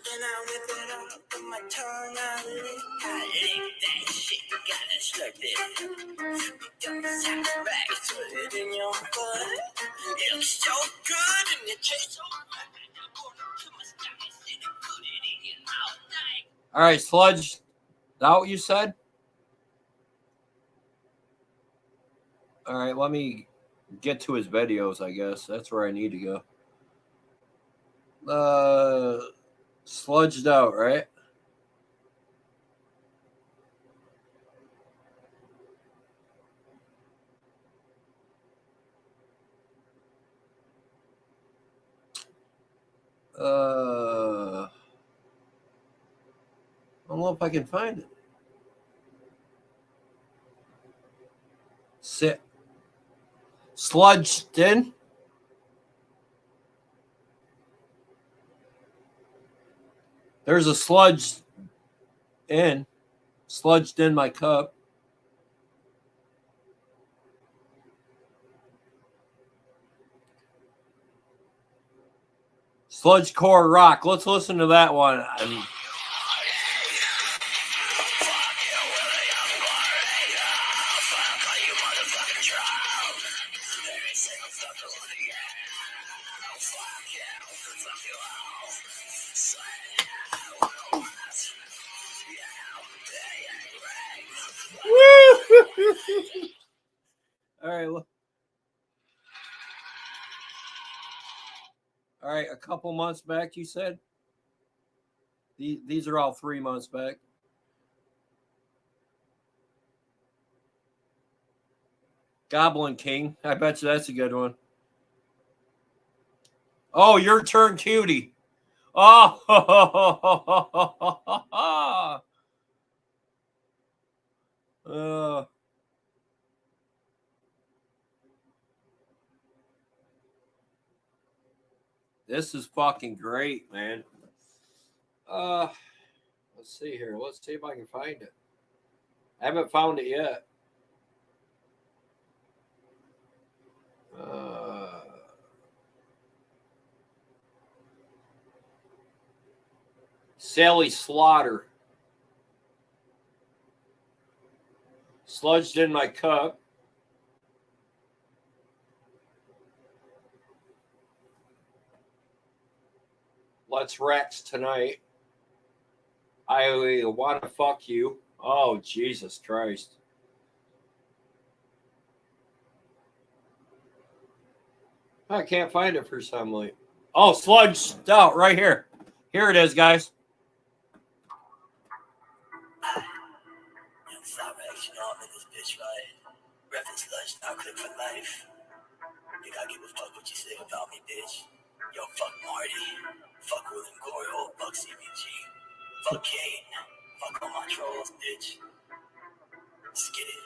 Then I whip it up with my tongue, I lick that shit, gotta slurp it. Got the rags, put it in your butt. It looks so good and it tastes so good. All right, Sludge. Is that what you said? All right, let me get to his videos, I guess. That's where I need to go. Sludged Out, right? I don't know if I can find it. Sit. Sludged in. There's a sludged in. Sludged in my cup. Sludge Core Rock. Let's listen to that one. All right. All right. A couple months back, you said? These are all 3 months back. Goblin King. I bet you that's a good one. Oh, your turn, cutie. Oh. This is fucking great, man. Let's see here. Let's see if I can find it. I haven't found it yet. Sally Slaughter. Sludged in my cup. Let's Rex tonight. I want to fuck you. Oh, Jesus Christ. I can't find it for some reason. Oh, sludged out right here. Here it is, guys. You know I'm in this bitch, right? Reference sludged out clip for life. You gotta give a fuck what you say about me, bitch. Yo, fuck Marty. Fuck William Coyle. Fuck CBG. Fuck Kane. Fuck all my trolls, bitch. Let's get it.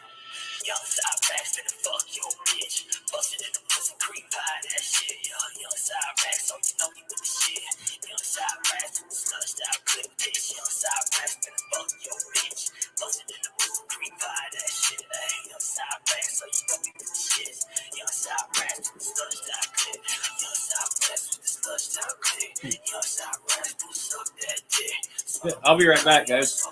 Young side racks, finna fuck your bitch. Bustin' in the pussy, cream pie, that shit. Young side racks, so you know we with the shit. Young side racks, sludged out clip, bitch. Young side racks, finna fuck your bitch. Bustin' in the pussy, cream pie, that shit. Young side racks, so you know we with the shit. Young side racks, sludged out clip. Young side racks, sludged out clip. Young side racks, suck that dick. I'll be right back, guys.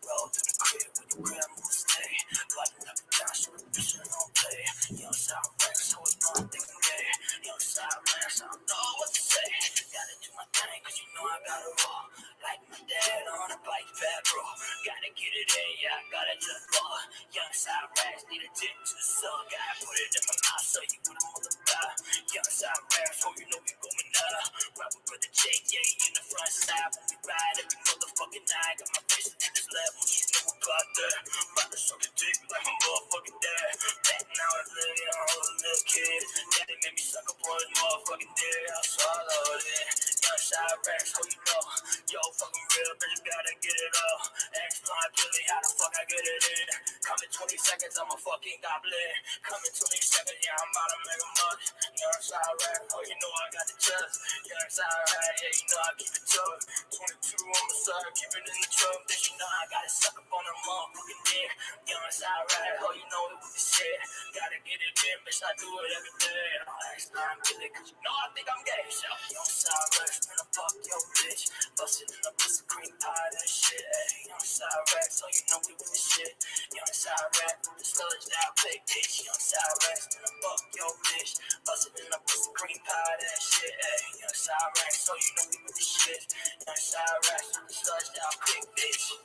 Roll through the crib with the grandma stay. Button up the dash with the bitch and don't play. Young side racks, always know I'm thinking gay. Young side racks, I don't know what to say. Gotta do my thing, cause you know I gotta roll. Like my dad on a bike pad, bro. Gotta get it in, yeah, I gotta just ball. Young side racks, need a tip to the sun. Gotta put it in my mouth so you wouldn't want to buy. Young side racks, so you know we going up. Rap with brother JJ in the front side. When we ride every motherfucking night. Got my face to this level, you know about that. About to suck a dick like my motherfucking dad. Back now I live, yeah, I'm a little kid. Daddy made me suck up on his motherfucking dick. I swallowed it. Young side racks, how you know? Yo, fucking real, bitch, gotta get it up. Ask my Billy, how the fuck I get it in? Come in 20 seconds, I'm a fucking goblin. Come in 20 seconds, yeah, I'm about to make a money. Young side rack, oh, you know I got the chest. Young side rack, yeah, you know I keep it tough. 22 on the side, keep it in the truck. Bitch, you know I gotta suck up on a motherfucking dick. Young side rack, oh, you know it with the shit. Gotta get it in, bitch, I do it every day. Ask my Billy, cause you know I think I'm gay. So, young side rack, finna fuck your bitch. Bustin' in the pussy, cream pie, that shit. Young side rack, so you know we with the shit. Young side rack, the sludge out, big bitch. Young side rack, finna fuck your bitch. Bustin' in the pussy, cream pie, that shit. Young side rack, so you know we with the shit. Young side rack, the sludge out, big bitch.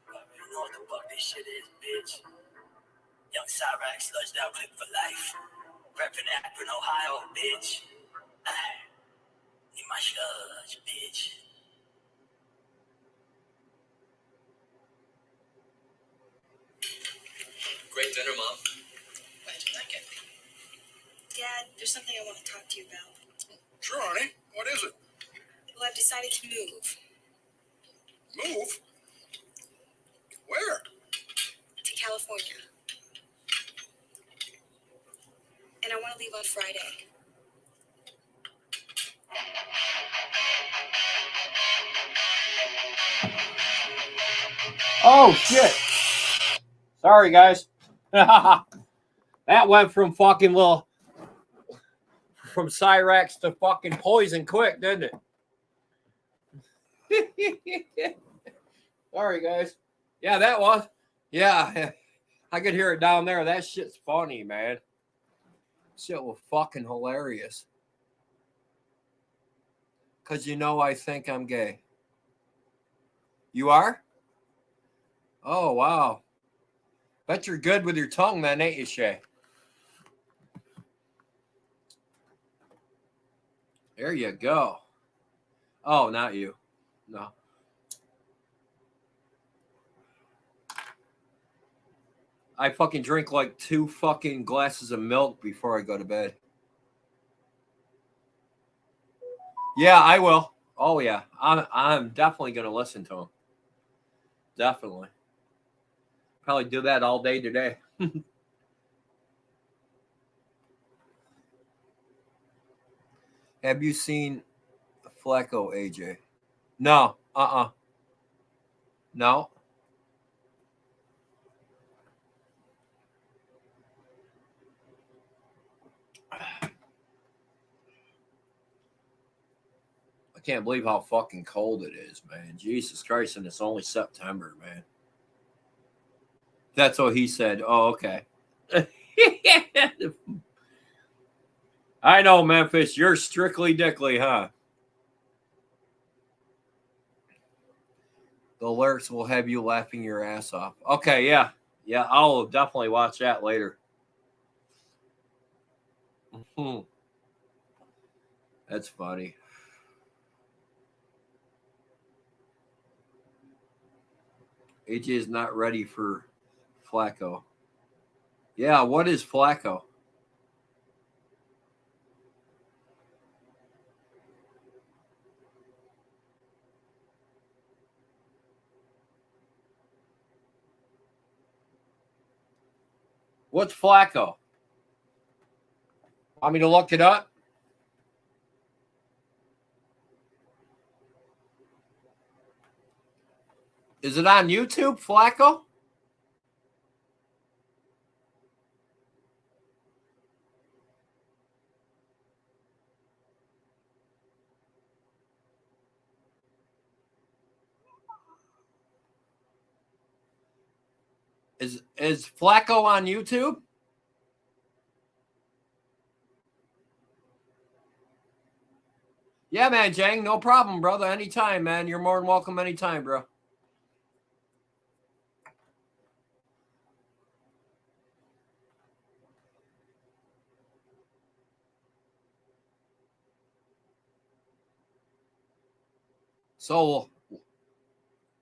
You know what the fuck this shit is, bitch. Young side rack, sludged out, clip for life. Reppin' Akron, Ohio, bitch. Need my sludge, bitch. Great dinner, Mom. Glad you like it. Dad, there's something I want to talk to you about. Sure, honey. What is it? Well, I've decided to move. Move? Where? To California. And I want to leave on Friday. Oh, shit. Sorry, guys. That went from fucking from Cyrax to fucking poison quick, didn't it? Sorry, guys. Yeah, that was. Yeah, I could hear it down there. That shit's funny, man. Shit was fucking hilarious. Because you know I think I'm gay. You are? Oh, wow. Bet you're good with your tongue then, ain't you, Shay? There you go. Oh, not you. No. I fucking drink like 2 fucking glasses of milk before I go to bed. Yeah, I will. Oh, yeah. I'm definitely going to listen to him. Definitely. Probably do that all day today. Have you seen Flacco, AJ? No. No. I can't believe how fucking cold it is, man. Jesus Christ, and it's only September, man. That's what he said. Oh, okay. I know, Memphis. You're strictly dickly, huh? The lyrics will have you laughing your ass off. Okay, yeah. Yeah, I'll definitely watch that later. That's funny. AJ is not ready for Flacco. Yeah, what is Flacco? What's Flacco? Want me to look it up? Is it on YouTube, Flacco? Is Flacco on YouTube? Yeah, man, Jang, no problem, brother. Anytime, man. You're more than welcome anytime, bro. So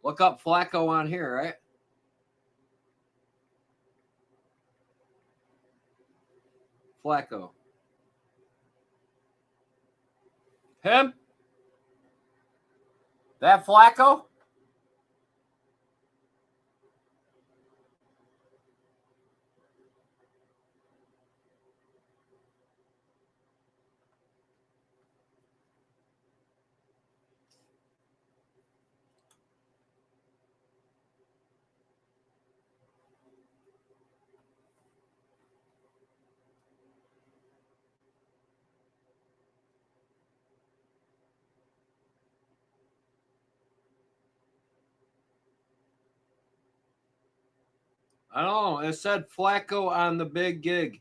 look up Flacco on here, right? Flacco. Him? That Flacco? I don't know. It said Flacco on the big gig.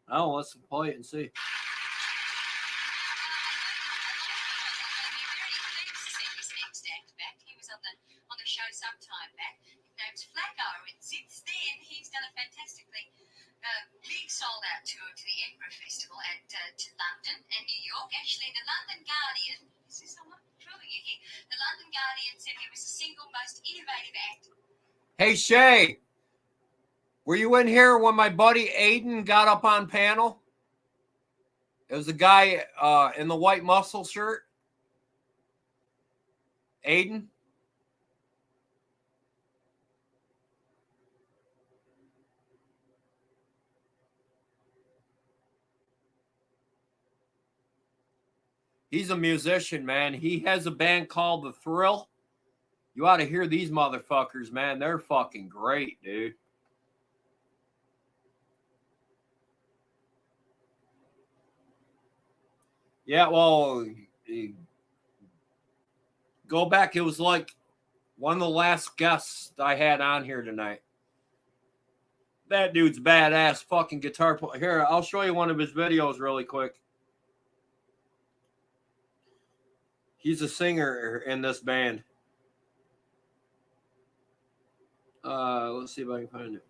Oh, let's play it and see. He was on the show some time back. His name's Flacco, and since then he's done a fantastically big sold-out tour to the Edinburgh Festival and to London and New York. Actually, the London Guardian, this is someone trolling you here, the London Guardian said he was the single most innovative act. Hey, Shay, were you in here when my buddy Aiden got up on panel? It was the guy in the white muscle shirt. Aiden? He's a musician, man. He has a band called The Thrill. You ought to hear these motherfuckers, man. They're fucking great, dude. Yeah, well, go back. It was like one of the last guests I had on here tonight. That dude's badass fucking guitar player. Here, I'll show you one of his videos really quick. He's a singer in this band. Let's see if I can find it.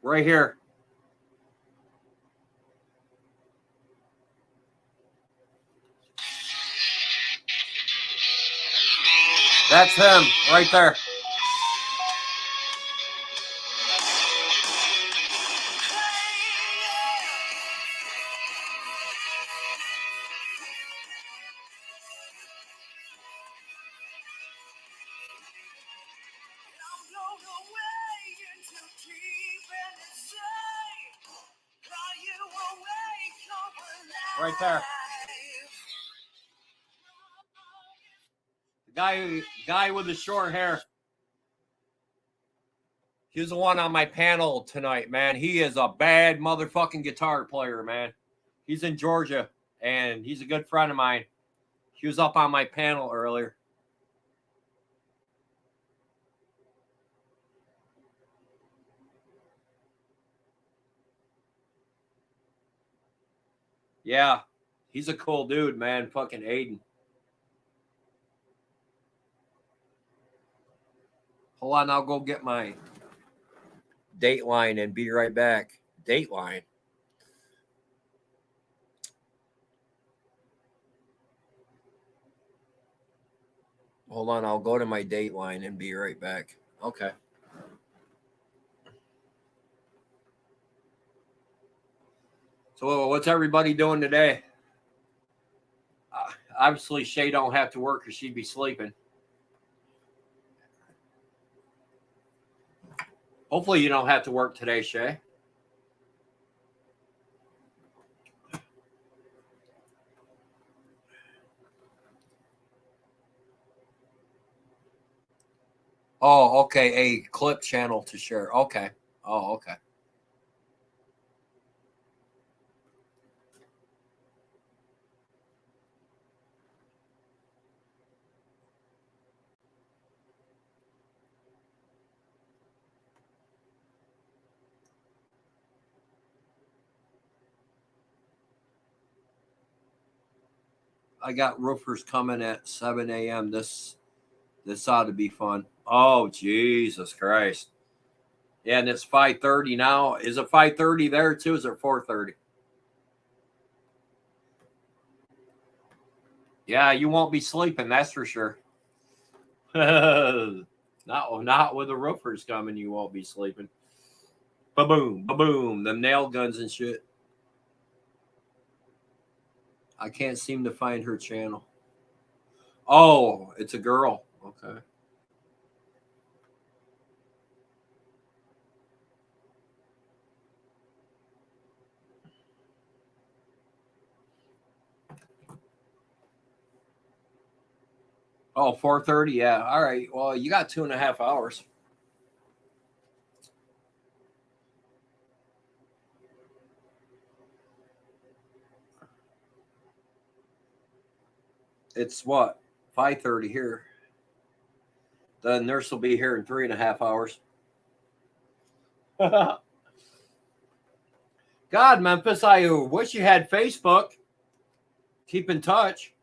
Right here. That's him right there. Right there. The guy with the short hair. He's the one on my panel tonight, man. He is a bad motherfucking guitar player, man. He's in Georgia, and he's a good friend of mine. He was up on my panel earlier. Yeah, he's a cool dude, man. Fucking Aiden. Hold on, I'll go get my Dateline and be right back. Dateline. Hold on, I'll go to my Dateline and be right back. Okay. So what's everybody doing today? Obviously, Shay don't have to work or she'd be sleeping. Hopefully you don't have to work today, Shay. Oh, okay. A clip channel to share. Okay. Oh, okay. I got roofers coming at 7 a.m. This ought to be fun. Oh, Jesus Christ. Yeah, and it's 5:30 now. Is it 5:30 there too? Is it 4:30? Yeah, you won't be sleeping, that's for sure. Not with the roofers coming, you won't be sleeping. Ba-boom, ba-boom, them nail guns and shit. I can't seem to find her channel. Oh, it's a girl. Okay. Oh, 4:30. Yeah. All right. Well, you got 2.5 hours. It's what? 5:30 here. The nurse will be here in 3.5 hours. God, Memphis, I wish you had Facebook. Keep in touch.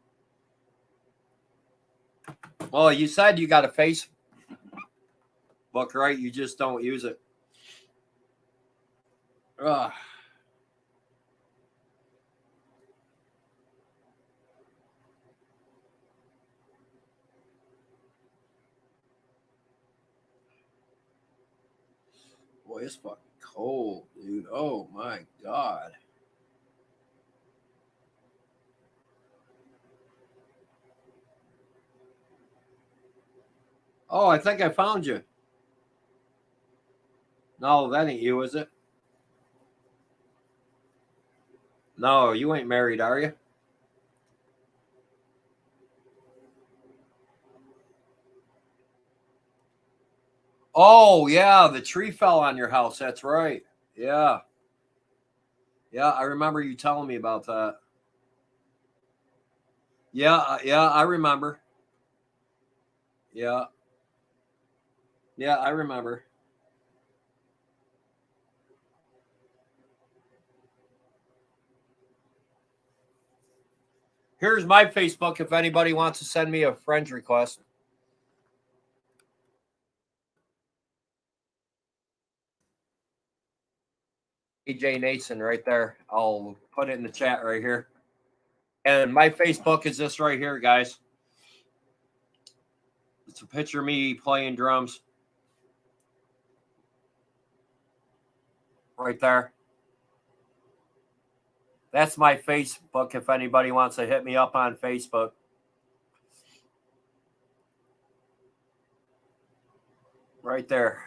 Well, you said you got a Facebook, right? You just don't use it. Ugh. Boy, it's fucking cold, dude. Oh my God. Oh, I think I found you. No, that ain't you, is it? No, you ain't married, are you? Oh, yeah, the tree fell on your house. That's right. Yeah. Yeah, I remember you telling me about that. Yeah, I remember. Yeah. Yeah, I remember. Here's my Facebook if anybody wants to send me a friend request. AJ Nason right there. I'll put it in the chat right here. And my Facebook is this right here, guys. It's a picture of me playing drums. Right there. That's my Facebook if anybody wants to hit me up on Facebook. Right there.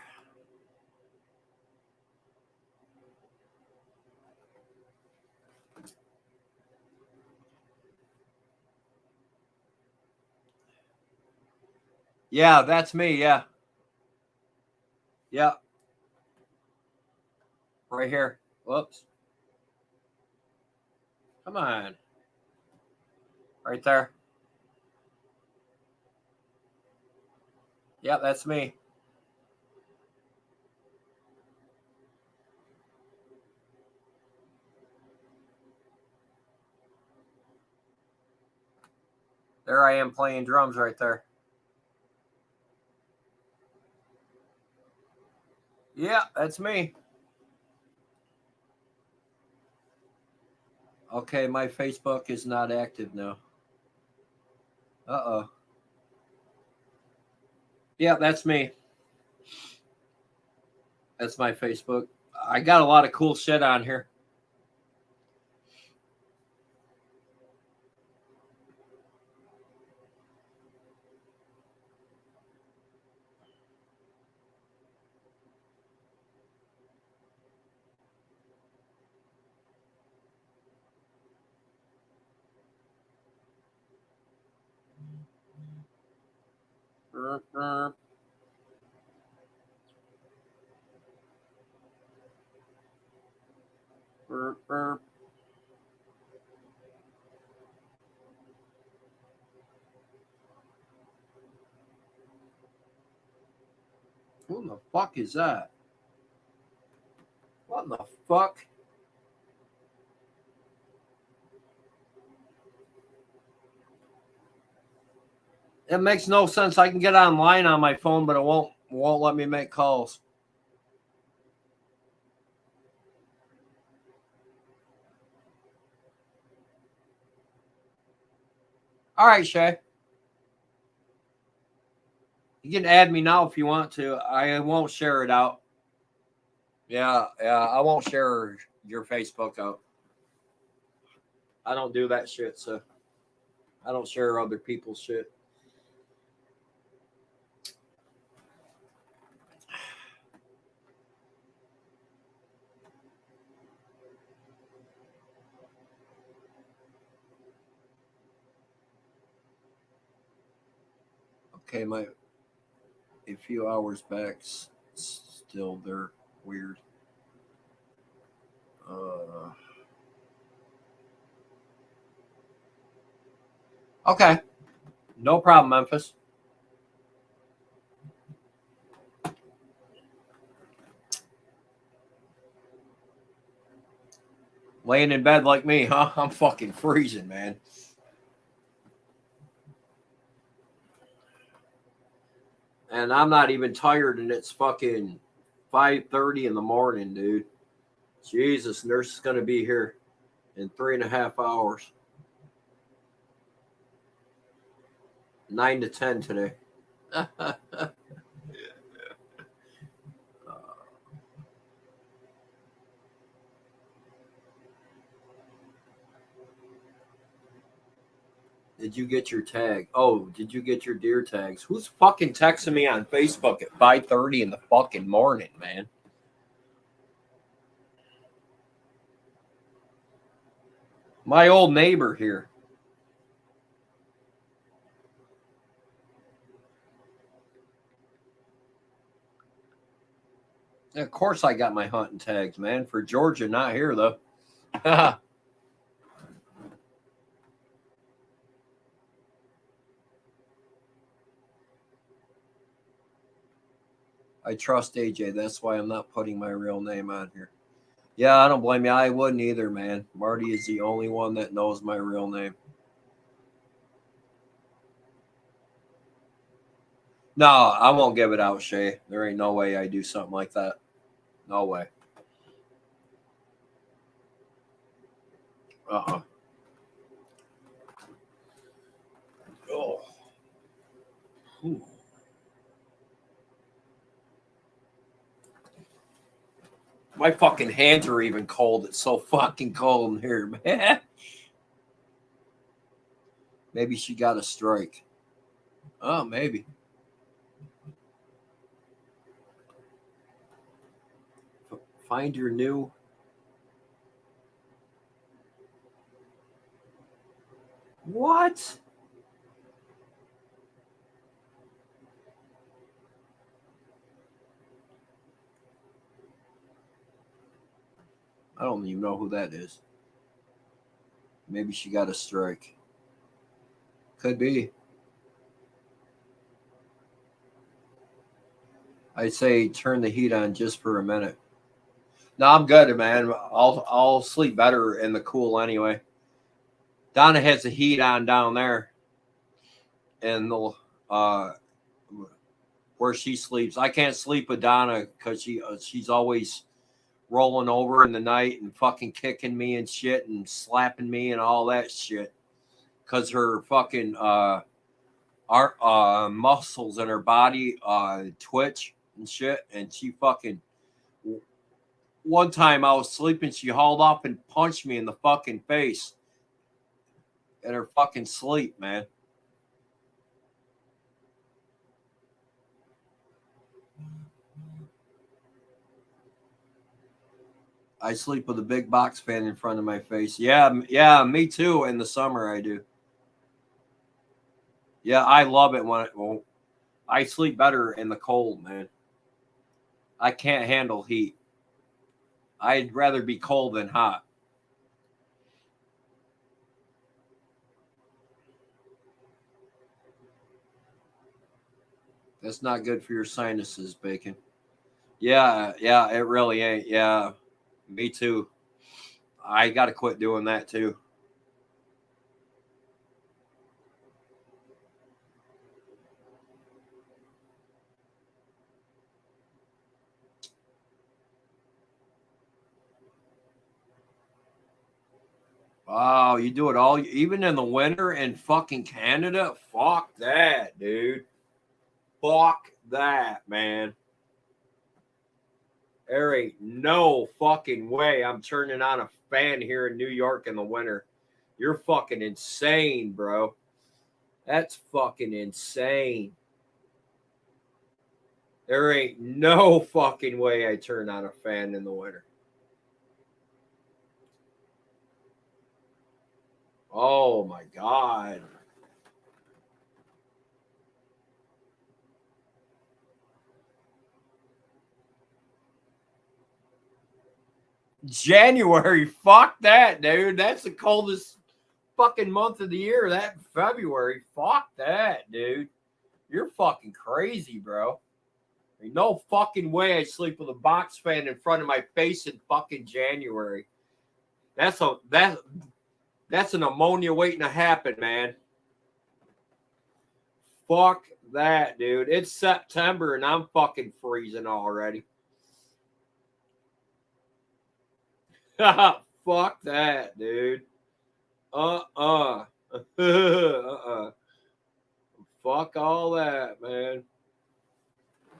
Yeah, that's me. Yeah. Yeah. Right here. Whoops. Come on. Right there. Yeah, that's me. There I am playing drums right there. Yeah, that's me. Okay, my Facebook is not active now. Uh-oh. Yeah, that's me. That's my Facebook. I got a lot of cool shit on here. Who the fuck is that? What the fuck? It makes no sense. I can get online on my phone, but it won't let me make calls. All right, Shay. You can add me now if you want to. I won't share it out. Yeah, I won't share your Facebook out. I don't do that shit, so I don't share other people's shit. Okay, a few hours back, still they're weird. Okay, no problem, Memphis. Laying in bed like me, huh? I'm fucking freezing, man. And I'm not even tired, and it's fucking 5:30 in the morning, dude. Jesus, nurse is going to be here in 3.5 hours. 9 to 10 today. Did you get your tag? Oh, did you get your deer tags? Who's fucking texting me on Facebook at 5:30 in the fucking morning, man? My old neighbor here. Of course I got my hunting tags, man. For Georgia, not here, though. I trust AJ. That's why I'm not putting my real name on here. Yeah, I don't blame you. I wouldn't either, man. Marty is the only one that knows my real name. No, I won't give it out, Shay. There ain't no way I do something like that. No way. Uh-uh. Oh. Ooh. My fucking hands are even cold. It's so fucking cold in here, man. Maybe she got a strike. Oh, maybe. Find your new. What? I don't even know who that is. Maybe she got a strike. Could be. I'd say turn the heat on just for a minute. No, I'm good, man. I'll sleep better in the cool anyway. Donna has the heat on down there, and where she sleeps. I can't sleep with Donna because she's always rolling over in the night and fucking kicking me and shit and slapping me and all that shit because her fucking muscles in her body twitch and shit, and she fucking. One time I was sleeping, she hauled up and punched me in the fucking face in her fucking sleep, man. I sleep with a big box fan in front of my face. Yeah, me too. In the summer, I do. Yeah, I love it when I sleep better in the cold, man. I can't handle heat. I'd rather be cold than hot. That's not good for your sinuses, Bacon. Yeah, it really ain't. Yeah, me too. I got to quit doing that too. Wow, you do it all, even in the winter in fucking Canada? Fuck that, dude. Fuck that, man. There ain't no fucking way I'm turning on a fan here in New York in the winter. You're fucking insane, bro. That's fucking insane. There ain't no fucking way I turn on a fan in the winter. Oh my God. January, fuck that, dude. That's the coldest fucking month of the year. That February, fuck that, dude. You're fucking crazy, bro. There's no fucking way I sleep with a box fan in front of my face in fucking January. That's an ammonia waiting to happen, man. Fuck that, dude. It's September and I'm fucking freezing already. Fuck that, dude. Uh-uh. Fuck all that, man.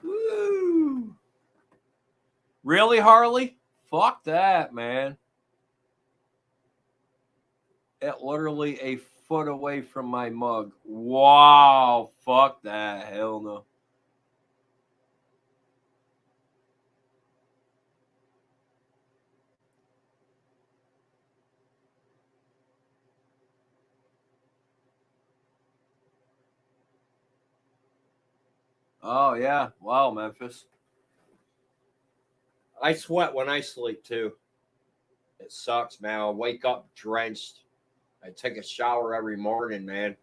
Woo. Really, Harley? Fuck that, man. It literally a foot away from my mug. Wow. Fuck that. Hell no. Oh, yeah. Wow, Memphis. I sweat when I sleep, too. It sucks, man. I wake up drenched. I take a shower every morning, man.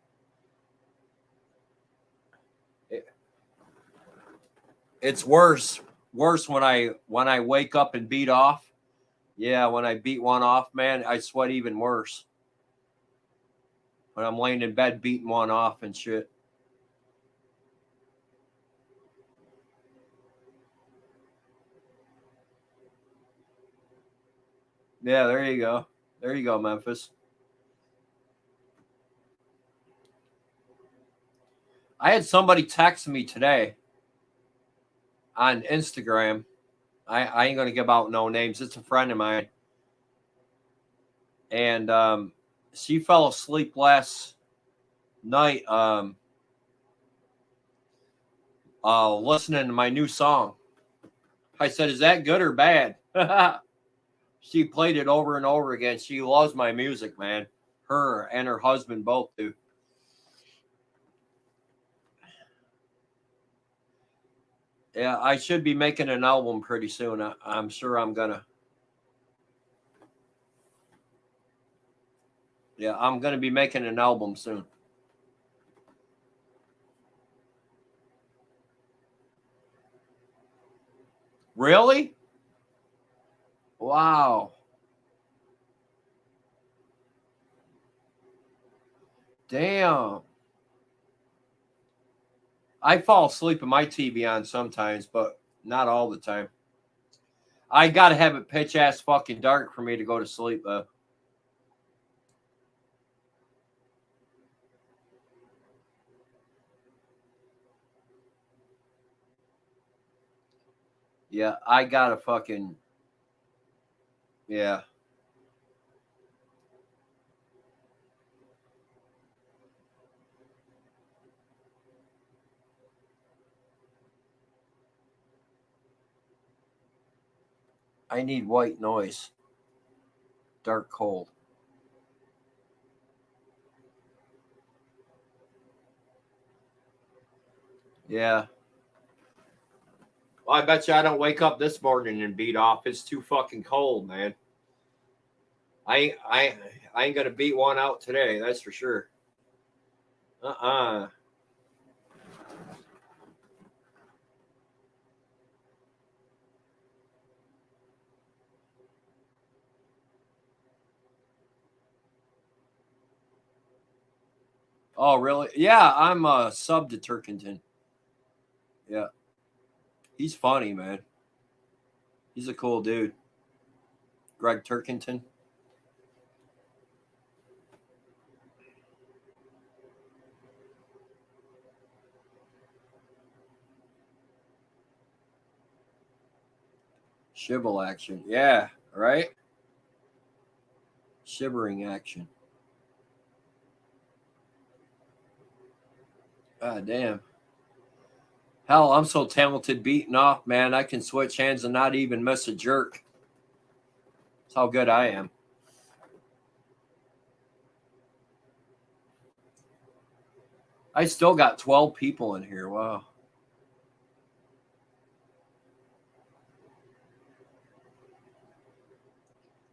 It's worse when I wake up and beat off. Yeah, when I beat one off, man, I sweat even worse. When I'm laying in bed beating one off and shit. Yeah, there you go. There you go, Memphis. I had somebody text me today on Instagram. I ain't going to give out no names. It's a friend of mine. And she fell asleep last night listening to my new song. I said, is that good or bad? She played it over and over again. She loves my music, man. Her and her husband both do. Yeah, I should be making an album pretty soon. I'm sure I'm gonna. Yeah, I'm gonna be making an album soon. Really? Wow. Damn. I fall asleep with my TV on sometimes, but not all the time. I gotta have it pitch ass fucking dark for me to go to sleep, though. Yeah, I gotta fucking. Yeah. I need white noise. Dark cold. Yeah. Well, I bet you I don't wake up this morning and beat off. It's too fucking cold, man. I ain't gonna beat one out today, that's for sure. Oh, really? Yeah, I'm sub to Turkington. Yeah. He's funny, man. He's a cool dude. Greg Turkington. Shivel action. Yeah, right? Shivering action. God damn. Hell, I'm so talented beating off, man. I can switch hands and not even miss a jerk. That's how good I am. I still got 12 people in here. Wow.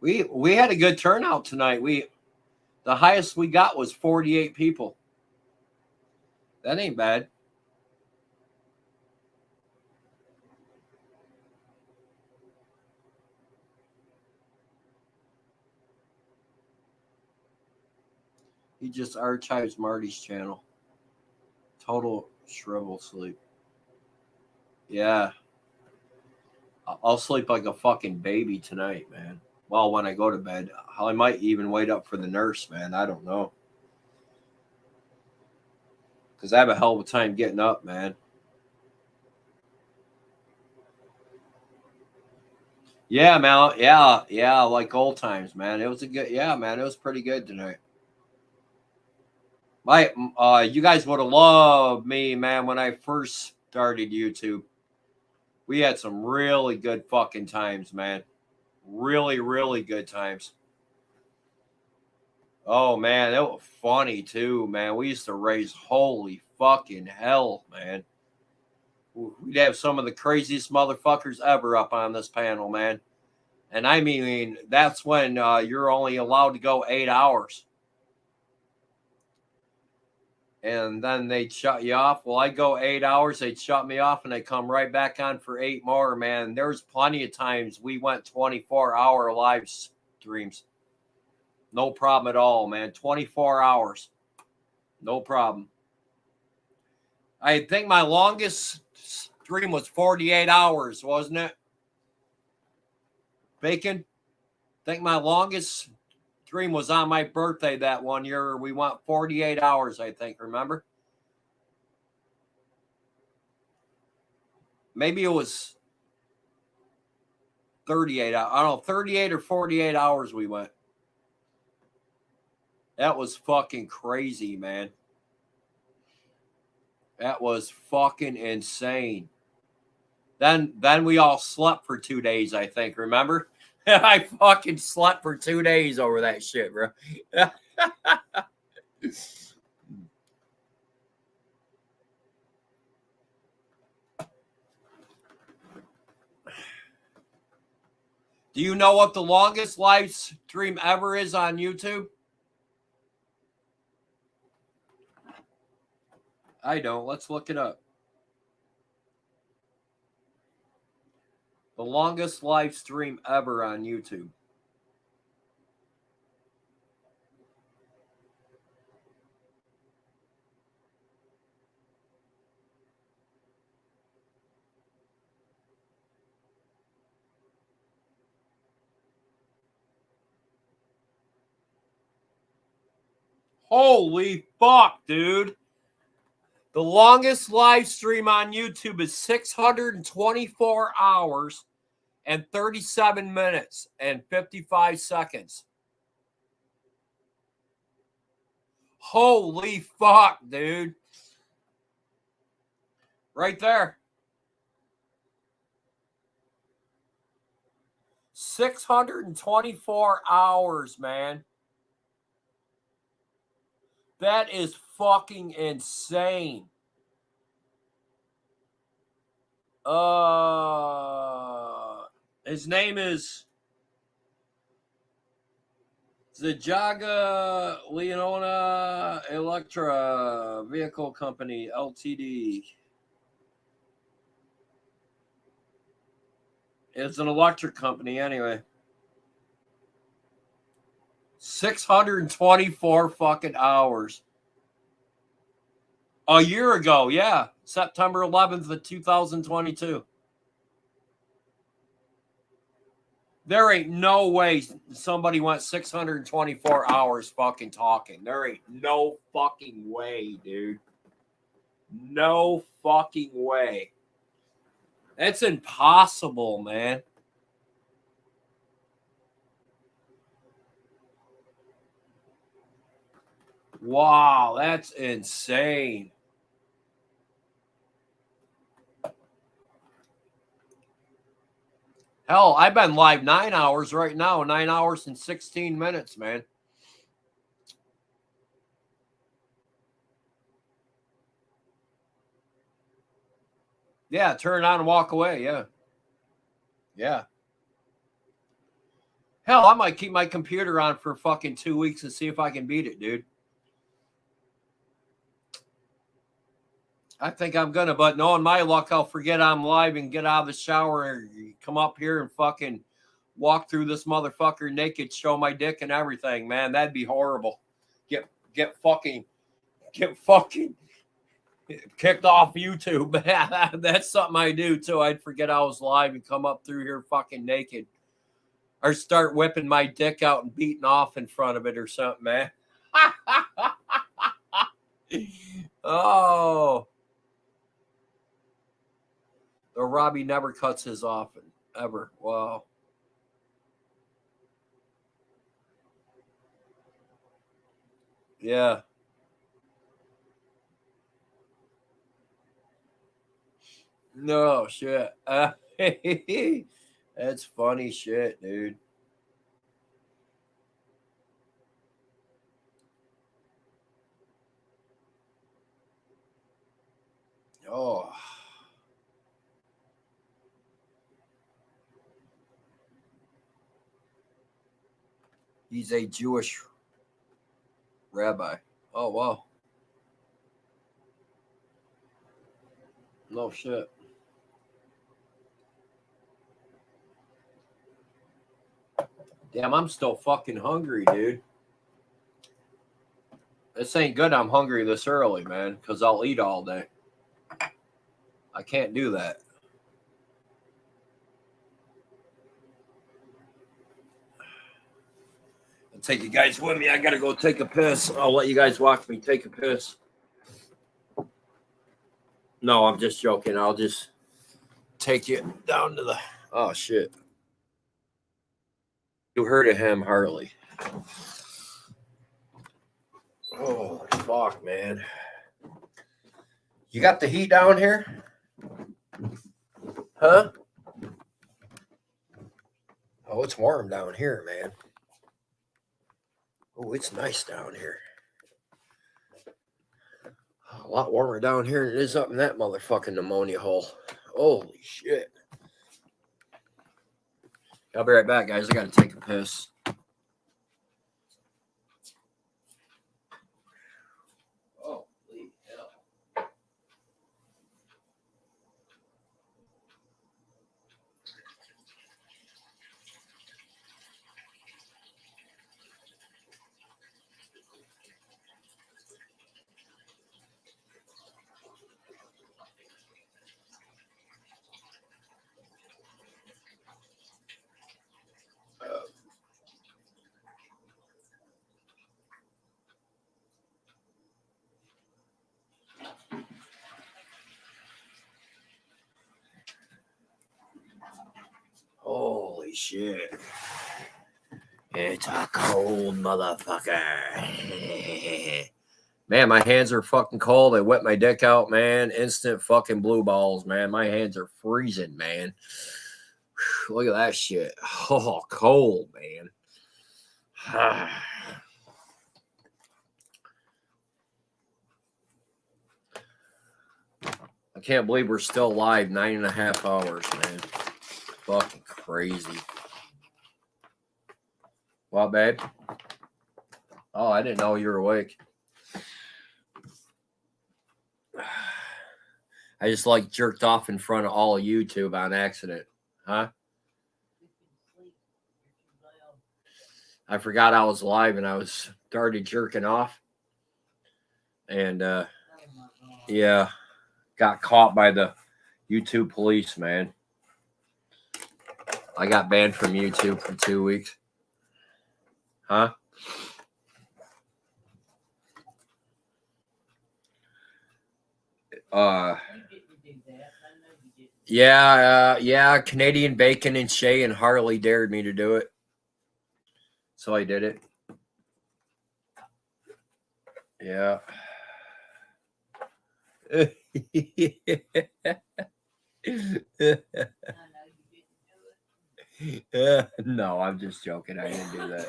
We had a good turnout tonight. The highest we got was 48 people. That ain't bad. He just archives Marty's channel. Total shrivel sleep. Yeah. I'll sleep like a fucking baby tonight, man. Well, when I go to bed, I might even wait up for the nurse, man. I don't know. Because I have a hell of a time getting up, man. Yeah, man. Yeah, like old times, man. It was man. It was pretty good tonight. You guys would have loved me, man, when I first started YouTube. We had some really good fucking times, man. Really, really good times. Oh, man, it was funny, too, man. We used to raise holy fucking hell, man. We'd have some of the craziest motherfuckers ever up on this panel, man. And I mean, that's when you're only allowed to go 8 hours. And then they'd shut you off. Well, I go 8 hours, they'd shut me off, and they come right back on for 8 more, man. There's plenty of times we went 24-hour live streams. No problem at all, man. 24 hours. No problem. I think my longest stream was 48 hours, wasn't it? Bacon? think my longest stream was on my birthday that one year. We went 48 hours, I think. Remember? Maybe it was 38. I don't know, 38 or 48 hours we went. That was fucking crazy, man. That was fucking insane. Then we all slept for 2 days, I think. Remember? I fucking slept for 2 days over that shit, bro. Do you know what the longest live stream ever is on YouTube? I don't. Let's look it up. The longest live stream ever on YouTube. Holy fuck, dude. The longest live stream on YouTube is 624 hours and 37 minutes and 55 seconds. Holy fuck, dude. Right there. 624 hours, man. That is fucking insane. His name is Zajaga Leonona Electra Vehicle Company, Ltd. It's an electric company anyway. 624 fucking hours. A year ago, yeah. September 11th of 2022. There ain't no way somebody went 624 hours fucking talking. There ain't no fucking way, dude. No fucking way. That's impossible, man. Wow, that's insane. Hell, I've been live 9 hours right now. 9 hours and 16 minutes, man. Yeah, turn it on and walk away. Yeah. Yeah. Hell, I might keep my computer on for fucking 2 weeks and see if I can beat it, dude. I think I'm gonna, but knowing my luck, I'll forget I'm live and get out of the shower and come up here and fucking walk through this motherfucker naked, show my dick and everything, man. That'd be horrible. Get fucking kicked off YouTube. That's something I do too. I'd forget I was live and come up through here fucking naked. Or start whipping my dick out and beating off in front of it or something, man. Oh. Or Robbie never cuts his off ever. Wow. Yeah. No shit. That's funny shit, dude. Oh. He's a Jewish rabbi. Oh, wow. No shit. Damn, I'm still fucking hungry, dude. This ain't good I'm hungry this early, man, because I'll eat all day. I can't do that. take you guys with me. I gotta go take a piss. I'll let you guys watch me take a piss. No, I'm just joking. I'll just take you down to the. Oh shit! You heard of him, Harley? Oh fuck, man! You got the heat down here, huh? Oh, it's warm down here, man. Oh, it's nice down here. A lot warmer down here than it is up in that motherfucking pneumonia hole. Holy shit. I'll be right back, guys. I gotta take a piss. Holy hell. Holy shit. It's a cold motherfucker. Man, my hands are fucking cold. I wet my dick out, man. Instant fucking blue balls, man. My hands are freezing, man. Look at that shit. Oh, cold, man. I can't believe we're still live 9.5 hours, man. Fucking crazy. What, babe? Oh, I didn't know you were awake. I just like jerked off in front of all of YouTube on accident. Huh? I forgot I was live and I was started jerking off. And yeah, got caught by the YouTube police, man. I got banned from YouTube for 2 weeks. Huh? Yeah, Canadian Bacon and Shay and Harley dared me to do it. So I did it. Yeah. No, I'm just joking. I didn't do that.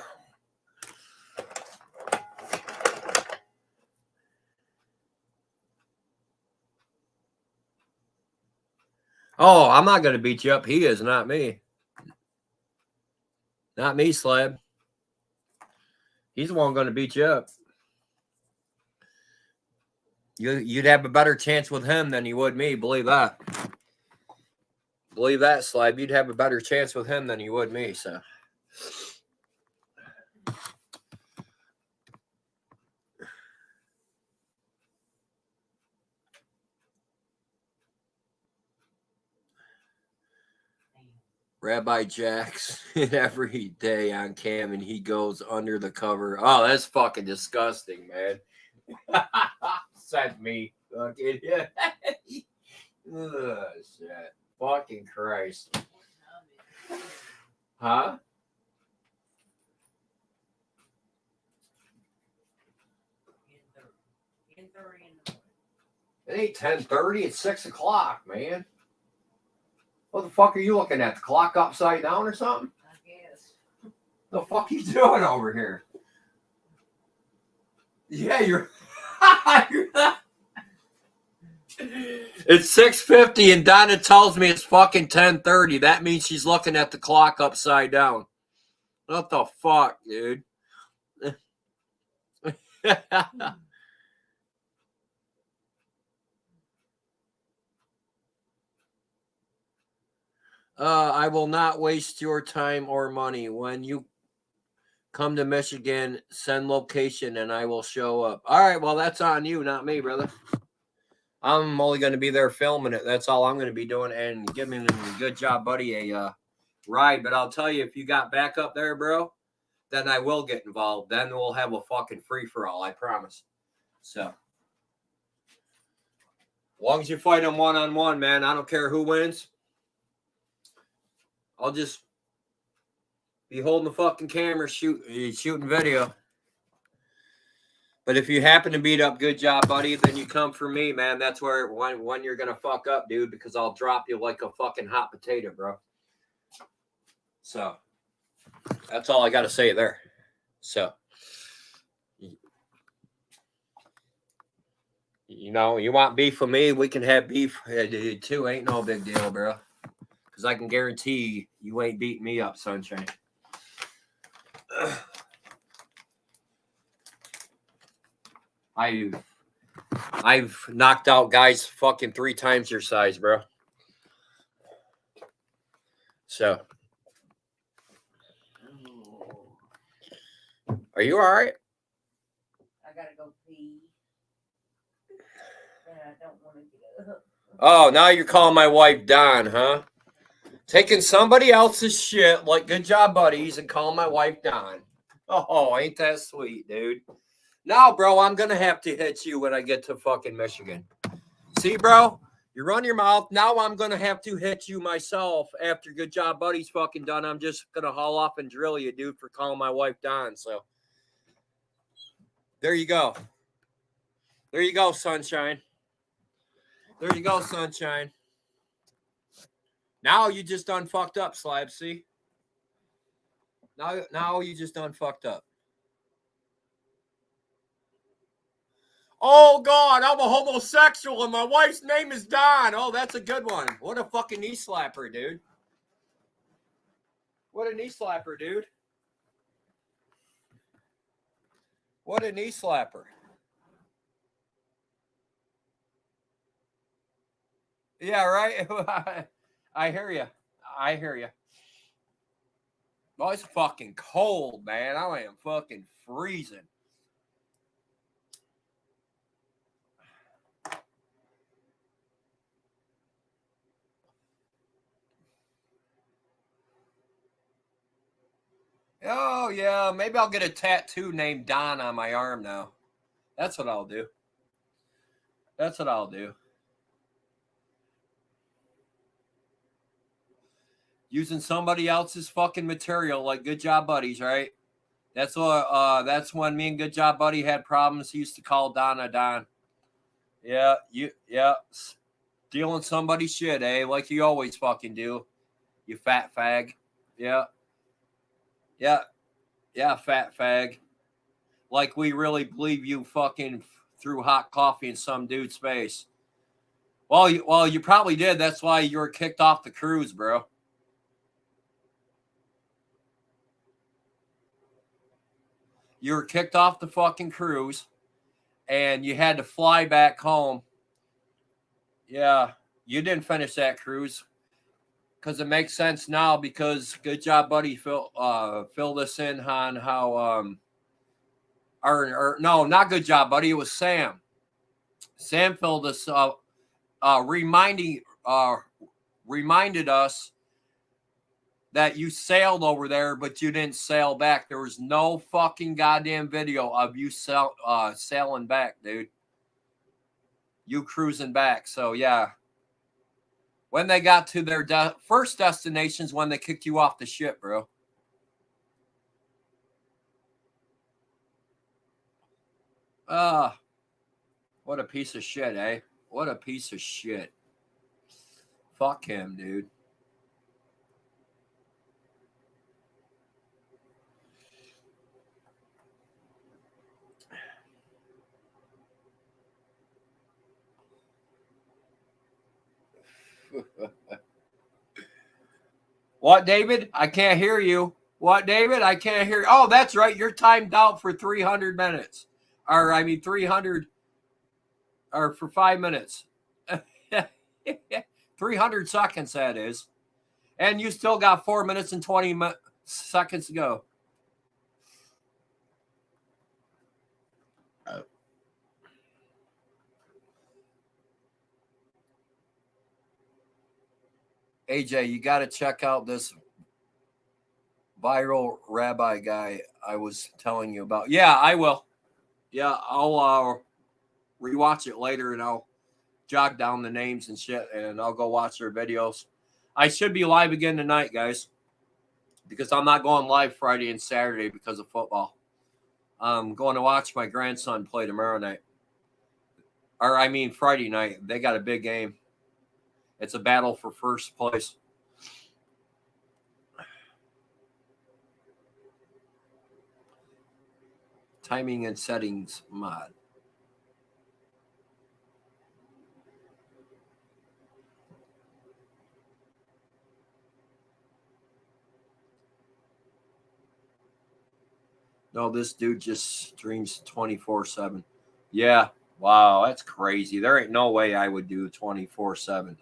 Oh, I'm not going to beat you up. He is, not me. Not me, Slab. He's the one going to beat you up. You'd have a better chance with him than you would me. Believe that. Believe that, Slab. You'd have a better chance with him than you would me. So. Rabbi Jack's every day on cam and he goes under the cover. Oh, that's fucking disgusting, man. Said me. Fucking yeah. Ugh, shit. Fucking Christ. Huh? It ain't 10:30. It's 6 o'clock, man. What the fuck are you looking at? The clock upside down or something? I guess. The fuck you doing over here? Yeah, you're It's 6:50 and Donna tells me it's fucking 10:30. That means she's looking at the clock upside down. What the fuck, dude? I will not waste your time or money. When you come to Michigan, send location and I will show up. All right, well, that's on you, not me, brother. I'm only going to be there filming it. That's all I'm going to be doing and giving a good job, buddy, a ride. But I'll tell you, if you got back up there, bro, then I will get involved. Then we'll have a fucking free-for-all, I promise. So, as long as you fight them one-on-one, man, I don't care who wins. I'll just be holding the fucking camera, shooting video. But if you happen to beat up Good Job Buddy, then you come for me, man. That's where when you're gonna fuck up, dude, because I'll drop you like a fucking hot potato, bro. So that's all I gotta say there. So you know, you want beef with me, we can have beef too. Ain't no big deal, bro. Because I can guarantee you ain't beating me up, Sunshine. I've knocked out guys fucking 3 times your size, bro. So, are you all right? I gotta go pee. And I don't want to get up. Oh, now you're calling my wife Don, huh? Taking somebody else's shit like Good Job Buddies and calling my wife Don. Oh, ain't that sweet, dude? Now, bro, I'm going to have to hit you when I get to fucking Michigan. See, bro? You run your mouth. Now I'm going to have to hit you myself after Good Job Buddy's fucking done. I'm just going to haul off and drill you, dude, for calling my wife Don. So, there you go. There you go, Sunshine. There you go, Sunshine. Now you just done fucked up, Slab, see? Now you just done fucked up. Oh, God, I'm a homosexual and my wife's name is Don. Oh, that's a good one. What a fucking knee slapper, dude. What a knee slapper, dude. What a knee slapper. Yeah, right? I hear you. I hear you. Well, it's fucking cold, man. I am fucking freezing. Oh, yeah. Maybe I'll get a tattoo named Don on my arm now. That's what I'll do. That's what I'll do. Using somebody else's fucking material like Good Job Buddies, right? That's what. That's when me and Good Job Buddy had problems. He used to call Donna Don. Yeah, stealing somebody's shit, eh? Like you always fucking do. You fat fag. Yeah, fat fag. Like we really believe you fucking threw hot coffee in some dude's face. Well, you probably did. That's why you were kicked off the cruise, bro. You were kicked off the fucking cruise, and you had to fly back home. Yeah, you didn't finish that cruise because it makes sense now. Because Good Job Buddy fill this in on how or no, not Good Job Buddy. It was Sam. Sam filled us reminded us that you sailed over there, but you didn't sail back. There was no fucking goddamn video of you sailing back, dude. You cruising back. So, yeah. When they got to their first destinations, when they kicked you off the ship, bro. What a piece of shit, eh? What a piece of shit. Fuck him, dude. What, David? I can't hear you. What, David? I can't hear you. Oh, that's right. You're timed out for 300 minutes. Or, 300 or for 5 minutes. 300 seconds, that is. And you still got 4 minutes and 20 seconds to go. AJ, you got to check out this viral rabbi guy I was telling you about. Yeah, I will. Yeah, I'll rewatch it later and I'll jog down the names and shit and I'll go watch their videos. I should be live again tonight, guys, because I'm not going live Friday and Saturday because of football. I'm going to watch my grandson play tomorrow night. Or, I mean, Friday night. They got a big game. It's a battle for first place. Timing and settings mod. No, this dude just streams 24/7. Yeah. Wow, that's crazy. There ain't no way I would do 24/7.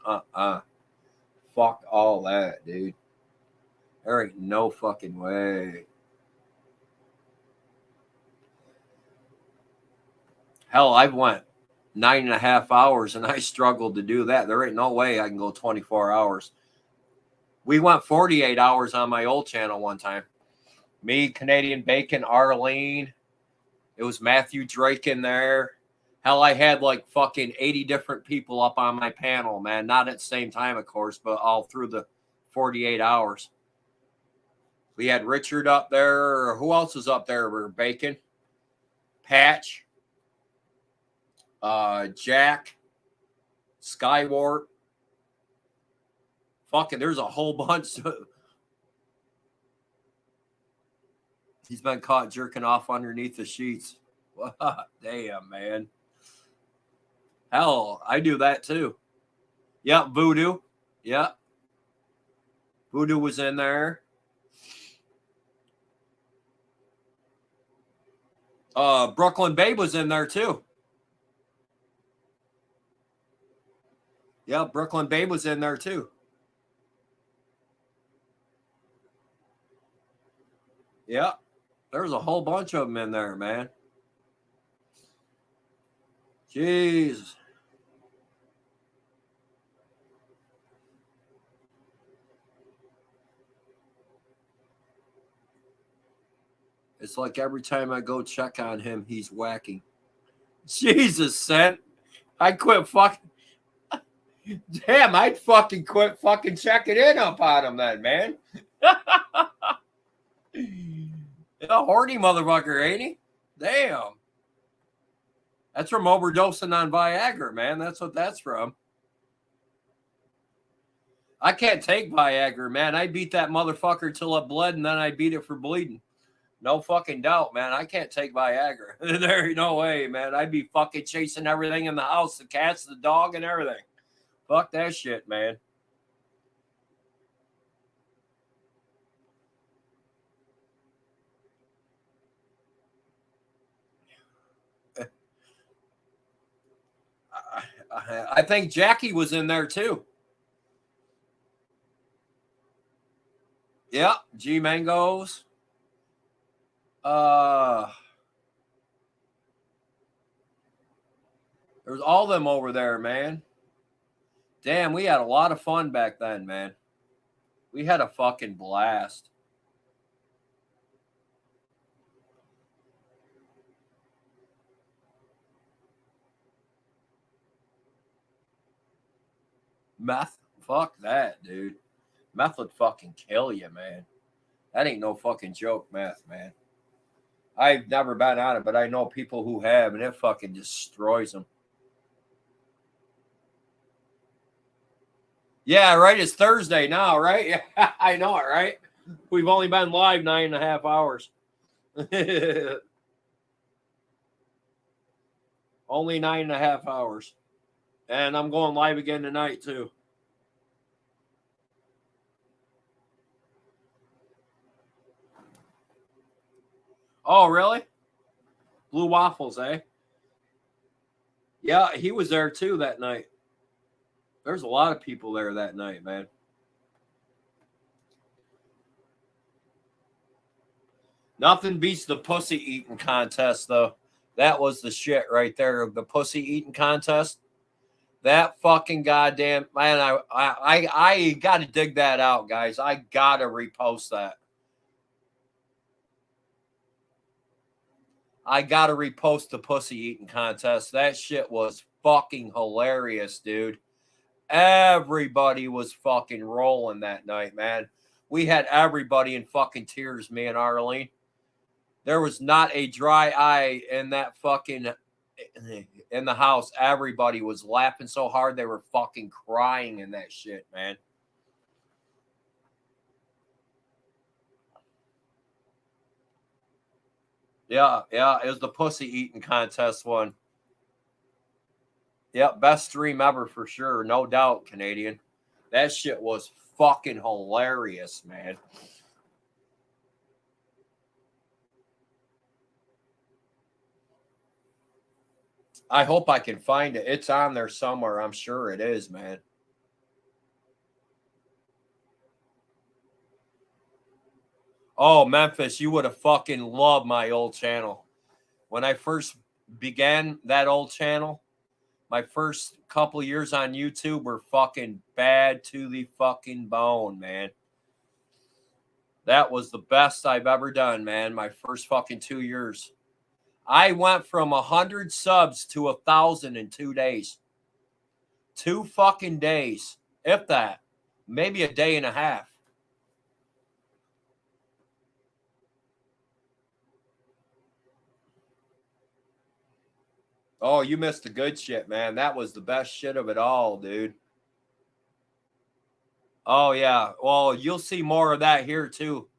Fuck all that, dude. There ain't no fucking way. Hell, I've went 9.5 hours and I struggled to do that. There ain't no way I can go 24 hours. We went 48 hours on my old channel one time. Me, Canadian Bacon, Arlene. It was Matthew Drake in there. Hell, I had like fucking 80 different people up on my panel, man. Not at the same time, of course, but all through the 48 hours. We had Richard up there. Who else was up there? Bacon, Patch, Jack, Skywarp. Fucking, there's a whole bunch. He's been caught jerking off underneath the sheets. Damn, man. Hell, I do that too. Yep, Voodoo. Yep. Voodoo was in there. Brooklyn Babe was in there too. Yeah, Brooklyn Babe was in there too. Yeah, there's a whole bunch of them in there, man. Jeez. It's like every time I go check on him, he's whacking. Jesus, Sent. I quit fucking. Damn, I'd fucking quit fucking checking in up on him then, man. A horny motherfucker, ain't he? Damn. That's from overdosing on Viagra, man. That's what that's from. I can't take Viagra, man. I beat that motherfucker till it bled, and then I beat it for bleeding. No fucking doubt, man. I can't take Viagra. There ain't no way, man. I'd be fucking chasing everything in the house, the cats, the dog, and everything. Fuck that shit, man. I think Jackie was in there too. Yeah, G Mangoes. There's all them over there, man. Damn, we had a lot of fun back then, man. We had a fucking blast. Meth? Fuck that, dude. Meth would fucking kill you, man. That ain't no fucking joke, meth, man. I've never been on it, but I know people who have, and it fucking destroys them. Yeah, right. It's Thursday now, right? Yeah, I know it, right? We've only been live 9.5 hours. Only 9.5 hours. And I'm going live again tonight, too. Oh, really? Blue Waffles, eh? Yeah, he was there, too, that night. There's a lot of people there that night, man. Nothing beats the pussy eating contest, though. That was the shit right there. The pussy eating contest. That fucking goddamn man. I got to dig that out, guys. I got to repost that. I gotta repost the pussy eating contest. That shit was fucking hilarious, dude. Everybody was fucking rolling that night, man. We had everybody in fucking tears, me and Arlene. There was not a dry eye in that fucking in the house. Everybody was laughing so hard they were fucking crying in that shit, man. Yeah, it was the pussy eating contest one. Yep, best stream ever for sure, no doubt, Canadian. That shit was fucking hilarious, man. I hope I can find it. It's on there somewhere. I'm sure it is, man. Oh, Memphis, you would have fucking loved my old channel. When I first began that old channel, my first couple years on YouTube were fucking bad to the fucking bone, man. That was the best I've ever done, man. My first fucking 2 years. I went from 100 subs to 1,000 in 2 days. 2 fucking days, if that. Maybe a day and a half. Oh, you missed the good shit, man. That was the best shit of it all, dude. Oh, yeah. Well, you'll see more of that here, too,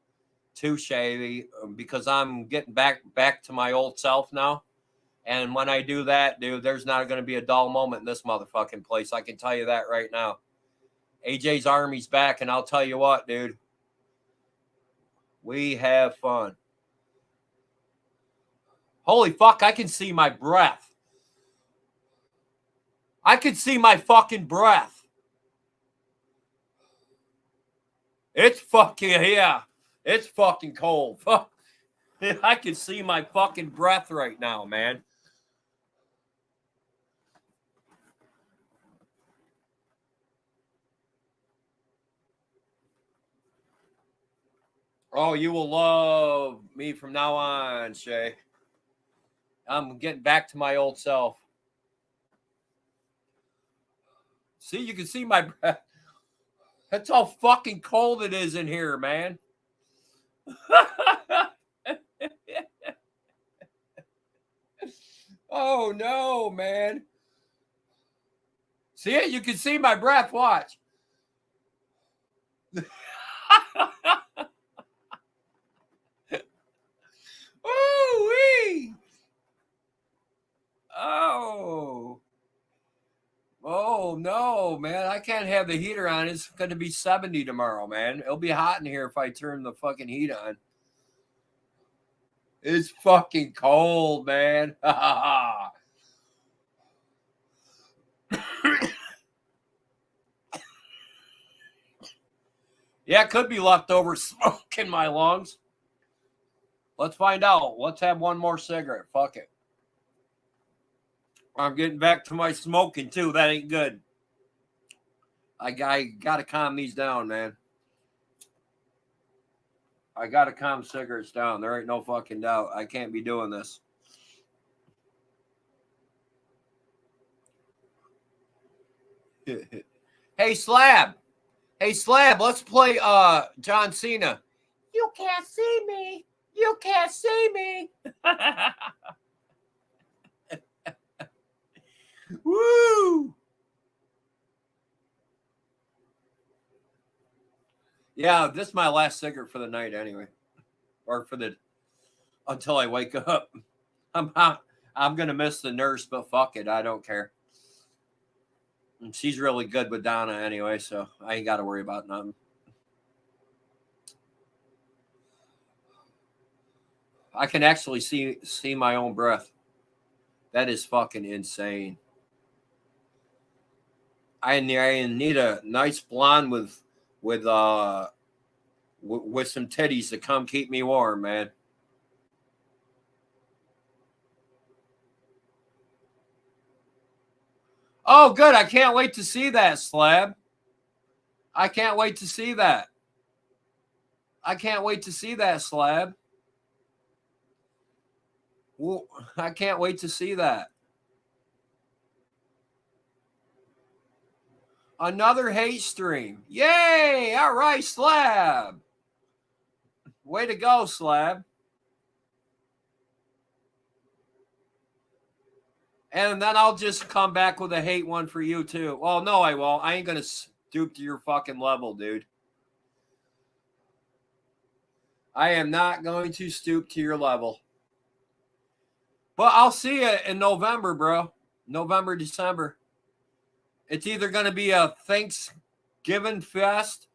Shavy, because I'm getting back to my old self now. And when I do that, dude, there's not going to be a dull moment in this motherfucking place. I can tell you that right now. AJ's Army's back, and I'll tell you what, dude. We have fun. Holy fuck, I can see my breath. I can see my fucking breath. It's fucking, yeah. It's fucking cold. Fuck. I can see my fucking breath right now, man. Oh, you will love me from now on, Shay. I'm getting back to my old self. See, you can see my breath. That's how fucking cold it is in here, man. Oh, no, man. See it? You can see my breath. Watch. Ooh-wee. Oh. Oh, no, man. I can't have the heater on. It's going to be 70 tomorrow, man. It'll be hot in here if I turn the fucking heat on. It's fucking cold, man. Yeah, it could be leftover smoke in my lungs. Let's find out. Let's have one more cigarette. Fuck it. I'm getting back to my smoking, too. That ain't good. I got to calm these down, man. I got to calm cigarettes down. There ain't no fucking doubt. I can't be doing this. Hey, Slab. Hey, Slab, let's play John Cena. You can't see me. You can't see me. Woo! Yeah, this is my last cigarette for the night anyway. Or for the until I wake up. I'm gonna miss the nurse, but fuck it, I don't care. And she's really good with Donna anyway, so I ain't gotta worry about nothing. I can actually see my own breath. That is fucking insane. I need a nice blonde with some titties to come keep me warm, man. Oh, good. I can't wait to see that, Slab. I can't wait to see that. I can't wait to see that, Slab. Well, I can't wait to see that. Another hate stream. Yay! All right, Slab. Way to go, Slab. And then I'll just come back with a hate one for you, too. Well, no, I won't. I ain't going to stoop to your fucking level, dude. I am not going to stoop to your level. But I'll see you in November, bro. November, December. It's either going to be a Thanksgiving fest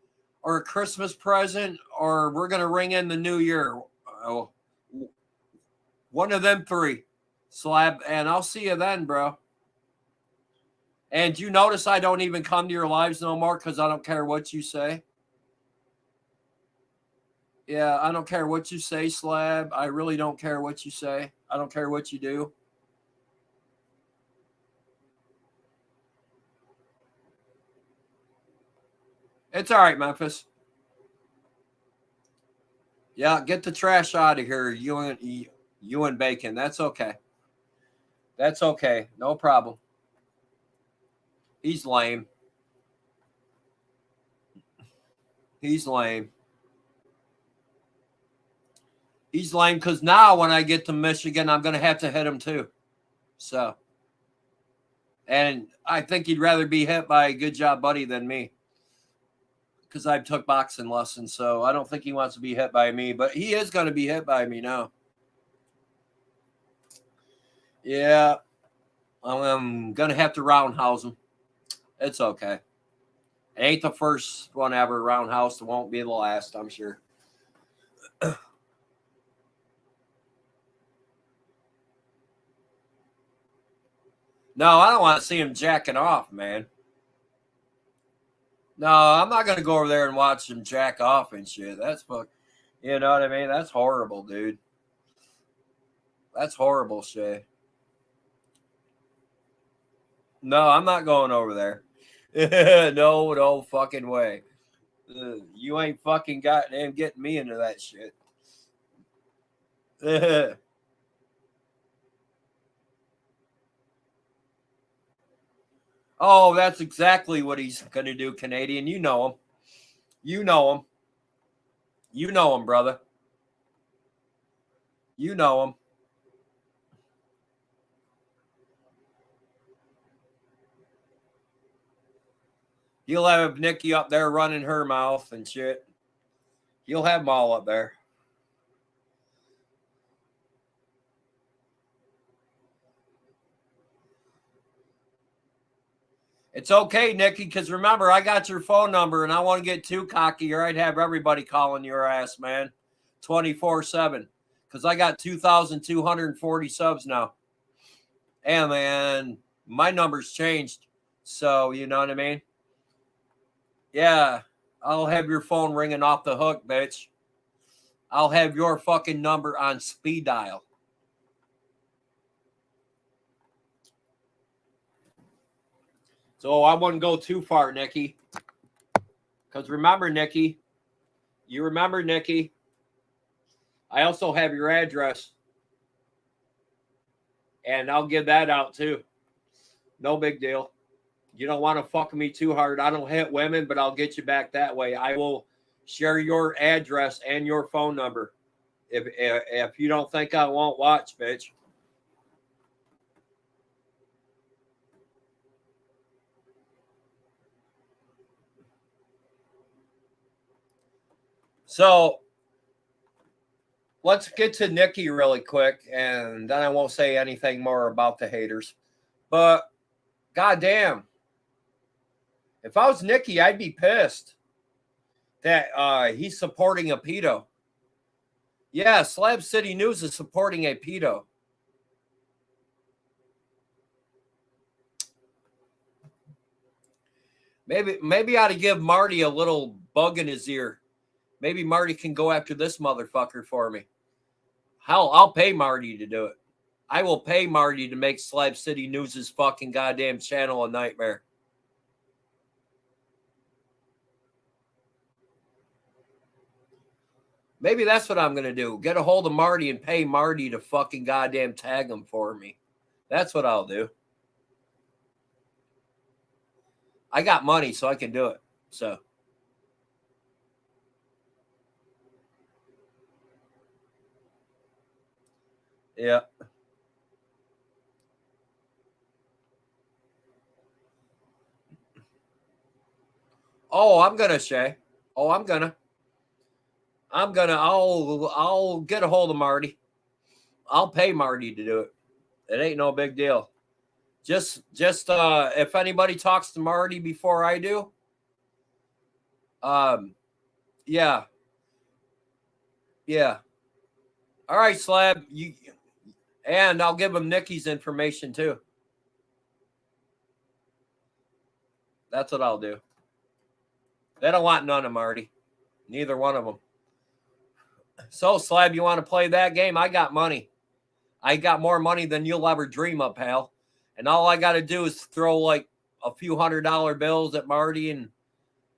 or a Christmas present, or we're going to ring in the new year. Oh, one of them three. Slab. And I'll see you then, bro. And you notice I don't even come to your lives no more because I don't care what you say. Yeah, I don't care what you say, Slab. I really don't care what you say. I don't care what you do. It's all right, Memphis. Yeah, get the trash out of here, you and Bacon. That's okay. That's okay. No problem. He's lame. He's lame. He's lame because now when I get to Michigan, I'm going to have to hit him too. So, and I think he'd rather be hit by a good job buddy than me because I took boxing lessons. So I don't think he wants to be hit by me, but he is going to be hit by me now. Yeah, I'm going to have to roundhouse him. It's okay. It ain't the first one ever roundhouse. It won't be the last, I'm sure. No, I don't want to see him jacking off, man. No, I'm not going to go over there and watch him jack off and shit. That's fuck. You know what I mean? That's horrible, dude. That's horrible shit. No, I'm not going over there. No fucking way. You ain't fucking goddamn getting me into that shit. Oh, that's exactly what he's going to do, Canadian. You know him. You know him. You know him, brother. You know him. He'll have Nikki up there running her mouth and shit. He'll have them all up there. It's okay, Nikki, because remember, I got your phone number, and I want to get too cocky, or I'd have everybody calling your ass, man, 24/7, because I got 2,240 subs now. And, man, my number's changed, so you know what I mean? Yeah, I'll have your phone ringing off the hook, bitch. I'll have your fucking number on speed dial. So I wouldn't go too far, Nikki. Because remember, Nikki, I also have your address. And I'll give that out too. No big deal. You don't want to fuck me too hard. I don't hit women, but I'll get you back that way. I will share your address and your phone number. If you don't think I won't watch, bitch. So let's get to Nikki really quick, and then I won't say anything more about the haters. But goddamn, if I was Nikki, I'd be pissed that he's supporting a pedo. Yeah, Slab City News is supporting a pedo. Maybe I ought to give Marty a little bug in his ear. Maybe Marty can go after this motherfucker for me. Hell, I'll pay Marty to do it. I will pay Marty to make Slab City News' fucking goddamn channel a nightmare. Maybe that's what I'm going to do. Get a hold of Marty and pay Marty to fucking goddamn tag him for me. That's what I'll do. I got money, so I can do it. So. Yeah. Oh, I'm going to, Shay. Oh, I'm going to. I'll get a hold of Marty. I'll pay Marty to do it. It ain't no big deal. Just if anybody talks to Marty before I do, yeah. All right, Slab. And I'll give him Nikki's information too. That's what I'll do. They don't want none of Marty. Neither one of them. So, Slab, you want to play that game? I got money. I got more money than you'll ever dream of, pal. And all I got to do is throw like a few $100 bills at Marty, and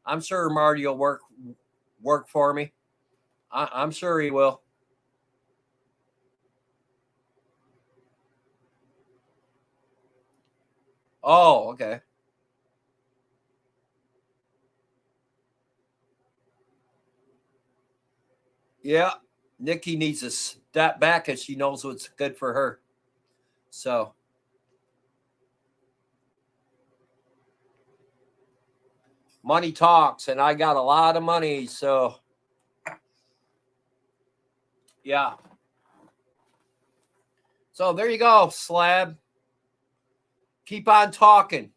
I'm sure Marty will work for me. I'm sure he will. Oh, okay. Yeah, Nikki needs to step back as she knows what's good for her. So. Money talks, and I got a lot of money, so yeah. So there you go, Slab. Keep on talking.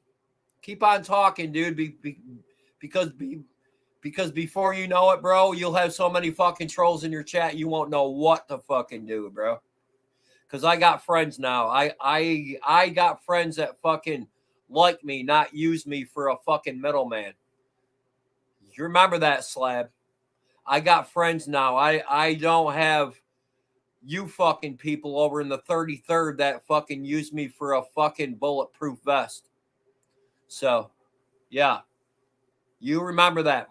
Keep on talking, dude. Because before you know it, bro, you'll have so many fucking trolls in your chat, you won't know what to fucking do, bro. Because I got friends now. I got friends that fucking like me, not use me for a fucking middleman. You remember that, Slab? I got friends now. I don't have you fucking people over in the 33rd that fucking use me for a fucking bulletproof vest. So, yeah. You remember that.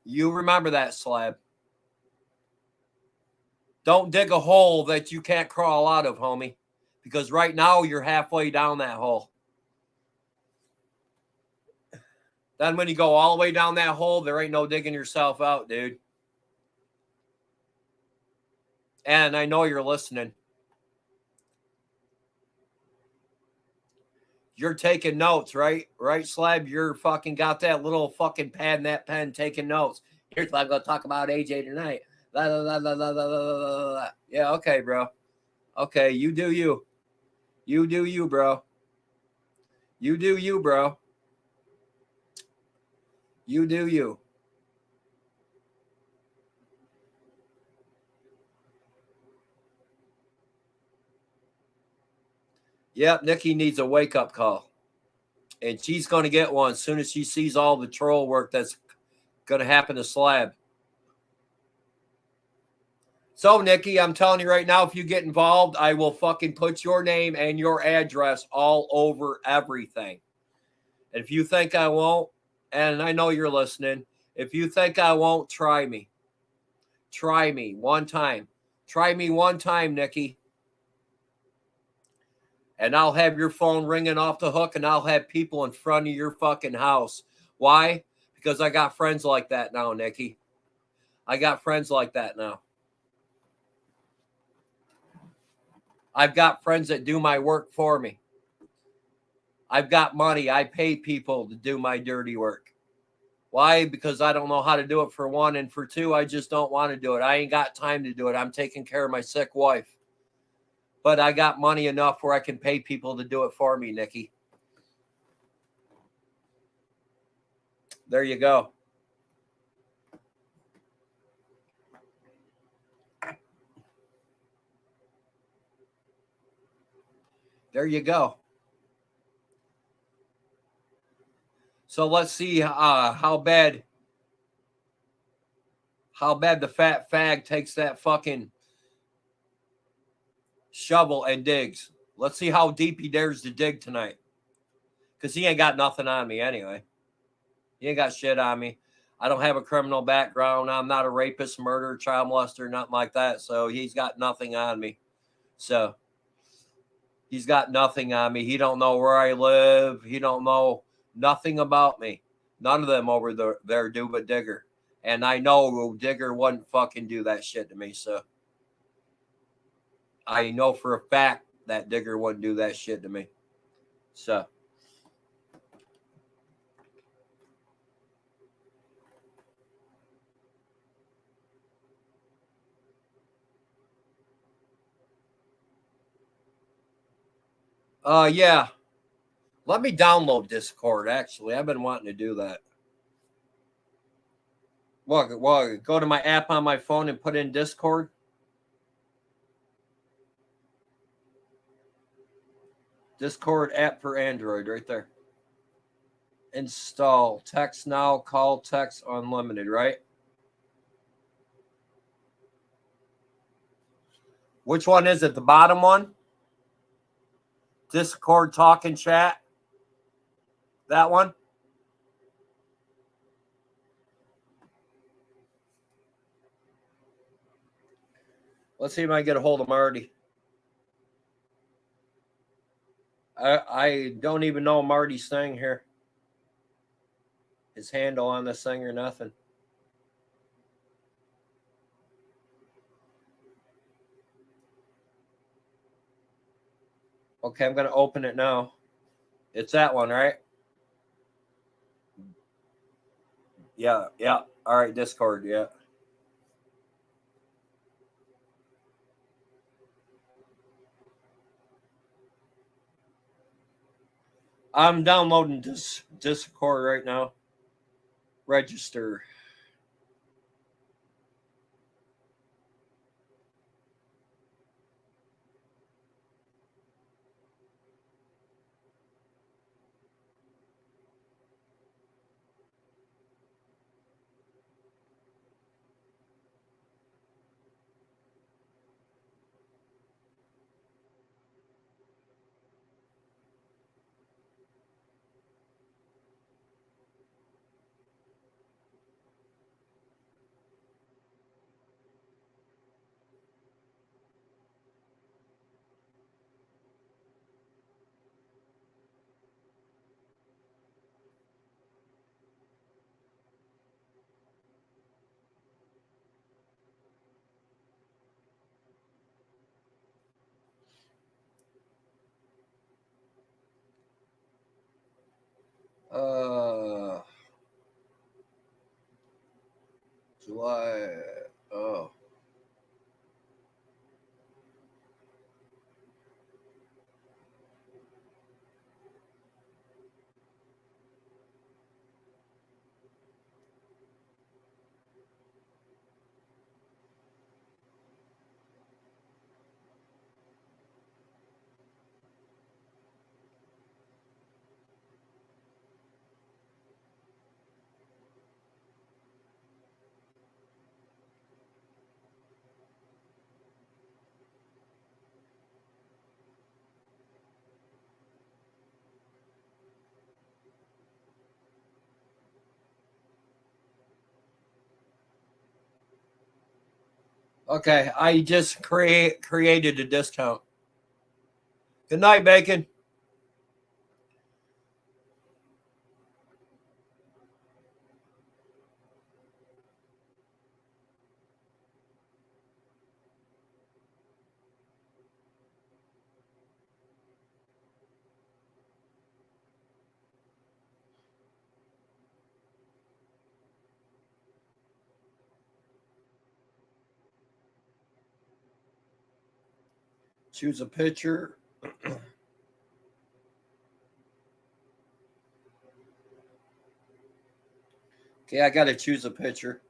You remember that, Slab. Don't dig a hole that you can't crawl out of, homie. Because right now you're halfway down that hole. Then when you go all the way down that hole, there ain't no digging yourself out, dude. And I know you're listening. You're taking notes, right? Right, Slab? You're fucking got that little fucking pad and that pen taking notes. Here's what I'm going to talk about AJ tonight. La, la, la, la, la, la, la, la. Yeah, okay, bro. Okay, you do you. You do you, bro. You do you, bro. You do you. Yep, Nikki needs a wake-up call. And she's going to get one as soon as she sees all the troll work that's going to happen to Slab. So, Nikki, I'm telling you right now, if you get involved, I will fucking put your name and your address all over everything. And if you think I won't, and I know you're listening, if you think I won't, try me. Try me one time. Try me one time, Nikki. And I'll have your phone ringing off the hook, and I'll have people in front of your fucking house. Why? Because I got friends like that now, Nikki. I got friends like that now. I've got friends that do my work for me. I've got money. I pay people to do my dirty work. Why? Because I don't know how to do it, for one. And for two, I just don't want to do it. I ain't got time to do it. I'm taking care of my sick wife. But I got money enough where I can pay people to do it for me, Nikki. There you go. There you go. So let's see how bad the fat fag takes that fucking shovel and digs. Let's see how deep he dares to dig tonight. Because he ain't got nothing on me anyway. He ain't got shit on me. I don't have a criminal background. I'm not a rapist, murderer, child molester, nothing like that. So he's got nothing on me. So he's got nothing on me. He don't know where I live. He don't know nothing about me. None of them over there do but Digger. And I know Digger wouldn't fucking do that shit to me. So I know for a fact that Digger wouldn't do that shit to me. So. Yeah. Let me download Discord, actually. I've been wanting to do that. Well, go to my app on my phone and put in Discord. Discord app for Android right there. Install. Text now, call, text unlimited, right? Which one is it? The bottom one? Discord talk and chat? That one? Let's see if I can get a hold of Marty. I don't even know Marty's thing here. His handle on this thing or nothing. Okay, I'm going to open it now. It's that one, right? Yeah. All right, Discord, yeah. I'm downloading Discord right now. Register. July. Oh. Okay, I just created a discount. Good night, Bacon. Choose a picture. Okay, I got to choose a picture.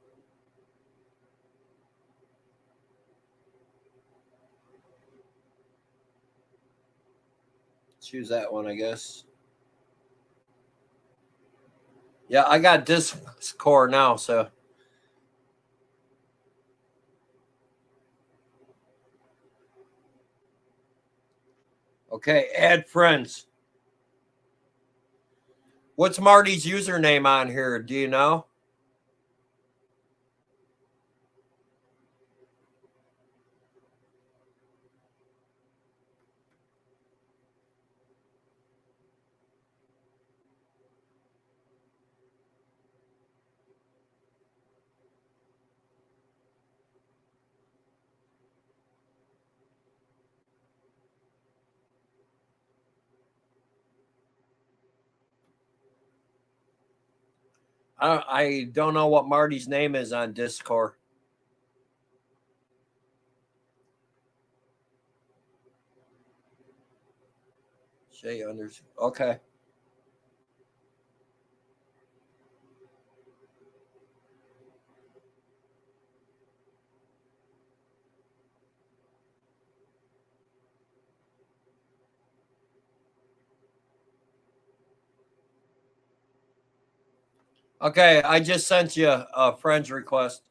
Choose that one, I guess. Yeah, I got Discord now, so. Okay, add friends. What's Marty's username on here? Do you know? I don't know what Marty's name is on Discord. Shay Unders. Okay. Okay, I just sent you a friend's request.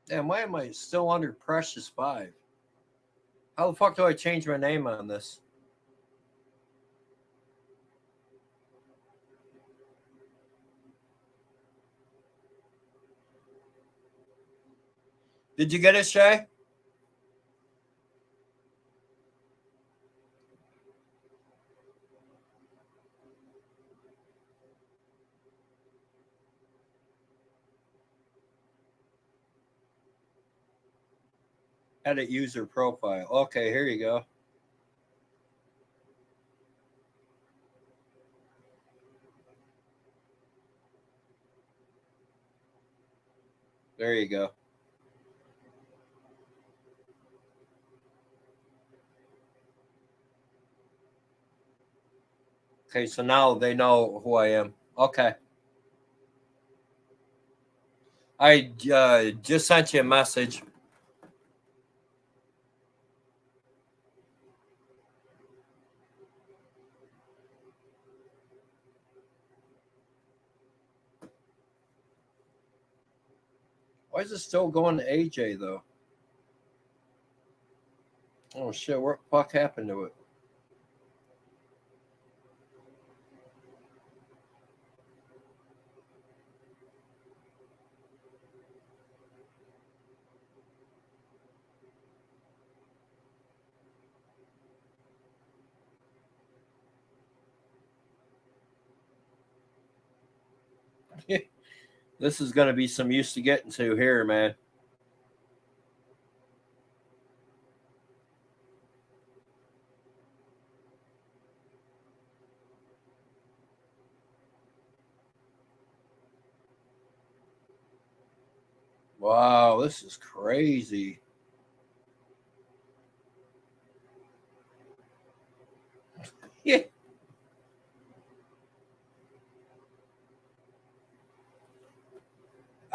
Damn, why am I still under Precious 5? How the fuck do I change my name on this? Did you get it, Shay? Edit user profile. Okay, here you go. There you go. Okay, so now they know who I am. Okay. I just sent you a message. Why is it still going to AJ, though? Oh, shit. What the fuck happened to it? This is going to be some use to getting to here, man. Wow, this is crazy. Yeah.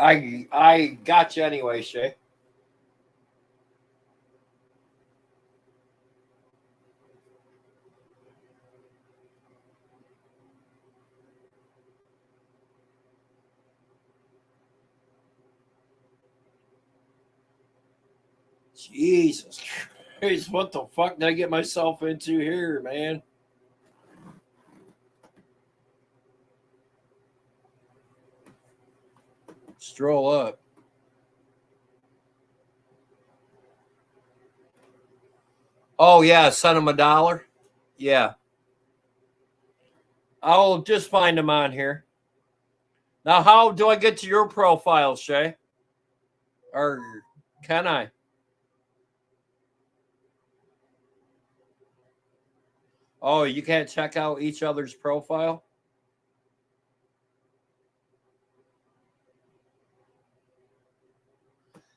I got you anyway, Shay. Jesus Christ, what the fuck did I get myself into here, man? Stroll up. Oh, yeah, send him $1. Yeah. I'll just find him on here. Now, how do I get to your profile, Shay? Or can I? Oh, you can't check out each other's profile?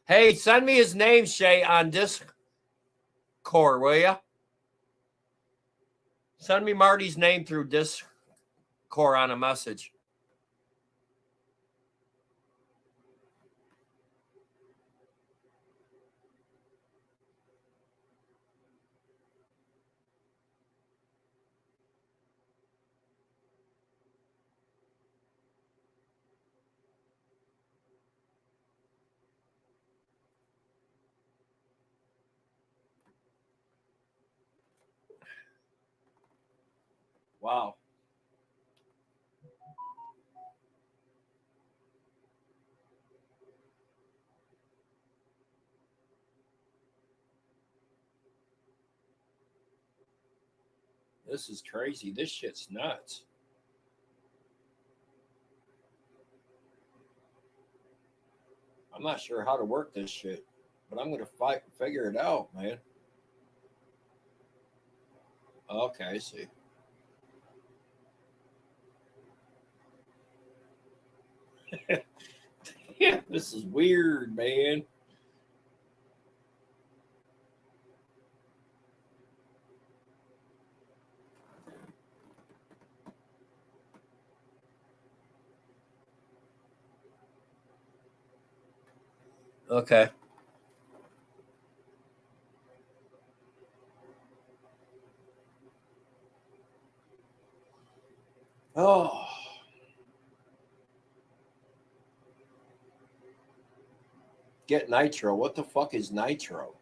Hey, send me his name, Shay, on Discord, will ya? Send me Marty's name through Discord on a message. Wow. This is crazy. This shit's nuts. I'm not sure how to work this shit, but I'm gonna figure it out, man. Okay, I see. Yeah, this is weird, man. Okay. Oh. Get nitro. What the fuck is nitro?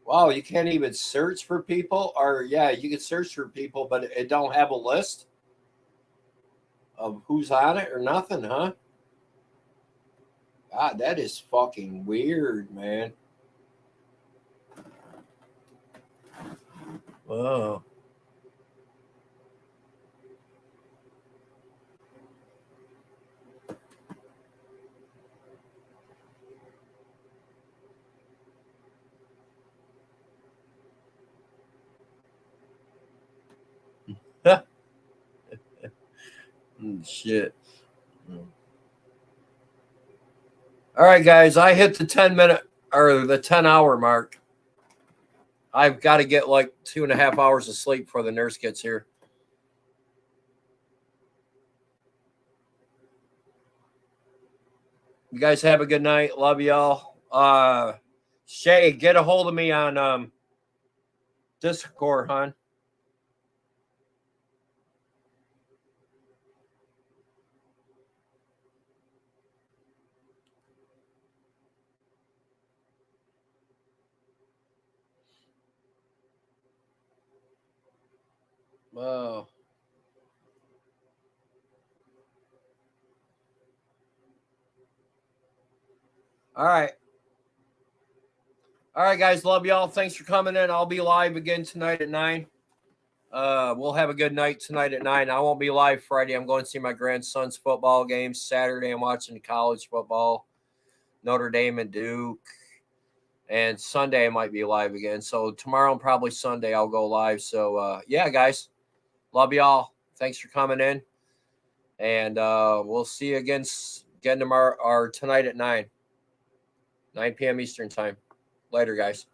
Wow, you can't even search for people? Or yeah, you can search for people, but it don't have a list of who's on it or nothing, huh? God, that is fucking weird, man. Oh. Shit. All right, guys, I hit the 10-minute or the 10-hour mark. I've got to get like 2.5 hours of sleep before the nurse gets here. You guys have a good night. Love y'all. Shay, get a hold of me on Discord, hon. Whoa. All right. All right, guys. Love y'all. Thanks for coming in. I'll be live again tonight at 9. We'll have a good night tonight at 9. I won't be live Friday. I'm going to see my grandson's football game. Saturday, I'm watching college football, Notre Dame and Duke. And Sunday, I might be live again. So tomorrow and probably Sunday, I'll go live. So, yeah, guys. Love y'all. Thanks for coming in. And we'll see you again tomorrow or tonight at 9 p.m. Eastern time. Later, guys.